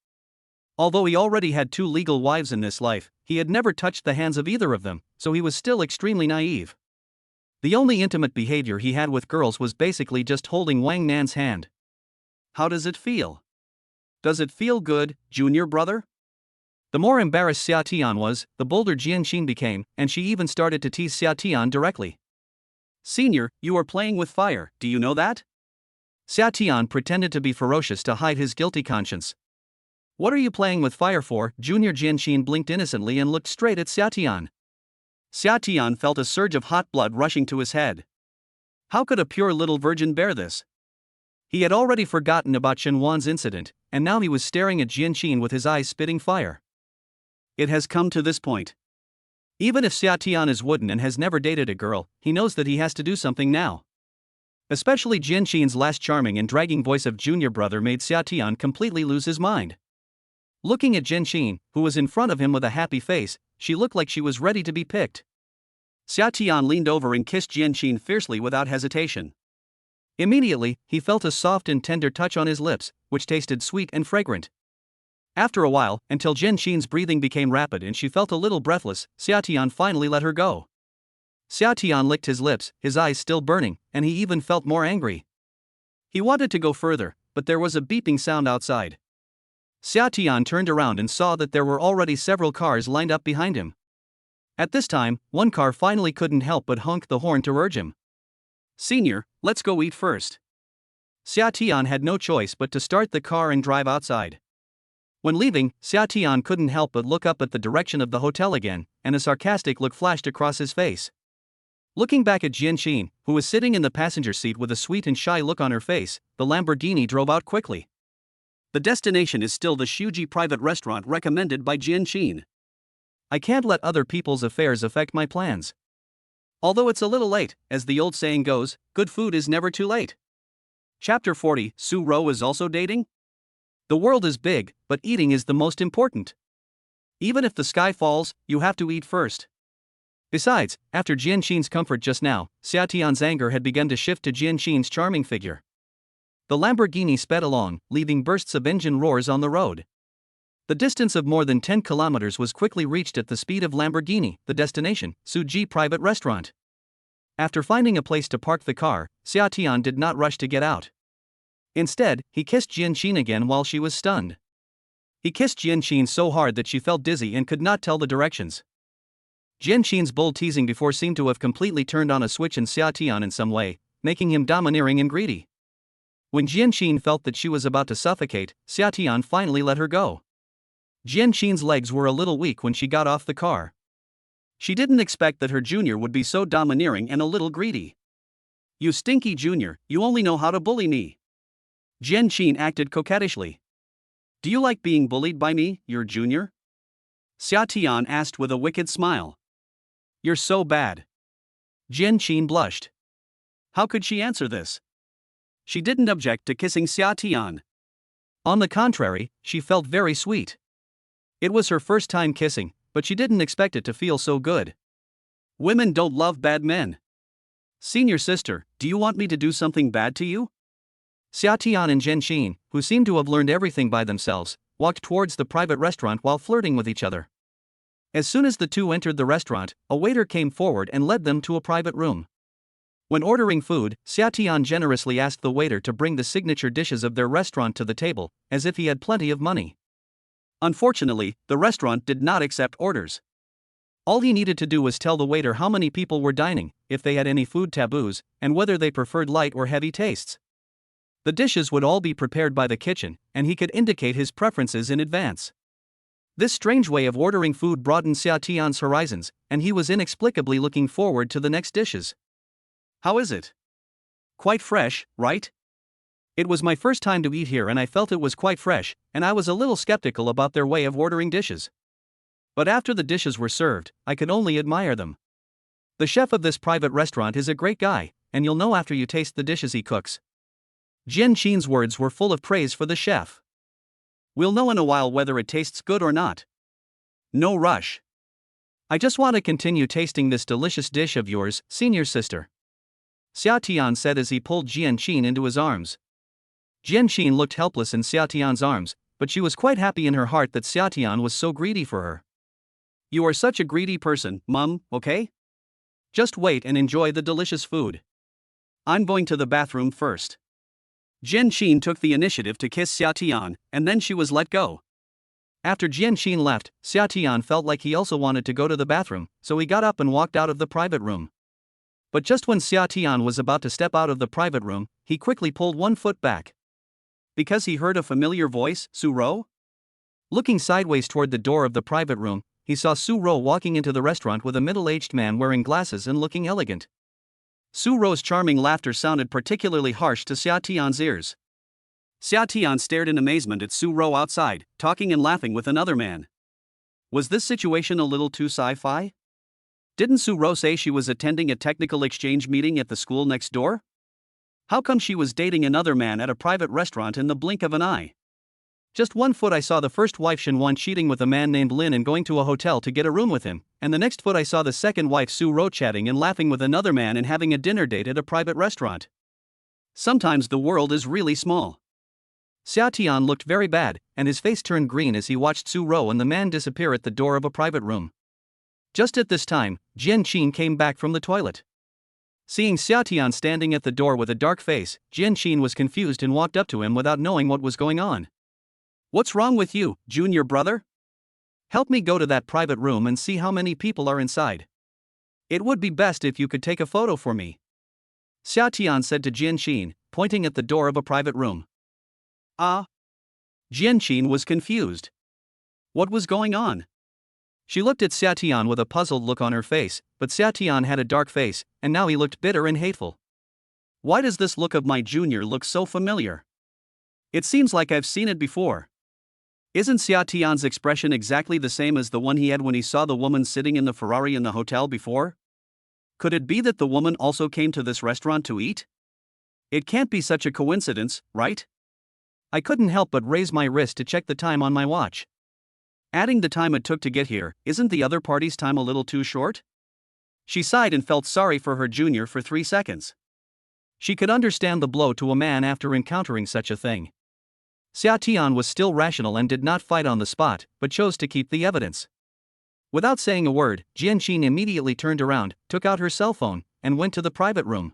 Although he already had 2 legal wives in this life, he had never touched the hands of either of them, so he was still extremely naive. The only intimate behavior he had with girls was basically just holding Wang Nan's hand. How does it feel? Does it feel good, junior brother? The more embarrassed Xia Tian was, the bolder Jian Qin became, and she even started to tease Xia Tian directly. Senior, you are playing with fire, do you know that? Xia Tian pretended to be ferocious to hide his guilty conscience. What are you playing with fire for? Junior Jian Qin blinked innocently and looked straight at Xia Tian. Xia Tian felt a surge of hot blood rushing to his head. How could a pure little virgin bear this? He had already forgotten about Shen Wan's incident, and now he was staring at Jian Qin with his eyes spitting fire. It has come to this point. Even if Xia Tian is wooden and has never dated a girl, he knows that he has to do something now. Especially Jian Qin's last charming and dragging voice of junior brother made Xia Tian completely lose his mind. Looking at Jian Qin, who was in front of him with a happy face, she looked like she was ready to be picked. Xia Tian leaned over and kissed Jian Qin fiercely without hesitation. Immediately, he felt a soft and tender touch on his lips, which tasted sweet and fragrant. After a while, until Jian Qin's breathing became rapid and she felt a little breathless, Xia Tian finally let her go. Xia Tian licked his lips, his eyes still burning, and he even felt more angry. He wanted to go further, but there was a beeping sound outside. Xia Tian turned around and saw that there were already several cars lined up behind him. At this time, one car finally couldn't help but honk the horn to urge him. Senior, let's go eat first. Xia Tian had no choice but to start the car and drive outside. When leaving, Xia Tian couldn't help but look up at the direction of the hotel again, and a sarcastic look flashed across his face. Looking back at Jian Qin, who was sitting in the passenger seat with a sweet and shy look on her face, the Lamborghini drove out quickly. The destination is still the Shuji private restaurant recommended by Jian Qin. I can't let other people's affairs affect my plans. Although it's a little late, as the old saying goes, good food is never too late. Chapter 40, Su Ro is also dating? The world is big, but eating is the most important. Even if the sky falls, you have to eat first. Besides, after Jian Qin's comfort just now, Xia Tian's anger had begun to shift to Jian Qin's charming figure. The Lamborghini sped along, leaving bursts of engine roars on the road. The distance of more than 10 kilometers was quickly reached at the speed of Lamborghini, the destination, Suji private restaurant. After finding a place to park the car, Xia Tian did not rush to get out. Instead, he kissed Jian Qin again while she was stunned. He kissed Jian Qin so hard that she felt dizzy and could not tell the directions. Jian Qin's bold teasing before seemed to have completely turned on a switch in Xia Tian in some way, making him domineering and greedy. When Jian Qin felt that she was about to suffocate, Xia Tian finally let her go. Jian Qin's legs were a little weak when she got off the car. She didn't expect that her junior would be so domineering and a little greedy. You stinky junior, you only know how to bully me. Jian Qin acted coquettishly. Do you like being bullied by me, your junior? Xia Tian asked with a wicked smile. You're so bad. Jian Qin blushed. How could she answer this? She didn't object to kissing Xia Tian. On the contrary, she felt very sweet. It was her first time kissing, but she didn't expect it to feel so good. Women don't love bad men. Senior sister, do you want me to do something bad to you? Xia Tian and Jian Qin, who seemed to have learned everything by themselves, walked towards the private restaurant while flirting with each other. As soon as the two entered the restaurant, a waiter came forward and led them to a private room. When ordering food, Xia Tian generously asked the waiter to bring the signature dishes of their restaurant to the table, as if he had plenty of money. Unfortunately, the restaurant did not accept orders. All he needed to do was tell the waiter how many people were dining, if they had any food taboos, and whether they preferred light or heavy tastes. The dishes would all be prepared by the kitchen, and he could indicate his preferences in advance. This strange way of ordering food broadened Xia Tian's horizons, and he was inexplicably looking forward to the next dishes. How is it? Quite fresh, right? It was my first time to eat here and I felt it was quite fresh, and I was a little skeptical about their way of ordering dishes. But after the dishes were served, I could only admire them. The chef of this private restaurant is a great guy, and you'll know after you taste the dishes he cooks. Jian Qin's words were full of praise for the chef. We'll know in a while whether it tastes good or not. No rush. I just want to continue tasting this delicious dish of yours, senior sister. Xia Tian said as he pulled Jian Qin into his arms. Jian Qin looked helpless in Xia Tian's arms, but she was quite happy in her heart that Xia Tian was so greedy for her. You are such a greedy person, Mum, okay? Just wait and enjoy the delicious food. I'm going to the bathroom first. Jian Qin took the initiative to kiss Xia Tian, and then she was let go. After Jian Qin left, Xia Tian felt like he also wanted to go to the bathroom, so he got up and walked out of the private room. But just when Xia Tian was about to step out of the private room, he quickly pulled one foot back. Because he heard a familiar voice, Su Ro? Looking sideways toward the door of the private room, he saw Su Ro walking into the restaurant with a middle-aged man wearing glasses and looking elegant. Su Ro's charming laughter sounded particularly harsh to Xia Tian's ears. Xia Tian stared in amazement at Su Ro outside, talking and laughing with another man. Was this situation a little too sci-fi? Didn't Su Ro say she was attending a technical exchange meeting at the school next door? How come she was dating another man at a private restaurant in the blink of an eye? Just 1 foot I saw the first wife Shenwan cheating with a man named Lin and going to a hotel to get a room with him, and the next foot I saw the second wife Su Ro chatting and laughing with another man and having a dinner date at a private restaurant. Sometimes the world is really small. Xia Tian looked very bad, and his face turned green as he watched Su Ro and the man disappear at the door of a private room. Just at this time, Jian Qin came back from the toilet. Seeing Xia Tian standing at the door with a dark face, Jian Qin was confused and walked up to him without knowing what was going on. What's wrong with you, junior brother? Help me go to that private room and see how many people are inside. It would be best if you could take a photo for me. Xia Tian said to Jian Qin, pointing at the door of a private room. Ah? Jian Qin was confused. What was going on? She looked at Xia Tian with a puzzled look on her face, but Xia Tian had a dark face, and now he looked bitter and hateful. Why does this look of my junior look so familiar? It seems like I've seen it before. Isn't Xia Tian's expression exactly the same as the one he had when he saw the woman sitting in the Ferrari in the hotel before? Could it be that the woman also came to this restaurant to eat? It can't be such a coincidence, right? I couldn't help but raise my wrist to check the time on my watch. Adding the time it took to get here, isn't the other party's time a little too short? She sighed and felt sorry for her junior for 3 seconds. She could understand the blow to a man after encountering such a thing. Xia Tian was still rational and did not fight on the spot, but chose to keep the evidence. Without saying a word, Jian Qin immediately turned around, took out her cell phone, and went to the private room.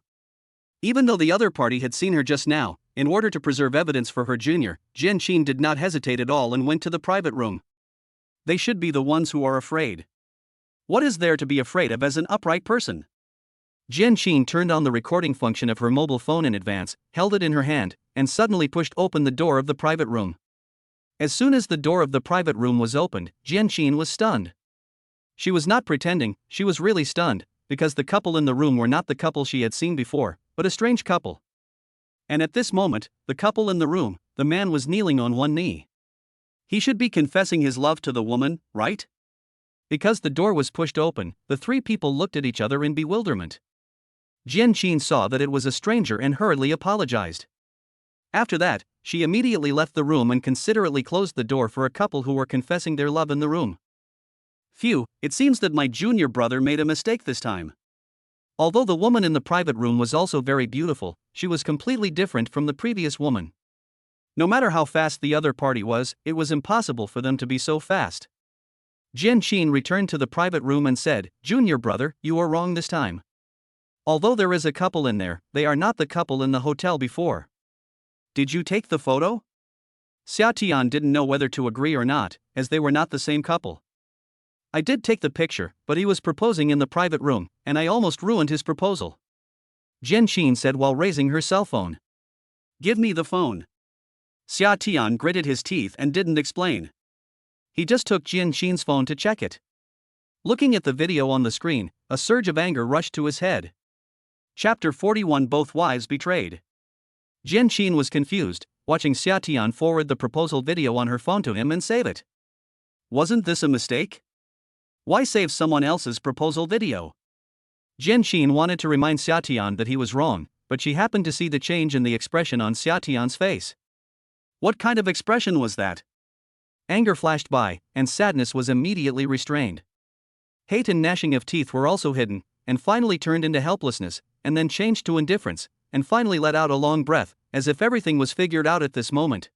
Even though the other party had seen her just now, in order to preserve evidence for her junior, Jian Qin did not hesitate at all and went to the private room. They should be the ones who are afraid. What is there to be afraid of as an upright person? Jian Qin turned on the recording function of her mobile phone in advance, held it in her hand, and suddenly pushed open the door of the private room. As soon as the door of the private room was opened, Jian Qin was stunned. She was not pretending, she was really stunned, because the couple in the room were not the couple she had seen before, but a strange couple. And at this moment, the couple in the room, the man was kneeling on one knee. He should be confessing his love to the woman, right? Because the door was pushed open, the 3 people looked at each other in bewilderment. Jian Qin saw that it was a stranger and hurriedly apologized. After that, she immediately left the room and considerately closed the door for a couple who were confessing their love in the room. Phew, it seems that my junior brother made a mistake this time. Although the woman in the private room was also very beautiful, she was completely different from the previous woman. No matter how fast the other party was, it was impossible for them to be so fast. Jian Qin returned to the private room and said, "Junior brother, you are wrong this time. Although there is a couple in there, they are not the couple in the hotel before. Did you take the photo?" Xia Tian didn't know whether to agree or not, as they were not the same couple. I did take the picture, but he was proposing in the private room, and I almost ruined his proposal. Jian Qin said while raising her cell phone. Give me the phone. Xia Tian gritted his teeth and didn't explain. He just took Jian Qin's phone to check it. Looking at the video on the screen, a surge of anger rushed to his head. Chapter 41 Both Wives Betrayed. Jian Qin was confused, watching Xia Tian forward the proposal video on her phone to him and save it. Wasn't this a mistake? Why save someone else's proposal video? Jian Qin wanted to remind Xia Tian that he was wrong, but she happened to see the change in the expression on Xia Tian's face. What kind of expression was that? Anger flashed by, and sadness was immediately restrained. Hate and gnashing of teeth were also hidden, and finally turned into helplessness, and then changed to indifference, and finally let out a long breath, as if everything was figured out at this moment.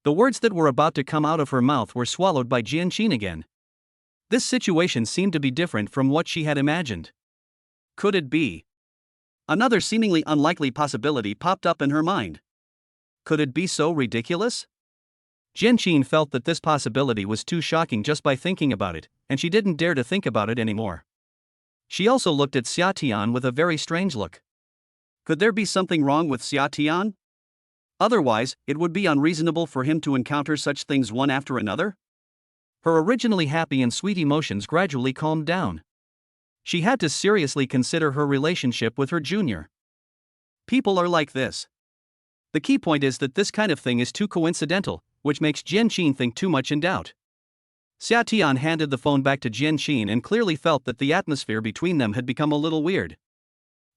The words that were about to come out of her mouth were swallowed by Jian Qin again. This situation seemed to be different from what she had imagined. Could it be? Another seemingly unlikely possibility popped up in her mind. Could it be so ridiculous? Jian Qin felt that this possibility was too shocking just by thinking about it, and she didn't dare to think about it anymore. She also looked at Xia Tian with a very strange look. Could there be something wrong with Xia Tian? Otherwise, it would be unreasonable for him to encounter such things one after another? Her originally happy and sweet emotions gradually calmed down. She had to seriously consider her relationship with her junior. People are like this. The key point is that this kind of thing is too coincidental, which makes Jian Qin think too much in doubt. Xia Tian handed the phone back to Jian Qin and clearly felt that the atmosphere between them had become a little weird.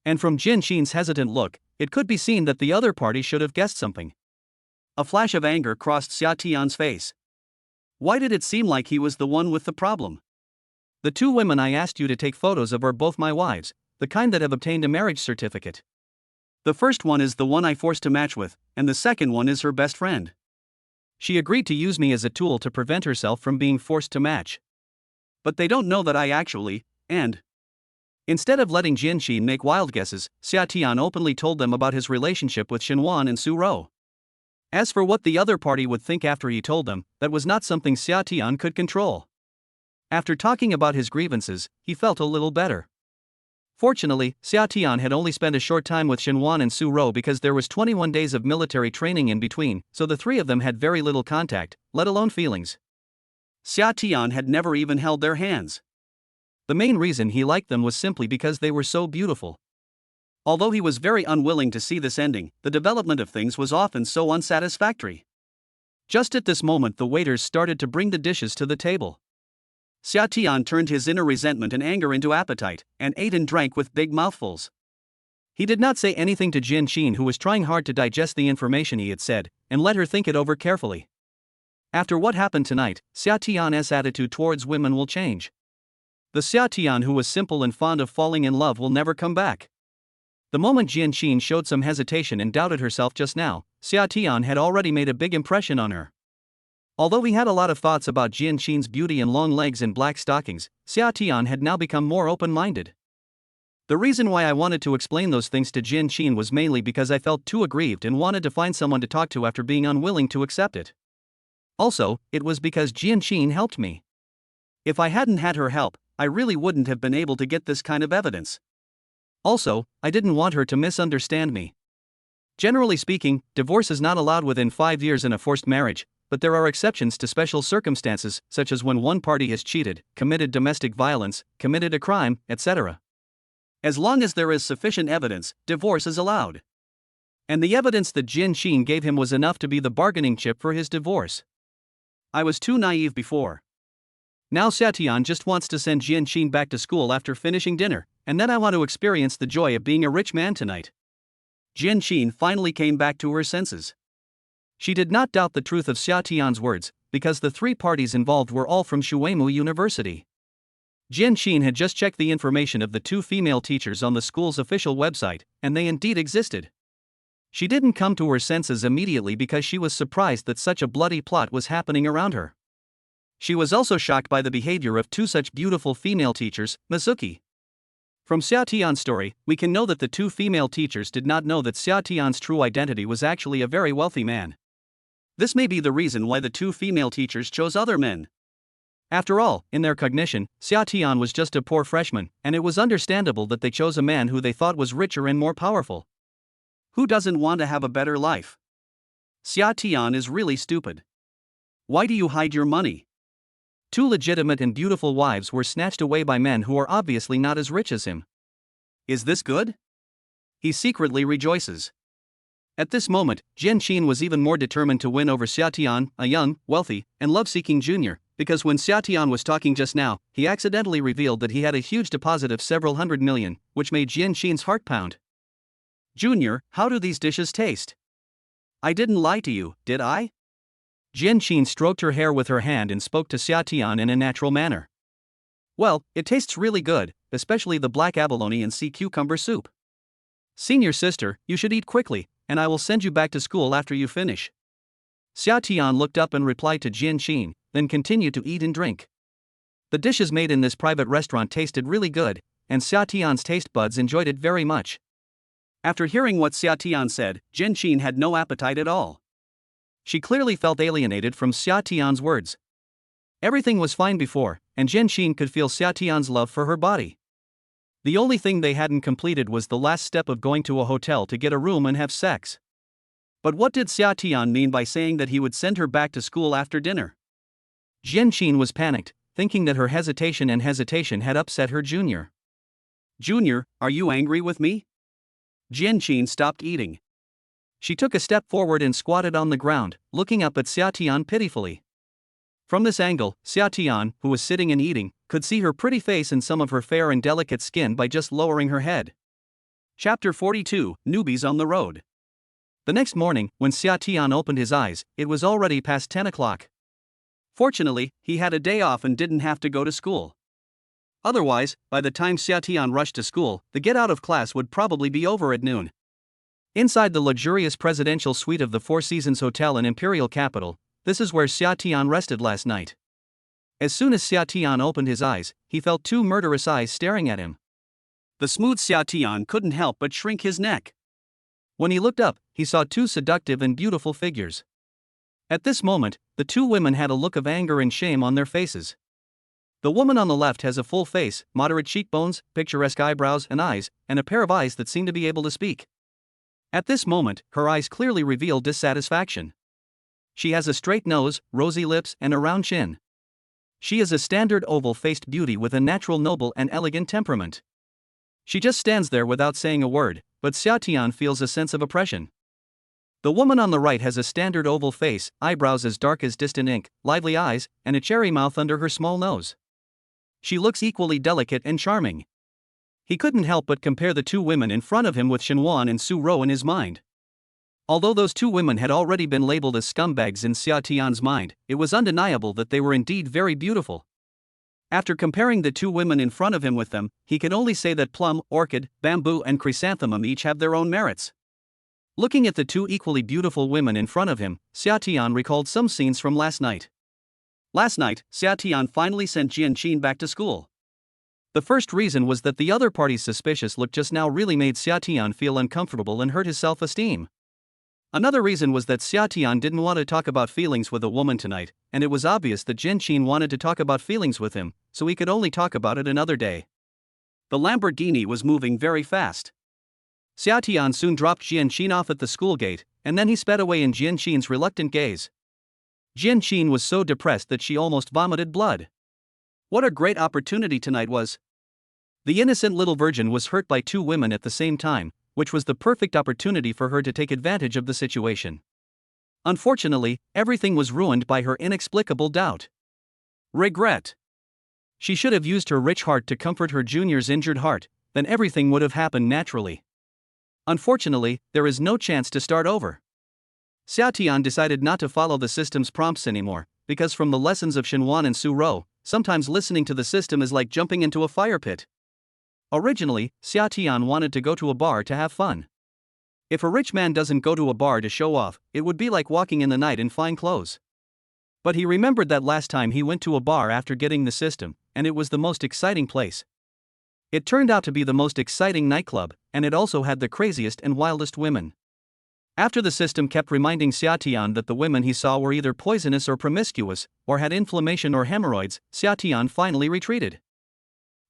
And from Jian Qin's hesitant look, it could be seen that the other party should have guessed something. A flash of anger crossed Xia Tian's face. Why did it seem like he was the one with the problem? The two women I asked you to take photos of are both my wives, the kind that have obtained a marriage certificate. The first one is the one I forced to match with, and the second one is her best friend. She agreed to use me as a tool to prevent herself from being forced to match. But they don't know that I actually, and... Instead of letting Jian Qin make wild guesses, Xia Tian openly told them about his relationship with Shenwan and Su Rou. As for what the other party would think after he told them, that was not something Xia Tian could control. After talking about his grievances, he felt a little better. Fortunately, Xia Tian had only spent a short time with Shenwan and Su Rou because there was 21 days of military training in between, so the three of them had very little contact, let alone feelings. Xia Tian had never even held their hands. The main reason he liked them was simply because they were so beautiful. Although he was very unwilling to see this ending, the development of things was often so unsatisfactory. Just at this moment the waiters started to bring the dishes to the table. Xia Tian turned his inner resentment and anger into appetite, and ate and drank with big mouthfuls. He did not say anything to Jian Qin, who was trying hard to digest the information he had said, and let her think it over carefully. After what happened tonight, Xia Tian's attitude towards women will change. The Xia Tian who was simple and fond of falling in love will never come back. The moment Jian Qin showed some hesitation and doubted herself just now, Xia Tian had already made a big impression on her. Although he had a lot of thoughts about Jian Qin's beauty and long legs and black stockings, Xia Tian had now become more open-minded. The reason why I wanted to explain those things to Jian Qin was mainly because I felt too aggrieved and wanted to find someone to talk to after being unwilling to accept it. Also, it was because Jian Qin helped me. If I hadn't had her help, I really wouldn't have been able to get this kind of evidence. Also, I didn't want her to misunderstand me. Generally speaking, divorce is not allowed within 5 years in a forced marriage, but there are exceptions to special circumstances, such as when one party has cheated, committed domestic violence, committed a crime, etc. As long as there is sufficient evidence, divorce is allowed. And the evidence that Jian Qin gave him was enough to be the bargaining chip for his divorce. I was too naive before. Now Xia Tian just wants to send Jian Qin back to school after finishing dinner, and then I want to experience the joy of being a rich man tonight. Jian Qin finally came back to her senses. She did not doubt the truth of Xia Tian's words, because the three parties involved were all from Shuimu University. Jian Qin had just checked the information of the two female teachers on the school's official website, and they indeed existed. She didn't come to her senses immediately because she was surprised that such a bloody plot was happening around her. She was also shocked by the behavior of two such beautiful female teachers, Mizuki. From Xia Tian's story, we can know that the two female teachers did not know that Xia Tian's true identity was actually a very wealthy man. This may be the reason why the two female teachers chose other men. After all, in their cognition, Xia Tian was just a poor freshman, and it was understandable that they chose a man who they thought was richer and more powerful. Who doesn't want to have a better life? Xia Tian is really stupid. Why do you hide your money? Two legitimate and beautiful wives were snatched away by men who are obviously not as rich as him. Is this good? He secretly rejoices. At this moment, Jian Qin was even more determined to win over Xia Tian, a young, wealthy, and love-seeking junior, because when Xia Tian was talking just now, he accidentally revealed that he had a huge deposit of several hundred million, which made Jian Qin's heart pound. Junior, how do these dishes taste? I didn't lie to you, did I? Jian Qin stroked her hair with her hand and spoke to Xia Tian in a natural manner. Well, it tastes really good, especially the black abalone and sea cucumber soup. Senior sister, you should eat quickly, and I will send you back to school after you finish. Xia Tian looked up and replied to Jian Qin, then continued to eat and drink. The dishes made in this private restaurant tasted really good, and Xia Tian's taste buds enjoyed it very much. After hearing what Xia Tian said, Jian Qin had no appetite at all. She clearly felt alienated from Xia Tian's words. Everything was fine before, and Jian Qin could feel Xia Tian's love for her body. The only thing they hadn't completed was the last step of going to a hotel to get a room and have sex. But what did Xia Tian mean by saying that he would send her back to school after dinner? Jian Qin was panicked, thinking that her hesitation had upset her junior. Junior, are you angry with me? Jian Qin stopped eating. She took a step forward and squatted on the ground, looking up at Xia Tian pitifully. From this angle, Xia Tian, who was sitting and eating, could see her pretty face and some of her fair and delicate skin by just lowering her head. Chapter 42, Newbies on the Road. The next morning, when Xia Tian opened his eyes, it was already past 10 o'clock. Fortunately, he had a day off and didn't have to go to school. Otherwise, by the time Xia Tian rushed to school, the get-out of class would probably be over at noon. Inside the luxurious presidential suite of the Four Seasons Hotel in Imperial Capital, this is where Xia Tian rested last night. As soon as Xia Tian opened his eyes, he felt two murderous eyes staring at him. The smooth Xia Tian couldn't help but shrink his neck. When he looked up, he saw two seductive and beautiful figures. At this moment, the two women had a look of anger and shame on their faces. The woman on the left has a full face, moderate cheekbones, picturesque eyebrows and eyes, and a pair of eyes that seem to be able to speak. At this moment, her eyes clearly reveal dissatisfaction. She has a straight nose, rosy lips, and a round chin. She is a standard oval-faced beauty with a natural noble and elegant temperament. She just stands there without saying a word, but Xia Tian feels a sense of oppression. The woman on the right has a standard oval face, eyebrows as dark as distant ink, lively eyes, and a cherry mouth under her small nose. She looks equally delicate and charming. He couldn't help but compare the two women in front of him with Shenwan and Su Rou in his mind. Although those two women had already been labeled as scumbags in Xia Tian's mind, it was undeniable that they were indeed very beautiful. After comparing the two women in front of him with them, he can only say that plum, orchid, bamboo and chrysanthemum each have their own merits. Looking at the two equally beautiful women in front of him, Xia Tian recalled some scenes from last night. Last night, Xia Tian finally sent Jian Qin back to school. The first reason was that the other party's suspicious look just now really made Xia Tian feel uncomfortable and hurt his self-esteem. Another reason was that Xia Tian didn't want to talk about feelings with a woman tonight, and it was obvious that Jian Qin wanted to talk about feelings with him, so he could only talk about it another day. The Lamborghini was moving very fast. Xia Tian soon dropped Jian Qin off at the school gate, and then he sped away in Jian Qin's reluctant gaze. Jian Qin was so depressed that she almost vomited blood. What a great opportunity tonight was. The innocent little virgin was hurt by two women at the same time, which was the perfect opportunity for her to take advantage of the situation. Unfortunately, everything was ruined by her inexplicable doubt. Regret. She should have used her rich heart to comfort her junior's injured heart, then everything would have happened naturally. Unfortunately, there is no chance to start over. Xia Tian decided not to follow the system's prompts anymore, because from the lessons of Shenwan and Su Rou, sometimes listening to the system is like jumping into a fire pit. Originally, Xia Tian wanted to go to a bar to have fun. If a rich man doesn't go to a bar to show off, it would be like walking in the night in fine clothes. But he remembered that last time he went to a bar after getting the system, and it was the most exciting place. It turned out to be the most exciting nightclub, and it also had the craziest and wildest women. After the system kept reminding Xiatian that the women he saw were either poisonous or promiscuous, or had inflammation or hemorrhoids, Xiatian finally retreated.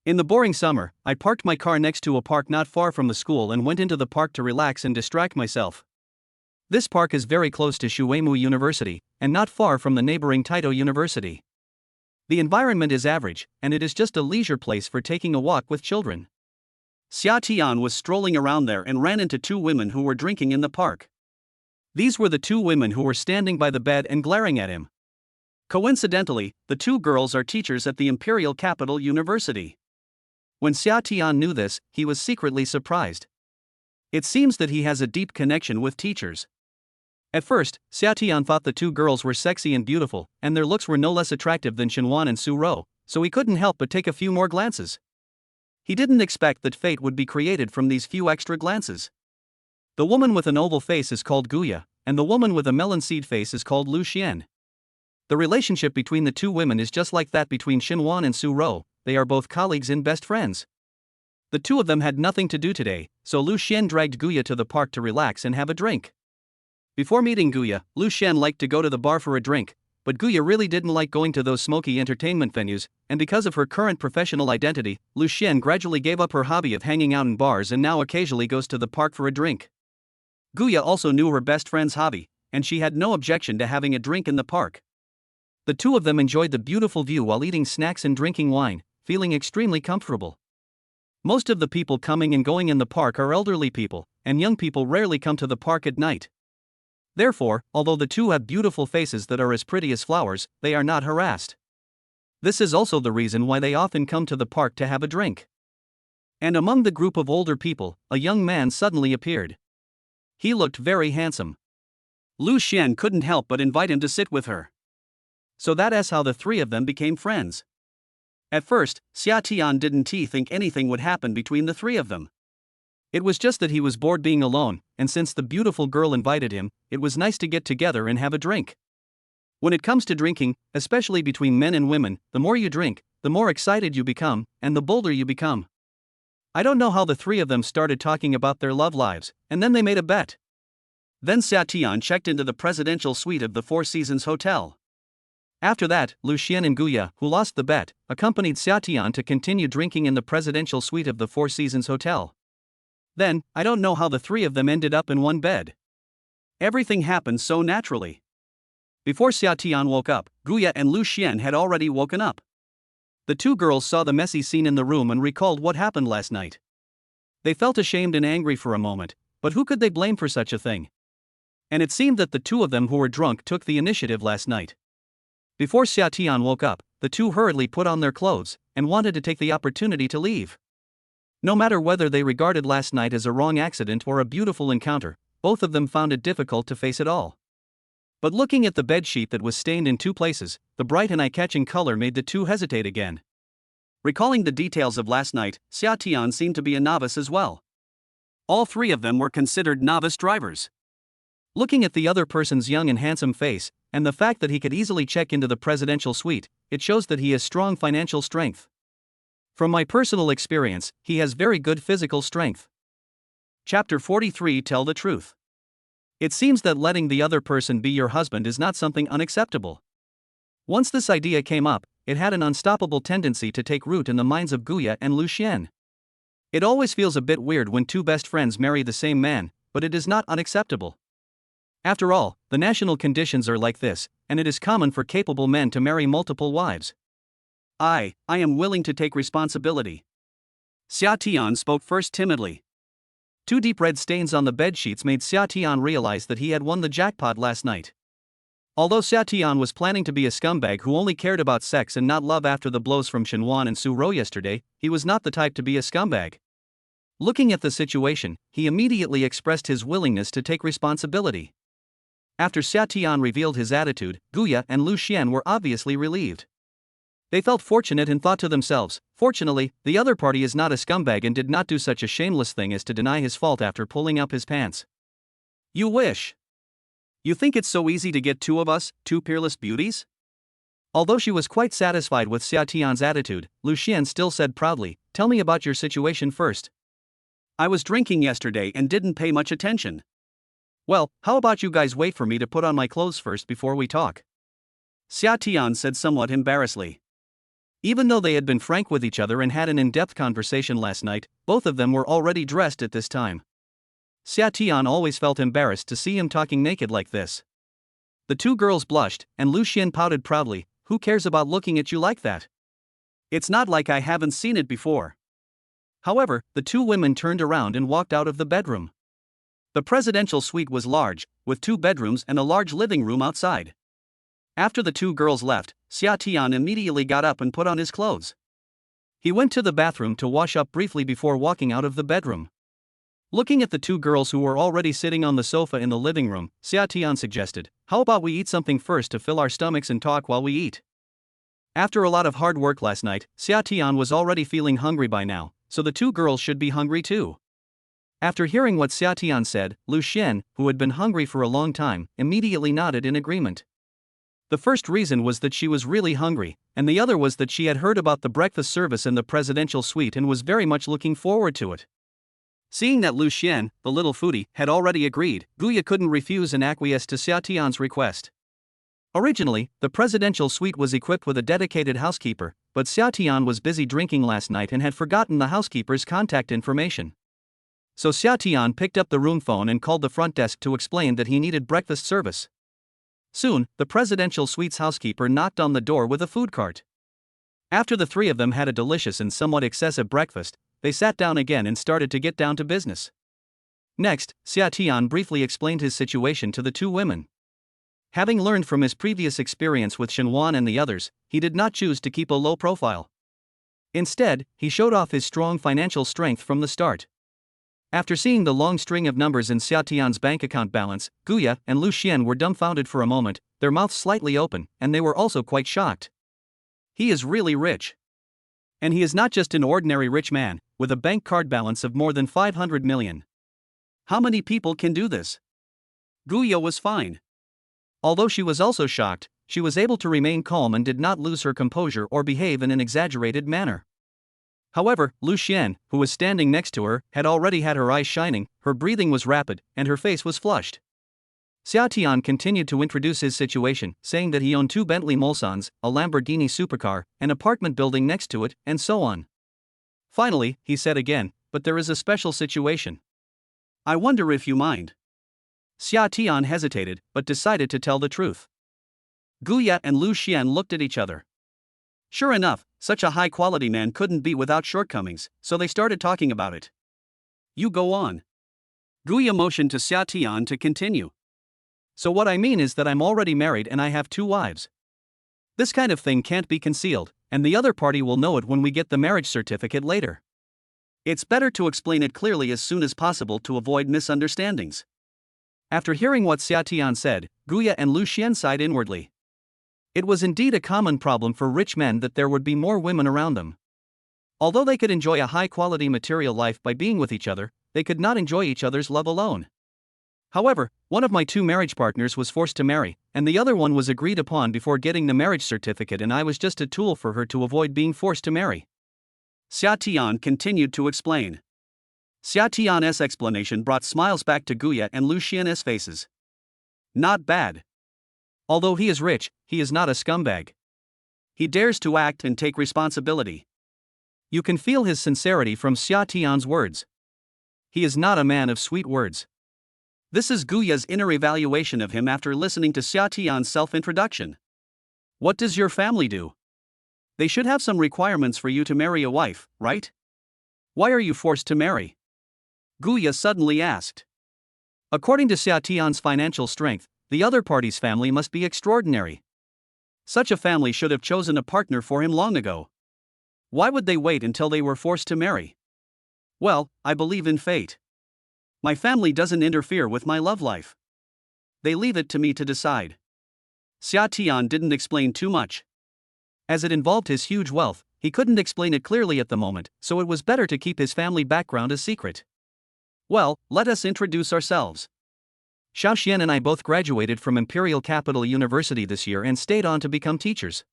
In the boring summer, I parked my car next to a park not far from the school and went into the park to relax and distract myself. This park is very close to Shuemu University, and not far from the neighboring Taito University. The environment is average, and it is just a leisure place for taking a walk with children. Xiatian was strolling around there and ran into two women who were drinking in the park. These were the two women who were standing by the bed and glaring at him. Coincidentally, the two girls are teachers at the Imperial Capital University. When Xiatian knew this, he was secretly surprised. It seems that he has a deep connection with teachers. At first, Xiatian thought the two girls were sexy and beautiful, and their looks were no less attractive than Shenwan and Suro, so he couldn't help but take a few more glances. He didn't expect that fate would be created from these few extra glances. The woman with an oval face is called Guya, and the woman with a melon seed face is called Lu Xian. The relationship between the two women is just like that between Shenwan and Suro. They are both colleagues and best friends. The two of them had nothing to do today, so Lu Xian dragged Guya to the park to relax and have a drink. Before meeting Guya, Lu Xian liked to go to the bar for a drink, but Guya really didn't like going to those smoky entertainment venues, and because of her current professional identity, Lu Xian gradually gave up her hobby of hanging out in bars and now occasionally goes to the park for a drink. Guya also knew her best friend's hobby, and she had no objection to having a drink in the park. The two of them enjoyed the beautiful view while eating snacks and drinking wine, feeling extremely comfortable. Most of the people coming and going in the park are elderly people, and young people rarely come to the park at night. Therefore, although the two have beautiful faces that are as pretty as flowers, they are not harassed. This is also the reason why they often come to the park to have a drink. And among the group of older people, a young man suddenly appeared. He looked very handsome. Lu Xian couldn't help but invite him to sit with her. So that is how the three of them became friends. At first, Xiatian didn't think anything would happen between the three of them. It was just that he was bored being alone, and since the beautiful girl invited him, it was nice to get together and have a drink. When it comes to drinking, especially between men and women, the more you drink, the more excited you become, and the bolder you become. I don't know how the three of them started talking about their love lives, and then they made a bet. Then Xiatian checked into the presidential suite of the Four Seasons Hotel. After that, Lu Xian and Guya, who lost the bet, accompanied Xiatian to continue drinking in the presidential suite of the Four Seasons Hotel. Then, I don't know how the three of them ended up in one bed. Everything happened so naturally. Before Xiatian woke up, Guya and Lu Xian had already woken up. The two girls saw the messy scene in the room and recalled what happened last night. They felt ashamed and angry for a moment, but who could they blame for such a thing? And it seemed that the two of them who were drunk took the initiative last night. Before Xiatian woke up, the two hurriedly put on their clothes and wanted to take the opportunity to leave. No matter whether they regarded last night as a wrong accident or a beautiful encounter, both of them found it difficult to face it all. But looking at the bedsheet that was stained in two places, the bright and eye-catching color made the two hesitate again. Recalling the details of last night, Xiatian seemed to be a novice as well. All three of them were considered novice drivers. Looking at the other person's young and handsome face, and the fact that he could easily check into the presidential suite, it shows that he has strong financial strength. From my personal experience, he has very good physical strength. Chapter 43 Tell the Truth. It seems that letting the other person be your husband is not something unacceptable. Once this idea came up, it had an unstoppable tendency to take root in the minds of Guya and Lu Xian. It always feels a bit weird when two best friends marry the same man, but it is not unacceptable. After all, the national conditions are like this, and it is common for capable men to marry multiple wives. I am willing to take responsibility. Xiatian spoke first timidly. Two deep red stains on the bedsheets made Xiatian realize that he had won the jackpot last night. Although Xiatian was planning to be a scumbag who only cared about sex and not love after the blows from Shenwan and Suro yesterday, he was not the type to be a scumbag. Looking at the situation, he immediately expressed his willingness to take responsibility. After Xiatian revealed his attitude, Guya and Lu Xian were obviously relieved. They felt fortunate and thought to themselves, fortunately, the other party is not a scumbag and did not do such a shameless thing as to deny his fault after pulling up his pants. You wish. You think it's so easy to get two of us, two peerless beauties? Although she was quite satisfied with Xiatian's attitude, Lu Xian still said proudly, "Tell me about your situation first." I was drinking yesterday and didn't pay much attention. Well, how about you guys wait for me to put on my clothes first before we talk? Xia Tian said somewhat embarrassedly. Even though they had been frank with each other and had an in-depth conversation last night, both of them were already dressed at this time. Xia Tian always felt embarrassed to see him talking naked like this. The two girls blushed, and Lu Xian pouted proudly, "Who cares about looking at you like that? It's not like I haven't seen it before." However, the two women turned around and walked out of the bedroom. The presidential suite was large, with 2 bedrooms and a large living room outside. After the two girls left, Xia Tian immediately got up and put on his clothes. He went to the bathroom to wash up briefly before walking out of the bedroom. Looking at the two girls who were already sitting on the sofa in the living room, Xia Tian suggested, "How about we eat something first to fill our stomachs and talk while we eat?" After a lot of hard work last night, Xia Tian was already feeling hungry by now, so the two girls should be hungry too. After hearing what Xia Tian said, Lu Xian, who had been hungry for a long time, immediately nodded in agreement. The first reason was that she was really hungry, and the other was that she had heard about the breakfast service in the presidential suite and was very much looking forward to it. Seeing that Lu Xian, the little foodie, had already agreed, Guya couldn't refuse and acquiesce to Xia Tian's request. Originally, the presidential suite was equipped with a dedicated housekeeper, but Xia Tian was busy drinking last night and had forgotten the housekeeper's contact information. So Xia Tian picked up the room phone and called the front desk to explain that he needed breakfast service. Soon, the presidential suite's housekeeper knocked on the door with a food cart. After the three of them had a delicious and somewhat excessive breakfast, they sat down again and started to get down to business. Next, Xia Tian briefly explained his situation to the two women. Having learned from his previous experience with Shenwan and the others, he did not choose to keep a low profile. Instead, he showed off his strong financial strength from the start. After seeing the long string of numbers in Xia Tian's bank account balance, Guya and Lu Xian were dumbfounded for a moment, their mouths slightly open, and they were also quite shocked. He is really rich. And he is not just an ordinary rich man, with a bank card balance of more than 500 million. How many people can do this? Guya was fine. Although she was also shocked, she was able to remain calm and did not lose her composure or behave in an exaggerated manner. However, Lu Xian, who was standing next to her, had already had her eyes shining, her breathing was rapid, and her face was flushed. Xia Tian continued to introduce his situation, saying that he owned 2 Bentley Mulsans, a Lamborghini supercar, an apartment building next to it, and so on. Finally, he said again, "But there is a special situation. I wonder if you mind." Xia Tian hesitated, but decided to tell the truth. Guya and Lu Xian looked at each other. Sure enough, such a high-quality man couldn't be without shortcomings, so they started talking about it. "You go on." Guya motioned to Xia Tian to continue. "So what I mean is that I'm already married and I have 2 wives. This kind of thing can't be concealed, and the other party will know it when we get the marriage certificate later. It's better to explain it clearly as soon as possible to avoid misunderstandings." After hearing what Xia Tian said, Guya and Lu Xian sighed inwardly. It was indeed a common problem for rich men that there would be more women around them. Although they could enjoy a high-quality material life by being with each other, they could not enjoy each other's love alone. However, one of my 2 marriage partners was forced to marry, and the other one was agreed upon before getting the marriage certificate, and I was just a tool for her to avoid being forced to marry. Xia Tian continued to explain. Xia Tian's explanation brought smiles back to Guya and Lu Xian's faces. Not bad. Although he is rich, he is not a scumbag. He dares to act and take responsibility. You can feel his sincerity from Xia Tian's words. He is not a man of sweet words. This is Guya's inner evaluation of him after listening to Xia Tian's self-introduction. What does your family do? They should have some requirements for you to marry a wife, right? Why are you forced to marry? Guya suddenly asked. According to Xia Tian's financial strength, the other party's family must be extraordinary. Such a family should have chosen a partner for him long ago. Why would they wait until they were forced to marry? Well, I believe in fate. My family doesn't interfere with my love life. They leave it to me to decide. Xia Tian didn't explain too much. As it involved his huge wealth, he couldn't explain it clearly at the moment, so it was better to keep his family background a secret. Well, let us introduce ourselves. Xiao Xian and I both graduated from Imperial Capital University this year and stayed on to become teachers.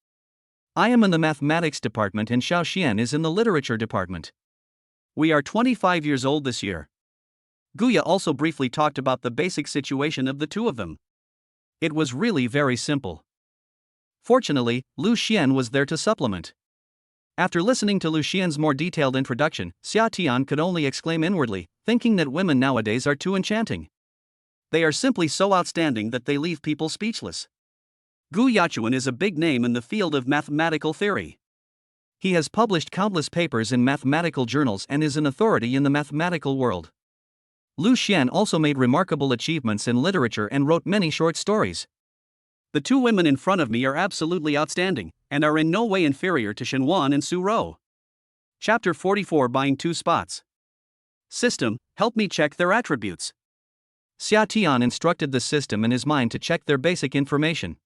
I am in the mathematics department and Xiao Xian is in the literature department. We are 25 years old this year. Guya also briefly talked about the basic situation of the two of them. It was really very simple. Fortunately, Lu Xian was there to supplement. After listening to Lu Xian's more detailed introduction, Xia Tian could only exclaim inwardly, thinking that women nowadays are too enchanting. They are simply so outstanding that they leave people speechless. Gu Yachuan is a big name in the field of mathematical theory. He has published countless papers in mathematical journals and is an authority in the mathematical world. Lu Xian also made remarkable achievements in literature and wrote many short stories. The two women in front of me are absolutely outstanding, and are in no way inferior to Shenwan and Su Rou. Chapter 44 Buying Two Spots. System, help me check their attributes. Xia Tian instructed the system in his mind to check their basic information.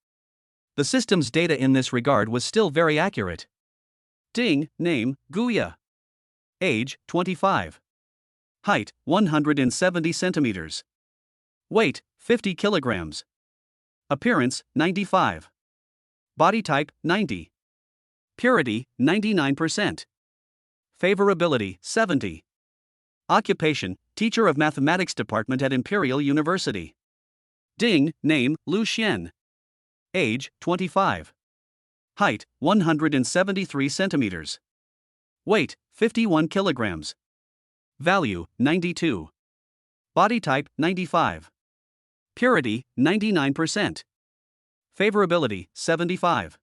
The system's data in this regard was still very accurate. Ding, name, Guya. Age, 25. Height, 170 centimeters. Weight, 50 kilograms. Appearance, 95. Body type, 90. Purity, 99%. Favorability, 70. Occupation, teacher of mathematics department at Imperial University. Ding, name, Lu Xian. Age, 25. Height, 173 centimeters. Weight, 51 kilograms. Value, 92. Body type, 95. Purity, 99%. Favorability, 75.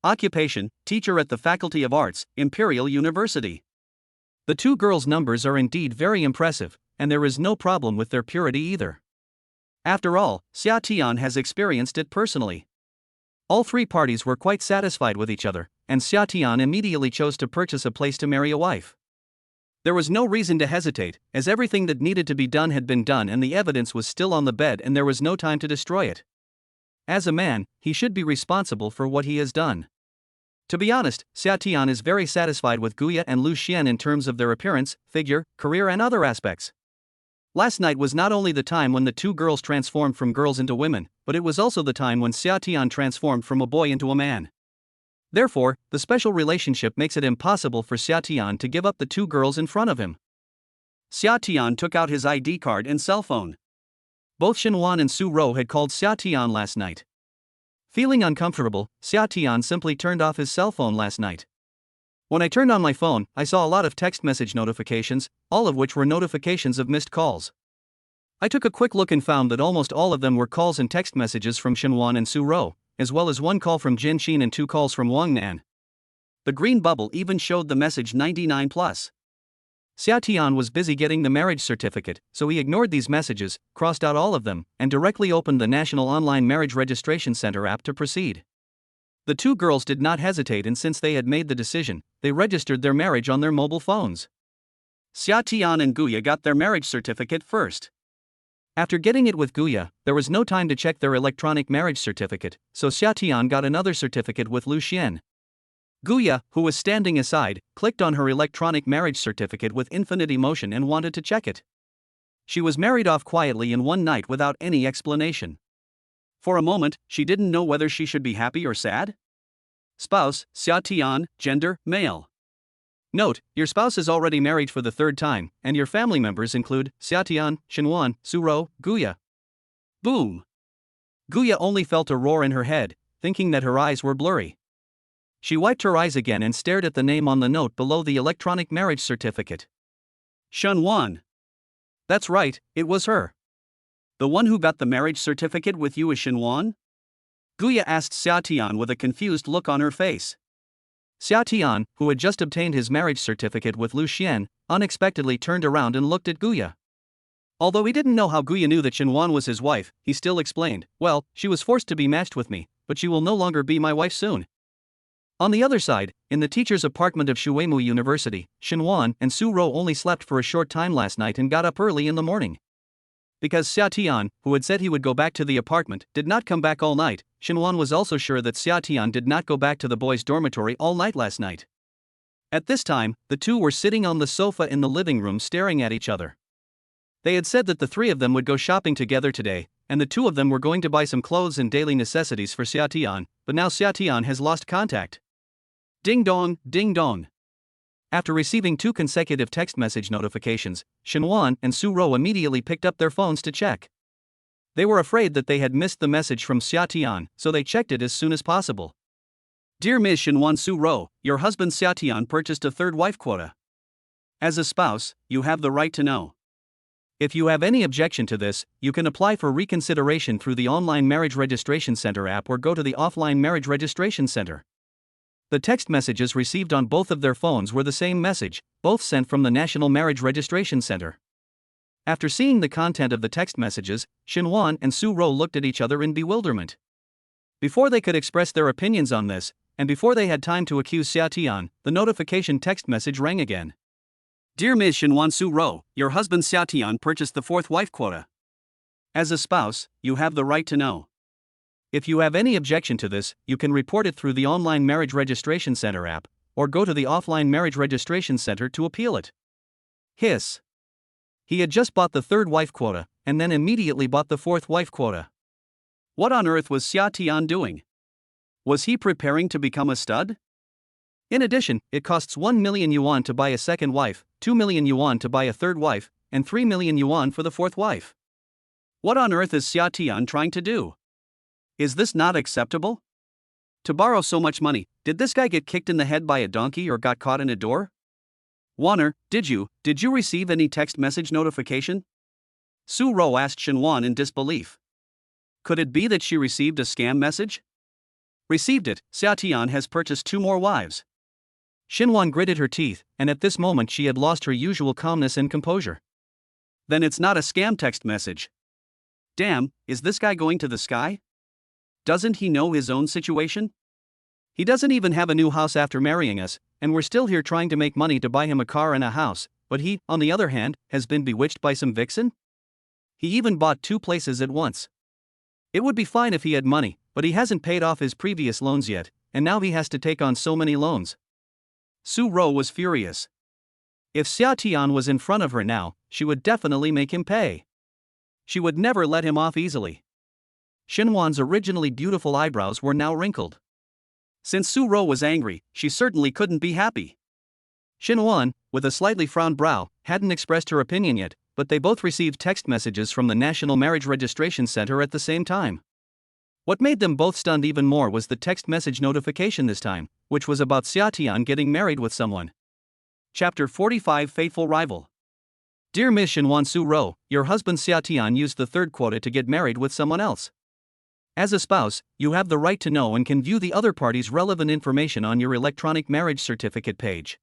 Occupation, teacher at the Faculty of Arts, Imperial University. The two girls' numbers are indeed very impressive, and there is no problem with their purity either. After all, Xia Tian has experienced it personally. All three parties were quite satisfied with each other, and Xia Tian immediately chose to purchase a place to marry a wife. There was no reason to hesitate, as everything that needed to be done had been done and the evidence was still on the bed and there was no time to destroy it. As a man, he should be responsible for what he has done. To be honest, Xia Tian is very satisfied with Guya and Lu Xian in terms of their appearance, figure, career and other aspects. Last night was not only the time when the two girls transformed from girls into women, but it was also the time when Xia Tian transformed from a boy into a man. Therefore, the special relationship makes it impossible for Xia Tian to give up the two girls in front of him. Xia Tian took out his ID card and cell phone. Both Shenwan and Su Rou had called Xia Tian last night. Feeling uncomfortable, Xia Tian simply turned off his cell phone last night. When I turned on my phone, I saw a lot of text message notifications, all of which were notifications of missed calls. I took a quick look and found that almost all of them were calls and text messages from Shenwan and Su Rou, as well as one call from Jin Xin and two calls from Wang Nan. The green bubble even showed the message 99+. Xia Tian was busy getting the marriage certificate, so he ignored these messages, crossed out all of them, and directly opened the National Online Marriage Registration Center app to proceed. The two girls did not hesitate, and since they had made the decision, they registered their marriage on their mobile phones. Xia Tian and Guya got their marriage certificate first. After getting it with Guya, there was no time to check their electronic marriage certificate, so Xia Tian got another certificate with Lu Xian. Guya, who was standing aside, clicked on her electronic marriage certificate with infinite emotion and wanted to check it. She was married off quietly in one night without any explanation. For a moment, she didn't know whether she should be happy or sad. Spouse, Xia Tian, gender, male. Note, your spouse is already married for the third time, and your family members include Xia Tian, Shenwan, Su Rou, Guya. Boom! Guya only felt a roar in her head, thinking that her eyes were blurry. She wiped her eyes again and stared at the name on the note below the electronic marriage certificate. Shenwan. That's right, it was her. The one who got the marriage certificate with you is Shenwan? Guya asked Xia Tian with a confused look on her face. Xia Tian, who had just obtained his marriage certificate with Lu Xian, unexpectedly turned around and looked at Guya. Although he didn't know how Guya knew that Shenwan was his wife, he still explained, well, she was forced to be matched with me, but she will no longer be my wife soon. On the other side, in the teacher's apartment of Shuimu University, Shenwan and Su Rou only slept for a short time last night and got up early in the morning. Because Xia Tian, who had said he would go back to the apartment, did not come back all night, Shenwan was also sure that Xia Tian did not go back to the boys' dormitory all night last night. At this time, the two were sitting on the sofa in the living room staring at each other. They had said that the three of them would go shopping together today, and the two of them were going to buy some clothes and daily necessities for Xia Tian, but now Xia Tian has lost contact. Ding dong, ding dong. After receiving 2 consecutive text message notifications, Shinwan and Su-ro immediately picked up their phones to check. They were afraid that they had missed the message from Xiatian, so they checked it as soon as possible. Dear Ms. Shinwan Su-ro, your husband Xiatian purchased a third wife quota. As a spouse, you have the right to know. If you have any objection to this, you can apply for reconsideration through the online Marriage Registration Center app or go to the offline Marriage Registration Center. The text messages received on both of their phones were the same message, both sent from the National Marriage Registration Center. After seeing the content of the text messages, Shinwan and Su-ro looked at each other in bewilderment. Before they could express their opinions on this, and before they had time to accuse Xiatian, the notification text message rang again. Dear Ms. Shinwan Su-ro, your husband Xiatian purchased the 4th wife quota. As a spouse, you have the right to know. If you have any objection to this, you can report it through the online Marriage Registration Center app, or go to the offline Marriage Registration Center to appeal it. Hiss. He had just bought the 3rd wife quota, and then immediately bought the 4th wife quota. What on earth was Xiatian doing? Was he preparing to become a stud? In addition, it costs 1 million yuan to buy a 2nd wife, 2 million yuan to buy a 3rd wife, and 3 million yuan for the 4th wife. What on earth is Xiatian trying to do? Is this not acceptable? To borrow so much money, did this guy get kicked in the head by a donkey or got caught in a door? Warner, did you receive any text message notification? Su-ro asked Shinwan in disbelief. Could it be that she received a scam message? Received it, Xiatian has purchased 2 more wives. Shinwan gritted her teeth, and at this moment she had lost her usual calmness and composure. Then it's not a scam text message. Damn, is this guy going to the sky? Doesn't he know his own situation? He doesn't even have a new house after marrying us, and we're still here trying to make money to buy him a car and a house, but he, on the other hand, has been bewitched by some vixen? He even bought 2 places at once. It would be fine if he had money, but he hasn't paid off his previous loans yet, and now he has to take on so many loans. Su-ro was furious. If Xiatian was in front of her now, she would definitely make him pay. She would never let him off easily. Shinwan's originally beautiful eyebrows were now wrinkled. Since Su-ro was angry, she certainly couldn't be happy. Shinwan, with a slightly frowned brow, hadn't expressed her opinion yet, but they both received text messages from the National Marriage Registration Center at the same time. What made them both stunned even more was the text message notification this time, which was about Xiatian getting married with someone. Chapter 45 Faithful Rival. Dear Ms. Shinwan Su-ro, your husband Xiatian used the 3rd quota to get married with someone else. As a spouse, you have the right to know and can view the other party's relevant information on your electronic marriage certificate page.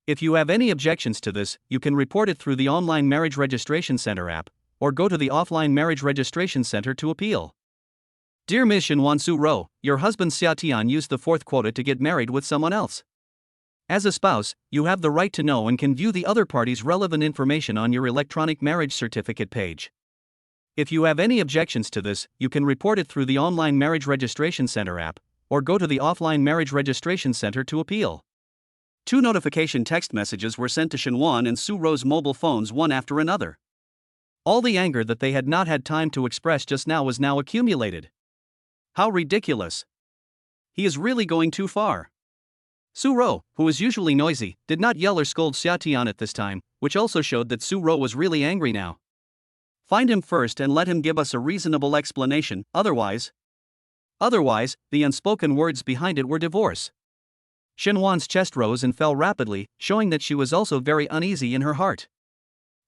If you have any objections to this, you can report it through the online Marriage Registration Center app, or go to the offline Marriage Registration Center to appeal. Dear Ms. Shinwan Su-ro, your husband Xiatian used the 4th quota to get married with someone else. As a spouse, you have the right to know and can view the other party's relevant information on your electronic marriage certificate page. If you have any objections to this, you can report it through the online Marriage Registration Center app, or go to the offline Marriage Registration Center to appeal. 2 notification text messages were sent to Shinwan and Su-ro's mobile phones one after another. All the anger that they had not had time to express just now was now accumulated. How ridiculous! He is really going too far. Su-ro, who is usually noisy, did not yell or scold Xiatian at this time, which also showed that Su-ro was really angry now. Find him first and let him give us a reasonable explanation, otherwise, the unspoken words behind it were divorce. Shinwan's chest rose and fell rapidly, showing that she was also very uneasy in her heart.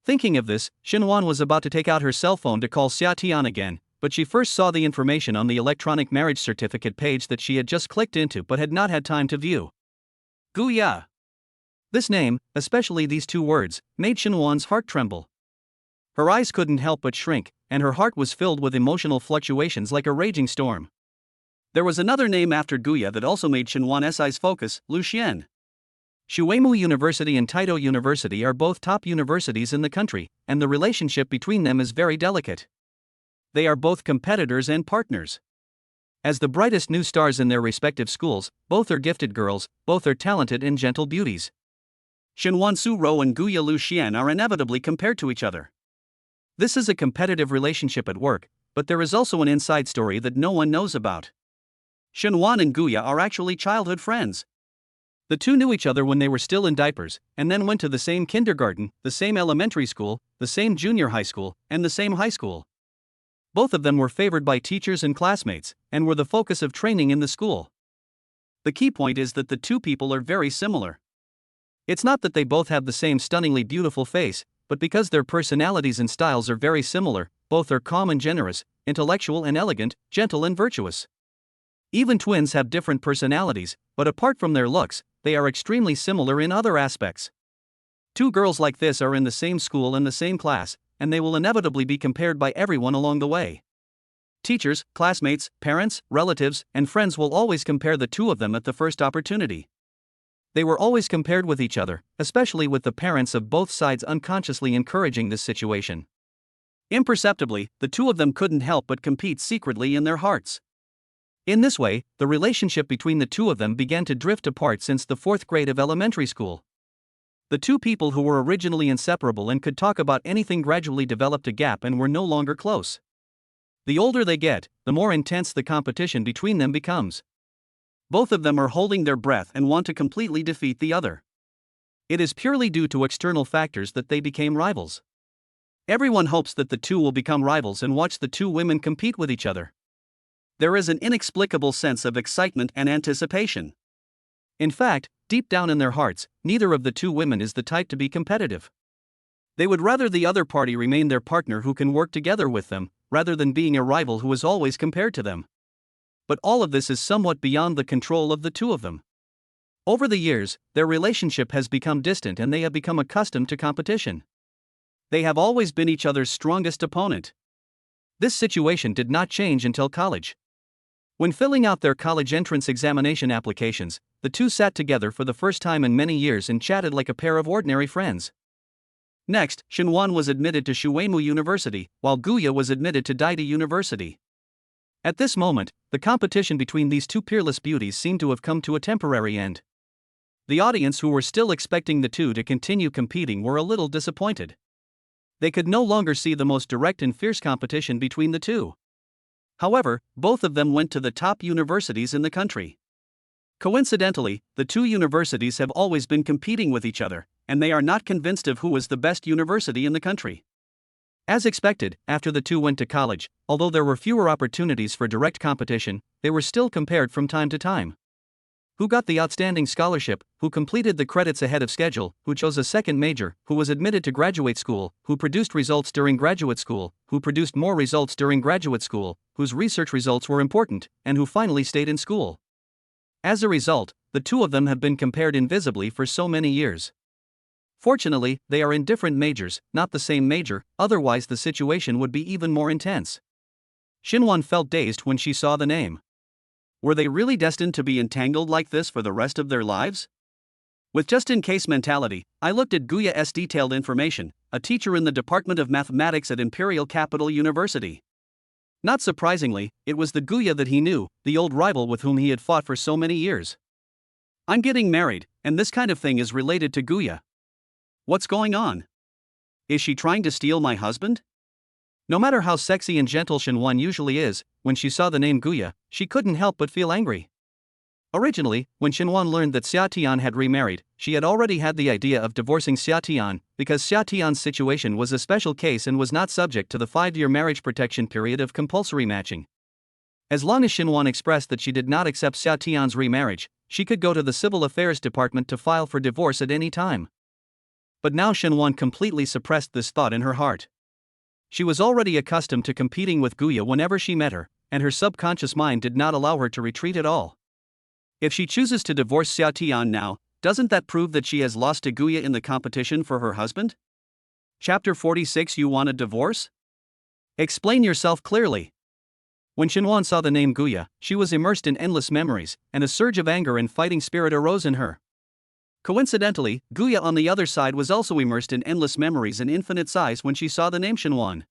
Thinking of this, Shinwan was about to take out her cell phone to call Xiatian again, but she first saw the information on the electronic marriage certificate page that she had just clicked into but had not had time to view. Guya. This name, especially these 2 words, made Shinwan's heart tremble. Her eyes couldn't help but shrink, and her heart was filled with emotional fluctuations like a raging storm. There was another name after Guya that also made Shinwan's eyes focus, Lu Xian. Shuimu University and Taito University are both top universities in the country, and the relationship between them is very delicate. They are both competitors and partners. As the brightest new stars in their respective schools, both are gifted girls, both are talented and gentle beauties. Shinwan Su-ro and Guya Lu Xian are inevitably compared to each other. This is a competitive relationship at work, but there is also an inside story that no one knows about. Shinwan and Guya are actually childhood friends. The two knew each other when they were still in diapers, and then went to the same kindergarten, the same elementary school, the same junior high school, and the same high school. Both of them were favored by teachers and classmates, and were the focus of training in the school. The key point is that the two people are very similar. It's not that they both have the same stunningly beautiful face, but because their personalities and styles are very similar, both are calm and generous, intellectual and elegant, gentle and virtuous. Even twins have different personalities, but apart from their looks, they are extremely similar in other aspects. Two girls like this are in the same school and the same class, and they will inevitably be compared by everyone along the way. Teachers, classmates, parents, relatives, and friends will always compare the two of them at the first opportunity. They were always compared with each other, especially with the parents of both sides unconsciously encouraging this situation. Imperceptibly, the two of them couldn't help but compete secretly in their hearts. In this way, the relationship between the two of them began to drift apart since the 4th grade of elementary school. The two people who were originally inseparable and could talk about anything gradually developed a gap and were no longer close. The older they get, the more intense the competition between them becomes. Both of them are holding their breath and want to completely defeat the other. It is purely due to external factors that they became rivals. Everyone hopes that the two will become rivals and watch the two women compete with each other. There is an inexplicable sense of excitement and anticipation. In fact, deep down in their hearts, neither of the two women is the type to be competitive. They would rather the other party remain their partner who can work together with them, rather than being a rival who is always compared to them. But all of this is somewhat beyond the control of the two of them. Over the years, their relationship has become distant and they have become accustomed to competition. They have always been each other's strongest opponent. This situation did not change until college. When filling out their college entrance examination applications, the two sat together for the first time in many years and chatted like a pair of ordinary friends. Next, Shinwan was admitted to Shuemu University, while Guya was admitted to Daida University. At this moment, the competition between these two peerless beauties seemed to have come to a temporary end. The audience who were still expecting the two to continue competing were a little disappointed. They could no longer see the most direct and fierce competition between the two. However, both of them went to the top universities in the country. Coincidentally, the two universities have always been competing with each other, and they are not convinced of who is the best university in the country. As expected, after the two went to college, although there were fewer opportunities for direct competition, they were still compared from time to time. Who got the outstanding scholarship, who completed the credits ahead of schedule, who chose a second major, who was admitted to graduate school, who produced results during graduate school, who produced more results during graduate school, whose research results were important, and who finally stayed in school. As a result, the two of them have been compared invisibly for so many years. Fortunately, they are in different majors, not the same major, otherwise the situation would be even more intense. Shinwan felt dazed when she saw the name. Were they really destined to be entangled like this for the rest of their lives? With just-in-case mentality, I looked at Guya's detailed information, a teacher in the Department of Mathematics at Imperial Capital University. Not surprisingly, it was the Guya that he knew, the old rival with whom he had fought for so many years. I'm getting married, and this kind of thing is related to Guya. What's going on? Is she trying to steal my husband? No matter how sexy and gentle Shinwan usually is, when she saw the name Guya, she couldn't help but feel angry. Originally, when Shinwan learned that Xia Tian had remarried, she had already had the idea of divorcing Xia Tian, because Xia Tian's situation was a special case and was not subject to the 5-year marriage protection period of compulsory matching. As long as Shinwan expressed that she did not accept Xia Tian's remarriage, she could go to the Civil Affairs Department to file for divorce at any time. But now Shinwan completely suppressed this thought in her heart. She was already accustomed to competing with Guya whenever she met her, and her subconscious mind did not allow her to retreat at all. If she chooses to divorce Xia Tian now, doesn't that prove that she has lost to Guya in the competition for her husband? Chapter 46. You want a divorce? Explain yourself clearly. When Shinwan saw the name Guya, she was immersed in endless memories, and a surge of anger and fighting spirit arose in her. Coincidentally, Guya on the other side was also immersed in endless memories and infinite sighs when she saw the name Shinwan.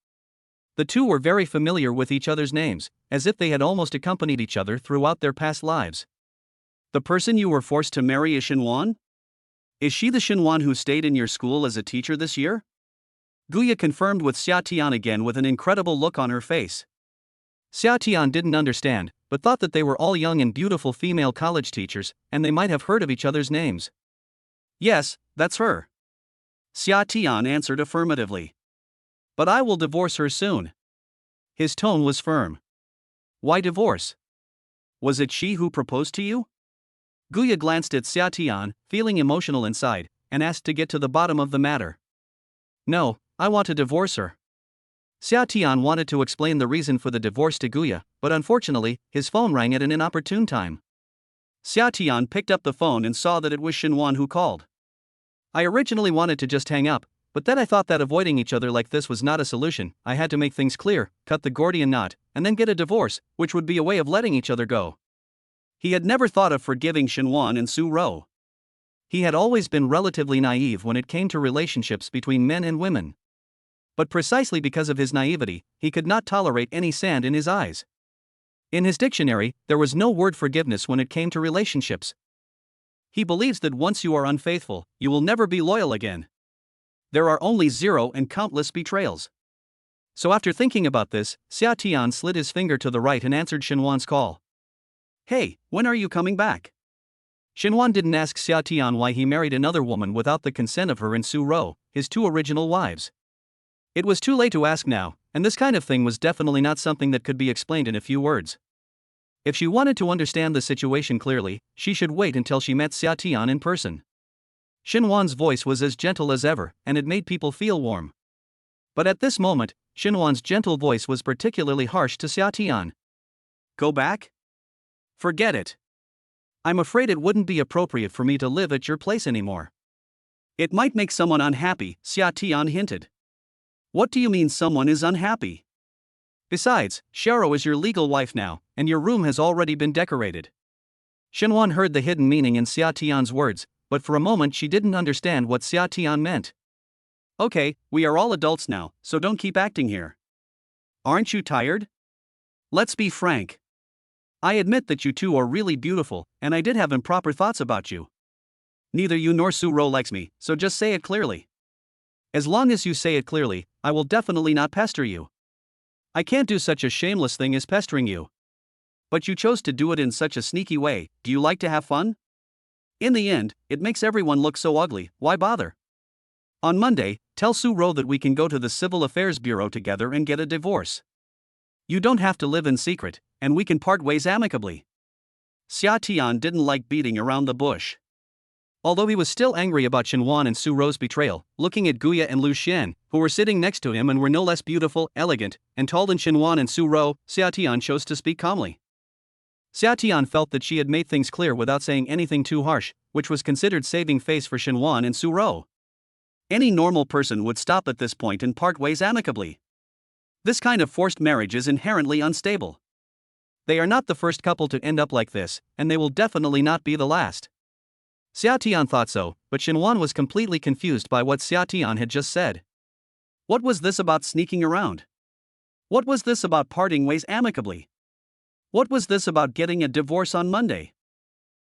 The two were very familiar with each other's names, as if they had almost accompanied each other throughout their past lives. The person you were forced to marry is Shinwan? Is she the Shinwan who stayed in your school as a teacher this year? Guya confirmed with Xia Tian again with an incredible look on her face. Xia Tian didn't understand, but thought that they were all young and beautiful female college teachers, and they might have heard of each other's names. Yes, that's her. Xia Tian answered affirmatively. But I will divorce her soon. His tone was firm. Why divorce? Was it she who proposed to you? Guya glanced at Xia Tian, feeling emotional inside, and asked to get to the bottom of the matter. No, I want to divorce her. Xia Tian wanted to explain the reason for the divorce to Guya, but unfortunately, his phone rang at an inopportune time. Xia Tian picked up the phone and saw that it was Xinhuan who called. I originally wanted to just hang up, but then I thought that avoiding each other like this was not a solution. I had to make things clear, cut the Gordian knot, and then get a divorce, which would be a way of letting each other go. He had never thought of forgiving Xinhuan and Su Rou. He had always been relatively naive when it came to relationships between men and women. But precisely because of his naivety, he could not tolerate any sand in his eyes. In his dictionary, there was no word forgiveness when it came to relationships. He believes that once you are unfaithful, you will never be loyal again. There are only zero and countless betrayals. So after thinking about this, Xia Tian slid his finger to the right and answered Xinhuan's call. Hey, when are you coming back? Xinhuan didn't ask Xia Tian why he married another woman without the consent of her and Su Rou, his two original wives. It was too late to ask now, and this kind of thing was definitely not something that could be explained in a few words. If she wanted to understand the situation clearly, she should wait until she met Xia Tian in person. Xinhuan's voice was as gentle as ever, and it made people feel warm. But at this moment, Xinhuan's gentle voice was particularly harsh to Xia Tian. Go back? Forget it. I'm afraid it wouldn't be appropriate for me to live at your place anymore. It might make someone unhappy, Xia Tian hinted. What do you mean someone is unhappy? Besides, Xiao is your legal wife now, and your room has already been decorated. Xinhuan heard the hidden meaning in Xia Tian's words, but for a moment she didn't understand what Xia Tian meant. Okay, we are all adults now, so don't keep acting here. Aren't you tired? Let's be frank. I admit that you two are really beautiful, and I did have improper thoughts about you. Neither you nor Su Rou likes me, so just say it clearly. As long as you say it clearly, I will definitely not pester you. I can't do such a shameless thing as pestering you. But you chose to do it in such a sneaky way. Do you like to have fun? In the end, it makes everyone look so ugly, why bother? On Monday, tell Su Rou that we can go to the Civil Affairs Bureau together and get a divorce. You don't have to live in secret, and we can part ways amicably. Xia Tian didn't like beating around the bush. Although he was still angry about Xinhuan and Su Rou's betrayal, looking at Guya and Lu Xian, who were sitting next to him and were no less beautiful, elegant, and tall than Xinhuan and Su Rou, Xia Tian chose to speak calmly. Xia Tian felt that she had made things clear without saying anything too harsh, which was considered saving face for Xinhuan and Su Rou. Any normal person would stop at this point and part ways amicably. This kind of forced marriage is inherently unstable. They are not the first couple to end up like this, and they will definitely not be the last. Xia Tian thought so, but Xinhuan was completely confused by what Xia Tian had just said. What was this about sneaking around? What was this about parting ways amicably? What was this about getting a divorce on Monday?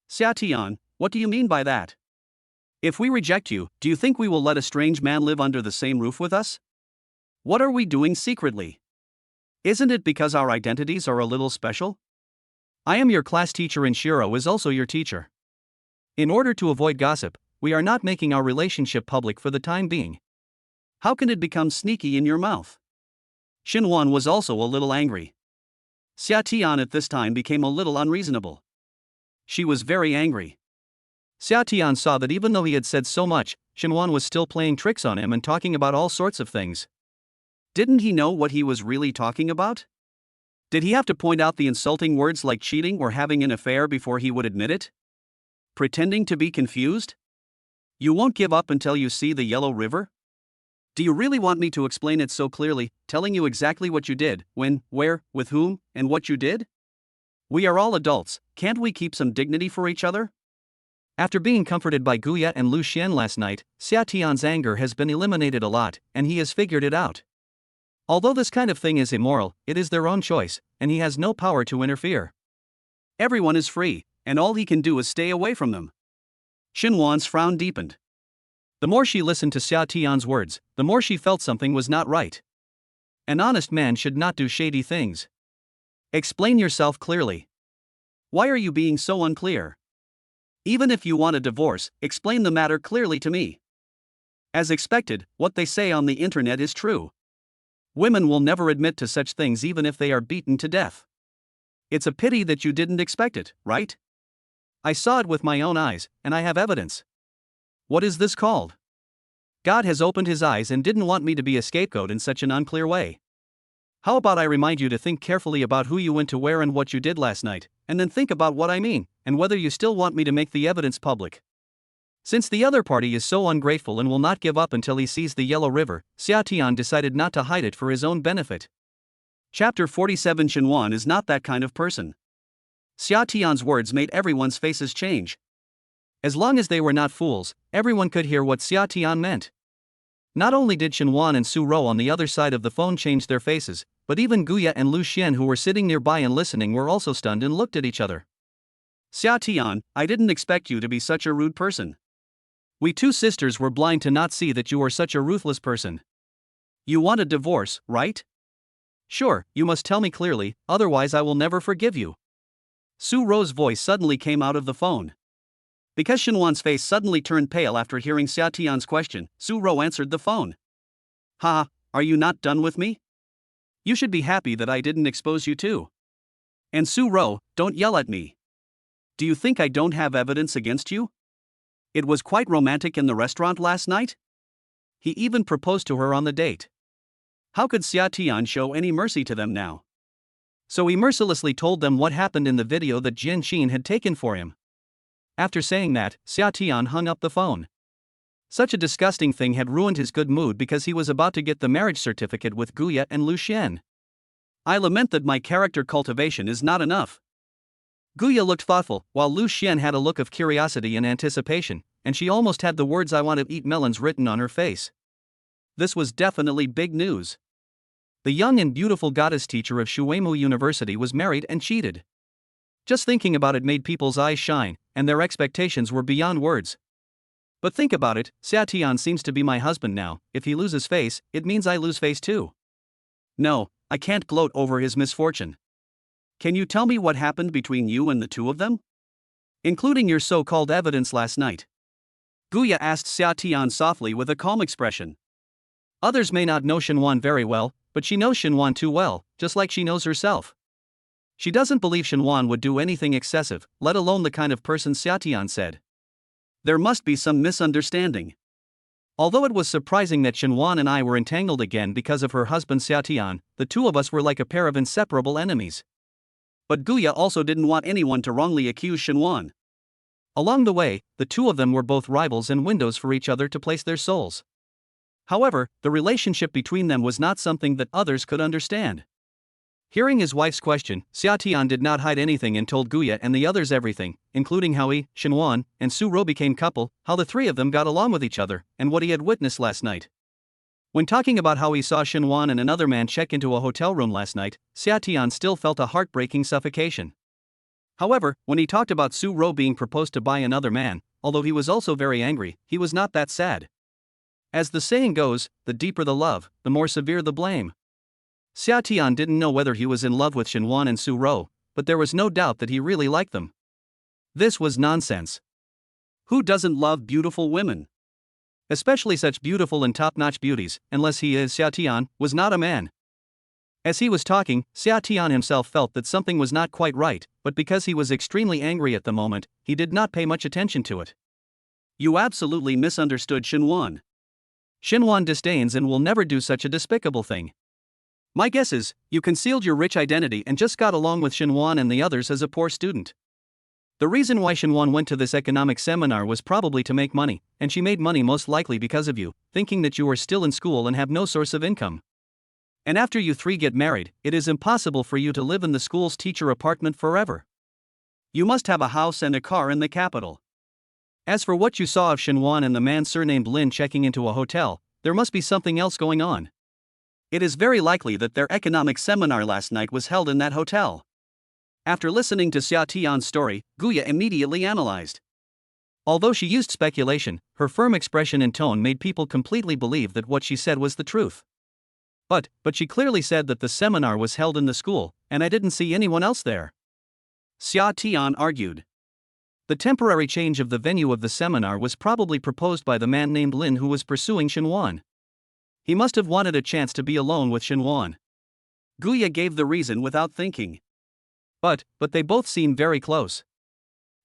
Xia Tian, what do you mean by that? If we reject you, do you think we will let a strange man live under the same roof with us? What are we doing secretly? Isn't it because our identities are a little special? I am your class teacher and Shiro is also your teacher. In order to avoid gossip, we are not making our relationship public for the time being. How can it become sneaky in your mouth? Xinhuan was also a little angry. Xia Tian at this time became a little unreasonable. She was very angry. Xia Tian saw that even though he had said so much, Xinhuan was still playing tricks on him and talking about all sorts of things. Didn't he know what he was really talking about? Did he have to point out the insulting words like cheating or having an affair before he would admit it? Pretending to be confused? You won't give up until you see the Yellow River? Do you really want me to explain it so clearly, telling you exactly what you did, when, where, with whom, and what you did? We are all adults, can't we keep some dignity for each other? After being comforted by Guya and Lu Xian last night, Xia Tian's anger has been eliminated a lot, and he has figured it out. Although this kind of thing is immoral, it is their own choice, and he has no power to interfere. Everyone is free, and all he can do is stay away from them. Xinhuan's frown deepened. The more she listened to Xia Tian's words, the more she felt something was not right. An honest man should not do shady things. Explain yourself clearly. Why are you being so unclear? Even if you want a divorce, explain the matter clearly to me. As expected, what they say on the internet is true. Women will never admit to such things even if they are beaten to death. It's a pity that you didn't expect it, right? I saw it with my own eyes, and I have evidence. What is this called? God has opened his eyes and didn't want me to be a scapegoat in such an unclear way. How about I remind you to think carefully about who you went to where and what you did last night, and then think about what I mean, and whether you still want me to make the evidence public. Since the other party is so ungrateful and will not give up until he sees the Yellow River, Xiaotian decided not to hide it for his own benefit. Chapter 47. Shenwan is not that kind of person. Xiaotian's words made everyone's faces change. As long as they were not fools, everyone could hear what Xiaotian meant. Not only did Shenwan and Su Rou on the other side of the phone change their faces, but even Guya and Lu Xian, who were sitting nearby and listening, were also stunned and looked at each other. Xiaotian, I didn't expect you to be such a rude person. We two sisters were blind to not see that you are such a ruthless person. You want a divorce, right? Sure, you must tell me clearly, otherwise I will never forgive you. Su Rou's voice suddenly came out of the phone. Because Shenwan's face suddenly turned pale after hearing Xiaotian's question, Su Rou answered the phone. Ha, are you not done with me? You should be happy that I didn't expose you too. And Su Rou, don't yell at me. Do you think I don't have evidence against you? It was quite romantic in the restaurant last night. He even proposed to her on the date. How could Xiaotian show any mercy to them now? So he mercilessly told them what happened in the video that Jian Xin had taken for him. After saying that, Xiaotian hung up the phone. Such a disgusting thing had ruined his good mood because he was about to get the marriage certificate with Guya and Lu Xian. I lament that my character cultivation is not enough. Guya looked thoughtful, while Lu Xian had a look of curiosity and anticipation, and she almost had the words "I want to eat melons" written on her face. This was definitely big news. The young and beautiful goddess teacher of Shuemu University was married and cheated. Just thinking about it made people's eyes shine, and their expectations were beyond words. But think about it, Xiaotian seems to be my husband now. If he loses face, it means I lose face too. No, I can't gloat over his misfortune. Can you tell me what happened between you and the two of them? Including your so-called evidence last night. Guya asked Xiaotian softly with a calm expression. Others may not know Shenwan very well, but she knows Shenwan too well, just like she knows herself. She doesn't believe Shenwan would do anything excessive, let alone the kind of person Xiaotian said. There must be some misunderstanding. Although it was surprising that Shenwan and I were entangled again because of her husband Xiaotian, the two of us were like a pair of inseparable enemies. But Guya also didn't want anyone to wrongly accuse Shenwan. Along the way, the two of them were both rivals and windows for each other to place their souls. However, the relationship between them was not something that others could understand. Hearing his wife's question, Xiaotian did not hide anything and told Guya and the others everything, including how he, Shenwan, and Su Rou became couple, how the three of them got along with each other, and what he had witnessed last night. When talking about how he saw Shenwan and another man check into a hotel room last night, Xiaotian still felt a heartbreaking suffocation. However, when he talked about Su Rou being proposed to by another man, although he was also very angry, he was not that sad. As the saying goes, the deeper the love, the more severe the blame. Xiaotian didn't know whether he was in love with Shenwan and Su Rou, but there was no doubt that he really liked them. This was nonsense. Who doesn't love beautiful women? Especially such beautiful and top-notch beauties, unless he is Xiaotian, was not a man. As he was talking, Xiaotian himself felt that something was not quite right, but because he was extremely angry at the moment, he did not pay much attention to it. You absolutely misunderstood Shenwan. Shenwan disdains and will never do such a despicable thing. My guess is, you concealed your rich identity and just got along with Shenwan and the others as a poor student. The reason why Shenwan went to this economic seminar was probably to make money, and she made money most likely because of you, thinking that you are still in school and have no source of income. And after you three get married, it is impossible for you to live in the school's teacher apartment forever. You must have a house and a car in the capital. As for what you saw of Shenwan and the man surnamed Lin checking into a hotel, there must be something else going on. It is very likely that their economic seminar last night was held in that hotel. After listening to Xiaotian's story, Guya immediately analyzed. Although she used speculation, her firm expression and tone made people completely believe that what she said was the truth. But she clearly said that the seminar was held in the school, and I didn't see anyone else there. Xia Tian argued. The temporary change of the venue of the seminar was probably proposed by the man named Lin who was pursuing Shenwan. He must have wanted a chance to be alone with Shenwan. Guya gave the reason without thinking. But they both seem very close.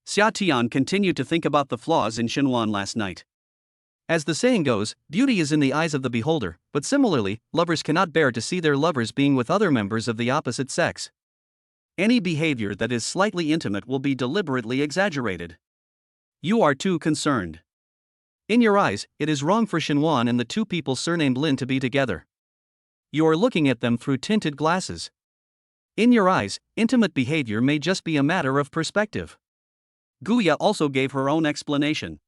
Xia Tian continued to think about the flaws in Shenwan last night. As the saying goes, beauty is in the eyes of the beholder, but similarly, lovers cannot bear to see their lovers being with other members of the opposite sex. Any behavior that is slightly intimate will be deliberately exaggerated. You are too concerned. In your eyes, it is wrong for Shenwan and the two people surnamed Lin to be together. You are looking at them through tinted glasses. In your eyes, intimate behavior may just be a matter of perspective. Guya also gave her own explanation.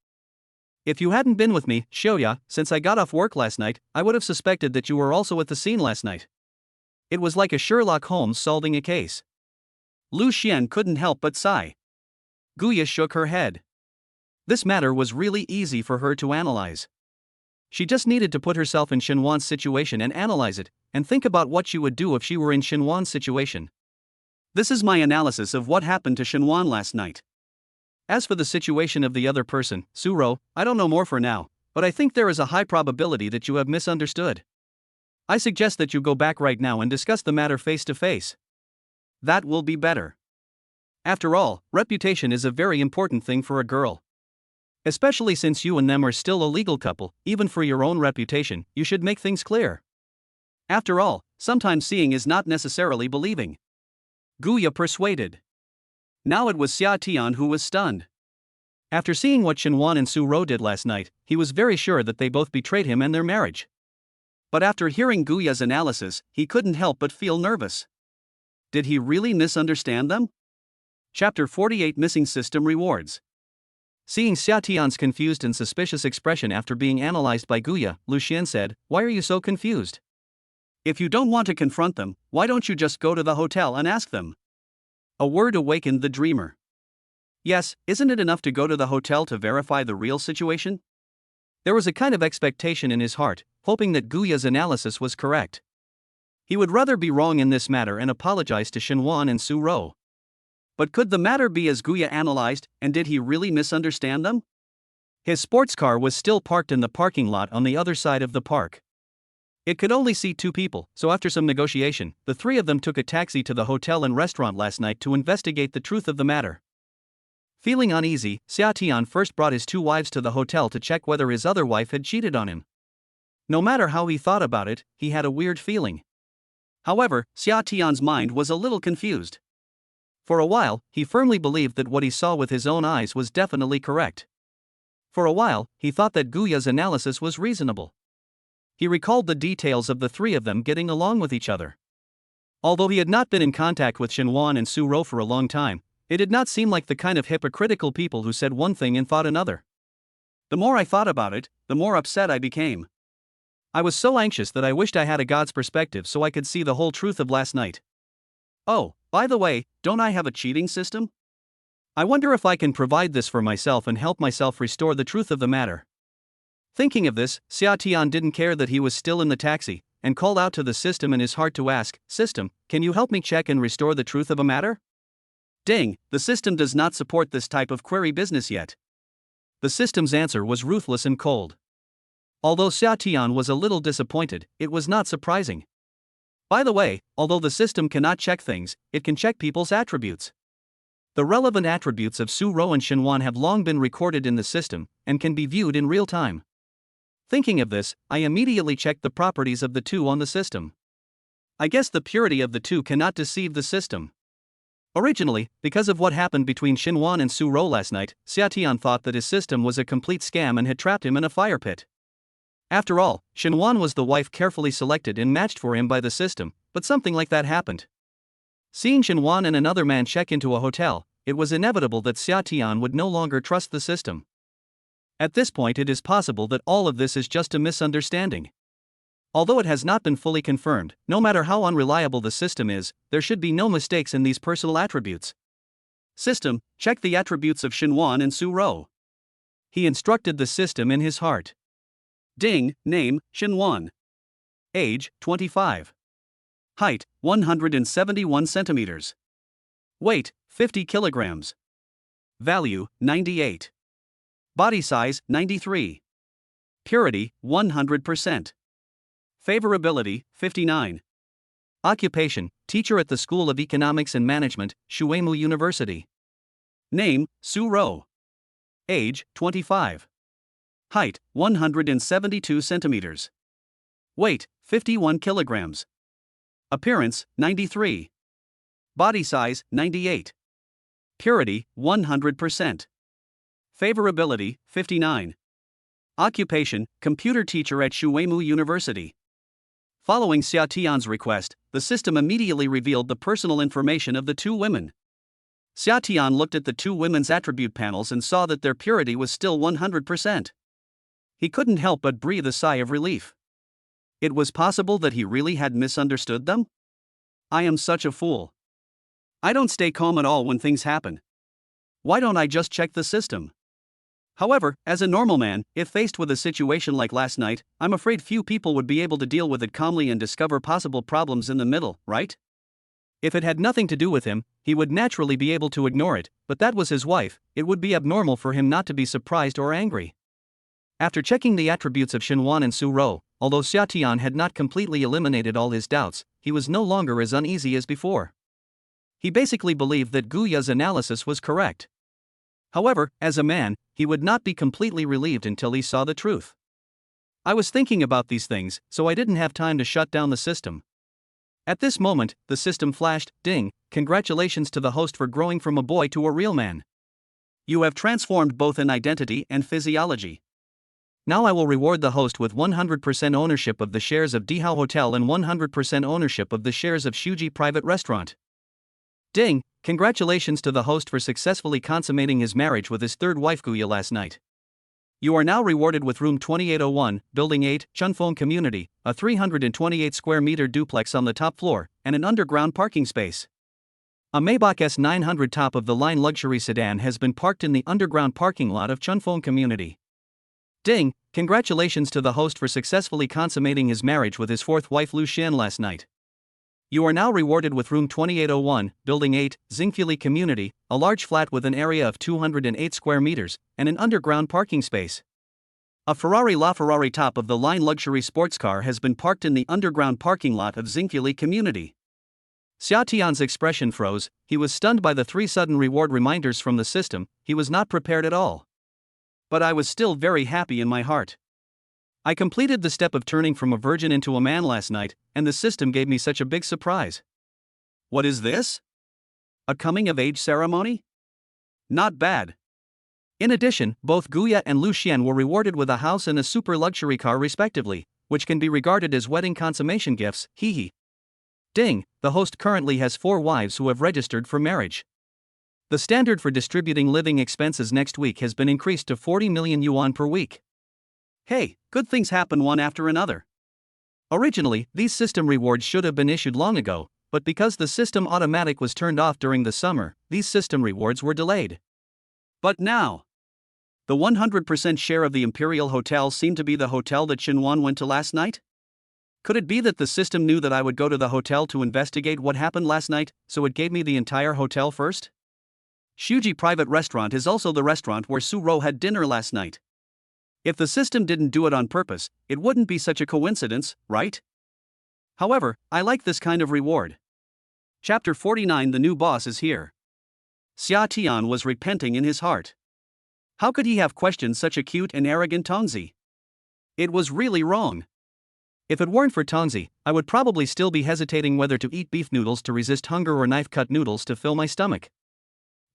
If you hadn't been with me, Xiaoya, since I got off work last night, I would have suspected that you were also at the scene last night. It was like a Sherlock Holmes solving a case. Lu Xian couldn't help but sigh. Guya shook her head. This matter was really easy for her to analyze. She just needed to put herself in Shenwan's situation and analyze it, and think about what she would do if she were in Shenwan's situation. This is my analysis of what happened to Shenwan last night. As for the situation of the other person, Suro, I don't know more for now, but I think there is a high probability that you have misunderstood. I suggest that you go back right now and discuss the matter face to face. That will be better. After all, reputation is a very important thing for a girl. Especially since you and them are still a legal couple, even for your own reputation, you should make things clear. After all, sometimes seeing is not necessarily believing. Guya persuaded. Now it was Xia Tian who was stunned. After seeing what Shenwan and Su Ro did last night, he was very sure that they both betrayed him and their marriage. But after hearing Guya's analysis, he couldn't help but feel nervous. Did he really misunderstand them? Chapter 48 Missing System Rewards. Seeing Xia Tian's confused and suspicious expression after being analyzed by Guya, Lu Xian said, "Why are you so confused? If you don't want to confront them, why don't you just go to the hotel and ask them?" A word awakened the dreamer. Yes, isn't it enough to go to the hotel to verify the real situation? There was a kind of expectation in his heart, hoping that Guya's analysis was correct. He would rather be wrong in this matter and apologize to Shenwan and Su Ro. But could the matter be as Guya analyzed, and did he really misunderstand them? His sports car was still parked in the parking lot on the other side of the park. It could only seat two people, so after some negotiation, the three of them took a taxi to the hotel and restaurant last night to investigate the truth of the matter. Feeling uneasy, Xia Tian first brought his two wives to the hotel to check whether his other wife had cheated on him. No matter how he thought about it, he had a weird feeling. However, Xia Tian's mind was a little confused. For a while, he firmly believed that what he saw with his own eyes was definitely correct. For a while, he thought that Guya's analysis was reasonable. He recalled the details of the three of them getting along with each other. Although he had not been in contact with Shenwan and Su Ro for a long time, it did not seem like the kind of hypocritical people who said one thing and thought another. The more I thought about it, the more upset I became. I was so anxious that I wished I had a God's perspective so I could see the whole truth of last night. Oh, by the way, don't I have a cheating system? I wonder if I can provide this for myself and help myself restore the truth of the matter. Thinking of this, Xia Tian didn't care that he was still in the taxi, and called out to the system in his heart to ask, "System, can you help me check and restore the truth of a matter?" Ding, the system does not support this type of query business yet. The system's answer was ruthless and cold. Although Xia Tian was a little disappointed, it was not surprising. By the way, although the system cannot check things, it can check people's attributes. The relevant attributes of Su Ro and Shenwan have long been recorded in the system, and can be viewed in real time. Thinking of this, I immediately checked the properties of the two on the system. I guess the purity of the two cannot deceive the system. Originally, because of what happened between Shenwan and Su Ro last night, Xia Tian thought that his system was a complete scam and had trapped him in a fire pit. After all, Shenwan was the wife carefully selected and matched for him by the system, but something like that happened. Seeing Shenwan and another man check into a hotel, it was inevitable that Xia Tian would no longer trust the system. At this point, it is possible that all of this is just a misunderstanding. Although it has not been fully confirmed, no matter how unreliable the system is, there should be no mistakes in these personal attributes. System, check the attributes of Shenwan and Su Ro. He instructed the system in his heart. Ding, name, Shenwan. Age, 25. Height, 171 centimeters. Weight, 50 kilograms. Value, 98. Body size, 93. Purity, 100%. Favorability, 59. Occupation, teacher at the School of Economics and Management, Shuemu University. Name, Su Ro. Age, 25. Height, 172 centimeters. Weight, 51 kilograms. Appearance, 93. Body size, 98. Purity, 100%. Favorability, 59. Occupation, computer teacher at Shuemu University. Following Xia Tian's request, the system immediately revealed the personal information of the two women. Xia Tian looked at the two women's attribute panels and saw that their purity was still 100%. He couldn't help but breathe a sigh of relief. It was possible that he really had misunderstood them? I am such a fool. I don't stay calm at all when things happen. Why don't I just check the system? However, as a normal man, if faced with a situation like last night, I'm afraid few people would be able to deal with it calmly and discover possible problems in the middle, right? If it had nothing to do with him, he would naturally be able to ignore it, but that was his wife. It would be abnormal for him not to be surprised or angry. After checking the attributes of Shenwan and Su Ro, although Xia Tian had not completely eliminated all his doubts, he was no longer as uneasy as before. He basically believed that Guya's analysis was correct. However, as a man, he would not be completely relieved until he saw the truth. I was thinking about these things, so I didn't have time to shut down the system. At this moment, the system flashed, "Ding, congratulations to the host for growing from a boy to a real man. You have transformed both in identity and physiology. Now I will reward the host with 100% ownership of the shares of Dihao Hotel and 100% ownership of the shares of Shuji Private Restaurant. Ding, congratulations to the host for successfully consummating his marriage with his third wife Guya last night. You are now rewarded with room 2801, Building 8, Chunfeng Community, a 328 square meter duplex on the top floor, and an underground parking space. A Maybach S900 top-of-the-line luxury sedan has been parked in the underground parking lot of Chunfeng Community. Ding, congratulations to the host for successfully consummating his marriage with his fourth wife Lu Xian last night. You are now rewarded with room 2801, Building 8, Xingfuli Community, a large flat with an area of 208 square meters, and an underground parking space. A Ferrari LaFerrari top-of-the-line luxury sports car has been parked in the underground parking lot of Xingfuli Community. Xia Tian's expression froze. He was stunned by the three sudden reward reminders from the system. He was not prepared at all. But I was still very happy in my heart. I completed the step of turning from a virgin into a man last night, and the system gave me such a big surprise. What is this? A coming-of-age ceremony? Not bad. In addition, both Guya and Lu Xian were rewarded with a house and a super luxury car respectively, which can be regarded as wedding consummation gifts, hee. Ding, the host currently has 4 wives who have registered for marriage. The standard for distributing living expenses next week has been increased to 40 million yuan per week. Hey, good things happen one after another. Originally, these system rewards should have been issued long ago, but because the system automatic was turned off during the summer, these system rewards were delayed. But now, the 100% share of the Imperial Hotel seemed to be the hotel that Xinwan went to last night? Could it be that the system knew that I would go to the hotel to investigate what happened last night, so it gave me the entire hotel first? Shuji Private Restaurant is also the restaurant where Su Ro had dinner last night. If the system didn't do it on purpose, it wouldn't be such a coincidence, right? However, I like this kind of reward. Chapter 49. The new boss is here. Xia Tian was repenting in his heart. How could he have questioned such a cute and arrogant Tongzi? It was really wrong. If it weren't for Tongzi, I would probably still be hesitating whether to eat beef noodles to resist hunger or knife-cut noodles to fill my stomach.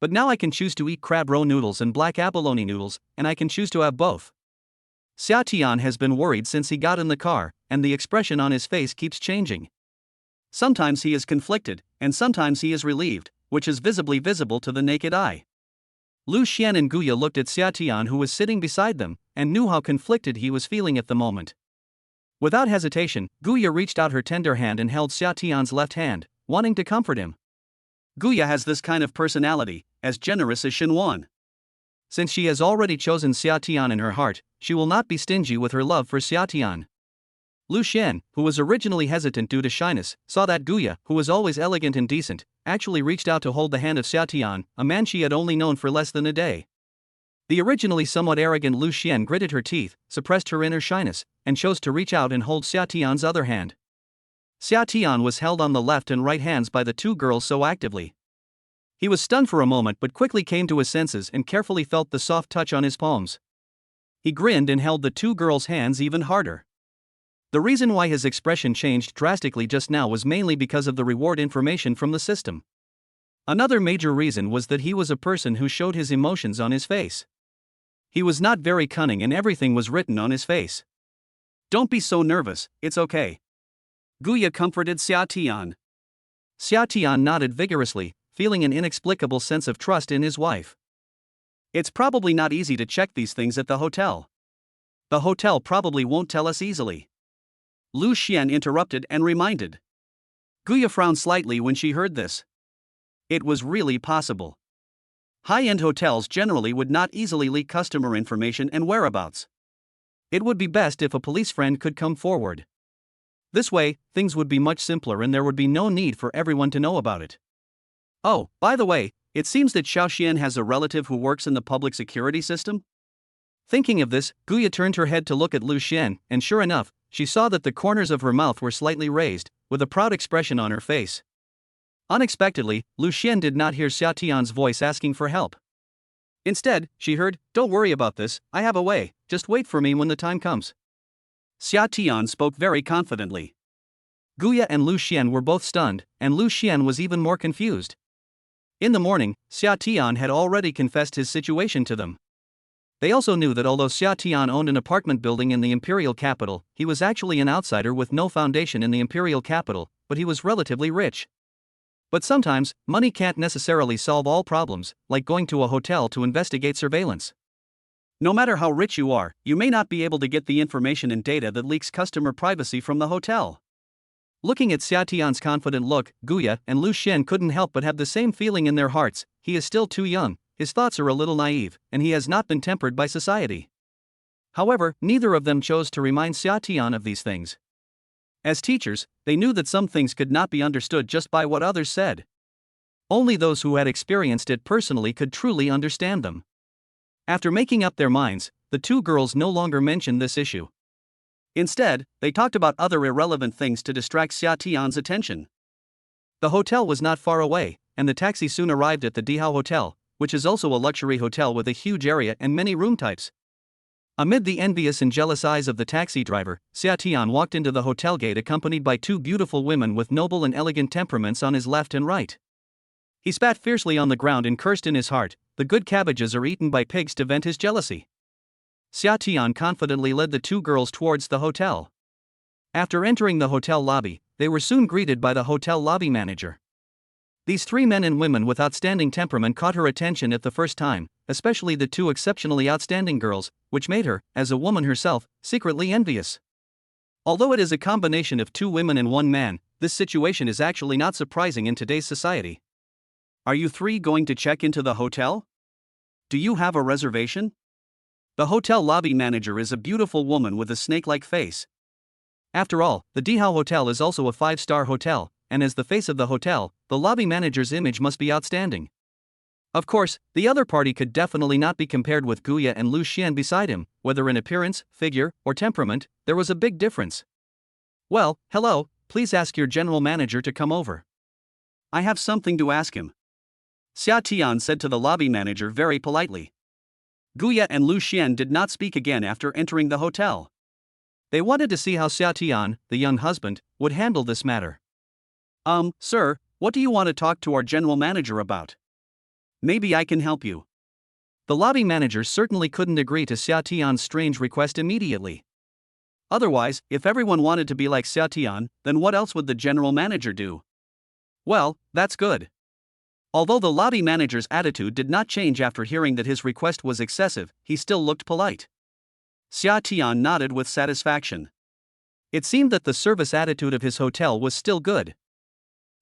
But now I can choose to eat crab roe noodles and black abalone noodles, and I can choose to have both. Xia Tian has been worried since he got in the car, and the expression on his face keeps changing. Sometimes he is conflicted, and sometimes he is relieved, which is visibly visible to the naked eye. Lu Xian and Guya looked at Xia Tian, who was sitting beside them, and knew how conflicted he was feeling at the moment. Without hesitation, Guya reached out her tender hand and held Xia Tian's left hand, wanting to comfort him. Guya has this kind of personality, as generous as Xinwan. Since she has already chosen Xia Tian in her heart, she will not be stingy with her love for Xia Tian. Lu Xian, who was originally hesitant due to shyness, saw that Guya, who was always elegant and decent, actually reached out to hold the hand of Xia Tian, a man she had only known for less than a day. The originally somewhat arrogant Lu Xian gritted her teeth, suppressed her inner shyness, and chose to reach out and hold Xia Tian's other hand. Xia Tian was held on the left and right hands by the two girls so actively. He was stunned for a moment but quickly came to his senses and carefully felt the soft touch on his palms. He grinned and held the two girls' hands even harder. The reason why his expression changed drastically just now was mainly because of the reward information from the system. Another major reason was that he was a person who showed his emotions on his face. He was not very cunning and everything was written on his face. "Don't be so nervous, it's okay." Guya comforted Xia Tian. Xia Tian nodded vigorously, feeling an inexplicable sense of trust in his wife. "It's probably not easy to check these things at the hotel. The hotel probably won't tell us easily." Lu Xian interrupted and reminded. Guya frowned slightly when she heard this. It was really possible. High-end hotels generally would not easily leak customer information and whereabouts. It would be best if a police friend could come forward. This way, things would be much simpler and there would be no need for everyone to know about it. Oh, by the way, it seems that Xiao Xian has a relative who works in the public security system? Thinking of this, Guya turned her head to look at Lu Xian, and sure enough, she saw that the corners of her mouth were slightly raised, with a proud expression on her face. Unexpectedly, Lu Xian did not hear Xia Tian's voice asking for help. Instead, she heard, "Don't worry about this, I have a way, just wait for me when the time comes." Xia Tian spoke very confidently. Guya and Lu Xian were both stunned, and Lu Xian was even more confused. In the morning, Xia Tian had already confessed his situation to them. They also knew that although Xia Tian owned an apartment building in the imperial capital, he was actually an outsider with no foundation in the imperial capital, but he was relatively rich. But sometimes, money can't necessarily solve all problems, like going to a hotel to investigate surveillance. No matter how rich you are, you may not be able to get the information and data that leaks customer privacy from the hotel. Looking at Xia Tian's confident look, Guya and Lu Xian couldn't help but have the same feeling in their hearts. He is still too young, his thoughts are a little naive, and he has not been tempered by society. However, neither of them chose to remind Xia Tian of these things. As teachers, they knew that some things could not be understood just by what others said. Only those who had experienced it personally could truly understand them. After making up their minds, the two girls no longer mentioned this issue. Instead, they talked about other irrelevant things to distract Xia Tian's attention. The hotel was not far away, and the taxi soon arrived at the Dihao Hotel, which is also a luxury hotel with a huge area and many room types. Amid the envious and jealous eyes of the taxi driver, Xia Tian walked into the hotel gate accompanied by two beautiful women with noble and elegant temperaments on his left and right. He spat fiercely on the ground and cursed in his heart, "The good cabbages are eaten by pigs," to vent his jealousy. Xia Tian confidently led the two girls towards the hotel. After entering the hotel lobby, they were soon greeted by the hotel lobby manager. These three men and women with outstanding temperament caught her attention at the first time, especially the two exceptionally outstanding girls, which made her, as a woman herself, secretly envious. Although it is a combination of two women and one man, this situation is actually not surprising in today's society. "Are you three going to check into the hotel? Do you have a reservation?" The hotel lobby manager is a beautiful woman with a snake-like face. After all, the Dihao Hotel is also a 5-star hotel, and as the face of the hotel, the lobby manager's image must be outstanding. Of course, the other party could definitely not be compared with Guya and Lu Xian beside him, whether in appearance, figure, or temperament, there was a big difference. "Well, hello, please ask your general manager to come over. I have something to ask him," Xia Tian said to the lobby manager very politely. Guya and Lu Xian did not speak again after entering the hotel. They wanted to see how Xia Tian, the young husband, would handle this matter. Sir, what do you want to talk to our general manager about? Maybe I can help you." The lobby manager certainly couldn't agree to Xia Tian's strange request immediately. Otherwise, if everyone wanted to be like Xia Tian, then what else would the general manager do? Well, that's good. Although the lobby manager's attitude did not change after hearing that his request was excessive, he still looked polite. Xia Tian nodded with satisfaction. It seemed that the service attitude of his hotel was still good.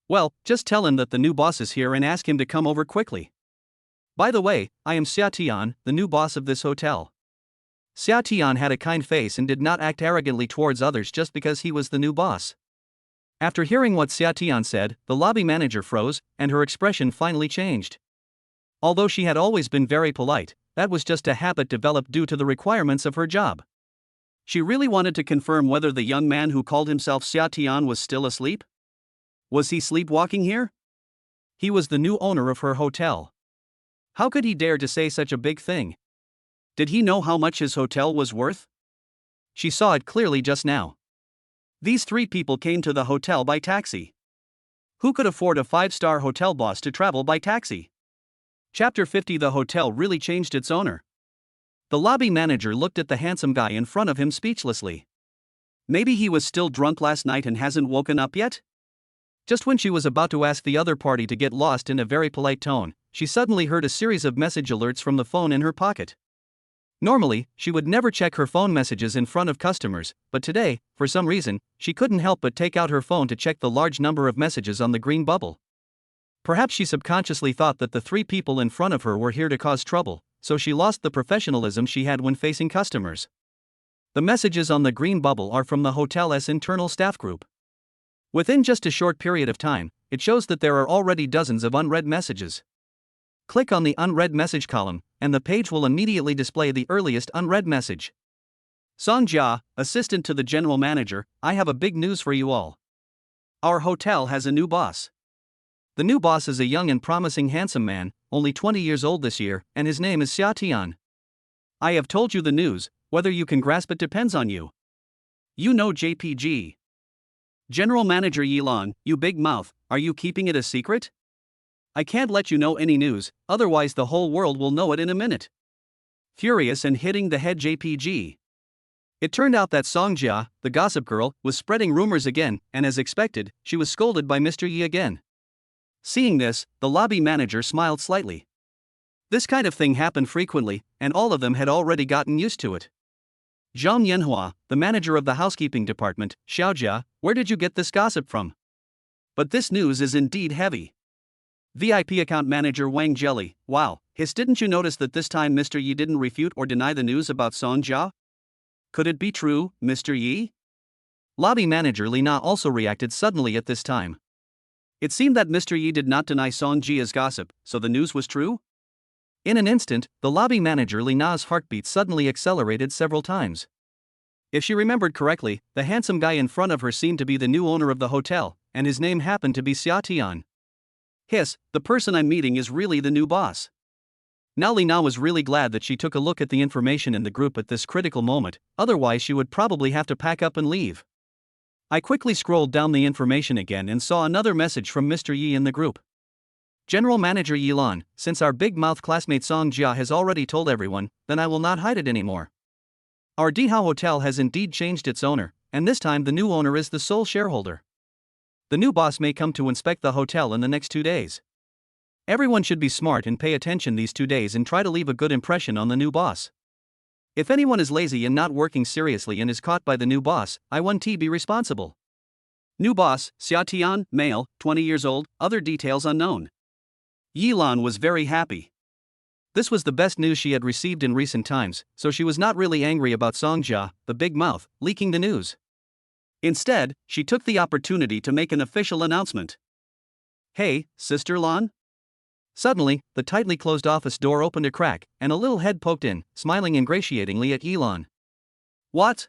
"Well, just tell him that the new boss is here and ask him to come over quickly. By the way, I am Xia Tian, the new boss of this hotel." Xia Tian had a kind face and did not act arrogantly towards others just because he was the new boss. After hearing what Xia Tian said, the lobby manager froze, and her expression finally changed. Although she had always been very polite, that was just a habit developed due to the requirements of her job. She really wanted to confirm whether the young man who called himself Xia Tian was still asleep. Was he sleepwalking here? He was the new owner of her hotel. How could he dare to say such a big thing? Did he know how much his hotel was worth? She saw it clearly just now. These three people came to the hotel by taxi. Who could afford a 5-star hotel boss to travel by taxi? Chapter 50. The hotel really changed its owner. The lobby manager looked at the handsome guy in front of him speechlessly. Maybe he was still drunk last night and hasn't woken up yet? Just when she was about to ask the other party to get lost in a very polite tone, she suddenly heard a series of message alerts from the phone in her pocket. Normally, she would never check her phone messages in front of customers, but today, for some reason, she couldn't help but take out her phone to check the large number of messages on the green bubble. Perhaps she subconsciously thought that the three people in front of her were here to cause trouble, so she lost the professionalism she had when facing customers. The messages on the green bubble are from the hotel's internal staff group. Within just a short period of time, it shows that there are already dozens of unread messages. Click on the unread message column, and the page will immediately display the earliest unread message. Song Jia, assistant to the general manager, I have a big news for you all. Our hotel has a new boss. The new boss is a young and promising handsome man, only 20 years old this year, and his name is Xia Tian. I have told you the news, whether you can grasp it depends on you. You know JPG. General Manager Yilan, you big mouth, are you keeping it a secret? I can't let you know any news, otherwise the whole world will know it in a minute. Furious and hitting the head JPG. It turned out that Song Jia, the gossip girl, was spreading rumors again, and as expected, she was scolded by Mr. Yi again. Seeing this, the lobby manager smiled slightly. This kind of thing happened frequently, and all of them had already gotten used to it. Zhang Yanhua, the manager of the housekeeping department, Xiaojia, where did you get this gossip from? But this news is indeed heavy. VIP account manager Wang Jelly, wow, didn't you notice that this time Mr. Yi didn't refute or deny the news about Song Jia? Could it be true, Mr. Yi? Lobby manager Li Na also reacted suddenly at this time. It seemed that Mr. Yi did not deny Song Jia's gossip, so the news was true? In an instant, the lobby manager Li Na's heartbeat suddenly accelerated several times. If she remembered correctly, the handsome guy in front of her seemed to be the new owner of the hotel, and his name happened to be Xia Tian. The person I'm meeting is really the new boss. Now Li Na was really glad that she took a look at the information in the group at this critical moment, otherwise she would probably have to pack up and leave. I quickly scrolled down the information again and saw another message from Mr. Yi in the group. General Manager Yilan, since our big mouth classmate Song Jia has already told everyone, then I will not hide it anymore. Our Dihao Hotel has indeed changed its owner, and this time the new owner is the sole shareholder. The new boss may come to inspect the hotel in the next 2 days. Everyone should be smart and pay attention these 2 days and try to leave a good impression on the new boss. If anyone is lazy and not working seriously and is caught by the new boss, I want to be responsible. New boss, Xia Tian, male, 20 years old, other details unknown. Yilan was very happy. This was the best news she had received in recent times, so she was not really angry about Song Jia, the big mouth, leaking the news. Instead, she took the opportunity to make an official announcement. Hey, Sister Lan? Suddenly, the tightly closed office door opened a crack, and a little head poked in, smiling ingratiatingly at Yilan. What?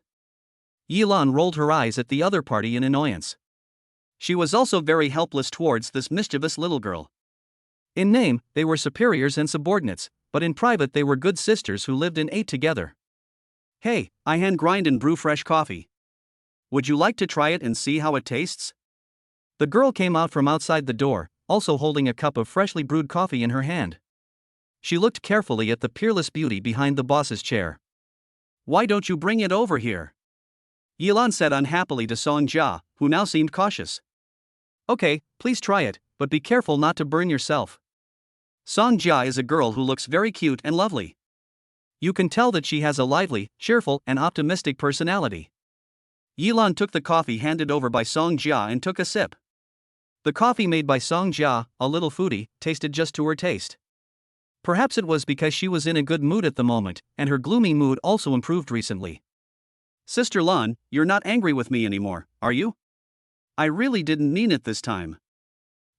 Yilan rolled her eyes at the other party in annoyance. She was also very helpless towards this mischievous little girl. In name, they were superiors and subordinates, but in private they were good sisters who lived and ate together. Hey, I hand grind and brew fresh coffee. Would you like to try it and see how it tastes? The girl came out from outside the door, also holding a cup of freshly brewed coffee in her hand. She looked carefully at the peerless beauty behind the boss's chair. Why don't you bring it over here? Yilan said unhappily to Song Jia, who now seemed cautious. Okay, please try it, but be careful not to burn yourself. Song Jia is a girl who looks very cute and lovely. You can tell that she has a lively, cheerful, and optimistic personality. Yilan took the coffee handed over by Song Jia and took a sip. The coffee made by Song Jia, a little foodie, tasted just to her taste. Perhaps it was because she was in a good mood at the moment, and her gloomy mood also improved recently. Sister Lan, you're not angry with me anymore, are you? I really didn't mean it this time.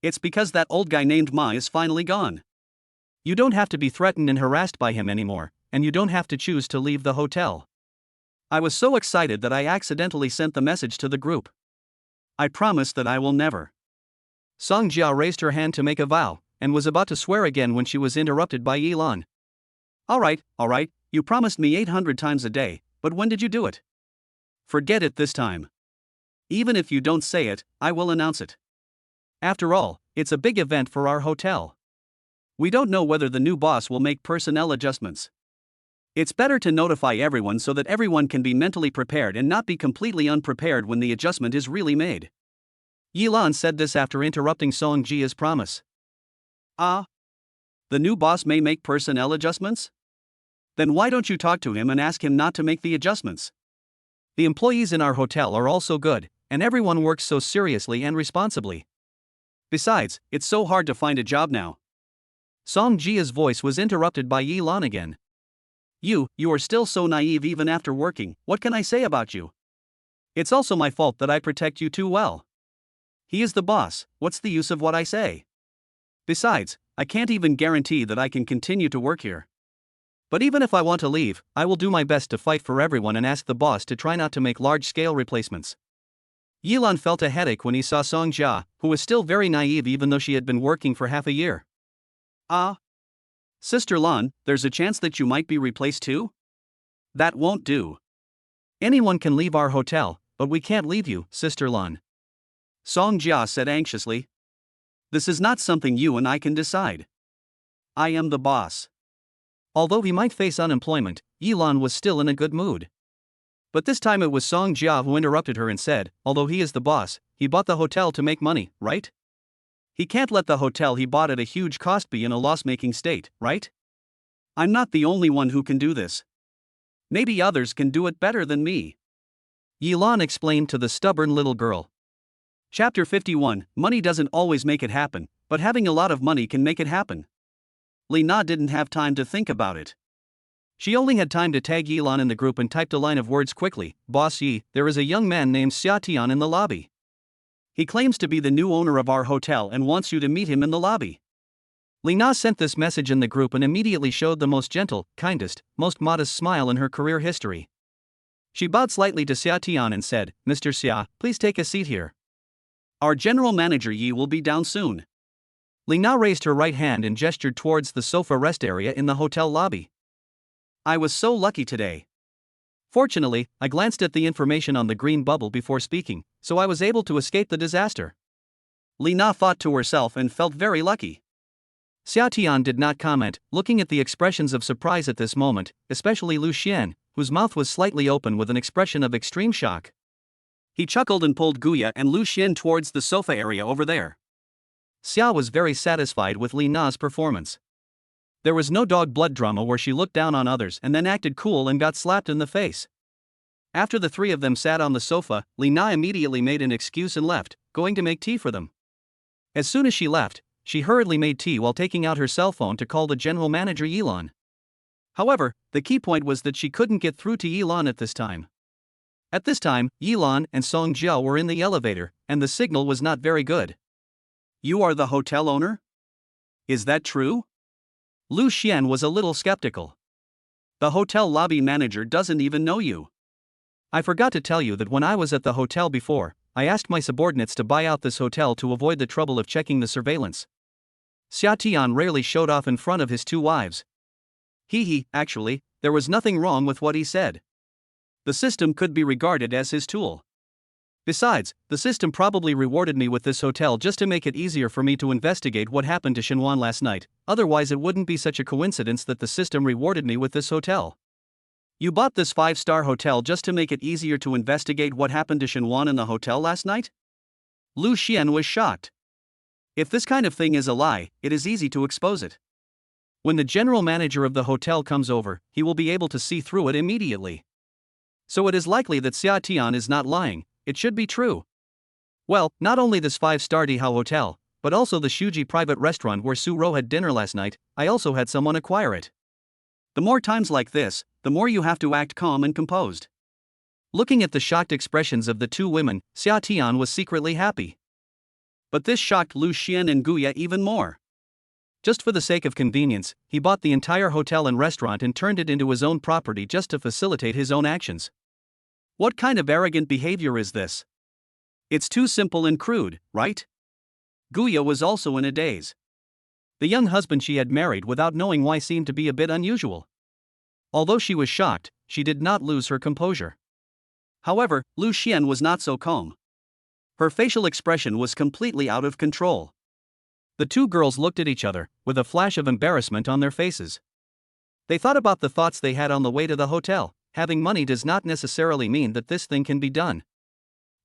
It's because that old guy named Ma is finally gone. You don't have to be threatened and harassed by him anymore, and you don't have to choose to leave the hotel. I was so excited that I accidentally sent the message to the group. I promise that I will never. Song Jia raised her hand to make a vow, and was about to swear again when she was interrupted by Yilan. Alright, you promised me 800 times a day, but when did you do it? Forget it this time. Even if you don't say it, I will announce it. After all, it's a big event for our hotel. We don't know whether the new boss will make personnel adjustments. It's better to notify everyone so that everyone can be mentally prepared and not be completely unprepared when the adjustment is really made. Yilan said this after interrupting Song Jia's promise. The new boss may make personnel adjustments? Then why don't you talk to him and ask him not to make the adjustments? The employees in our hotel are all so good, and everyone works so seriously and responsibly. Besides, it's so hard to find a job now. Song Jia's voice was interrupted by Yilan again. You are still so naive even after working, what can I say about you? It's also my fault that I protect you too well. He is the boss, what's the use of what I say? Besides, I can't even guarantee that I can continue to work here. But even if I want to leave, I will do my best to fight for everyone and ask the boss to try not to make large-scale replacements. Yilan felt a headache when he saw Song Jia, who was still very naive even though she had been working for half a year. Sister Lan, there's a chance that you might be replaced too? That won't do. Anyone can leave our hotel, but we can't leave you, Sister Lan. Song Jia said anxiously. This is not something you and I can decide. I am the boss. Although he might face unemployment, Yilan was still in a good mood. But this time it was Song Jia who interrupted her and said, although he is the boss, he bought the hotel to make money, right? He can't let the hotel he bought at a huge cost be in a loss-making state, right? I'm not the only one who can do this. Maybe others can do it better than me. Yilan explained to the stubborn little girl. Chapter 51, Money doesn't always make it happen, but having a lot of money can make it happen. Li Na didn't have time to think about it. She only had time to tag Yilan in the group and typed a line of words quickly. Boss Yi, there is a young man named Xia Tian in the lobby. He claims to be the new owner of our hotel and wants you to meet him in the lobby. Li Na sent this message in the group and immediately showed the most gentle, kindest, most modest smile in her career history. She bowed slightly to Xia Tian and said, Mr. Xia, please take a seat here. Our general manager Yi will be down soon. Li Na raised her right hand and gestured towards the sofa rest area in the hotel lobby. I was so lucky today. Fortunately, I glanced at the information on the green bubble before speaking, so I was able to escape the disaster. Li Na thought to herself and felt very lucky. Xia Tian did not comment, looking at the expressions of surprise at this moment, especially Lu Xian, whose mouth was slightly open with an expression of extreme shock. He chuckled and pulled Guya and Lu Xian towards the sofa area over there. Xia was very satisfied with Li Na's performance. There was no dog blood drama where she looked down on others and then acted cool and got slapped in the face. After the three of them sat on the sofa, Li Na immediately made an excuse and left, going to make tea for them. As soon as she left, she hurriedly made tea while taking out her cell phone to call the general manager Yilan. However, the key point was that she couldn't get through to Yilan at this time. At this time, Yilan and Song Jia were in the elevator, and the signal was not very good. You are the hotel owner? Is that true? Lu Xian was a little skeptical. The hotel lobby manager doesn't even know you. I forgot to tell you that when I was at the hotel before, I asked my subordinates to buy out this hotel to avoid the trouble of checking the surveillance. Xia Tian rarely showed off in front of his two wives. Actually, there was nothing wrong with what he said. The system could be regarded as his tool. Besides, the system probably rewarded me with this hotel just to make it easier for me to investigate what happened to Shenwan last night, otherwise it wouldn't be such a coincidence that the system rewarded me with this hotel. You bought this 5-star hotel just to make it easier to investigate what happened to Shenwan in the hotel last night? Lu Xian was shocked. If this kind of thing is a lie, it is easy to expose it. When the general manager of the hotel comes over, he will be able to see through it immediately. So it is likely that Xia Tian is not lying. It should be true. Well, not only this 5-star Dihao hotel, but also the Shuji private restaurant where Su-ro had dinner last night. I also had someone acquire it. The more times like this, the more you have to act calm and composed. Looking at the shocked expressions of the two women, Xia Tian was secretly happy. But this shocked Lu Xian and Guya even more. Just for the sake of convenience, he bought the entire hotel and restaurant and turned it into his own property just to facilitate his own actions. What kind of arrogant behavior is this? It's too simple and crude, right? Guya was also in a daze. The young husband she had married without knowing why seemed to be a bit unusual. Although she was shocked, she did not lose her composure. However, Lu Xian was not so calm. Her facial expression was completely out of control. The two girls looked at each other, with a flash of embarrassment on their faces. They thought about the thoughts they had on the way to the hotel. Having money does not necessarily mean that this thing can be done.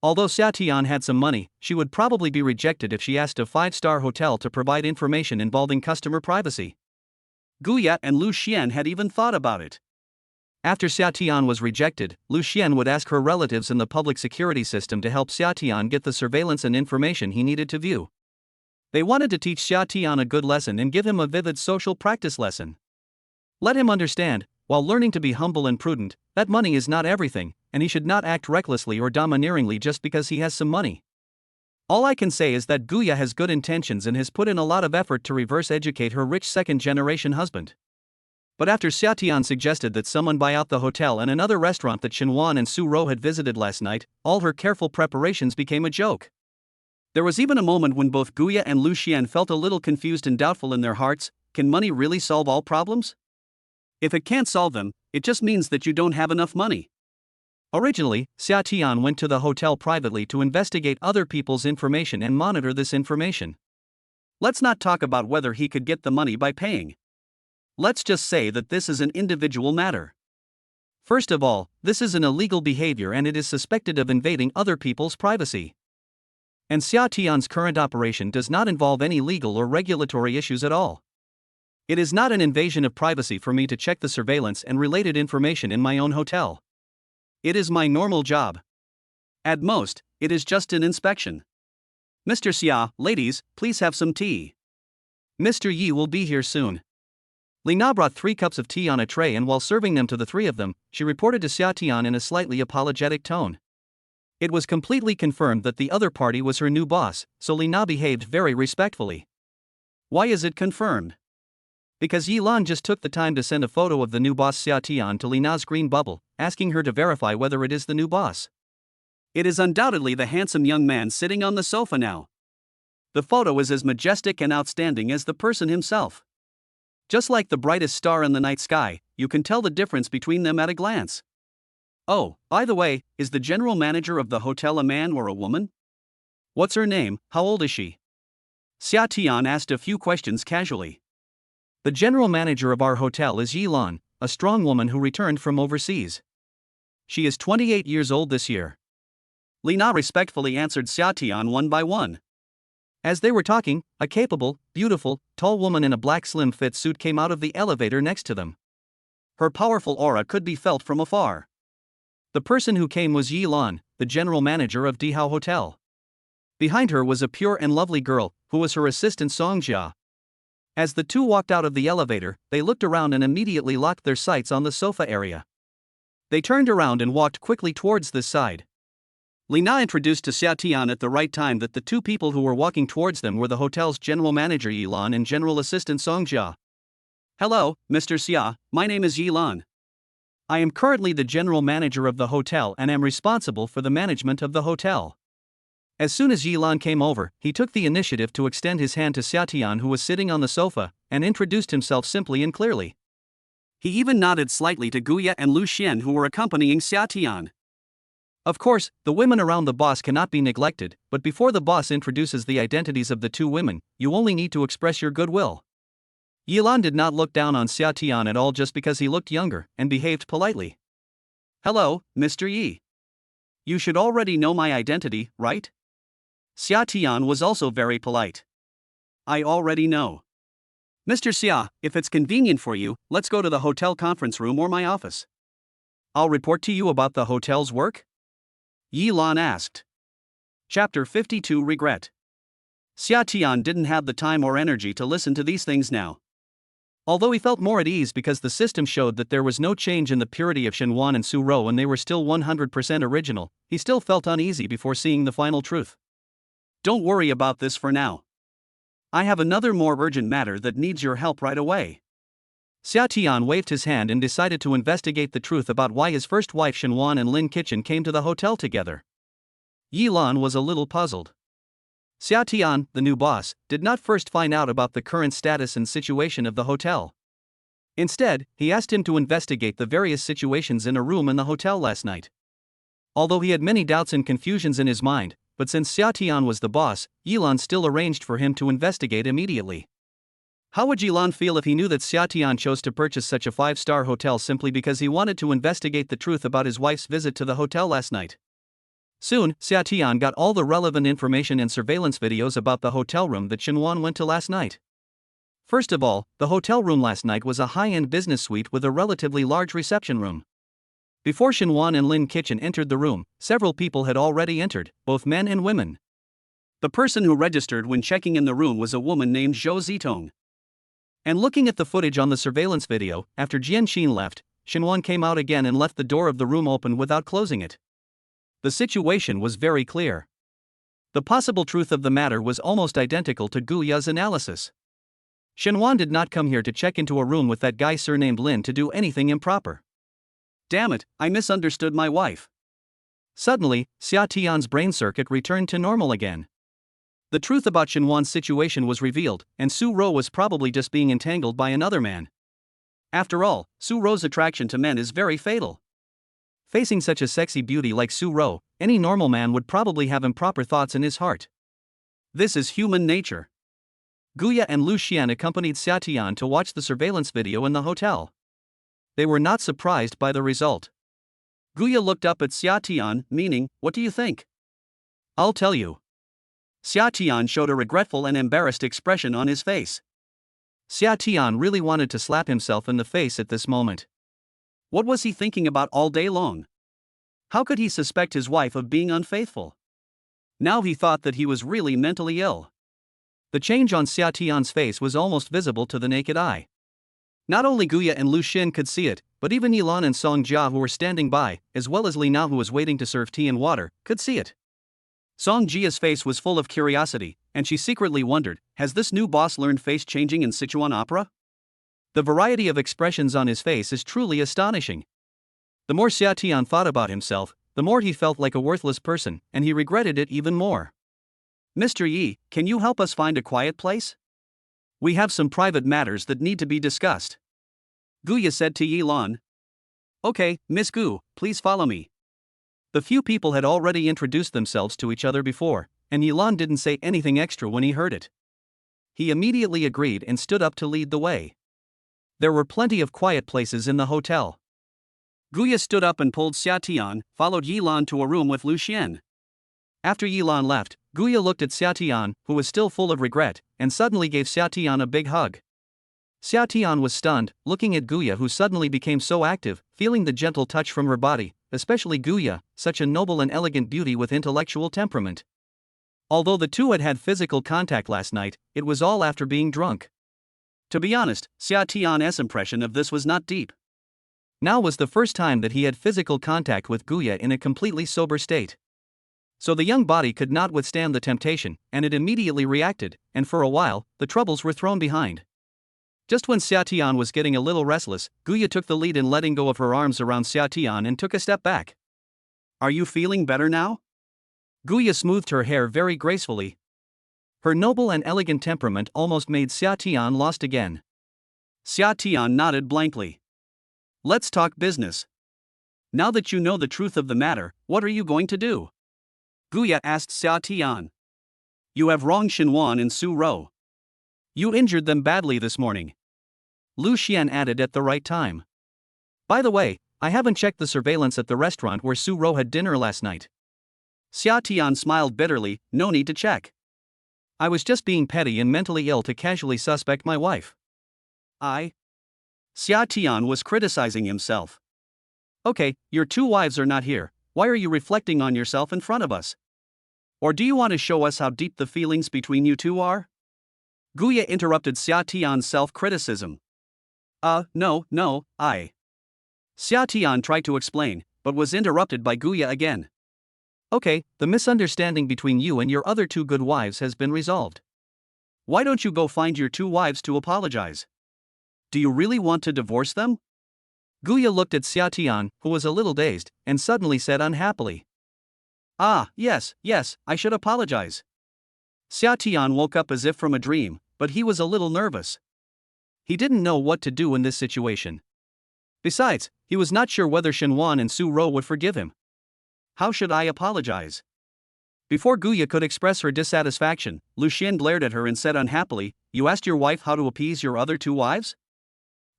Although Xia Tian had some money, she would probably be rejected if she asked a 5-star hotel to provide information involving customer privacy. Guya and Lu Xian had even thought about it. After Xia Tian was rejected, Lu Xian would ask her relatives in the public security system to help Xia Tian get the surveillance and information he needed to view. They wanted to teach Xia Tian a good lesson and give him a vivid social practice lesson. Let him understand, while learning to be humble and prudent, that money is not everything, and he should not act recklessly or domineeringly just because he has some money. All I can say is that Guya has good intentions and has put in a lot of effort to reverse educate her rich second-generation husband. But after Xia Tian suggested that someone buy out the hotel and another restaurant that Shenwan and Su-ro had visited last night, all her careful preparations became a joke. There was even a moment when both Guya and Lu Xian felt a little confused and doubtful in their hearts. Can money really solve all problems? If it can't solve them, it just means that you don't have enough money. Originally, Xia Tian went to the hotel privately to investigate other people's information and monitor this information. Let's not talk about whether he could get the money by paying. Let's just say that this is an individual matter. First of all, this is an illegal behavior and it is suspected of invading other people's privacy. And Xia Tian's current operation does not involve any legal or regulatory issues at all. It is not an invasion of privacy for me to check the surveillance and related information in my own hotel. It is my normal job. At most, it is just an inspection. Mr. Xia, ladies, please have some tea. Mr. Yi will be here soon. Lina brought 3 cups of tea on a tray, and while serving them to the 3 of them, she reported to Xia Tian in a slightly apologetic tone. It was completely confirmed that the other party was her new boss, so Lina behaved very respectfully. Why is it confirmed? Because Yilan just took the time to send a photo of the new boss Xia Tian to Lina's green bubble, asking her to verify whether it is the new boss. It is undoubtedly the handsome young man sitting on the sofa now. The photo is as majestic and outstanding as the person himself. Just like the brightest star in the night sky, you can tell the difference between them at a glance. Oh, by the way, is the general manager of the hotel a man or a woman? What's her name? How old is she? Xia Tian asked a few questions casually. The general manager of our hotel is Yilan, a strong woman who returned from overseas. She is 28 years old this year. Lina respectfully answered Xia Tian one by one. As they were talking, a capable, beautiful, tall woman in a black slim-fit suit came out of the elevator next to them. Her powerful aura could be felt from afar. The person who came was Yilan, the general manager of Dihao Hotel. Behind her was a pure and lovely girl, who was her assistant Songjia. As the two walked out of the elevator, they looked around and immediately locked their sights on the sofa area. They turned around and walked quickly towards this side. Lina introduced to Xia Tian at the right time that the 2 people who were walking towards them were the hotel's general manager Yilan and general assistant Songjia. Hello, Mr. Xia, my name is Yilan. I am currently the general manager of the hotel and am responsible for the management of the hotel. As soon as Yilan came over, he took the initiative to extend his hand to Xia Tian, who was sitting on the sofa, and introduced himself simply and clearly. He even nodded slightly to Guya and Lu Xian, who were accompanying Xia Tian. Of course, the women around the boss cannot be neglected, but before the boss introduces the identities of the 2 women, you only need to express your goodwill. Yilan did not look down on Xia Tian at all just because he looked younger, and behaved politely. Hello, Mr. Yi. You should already know my identity, right? Xia Tian was also very polite. I already know. Mr. Xia, if it's convenient for you, let's go to the hotel conference room or my office. I'll report to you about the hotel's work? Yilan asked. Chapter 52 Regret. Xia Tian didn't have the time or energy to listen to these things now. Although he felt more at ease because the system showed that there was no change in the purity of Shenwan and Su Rou and they were still 100% original, he still felt uneasy before seeing the final truth. Don't worry about this for now. I have another more urgent matter that needs your help right away. Xia Tian waved his hand and decided to investigate the truth about why his first wife Shenwan and Lin Kitchen came to the hotel together. Yi Lan was a little puzzled. Xia Tian, the new boss, did not first find out about the current status and situation of the hotel. Instead, he asked him to investigate the various situations in a room in the hotel last night. Although he had many doubts and confusions in his mind, but since Xia Tian was the boss, Yi Lan still arranged for him to investigate immediately. How would Yi Lan feel if he knew that Xia Tian chose to purchase such a 5-star hotel simply because he wanted to investigate the truth about his wife's visit to the hotel last night? Soon, Xia Tian got all the relevant information and surveillance videos about the hotel room that Shenwan went to last night. First of all, the hotel room last night was a high-end business suite with a relatively large reception room. Before Shenwan and Lin Kitchen entered the room, several people had already entered, both men and women. The person who registered when checking in the room was a woman named Zhou Zitong. And looking at the footage on the surveillance video, after Jian Xin left, Shenwan came out again and left the door of the room open without closing it. The situation was very clear. The possible truth of the matter was almost identical to Guya's analysis. Shenwan did not come here to check into a room with that guy surnamed Lin to do anything improper. Damn it, I misunderstood my wife. Suddenly, Xia Tian's brain circuit returned to normal again. The truth about Shenwan's situation was revealed, and Su Rou was probably just being entangled by another man. After all, Su Rou's attraction to men is very fatal. Facing such a sexy beauty like Su Rou, any normal man would probably have improper thoughts in his heart. This is human nature. Guya and Lu Xian accompanied Xia Tian to watch the surveillance video in the hotel. They were not surprised by the result. Guya looked up at Xia Tian, meaning, "What do you think?" "I'll tell you." Xia Tian showed a regretful and embarrassed expression on his face. Xia Tian really wanted to slap himself in the face at this moment. What was he thinking about all day long? How could he suspect his wife of being unfaithful? Now he thought that he was really mentally ill. The change on Xia Tian's face was almost visible to the naked eye. Not only Guya and Lu Xin could see it, but even Yi Lan and Song Jia who were standing by, as well as Li Na who was waiting to serve tea and water, could see it. Song Jia's face was full of curiosity, and she secretly wondered, has this new boss learned face changing in Sichuan opera? The variety of expressions on his face is truly astonishing. The more Xia Tian thought about himself, the more he felt like a worthless person, and he regretted it even more. "Mr. Yi, can you help us find a quiet place? We have some private matters that need to be discussed," Guya said to Yi Lan. "Okay, Miss Gu, please follow me." The few people had already introduced themselves to each other before, and Yi Lan didn't say anything extra when he heard it. He immediately agreed and stood up to lead the way. There were plenty of quiet places in the hotel. Guya stood up and pulled Xia Tian, followed Yi Lan to a room with Lu Xian. After Yi Lan left, Guya looked at Xia Tian, who was still full of regret, and suddenly gave Xia Tian a big hug. Xia Tian was stunned, looking at Guya who suddenly became so active, feeling the gentle touch from her body, especially Guya, such a noble and elegant beauty with intellectual temperament. Although the two had had physical contact last night, it was all after being drunk. To be honest, Xia Tian's impression of this was not deep. Now was the first time that he had physical contact with Guya in a completely sober state. So the young body could not withstand the temptation, and it immediately reacted, and for a while, the troubles were thrown behind. Just when Xia Tian was getting a little restless, Guya took the lead in letting go of her arms around Xia Tian and took a step back. "Are you feeling better now?" Guya smoothed her hair very gracefully. Her noble and elegant temperament almost made Xia Tian lost again. Xia Tian nodded blankly. "Let's talk business. Now that you know the truth of the matter, what are you going to do?" Guya asked Xia Tian. "You have wronged Shenwan and Su Rou. You injured them badly this morning," Lu Xian added at the right time. "By the way, I haven't checked the surveillance at the restaurant where Su Rou had dinner last night." Xia Tian smiled bitterly, "No need to check. I was just being petty and mentally ill to casually suspect my wife." Xia Tian was criticizing himself. "Okay, your two wives are not here, why are you reflecting on yourself in front of us?" Or do you want to show us how deep the feelings between you two are? Guya interrupted Xia Tian's self-criticism. No, I. Xia Tian tried to explain, but was interrupted by Guya again. Okay, the misunderstanding between you and your other two good wives has been resolved. Why don't you go find your two wives to apologize? Do you really want to divorce them? Guya looked at Xia Tian, who was a little dazed, and suddenly said unhappily. Yes, I should apologize. Xia Tian woke up as if from a dream, but he was a little nervous. He didn't know what to do in this situation. Besides, he was not sure whether Shenwan and Su Ro would forgive him. How should I apologize? Before Guya could express her dissatisfaction, Lu Xian glared at her and said unhappily, You asked your wife how to appease your other two wives?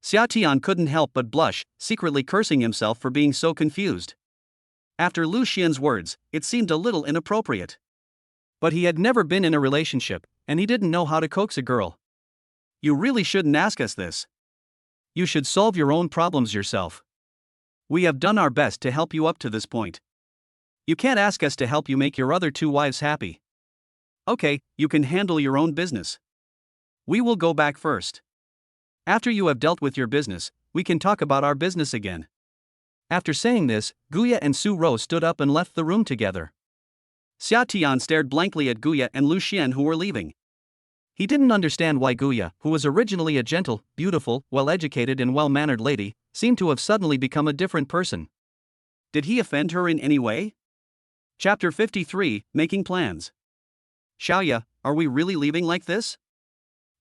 Xia Tian couldn't help but blush, secretly cursing himself for being so confused. After Lu Xian's words, it seemed a little inappropriate. But he had never been in a relationship, and he didn't know how to coax a girl. You really shouldn't ask us this. You should solve your own problems yourself. We have done our best to help you up to this point. You can't ask us to help you make your other two wives happy. Okay, you can handle your own business. We will go back first. After you have dealt with your business, we can talk about our business again. After saying this, Guya and Su Ro stood up and left the room together. Xia Tian stared blankly at Guya and Lu Xian, who were leaving. He didn't understand why Guya, who was originally a gentle, beautiful, well-educated and well-mannered lady, seemed to have suddenly become a different person. Did he offend her in any way? Chapter 53, Making Plans. Xiaoya, are we really leaving like this?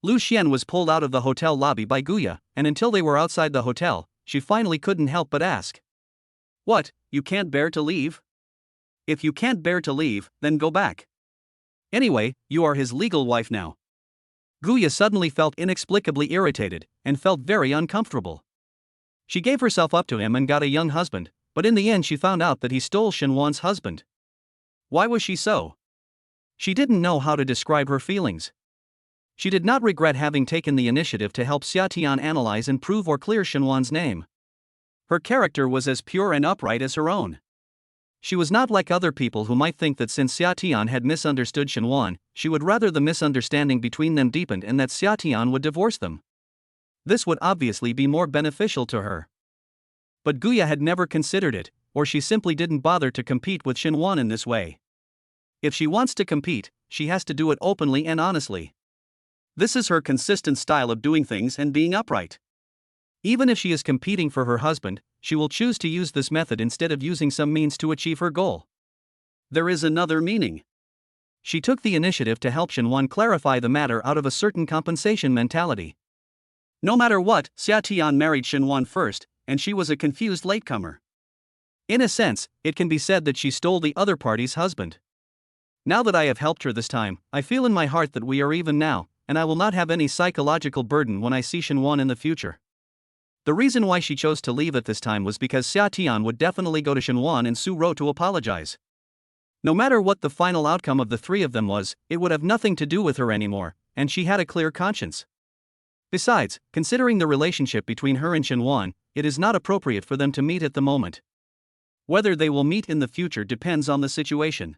Lu Xian was pulled out of the hotel lobby by Guya, and until they were outside the hotel, she finally couldn't help but ask. What, you can't bear to leave? If you can't bear to leave, then go back. Anyway, you are his legal wife now. Guya suddenly felt inexplicably irritated, and felt very uncomfortable. She gave herself up to him and got a young husband, but in the end she found out that he stole Shenwan's husband. Why was she so? She didn't know how to describe her feelings. She did not regret having taken the initiative to help Xia Tian analyze and prove or clear Shenwan's name. Her character was as pure and upright as her own. She was not like other people who might think that since Xia Tian had misunderstood Shenwan, she would rather the misunderstanding between them deepened and that Xia Tian would divorce them. This would obviously be more beneficial to her. But Guya had never considered it, or she simply didn't bother to compete with Shenwan in this way. If she wants to compete, she has to do it openly and honestly. This is her consistent style of doing things and being upright. Even if she is competing for her husband, she will choose to use this method instead of using some means to achieve her goal. There is another meaning. She took the initiative to help Shenwan clarify the matter out of a certain compensation mentality. No matter what, Xia Tian married Shenwan first, and she was a confused latecomer. In a sense, it can be said that she stole the other party's husband. Now that I have helped her this time, I feel in my heart that we are even now, and I will not have any psychological burden when I see Shenwan in the future. The reason why she chose to leave at this time was because Xia Tian would definitely go to Shenwan and Su Ro to apologize. No matter what the final outcome of the three of them was, it would have nothing to do with her anymore, and she had a clear conscience. Besides, considering the relationship between her and Shenwan, it is not appropriate for them to meet at the moment. Whether they will meet in the future depends on the situation.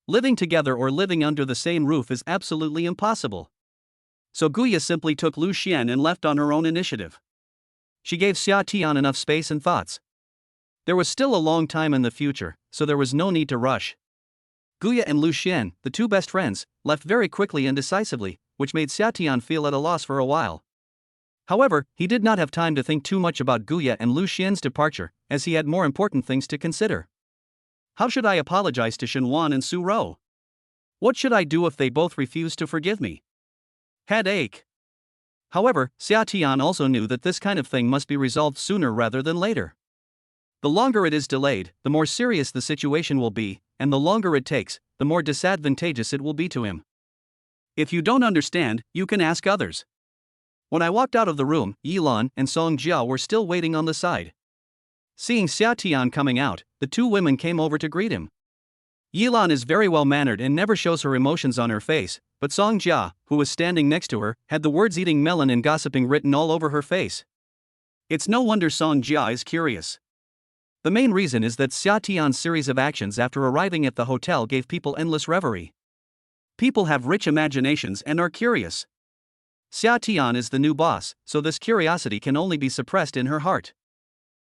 Living together or living under the same roof is absolutely impossible. So Guya simply took Lu Xian and left on her own initiative. She gave Xia Tian enough space and thoughts. There was still a long time in the future, so there was no need to rush. Guya and Lu Xian, the two best friends, left very quickly and decisively, which made Xia Tian feel at a loss for a while. However, he did not have time to think too much about Guya and Lu Xian's departure, as he had more important things to consider. How should I apologize to Shenwan and Su Ro? What should I do if they both refuse to forgive me? Headache. However, Xia Tian also knew that this kind of thing must be resolved sooner rather than later. The longer it is delayed, the more serious the situation will be, and the longer it takes, the more disadvantageous it will be to him. If you don't understand, you can ask others. When I walked out of the room, Yilan and Song Jia were still waiting on the side. Seeing Xia Tian coming out, the two women came over to greet him. Yilan is very well-mannered and never shows her emotions on her face, but Song Jia, who was standing next to her, had the words eating melon and gossiping written all over her face. It's no wonder Song Jia is curious. The main reason is that Xia Tian's series of actions after arriving at the hotel gave people endless reverie. People have rich imaginations and are curious. Xia Tian is the new boss, so this curiosity can only be suppressed in her heart.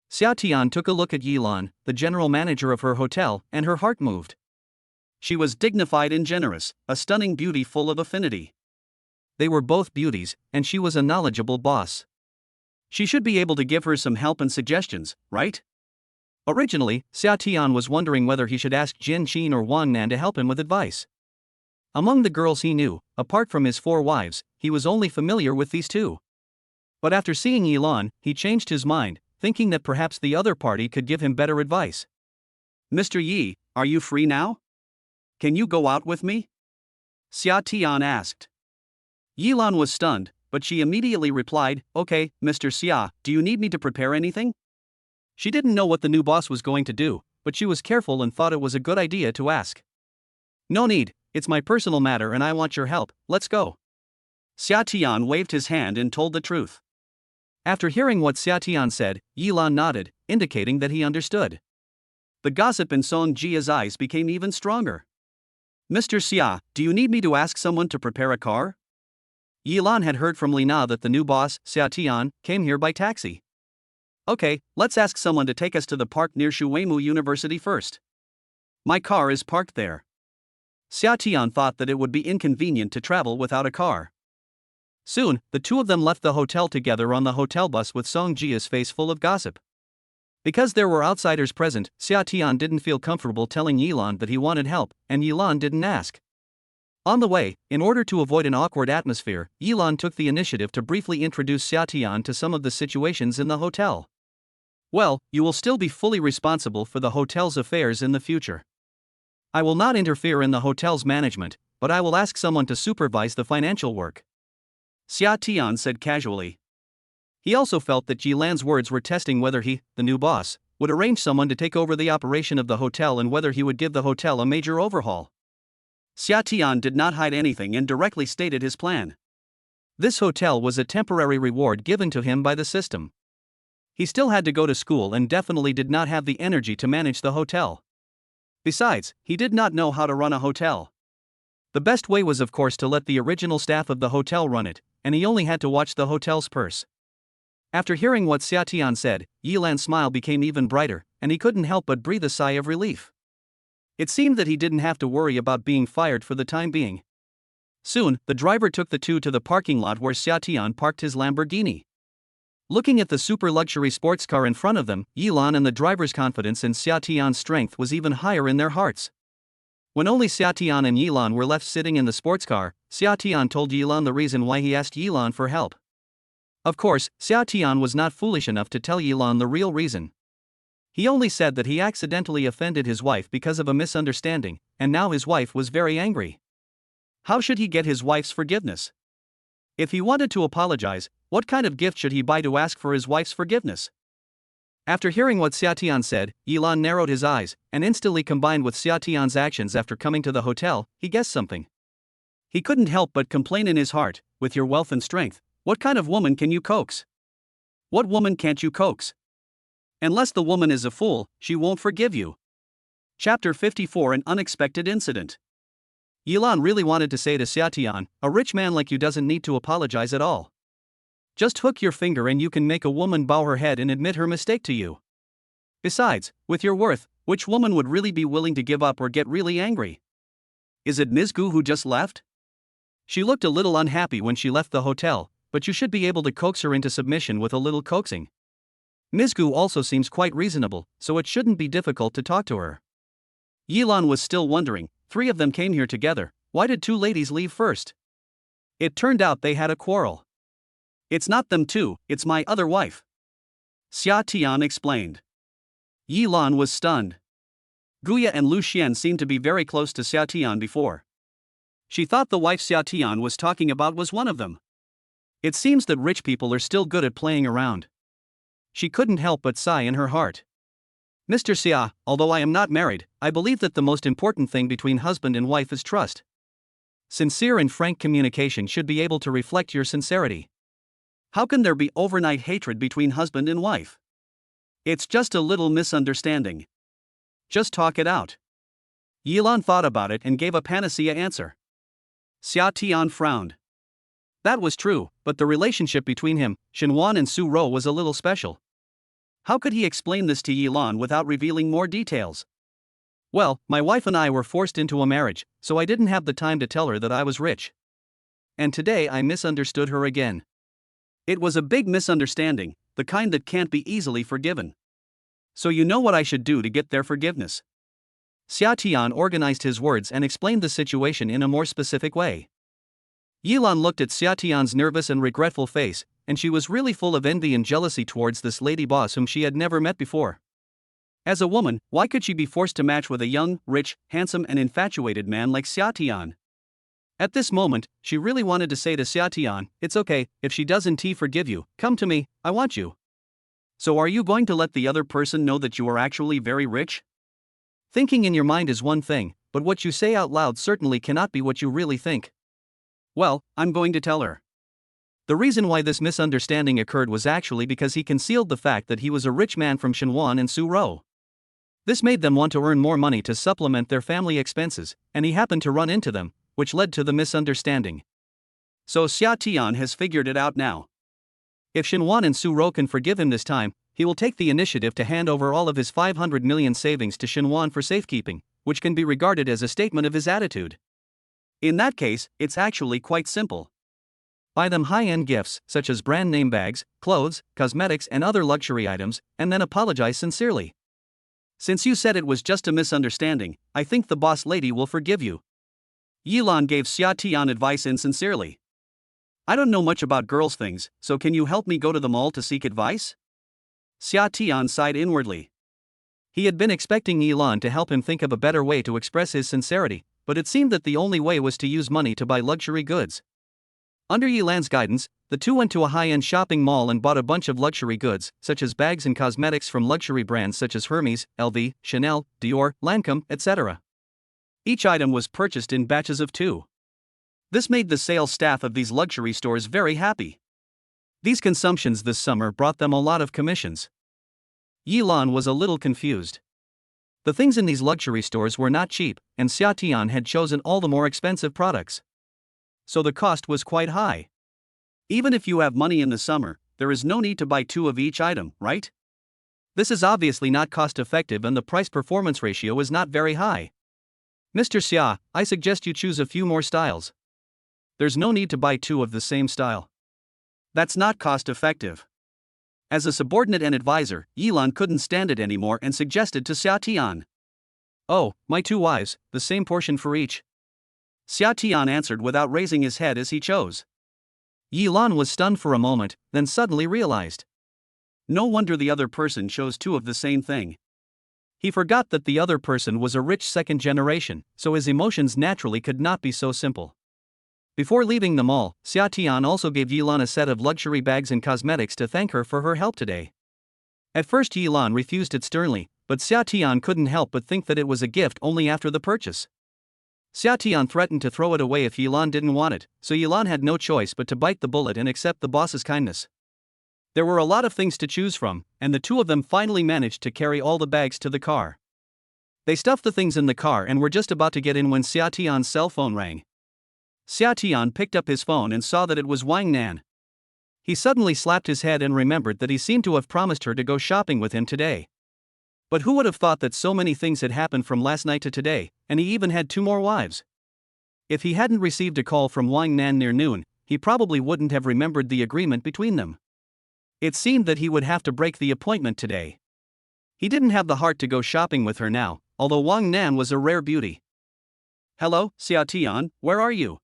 Xia Tian took a look at Yilan, the general manager of her hotel, and her heart moved. She was dignified and generous, a stunning beauty full of affinity. They were both beauties, and she was a knowledgeable boss. She should be able to give her some help and suggestions, right? Originally, Xia Tian was wondering whether he should ask Jin Xin or Wang Nan to help him with advice. Among the girls he knew, apart from his 4 wives, he was only familiar with these 2. But after seeing Yilan, he changed his mind, thinking that perhaps the other party could give him better advice. Mr. Yi, are you free now? Can you go out with me? Xia Tian asked. Yilan was stunned, but she immediately replied, Okay, Mr. Xia, do you need me to prepare anything? She didn't know what the new boss was going to do, but she was careful and thought it was a good idea to ask. No need, it's my personal matter and I want your help, let's go. Xia Tian waved his hand and told the truth. After hearing what Xia Tian said, Yilan nodded, indicating that he understood. The gossip in Song Jia's eyes became even stronger. Mr. Xia, do you need me to ask someone to prepare a car? Yilan had heard from Lina that the new boss, Xia Tian, came here by taxi. Okay, let's ask someone to take us to the park near Shuimu University first. My car is parked there. Xia Tian thought that it would be inconvenient to travel without a car. Soon, the 2 of them left the hotel together on the hotel bus with Song Jia's face full of gossip. Because there were outsiders present, Xia Tian didn't feel comfortable telling Yilan that he wanted help, and Yilan didn't ask. On the way, in order to avoid an awkward atmosphere, Yilan took the initiative to briefly introduce Xia Tian to some of the situations in the hotel. Well, you will still be fully responsible for the hotel's affairs in the future. I will not interfere in the hotel's management, but I will ask someone to supervise the financial work. Xia Tian said casually. He also felt that Yilan's words were testing whether he, the new boss, would arrange someone to take over the operation of the hotel and whether he would give the hotel a major overhaul. Xia Tian did not hide anything and directly stated his plan. This hotel was a temporary reward given to him by the system. He still had to go to school and definitely did not have the energy to manage the hotel. Besides, he did not know how to run a hotel. The best way was of course to let the original staff of the hotel run it, and he only had to watch the hotel's purse. After hearing what Xia Tian said, Yilan's smile became even brighter, and he couldn't help but breathe a sigh of relief. It seemed that he didn't have to worry about being fired for the time being. Soon, the driver took the 2 to the parking lot where Xia Tian parked his Lamborghini. Looking at the super luxury sports car in front of them, Yilan and the driver's confidence in Xia Tian's strength was even higher in their hearts. When only Xia Tian and Yilan were left sitting in the sports car, Xia Tian told Yilan the reason why he asked Yilan for help. Of course, Xia Tian was not foolish enough to tell Yilan the real reason. He only said that he accidentally offended his wife because of a misunderstanding, and now his wife was very angry. How should he get his wife's forgiveness? If he wanted to apologize, what kind of gift should he buy to ask for his wife's forgiveness? After hearing what Xia Tian said, Yilan narrowed his eyes, and instantly combined with Xia Tian's actions after coming to the hotel, he guessed something. He couldn't help but complain in his heart, with your wealth and strength, what kind of woman can you coax? What woman can't you coax? Unless the woman is a fool, she won't forgive you. Chapter 54 An Unexpected Incident. Yilan really wanted to say to Xia Tian, a rich man like you doesn't need to apologize at all. Just hook your finger and you can make a woman bow her head and admit her mistake to you. Besides, with your worth, which woman would really be willing to give up or get really angry? Is it Ms. Gu who just left? She looked a little unhappy when she left the hotel, but you should be able to coax her into submission with a little coaxing. Ms. Gu also seems quite reasonable, so it shouldn't be difficult to talk to her. Yilan was still wondering, 3 of them came here together, why did 2 ladies leave first? It turned out they had a quarrel. It's not them 2, it's my other wife. Xia Tian explained. Yilan was stunned. Guya and Lu Xian seemed to be very close to Xia Tian before. She thought the wife Xia Tian was talking about was one of them. It seems that rich people are still good at playing around. She couldn't help but sigh in her heart. Mr. Xia, although I am not married, I believe that the most important thing between husband and wife is trust. Sincere and frank communication should be able to reflect your sincerity. How can there be overnight hatred between husband and wife? It's just a little misunderstanding. Just talk it out. Yilan thought about it and gave a panacea answer. Xia Tian frowned. That was true, but the relationship between him, Xinhuan and Su Rou was a little special. How could he explain this to Yilan without revealing more details? Well, my wife and I were forced into a marriage, so I didn't have the time to tell her that I was rich. And today I misunderstood her again. It was a big misunderstanding, the kind that can't be easily forgiven. So you know what I should do to get their forgiveness? Xia Tian organized his words and explained the situation in a more specific way. Yilan looked at Xia Tian's nervous and regretful face, and she was really full of envy and jealousy towards this lady boss whom she had never met before. As a woman, why could she be forced to match with a young, rich, handsome and infatuated man like Xia Tian? At this moment, she really wanted to say to Xia Tian, "It's okay, if she doesn't forgive you, come to me, I want you." So are you going to let the other person know that you are actually very rich? Thinking in your mind is one thing, but what you say out loud certainly cannot be what you really think. Well, I'm going to tell her. The reason why this misunderstanding occurred was actually because he concealed the fact that he was a rich man from Xinhuan and Su Rou. This made them want to earn more money to supplement their family expenses, and he happened to run into them, which led to the misunderstanding. So Xia Tian has figured it out now. If Xinhuan and Su Rou can forgive him this time, he will take the initiative to hand over all of his 500 million savings to Xinhuan for safekeeping, which can be regarded as a statement of his attitude. In that case, it's actually quite simple. Buy them high-end gifts, such as brand name bags, clothes, cosmetics and other luxury items, and then apologize sincerely. Since you said it was just a misunderstanding, I think the boss lady will forgive you. Yilan gave Xia Tian advice insincerely. I don't know much about girls' things, so can you help me go to the mall to seek advice? Xia Tian sighed inwardly. He had been expecting Yilan to help him think of a better way to express his sincerity, but it seemed that the only way was to use money to buy luxury goods. Under Yilan's guidance, the two went to a high-end shopping mall and bought a bunch of luxury goods, such as bags and cosmetics from luxury brands such as Hermes, LV, Chanel, Dior, Lancôme, etc. Each item was purchased in batches of 2. This made the sales staff of these luxury stores very happy. These consumptions this summer brought them a lot of commissions. Yilan was a little confused. The things in these luxury stores were not cheap, and Xia Tian had chosen all the more expensive products. So the cost was quite high. Even if you have money in the summer, there is no need to buy 2 of each item, right? This is obviously not cost-effective and the price-performance ratio is not very high. Mr. Xia, I suggest you choose a few more styles. There's no need to buy 2 of the same style. That's not cost-effective. As a subordinate and advisor, Yilan couldn't stand it anymore and suggested to Xia Tian. Oh, my 2 wives, the same portion for each. Xia Tian answered without raising his head as he chose. Yilan was stunned for a moment, then suddenly realized. No wonder the other person chose 2 of the same thing. He forgot that the other person was a rich second generation, so his emotions naturally could not be so simple. Before leaving the mall, Xia Tian also gave Yilan a set of luxury bags and cosmetics to thank her for her help today. At first Yilan refused it sternly, but Xia Tian couldn't help but think that it was a gift only after the purchase. Xia Tian threatened to throw it away if Yilan didn't want it, so Yilan had no choice but to bite the bullet and accept the boss's kindness. There were a lot of things to choose from, and the 2 of them finally managed to carry all the bags to the car. They stuffed the things in the car and were just about to get in when Xia Tian's cell phone rang. Xia Tian picked up his phone and saw that it was Wang Nan. He suddenly slapped his head and remembered that he seemed to have promised her to go shopping with him today. But who would have thought that so many things had happened from last night to today, and he even had 2 more wives? If he hadn't received a call from Wang Nan near noon, he probably wouldn't have remembered the agreement between them. It seemed that he would have to break the appointment today. He didn't have the heart to go shopping with her now, although Wang Nan was a rare beauty. Hello, Xia Tian, where are you?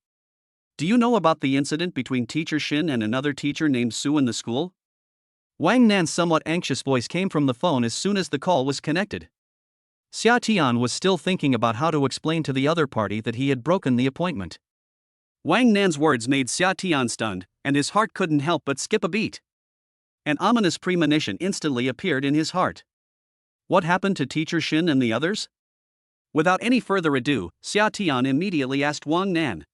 Do you know about the incident between Teacher Xin and another teacher named Su in the school? Wang Nan's somewhat anxious voice came from the phone as soon as the call was connected. Xia Tian was still thinking about how to explain to the other party that he had broken the appointment. Wang Nan's words made Xia Tian stunned, and his heart couldn't help but skip a beat. An ominous premonition instantly appeared in his heart. What happened to Teacher Xin and the others? Without any further ado, Xia Tian immediately asked Wang Nan.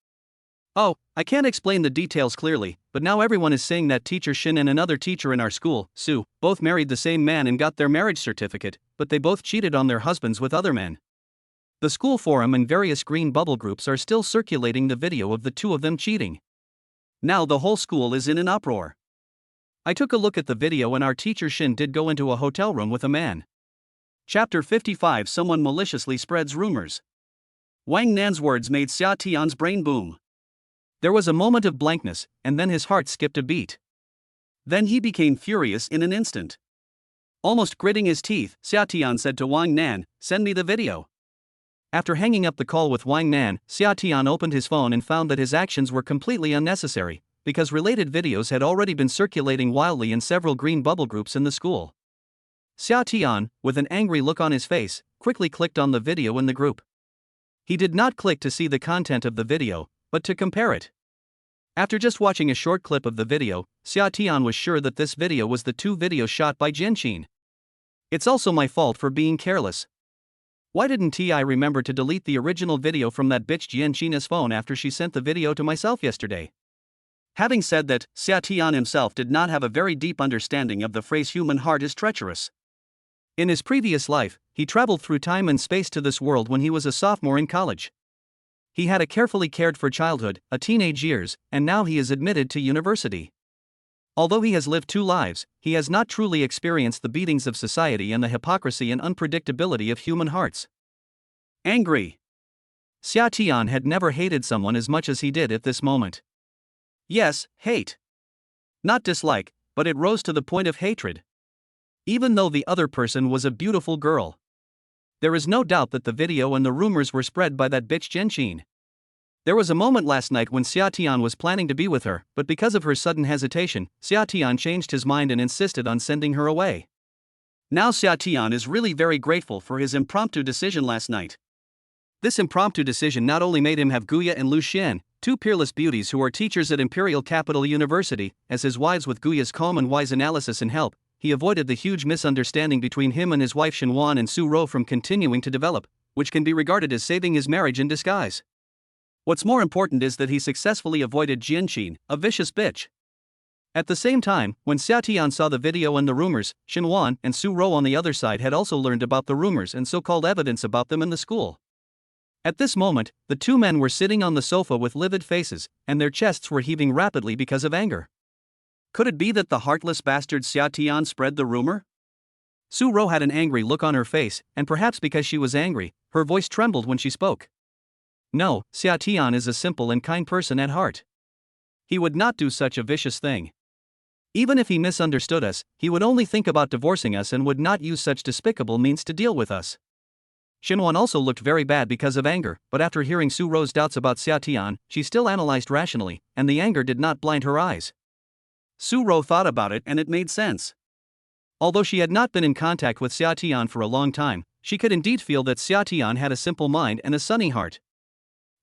Oh, I can't explain the details clearly, but now everyone is saying that teacher Shin and another teacher in our school, Sue, both married the same man and got their marriage certificate, but they both cheated on their husbands with other men. The school forum and various green bubble groups are still circulating the video of the two of them cheating. Now the whole school is in an uproar. I took a look at the video and our teacher Shin did go into a hotel room with a man. Chapter 55. Someone maliciously spreads rumors. Wang Nan's words made Xia Tian's brain boom. There was a moment of blankness, and then his heart skipped a beat. Then he became furious in an instant. Almost gritting his teeth, Xia Tian said to Wang Nan, "Send me the video." After hanging up the call with Wang Nan, Xia Tian opened his phone and found that his actions were completely unnecessary, because related videos had already been circulating wildly in several green bubble groups in the school. Xia Tian, with an angry look on his face, quickly clicked on the video in the group. He did not click to see the content of the video, but to compare it. After just watching a short clip of the video, Xia Tian was sure that this video was the two videos shot by Jianqin. It's also my fault for being careless. Why didn't I remember to delete the original video from that bitch Jianqin's phone after she sent the video to myself yesterday? Having said that, Xia Tian himself did not have a very deep understanding of the phrase human heart is treacherous. In his previous life, he traveled through time and space to this world when he was a sophomore in college. He had a carefully cared for childhood, a teenage years, and now he is admitted to university. Although he has lived two lives, he has not truly experienced the beatings of society and the hypocrisy and unpredictability of human hearts. Angry. Xia Tian had never hated someone as much as he did at this moment. Yes, hate. Not dislike, but it rose to the point of hatred. Even though the other person was a beautiful girl. There is no doubt that the video and the rumors were spread by that bitch Jianqin. There was a moment last night when Xia Tian was planning to be with her, but because of her sudden hesitation, Xia Tian changed his mind and insisted on sending her away. Now Xia Tian is really very grateful for his impromptu decision last night. This impromptu decision not only made him have Guya and Lu Xian, two peerless beauties who are teachers at Imperial Capital University, as his wives with Guya's calm and wise analysis and help, he avoided the huge misunderstanding between him and his wife Shenwan and Su Ro from continuing to develop, which can be regarded as saving his marriage in disguise. What's more important is that he successfully avoided Jianqin, a vicious bitch. At the same time, when Xia Tian saw the video and the rumors, Shenwan and Su Ro on the other side had also learned about the rumors and so-called evidence about them in the school. At this moment, the two men were sitting on the sofa with livid faces, and their chests were heaving rapidly because of anger. Could it be that the heartless bastard Xia Tian spread the rumor? Su Ro had an angry look on her face, and perhaps because she was angry, her voice trembled when she spoke. No, Xia Tian is a simple and kind person at heart. He would not do such a vicious thing. Even if he misunderstood us, he would only think about divorcing us and would not use such despicable means to deal with us. Shenwan also looked very bad because of anger, but after hearing Su Ro's doubts about Xia Tian, she still analyzed rationally, and the anger did not blind her eyes. Su Ro thought about it and it made sense. Although she had not been in contact with Xia Tian for a long time, she could indeed feel that Xia Tian had a simple mind and a sunny heart.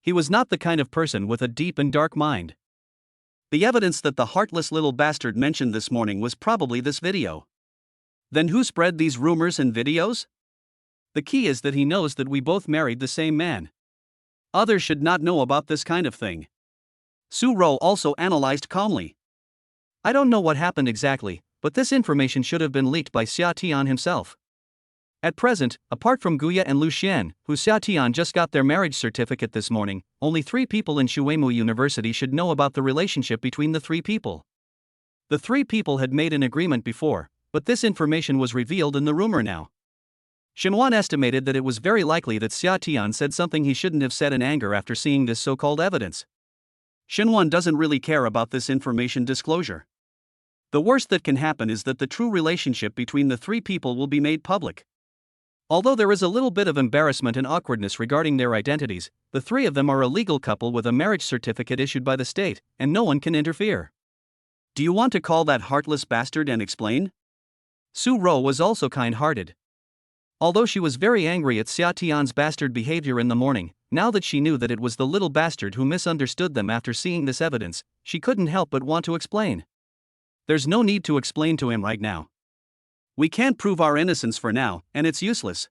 He was not the kind of person with a deep and dark mind. The evidence that the heartless little bastard mentioned this morning was probably this video. Then who spread these rumors and videos? The key is that he knows that we both married the same man. Others should not know about this kind of thing. Su Ro also analyzed calmly. I don't know what happened exactly, but this information should have been leaked by Xia Tian himself. At present, apart from Guya and Lu Xian, who Xia Tian just got their marriage certificate this morning, only 3 people in Shuemu University should know about the relationship between the 3 people. The 3 people had made an agreement before, but this information was revealed in the rumor now. Shenwan estimated that it was very likely that Xia Tian said something he shouldn't have said in anger after seeing this so-called evidence. Shenwan doesn't really care about this information disclosure. The worst that can happen is that the true relationship between the 3 people will be made public. Although there is a little bit of embarrassment and awkwardness regarding their identities, the 3 of them are a legal couple with a marriage certificate issued by the state, and no one can interfere. Do you want to call that heartless bastard and explain? Su Ro was also kind-hearted. Although she was very angry at Xia Tian's bastard behavior in the morning, now that she knew that it was the little bastard who misunderstood them after seeing this evidence, she couldn't help but want to explain. There's no need to explain to him right now. We can't prove our innocence for now, and it's useless.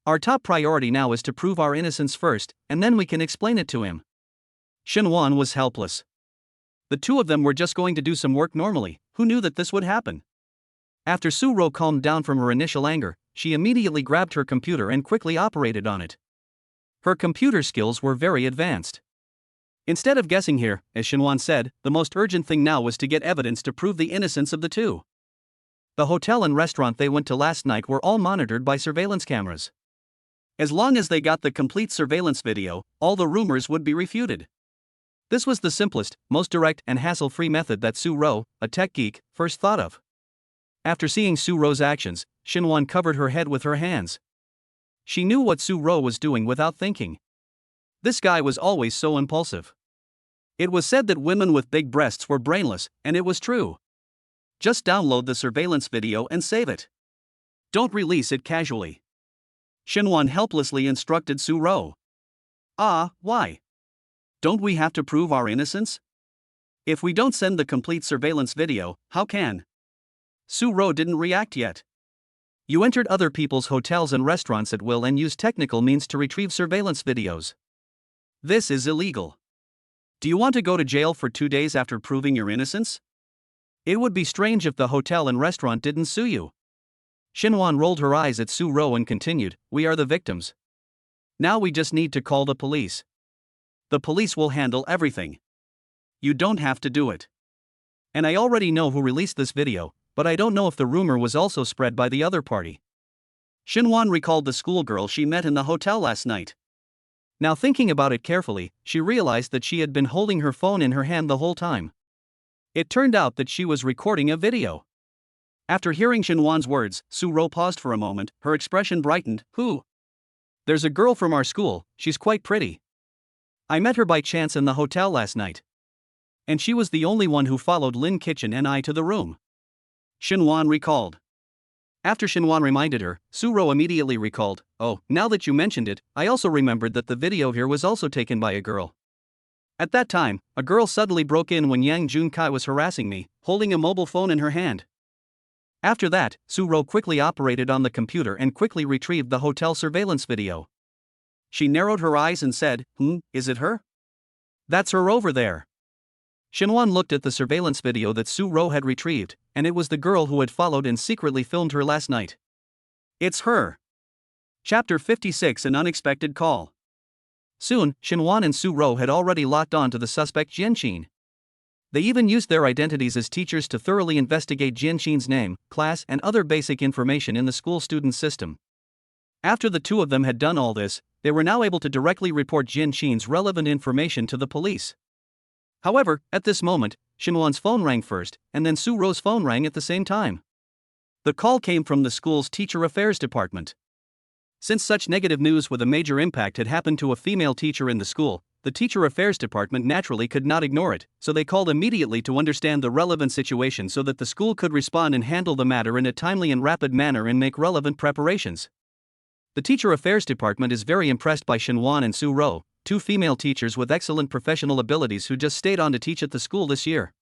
Our top priority now is to prove our innocence first, and then we can explain it to him. Xinhuan was helpless. The two of them were just going to do some work normally. Who knew that this would happen? After Su Ro calmed down from her initial anger, she immediately grabbed her computer and quickly operated on it. Her computer skills were very advanced. Instead of guessing here, as Xinhuan said, the most urgent thing now was to get evidence to prove the innocence of the two. The hotel and restaurant they went to last night were all monitored by surveillance cameras. As long as they got the complete surveillance video, all the rumors would be refuted. This was the simplest, most direct and hassle-free method that Su Ro, a tech geek, first thought of. After seeing Su Ro's actions, Xinhuan covered her head with her hands. She knew what Su Ro was doing without thinking. This guy was always so impulsive. It was said that women with big breasts were brainless, and it was true. Just download the surveillance video and save it. Don't release it casually. Xinhuan helplessly instructed Su Ro. Why? Don't we have to prove our innocence? If we don't send the complete surveillance video, how can? Su Ro didn't react yet. You entered other people's hotels and restaurants at will and used technical means to retrieve surveillance videos. This is illegal. Do you want to go to jail for 2 days after proving your innocence? It would be strange if the hotel and restaurant didn't sue you. Xinhuan rolled her eyes at Su Ro and continued, we are the victims. Now we just need to call the police. The police will handle everything. You don't have to do it. And I already know who released this video, but I don't know if the rumor was also spread by the other party. Xinhuan recalled the schoolgirl she met in the hotel last night. Now thinking about it carefully, she realized that she had been holding her phone in her hand the whole time. It turned out that she was recording a video. After hearing Xinhuan's words, Su Ro paused for a moment, her expression brightened. Who? There's a girl from our school, she's quite pretty. I met her by chance in the hotel last night. And she was the only one who followed Lin Kitchen and I to the room. Xinhuan recalled. After Xinhuan reminded her, Su Ro immediately recalled, oh, now that you mentioned it, I also remembered that the video here was also taken by a girl. At that time, a girl suddenly broke in when Yang Junkai was harassing me, holding a mobile phone in her hand. After that, Su Ro quickly operated on the computer and quickly retrieved the hotel surveillance video. She narrowed her eyes and said, is it her? That's her over there. Xinhuan looked at the surveillance video that Su Ro had retrieved, and it was the girl who had followed and secretly filmed her last night. It's her. Chapter 56 An Unexpected Call. Soon, Xinhuan and Su Ro had already locked on to the suspect Jianqin. They even used their identities as teachers to thoroughly investigate Jianqin's name, class, and other basic information in the school student system. After the two of them had done all this, they were now able to directly report Jianqin's relevant information to the police. However, at this moment, Xinhuan's phone rang first, and then Su Ro's phone rang at the same time. The call came from the school's teacher affairs department. Since such negative news with a major impact had happened to a female teacher in the school, the teacher affairs department naturally could not ignore it, so they called immediately to understand the relevant situation so that the school could respond and handle the matter in a timely and rapid manner and make relevant preparations. The teacher affairs department is very impressed by Xinhuan and Su Ro, two female teachers with excellent professional abilities who just stayed on to teach at the school this year.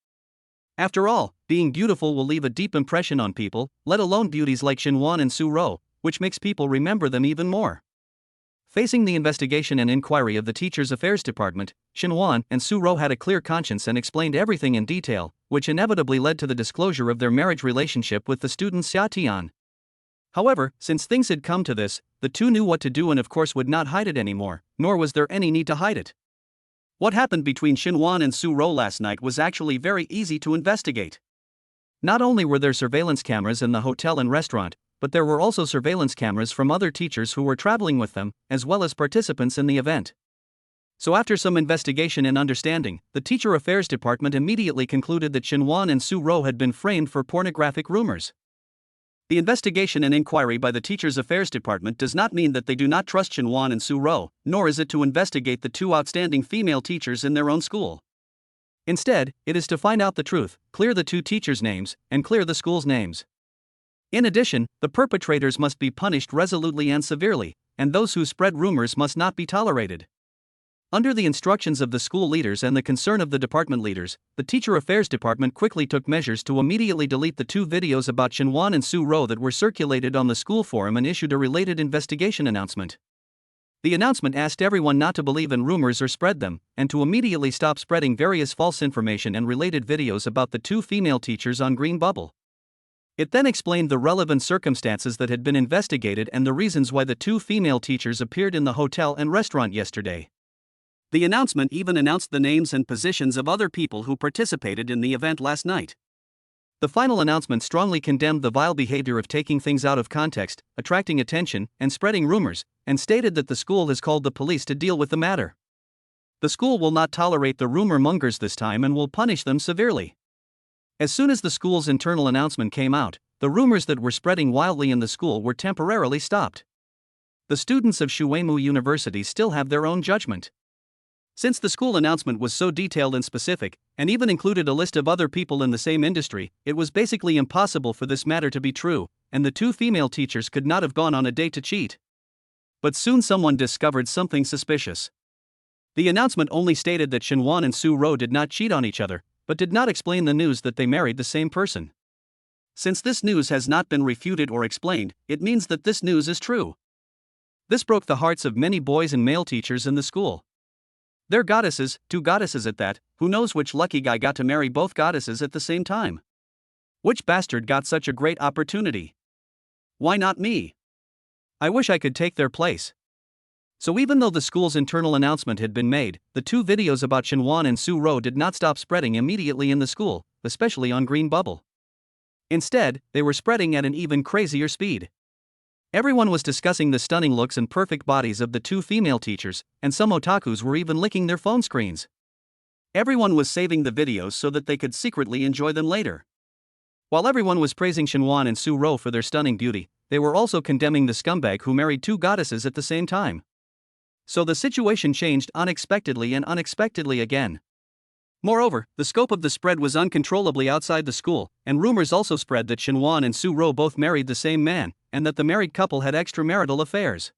After all, being beautiful will leave a deep impression on people, let alone beauties like Xinhuan and Su Ro, which makes people remember them even more. Facing the investigation and inquiry of the Teachers' Affairs Department, Xinhuan and Su Ro had a clear conscience and explained everything in detail, which inevitably led to the disclosure of their marriage relationship with the student Xia Tian. However, since things had come to this, the two knew what to do and of course would not hide it anymore, nor was there any need to hide it. What happened between Xinhuan and Su Ro last night was actually very easy to investigate. Not only were there surveillance cameras in the hotel and restaurant, but there were also surveillance cameras from other teachers who were traveling with them, as well as participants in the event. So after some investigation and understanding, the Teacher Affairs Department immediately concluded that Xinhuan and Su Ro had been framed for pornographic rumors. The investigation and inquiry by the Teachers Affairs Department does not mean that they do not trust Xinhuan and Su Ro, nor is it to investigate the two outstanding female teachers in their own school. Instead, it is to find out the truth, clear the two teachers' names, and clear the school's names. In addition, the perpetrators must be punished resolutely and severely, and those who spread rumors must not be tolerated. Under the instructions of the school leaders and the concern of the department leaders, the Teacher Affairs Department quickly took measures to immediately delete the two videos about Xinhuan and Su Ro that were circulated on the school forum and issued a related investigation announcement. The announcement asked everyone not to believe in rumors or spread them, and to immediately stop spreading various false information and related videos about the two female teachers on Green Bubble. It then explained the relevant circumstances that had been investigated and the reasons why the two female teachers appeared in the hotel and restaurant yesterday. The announcement even announced the names and positions of other people who participated in the event last night. The final announcement strongly condemned the vile behavior of taking things out of context, attracting attention, and spreading rumors, and stated that the school has called the police to deal with the matter. The school will not tolerate the rumor mongers this time and will punish them severely. As soon as the school's internal announcement came out, the rumors that were spreading wildly in the school were temporarily stopped. The students of Shuemu University still have their own judgment. Since the school announcement was so detailed and specific, and even included a list of other people in the same industry, it was basically impossible for this matter to be true, and the two female teachers could not have gone on a date to cheat. But soon someone discovered something suspicious. The announcement only stated that Shinwan and Su Ro did not cheat on each other, but did not explain the news that they married the same person. Since this news has not been refuted or explained, it means that this news is true. This broke the hearts of many boys and male teachers in the school. They're goddesses, two goddesses at that. Who knows which lucky guy got to marry both goddesses at the same time? Which bastard got such a great opportunity? Why not me? I wish I could take their place. So even though the school's internal announcement had been made, the two videos about Shinwan and Su Ro did not stop spreading immediately in the school, especially on Green Bubble. Instead, they were spreading at an even crazier speed. Everyone was discussing the stunning looks and perfect bodies of the two female teachers, and some otakus were even licking their phone screens. Everyone was saving the videos so that they could secretly enjoy them later. While everyone was praising Shinwan and Su Ro for their stunning beauty, they were also condemning the scumbag who married two goddesses at the same time. So the situation changed unexpectedly and unexpectedly again. Moreover, the scope of the spread was uncontrollably outside the school, and rumors also spread that Shinwan and Su Ro both married the same man, and that the married couple had extramarital affairs.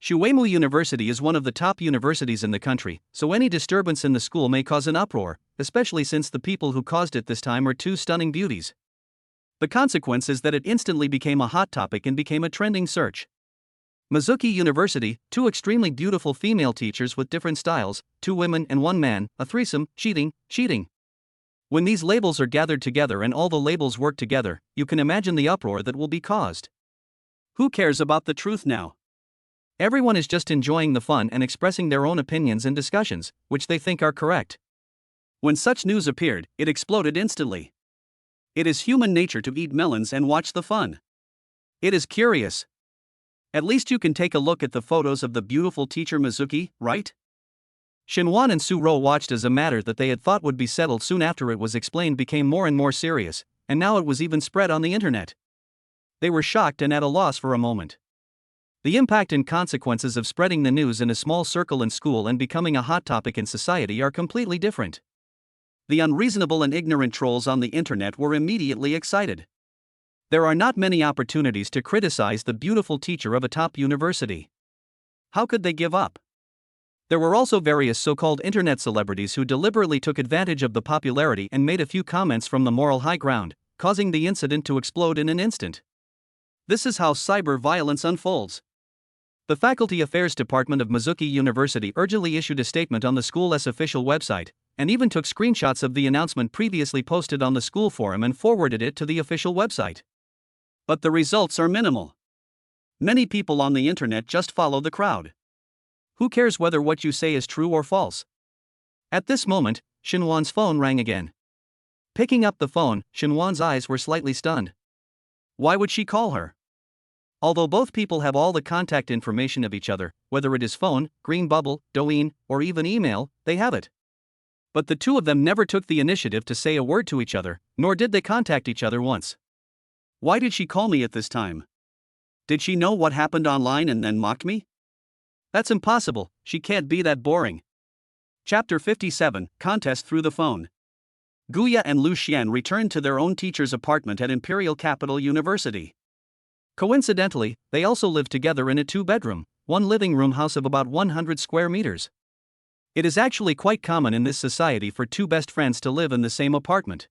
Shuemu University is one of the top universities in the country, so any disturbance in the school may cause an uproar, especially since the people who caused it this time are two stunning beauties. The consequence is that it instantly became a hot topic and became a trending search. Mizuki University, two extremely beautiful female teachers with different styles, two women and one man, a threesome, cheating. When these labels are gathered together and all the labels work together, you can imagine the uproar that will be caused. Who cares about the truth now? Everyone is just enjoying the fun and expressing their own opinions and discussions, which they think are correct. When such news appeared, it exploded instantly. It is human nature to eat melons and watch the fun. It is curious. At least you can take a look at the photos of the beautiful teacher Mizuki, right? Shinwan and Su Ro watched as a matter that they had thought would be settled soon after it was explained became more and more serious, and now it was even spread on the internet. They were shocked and at a loss for a moment. The impact and consequences of spreading the news in a small circle in school and becoming a hot topic in society are completely different. The unreasonable and ignorant trolls on the internet were immediately excited. There are not many opportunities to criticize the beautiful teacher of a top university. How could they give up? There were also various so-called internet celebrities who deliberately took advantage of the popularity and made a few comments from the moral high ground, causing the incident to explode in an instant. This is how cyber violence unfolds. The Faculty Affairs Department of Mizuki University urgently issued a statement on the school's official website, and even took screenshots of the announcement previously posted on the school forum and forwarded it to the official website. But the results are minimal. Many people on the internet just follow the crowd. Who cares whether what you say is true or false? At this moment, Shinwan's phone rang again. Picking up the phone, Shinwan's eyes were slightly stunned. Why would she call her? Although both people have all the contact information of each other, whether it is phone, Green Bubble, Douyin, or even email, they have it. But the two of them never took the initiative to say a word to each other, nor did they contact each other once. Why did she call me at this time? Did she know what happened online and then mocked me? That's impossible, she can't be that boring. Chapter 57, Contest Through the Phone. Guya and Lu Xian returned to their own teacher's apartment at Imperial Capital University. Coincidentally, they also lived together in a two-bedroom, one living room house of about 100 square meters. It is actually quite common in this society for two best friends to live in the same apartment.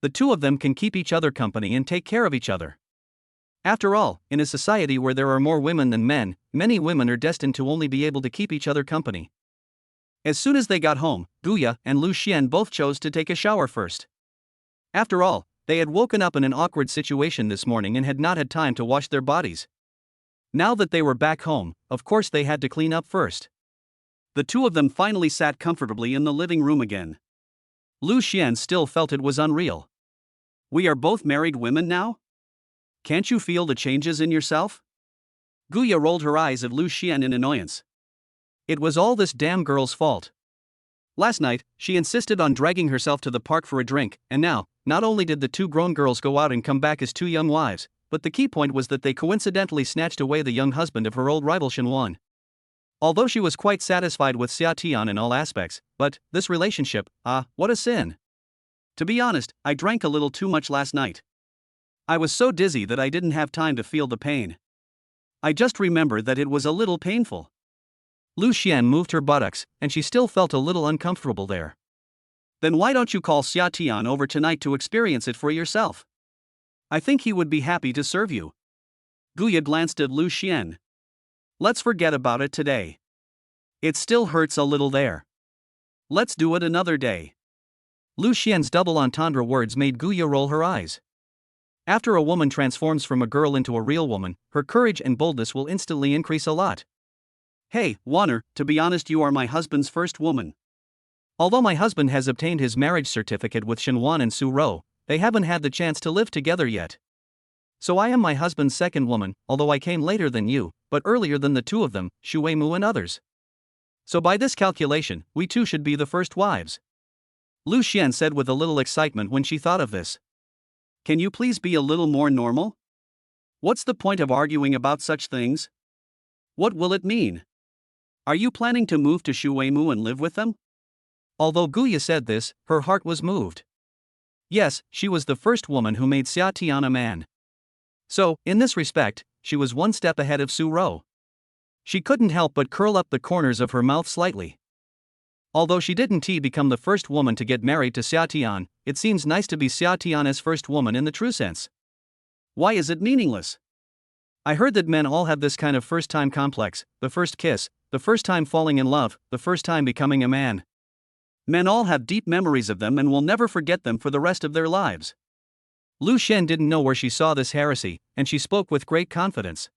The two of them can keep each other company and take care of each other. After all, in a society where there are more women than men, many women are destined to only be able to keep each other company. As soon as they got home, Guya and Lu Xian both chose to take a shower first. After all, they had woken up in an awkward situation this morning and had not had time to wash their bodies. Now that they were back home, of course they had to clean up first. The two of them finally sat comfortably in the living room again. Lu Xian still felt it was unreal. We are both married women now? Can't you feel the changes in yourself? Guya rolled her eyes at Lu Xian in annoyance. It was all this damn girl's fault. Last night, she insisted on dragging herself to the park for a drink, and now, not only did the two grown girls go out and come back as two young wives, but the key point was that they coincidentally snatched away the young husband of her old rival Shenwan. Although she was quite satisfied with Xia Tian in all aspects, but this relationship, what a sin. To be honest, I drank a little too much last night. I was so dizzy that I didn't have time to feel the pain. I just remember that it was a little painful. Lu Xian moved her buttocks, and she still felt a little uncomfortable there. Then why don't you call Xia Tian over tonight to experience it for yourself? I think he would be happy to serve you. Guya glanced at Lu Xian. Let's forget about it today. It still hurts a little there. Let's do it another day. Lu Xian's double entendre words made Guya roll her eyes. After a woman transforms from a girl into a real woman, her courage and boldness will instantly increase a lot. Hey, Wanner, to be honest, you are my husband's first woman. Although my husband has obtained his marriage certificate with Shenwan and Su Rou, they haven't had the chance to live together yet. So I am my husband's second woman, although I came later than you, but earlier than the two of them, Xu Weimu and others. So by this calculation, we too should be the first wives. Lu Xian said with a little excitement when she thought of this. Can you please be a little more normal? What's the point of arguing about such things? What will it mean? Are you planning to move to Xu Weimu and live with them? Although Guya said this, her heart was moved. Yes, she was the first woman who made Xia Tian a man. So, in this respect, she was one step ahead of Su Rou. She couldn't help but curl up the corners of her mouth slightly. Although she didn't become the first woman to get married to Xia Tian, it seems nice to be Xia Tian's first woman in the true sense. Why is it meaningless? I heard that men all have this kind of first-time complex, the first kiss, the first time falling in love, the first time becoming a man. Men all have deep memories of them and will never forget them for the rest of their lives. Lu Xian didn't know where she saw this heresy, and she spoke with great confidence.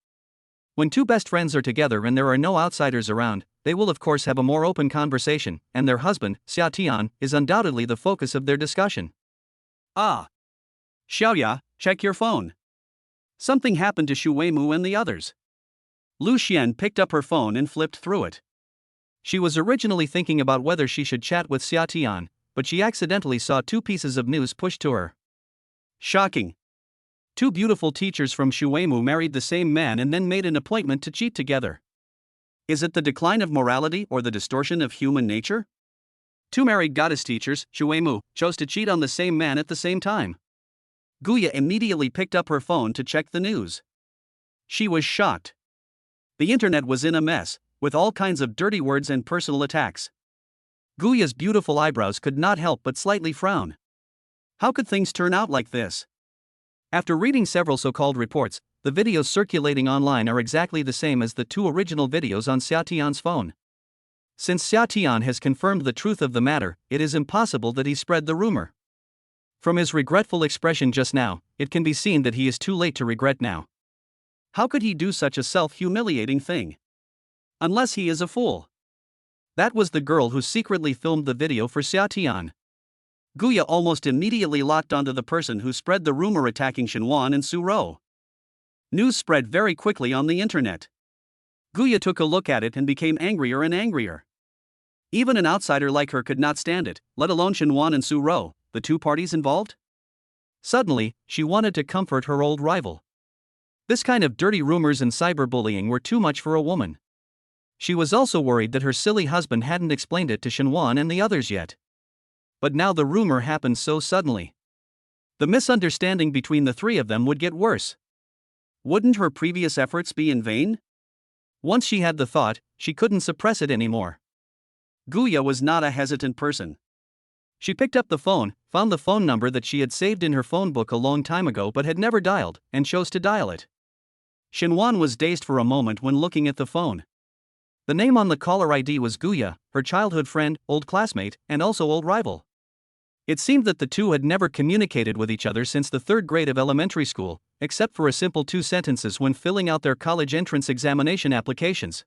When two best friends are together and there are no outsiders around, they will of course have a more open conversation, and their husband, Xia Tian, is undoubtedly the focus of their discussion. Ah. Xiaoya, check your phone. Something happened to Xu Weimu and the others. Lu Xian picked up her phone and flipped through it. She was originally thinking about whether she should chat with Xia Tian, but she accidentally saw two pieces of news pushed to her. Shocking. Two beautiful teachers from Xu Weimu married the same man and then made an appointment to cheat together. Is it the decline of morality or the distortion of human nature? Two married goddess teachers, Xu Weimu, chose to cheat on the same man at the same time. Guya immediately picked up her phone to check the news. She was shocked. The internet was in a mess, with all kinds of dirty words and personal attacks. Guya's beautiful eyebrows could not help but slightly frown. How could things turn out like this? After reading several so-called reports, the videos circulating online are exactly the same as the two original videos on Xia Tian's phone. Since Xia Tian has confirmed the truth of the matter, it is impossible that he spread the rumor. From his regretful expression just now, it can be seen that he is too late to regret now. How could he do such a self-humiliating thing? Unless he is a fool. That was the girl who secretly filmed the video for Xia Tian. Guya almost immediately locked onto the person who spread the rumor attacking Shenwan and Su Rou. News spread very quickly on the internet. Guya took a look at it and became angrier and angrier. Even an outsider like her could not stand it, let alone Shenwan and Su Rou, the two parties involved. Suddenly, she wanted to comfort her old rival. This kind of dirty rumors and cyberbullying were too much for a woman. She was also worried that her silly husband hadn't explained it to Shenwan and the others yet. But now the rumor happened so suddenly. The misunderstanding between the three of them would get worse. Wouldn't her previous efforts be in vain? Once she had the thought, she couldn't suppress it anymore. Guya was not a hesitant person. She picked up the phone, found the phone number that she had saved in her phone book a long time ago but had never dialed, and chose to dial it. Xinhuan was dazed for a moment when looking at the phone. The name on the caller ID was Guya, her childhood friend, old classmate, and also old rival. It seemed that the two had never communicated with each other since the third grade of elementary school, except for a simple 2 sentences when filling out their college entrance examination applications.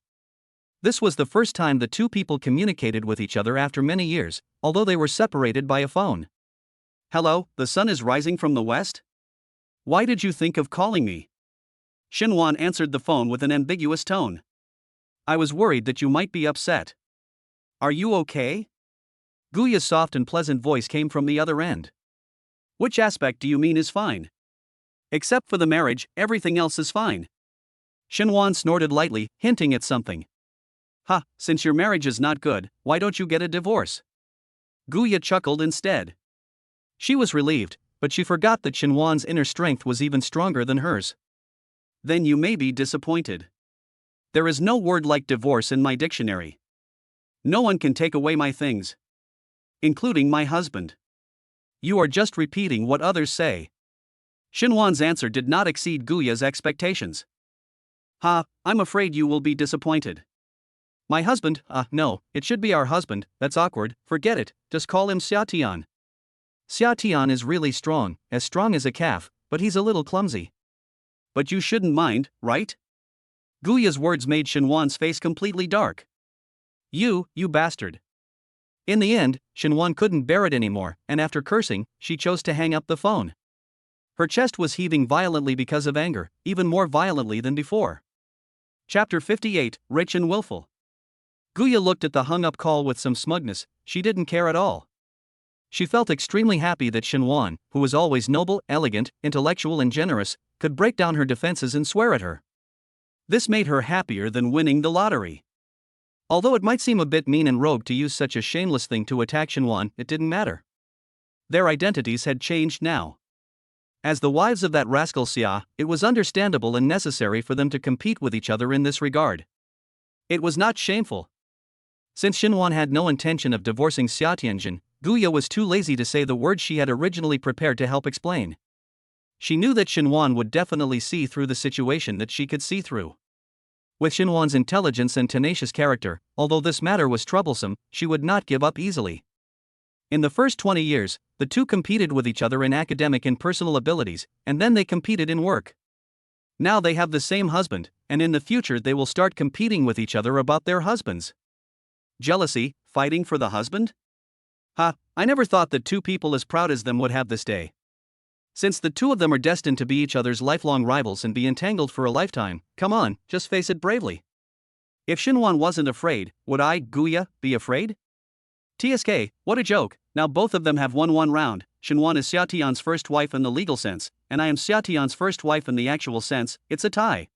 This was the first time the two people communicated with each other after many years, although they were separated by a phone. "Hello, the sun is rising from the west? Why did you think of calling me?" Xinhuan answered the phone with an ambiguous tone. "I was worried that you might be upset. Are you okay?" Guya's soft and pleasant voice came from the other end. "Which aspect do you mean is fine?" "Except for the marriage, everything else is fine." Xinhuan snorted lightly, hinting at something. "Ha, since your marriage is not good, why don't you get a divorce?" Guya chuckled instead. She was relieved, but she forgot that Xinhuan's inner strength was even stronger than hers. "Then you may be disappointed. There is no word like divorce in my dictionary. No one can take away my things, including my husband. You are just repeating what others say." Xinhuan's answer did not exceed Guya's expectations. "Ha, I'm afraid you will be disappointed. My husband, no, it should be our husband, that's awkward, forget it, just call him Xiatian. Xiatian is really strong as a calf, but he's a little clumsy." "But you shouldn't mind, right?" Guya's words made Xinhuan's face completely dark. You bastard." In the end, Xinhuan couldn't bear it anymore, and after cursing, she chose to hang up the phone. Her chest was heaving violently because of anger, even more violently than before. Chapter 58, Rich and Willful. Guya looked at the hung-up call with some smugness. She didn't care at all. She felt extremely happy that Xinhuan, who was always noble, elegant, intellectual and generous, could break down her defenses and swear at her. This made her happier than winning the lottery. Although it might seem a bit mean and rogue to use such a shameless thing to attack Xinhuan, it didn't matter. Their identities had changed now. As the wives of that rascal Xia, it was understandable and necessary for them to compete with each other in this regard. It was not shameful. Since Xinhuan had no intention of divorcing Xia Tianjin, Guya was too lazy to say the words she had originally prepared to help explain. She knew that Xinhuan would definitely see through the situation that she could see through. With Xinhuan's intelligence and tenacious character, although this matter was troublesome, she would not give up easily. In the first 20 years, the two competed with each other in academic and personal abilities, and then they competed in work. Now they have the same husband, and in the future they will start competing with each other about their husbands. Jealousy, fighting for the husband? I never thought that two people as proud as them would have this day. Since the two of them are destined to be each other's lifelong rivals and be entangled for a lifetime, come on, just face it bravely. If Xinhuan wasn't afraid, would I, Guya, be afraid? TSK, what a joke, now both of them have won one round. Xinhuan is Xiatian's first wife in the legal sense, and I am Xiatian's first wife in the actual sense, it's a tie.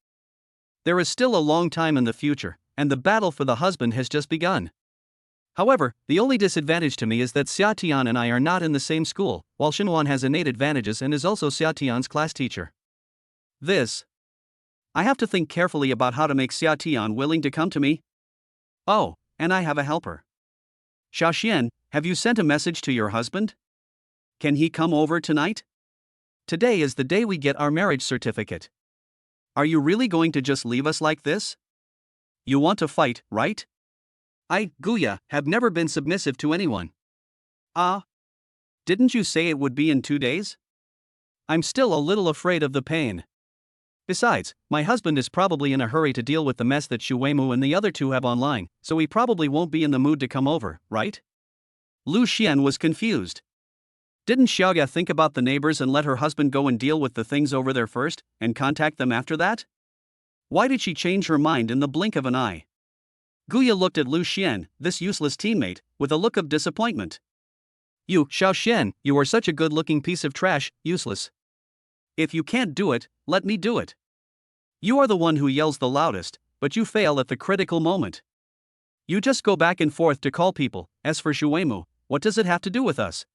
There is still a long time in the future, and the battle for the husband has just begun. However, the only disadvantage to me is that Xiatian and I are not in the same school, while Xinhuan has innate advantages and is also Xiatian's class teacher. I have to think carefully about how to make Xiatian willing to come to me. Oh, and I have a helper. Xiaoxian, have you sent a message to your husband? Can he come over tonight? Today is the day we get our marriage certificate. Are you really going to just leave us like this? You want to fight, right? I, Guya, have never been submissive to anyone. Didn't you say it would be in 2 days? I'm still a little afraid of the pain. Besides, my husband is probably in a hurry to deal with the mess that Xu Weimu and the other two have online, so he probably won't be in the mood to come over, right? Lu Xian was confused. Didn't Xiaoya think about the neighbors and let her husband go and deal with the things over there first, and contact them after that? Why did she change her mind in the blink of an eye? Guya looked at Lu Xian, this useless teammate, with a look of disappointment. You, Xiaoxian, you are such a good-looking piece of trash, useless. If you can't do it, let me do it. You are the one who yells the loudest, but you fail at the critical moment. You just go back and forth to call people. As for Xu Weimu, what does it have to do with us?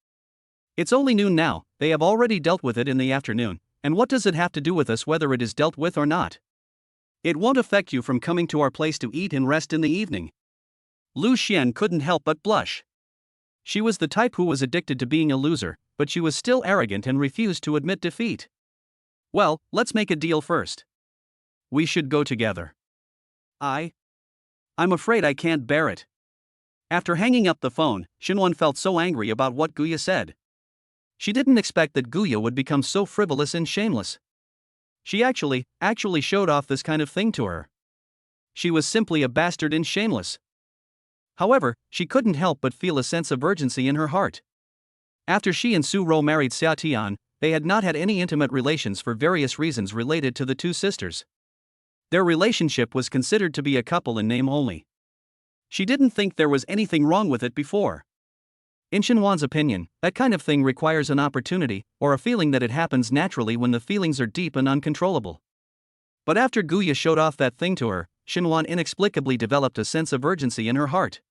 It's only noon now, they have already dealt with it in the afternoon, and what does it have to do with us whether it is dealt with or not? It won't affect you from coming to our place to eat and rest in the evening. Lu Xian couldn't help but blush. She was the type who was addicted to being a loser, but she was still arrogant and refused to admit defeat. Well, let's make a deal first. We should go together. I'm afraid I can't bear it. After hanging up the phone, Shinwon felt so angry about what Guya said. She didn't expect that Guya would become so frivolous and shameless. She actually showed off this kind of thing to her. She was simply a bastard and shameless. However, she couldn't help but feel a sense of urgency in her heart. After she and Su-ro married Xia Tian, they had not had any intimate relations for various reasons related to the two sisters. Their relationship was considered to be a couple in name only. She didn't think there was anything wrong with it before. In Shinwon's opinion, that kind of thing requires an opportunity, or a feeling that it happens naturally when the feelings are deep and uncontrollable. But after Guya showed off that thing to her, Shinwon inexplicably developed a sense of urgency in her heart.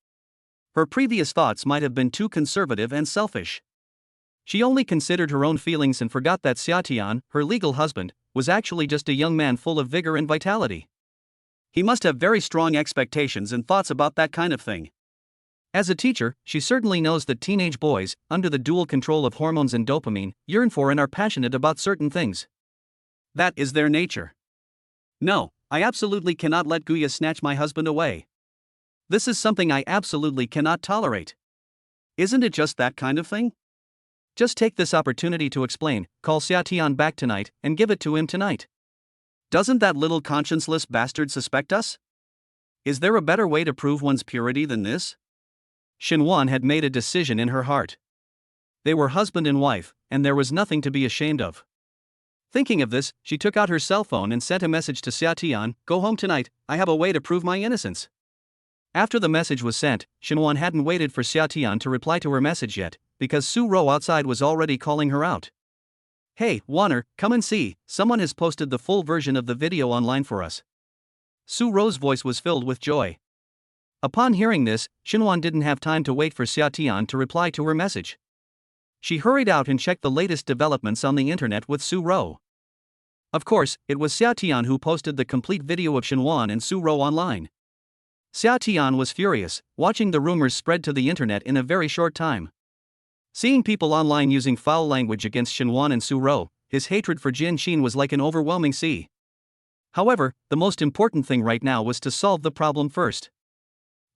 Her previous thoughts might have been too conservative and selfish. She only considered her own feelings and forgot that Xia Tian, her legal husband, was actually just a young man full of vigor and vitality. He must have very strong expectations and thoughts about that kind of thing. As a teacher, she certainly knows that teenage boys, under the dual control of hormones and dopamine, yearn for and are passionate about certain things. That is their nature. No, I absolutely cannot let Guya snatch my husband away. This is something I absolutely cannot tolerate. Isn't it just that kind of thing? Just take this opportunity to explain, call Xia Tian back tonight, and give it to him tonight. Doesn't that little conscienceless bastard suspect us? Is there a better way to prove one's purity than this? Shinwon had made a decision in her heart. They were husband and wife, and there was nothing to be ashamed of. Thinking of this, she took out her cell phone and sent a message to Xia Tian, "Go home tonight, I have a way to prove my innocence." After the message was sent, Shinwon hadn't waited for Xia Tian to reply to her message yet, because Su-ro outside was already calling her out. "Hey, Warner, come and see, someone has posted the full version of the video online for us." Su-ro's voice was filled with joy. Upon hearing this, Shinwon didn't have time to wait for Xia Tian to reply to her message. She hurried out and checked the latest developments on the internet with Su-ro. Of course, it was Xia Tian who posted the complete video of Shinwon and Su-ro online. Xia Tian was furious, watching the rumors spread to the internet in a very short time. Seeing people online using foul language against Shinwon and Su-ro, his hatred for Jin Xin was like an overwhelming sea. However, the most important thing right now was to solve the problem first.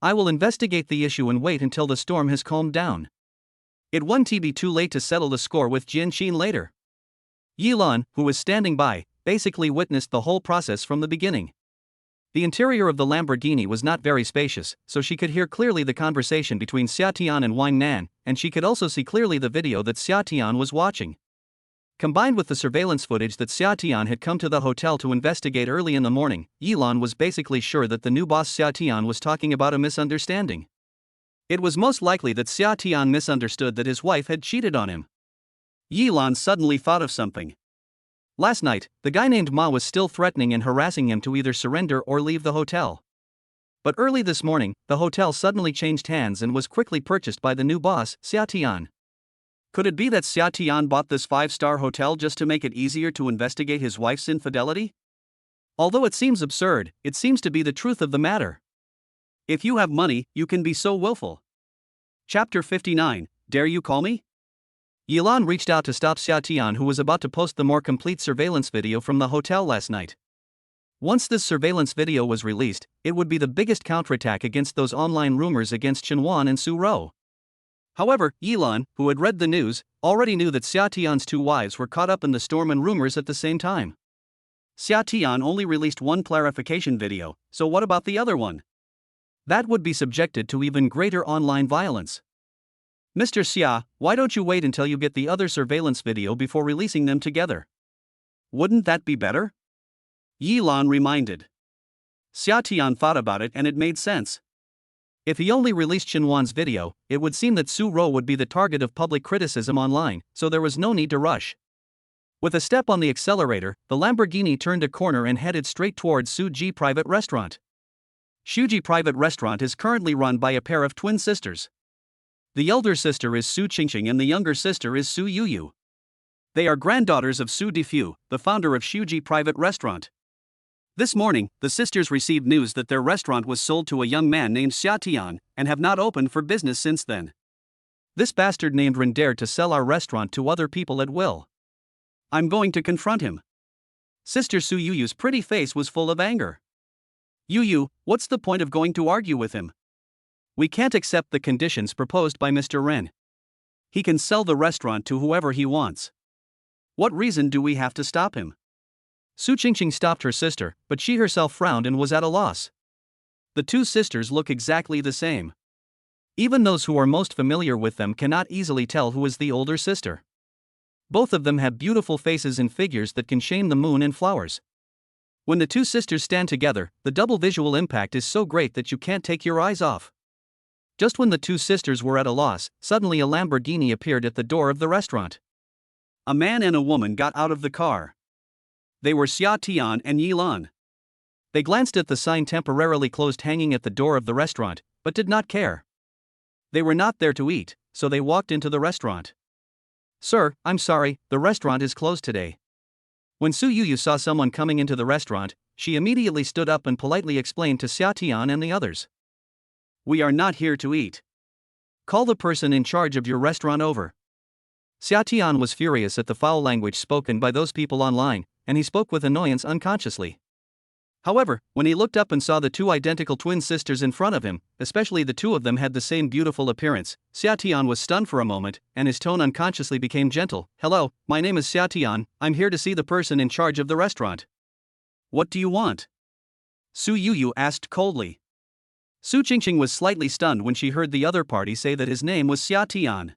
I will investigate the issue and wait until the storm has calmed down. It won't be too late to settle the score with Jin Xin later. Yilan, who was standing by, basically witnessed the whole process from the beginning. The interior of the Lamborghini was not very spacious, so she could hear clearly the conversation between Xia Tian and Wang Nan, and she could also see clearly the video that Xia Tian was watching. Combined with the surveillance footage that Xia Tian had come to the hotel to investigate early in the morning, Yilan was basically sure that the new boss Xia Tian was talking about a misunderstanding. It was most likely that Xia Tian misunderstood that his wife had cheated on him. Yilan suddenly thought of something. Last night, the guy named Ma was still threatening and harassing him to either surrender or leave the hotel. But early this morning, the hotel suddenly changed hands and was quickly purchased by the new boss, Xia Tian. Could it be that Xia Tian bought this 5-star hotel just to make it easier to investigate his wife's infidelity? Although it seems absurd, it seems to be the truth of the matter. If you have money, you can be so willful. Chapter 59, Dare You Call Me? Yilan reached out to stop Xia Tian, who was about to post the more complete surveillance video from the hotel last night. Once this surveillance video was released, it would be the biggest counterattack against those online rumors against Shinwon and Su-ro. However, Yilan, who had read the news, already knew that Xia Tian's two wives were caught up in the storm and rumors at the same time. Xia Tian only released one clarification video, so what about the other one? That would be subjected to even greater online violence. Mr. Xia, why don't you wait until you get the other surveillance video before releasing them together? Wouldn't that be better? Yilan reminded. Xia Tian thought about it and it made sense. If he only released Shinwon's video, it would seem that Su-ro would be the target of public criticism online, so there was no need to rush. With a step on the accelerator, the Lamborghini turned a corner and headed straight towards Suji Private Restaurant. Suji Private Restaurant is currently run by a pair of twin sisters. The elder sister is Su Qingqing and the younger sister is Su Yuyu. They are granddaughters of Su Difu, the founder of Suji Private Restaurant. This morning, the sisters received news that their restaurant was sold to a young man named Xia Tian, and have not opened for business since then. This bastard named Ren dared to sell our restaurant to other people at will. I'm going to confront him. Sister Su Yuyu's pretty face was full of anger. Yuyu, what's the point of going to argue with him? We can't accept the conditions proposed by Mr. Ren. He can sell the restaurant to whoever he wants. What reason do we have to stop him? Su Qingqing stopped her sister, but she herself frowned and was at a loss. The two sisters look exactly the same. Even those who are most familiar with them cannot easily tell who is the older sister. Both of them have beautiful faces and figures that can shame the moon and flowers. When the two sisters stand together, the double visual impact is so great that you can't take your eyes off. Just when the two sisters were at a loss, suddenly a Lamborghini appeared at the door of the restaurant. A man and a woman got out of the car. They were Xia Tian and Yi Lan. They glanced at the sign temporarily closed hanging at the door of the restaurant, but did not care. They were not there to eat, so they walked into the restaurant. Sir, I'm sorry, the restaurant is closed today. When Su Yuyu saw someone coming into the restaurant, she immediately stood up and politely explained to Xia Tian and the others. We are not here to eat. Call the person in charge of your restaurant over. Xia Tian was furious at the foul language spoken by those people online, and he spoke with annoyance unconsciously. However, when he looked up and saw the two identical twin sisters in front of him, especially the two of them had the same beautiful appearance, Xia Tian was stunned for a moment, and his tone unconsciously became gentle. Hello, my name is Xia Tian, I'm here to see the person in charge of the restaurant. What do you want? Su Yuyu asked coldly. Su Qingqing was slightly stunned when she heard the other party say that his name was Xia Tian.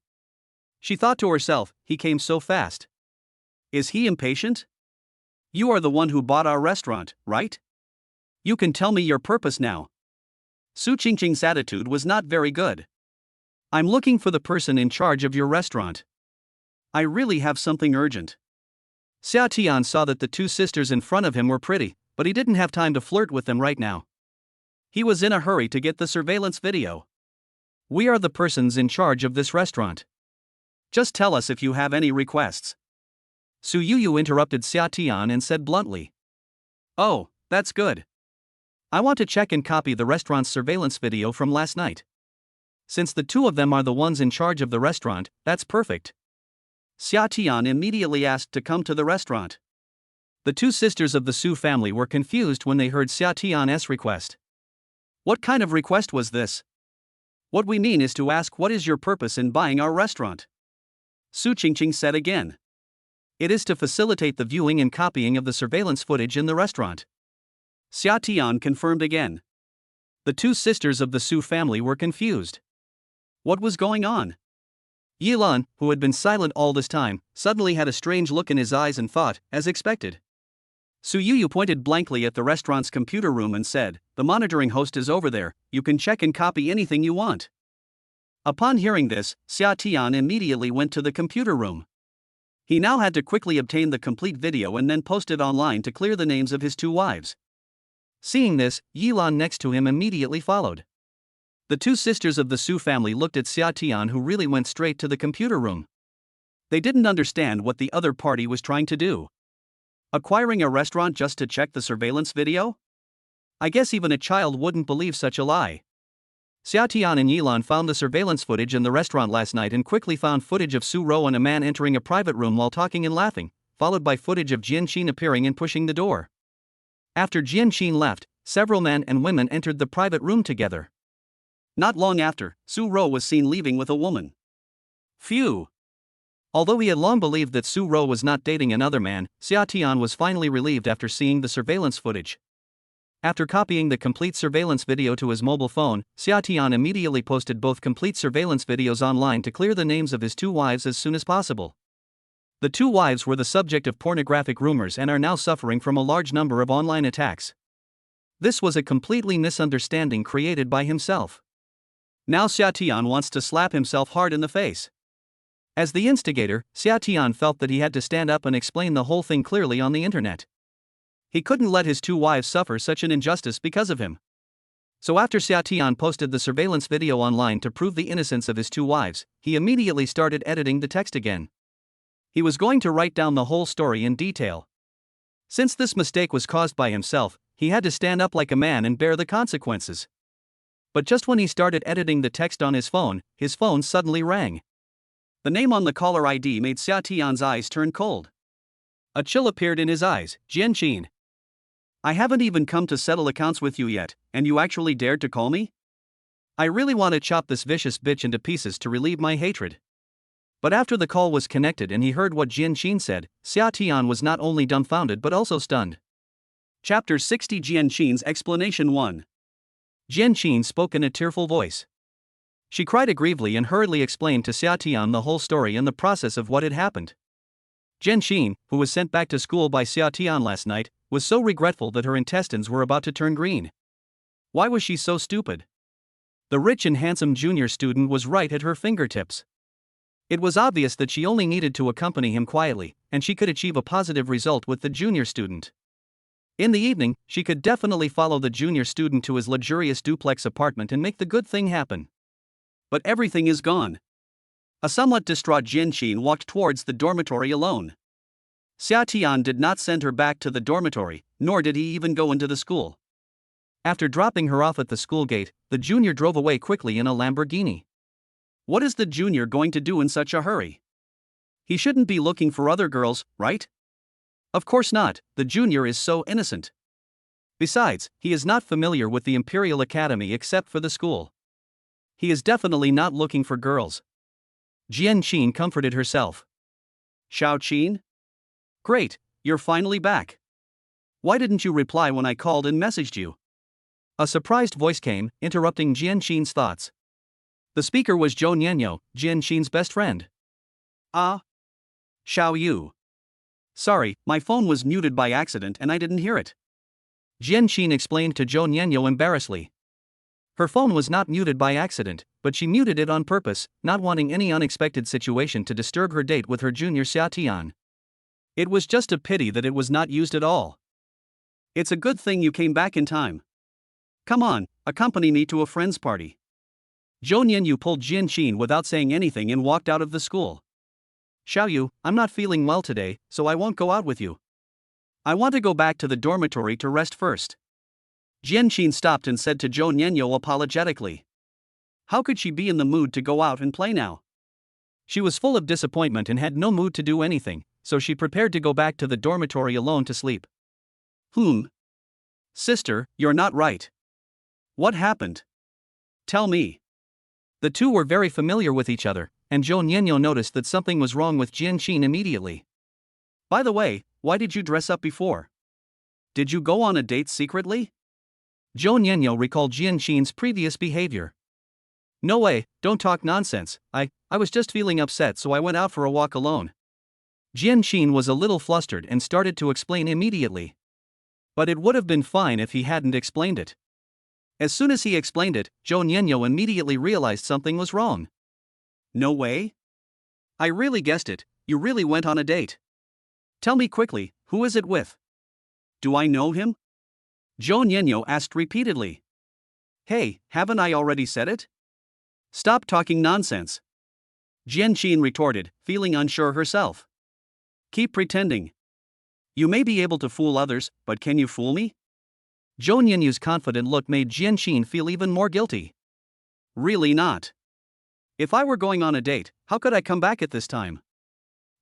She thought to herself, he came so fast. Is he impatient? You are the one who bought our restaurant, right? You can tell me your purpose now. Su Qingqing's attitude was not very good. I'm looking for the person in charge of your restaurant. I really have something urgent. Xia Tian saw that the two sisters in front of him were pretty, but he didn't have time to flirt with them right now. He was in a hurry to get the surveillance video. We are the persons in charge of this restaurant. Just tell us if you have any requests. Su Yuyu interrupted Xia Tian and said bluntly. Oh, that's good. I want to check and copy the restaurant's surveillance video from last night. Since the two of them are the ones in charge of the restaurant, that's perfect. Xia Tian immediately asked to come to the restaurant. The two sisters of the Su family were confused when they heard Xia Tian's request. What kind of request was this? What we mean is to ask what is your purpose in buying our restaurant? Su Qingqing said again. It is to facilitate the viewing and copying of the surveillance footage in the restaurant. Xia Tian confirmed again. The two sisters of the Su family were confused. What was going on? Yi Lan, who had been silent all this time, suddenly had a strange look in his eyes and thought, as expected. Su Yuyu pointed blankly at the restaurant's computer room and said, the monitoring host is over there, you can check and copy anything you want. Upon hearing this, Xia Tian immediately went to the computer room. He now had to quickly obtain the complete video and then post it online to clear the names of his two wives. Seeing this, Yi Lan next to him immediately followed. The two sisters of the Su family looked at Xia Tian, who really went straight to the computer room. They didn't understand what the other party was trying to do. Acquiring a restaurant just to check the surveillance video? I guess even a child wouldn't believe such a lie. Xia Tian and Yi Lan found the surveillance footage in the restaurant last night and quickly found footage of Su Ro and a man entering a private room while talking and laughing, followed by footage of Jian Qin appearing and pushing the door. After Jian Qin left, several men and women entered the private room together. Not long after, Su Ro was seen leaving with a woman. Phew! Although he had long believed that Su Ro was not dating another man, Xia Tian was finally relieved after seeing the surveillance footage. After copying the complete surveillance video to his mobile phone, Xia Tian immediately posted both complete surveillance videos online to clear the names of his two wives as soon as possible. The two wives were the subject of pornographic rumors and are now suffering from a large number of online attacks. This was a completely misunderstanding created by himself. Now Xia Tian wants to slap himself hard in the face. As the instigator, Xia Tian felt that he had to stand up and explain the whole thing clearly on the internet. He couldn't let his two wives suffer such an injustice because of him. So after Xia Tian posted the surveillance video online to prove the innocence of his two wives, he immediately started editing the text again. He was going to write down the whole story in detail. Since this mistake was caused by himself, he had to stand up like a man and bear the consequences. But just when he started editing the text on his phone suddenly rang. The name on the caller ID made Xia Tian's eyes turn cold. A chill appeared in his eyes. Jianqin. I haven't even come to settle accounts with you yet, and you actually dared to call me? I really want to chop this vicious bitch into pieces to relieve my hatred. But after the call was connected and he heard what Jianqin said, Xia Tian was not only dumbfounded but also stunned. Chapter 60 Jianqin's Explanation 1. Jianqin spoke in a tearful voice. She cried aggrievedly and hurriedly explained to Xia Tian the whole story and the process of what had happened. Jianqin, who was sent back to school by Xia Tian last night, was so regretful that her intestines were about to turn green. Why was she so stupid? The rich and handsome junior student was right at her fingertips. It was obvious that she only needed to accompany him quietly, and she could achieve a positive result with the junior student. In the evening, she could definitely follow the junior student to his luxurious duplex apartment and make the good thing happen. But everything is gone. A somewhat distraught Jianqin walked towards the dormitory alone. Xia Tian did not send her back to the dormitory, nor did he even go into the school. After dropping her off at the school gate, the junior drove away quickly in a Lamborghini. What is the junior going to do in such a hurry? He shouldn't be looking for other girls, right? Of course not, the junior is so innocent. Besides, he is not familiar with the Imperial Academy except for the school. He is definitely not looking for girls. Jianqin comforted herself. Xiaoqin? Great, you're finally back. Why didn't you reply when I called and messaged you? A surprised voice came, interrupting Jianqin's thoughts. The speaker was Zhou Nianyo, Jianqin's best friend. Ah. Xiao Yu. Sorry, my phone was muted by accident and I didn't hear it. Jianqin explained to Zhou Nianyo embarrassedly. Her phone was not muted by accident, but she muted it on purpose, not wanting any unexpected situation to disturb her date with her junior Xia Tian. It was just a pity that it was not used at all. It's a good thing you came back in time. Come on, accompany me to a friend's party. Zhou Nianyu pulled Jianqin without saying anything and walked out of the school. Xiaoyu, I'm not feeling well today, so I won't go out with you. I want to go back to the dormitory to rest first. Jianqin stopped and said to Zhou Nianyu apologetically. How could she be in the mood to go out and play now? She was full of disappointment and had no mood to do anything, so she prepared to go back to the dormitory alone to sleep. Sister, you're not right. What happened? Tell me. The two were very familiar with each other, and Zhou Nianyu noticed that something was wrong with Jianqin immediately. By the way, why did you dress up before? Did you go on a date secretly? Zhou Nianyu recalled Jianqin's previous behavior. No way, don't talk nonsense, I was just feeling upset so I went out for a walk alone. Jianqin was a little flustered and started to explain immediately. But it would have been fine if he hadn't explained it. As soon as he explained it, Zhou Nianyu immediately realized something was wrong. No way? I really guessed it, you really went on a date. Tell me quickly, who is it with? Do I know him? Zhou Nianyu asked repeatedly. Hey, haven't I already said it? Stop talking nonsense. Jianqin retorted, feeling unsure herself. Keep pretending. You may be able to fool others, but can you fool me? Zhou Nianyu's confident look made Jianqin feel even more guilty. Really not. If I were going on a date, how could I come back at this time?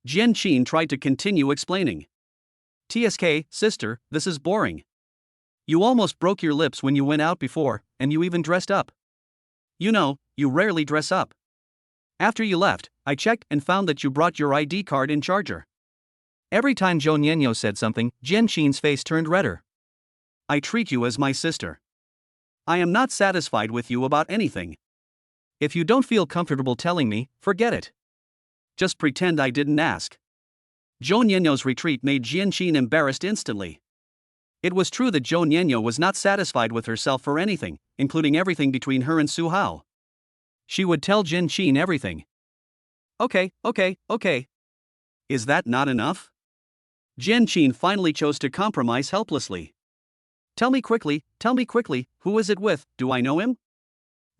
Jianqin tried to continue explaining. TSK, sister, this is boring. You almost broke your lips when you went out before, and you even dressed up. You know, you rarely dress up. After you left, I checked and found that you brought your ID card and charger. Every time Zhou Nianyu said something, Jianqin's face turned redder. I treat you as my sister. I am not satisfied with you about anything. If you don't feel comfortable telling me, forget it. Just pretend I didn't ask. Zhou Nianyu's retreat made Jianqin embarrassed instantly. It was true that Zhou Nianyu was not satisfied with herself for anything, including everything between her and Su Hao. She would tell Jianqin everything. Okay. Is that not enough? Jianqin finally chose to compromise helplessly. Tell me quickly, who is it with, do I know him?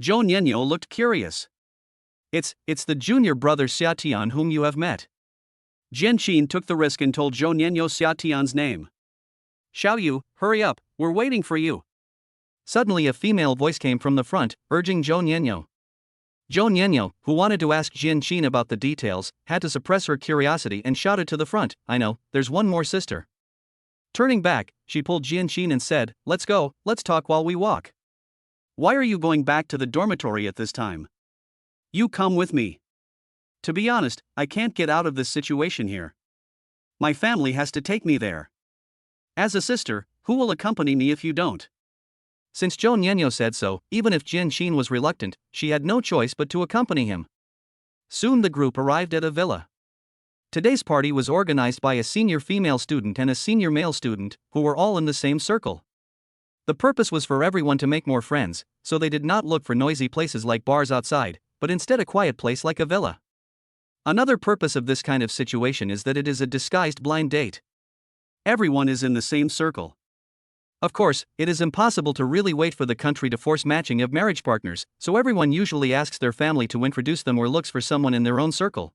Zhou Nianyu looked curious. It's the junior brother Xia Tian whom you have met. Jianqin took the risk and told Zhou Nianyu Xia Tian's name. Xiaoyu, hurry up, we're waiting for you. Suddenly a female voice came from the front, urging Zhou Nianyu. Zhou Nianyo, who wanted to ask Jian Qin about the details, had to suppress her curiosity and shouted to the front, "I know, there's one more sister." Turning back, she pulled Jian Qin and said, "Let's go, let's talk while we walk." "Why are you going back to the dormitory at this time? You come with me." "To be honest, I can't get out of this situation here. My family has to take me there." "As a sister, who will accompany me if you don't?" Since Zhou Nianyo said so, even if Jian Qin was reluctant, she had no choice but to accompany him. Soon the group arrived at a villa. Today's party was organized by a senior female student and a senior male student, who were all in the same circle. The purpose was for everyone to make more friends, so they did not look for noisy places like bars outside, but instead a quiet place like a villa. Another purpose of this kind of situation is that it is a disguised blind date. Everyone is in the same circle. Of course, it is impossible to really wait for the country to force matching of marriage partners, so everyone usually asks their family to introduce them or looks for someone in their own circle.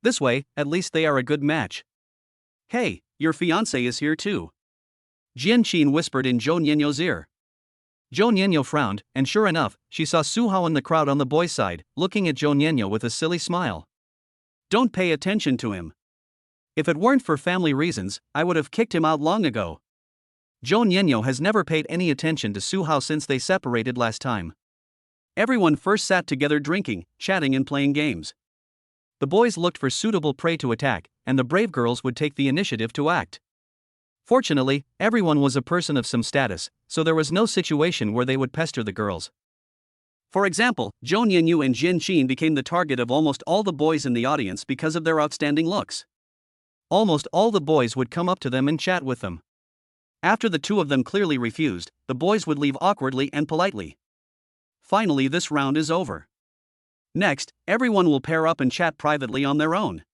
This way, at least they are a good match. "Hey, your fiancé is here too," Jian Qin whispered in Zhou Nianyo's ear. Zhou Nianyo frowned, and sure enough, she saw Su Hao in the crowd on the boys' side, looking at Zhou Nianyo with a silly smile. "Don't pay attention to him. If it weren't for family reasons, I would have kicked him out long ago." Zhou Nianyo has never paid any attention to Su Hao since they separated last time. Everyone first sat together drinking, chatting and playing games. The boys looked for suitable prey to attack, and the brave girls would take the initiative to act. Fortunately, everyone was a person of some status, so there was no situation where they would pester the girls. For example, Zhou Nianyo and Jian Qin became the target of almost all the boys in the audience because of their outstanding looks. Almost all the boys would come up to them and chat with them. After the two of them clearly refused, the boys would leave awkwardly and politely. Finally, this round is over. Next, everyone will pair up and chat privately on their own.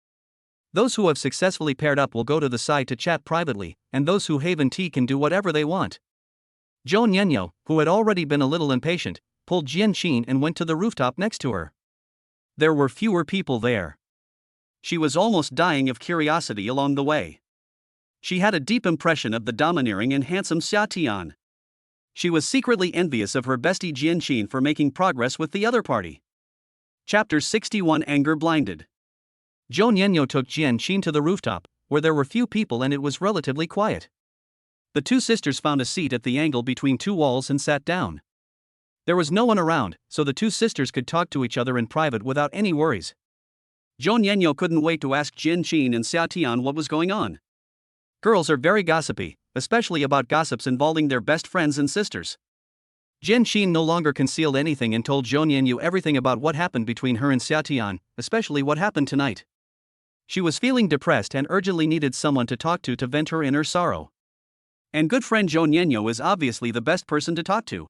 Those who have successfully paired up will go to the side to chat privately, and those who have tea can do whatever they want. Zhou Nianyo, who had already been a little impatient, pulled Jian Qin and went to the rooftop next to her. There were fewer people there. She was almost dying of curiosity along the way. She had a deep impression of the domineering and handsome Xia Tian. She was secretly envious of her bestie Jian Qin for making progress with the other party. Chapter 61 Anger Blinded. Zhou Nianyo took Jian Qin to the rooftop, where there were few people and it was relatively quiet. The two sisters found a seat at the angle between two walls and sat down. There was no one around, so the two sisters could talk to each other in private without any worries. Zhou Nianyo couldn't wait to ask Jian Qin and Xia Tian what was going on. Girls are very gossipy, especially about gossips involving their best friends and sisters. Jian Qin no longer concealed anything and told Zhou Nianyo everything about what happened between her and Xia Tian, especially what happened tonight. She was feeling depressed and urgently needed someone to talk to vent her inner sorrow. And good friend Zhou Nianyo is obviously the best person to talk to.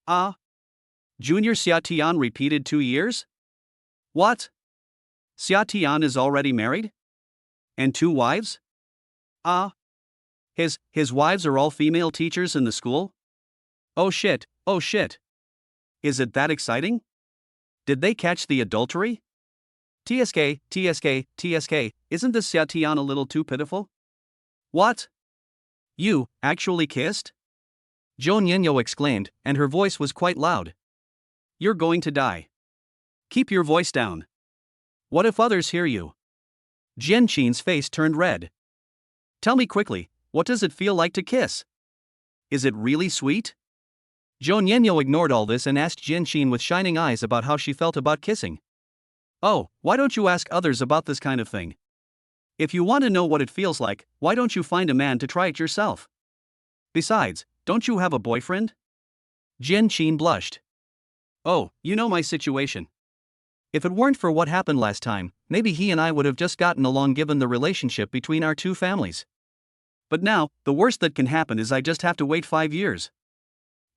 "Ah? Junior Xia Tian repeated 2 years? What? Xia Tian is already married? And 2 wives? Ah? His wives are all female teachers in the school? Oh shit, oh shit. Is it that exciting? Did they catch the adultery? TSK, isn't this Xia Tian a little too pitiful? What? You actually kissed?" Zhou Nianyo exclaimed, and her voice was quite loud. "You're going to die. Keep your voice down. What if others hear you?" Jian Qin's face turned red. "Tell me quickly, what does it feel like to kiss? Is it really sweet?" Zhou Nianyo ignored all this and asked Jian Qin with shining eyes about how she felt about kissing. "Oh, why don't you ask others about this kind of thing? If you want to know what it feels like, why don't you find a man to try it yourself? Besides, don't you have a boyfriend?" Jian Qin blushed. "Oh, you know my situation. If it weren't for what happened last time, maybe he and I would have just gotten along given the relationship between our two families. But now, the worst that can happen is I just have to wait 5 years.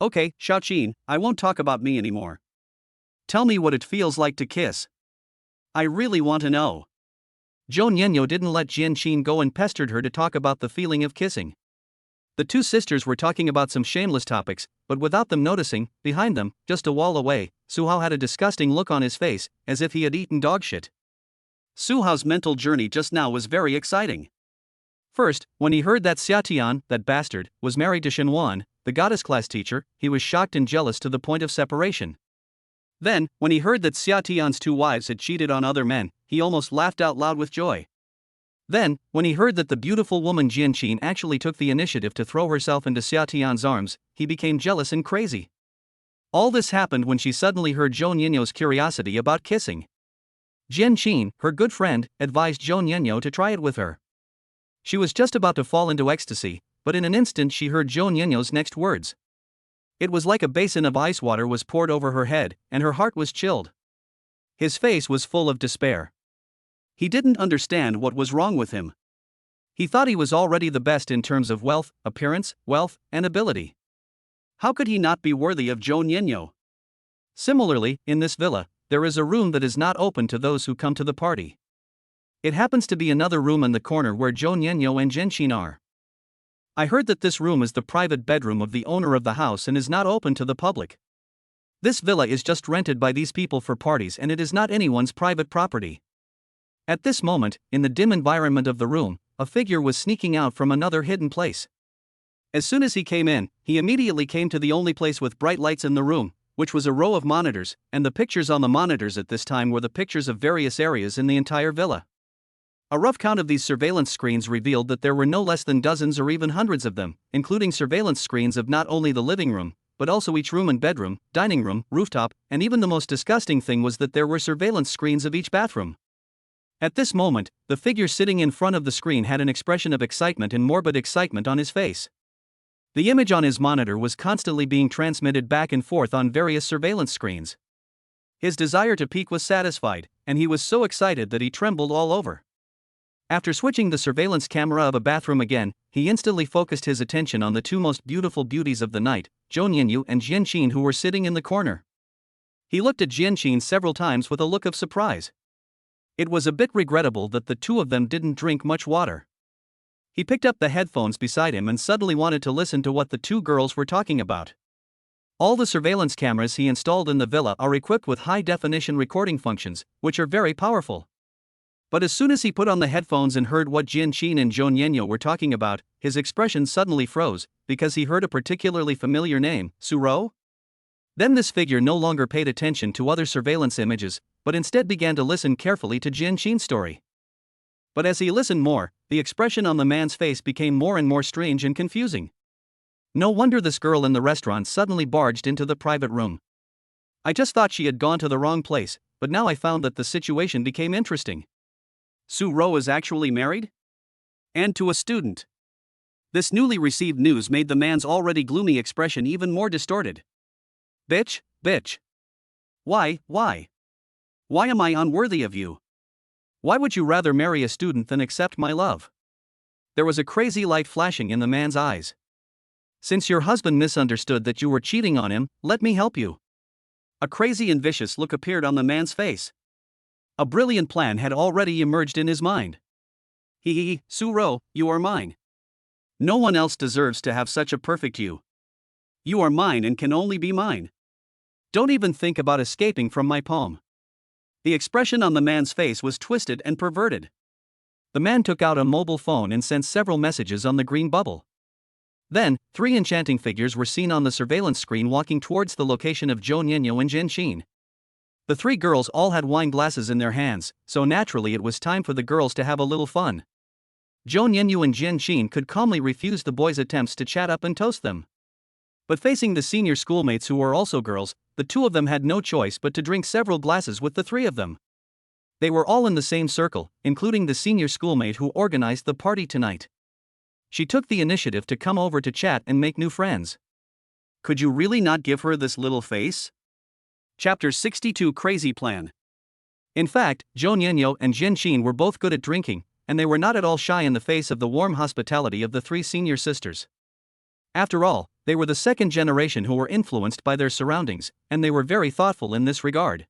Okay, Xiaoqin, I won't talk about me anymore. Tell me what it feels like to kiss. I really want to know." Zhou Nianyo didn't let Jian Qin go and pestered her to talk about the feeling of kissing. The two sisters were talking about some shameless topics, but without them noticing, behind them, just a wall away, Su Hao had a disgusting look on his face, as if he had eaten dog shit. Su Hao's mental journey just now was very exciting. First, when he heard that Xia Tian, that bastard, was married to Shen Wan, the goddess class teacher, he was shocked and jealous to the point of separation. Then, when he heard that Xia Tian's two wives had cheated on other men, he almost laughed out loud with joy. Then, when he heard that the beautiful woman Jianqin actually took the initiative to throw herself into Xia Tian's arms, he became jealous and crazy. All this happened when she suddenly heard Zhou Nianyo's curiosity about kissing. Jianqin, her good friend, advised Zhou Nianyo to try it with her. She was just about to fall into ecstasy, but in an instant she heard Zhou Nianyo's next words. It was like a basin of ice water was poured over her head, and her heart was chilled. His face was full of despair. He didn't understand what was wrong with him. He thought he was already the best in terms of wealth, appearance, wealth, and ability. How could he not be worthy of Zhou Nianyo? Similarly, in this villa, there is a room that is not open to those who come to the party. It happens to be another room in the corner where Zhou Nianyo and Jianqin are. I heard that this room is the private bedroom of the owner of the house and is not open to the public. This villa is just rented by these people for parties and it is not anyone's private property. At this moment, in the dim environment of the room, a figure was sneaking out from another hidden place. As soon as he came in, he immediately came to the only place with bright lights in the room, which was a row of monitors, and the pictures on the monitors at this time were the pictures of various areas in the entire villa. A rough count of these surveillance screens revealed that there were no less than dozens or even hundreds of them, including surveillance screens of not only the living room, but also each room and bedroom, dining room, rooftop, and even the most disgusting thing was that there were surveillance screens of each bathroom. At this moment, the figure sitting in front of the screen had an expression of excitement and morbid excitement on his face. The image on his monitor was constantly being transmitted back and forth on various surveillance screens. His desire to peek was satisfied, and he was so excited that he trembled all over. After switching the surveillance camera of a bathroom again, he instantly focused his attention on the two most beautiful beauties of the night, Zhou Nianyo and Jianqin, who were sitting in the corner. He looked at Jianqin several times with a look of surprise. It was a bit regrettable that the two of them didn't drink much water. He picked up the headphones beside him and suddenly wanted to listen to what the two girls were talking about. All the surveillance cameras he installed in the villa are equipped with high-definition recording functions, which are very powerful. But as soon as he put on the headphones and heard what Jianqin and Zhou Nianyo were talking about, his expression suddenly froze, because he heard a particularly familiar name, Suro? Then this figure no longer paid attention to other surveillance images, but instead began to listen carefully to Jianqin's story. But as he listened more, the expression on the man's face became more and more strange and confusing. No wonder this girl in the restaurant suddenly barged into the private room. I just thought she had gone to the wrong place, but now I found that the situation became interesting. Su Ro is actually married? And to a student. This newly received news made the man's already gloomy expression even more distorted. Bitch. Why? Why am I unworthy of you? Why would you rather marry a student than accept my love? There was a crazy light flashing in the man's eyes. Since your husband misunderstood that you were cheating on him, let me help you. A crazy and vicious look appeared on the man's face. A brilliant plan had already emerged in his mind. Su Ro, you are mine. No one else deserves to have such a perfect you. You are mine and can only be mine. Don't even think about escaping from my palm. The expression on the man's face was twisted and perverted. The man took out a mobile phone and sent several messages on the green bubble. Then, three enchanting figures were seen on the surveillance screen walking towards the location of Zhou Nianyo and Jianqin. The three girls all had wine glasses in their hands, so naturally it was time for the girls to have a little fun. Zhou Nianyo and Jianqin could calmly refuse the boys' attempts to chat up and toast them. But facing the senior schoolmates who were also girls, the two of them had no choice but to drink several glasses with the three of them. They were all in the same circle, including the senior schoolmate who organized the party tonight. She took the initiative to come over to chat and make new friends. Could you really not give her this little face? Chapter 62 Crazy Plan. In fact, Zhou Nianyo and Jianqin were both good at drinking, and they were not at all shy in the face of the warm hospitality of the three senior sisters. After all, they were the second generation who were influenced by their surroundings, and they were very thoughtful in this regard.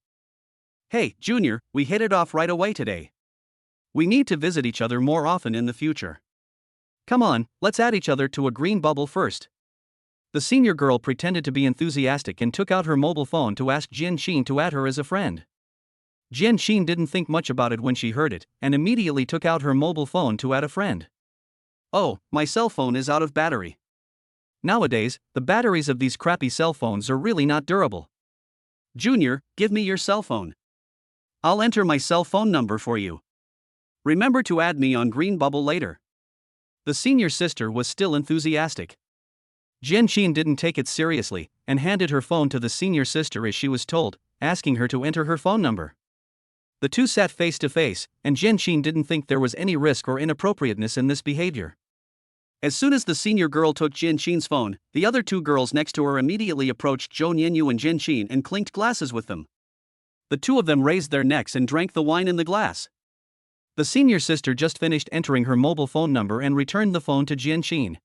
Hey, Junior, we hit it off right away today. We need to visit each other more often in the future. Come on, let's add each other to a green bubble first. The senior girl pretended to be enthusiastic and took out her mobile phone to ask Jianqin to add her as a friend. Jianqin didn't think much about it when she heard it, and immediately took out her mobile phone to add a friend. Oh, my cell phone is out of battery. Nowadays, the batteries of these crappy cell phones are really not durable. Junior, give me your cell phone. I'll enter my cell phone number for you. Remember to add me on Green Bubble later. The senior sister was still enthusiastic. Jianqin didn't take it seriously and handed her phone to the senior sister as she was told, asking her to enter her phone number. The two sat face to face, and Jianqin didn't think there was any risk or inappropriateness in this behavior. As soon as the senior girl took Jianqin's phone, the other two girls next to her immediately approached Zhou Nianyu and Jianqin and clinked glasses with them. The two of them raised their necks and drank the wine in the glass. The senior sister just finished entering her mobile phone number and returned the phone to Jianqin.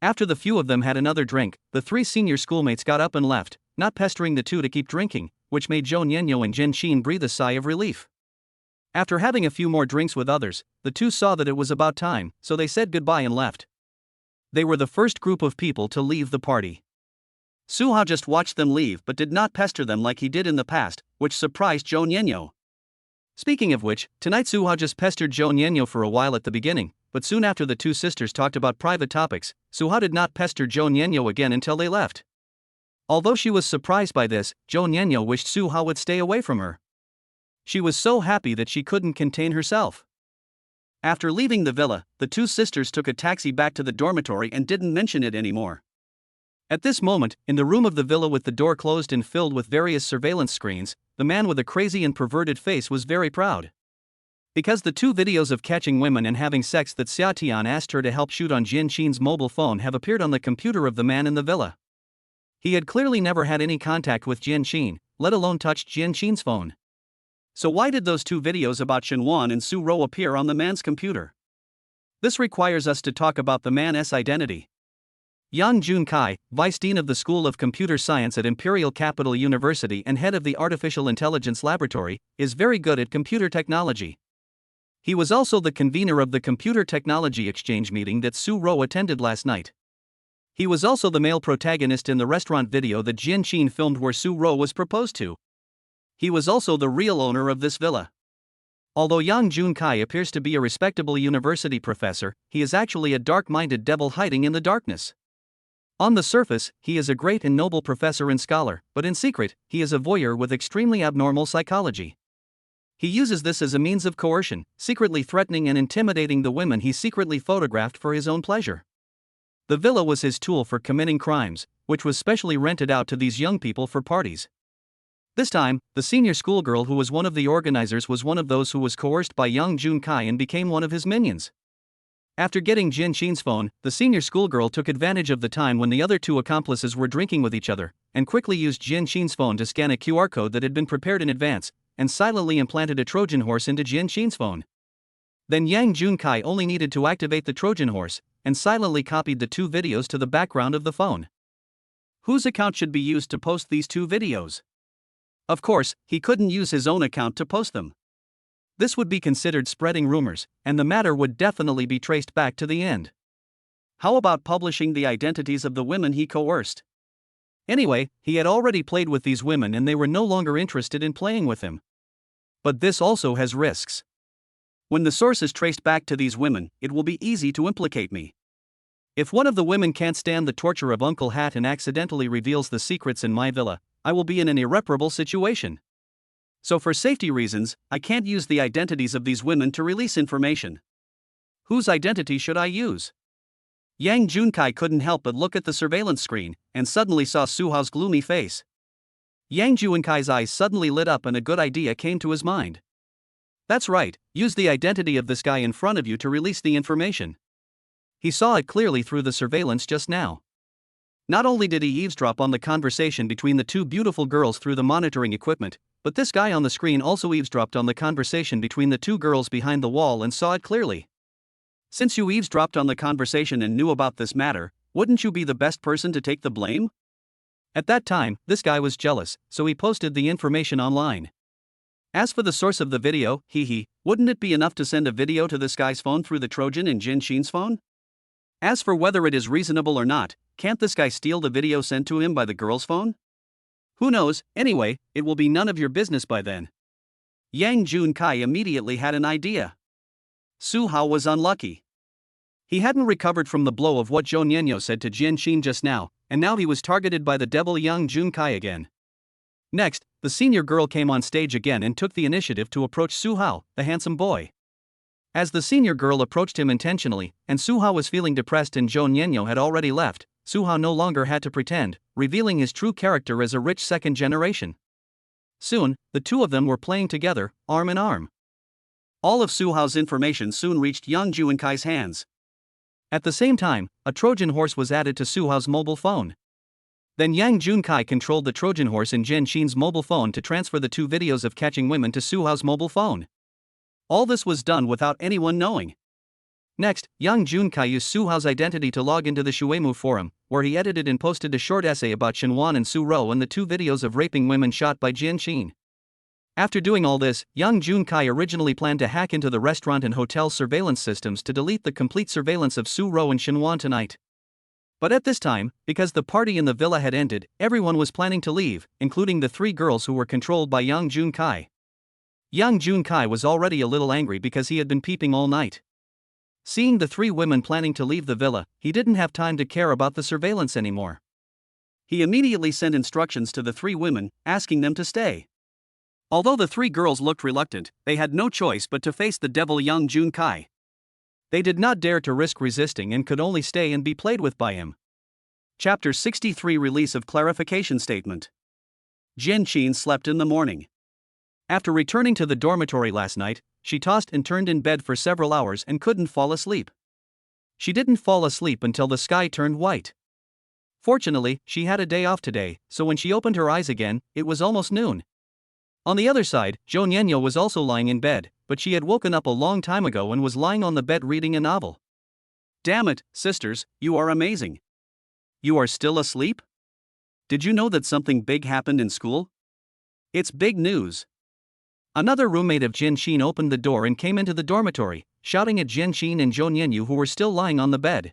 After the few of them had another drink, the three senior schoolmates got up and left, not pestering the two to keep drinking, which made Zhou Nianyu and Jianqin breathe a sigh of relief. After having a few more drinks with others, the two saw that it was about time, so they said goodbye and left. They were the first group of people to leave the party. Su Hao just watched them leave but did not pester them like he did in the past, which surprised Zhou Nianyu. Speaking of which, tonight Su Hao just pestered Zhou Nianyu for a while at the beginning, but soon after the two sisters talked about private topics, Su Hao did not pester Zhou Nianyu again until they left. Although she was surprised by this, Zhou Nianyu wished Su Hao would stay away from her. She was so happy that she couldn't contain herself. After leaving the villa, the two sisters took a taxi back to the dormitory and didn't mention it anymore. At this moment, in the room of the villa with the door closed and filled with various surveillance screens, the man with a crazy and perverted face was very proud. Because the two videos of catching women and having sex that Xia Tian asked her to help shoot on Jianqin's mobile phone have appeared on the computer of the man in the villa. He had clearly never had any contact with Jianqin, let alone touched Jianqin's phone. So why did those two videos about Shenwan and Su Rou appear on the man's computer? This requires us to talk about the man's identity. Yang Junkai, Vice Dean of the School of Computer Science at Imperial Capital University and head of the Artificial Intelligence Laboratory, is very good at computer technology. He was also the convener of the Computer Technology Exchange meeting that Su Rou attended last night. He was also the male protagonist in the restaurant video that Jianqin filmed where Su Rou was proposed to. He was also the real owner of this villa. Although Yang Junkai appears to be a respectable university professor, he is actually a dark-minded devil hiding in the darkness. On the surface, he is a great and noble professor and scholar, but in secret, he is a voyeur with extremely abnormal psychology. He uses this as a means of coercion, secretly threatening and intimidating the women he secretly photographed for his own pleasure. The villa was his tool for committing crimes, which was specially rented out to these young people for parties. This time, the senior schoolgirl who was one of the organizers was one of those who was coerced by Yang Junkai and became one of his minions. After getting Jianqin's phone, the senior schoolgirl took advantage of the time when the other two accomplices were drinking with each other, and quickly used Jianqin's phone to scan a QR code that had been prepared in advance, and silently implanted a Trojan horse into Jianqin's phone. Then Yang Junkai only needed to activate the Trojan horse, and silently copied the two videos to the background of the phone. Whose account should be used to post these two videos? Of course, he couldn't use his own account to post them. This would be considered spreading rumors, and the matter would definitely be traced back to the end. How about publishing the identities of the women he coerced? Anyway, he had already played with these women and they were no longer interested in playing with him. But this also has risks. When the source is traced back to these women, it will be easy to implicate me. If one of the women can't stand the torture of Uncle Hat and accidentally reveals the secrets in my villa, I will be in an irreparable situation. So for safety reasons, I can't use the identities of these women to release information. Whose identity should I use? Yang Junkai couldn't help but look at the surveillance screen, and suddenly saw Su Hao's gloomy face. Yang Junkai's eyes suddenly lit up and a good idea came to his mind. That's right, use the identity of this guy in front of you to release the information. He saw it clearly through the surveillance just now. Not only did he eavesdrop on the conversation between the two beautiful girls through the monitoring equipment, but this guy on the screen also eavesdropped on the conversation between the two girls behind the wall and saw it clearly. Since you eavesdropped on the conversation and knew about this matter, wouldn't you be the best person to take the blame? At that time, this guy was jealous, so he posted the information online. As for the source of the video, wouldn't it be enough to send a video to this guy's phone through the Trojan in Jianqin's phone? As for whether it is reasonable or not, can't this guy steal the video sent to him by the girl's phone? Who knows, anyway, it will be none of your business by then. Yang Junkai immediately had an idea. Su Hao was unlucky. He hadn't recovered from the blow of what Zhou Nianyu said to Jianqin just now, and now he was targeted by the devil Yang Junkai again. Next, the senior girl came on stage again and took the initiative to approach Su Hao, the handsome boy. As the senior girl approached him intentionally, and Su Hao was feeling depressed and Zhou Nianyo had already left, Su Hao no longer had to pretend, revealing his true character as a rich second generation. Soon, the two of them were playing together, arm in arm. All of Su Hao's information soon reached Yang Junkai's hands. At the same time, a Trojan horse was added to Su Hao's mobile phone. Then Yang Junkai controlled the Trojan horse in Jian Qin's mobile phone to transfer the 2 videos of catching women to Su Hao's mobile phone. All this was done without anyone knowing. Next, Yang Junkai used Su Hao's identity to log into the Shuemu forum, where he edited and posted a short essay about Shenwan and Su Rou and the 2 videos of raping women shot by Jian Qin. After doing all this, Yang Junkai originally planned to hack into the restaurant and hotel surveillance systems to delete the complete surveillance of Su Rou and Shenwan tonight. But at this time, because the party in the villa had ended, everyone was planning to leave, including the 3 girls who were controlled by Yang Junkai. Yang Junkai was already a little angry because he had been peeping all night. Seeing the 3 women planning to leave the villa, he didn't have time to care about the surveillance anymore. He immediately sent instructions to the 3 women, asking them to stay. Although the 3 girls looked reluctant, they had no choice but to face the devil Yang Junkai. They did not dare to risk resisting and could only stay and be played with by him. Chapter 63 Release of Clarification Statement. Jian Qin slept in the morning. After returning to the dormitory last night, she tossed and turned in bed for several hours and couldn't fall asleep. She didn't fall asleep until the sky turned white. Fortunately, she had a day off today, so when she opened her eyes again, it was almost noon. On the other side, Zhou Nianyo was also lying in bed, but she had woken up a long time ago and was lying on the bed reading a novel. Damn it, sisters, you are amazing. You are still asleep? Did you know that something big happened in school? It's big news. Another roommate of Jian Qin opened the door and came into the dormitory, shouting at Jian Qin and Zhou Nianyo who were still lying on the bed.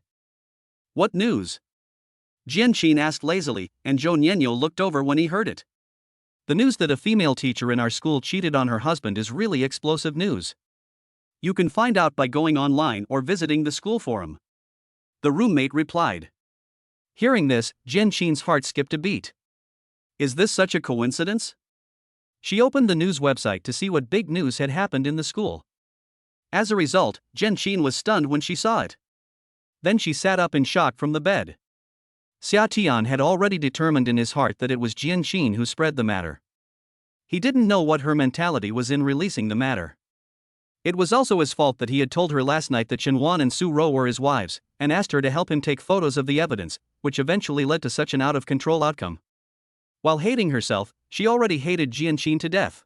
What news? Jian Qin asked lazily, and Zhou Nianyo looked over when he heard it. The news that a female teacher in our school cheated on her husband is really explosive news. You can find out by going online or visiting the school forum. The roommate replied. Hearing this, Jian Qin's heart skipped a beat. Is this such a coincidence? She opened the news website to see what big news had happened in the school. As a result, Jian Qin was stunned when she saw it. Then she sat up in shock from the bed. Xia Tian had already determined in his heart that it was Jian Qin who spread the matter. He didn't know what her mentality was in releasing the matter. It was also his fault that he had told her last night that Shenwan and Su Rou were his wives, and asked her to help him take photos of the evidence, which eventually led to such an out-of-control outcome. While hating herself, she already hated Jian Qin to death.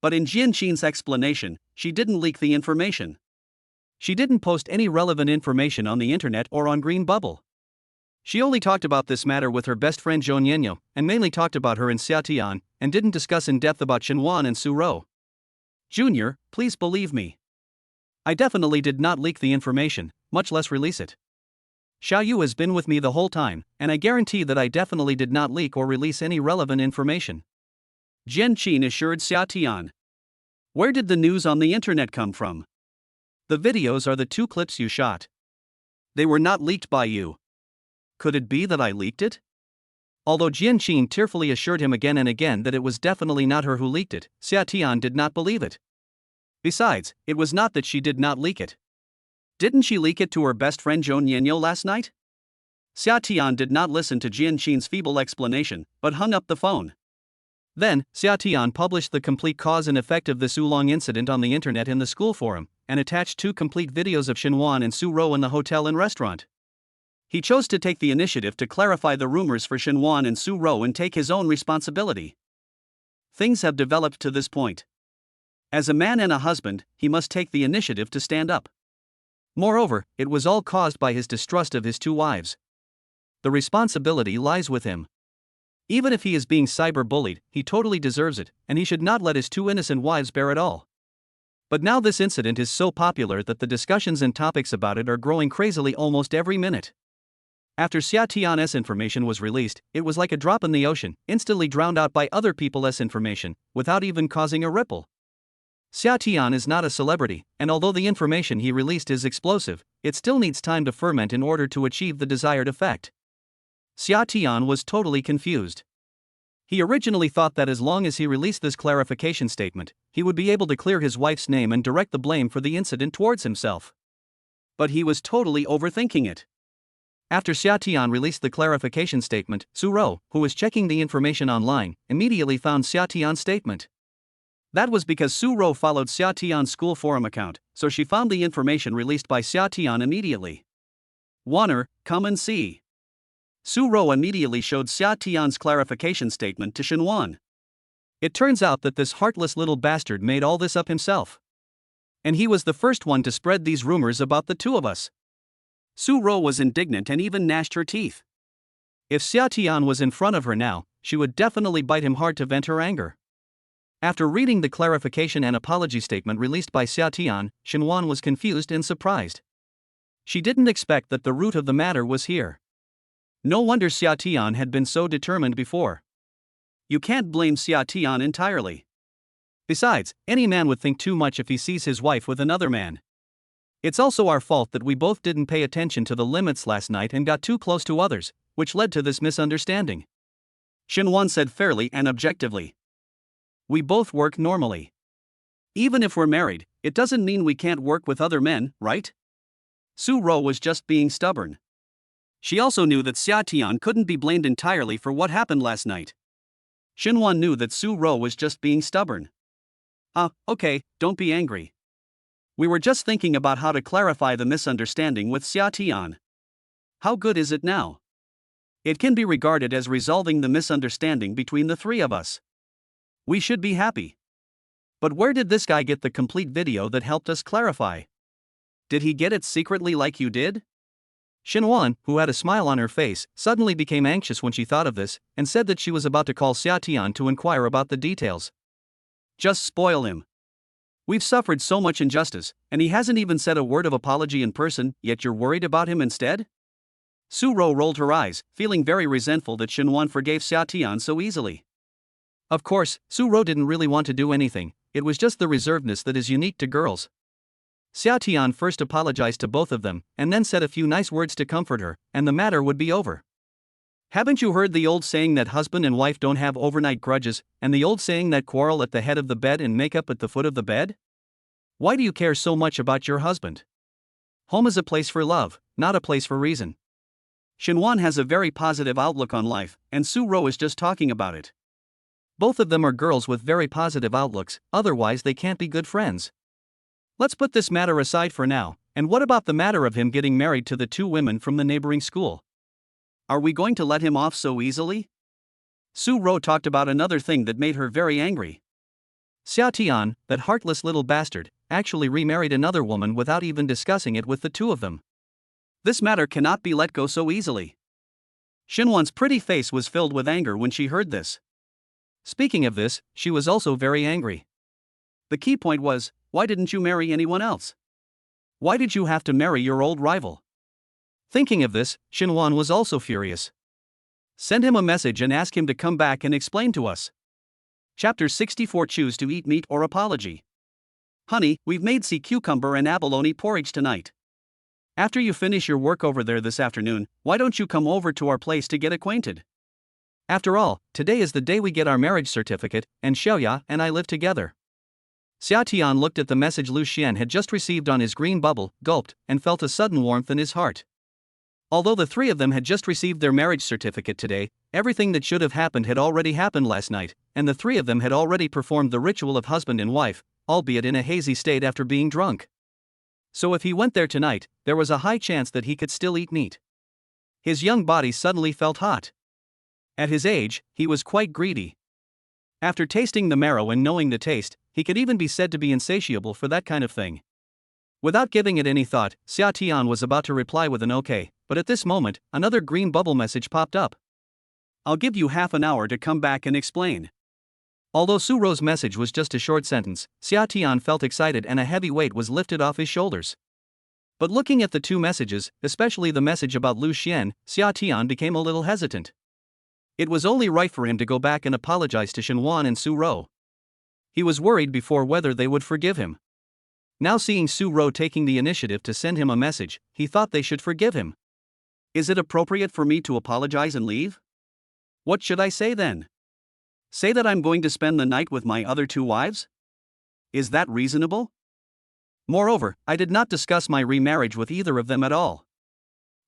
But in Jian Qin's explanation, she didn't leak the information. She didn't post any relevant information on the internet or on Green Bubble. She only talked about this matter with her best friend Zhou Nianyo, and mainly talked about her and Xia Tian, and didn't discuss in depth about Shenwan and Su Rou. Junior, please believe me. I definitely did not leak the information, much less release it. Xiao Yu has been with me the whole time, and I guarantee that I definitely did not leak or release any relevant information. Jian Qin assured Xia Tian. Where did the news on the internet come from? The videos are the 2 clips you shot. They were not leaked by you. Could it be that I leaked it? Although Jian Qin tearfully assured him again and again that it was definitely not her who leaked it, Xia Tian did not believe it. Besides, it was not that she did not leak it. Didn't she leak it to her best friend Zhou Nianyo last night? Xia Tian did not listen to Jian Qin's feeble explanation, but hung up the phone. Then, Xia Tian published the complete cause and effect of this oolong incident on the internet in the school forum, and attached 2 complete videos of Shenwan and Su Rou in the hotel and restaurant. He chose to take the initiative to clarify the rumors for Shenwan and Su Rou and take his own responsibility. Things have developed to this point. As a man and a husband, he must take the initiative to stand up. Moreover, it was all caused by his distrust of his 2 wives. The responsibility lies with him. Even if he is being cyber-bullied, he totally deserves it, and he should not let his 2 innocent wives bear it all. But now this incident is so popular that the discussions and topics about it are growing crazily almost every minute. After Xia Tian's information was released, it was like a drop in the ocean, instantly drowned out by other people's information, without even causing a ripple. Xia Tian is not a celebrity, and although the information he released is explosive, it still needs time to ferment in order to achieve the desired effect. Xia Tian was totally confused. He originally thought that as long as he released this clarification statement, he would be able to clear his wife's name and direct the blame for the incident towards himself. But he was totally overthinking it. After Xia Tian released the clarification statement, Su Rou, who was checking the information online, immediately found Xia Tian's statement. That was because Su Rou followed Xia Tian's school forum account, so she found the information released by Xia Tian immediately. Wanner, come and see. Su Rou immediately showed Xia Tian's clarification statement to Shenwan. It turns out that this heartless little bastard made all this up himself. And he was the first one to spread these rumors about the two of us. Su Rou was indignant and even gnashed her teeth. If Xia Tian was in front of her now, she would definitely bite him hard to vent her anger. After reading the clarification and apology statement released by Xia Tian, Shenwan was confused and surprised. She didn't expect that the root of the matter was here. No wonder Xia Tian had been so determined before. You can't blame Xia Tian entirely. Besides, any man would think too much if he sees his wife with another man. It's also our fault that we both didn't pay attention to the limits last night and got too close to others, which led to this misunderstanding. Shenwan said fairly and objectively. We both work normally. Even if we're married, it doesn't mean we can't work with other men, right? Su Rou was just being stubborn. She also knew that Xia Tian couldn't be blamed entirely for what happened last night. Shenwan knew that Su Rou was just being stubborn. Okay, don't be angry. We were just thinking about how to clarify the misunderstanding with Xia Tian. How good is it now? It can be regarded as resolving the misunderstanding between the three of us. We should be happy. But where did this guy get the complete video that helped us clarify? Did he get it secretly like you did? Shenwan, who had a smile on her face, suddenly became anxious when she thought of this, and said that she was about to call Xia Tian to inquire about the details. Just spoil him. We've suffered so much injustice, and he hasn't even said a word of apology in person, yet you're worried about him instead? Su Rou rolled her eyes, feeling very resentful that Shenwan forgave Xia Tian so easily. Of course, Su Rou didn't really want to do anything, it was just the reservedness that is unique to girls. Xia Tian first apologized to both of them, and then said a few nice words to comfort her, and the matter would be over. Haven't you heard the old saying that husband and wife don't have overnight grudges, and the old saying that quarrel at the head of the bed and make up at the foot of the bed? Why do you care so much about your husband? Home is a place for love, not a place for reason. Shenwan has a very positive outlook on life, and Su Rou is just talking about it. Both of them are girls with very positive outlooks, otherwise they can't be good friends. Let's put this matter aside for now, and what about the matter of him getting married to the two women from the neighboring school? Are we going to let him off so easily? Su Rou talked about another thing that made her very angry. Xia Tian, that heartless little bastard, actually remarried another woman without even discussing it with the two of them. This matter cannot be let go so easily. Shenwan's pretty face was filled with anger when she heard this. Speaking of this, she was also very angry. The key point was, why didn't you marry anyone else? Why did you have to marry your old rival? Thinking of this, Shenwan was also furious. Send him a message and ask him to come back and explain to us. Chapter 64. Choose to eat meat or apology. Honey, we've made sea cucumber and abalone porridge tonight. After you finish your work over there this afternoon, why don't you come over to our place to get acquainted? After all, today is the day we get our marriage certificate, and Xiaoya and I live together. Xia Tian looked at the message Lu Xian had just received on his green bubble, gulped, and felt a sudden warmth in his heart. Although the three of them had just received their marriage certificate today, everything that should have happened had already happened last night, and the three of them had already performed the ritual of husband and wife, albeit in a hazy state after being drunk. So if he went there tonight, there was a high chance that he could still eat meat. His young body suddenly felt hot. At his age, he was quite greedy. After tasting the marrow and knowing the taste, he could even be said to be insatiable for that kind of thing. Without giving it any thought, Xia Tian was about to reply with an okay, but at this moment, another green bubble message popped up. I'll give you half an hour to come back and explain. Although Su Rou's message was just a short sentence, Xia Tian felt excited and a heavy weight was lifted off his shoulders. But looking at the two messages, especially the message about Lu Xian, Xia Tian became a little hesitant. It was only right for him to go back and apologize to Shenwan and Su Rou. He was worried before whether they would forgive him. Now seeing Su Rou taking the initiative to send him a message, he thought they should forgive him. Is it appropriate for me to apologize and leave? What should I say then? Say that I'm going to spend the night with my other two wives? Is that reasonable? Moreover, I did not discuss my remarriage with either of them at all.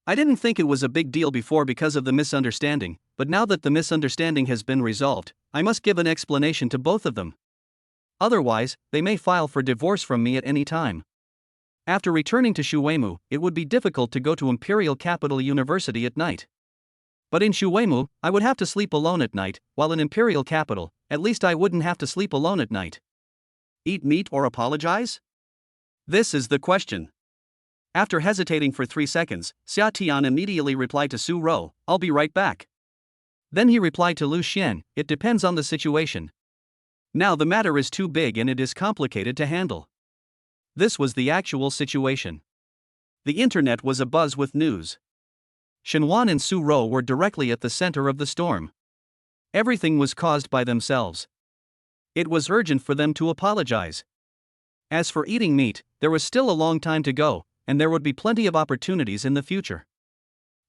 I didn't think it was a big deal before because of the misunderstanding, but now that the misunderstanding has been resolved, I must give an explanation to both of them. Otherwise, they may file for divorce from me at any time. After returning to Shuemu, it would be difficult to go to Imperial Capital University at night. But in Shuemu, I would have to sleep alone at night, while in Imperial Capital, at least I wouldn't have to sleep alone at night. Eat meat or apologize? This is the question. After hesitating for 3 seconds, Xia Tian immediately replied to Su Ro, "I'll be right back." Then he replied to Lu Xian, "It depends on the situation." Now the matter is too big and it is complicated to handle. This was the actual situation. The internet was abuzz with news. Shenwan and Su Ro were directly at the center of the storm. Everything was caused by themselves. It was urgent for them to apologize. As for eating meat, there was still a long time to go, and there would be plenty of opportunities in the future.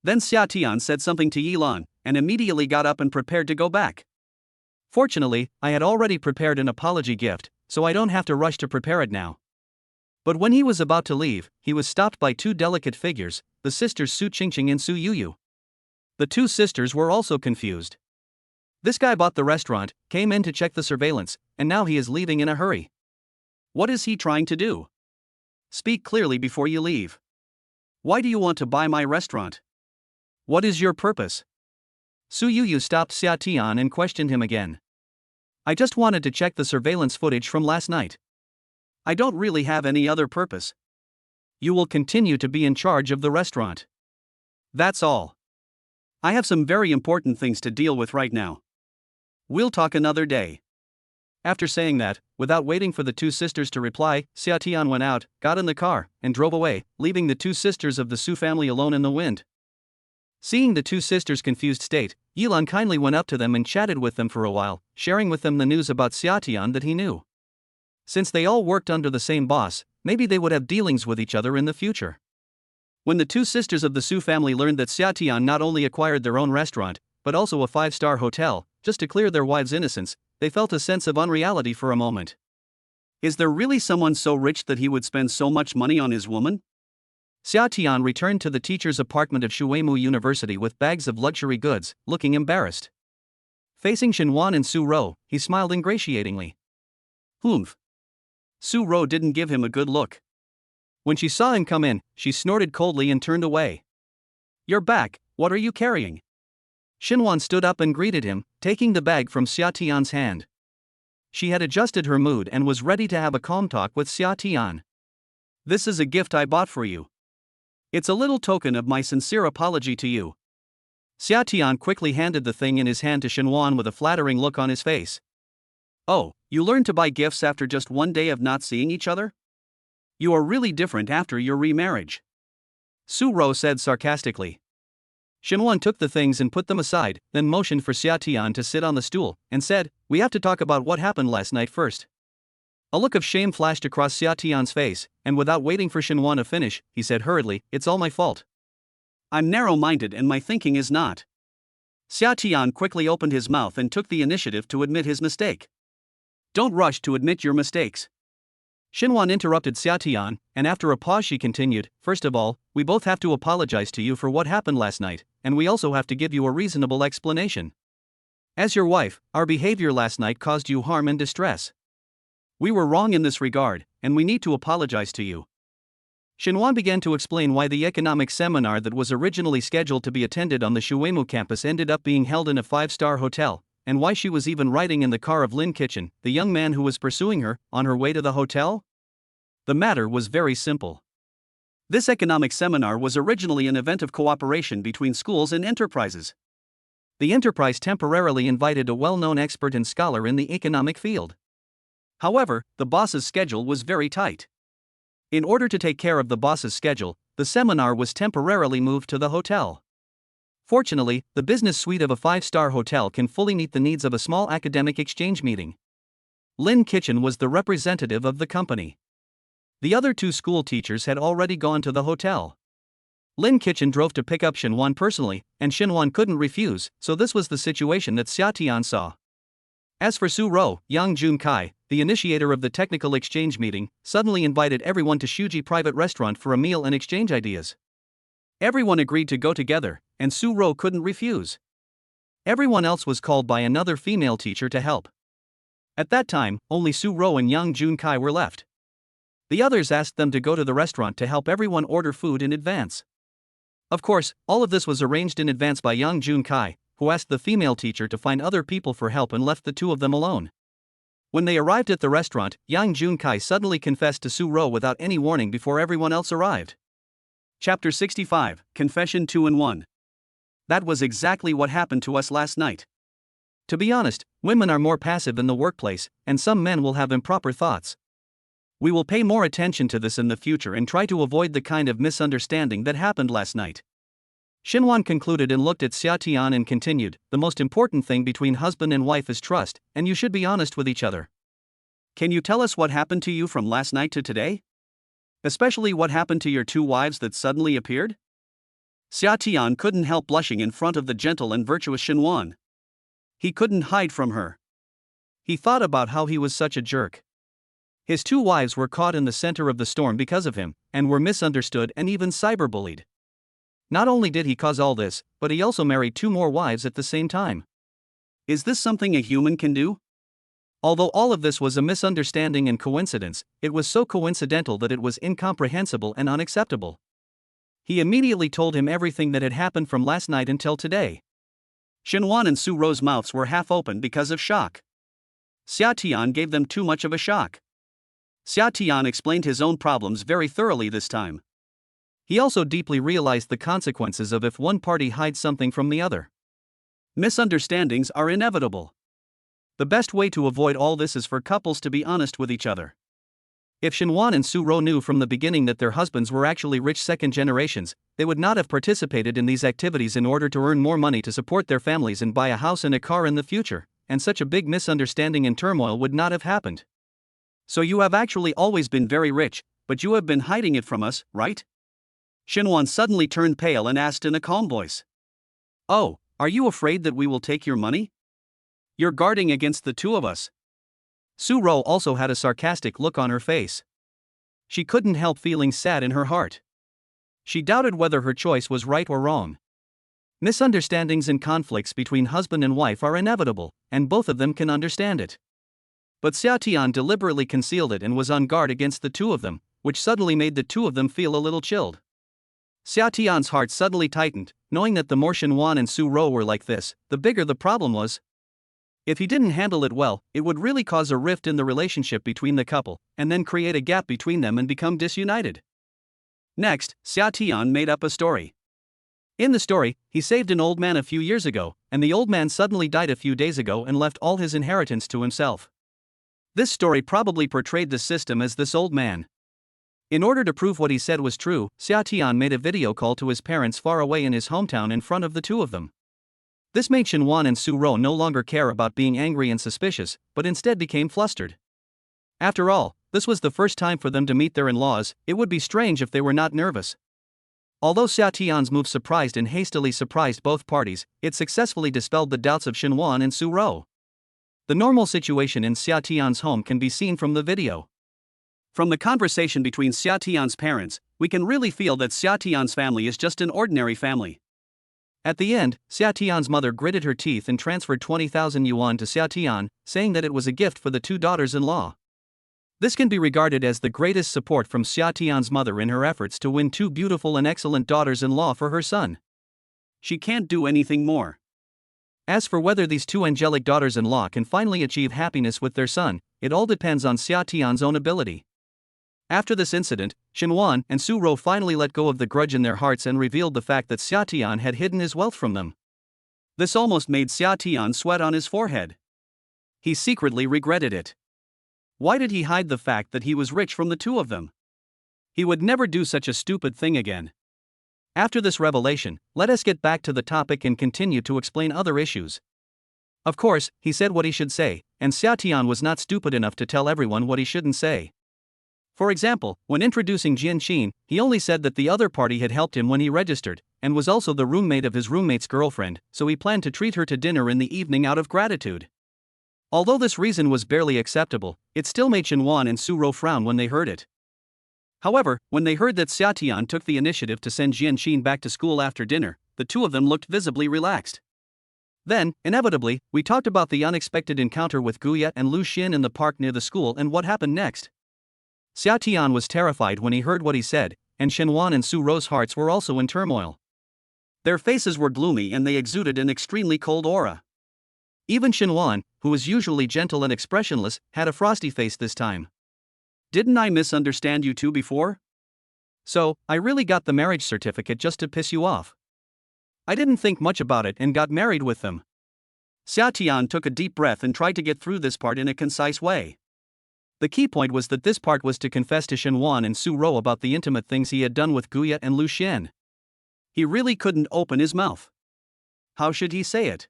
Then Xia Tian said something to Yilan, and immediately got up and prepared to go back. Fortunately, I had already prepared an apology gift, so I don't have to rush to prepare it now. But when he was about to leave, he was stopped by two delicate figures, the sisters Su Qingqing and Su Yuyu. The two sisters were also confused. This guy bought the restaurant, came in to check the surveillance, and now he is leaving in a hurry. What is he trying to do? Speak clearly before you leave. Why do you want to buy my restaurant? What is your purpose? Su Yuyu stopped Xia Tian and questioned him again. I just wanted to check the surveillance footage from last night. I don't really have any other purpose. You will continue to be in charge of the restaurant. That's all. I have some very important things to deal with right now. We'll talk another day. After saying that, without waiting for the two sisters to reply, Xia Tian went out, got in the car, and drove away, leaving the two sisters of the Su family alone in the wind. Seeing the two sisters' confused state, Yilan kindly went up to them and chatted with them for a while, sharing with them the news about Xia Tian that he knew. Since they all worked under the same boss, maybe they would have dealings with each other in the future. When the two sisters of the Su family learned that Xia Tian not only acquired their own restaurant, but also a 5-star hotel, just to clear their wives' innocence, they felt a sense of unreality for a moment. Is there really someone so rich that he would spend so much money on his woman? Xia Tian returned to the teacher's apartment of Shuemu University with bags of luxury goods, looking embarrassed. Facing Shenwan and Su Ro, he smiled ingratiatingly. Humph. Su Ro didn't give him a good look. When she saw him come in, she snorted coldly and turned away. You're back, what are you carrying? Shenwan stood up and greeted him, taking the bag from Xia Tian's hand. She had adjusted her mood and was ready to have a calm talk with Xia Tian. This is a gift I bought for you. It's a little token of my sincere apology to you. Xia Tian quickly handed the thing in his hand to Shenwan with a flattering look on his face. Oh, you learned to buy gifts after just one day of not seeing each other? You are really different after your remarriage. Su Ro said sarcastically. Shenwan took the things and put them aside, then motioned for Xia Tian to sit on the stool, and said, We have to talk about what happened last night first. A look of shame flashed across Xia Tian's face, and without waiting for Shenwan to finish, he said hurriedly, It's all my fault. I'm narrow-minded and my thinking is not. Xia Tian quickly opened his mouth and took the initiative to admit his mistake. Don't rush to admit your mistakes. Shenwan interrupted Xia Tian, and after a pause she continued, First of all, we both have to apologize to you for what happened last night, and we also have to give you a reasonable explanation. As your wife, our behavior last night caused you harm and distress. We were wrong in this regard, and we need to apologize to you. Shenwan began to explain why the economic seminar that was originally scheduled to be attended on the Shuemu campus ended up being held in a 5-star hotel, and why she was even riding in the car of Lin Kitchen, the young man who was pursuing her, on her way to the hotel? The matter was very simple. This economic seminar was originally an event of cooperation between schools and enterprises. The enterprise temporarily invited a well-known expert and scholar in the economic field. However, the boss's schedule was very tight. In order to take care of the boss's schedule, the seminar was temporarily moved to the hotel. Fortunately, the business suite of a 5-star hotel can fully meet the needs of a small academic exchange meeting. Lin Kitchen was the representative of the company. The other two school teachers had already gone to the hotel. Lin Kitchen drove to pick up Shenwan personally, and Shenwan couldn't refuse, so this was the situation that Xia Tian saw. As for Su Ro, Yang Jun Kai, the initiator of the technical exchange meeting, suddenly invited everyone to Shuji private restaurant for a meal and exchange ideas. Everyone agreed to go together, and Su Ro couldn't refuse. Everyone else was called by another female teacher to help. At that time, only Su Ro and Yang Jun Kai were left. The others asked them to go to the restaurant to help everyone order food in advance. Of course, all of this was arranged in advance by Yang Jun Kai, who asked the female teacher to find other people for help and left the two of them alone. When they arrived at the restaurant, Yang Jun Kai suddenly confessed to Su Ro without any warning before everyone else arrived. Chapter 65, Confession 2-in-1. That was exactly what happened to us last night. To be honest, women are more passive in the workplace, and some men will have improper thoughts. We will pay more attention to this in the future and try to avoid the kind of misunderstanding that happened last night. Xinhuan concluded and looked at Xia Tian and continued, the most important thing between husband and wife is trust, and you should be honest with each other. Can you tell us what happened to you from last night to today? Especially what happened to your two wives that suddenly appeared? Xia Tian couldn't help blushing in front of the gentle and virtuous Xinhuan. He couldn't hide from her. He thought about how he was such a jerk. His two wives were caught in the center of the storm because of him, and were misunderstood and even cyberbullied. Not only did he cause all this, but he also married two more wives at the same time. Is this something a human can do? Although all of this was a misunderstanding and coincidence, it was so coincidental that it was incomprehensible and unacceptable. He immediately told him everything that had happened from last night until today. Xinhuan and Su Ro's mouths were half open because of shock. Xia Tian gave them too much of a shock. Xia Tian explained his own problems very thoroughly this time. He also deeply realized the consequences of if one party hides something from the other. Misunderstandings are inevitable. The best way to avoid all this is for couples to be honest with each other. If Xinhuan and Su Ro knew from the beginning that their husbands were actually rich second generations, they would not have participated in these activities in order to earn more money to support their families and buy a house and a car in the future, and such a big misunderstanding and turmoil would not have happened. So you have actually always been very rich, but you have been hiding it from us, right? Xinhuan suddenly turned pale and asked in a calm voice. Oh, are you afraid that we will take your money? You're guarding against the two of us. Su Ro also had a sarcastic look on her face. She couldn't help feeling sad in her heart. She doubted whether her choice was right or wrong. Misunderstandings and conflicts between husband and wife are inevitable, and both of them can understand it. But Xia Tian deliberately concealed it and was on guard against the two of them, which suddenly made the two of them feel a little chilled. Xia Tian's heart suddenly tightened, knowing that the more Xinhuan and Su Ro were like this, the bigger the problem was. If he didn't handle it well, it would really cause a rift in the relationship between the couple, and then create a gap between them and become disunited. Next, Xia Tian made up a story. In the story, he saved an old man a few years ago, and the old man suddenly died a few days ago and left all his inheritance to himself. This story probably portrayed the system as this old man. In order to prove what he said was true, Xia Tian made a video call to his parents far away in his hometown in front of the two of them. This made Xinhuan and Su Ro no longer care about being angry and suspicious, but instead became flustered. After all, this was the first time for them to meet their in-laws. It would be strange if they were not nervous. Although Xia Tian's move surprised and hastily surprised both parties, it successfully dispelled the doubts of Xinhuan and Su Ro. The normal situation in Xia Tian's home can be seen from the video. From the conversation between Xia Tian's parents, we can really feel that Xia Tian's family is just an ordinary family. At the end, Xia Tian's mother gritted her teeth and transferred 20,000 yuan to Xia Tian, saying that it was a gift for the two daughters-in-law. This can be regarded as the greatest support from Xia Tian's mother in her efforts to win two beautiful and excellent daughters-in-law for her son. She can't do anything more. As for whether these two angelic daughters-in-law can finally achieve happiness with their son, it all depends on Xia Tian's own ability. After this incident, Xinhuan and Su Ro finally let go of the grudge in their hearts and revealed the fact that Xia Tian had hidden his wealth from them. This almost made Xia Tian sweat on his forehead. He secretly regretted it. Why did he hide the fact that he was rich from the two of them? He would never do such a stupid thing again. After this revelation, let us get back to the topic and continue to explain other issues. Of course, he said what he should say, and Xia Tian was not stupid enough to tell everyone what he shouldn't say. For example, when introducing Jian Xin, he only said that the other party had helped him when he registered, and was also the roommate of his roommate's girlfriend, so he planned to treat her to dinner in the evening out of gratitude. Although this reason was barely acceptable, it still made Shenwan and Su-ro frown when they heard it. However, when they heard that Xia Tian took the initiative to send Jian Xin back to school after dinner, the two of them looked visibly relaxed. Then, inevitably, we talked about the unexpected encounter with Guya and Lu Xin in the park near the school and what happened next. Xia Tian was terrified when he heard what he said, and Shenwan and Su-ro's hearts were also in turmoil. Their faces were gloomy and they exuded an extremely cold aura. Even Shenwan, who was usually gentle and expressionless, had a frosty face this time. Didn't I misunderstand you two before? So, I really got the marriage certificate just to piss you off. I didn't think much about it and got married with them. Xia Tian took a deep breath and tried to get through this part in a concise way. The key point was that this part was to confess to Shenwan and Su-ro about the intimate things he had done with Guya and Lu Xian. He really couldn't open his mouth. How should he say it?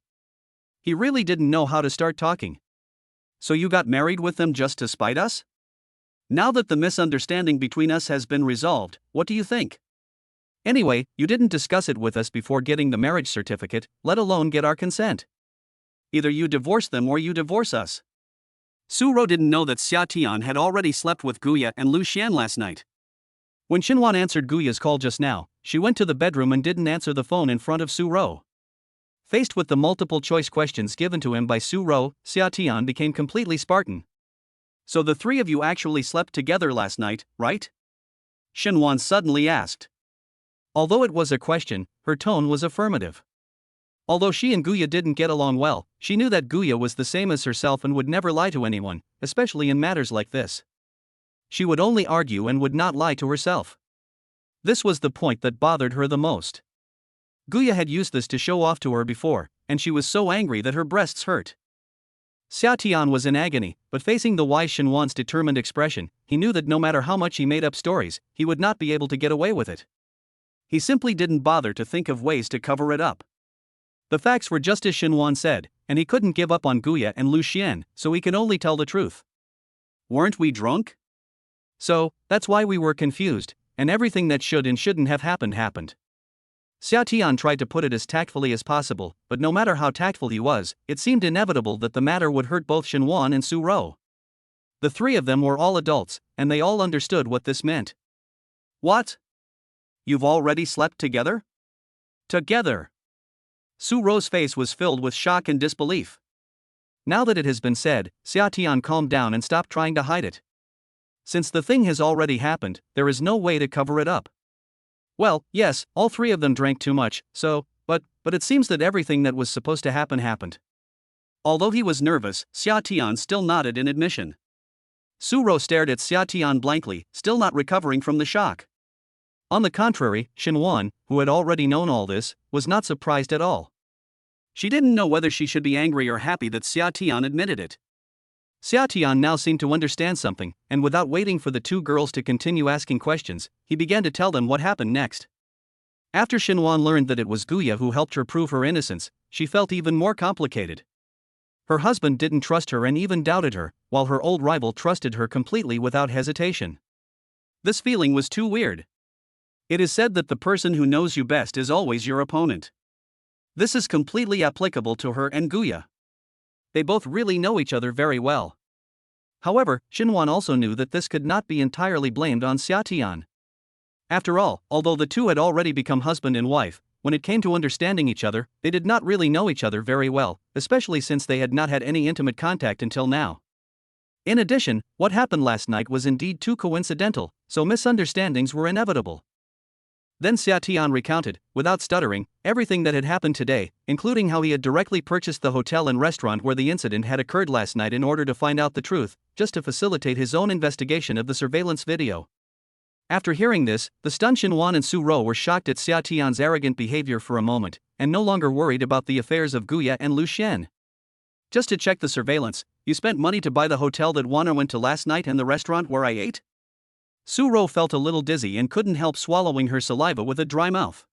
He really didn't know how to start talking. So you got married with them just to spite us? Now that the misunderstanding between us has been resolved, what do you think? Anyway, you didn't discuss it with us before getting the marriage certificate, let alone get our consent. Either you divorce them or you divorce us. Su-ro didn't know that Xia Tian had already slept with Guya and Lu Xian last night. When Shenwan answered Guya's call just now, she went to the bedroom and didn't answer the phone in front of Su-ro. Faced with the multiple choice questions given to him by Su-ro, Xia Tian became completely Spartan. So the three of you actually slept together last night, right? Shenwan suddenly asked. Although it was a question, her tone was affirmative. Although she and Guya didn't get along well, she knew that Guya was the same as herself and would never lie to anyone, especially in matters like this. She would only argue and would not lie to herself. This was the point that bothered her the most. Guya had used this to show off to her before, and she was so angry that her breasts hurt. Xia Tian was in agony, but facing the wise Shenwan's determined expression, he knew that no matter how much he made up stories, he would not be able to get away with it. He simply didn't bother to think of ways to cover it up. The facts were just as Shenwan said, and he couldn't give up on Guya and Lu Xian, so he could only tell the truth. Weren't we drunk? So, that's why we were confused, and everything that should and shouldn't have happened happened. Xia Tian tried to put it as tactfully as possible, but no matter how tactful he was, it seemed inevitable that the matter would hurt both Shenwan and Su-ro. The three of them were all adults, and they all understood what this meant. What? You've already slept together? Together. Su-ro's face was filled with shock and disbelief. Now that it has been said, Xia Tian calmed down and stopped trying to hide it. Since the thing has already happened, there is no way to cover it up. Well, yes, all three of them drank too much, but it seems that everything that was supposed to happen happened. Although he was nervous, Xia Tian still nodded in admission. Su-ro stared at Xia Tian blankly, still not recovering from the shock. On the contrary, Shenwan, who had already known all this, was not surprised at all. She didn't know whether she should be angry or happy that Xia Tian admitted it. Xia Tian now seemed to understand something, and without waiting for the two girls to continue asking questions, he began to tell them what happened next. After Shenwan learned that it was Guya who helped her prove her innocence, she felt even more complicated. Her husband didn't trust her and even doubted her, while her old rival trusted her completely without hesitation. This feeling was too weird. It is said that the person who knows you best is always your opponent. This is completely applicable to her and Guya. They both really know each other very well. However, Shenwan also knew that this could not be entirely blamed on Xia Tian. After all, although the two had already become husband and wife, when it came to understanding each other, they did not really know each other very well, especially since they had not had any intimate contact until now. In addition, what happened last night was indeed too coincidental, so misunderstandings were inevitable. Then Xia Tian recounted, without stuttering, everything that had happened today, including how he had directly purchased the hotel and restaurant where the incident had occurred last night in order to find out the truth, just to facilitate his own investigation of the surveillance video. After hearing this, the stunned Shenwan and Su-ro were shocked at Xia Tian's arrogant behavior for a moment, and no longer worried about the affairs of Guya and Lu Xian. Just to check the surveillance, you spent money to buy the hotel that Wana went to last night and the restaurant where I ate? Su-ro felt a little dizzy and couldn't help swallowing her saliva with a dry mouth.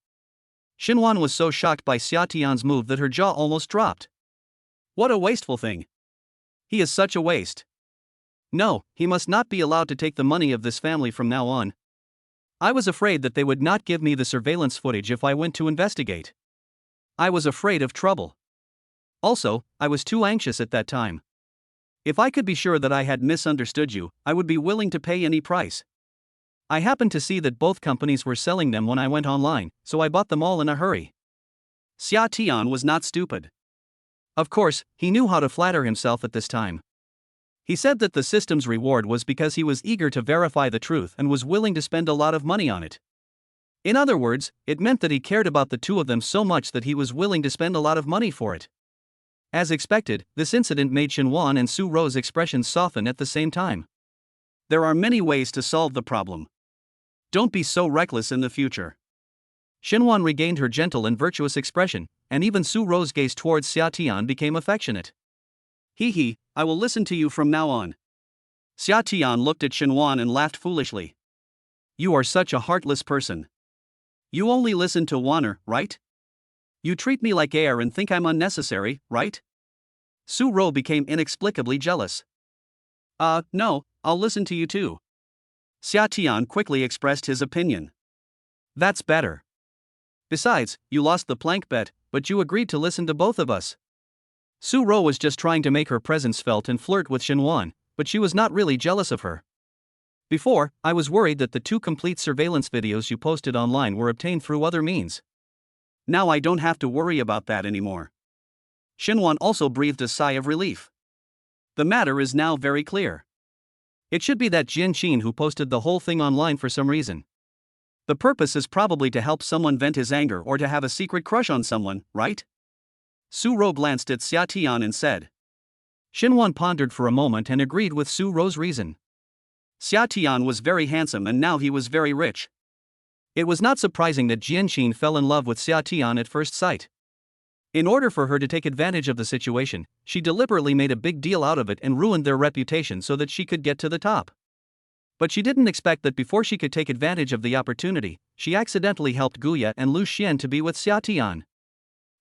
Shenwan was so shocked by Xia Tian's move that her jaw almost dropped. What a wasteful thing. He is such a waste. No, he must not be allowed to take the money of this family from now on. I was afraid that they would not give me the surveillance footage if I went to investigate. I was afraid of trouble. Also, I was too anxious at that time. If I could be sure that I had misunderstood you, I would be willing to pay any price. I happened to see that both companies were selling them when I went online, so I bought them all in a hurry. Xia Tian was not stupid. Of course, he knew how to flatter himself at this time. He said that the system's reward was because he was eager to verify the truth and was willing to spend a lot of money on it. In other words, it meant that he cared about the two of them so much that he was willing to spend a lot of money for it. As expected, this incident made Xinhuan and Su Ro's expressions soften at the same time. There are many ways to solve the problem. Don't be so reckless in the future. Xinhuan regained her gentle and virtuous expression, and even Su Ro's gaze towards Xia Tian became affectionate. Hee, I will listen to you from now on. Xia Tian looked at Xinhuan and laughed foolishly. You are such a heartless person. You only listen to Wanner, right? You treat me like air and think I'm unnecessary, right? Su Ro became inexplicably jealous. No, I'll listen to you too. Xia Tian quickly expressed his opinion. That's better. Besides, you lost the plank bet, but you agreed to listen to both of us. Su Ro was just trying to make her presence felt and flirt with Xinhuan, but she was not really jealous of her. Before, I was worried that the 2 complete surveillance videos you posted online were obtained through other means. Now I don't have to worry about that anymore. Xinhuan also breathed a sigh of relief. The matter is now very clear. It should be that Jian Qin who posted the whole thing online for some reason. The purpose is probably to help someone vent his anger or to have a secret crush on someone, right? Su Ro glanced at Xia Tian and said. Xinhuan pondered for a moment and agreed with Su Ro's reason. Xia Tian was very handsome and now he was very rich. It was not surprising that Jian Qin fell in love with Xia Tian at first sight. In order for her to take advantage of the situation, she deliberately made a big deal out of it and ruined their reputation so that she could get to the top. But she didn't expect that before she could take advantage of the opportunity, she accidentally helped Guya and Lu Xian to be with Xia Tian.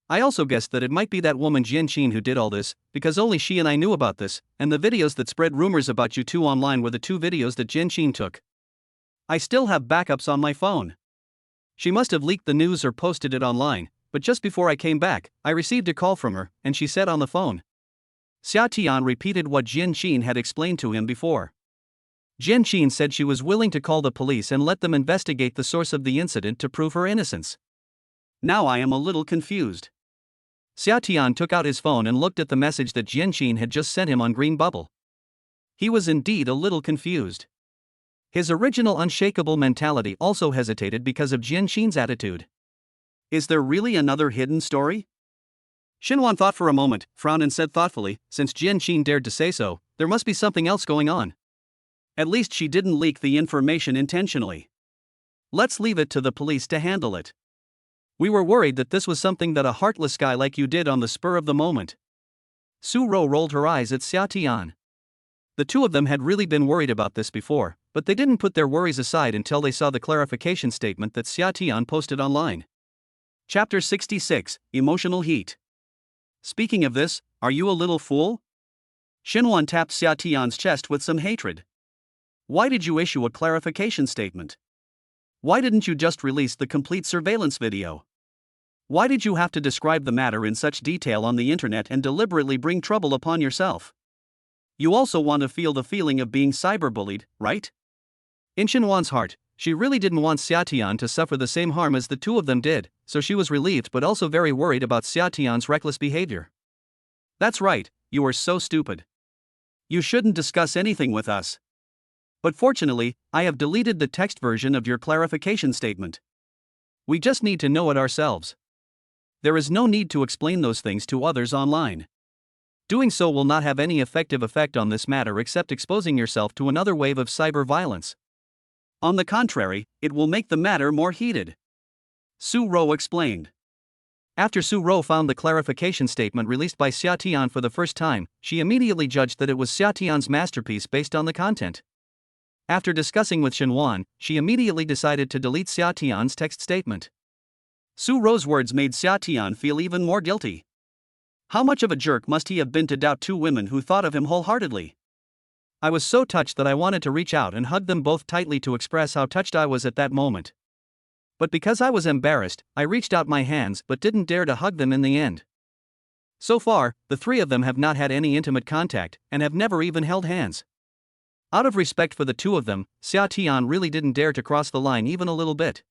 I also guessed that it might be that woman Jian Qin who did all this, because only she and I knew about this, and the videos that spread rumors about you two online were the 2 videos that Jian Qin took. I still have backups on my phone. She must have leaked the news or posted it online, but just before I came back, I received a call from her, and she said on the phone. Xia Tian repeated what Jian Qin had explained to him before. Jian Qin said she was willing to call the police and let them investigate the source of the incident to prove her innocence. Now I am a little confused. Xia Tian took out his phone and looked at the message that Jian Qin had just sent him on Green Bubble. He was indeed a little confused. His original unshakable mentality also hesitated because of Jian Qin's attitude. Is there really another hidden story? Xinhuan thought for a moment, frowned and said thoughtfully, since Jian Qin dared to say so, there must be something else going on. At least she didn't leak the information intentionally. Let's leave it to the police to handle it. We were worried that this was something that a heartless guy like you did on the spur of the moment. Su Ro rolled her eyes at Xia Tian. The 2 of them had really been worried about this before, but they didn't put their worries aside until they saw the clarification statement that Xia Tian posted online. Chapter 66, Emotional Heat. Speaking of this, are you a little fool? Xinhuan tapped Xia Tian's chest with some hatred. Why did you issue a clarification statement? Why didn't you just release the complete surveillance video? Why did you have to describe the matter in such detail on the internet and deliberately bring trouble upon yourself? You also want to feel the feeling of being cyberbullied, right? In Xinhuan's heart, she really didn't want Xia Tian to suffer the same harm as the 2 of them did, so she was relieved but also very worried about Xia Tian's reckless behavior. That's right, you are so stupid. You shouldn't discuss anything with us. But fortunately, I have deleted the text version of your clarification statement. We just need to know it ourselves. There is no need to explain those things to others online. Doing so will not have any effective effect on this matter except exposing yourself to another wave of cyber violence. On the contrary, it will make the matter more heated. Su Ro explained. After Su Ro found the clarification statement released by Xia Tian for the first time, she immediately judged that it was Xia Tian's masterpiece based on the content. After discussing with Xinhuan, she immediately decided to delete Xia Tian's text statement. Su Ro's words made Xia Tian feel even more guilty. How much of a jerk must he have been to doubt 2 women who thought of him wholeheartedly? I was so touched that I wanted to reach out and hug them both tightly to express how touched I was at that moment. But because I was embarrassed, I reached out my hands but didn't dare to hug them in the end. So far, the three of them have not had any intimate contact and have never even held hands. Out of respect for the two of them, Xia Tian really didn't dare to cross the line even a little bit.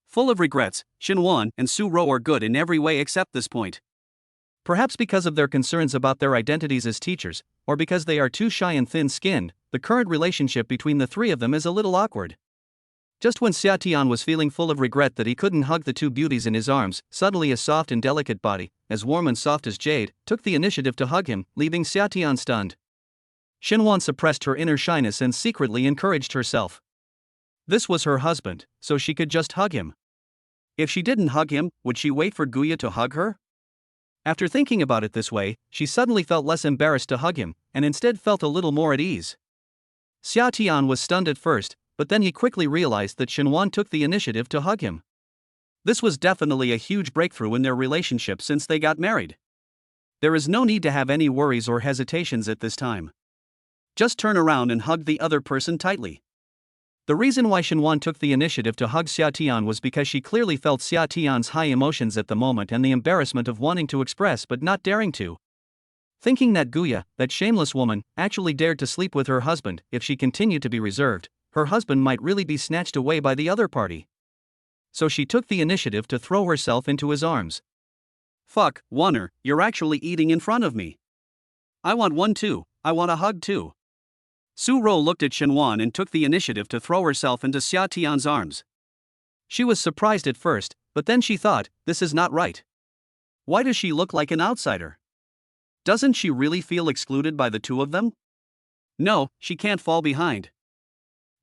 Full of regrets, Xinhuan and Su Rou are good in every way except this point. Perhaps because of their concerns about their identities as teachers, or because they are too shy and thin-skinned, the current relationship between the three of them is a little awkward. Just when Xia Tian was feeling full of regret that he couldn't hug the two beauties in his arms, suddenly a soft and delicate body, as warm and soft as jade, took the initiative to hug him, leaving Xia Tian stunned. Xinhuan suppressed her inner shyness and secretly encouraged herself. This was her husband, so she could just hug him. If she didn't hug him, would she wait for Guya to hug her? After thinking about it this way, she suddenly felt less embarrassed to hug him, and instead felt a little more at ease. Xia Tian was stunned at first, but then he quickly realized that Xinhuan took the initiative to hug him. This was definitely a huge breakthrough in their relationship since they got married. There is no need to have any worries or hesitations at this time. Just turn around and hug the other person tightly. The reason why Xinhuan took the initiative to hug Xia Tian was because she clearly felt Xia Tian's high emotions at the moment and the embarrassment of wanting to express but not daring to. Thinking that Guya, that shameless woman, actually dared to sleep with her husband, if she continued to be reserved, her husband might really be snatched away by the other party. So she took the initiative to throw herself into his arms. Fuck, Warner, you're actually eating in front of me. I want one too, I want a hug too. Su Rou looked at Xinhuan and took the initiative to throw herself into Xia Tian's arms. She was surprised at first, but then she thought, this is not right. Why does she look like an outsider? Doesn't she really feel excluded by the two of them? No, she can't fall behind.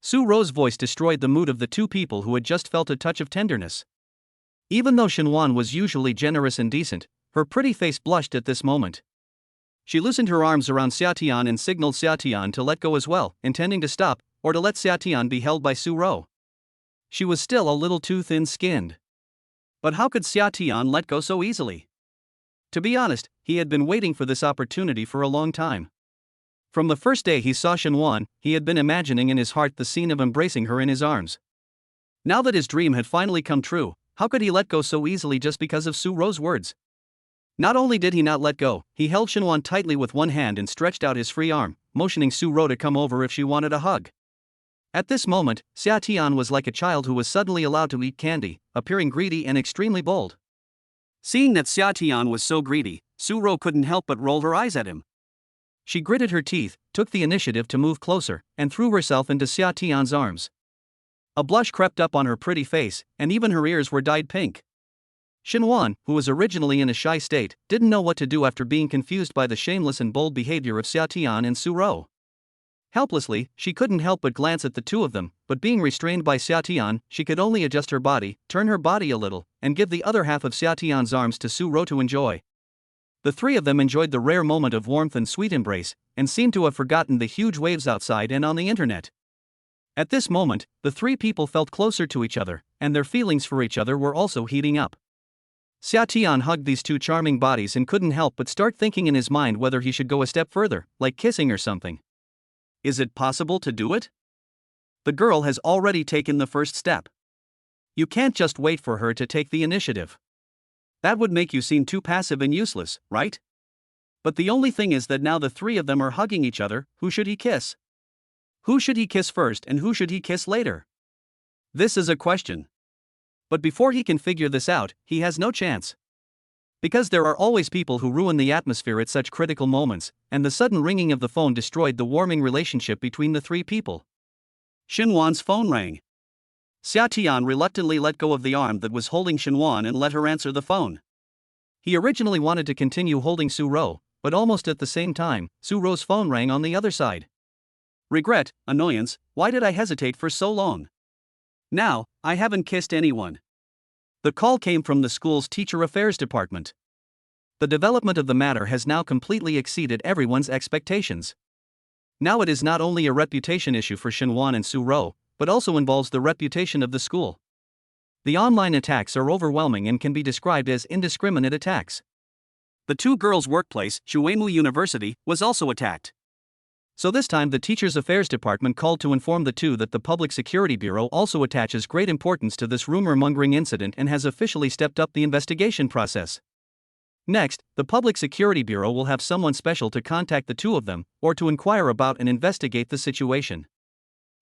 Su Rou's voice destroyed the mood of the two people who had just felt a touch of tenderness. Even though Xinhuan was usually generous and decent, her pretty face blushed at this moment. She loosened her arms around Xia Tian and signaled Xia Tian to let go as well, intending to stop, or to let Xia Tian be held by Su Rou. She was still a little too thin-skinned. But how could Xia Tian let go so easily? To be honest, he had been waiting for this opportunity for a long time. From the first day he saw Xinhuan, he had been imagining in his heart the scene of embracing her in his arms. Now that his dream had finally come true, how could he let go so easily just because of Su Rou's words? Not only did he not let go, he held Xinhuan tightly with one hand and stretched out his free arm, motioning Su Rou to come over if she wanted a hug. At this moment, Xia Tian was like a child who was suddenly allowed to eat candy, appearing greedy and extremely bold. Seeing that Xia Tian was so greedy, Su Rou couldn't help but roll her eyes at him. She gritted her teeth, took the initiative to move closer, and threw herself into Xia Tian's arms. A blush crept up on her pretty face, and even her ears were dyed pink. Xinhuan, who was originally in a shy state, didn't know what to do after being confused by the shameless and bold behavior of Xia Tian and Su Rou. Helplessly, she couldn't help but glance at the two of them, but being restrained by Xia Tian, she could only adjust her body, turn her body a little, and give the other half of Xia Tian's arms to Su Rou to enjoy. The three of them enjoyed the rare moment of warmth and sweet embrace, and seemed to have forgotten the huge waves outside and on the internet. At this moment, the three people felt closer to each other, and their feelings for each other were also heating up. Xia Tian hugged these two charming bodies and couldn't help but start thinking in his mind whether he should go a step further, like kissing or something. Is it possible to do it? The girl has already taken the first step. You can't just wait for her to take the initiative. That would make you seem too passive and useless, right? But the only thing is that now the three of them are hugging each other, who should he kiss? Who should he kiss first and who should he kiss later? This is a question. But before he can figure this out, he has no chance. Because there are always people who ruin the atmosphere at such critical moments, and the sudden ringing of the phone destroyed the warming relationship between the three people. Xinhuan's phone rang. Xia Tian reluctantly let go of the arm that was holding Xinhuan and let her answer the phone. He originally wanted to continue holding Su Rou, but almost at the same time, Su Rou's phone rang on the other side. Regret, annoyance, why did I hesitate for so long? Now, I haven't kissed anyone. The call came from the school's teacher affairs department. The development of the matter has now completely exceeded everyone's expectations. Now it is not only a reputation issue for Xinhuan and Su Rou, but also involves the reputation of the school. The online attacks are overwhelming and can be described as indiscriminate attacks. The two girls' workplace, Xuemu University, was also attacked. So this time the Teachers' Affairs Department called to inform the two that the Public Security Bureau also attaches great importance to this rumor-mongering incident and has officially stepped up the investigation process. Next, the Public Security Bureau will have someone special to contact the two of them, or to inquire about and investigate the situation.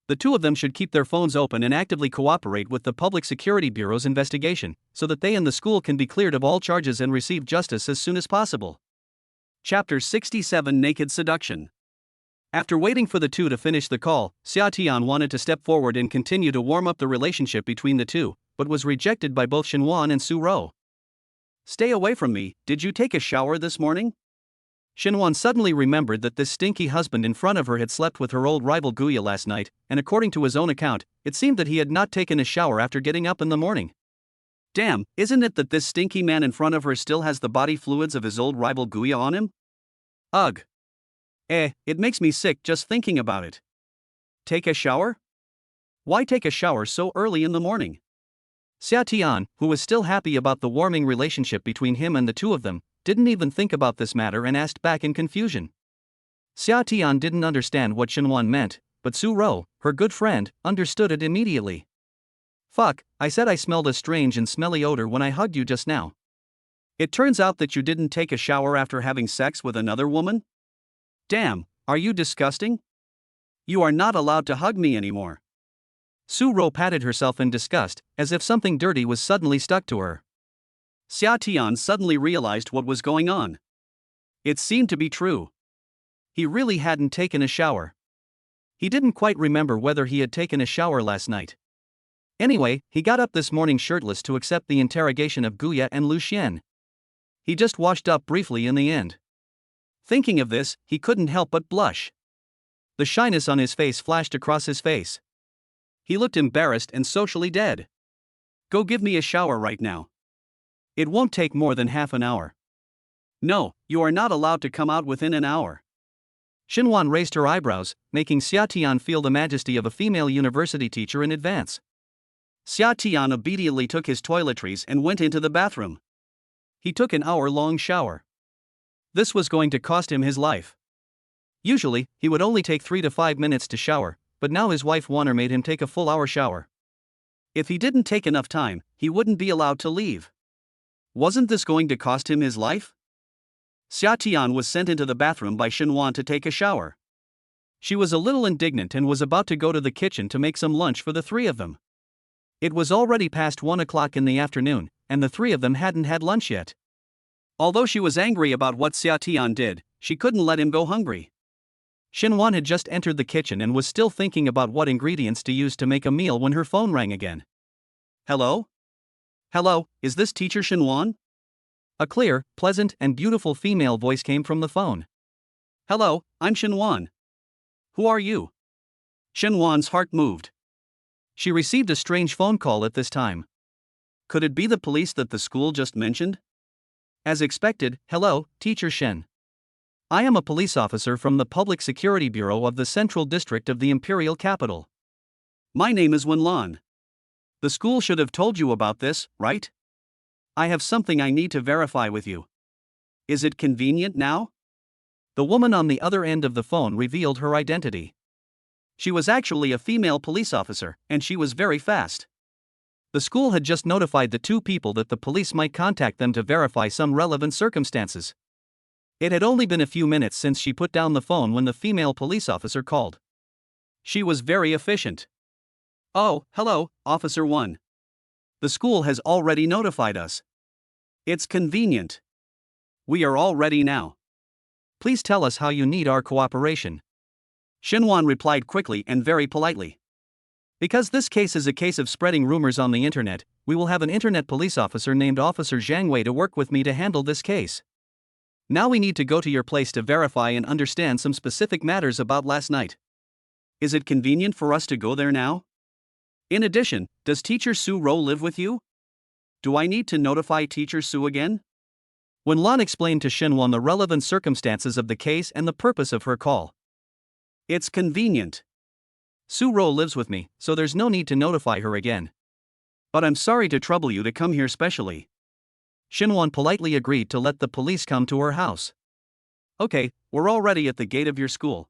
The two of them should keep their phones open and actively cooperate with the Public Security Bureau's investigation, so that they and the school can be cleared of all charges and receive justice as soon as possible. Chapter 67 Naked Seduction. After waiting for the two to finish the call, Xia Tian wanted to step forward and continue to warm up the relationship between the two, but was rejected by both Shenwan and Su Rou. "Stay away from me, did you take a shower this morning?" Shenwan suddenly remembered that this stinky husband in front of her had slept with her old rival Guya last night, and according to his own account, it seemed that he had not taken a shower after getting up in the morning. Damn, isn't it that this stinky man in front of her still has the body fluids of his old rival Guya on him? Ugh. It makes me sick just thinking about it. Take a shower? Why take a shower so early in the morning? Xia Tian, who was still happy about the warming relationship between him and the two of them, didn't even think about this matter and asked back in confusion. Xia Tian didn't understand what Shenwan meant, but Su Rou, her good friend, understood it immediately. Fuck, I said I smelled a strange and smelly odor when I hugged you just now. It turns out that you didn't take a shower after having sex with another woman? Damn, are you disgusting? You are not allowed to hug me anymore. Su Rou patted herself in disgust, as if something dirty was suddenly stuck to her. Xia Tian suddenly realized what was going on. It seemed to be true. He really hadn't taken a shower. He didn't quite remember whether he had taken a shower last night. Anyway, he got up this morning shirtless to accept the interrogation of Guya and Lu Xian. He just washed up briefly in the end. Thinking of this, he couldn't help but blush. The shyness on his face flashed across his face. He looked embarrassed and socially dead. Go give me a shower right now. It won't take more than half an hour. No, you are not allowed to come out within an hour. Shenwan raised her eyebrows, making Xia Tian feel the majesty of a female university teacher in advance. Xia Tian obediently took his toiletries and went into the bathroom. He took an hour-long shower. This was going to cost him his life. Usually, he would only take 3 to 5 minutes to shower, but now his wife Wanner made him take a full hour shower. If he didn't take enough time, he wouldn't be allowed to leave. Wasn't this going to cost him his life? Xia Tian was sent into the bathroom by Shenwan to take a shower. She was a little indignant and was about to go to the kitchen to make some lunch for the three of them. It was already past 1 o'clock in the afternoon, and the three of them hadn't had lunch yet. Although she was angry about what Xia Tian did, she couldn't let him go hungry. Shenwan had just entered the kitchen and was still thinking about what ingredients to use to make a meal when her phone rang again. Hello? Hello, is this Teacher Shenwan? A clear, pleasant, and beautiful female voice came from the phone. Hello, I'm Shenwan. Who are you? Shenwan's heart moved. She received a strange phone call at this time. Could it be the police that the school just mentioned? As expected, hello, Teacher Shen. I am a police officer from the Public Security Bureau of the Central District of the Imperial Capital. My name is Wenlan. The school should have told you about this, right? I have something I need to verify with you. Is it convenient now? The woman on the other end of the phone revealed her identity. She was actually a female police officer, and she was very fast. The school had just notified the two people that the police might contact them to verify some relevant circumstances. It had only been a few minutes since she put down the phone when the female police officer called. She was very efficient. Oh, hello, Officer 1. The school has already notified us. It's convenient. We are all ready now. Please tell us how you need our cooperation. Shenwan replied quickly and very politely. Because this case is a case of spreading rumors on the internet, we will have an internet police officer named Officer Zhang Wei to work with me to handle this case. Now we need to go to your place to verify and understand some specific matters about last night. Is it convenient for us to go there now? In addition, does Teacher Su Rou live with you? Do I need to notify Teacher Su again? Wenlan explained to Shenwan the relevant circumstances of the case and the purpose of her call. It's convenient. Su Rou lives with me, so there's no need to notify her again. But I'm sorry to trouble you to come here specially. Shenwan politely agreed to let the police come to her house. Okay, we're already at the gate of your school.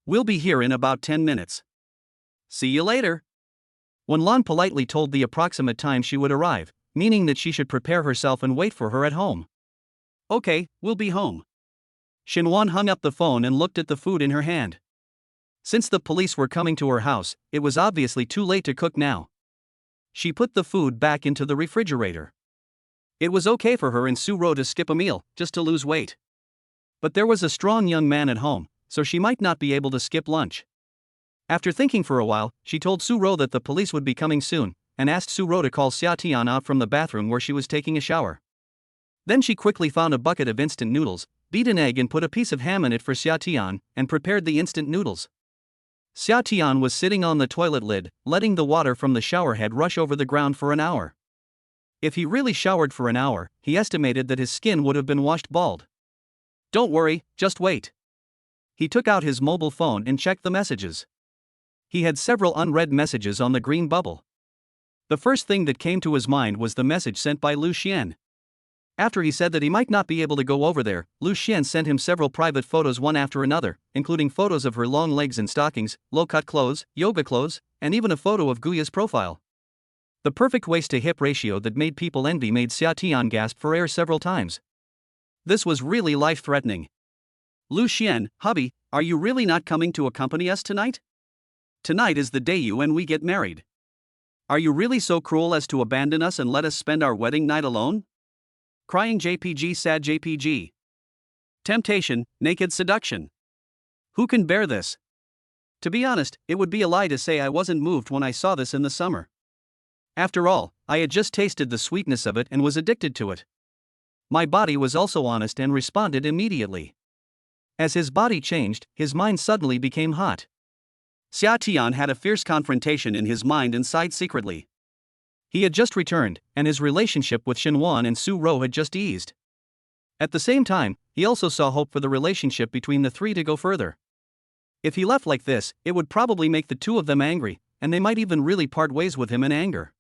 We'll be here in about 10 minutes. See you later. Wenlan politely told the approximate time she would arrive, meaning that she should prepare herself and wait for her at home. Okay, we'll be home. Xinhuan hung up the phone and looked at the food in her hand. Since the police were coming to her house, it was obviously too late to cook now. She put the food back into the refrigerator. It was okay for her and Su-ro to skip a meal, just to lose weight. But there was a strong young man at home, so she might not be able to skip lunch. After thinking for a while, she told Su-ro that the police would be coming soon, and asked Su-ro to call Xia-Tian out from the bathroom where she was taking a shower. Then she quickly found a bucket of instant noodles, beat an egg and put a piece of ham in it for Xia-Tian, and prepared the instant noodles. Xia-Tian was sitting on the toilet lid, letting the water from the shower head rush over the ground for an hour. If he really showered for an hour, he estimated that his skin would have been washed bald. Don't worry, just wait. He took out his mobile phone and checked the messages. He had several unread messages on the green bubble. The first thing that came to his mind was the message sent by Lu Xian. After he said that he might not be able to go over there, Lu Xian sent him several private photos one after another, including photos of her long legs in stockings, low-cut clothes, yoga clothes, and even a photo of Guya's profile. The perfect waist-to-hip ratio that made people envy made Xia-Tian gasp for air several times. This was really life-threatening. Lu Xian, hubby, are you really not coming to accompany us tonight? Tonight is the day you and we get married. Are you really so cruel as to abandon us and let us spend our wedding night alone? Crying JPG, sad JPG. Temptation, naked seduction. Who can bear this? To be honest, it would be a lie to say I wasn't moved when I saw this in the summer. After all, I had just tasted the sweetness of it and was addicted to it. My body was also honest and responded immediately. As his body changed, his mind suddenly became hot. Xia-Tian had a fierce confrontation in his mind and sighed secretly. He had just returned, and his relationship with Xinhuan and Su-ro had just eased. At the same time, he also saw hope for the relationship between the three to go further. If he left like this, it would probably make the two of them angry, and they might even really part ways with him in anger.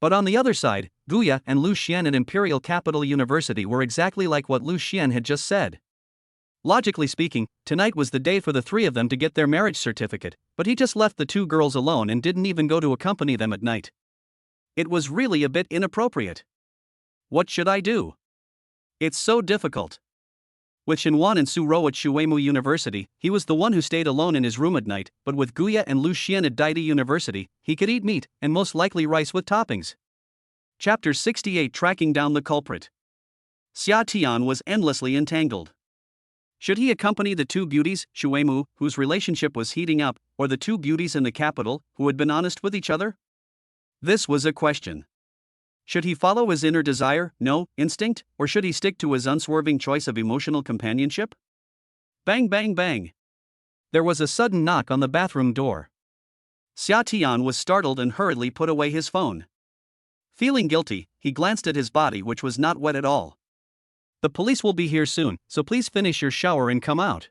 But on the other side, Guya and Lu Xian at Imperial Capital University were exactly like what Lu Xian had just said. Logically speaking, tonight was the day for the three of them to get their marriage certificate, but he just left the two girls alone and didn't even go to accompany them at night. It was really a bit inappropriate. What should I do? It's so difficult. With Xinhuan and Su-ro at Shuemu University, he was the one who stayed alone in his room at night, but with Guya and Lu Xian at Daida University, he could eat meat, and most likely rice with toppings. Chapter 68, Tracking Down the Culprit. Xia-Tian was endlessly entangled. Should he accompany the two beauties, Shuemu, whose relationship was heating up, or the two beauties in the capital, who had been honest with each other? This was a question. Should he follow his inner desire, instinct, or should he stick to his unswerving choice of emotional companionship? Bang bang bang. There was a sudden knock on the bathroom door. Xia-Tian was startled and hurriedly put away his phone. Feeling guilty, he glanced at his body, which was not wet at all. The police will be here soon, so please finish your shower and come out.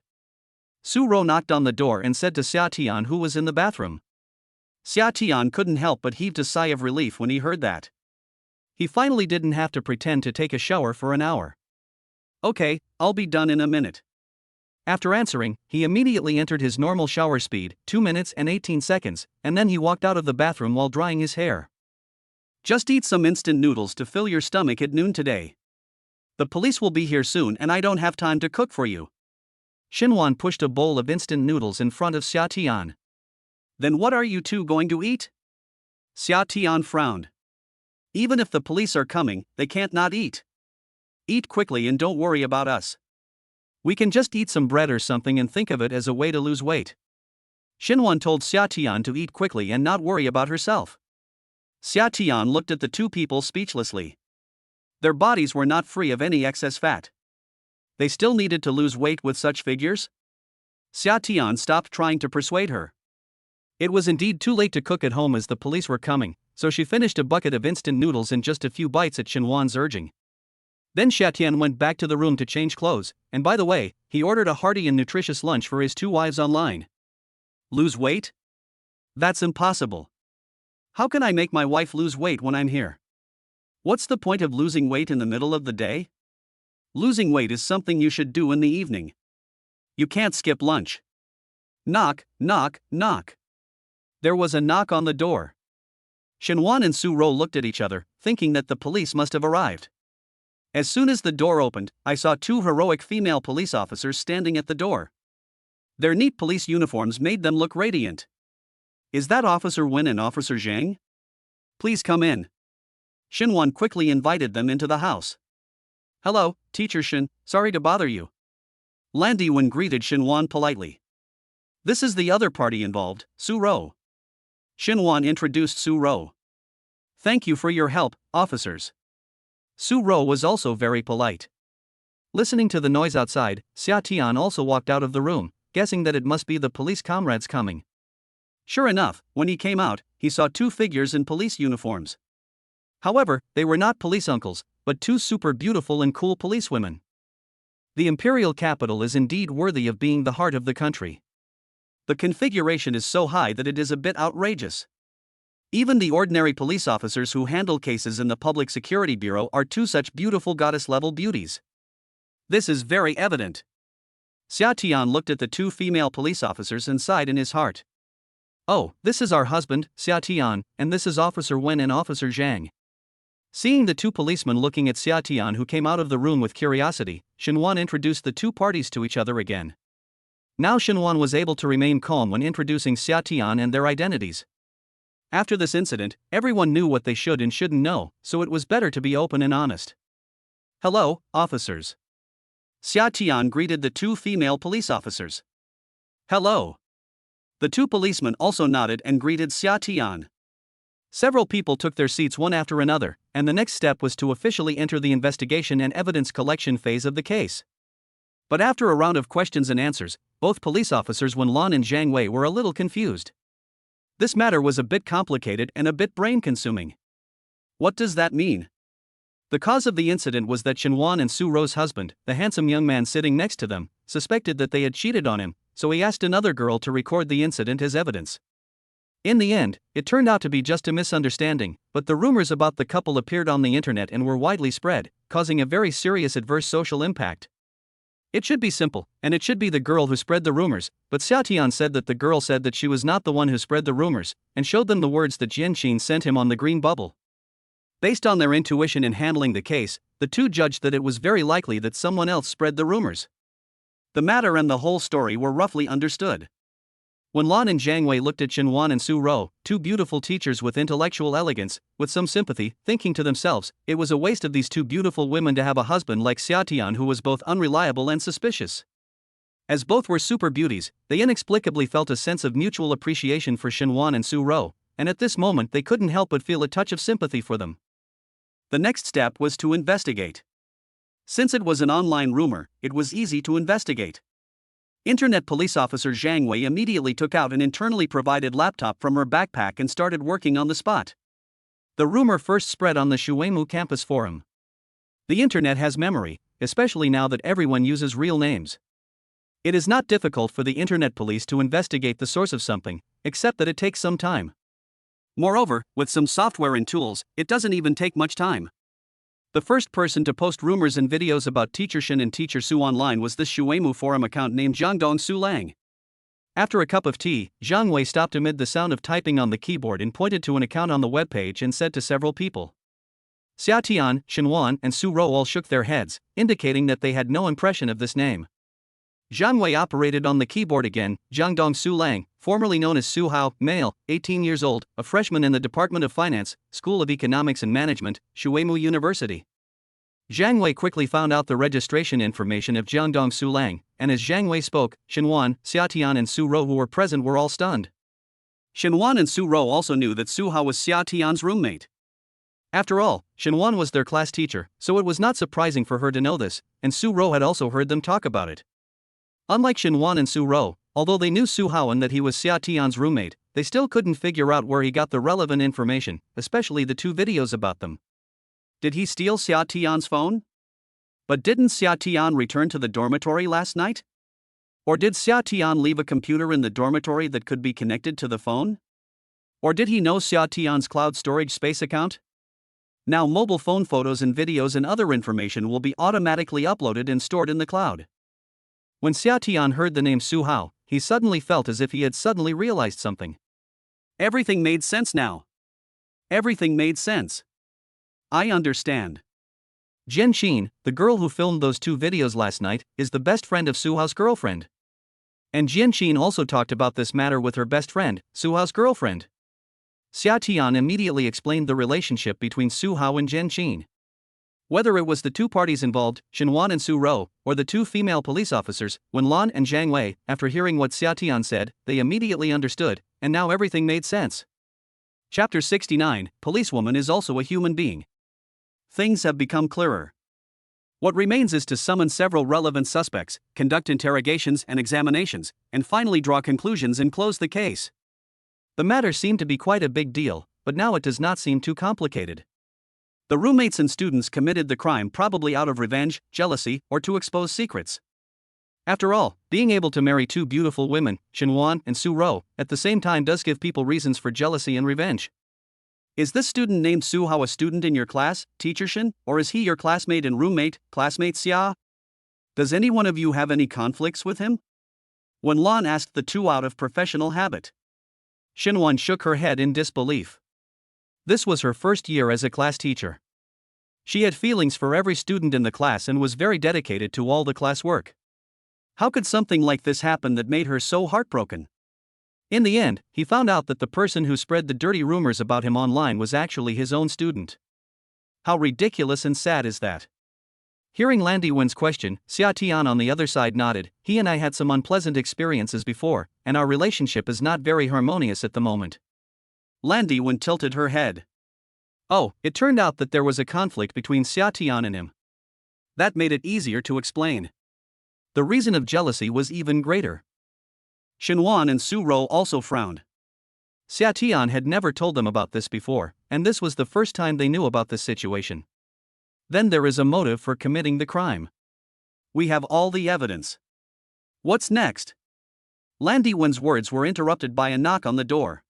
Su-ro knocked on the door and said to Xia-Tian, who was in the bathroom. Xia-Tian couldn't help but heaved a sigh of relief when he heard that. He finally didn't have to pretend to take a shower for an hour. Okay, I'll be done in a minute. After answering, he immediately entered his normal shower speed, 2 minutes and 18 seconds, and then he walked out of the bathroom while drying his hair. Just eat some instant noodles to fill your stomach at noon today. The police will be here soon and I don't have time to cook for you. Xinhuan pushed a bowl of instant noodles in front of Xia-Tian. Then what are you two going to eat? Xia-Tian frowned. Even if the police are coming, they can't not eat. Eat quickly and don't worry about us. We can just eat some bread or something and think of it as a way to lose weight. Xinhuan told Xia-Tian to eat quickly and not worry about herself. Xia-Tian looked at the two people speechlessly. Their bodies were not free of any excess fat. They still needed to lose weight with such figures? Xia-Tian stopped trying to persuade her. It was indeed too late to cook at home as the police were coming, so she finished a bucket of instant noodles in just a few bites at Xinhuan's urging. Then Xia-Tian went back to the room to change clothes, and by the way, he ordered a hearty and nutritious lunch for his two wives online. Lose weight? That's impossible. How can I make my wife lose weight when I'm here? What's the point of losing weight in the middle of the day? Losing weight is something you should do in the evening. You can't skip lunch. Knock, knock, knock. There was a knock on the door. Xinhuan and Su-ro looked at each other, thinking that the police must have arrived. As soon as the door opened, I saw two heroic female police officers standing at the door. Their neat police uniforms made them look radiant. Is that Officer Wen and Officer Zhang? Please come in. Xinhuan quickly invited them into the house. Hello, Teacher Xin, sorry to bother you. Lan Diwen greeted Xinhuan politely. This is the other party involved, Su Rou. Xinhuan introduced Su Rou. Thank you for your help, officers. Su Rou was also very polite. Listening to the noise outside, Xia Tian also walked out of the room, guessing that it must be the police comrades coming. Sure enough, when he came out, he saw two figures in police uniforms. However, they were not police uncles, but two super beautiful and cool policewomen. The imperial capital is indeed worthy of being the heart of the country. The configuration is so high that it is a bit outrageous. Even the ordinary police officers who handle cases in the Public Security Bureau are two such beautiful goddess-level beauties. This is very evident. Xia Tian looked at the two female police officers and sighed in his heart. Oh, this is our husband, Xia Tian, and this is Officer Wen and Officer Zhang. Seeing the two policemen looking at Xia Tian, who came out of the room with curiosity, Xinhuan introduced the two parties to each other again. Now Xinhuan was able to remain calm when introducing Xia Tian and their identities. After this incident, everyone knew what they should and shouldn't know, so it was better to be open and honest. Hello, officers. Xia Tian greeted the two female police officers. Hello. The two policemen also nodded and greeted Xia Tian. Several people took their seats one after another, and the next step was to officially enter the investigation and evidence collection phase of the case. But after a round of questions and answers, both police officers Wen Lan and Zhang Wei were a little confused. This matter was a bit complicated and a bit brain-consuming. What does that mean? The cause of the incident was that Xinhuan and Su Rou's husband, the handsome young man sitting next to them, suspected that they had cheated on him, so he asked another girl to record the incident as evidence. In the end, it turned out to be just a misunderstanding, but the rumors about the couple appeared on the internet and were widely spread, causing a very serious adverse social impact. It should be simple, and it should be the girl who spread the rumors, but Xia Tian said that the girl said that she was not the one who spread the rumors, and showed them the words that Jianqin sent him on the green bubble. Based on their intuition in handling the case, the two judged that it was very likely that someone else spread the rumors. The matter and the whole story were roughly understood. Wen Lan and Zhang Wei looked at Xinhuan and Su Rou, two beautiful teachers with intellectual elegance, with some sympathy, thinking to themselves, it was a waste of these two beautiful women to have a husband like Xia Tian who was both unreliable and suspicious. As both were super beauties, they inexplicably felt a sense of mutual appreciation for Xinhuan and Su Rou, and at this moment they couldn't help but feel a touch of sympathy for them. The next step was to investigate. Since it was an online rumor, it was easy to investigate. Internet police officer Zhang Wei immediately took out an internally provided laptop from her backpack and started working on the spot. The rumor first spread on the Shuimu campus forum. The internet has memory, especially now that everyone uses real names. It is not difficult for the internet police to investigate the source of something, except that it takes some time. Moreover, with some software and tools, it doesn't even take much time. The first person to post rumors and videos about Teacher Xin and Teacher Su online was this Shuimu forum account named Jiangdong Su Lang. After a cup of tea, Zhang Wei stopped amid the sound of typing on the keyboard and pointed to an account on the webpage and said to several people. Xia Tian, Xinhuan, and Su Rou all shook their heads, indicating that they had no impression of this name. Zhang Wei operated on the keyboard again. Jiangdong Su Lang, formerly known as Su Hao, male, 18 years old, a freshman in the Department of Finance, School of Economics and Management, Shuimu University. Zhang Wei quickly found out the registration information of Jiangdong Su Lang, and as Zhang Wei spoke, Xinhuan, Xia Tian and Su Rou who were present were all stunned. Xinhuan and Su Rou also knew that Su Hao was Xia Tian's roommate. After all, Xinhuan was their class teacher, so it was not surprising for her to know this, and Su Rou had also heard them talk about it. Unlike Xinhuan and Su Rou, although they knew Su Hao and that he was Xia Tian's roommate, they still couldn't figure out where he got the relevant information, especially the two videos about them. Did he steal Xia Tian's phone? But didn't Xia Tian return to the dormitory last night? Or did Xia Tian leave a computer in the dormitory that could be connected to the phone? Or did he know Xia Tian's cloud storage space account? Now mobile phone photos and videos and other information will be automatically uploaded and stored in the cloud. When Xia Tian heard the name Su Hao, he suddenly felt as if he had suddenly realized something. Everything made sense now. Everything made sense. I understand. Jianqin, the girl who filmed those 2 videos last night, is the best friend of Suhao's girlfriend. And Jianqin also talked about this matter with her best friend, Suhao's girlfriend. Xia Tian immediately explained the relationship between Suhao and Jianqin. Whether it was the 2 parties involved, Xinwan and Su Rou, or the 2 female police officers, Wen Lan and Zhang Wei, after hearing what Xia Tian said, they immediately understood, and now everything made sense. Chapter 69, Policewoman is also a human being. Things have become clearer. What remains is to summon several relevant suspects, conduct interrogations and examinations, and finally draw conclusions and close the case. The matter seemed to be quite a big deal, but now it does not seem too complicated. The roommates and students committed the crime probably out of revenge, jealousy, or to expose secrets. After all, being able to marry 2 beautiful women, Xinwan and Su Rou, at the same time does give people reasons for jealousy and revenge. Is this student named Su Hao a student in your class, Teacher Shin, or is he your classmate and roommate, classmate Xia? Does any one of you have any conflicts with him? Wen Lan asked the 2 out of professional habit. Xinwan shook her head in disbelief. This was her first year as a class teacher. She had feelings for every student in the class and was very dedicated to all the class work. How could something like this happen that made her so heartbroken? In the end, he found out that the person who spread the dirty rumors about him online was actually his own student. How ridiculous and sad is that? Hearing Lan Diwen's question, Xia Tian on the other side nodded. He and I had some unpleasant experiences before, and our relationship is not very harmonious at the moment. Lan Diwen tilted her head. Oh, it turned out that there was a conflict between Xia Tian and him. That made it easier to explain. The reason of jealousy was even greater. Xinwan and Su Rou also frowned. Xia Tian had never told them about this before, and this was the first time they knew about this situation. Then there is a motive for committing the crime. We have all the evidence. What's next? Lan Diwen's words were interrupted by a knock on the door.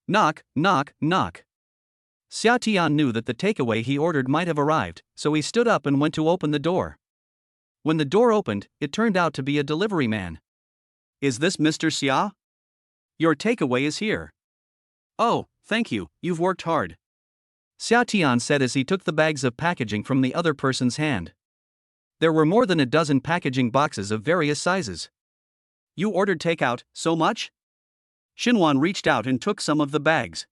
Knock, knock, knock. Xia Tian knew that the takeaway he ordered might have arrived, so he stood up and went to open the door. When the door opened, it turned out to be a delivery man. Is this Mr. Xia? Your takeaway is here. Oh, thank you, you've worked hard. Xia Tian said as he took the bags of packaging from the other person's hand. There were more than a dozen packaging boxes of various sizes. You ordered takeout, so much? Xinwan reached out and took some of the bags.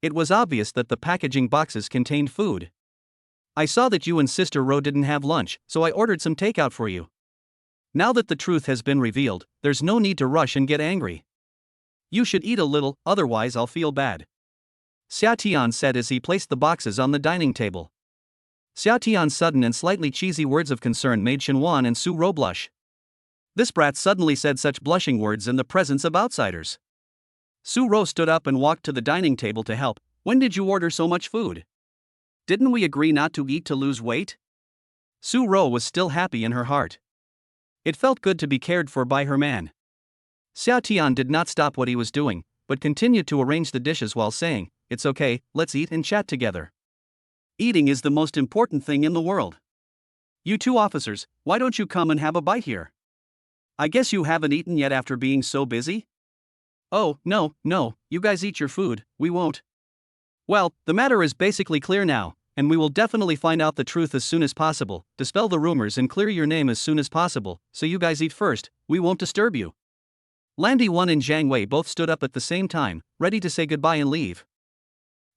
It was obvious that the packaging boxes contained food. I saw that you and Sister Rou didn't have lunch, so I ordered some takeout for you. Now that the truth has been revealed, there's no need to rush and get angry. You should eat a little, otherwise I'll feel bad. Xia Tian said as he placed the boxes on the dining table. Xia Tian's sudden and slightly cheesy words of concern made Xinwan and Su Rou blush. This brat suddenly said such blushing words in the presence of outsiders. Su Rou stood up and walked to the dining table to help. When did you order so much food? Didn't we agree not to eat to lose weight? Su Rou was still happy in her heart. It felt good to be cared for by her man. Xia Tian did not stop what he was doing, but continued to arrange the dishes while saying, It's okay, let's eat and chat together. Eating is the most important thing in the world. You 2 officers, why don't you come and have a bite here? I guess you haven't eaten yet after being so busy? Oh, no, you guys eat your food, we won't. Well, the matter is basically clear now, and we will definitely find out the truth as soon as possible, dispel the rumors and clear your name as soon as possible, so you guys eat first, we won't disturb you. Lan Diwen and Zhang Wei both stood up at the same time, ready to say goodbye and leave.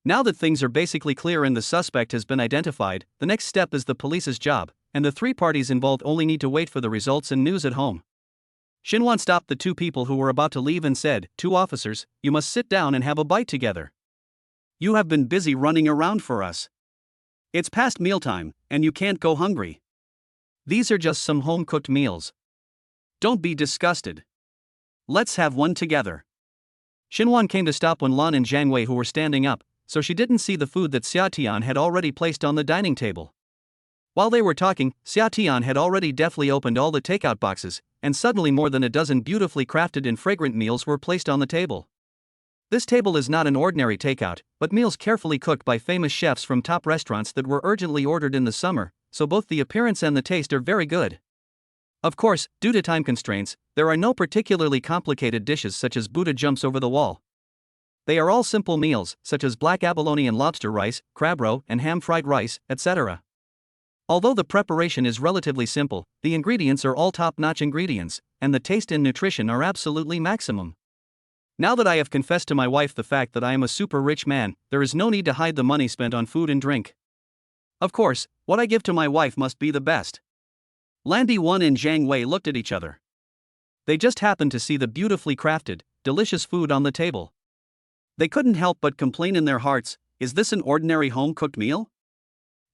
Now that things are basically clear and the suspect has been identified, the next step is the police's job, and the 3 parties involved only need to wait for the results and news at home. Xinwan stopped the 2 people who were about to leave and said, 2 officers, you must sit down and have a bite together. You have been busy running around for us. It's past mealtime, and you can't go hungry. These are just some home-cooked meals. Don't be disgusted. Let's have one together. Xinwan came to stop Wen Lan and Zhang Wei who were standing up, so she didn't see the food that Xia Tian had already placed on the dining table. While they were talking, Xia Tian had already deftly opened all the takeout boxes, and suddenly more than a dozen beautifully crafted and fragrant meals were placed on the table. This table is not an ordinary takeout, but meals carefully cooked by famous chefs from top restaurants that were urgently ordered in the summer, so both the appearance and the taste are very good. Of course, due to time constraints, there are no particularly complicated dishes such as Buddha jumps over the wall. They are all simple meals, such as black abalone and lobster rice, crab roe and ham fried rice, etc. Although the preparation is relatively simple, the ingredients are all top-notch ingredients, and the taste and nutrition are absolutely maximum. Now that I have confessed to my wife the fact that I am a super rich man, there is no need to hide the money spent on food and drink. Of course, what I give to my wife must be the best. Landy One and Zhang Wei looked at each other. They just happened to see the beautifully crafted, delicious food on the table. They couldn't help but complain in their hearts, is this an ordinary home-cooked meal?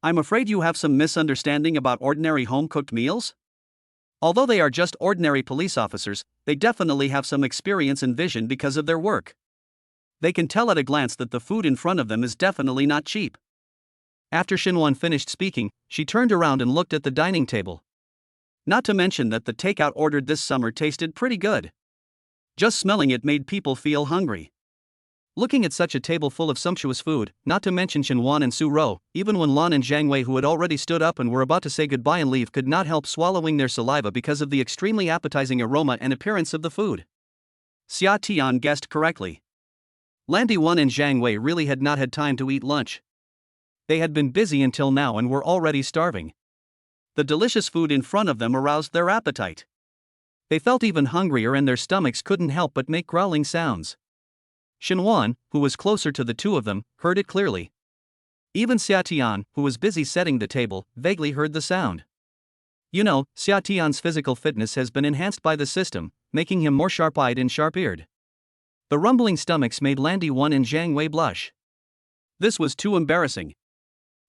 I'm afraid you have some misunderstanding about ordinary home-cooked meals? Although they are just ordinary police officers, they definitely have some experience and vision because of their work. They can tell at a glance that the food in front of them is definitely not cheap. After Xinhuan finished speaking, she turned around and looked at the dining table. Not to mention that the takeout ordered this summer tasted pretty good. Just smelling it made people feel hungry. Looking at such a table full of sumptuous food, not to mention Xinhuan and Su Rou, even when Lan and Zhang Wei, who had already stood up and were about to say goodbye and leave, could not help swallowing their saliva because of the extremely appetizing aroma and appearance of the food. Xia Tian guessed correctly. Landy One and Zhang Wei really had not had time to eat lunch. They had been busy until now and were already starving. The delicious food in front of them aroused their appetite. They felt even hungrier and their stomachs couldn't help but make growling sounds. Xinhuan, who was closer to the two of them, heard it clearly. Even Xia Tian, who was busy setting the table, vaguely heard the sound. You know, Xia Tian's physical fitness has been enhanced by the system, making him more sharp-eyed and sharp-eared. The rumbling stomachs made Landy One and Zhang Wei blush. This was too embarrassing.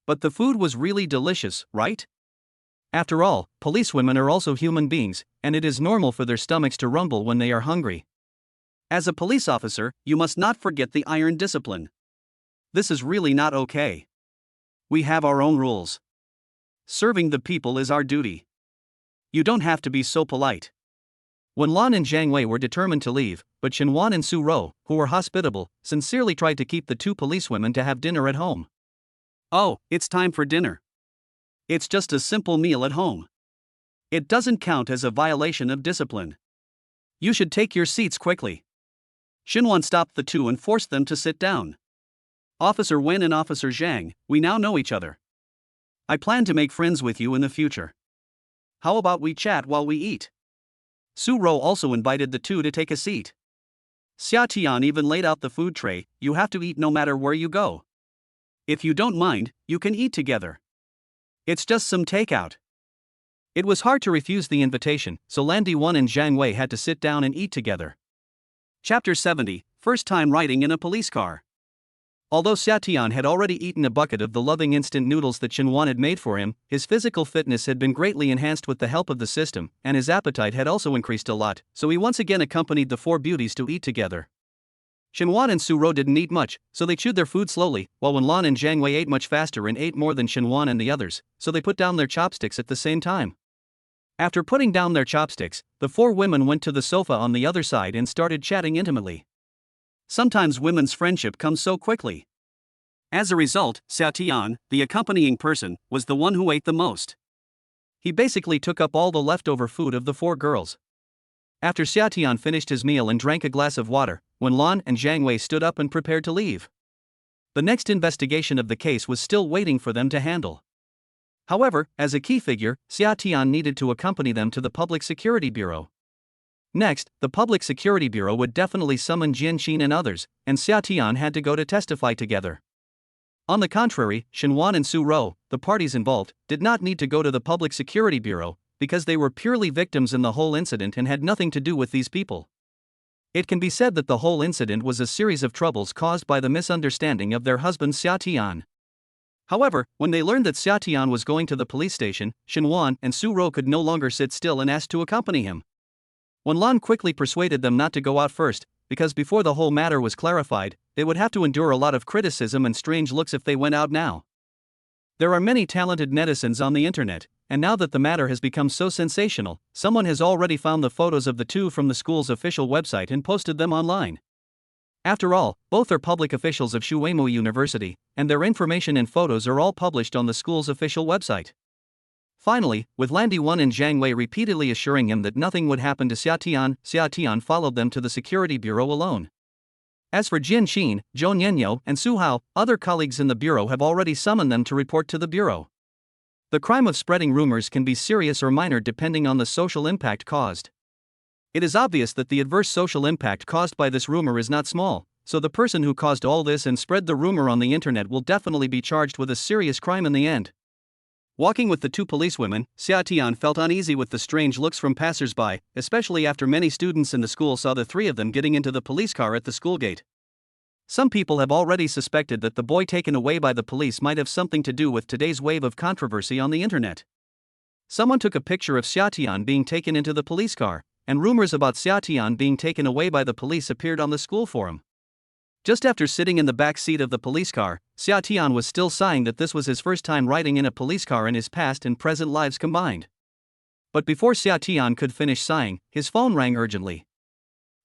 But the food was really delicious, right? After all, policewomen are also human beings, and it is normal for their stomachs to rumble when they are hungry. As a police officer, you must not forget the iron discipline. This is really not okay. We have our own rules. Serving the people is our duty. You don't have to be so polite. When Lan and Zhang Wei were determined to leave, but Xinhuan and Su Rou, who were hospitable, sincerely tried to keep the two policewomen to have dinner at home. Oh, it's time for dinner. It's just a simple meal at home. It doesn't count as a violation of discipline. You should take your seats quickly. Xinhuan stopped the two and forced them to sit down. Officer Wen and Officer Zhang, we now know each other. I plan to make friends with you in the future. How about we chat while we eat? Su Rou also invited the two to take a seat. Xia Tian even laid out the food tray, you have to eat no matter where you go. If you don't mind, you can eat together. It's just some takeout. It was hard to refuse the invitation, so Landy One and Zhang Wei had to sit down and eat together. Chapter 70, First Time Riding in a Police Car. Although Xia Tian had already eaten a bucket of the loving instant noodles that Xinhuan had made for him, his physical fitness had been greatly enhanced with the help of the system, and his appetite had also increased a lot, so he once again accompanied the four beauties to eat together. Xinhuan and Su Rou didn't eat much, so they chewed their food slowly, while when Lan and Zhang Wei ate much faster and ate more than Xinhuan and the others, so they put down their chopsticks at the same time. After putting down their chopsticks, the four women went to the sofa on the other side and started chatting intimately. Sometimes women's friendship comes so quickly. As a result, Xia Tian, the accompanying person, was the one who ate the most. He basically took up all the leftover food of the four girls. After Xia Tian finished his meal and drank a glass of water, when Lan and Zhang Wei stood up and prepared to leave. The next investigation of the case was still waiting for them to handle. However, as a key figure, Xia Tian needed to accompany them to the Public Security Bureau. Next, the Public Security Bureau would definitely summon Jianqin and others, and Xia Tian had to go to testify together. On the contrary, Xinhuan and Su Rou, the parties involved, did not need to go to the Public Security Bureau, because they were purely victims in the whole incident and had nothing to do with these people. It can be said that the whole incident was a series of troubles caused by the misunderstanding of their husband Xia Tian. However, when they learned that Xia Tian was going to the police station, Xinhuan and Su Rou could no longer sit still and asked to accompany him. When Lan quickly persuaded them not to go out first, because before the whole matter was clarified, they would have to endure a lot of criticism and strange looks if they went out now. There are many talented netizens on the internet, and now that the matter has become so sensational, someone has already found the photos of the two from the school's official website and posted them online. After all, both are public officials of Shuimu University, and their information and photos are all published on the school's official website. Finally, with Landy One and Zhang Wei repeatedly assuring him that nothing would happen to Xia Tian followed them to the security bureau alone. As for Jianqin, Zhou Nianyo, and Su Hao, other colleagues in the bureau have already summoned them to report to the bureau. The crime of spreading rumors can be serious or minor depending on the social impact caused. It is obvious that the adverse social impact caused by this rumor is not small, so the person who caused all this and spread the rumor on the internet will definitely be charged with a serious crime in the end. Walking with the two policewomen, Xiatian felt uneasy with the strange looks from passers-by, especially after many students in the school saw the three of them getting into the police car at the school gate. Some people have already suspected that the boy taken away by the police might have something to do with today's wave of controversy on the internet. Someone took a picture of Xiatian being taken into the police car, and rumors about Xiatian being taken away by the police appeared on the school forum. Just after sitting in the back seat of the police car, Xiatian was still sighing that this was his first time riding in a police car in his past and present lives combined. But before Xiatian could finish sighing, his phone rang urgently.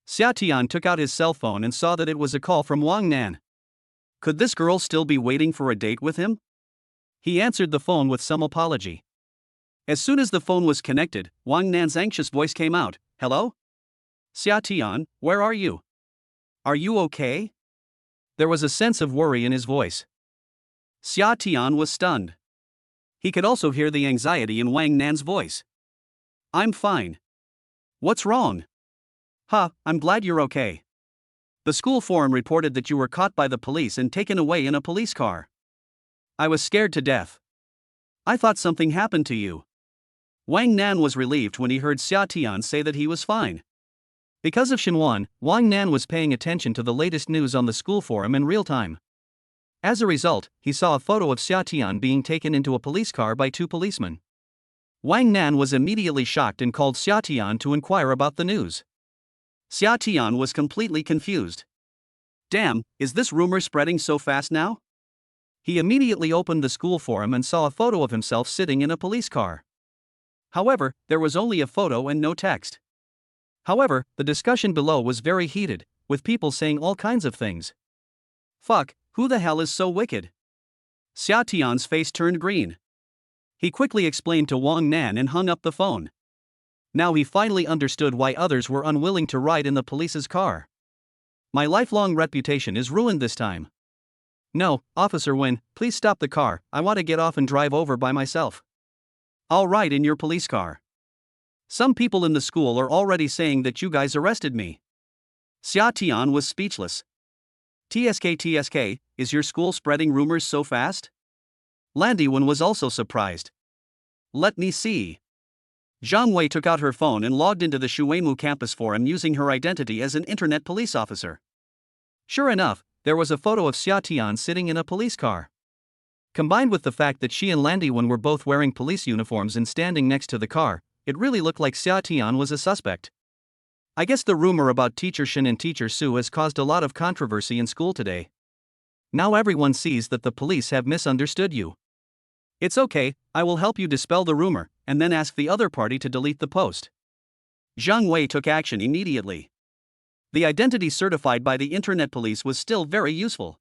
Xiatian took out his cell phone and saw that it was a call from Wang Nan. Could this girl still be waiting for a date with him? He answered the phone with some apology. As soon as the phone was connected, Wang Nan's anxious voice came out. Hello? Xiatian, where are you? Are you okay? There was a sense of worry in his voice. Xiatian was stunned. He could also hear the anxiety in Wang Nan's voice. I'm fine. What's wrong? I'm glad you're okay. The school forum reported that you were caught by the police and taken away in a police car. I was scared to death. I thought something happened to you. Wang Nan was relieved when he heard Xiatian say that he was fine. Because of Xinwan, Wang Nan was paying attention to the latest news on the school forum in real time. As a result, he saw a photo of Xiatian being taken into a police car by two policemen. Wang Nan was immediately shocked and called Xiatian to inquire about the news. Xiatian was completely confused. Damn, is this rumor spreading so fast now? He immediately opened the school forum and saw a photo of himself sitting in a police car. However, there was only a photo and no text. However, the discussion below was very heated, with people saying all kinds of things. Fuck, who the hell is so wicked? Xiatian's face turned green. He quickly explained to Wang Nan and hung up the phone. Now he finally understood why others were unwilling to ride in the police's car. My lifelong reputation is ruined this time. No, Officer Win, please stop the car, I want to get off and drive over by myself. I'll ride in your police car. Some people in the school are already saying that you guys arrested me. Xiatian was speechless. TSK, is your school spreading rumors so fast? Landiwen was also surprised. Let me see. Zhang Wei took out her phone and logged into the Shuimu campus forum using her identity as an internet police officer. Sure enough, there was a photo of Xiatian sitting in a police car. Combined with the fact that she and Landiwen were both wearing police uniforms and standing next to the car, it really looked like Xiatian was a suspect. I guess the rumor about Teacher Shin and Teacher Su has caused a lot of controversy in school today. Now everyone sees that the police have misunderstood you. It's okay, I will help you dispel the rumor, and then ask the other party to delete the post. Zhang Wei took action immediately. The identity certified by the internet police was still very useful.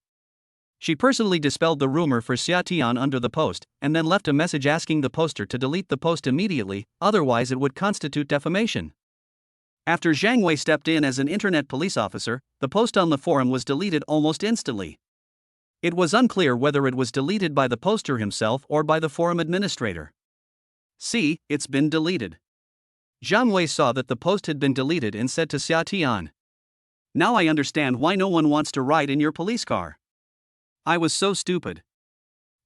She personally dispelled the rumor for Xiatian under the post, and then left a message asking the poster to delete the post immediately, otherwise it would constitute defamation. After Zhang Wei stepped in as an internet police officer, the post on the forum was deleted almost instantly. It was unclear whether it was deleted by the poster himself or by the forum administrator. See, it's been deleted. Zhang Wei saw that the post had been deleted and said to Xiatian, now I understand why no one wants to ride in your police car. I was so stupid.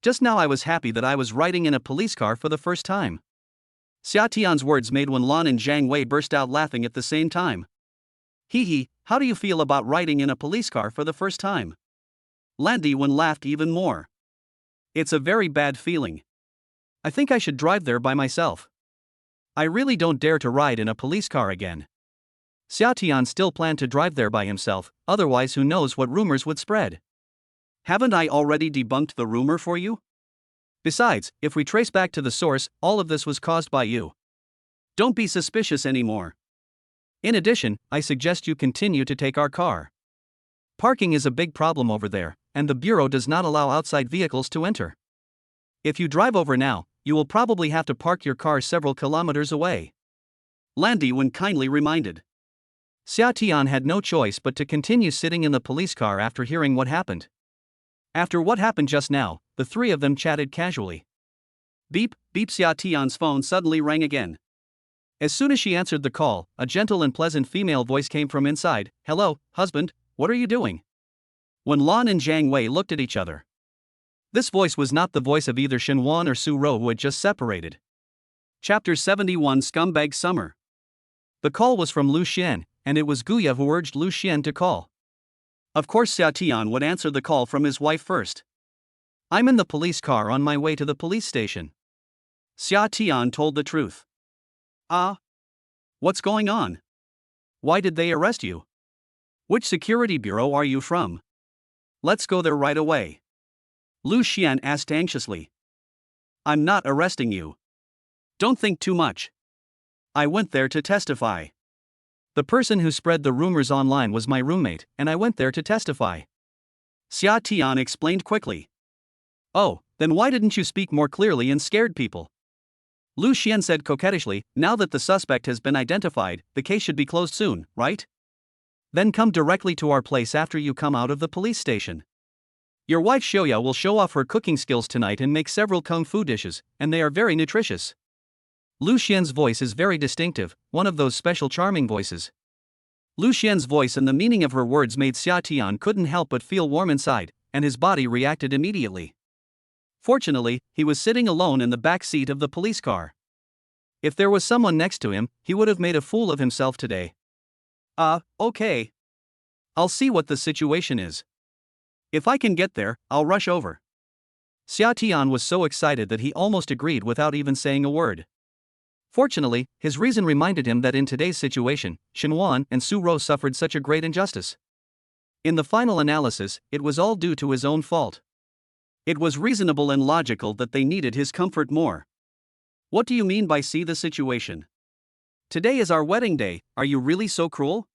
Just now I was happy that I was riding in a police car for the first time. Xiatian's words made Wen Lan and Zhang Wei burst out laughing at the same time. Hee, how do you feel about riding in a police car for the first time? Landiwen laughed even more. It's a very bad feeling. I think I should drive there by myself. I really don't dare to ride in a police car again. Xiatian still planned to drive there by himself, otherwise who knows what rumors would spread. Haven't I already debunked the rumor for you? Besides, if we trace back to the source, all of this was caused by you. Don't be suspicious anymore. In addition, I suggest you continue to take our car. Parking is a big problem over there, and the bureau does not allow outside vehicles to enter. If you drive over now, you will probably have to park your car several kilometers away. Landiwen kindly reminded. Xiatian had no choice but to continue sitting in the police car after hearing what happened. After what happened just now, the three of them chatted casually. Beep, beep. Xia Tian's phone suddenly rang again. As soon as she answered the call, a gentle and pleasant female voice came from inside. Hello, husband, what are you doing? When Lan and Jiang Wei looked at each other. This voice was not the voice of either Shen Wan or Su Ro, who had just separated. Chapter 71 Scumbag Summer. The call was from Lu Xian, and it was Guya who urged Lu Xian to call. Of course Xia Tian would answer the call from his wife first. I'm in the police car on my way to the police station. Xia Tian told the truth. What's going on? Why did they arrest you? Which security bureau are you from? Let's go there right away. Lu Xian asked anxiously. I'm not arresting you. Don't think too much. I went there to testify. The person who spread the rumors online was my roommate, and I went there to testify. Xia Tian explained quickly. Oh, then why didn't you speak more clearly and scared people? Lu Xian said coquettishly. Now that the suspect has been identified, the case should be closed soon, right? Then come directly to our place after you come out of the police station. Your wife Xiaoya will show off her cooking skills tonight and make several kung fu dishes, and they are very nutritious. Lu Xian's voice is very distinctive, one of those special charming voices. Lu Xian's voice and the meaning of her words made Xia Tian couldn't help but feel warm inside, and his body reacted immediately. Fortunately, he was sitting alone in the back seat of the police car. If there was someone next to him, he would have made a fool of himself today. Okay. I'll see what the situation is. If I can get there, I'll rush over. Xia Tian was so excited that he almost agreed without even saying a word. Fortunately, his reason reminded him that in today's situation, Shen Wan and Su Ro suffered such a great injustice. In the final analysis, it was all due to his own fault. It was reasonable and logical that they needed his comfort more. What do you mean by see the situation? Today is our wedding day, are you really so cruel?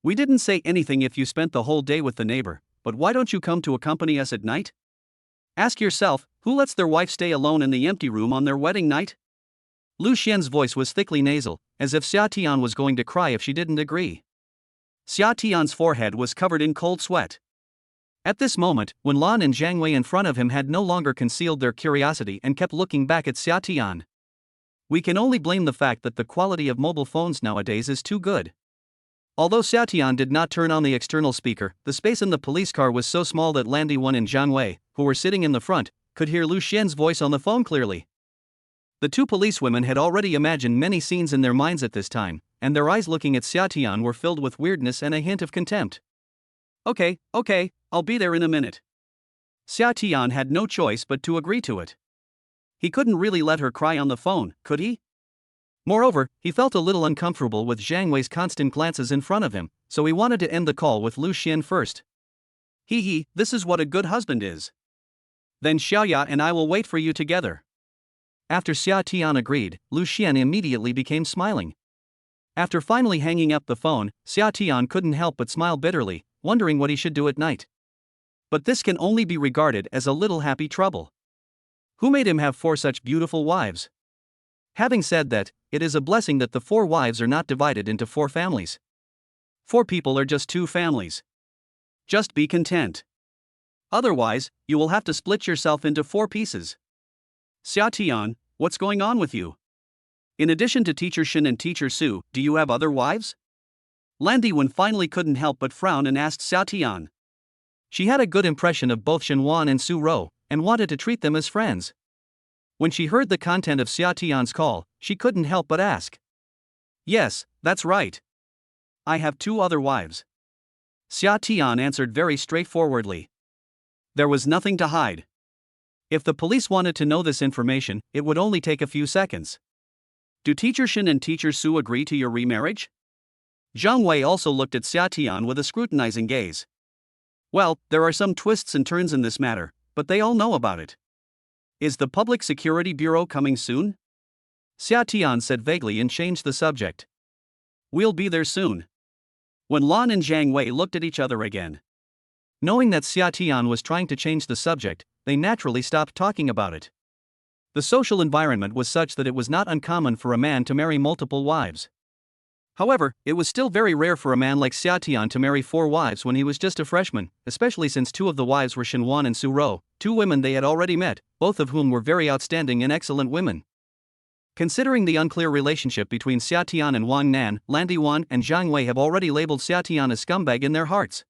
We didn't say anything if you spent the whole day with the neighbor, but why don't you come to accompany us at night? Ask yourself, who lets their wife stay alone in the empty room on their wedding night? Lu Xian's voice was thickly nasal, as if Xia Tian was going to cry if she didn't agree. Xia Tian's forehead was covered in cold sweat. At this moment, when Lan and Jiang Wei in front of him had no longer concealed their curiosity and kept looking back at Xia Tian. We can only blame the fact that the quality of mobile phones nowadays is too good. Although Xia Tian did not turn on the external speaker, the space in the police car was so small that Landy Wan and Jiang Wei, who were sitting in the front, could hear Lu Xian's voice on the phone clearly. The two policewomen had already imagined many scenes in their minds at this time, and their eyes looking at Xia Tian were filled with weirdness and a hint of contempt. Okay, I'll be there in a minute. Xia Tian had no choice but to agree to it. He couldn't really let her cry on the phone, could he? Moreover, he felt a little uncomfortable with Jiang Wei's constant glances in front of him, so he wanted to end the call with Lu Xian first. This is what a good husband is. Then Xiaoya and I will wait for you together. After Xia Tian agreed, Lu Xian immediately became smiling. After finally hanging up the phone, Xia Tian couldn't help but smile bitterly, wondering what he should do at night. But this can only be regarded as a little happy trouble. Who made him have 4 such beautiful wives? Having said that, it is a blessing that the 4 wives are not divided into 4 families. 4 people are just 2 families. Just be content. Otherwise, you will have to split yourself into 4 pieces. Xia Tian, what's going on with you? In addition to Teacher Shen and Teacher Su, do you have other wives? Landy Wan finally couldn't help but frown and asked Xia Tian. She had a good impression of both Shen Wan and Su Ro, and wanted to treat them as friends. When she heard the content of Xia Tian's call, she couldn't help but ask. Yes, that's right. I have 2 other wives. Xia Tian answered very straightforwardly. There was nothing to hide. If the police wanted to know this information, it would only take a few seconds. Do Teacher Shen and Teacher Su agree to your remarriage? Jiang Wei also looked at Xia Tian with a scrutinizing gaze. Well, there are some twists and turns in this matter, but they all know about it. Is the Public Security Bureau coming soon? Xia Tian said vaguely and changed the subject. We'll be there soon. When Lan and Jiang Wei looked at each other again. Knowing that Xia Tian was trying to change the subject, they naturally stopped talking about it. The social environment was such that it was not uncommon for a man to marry multiple wives. However, it was still very rare for a man like Xia Tian to marry 4 wives when he was just a freshman, especially since 2 of the wives were Shenwan and Su Rou, 2 women they had already met, both of whom were very outstanding and excellent women. Considering the unclear relationship between Xia Tian and Wang Nan, Lan Diwan and Zhang Wei have already labeled Xia Tian a scumbag in their hearts.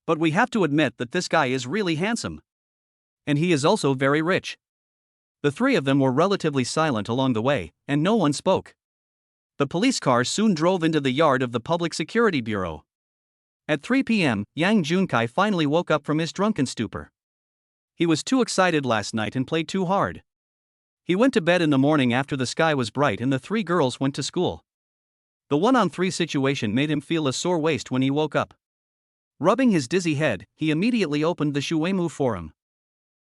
But we have to admit that this guy is really handsome. And he is also very rich. The 3 of them were relatively silent along the way, and no one spoke. The police car soon drove into the yard of the Public Security Bureau. At 3 p.m., Yang Junkai finally woke up from his drunken stupor. He was too excited last night and played too hard. He went to bed in the morning after the sky was bright and the 3 girls went to school. The 1-on-3 situation made him feel a sore waist when he woke up. Rubbing his dizzy head, he immediately opened the Shuemu forum.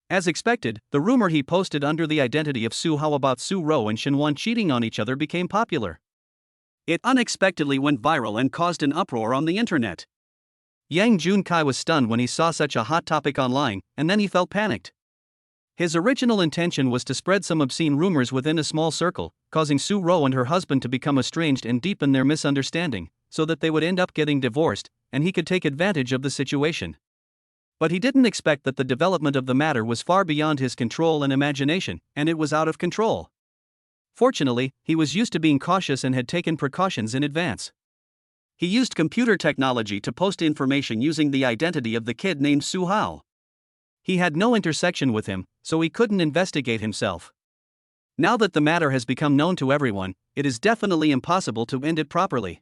As expected, the rumor he posted under the identity of Su Hao about Su Rou and Shenwan cheating on each other became popular. It unexpectedly went viral and caused an uproar on the internet. Yang Junkai was stunned when he saw such a hot topic online, and then he felt panicked. His original intention was to spread some obscene rumors within a small circle, causing Su Rou and her husband to become estranged and deepen their misunderstanding, so that they would end up getting divorced, and he could take advantage of the situation. But he didn't expect that the development of the matter was far beyond his control and imagination, and it was out of control. Fortunately, he was used to being cautious and had taken precautions in advance. He used computer technology to post information using the identity of the kid named Su Hao. He had no intersection with him, so he couldn't investigate himself. Now that the matter has become known to everyone, it is definitely impossible to end it properly.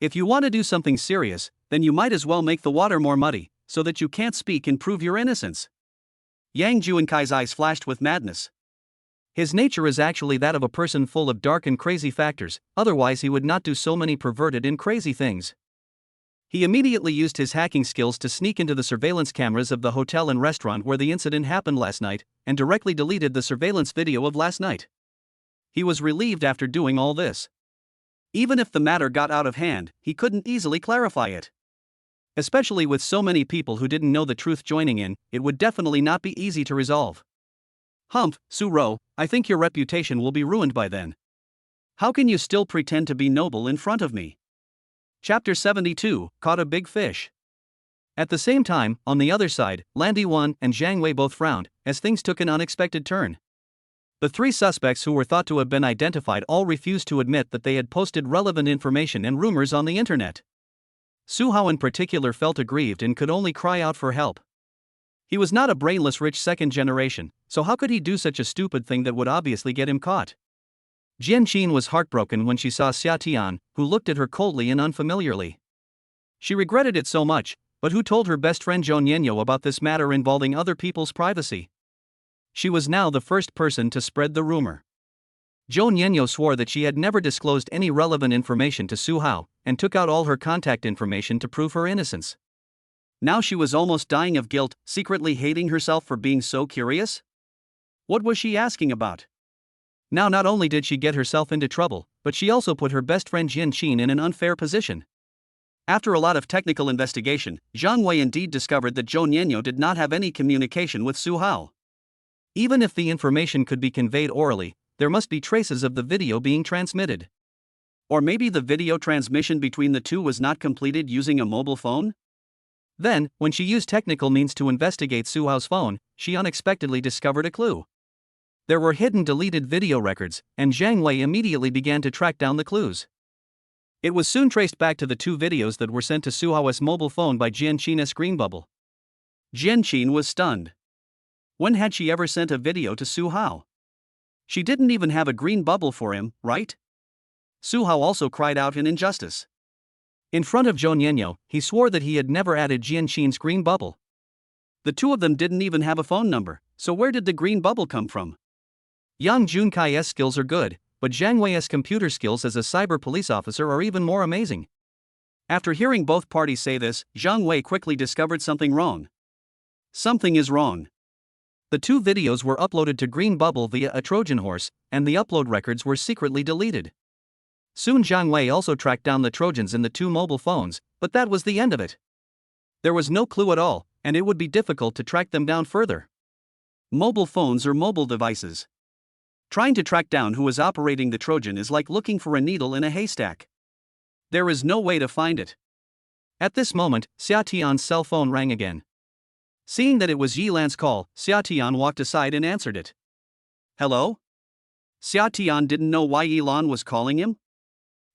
If you want to do something serious, then you might as well make the water more muddy, so that you can't speak and prove your innocence. Yang Junkai's eyes flashed with madness. His nature is actually that of a person full of dark and crazy factors, otherwise he would not do so many perverted and crazy things. He immediately used his hacking skills to sneak into the surveillance cameras of the hotel and restaurant where the incident happened last night, and directly deleted the surveillance video of last night. He was relieved after doing all this. Even if the matter got out of hand, he couldn't easily clarify it. Especially with so many people who didn't know the truth joining in, it would definitely not be easy to resolve. Humph, Su Rou, I think your reputation will be ruined by then. How can you still pretend to be noble in front of me? Chapter 72, Caught a Big Fish. At the same time, on the other side, Lan Diwan and Zhang Wei both frowned, as things took an unexpected turn. The 3 suspects who were thought to have been identified all refused to admit that they had posted relevant information and rumors on the internet. Su Hao in particular felt aggrieved and could only cry out for help. He was not a brainless rich second generation, so how could he do such a stupid thing that would obviously get him caught? Jian Qin was heartbroken when she saw Xia Tian, who looked at her coldly and unfamiliarly. She regretted it so much, but who told her best friend Zhou Nianyo about this matter involving other people's privacy? She was now the first person to spread the rumor. Zhou Nianyo swore that she had never disclosed any relevant information to Su Hao, and took out all her contact information to prove her innocence. Now she was almost dying of guilt, secretly hating herself for being so curious? What was she asking about? Now not only did she get herself into trouble, but she also put her best friend Jian Qin in an unfair position. After a lot of technical investigation, Zhang Wei indeed discovered that Zhou Nianyo did not have any communication with Su Hao. Even if the information could be conveyed orally, there must be traces of the video being transmitted. Or maybe the video transmission between the two was not completed using a mobile phone? Then, when she used technical means to investigate Su Hao's phone, she unexpectedly discovered a clue. There were hidden deleted video records, and Zhang Wei immediately began to track down the clues. It was soon traced back to the 2 videos that were sent to Su Hao's mobile phone by Jian Qin's green bubble. Jian Qin was stunned. When had she ever sent a video to Su Hao? She didn't even have a green bubble for him, right? Su Hao also cried out in injustice. In front of Zhou Nianyo, he swore that he had never added Jian Qin's green bubble. The 2 of them didn't even have a phone number, so where did the green bubble come from? Yang Junkai's skills are good, but Zhang Wei's computer skills as a cyber police officer are even more amazing. After hearing both parties say this, Zhang Wei quickly discovered something wrong. Something is wrong. The 2 videos were uploaded to Green Bubble via a Trojan horse, and the upload records were secretly deleted. Soon Zhang Wei also tracked down the Trojans in the 2 mobile phones, but that was the end of it. There was no clue at all, and it would be difficult to track them down further. Mobile phones are mobile devices. Trying to track down who is operating the Trojan is like looking for a needle in a haystack. There is no way to find it. At this moment, Xia Tian's cell phone rang again. Seeing that it was Yi Lan's call, Xia Tian walked aside and answered it. Hello? Xia Tian didn't know why Yi Lan was calling him.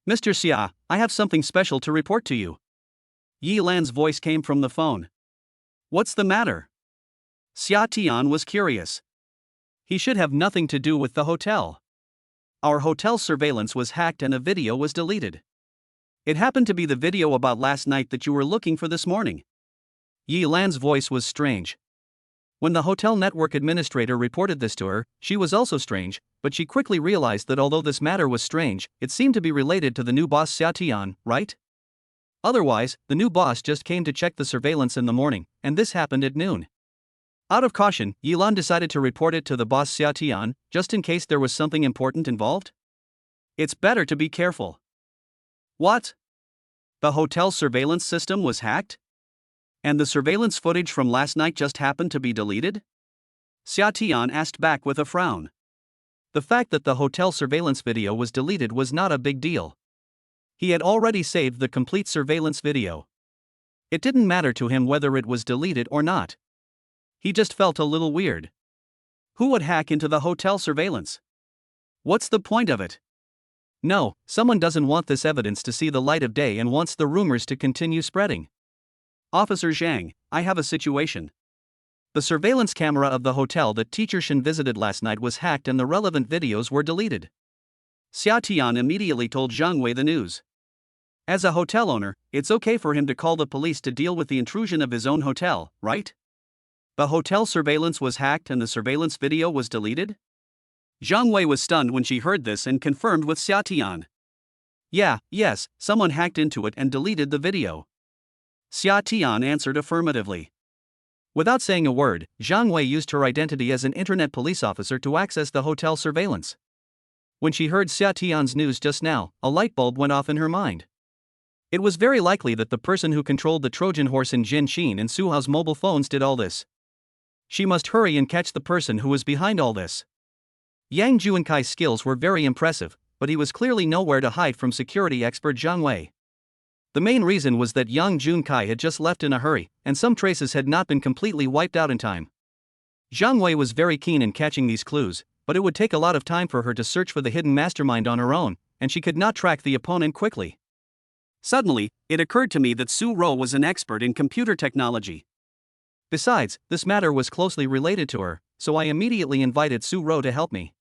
Mr. Xia, I have something special to report to you. Yi Lan's voice came from the phone. What's the matter? Xia Tian was curious. He should have nothing to do with the hotel. Our hotel surveillance was hacked and a video was deleted. It happened to be the video about last night that you were looking for this morning. Yi Lan's voice was strange. When the hotel network administrator reported this to her, she was also strange, but she quickly realized that although this matter was strange, it seemed to be related to the new boss Xia Tian, right? Otherwise, the new boss just came to check the surveillance in the morning, and this happened at noon. Out of caution, Yi Lan decided to report it to the boss Xia Tian, just in case there was something important involved. It's better to be careful. What? The hotel surveillance system was hacked? And the surveillance footage from last night just happened to be deleted? Xia Tian asked back with a frown. The fact that the hotel surveillance video was deleted was not a big deal. He had already saved the complete surveillance video. It didn't matter to him whether it was deleted or not. He just felt a little weird. Who would hack into the hotel surveillance? What's the point of it? No, someone doesn't want this evidence to see the light of day and wants the rumors to continue spreading. Officer Zhang, I have a situation. The surveillance camera of the hotel that Teacher Shen visited last night was hacked and the relevant videos were deleted. Xia Tian immediately told Zhang Wei the news. As a hotel owner, it's okay for him to call the police to deal with the intrusion of his own hotel, right? The hotel surveillance was hacked and the surveillance video was deleted? Zhang Wei was stunned when she heard this and confirmed with Xia Tian. Yes, someone hacked into it and deleted the video. Xia Tian answered affirmatively. Without saying a word, Zhang Wei used her identity as an internet police officer to access the hotel surveillance. When she heard Xia Tian's news just now, a light bulb went off in her mind. It was very likely that the person who controlled the Trojan horse in Jin Xin and Su Hao's mobile phones did all this. She must hurry and catch the person who was behind all this. Yang Juankai's skills were very impressive, but he was clearly nowhere to hide from security expert Zhang Wei. The main reason was that Yang Junkai had just left in a hurry, and some traces had not been completely wiped out in time. Zhang Wei was very keen in catching these clues, but it would take a lot of time for her to search for the hidden mastermind on her own, and she could not track the opponent quickly. Suddenly, it occurred to me that Su Ro was an expert in computer technology. Besides, this matter was closely related to her, so I immediately invited Su Ro to help me.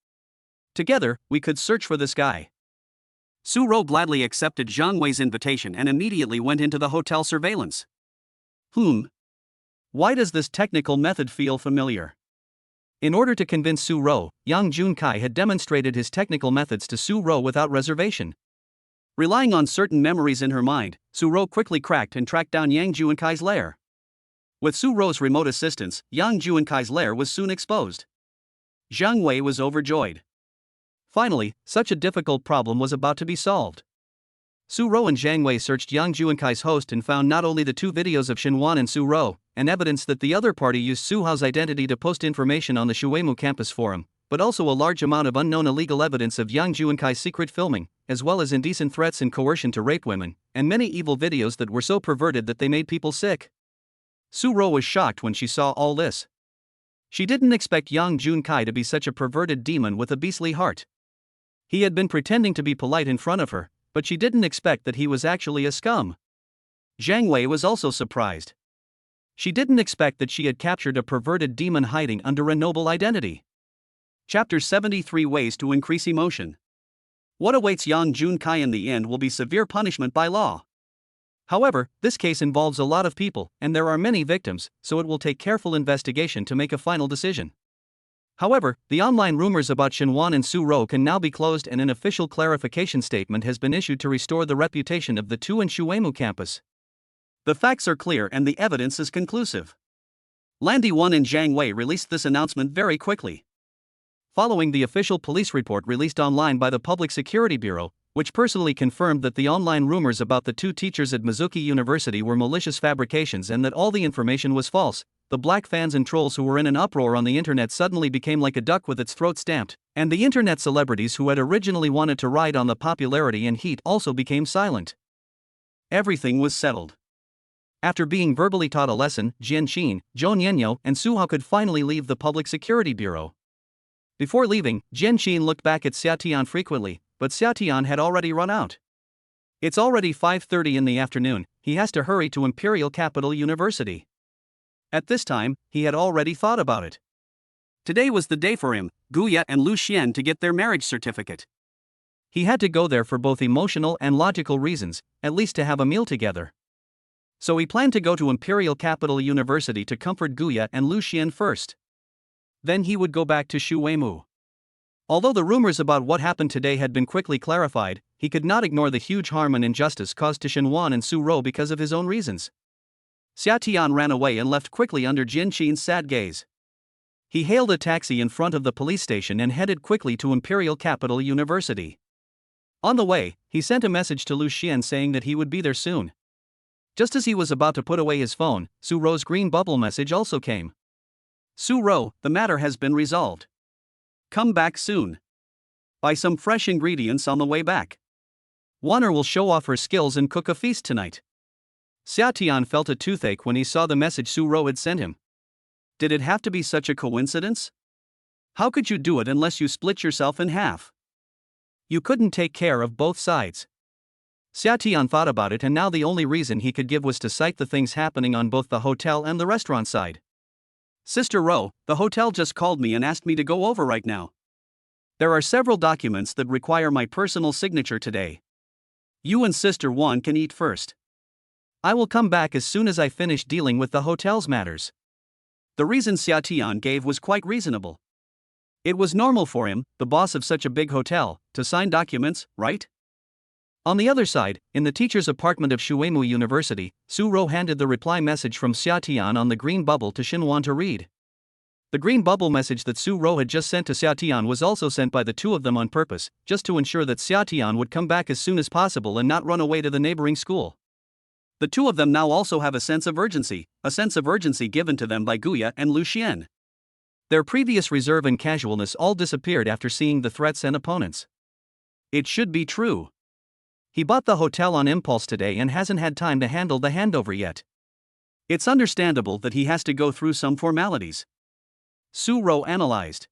Together, we could search for this guy. Su Ro gladly accepted Zhang Wei's invitation and immediately went into the hotel surveillance. Why does this technical method feel familiar? In order to convince Su Ro, Yang Junkai had demonstrated his technical methods to Su Ro without reservation. Relying on certain memories in her mind, Su Ro quickly cracked and tracked down Yang Juankai's lair. With Su Ro's remote assistance, Yang Juankai's lair was soon exposed. Zhang Wei was overjoyed. Finally, such a difficult problem was about to be solved. Su Ro and Zhang Wei searched Yang Juankai's host and found not only the two videos of Shenwan and Su Ro, and evidence that the other party used Su Hao's identity to post information on the Shuemu campus forum, but also a large amount of unknown illegal evidence of Yang Juankai's secret filming, as well as indecent threats and coercion to rape women, and many evil videos that were so perverted that they made people sick. Su Ro was shocked when she saw all this. She didn't expect Yang Junkai to be such a perverted demon with a beastly heart. He had been pretending to be polite in front of her, but she didn't expect that he was actually a scum. Zhang Wei was also surprised. She didn't expect that she had captured a perverted demon hiding under a noble identity. Chapter 73 Ways to Increase Emotion. What awaits Yang Junkai in the end will be severe punishment by law. However, this case involves a lot of people, and there are many victims, so it will take careful investigation to make a final decision. However, the online rumors about Shenwan and Su Ro can now be closed and an official clarification statement has been issued to restore the reputation of the two in Shuemu campus. The facts are clear and the evidence is conclusive. Landy One and Zhang Wei released this announcement very quickly. Following the official police report released online by the Public Security Bureau, which personally confirmed that the online rumors about the two teachers at Mizuki University were malicious fabrications and that all the information was false, the black fans and trolls who were in an uproar on the internet suddenly became like a duck with its throat stamped, and the internet celebrities who had originally wanted to ride on the popularity and heat also became silent. Everything was settled. After being verbally taught a lesson, Jianqin, Zhou Nianyo, and Su Hao could finally leave the Public Security Bureau. Before leaving, Jianqin looked back at Xiatian frequently, but Xiatian had already run out. It's already 5:30 in the afternoon, he has to hurry to Imperial Capital University. At this time, he had already thought about it. Today was the day for him, Guya and Lu Xian to get their marriage certificate. He had to go there for both emotional and logical reasons, at least to have a meal together. So he planned to go to Imperial Capital University to comfort Guya and Lu Xian first. Then he would go back to Shu Weimu. Although the rumors about what happened today had been quickly clarified, he could not ignore the huge harm and injustice caused to Shenwan and Su Rou because of his own reasons. Xiatian ran away and left quickly under Jianqin's sad gaze. He hailed a taxi in front of the police station and headed quickly to Imperial Capital University. On the way, he sent a message to Lu Xian saying that he would be there soon. Just as he was about to put away his phone, Su Rou's green bubble message also came. Su Rou, the matter has been resolved. Come back soon. Buy some fresh ingredients on the way back. Wanner will show off her skills and cook a feast tonight. Xiatian felt a toothache when he saw the message Su Rou had sent him. Did it have to be such a coincidence? How could you do it unless you split yourself in half? You couldn't take care of both sides. Xiatian thought about it, and now the only reason he could give was to cite the things happening on both the hotel and the restaurant side. Sister Rou, the hotel just called me and asked me to go over right now. There are several documents that require my personal signature today. You and Sister Wan can eat first. I will come back as soon as I finish dealing with the hotel's matters. The reason Xiatian gave was quite reasonable. It was normal for him, the boss of such a big hotel, to sign documents, right? On the other side, in the teacher's apartment of Shuemu University, Su Rou handed the reply message from Xiatian on the green bubble to Xinwan to read. The green bubble message that Su Rou had just sent to Xiatian was also sent by the two of them on purpose, just to ensure that Xiatian would come back as soon as possible and not run away to the neighboring school. The two of them now also have a sense of urgency given to them by Guya and Lu Xian. Their previous reserve and casualness all disappeared after seeing the threats and opponents. It should be true. He bought the hotel on impulse today and hasn't had time to handle the handover yet. It's understandable that he has to go through some formalities. Su Rou analyzed.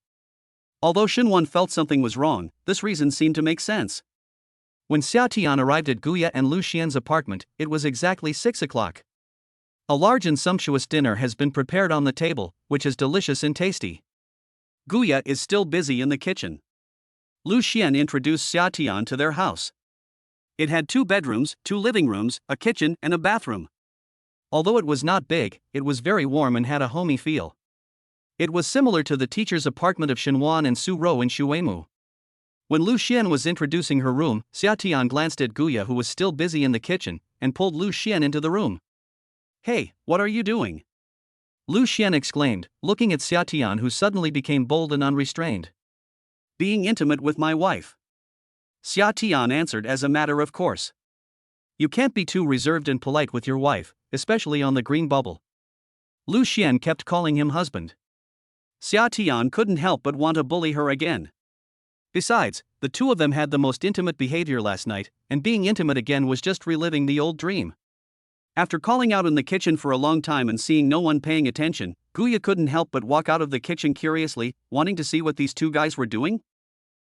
Although Xinwan felt something was wrong, this reason seemed to make sense. When Xiatian arrived at Guya and Lu Xian's apartment, it was exactly 6 o'clock. A large and sumptuous dinner has been prepared on the table, which is delicious and tasty. Guya is still busy in the kitchen. Lu Xian introduced Xiatian to their house. It had 2 bedrooms, 2 living rooms, a kitchen, and a bathroom. Although it was not big, it was very warm and had a homey feel. It was similar to the teacher's apartment of Xinwan and Su Rou in Shuemu. When Lu Xian was introducing her room, Xiatian glanced at Guya, who was still busy in the kitchen, and pulled Lu Xian into the room. Hey, what are you doing? Lu Xian exclaimed, looking at Xiatian, who suddenly became bold and unrestrained. Being intimate with my wife. Xiatian answered as a matter of course. You can't be too reserved and polite with your wife, especially on the green bubble. Lu Xian kept calling him husband. Xiatian couldn't help but want to bully her again. Besides, the two of them had the most intimate behavior last night, and being intimate again was just reliving the old dream. After calling out in the kitchen for a long time and seeing no one paying attention, Guya couldn't help but walk out of the kitchen curiously, wanting to see what these two guys were doing.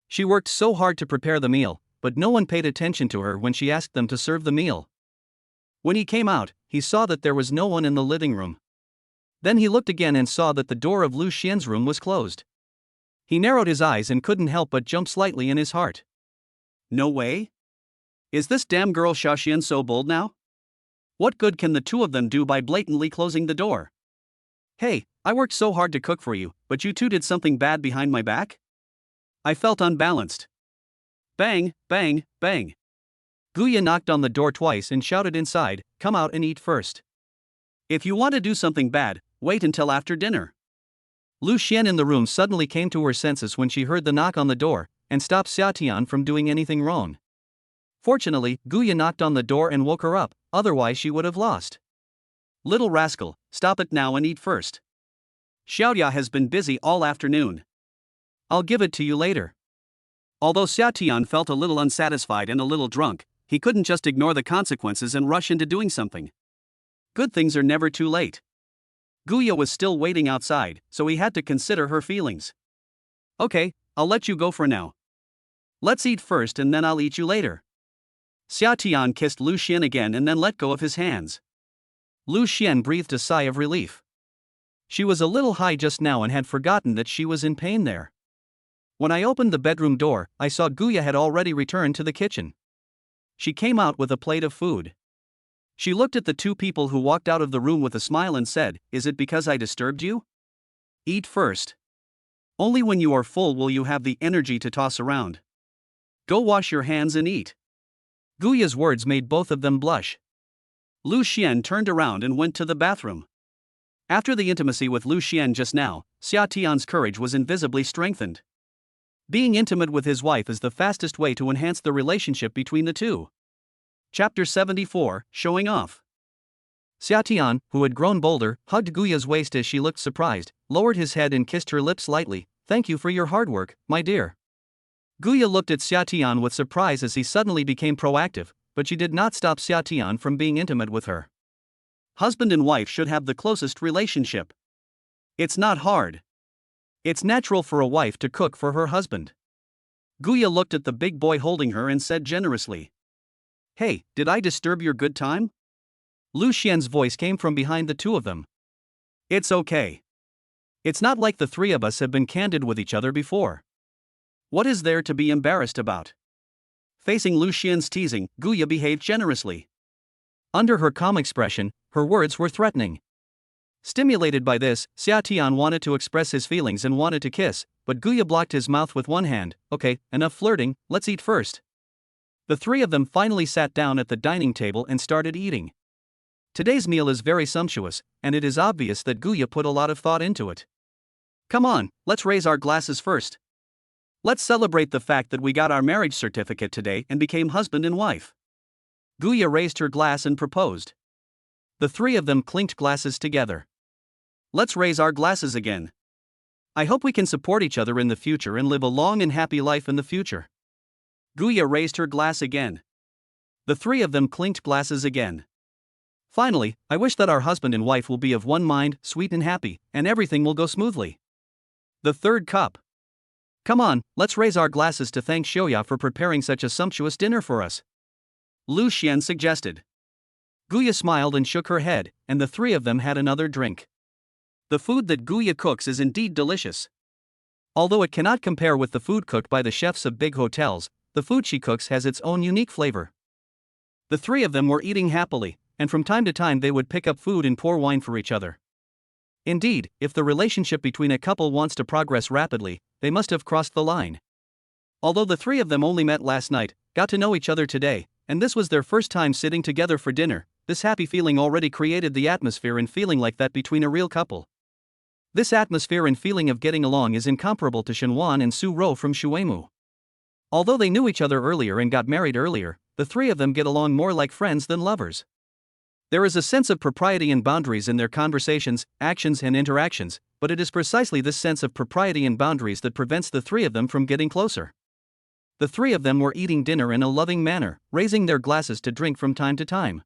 She worked so hard to prepare the meal, but no one paid attention to her when she asked them to serve the meal. When he came out, he saw that there was no one in the living room. Then he looked again and saw that the door of Lu Xian's room was closed. He narrowed his eyes and couldn't help but jump slightly in his heart. No way? Is this damn girl Xiaoxian so bold now? What good can the two of them do by blatantly closing the door? Hey, I worked so hard to cook for you, but you two did something bad behind my back? I felt unbalanced. Bang, bang, bang. Guya knocked on the door twice and shouted inside, "Come out and eat first. If you want to do something bad, wait until after dinner." Lu Xian in the room suddenly came to her senses when she heard the knock on the door, and stopped Xiatian from doing anything wrong. Fortunately, Guya knocked on the door and woke her up, otherwise she would have lost. Little rascal, stop it now and eat first. Xiaoya has been busy all afternoon. I'll give it to you later. Although Xiatian felt a little unsatisfied and a little drunk, he couldn't just ignore the consequences and rush into doing something. Good things are never too late. Guya was still waiting outside, so he had to consider her feelings. Okay, I'll let you go for now. Let's eat first and then I'll eat you later. Xia Tian kissed Lu Xian again and then let go of his hands. Lu Xian breathed a sigh of relief. She was a little high just now and had forgotten that she was in pain there. When I opened the bedroom door, I saw Guya had already returned to the kitchen. She came out with a plate of food. She looked at the two people who walked out of the room with a smile and said, "Is it because I disturbed you? Eat first. Only when you are full will you have the energy to toss around. Go wash your hands and eat." Guya's words made both of them blush. Lu Xian turned around and went to the bathroom. After the intimacy with Lu Xian just now, Xia Tian's courage was invisibly strengthened. Being intimate with his wife is the fastest way to enhance the relationship between the two. Chapter 74, Showing Off. Xia Tian, who had grown bolder, hugged Guya's waist as she looked surprised, lowered his head and kissed her lips lightly. "Thank you for your hard work, my dear." Guya looked at Xia Tian with surprise as he suddenly became proactive, but she did not stop Xia Tian from being intimate with her. Husband and wife should have the closest relationship. It's not hard. It's natural for a wife to cook for her husband. Guya looked at the big boy holding her and said generously, "Hey, did I disturb your good time?" Lu Xian's voice came from behind the two of them. "It's okay. It's not like the three of us have been candid with each other before. What is there to be embarrassed about?" Facing Lu Xian's teasing, Guya behaved generously. Under her calm expression, her words were threatening. Stimulated by this, Xia Tian wanted to express his feelings and wanted to kiss, but Guya blocked his mouth with one hand. "Okay, enough flirting, let's eat first." The three of them finally sat down at the dining table and started eating. Today's meal is very sumptuous, and it is obvious that Guya put a lot of thought into it. "Come on, let's raise our glasses first. Let's celebrate the fact that we got our marriage certificate today and became husband and wife." Guya raised her glass and proposed. The three of them clinked glasses together. "Let's raise our glasses again. I hope we can support each other in the future and live a long and happy life in the future." Guya raised her glass again. The three of them clinked glasses again. "Finally, I wish that our husband and wife will be of one mind, sweet and happy, and everything will go smoothly." The third cup. "Come on, let's raise our glasses to thank Xiaoya for preparing such a sumptuous dinner for us," Lu Xian suggested. Guya smiled and shook her head, and the three of them had another drink. The food that Guya cooks is indeed delicious. Although it cannot compare with the food cooked by the chefs of big hotels, the food she cooks has its own unique flavor. The three of them were eating happily, and from time to time they would pick up food and pour wine for each other. Indeed, if the relationship between a couple wants to progress rapidly, they must have crossed the line. Although the three of them only met last night, got to know each other today, and this was their first time sitting together for dinner, this happy feeling already created the atmosphere and feeling like that between a real couple. This atmosphere and feeling of getting along is incomparable to Shenwan and Su Rou from Shuimu. Although they knew each other earlier and got married earlier, the three of them get along more like friends than lovers. There is a sense of propriety and boundaries in their conversations, actions and interactions, but it is precisely this sense of propriety and boundaries that prevents the three of them from getting closer. The three of them were eating dinner in a loving manner, raising their glasses to drink from time to time.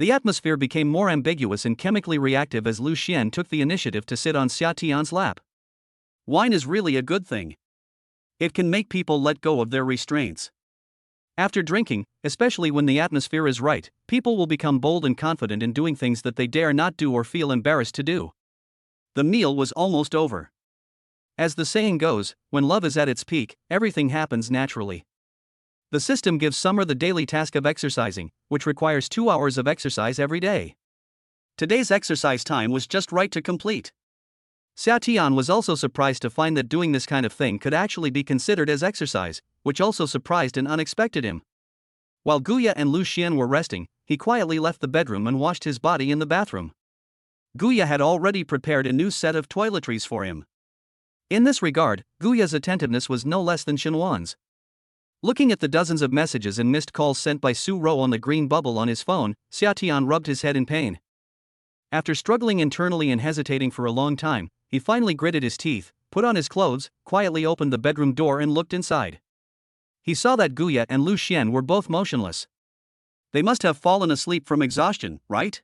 The atmosphere became more ambiguous and chemically reactive as Lu Xian took the initiative to sit on Xia Tian's lap. Wine is really a good thing. It can make people let go of their restraints. After drinking, especially when the atmosphere is right, people will become bold and confident in doing things that they dare not do or feel embarrassed to do. The meal was almost over. As the saying goes, when love is at its peak, everything happens naturally. The system gives Summer the daily task of exercising, which requires 2 hours of exercise every day. Today's exercise time was just right to complete. Xia Tian was also surprised to find that doing this kind of thing could actually be considered as exercise, which also surprised and unexpected him. While Guya and Lu Xian were resting, he quietly left the bedroom and washed his body in the bathroom. Guya had already prepared a new set of toiletries for him. In this regard, Guya's attentiveness was no less than Shenwan's. Looking at the dozens of messages and missed calls sent by Su Rou on the green bubble on his phone, Xia Tian rubbed his head in pain. After struggling internally and hesitating for a long time, he finally gritted his teeth, put on his clothes, quietly opened the bedroom door and looked inside. He saw that Guya and Lu Xian were both motionless. They must have fallen asleep from exhaustion, right?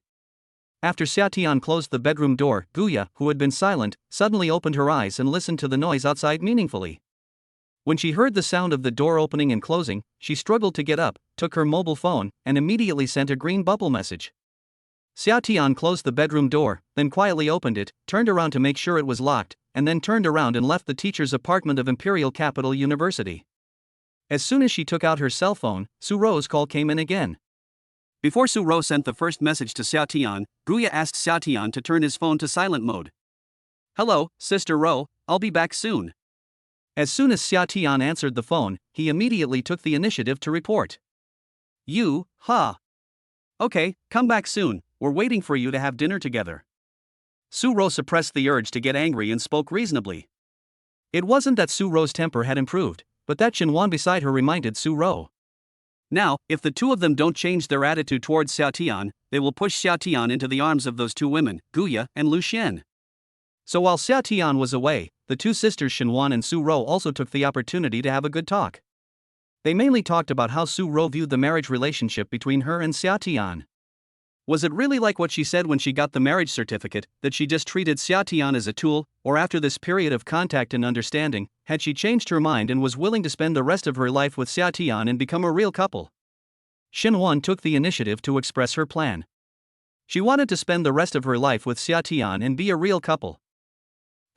After Xiaotian closed the bedroom door, Guya, who had been silent, suddenly opened her eyes and listened to the noise outside meaningfully. When she heard the sound of the door opening and closing, she struggled to get up, took her mobile phone, and immediately sent a green bubble message. Xiaotian closed the bedroom door, then quietly opened it, turned around to make sure it was locked, and then turned around and left the teacher's apartment of Imperial Capital University. As soon as she took out her cell phone, Su Ro's call came in again. Before Su Ro sent the first message to Xiaotian, Guya asked Xiaotian to turn his phone to silent mode. "Hello, Sister Ro, I'll be back soon." As soon as Xiaotian answered the phone, he immediately took the initiative to report. "You, huh? Okay, come back soon, we're waiting for you to have dinner together." Su Ro suppressed the urge to get angry and spoke reasonably. It wasn't that Su Ro's temper had improved, but that Xinhuan beside her reminded Su Ro. Now, if the two of them don't change their attitude towards Xiaotian, they will push Xiaotian into the arms of those two women, Guya and Lu Xian. So while Xiaotian was away, the two sisters Xinhuan and Su Ro also took the opportunity to have a good talk. They mainly talked about how Su Ro viewed the marriage relationship between her and Xiaotian. Was it really like what she said when she got the marriage certificate, that she just treated Xiaotian as a tool, or after this period of contact and understanding, had she changed her mind and was willing to spend the rest of her life with Xiaotian and become a real couple? Xinhuan took the initiative to express her plan. She wanted to spend the rest of her life with Xiaotian and be a real couple.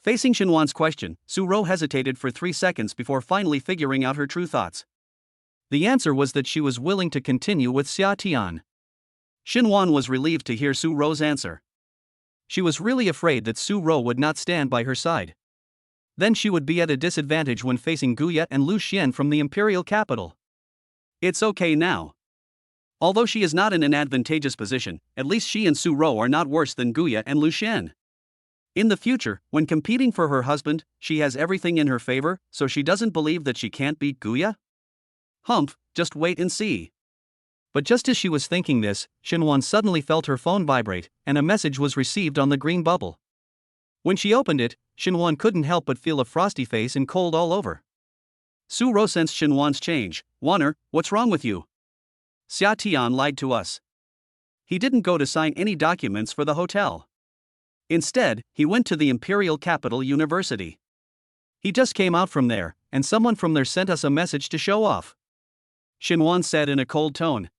Facing Xinhuan's question, Su Ro hesitated for 3 seconds before finally figuring out her true thoughts. The answer was that she was willing to continue with Xiaotian. Xinhuan was relieved to hear Su Ro's answer. She was really afraid that Su Ro would not stand by her side. Then she would be at a disadvantage when facing Guya and Lu Xian from the imperial capital. It's okay now. Although she is not in an advantageous position, at least she and Su Ro are not worse than Guya and Lu Xian. In the future, when competing for her husband, she has everything in her favor, so she doesn't believe that she can't beat Guya? Humph, just wait and see. But just as she was thinking this, Xinhuan suddenly felt her phone vibrate, and a message was received on the green bubble. When she opened it, Xinhuan couldn't help but feel a frosty face and cold all over. Su Ro sensed Xinhuan's change. "Waner, what's wrong with you? Xiaotian lied to us. He didn't go to sign any documents for the hotel. Instead, he went to the Imperial Capital University. He just came out from there, and someone from there sent us a message to show off," Xinhuan said in a cold tone.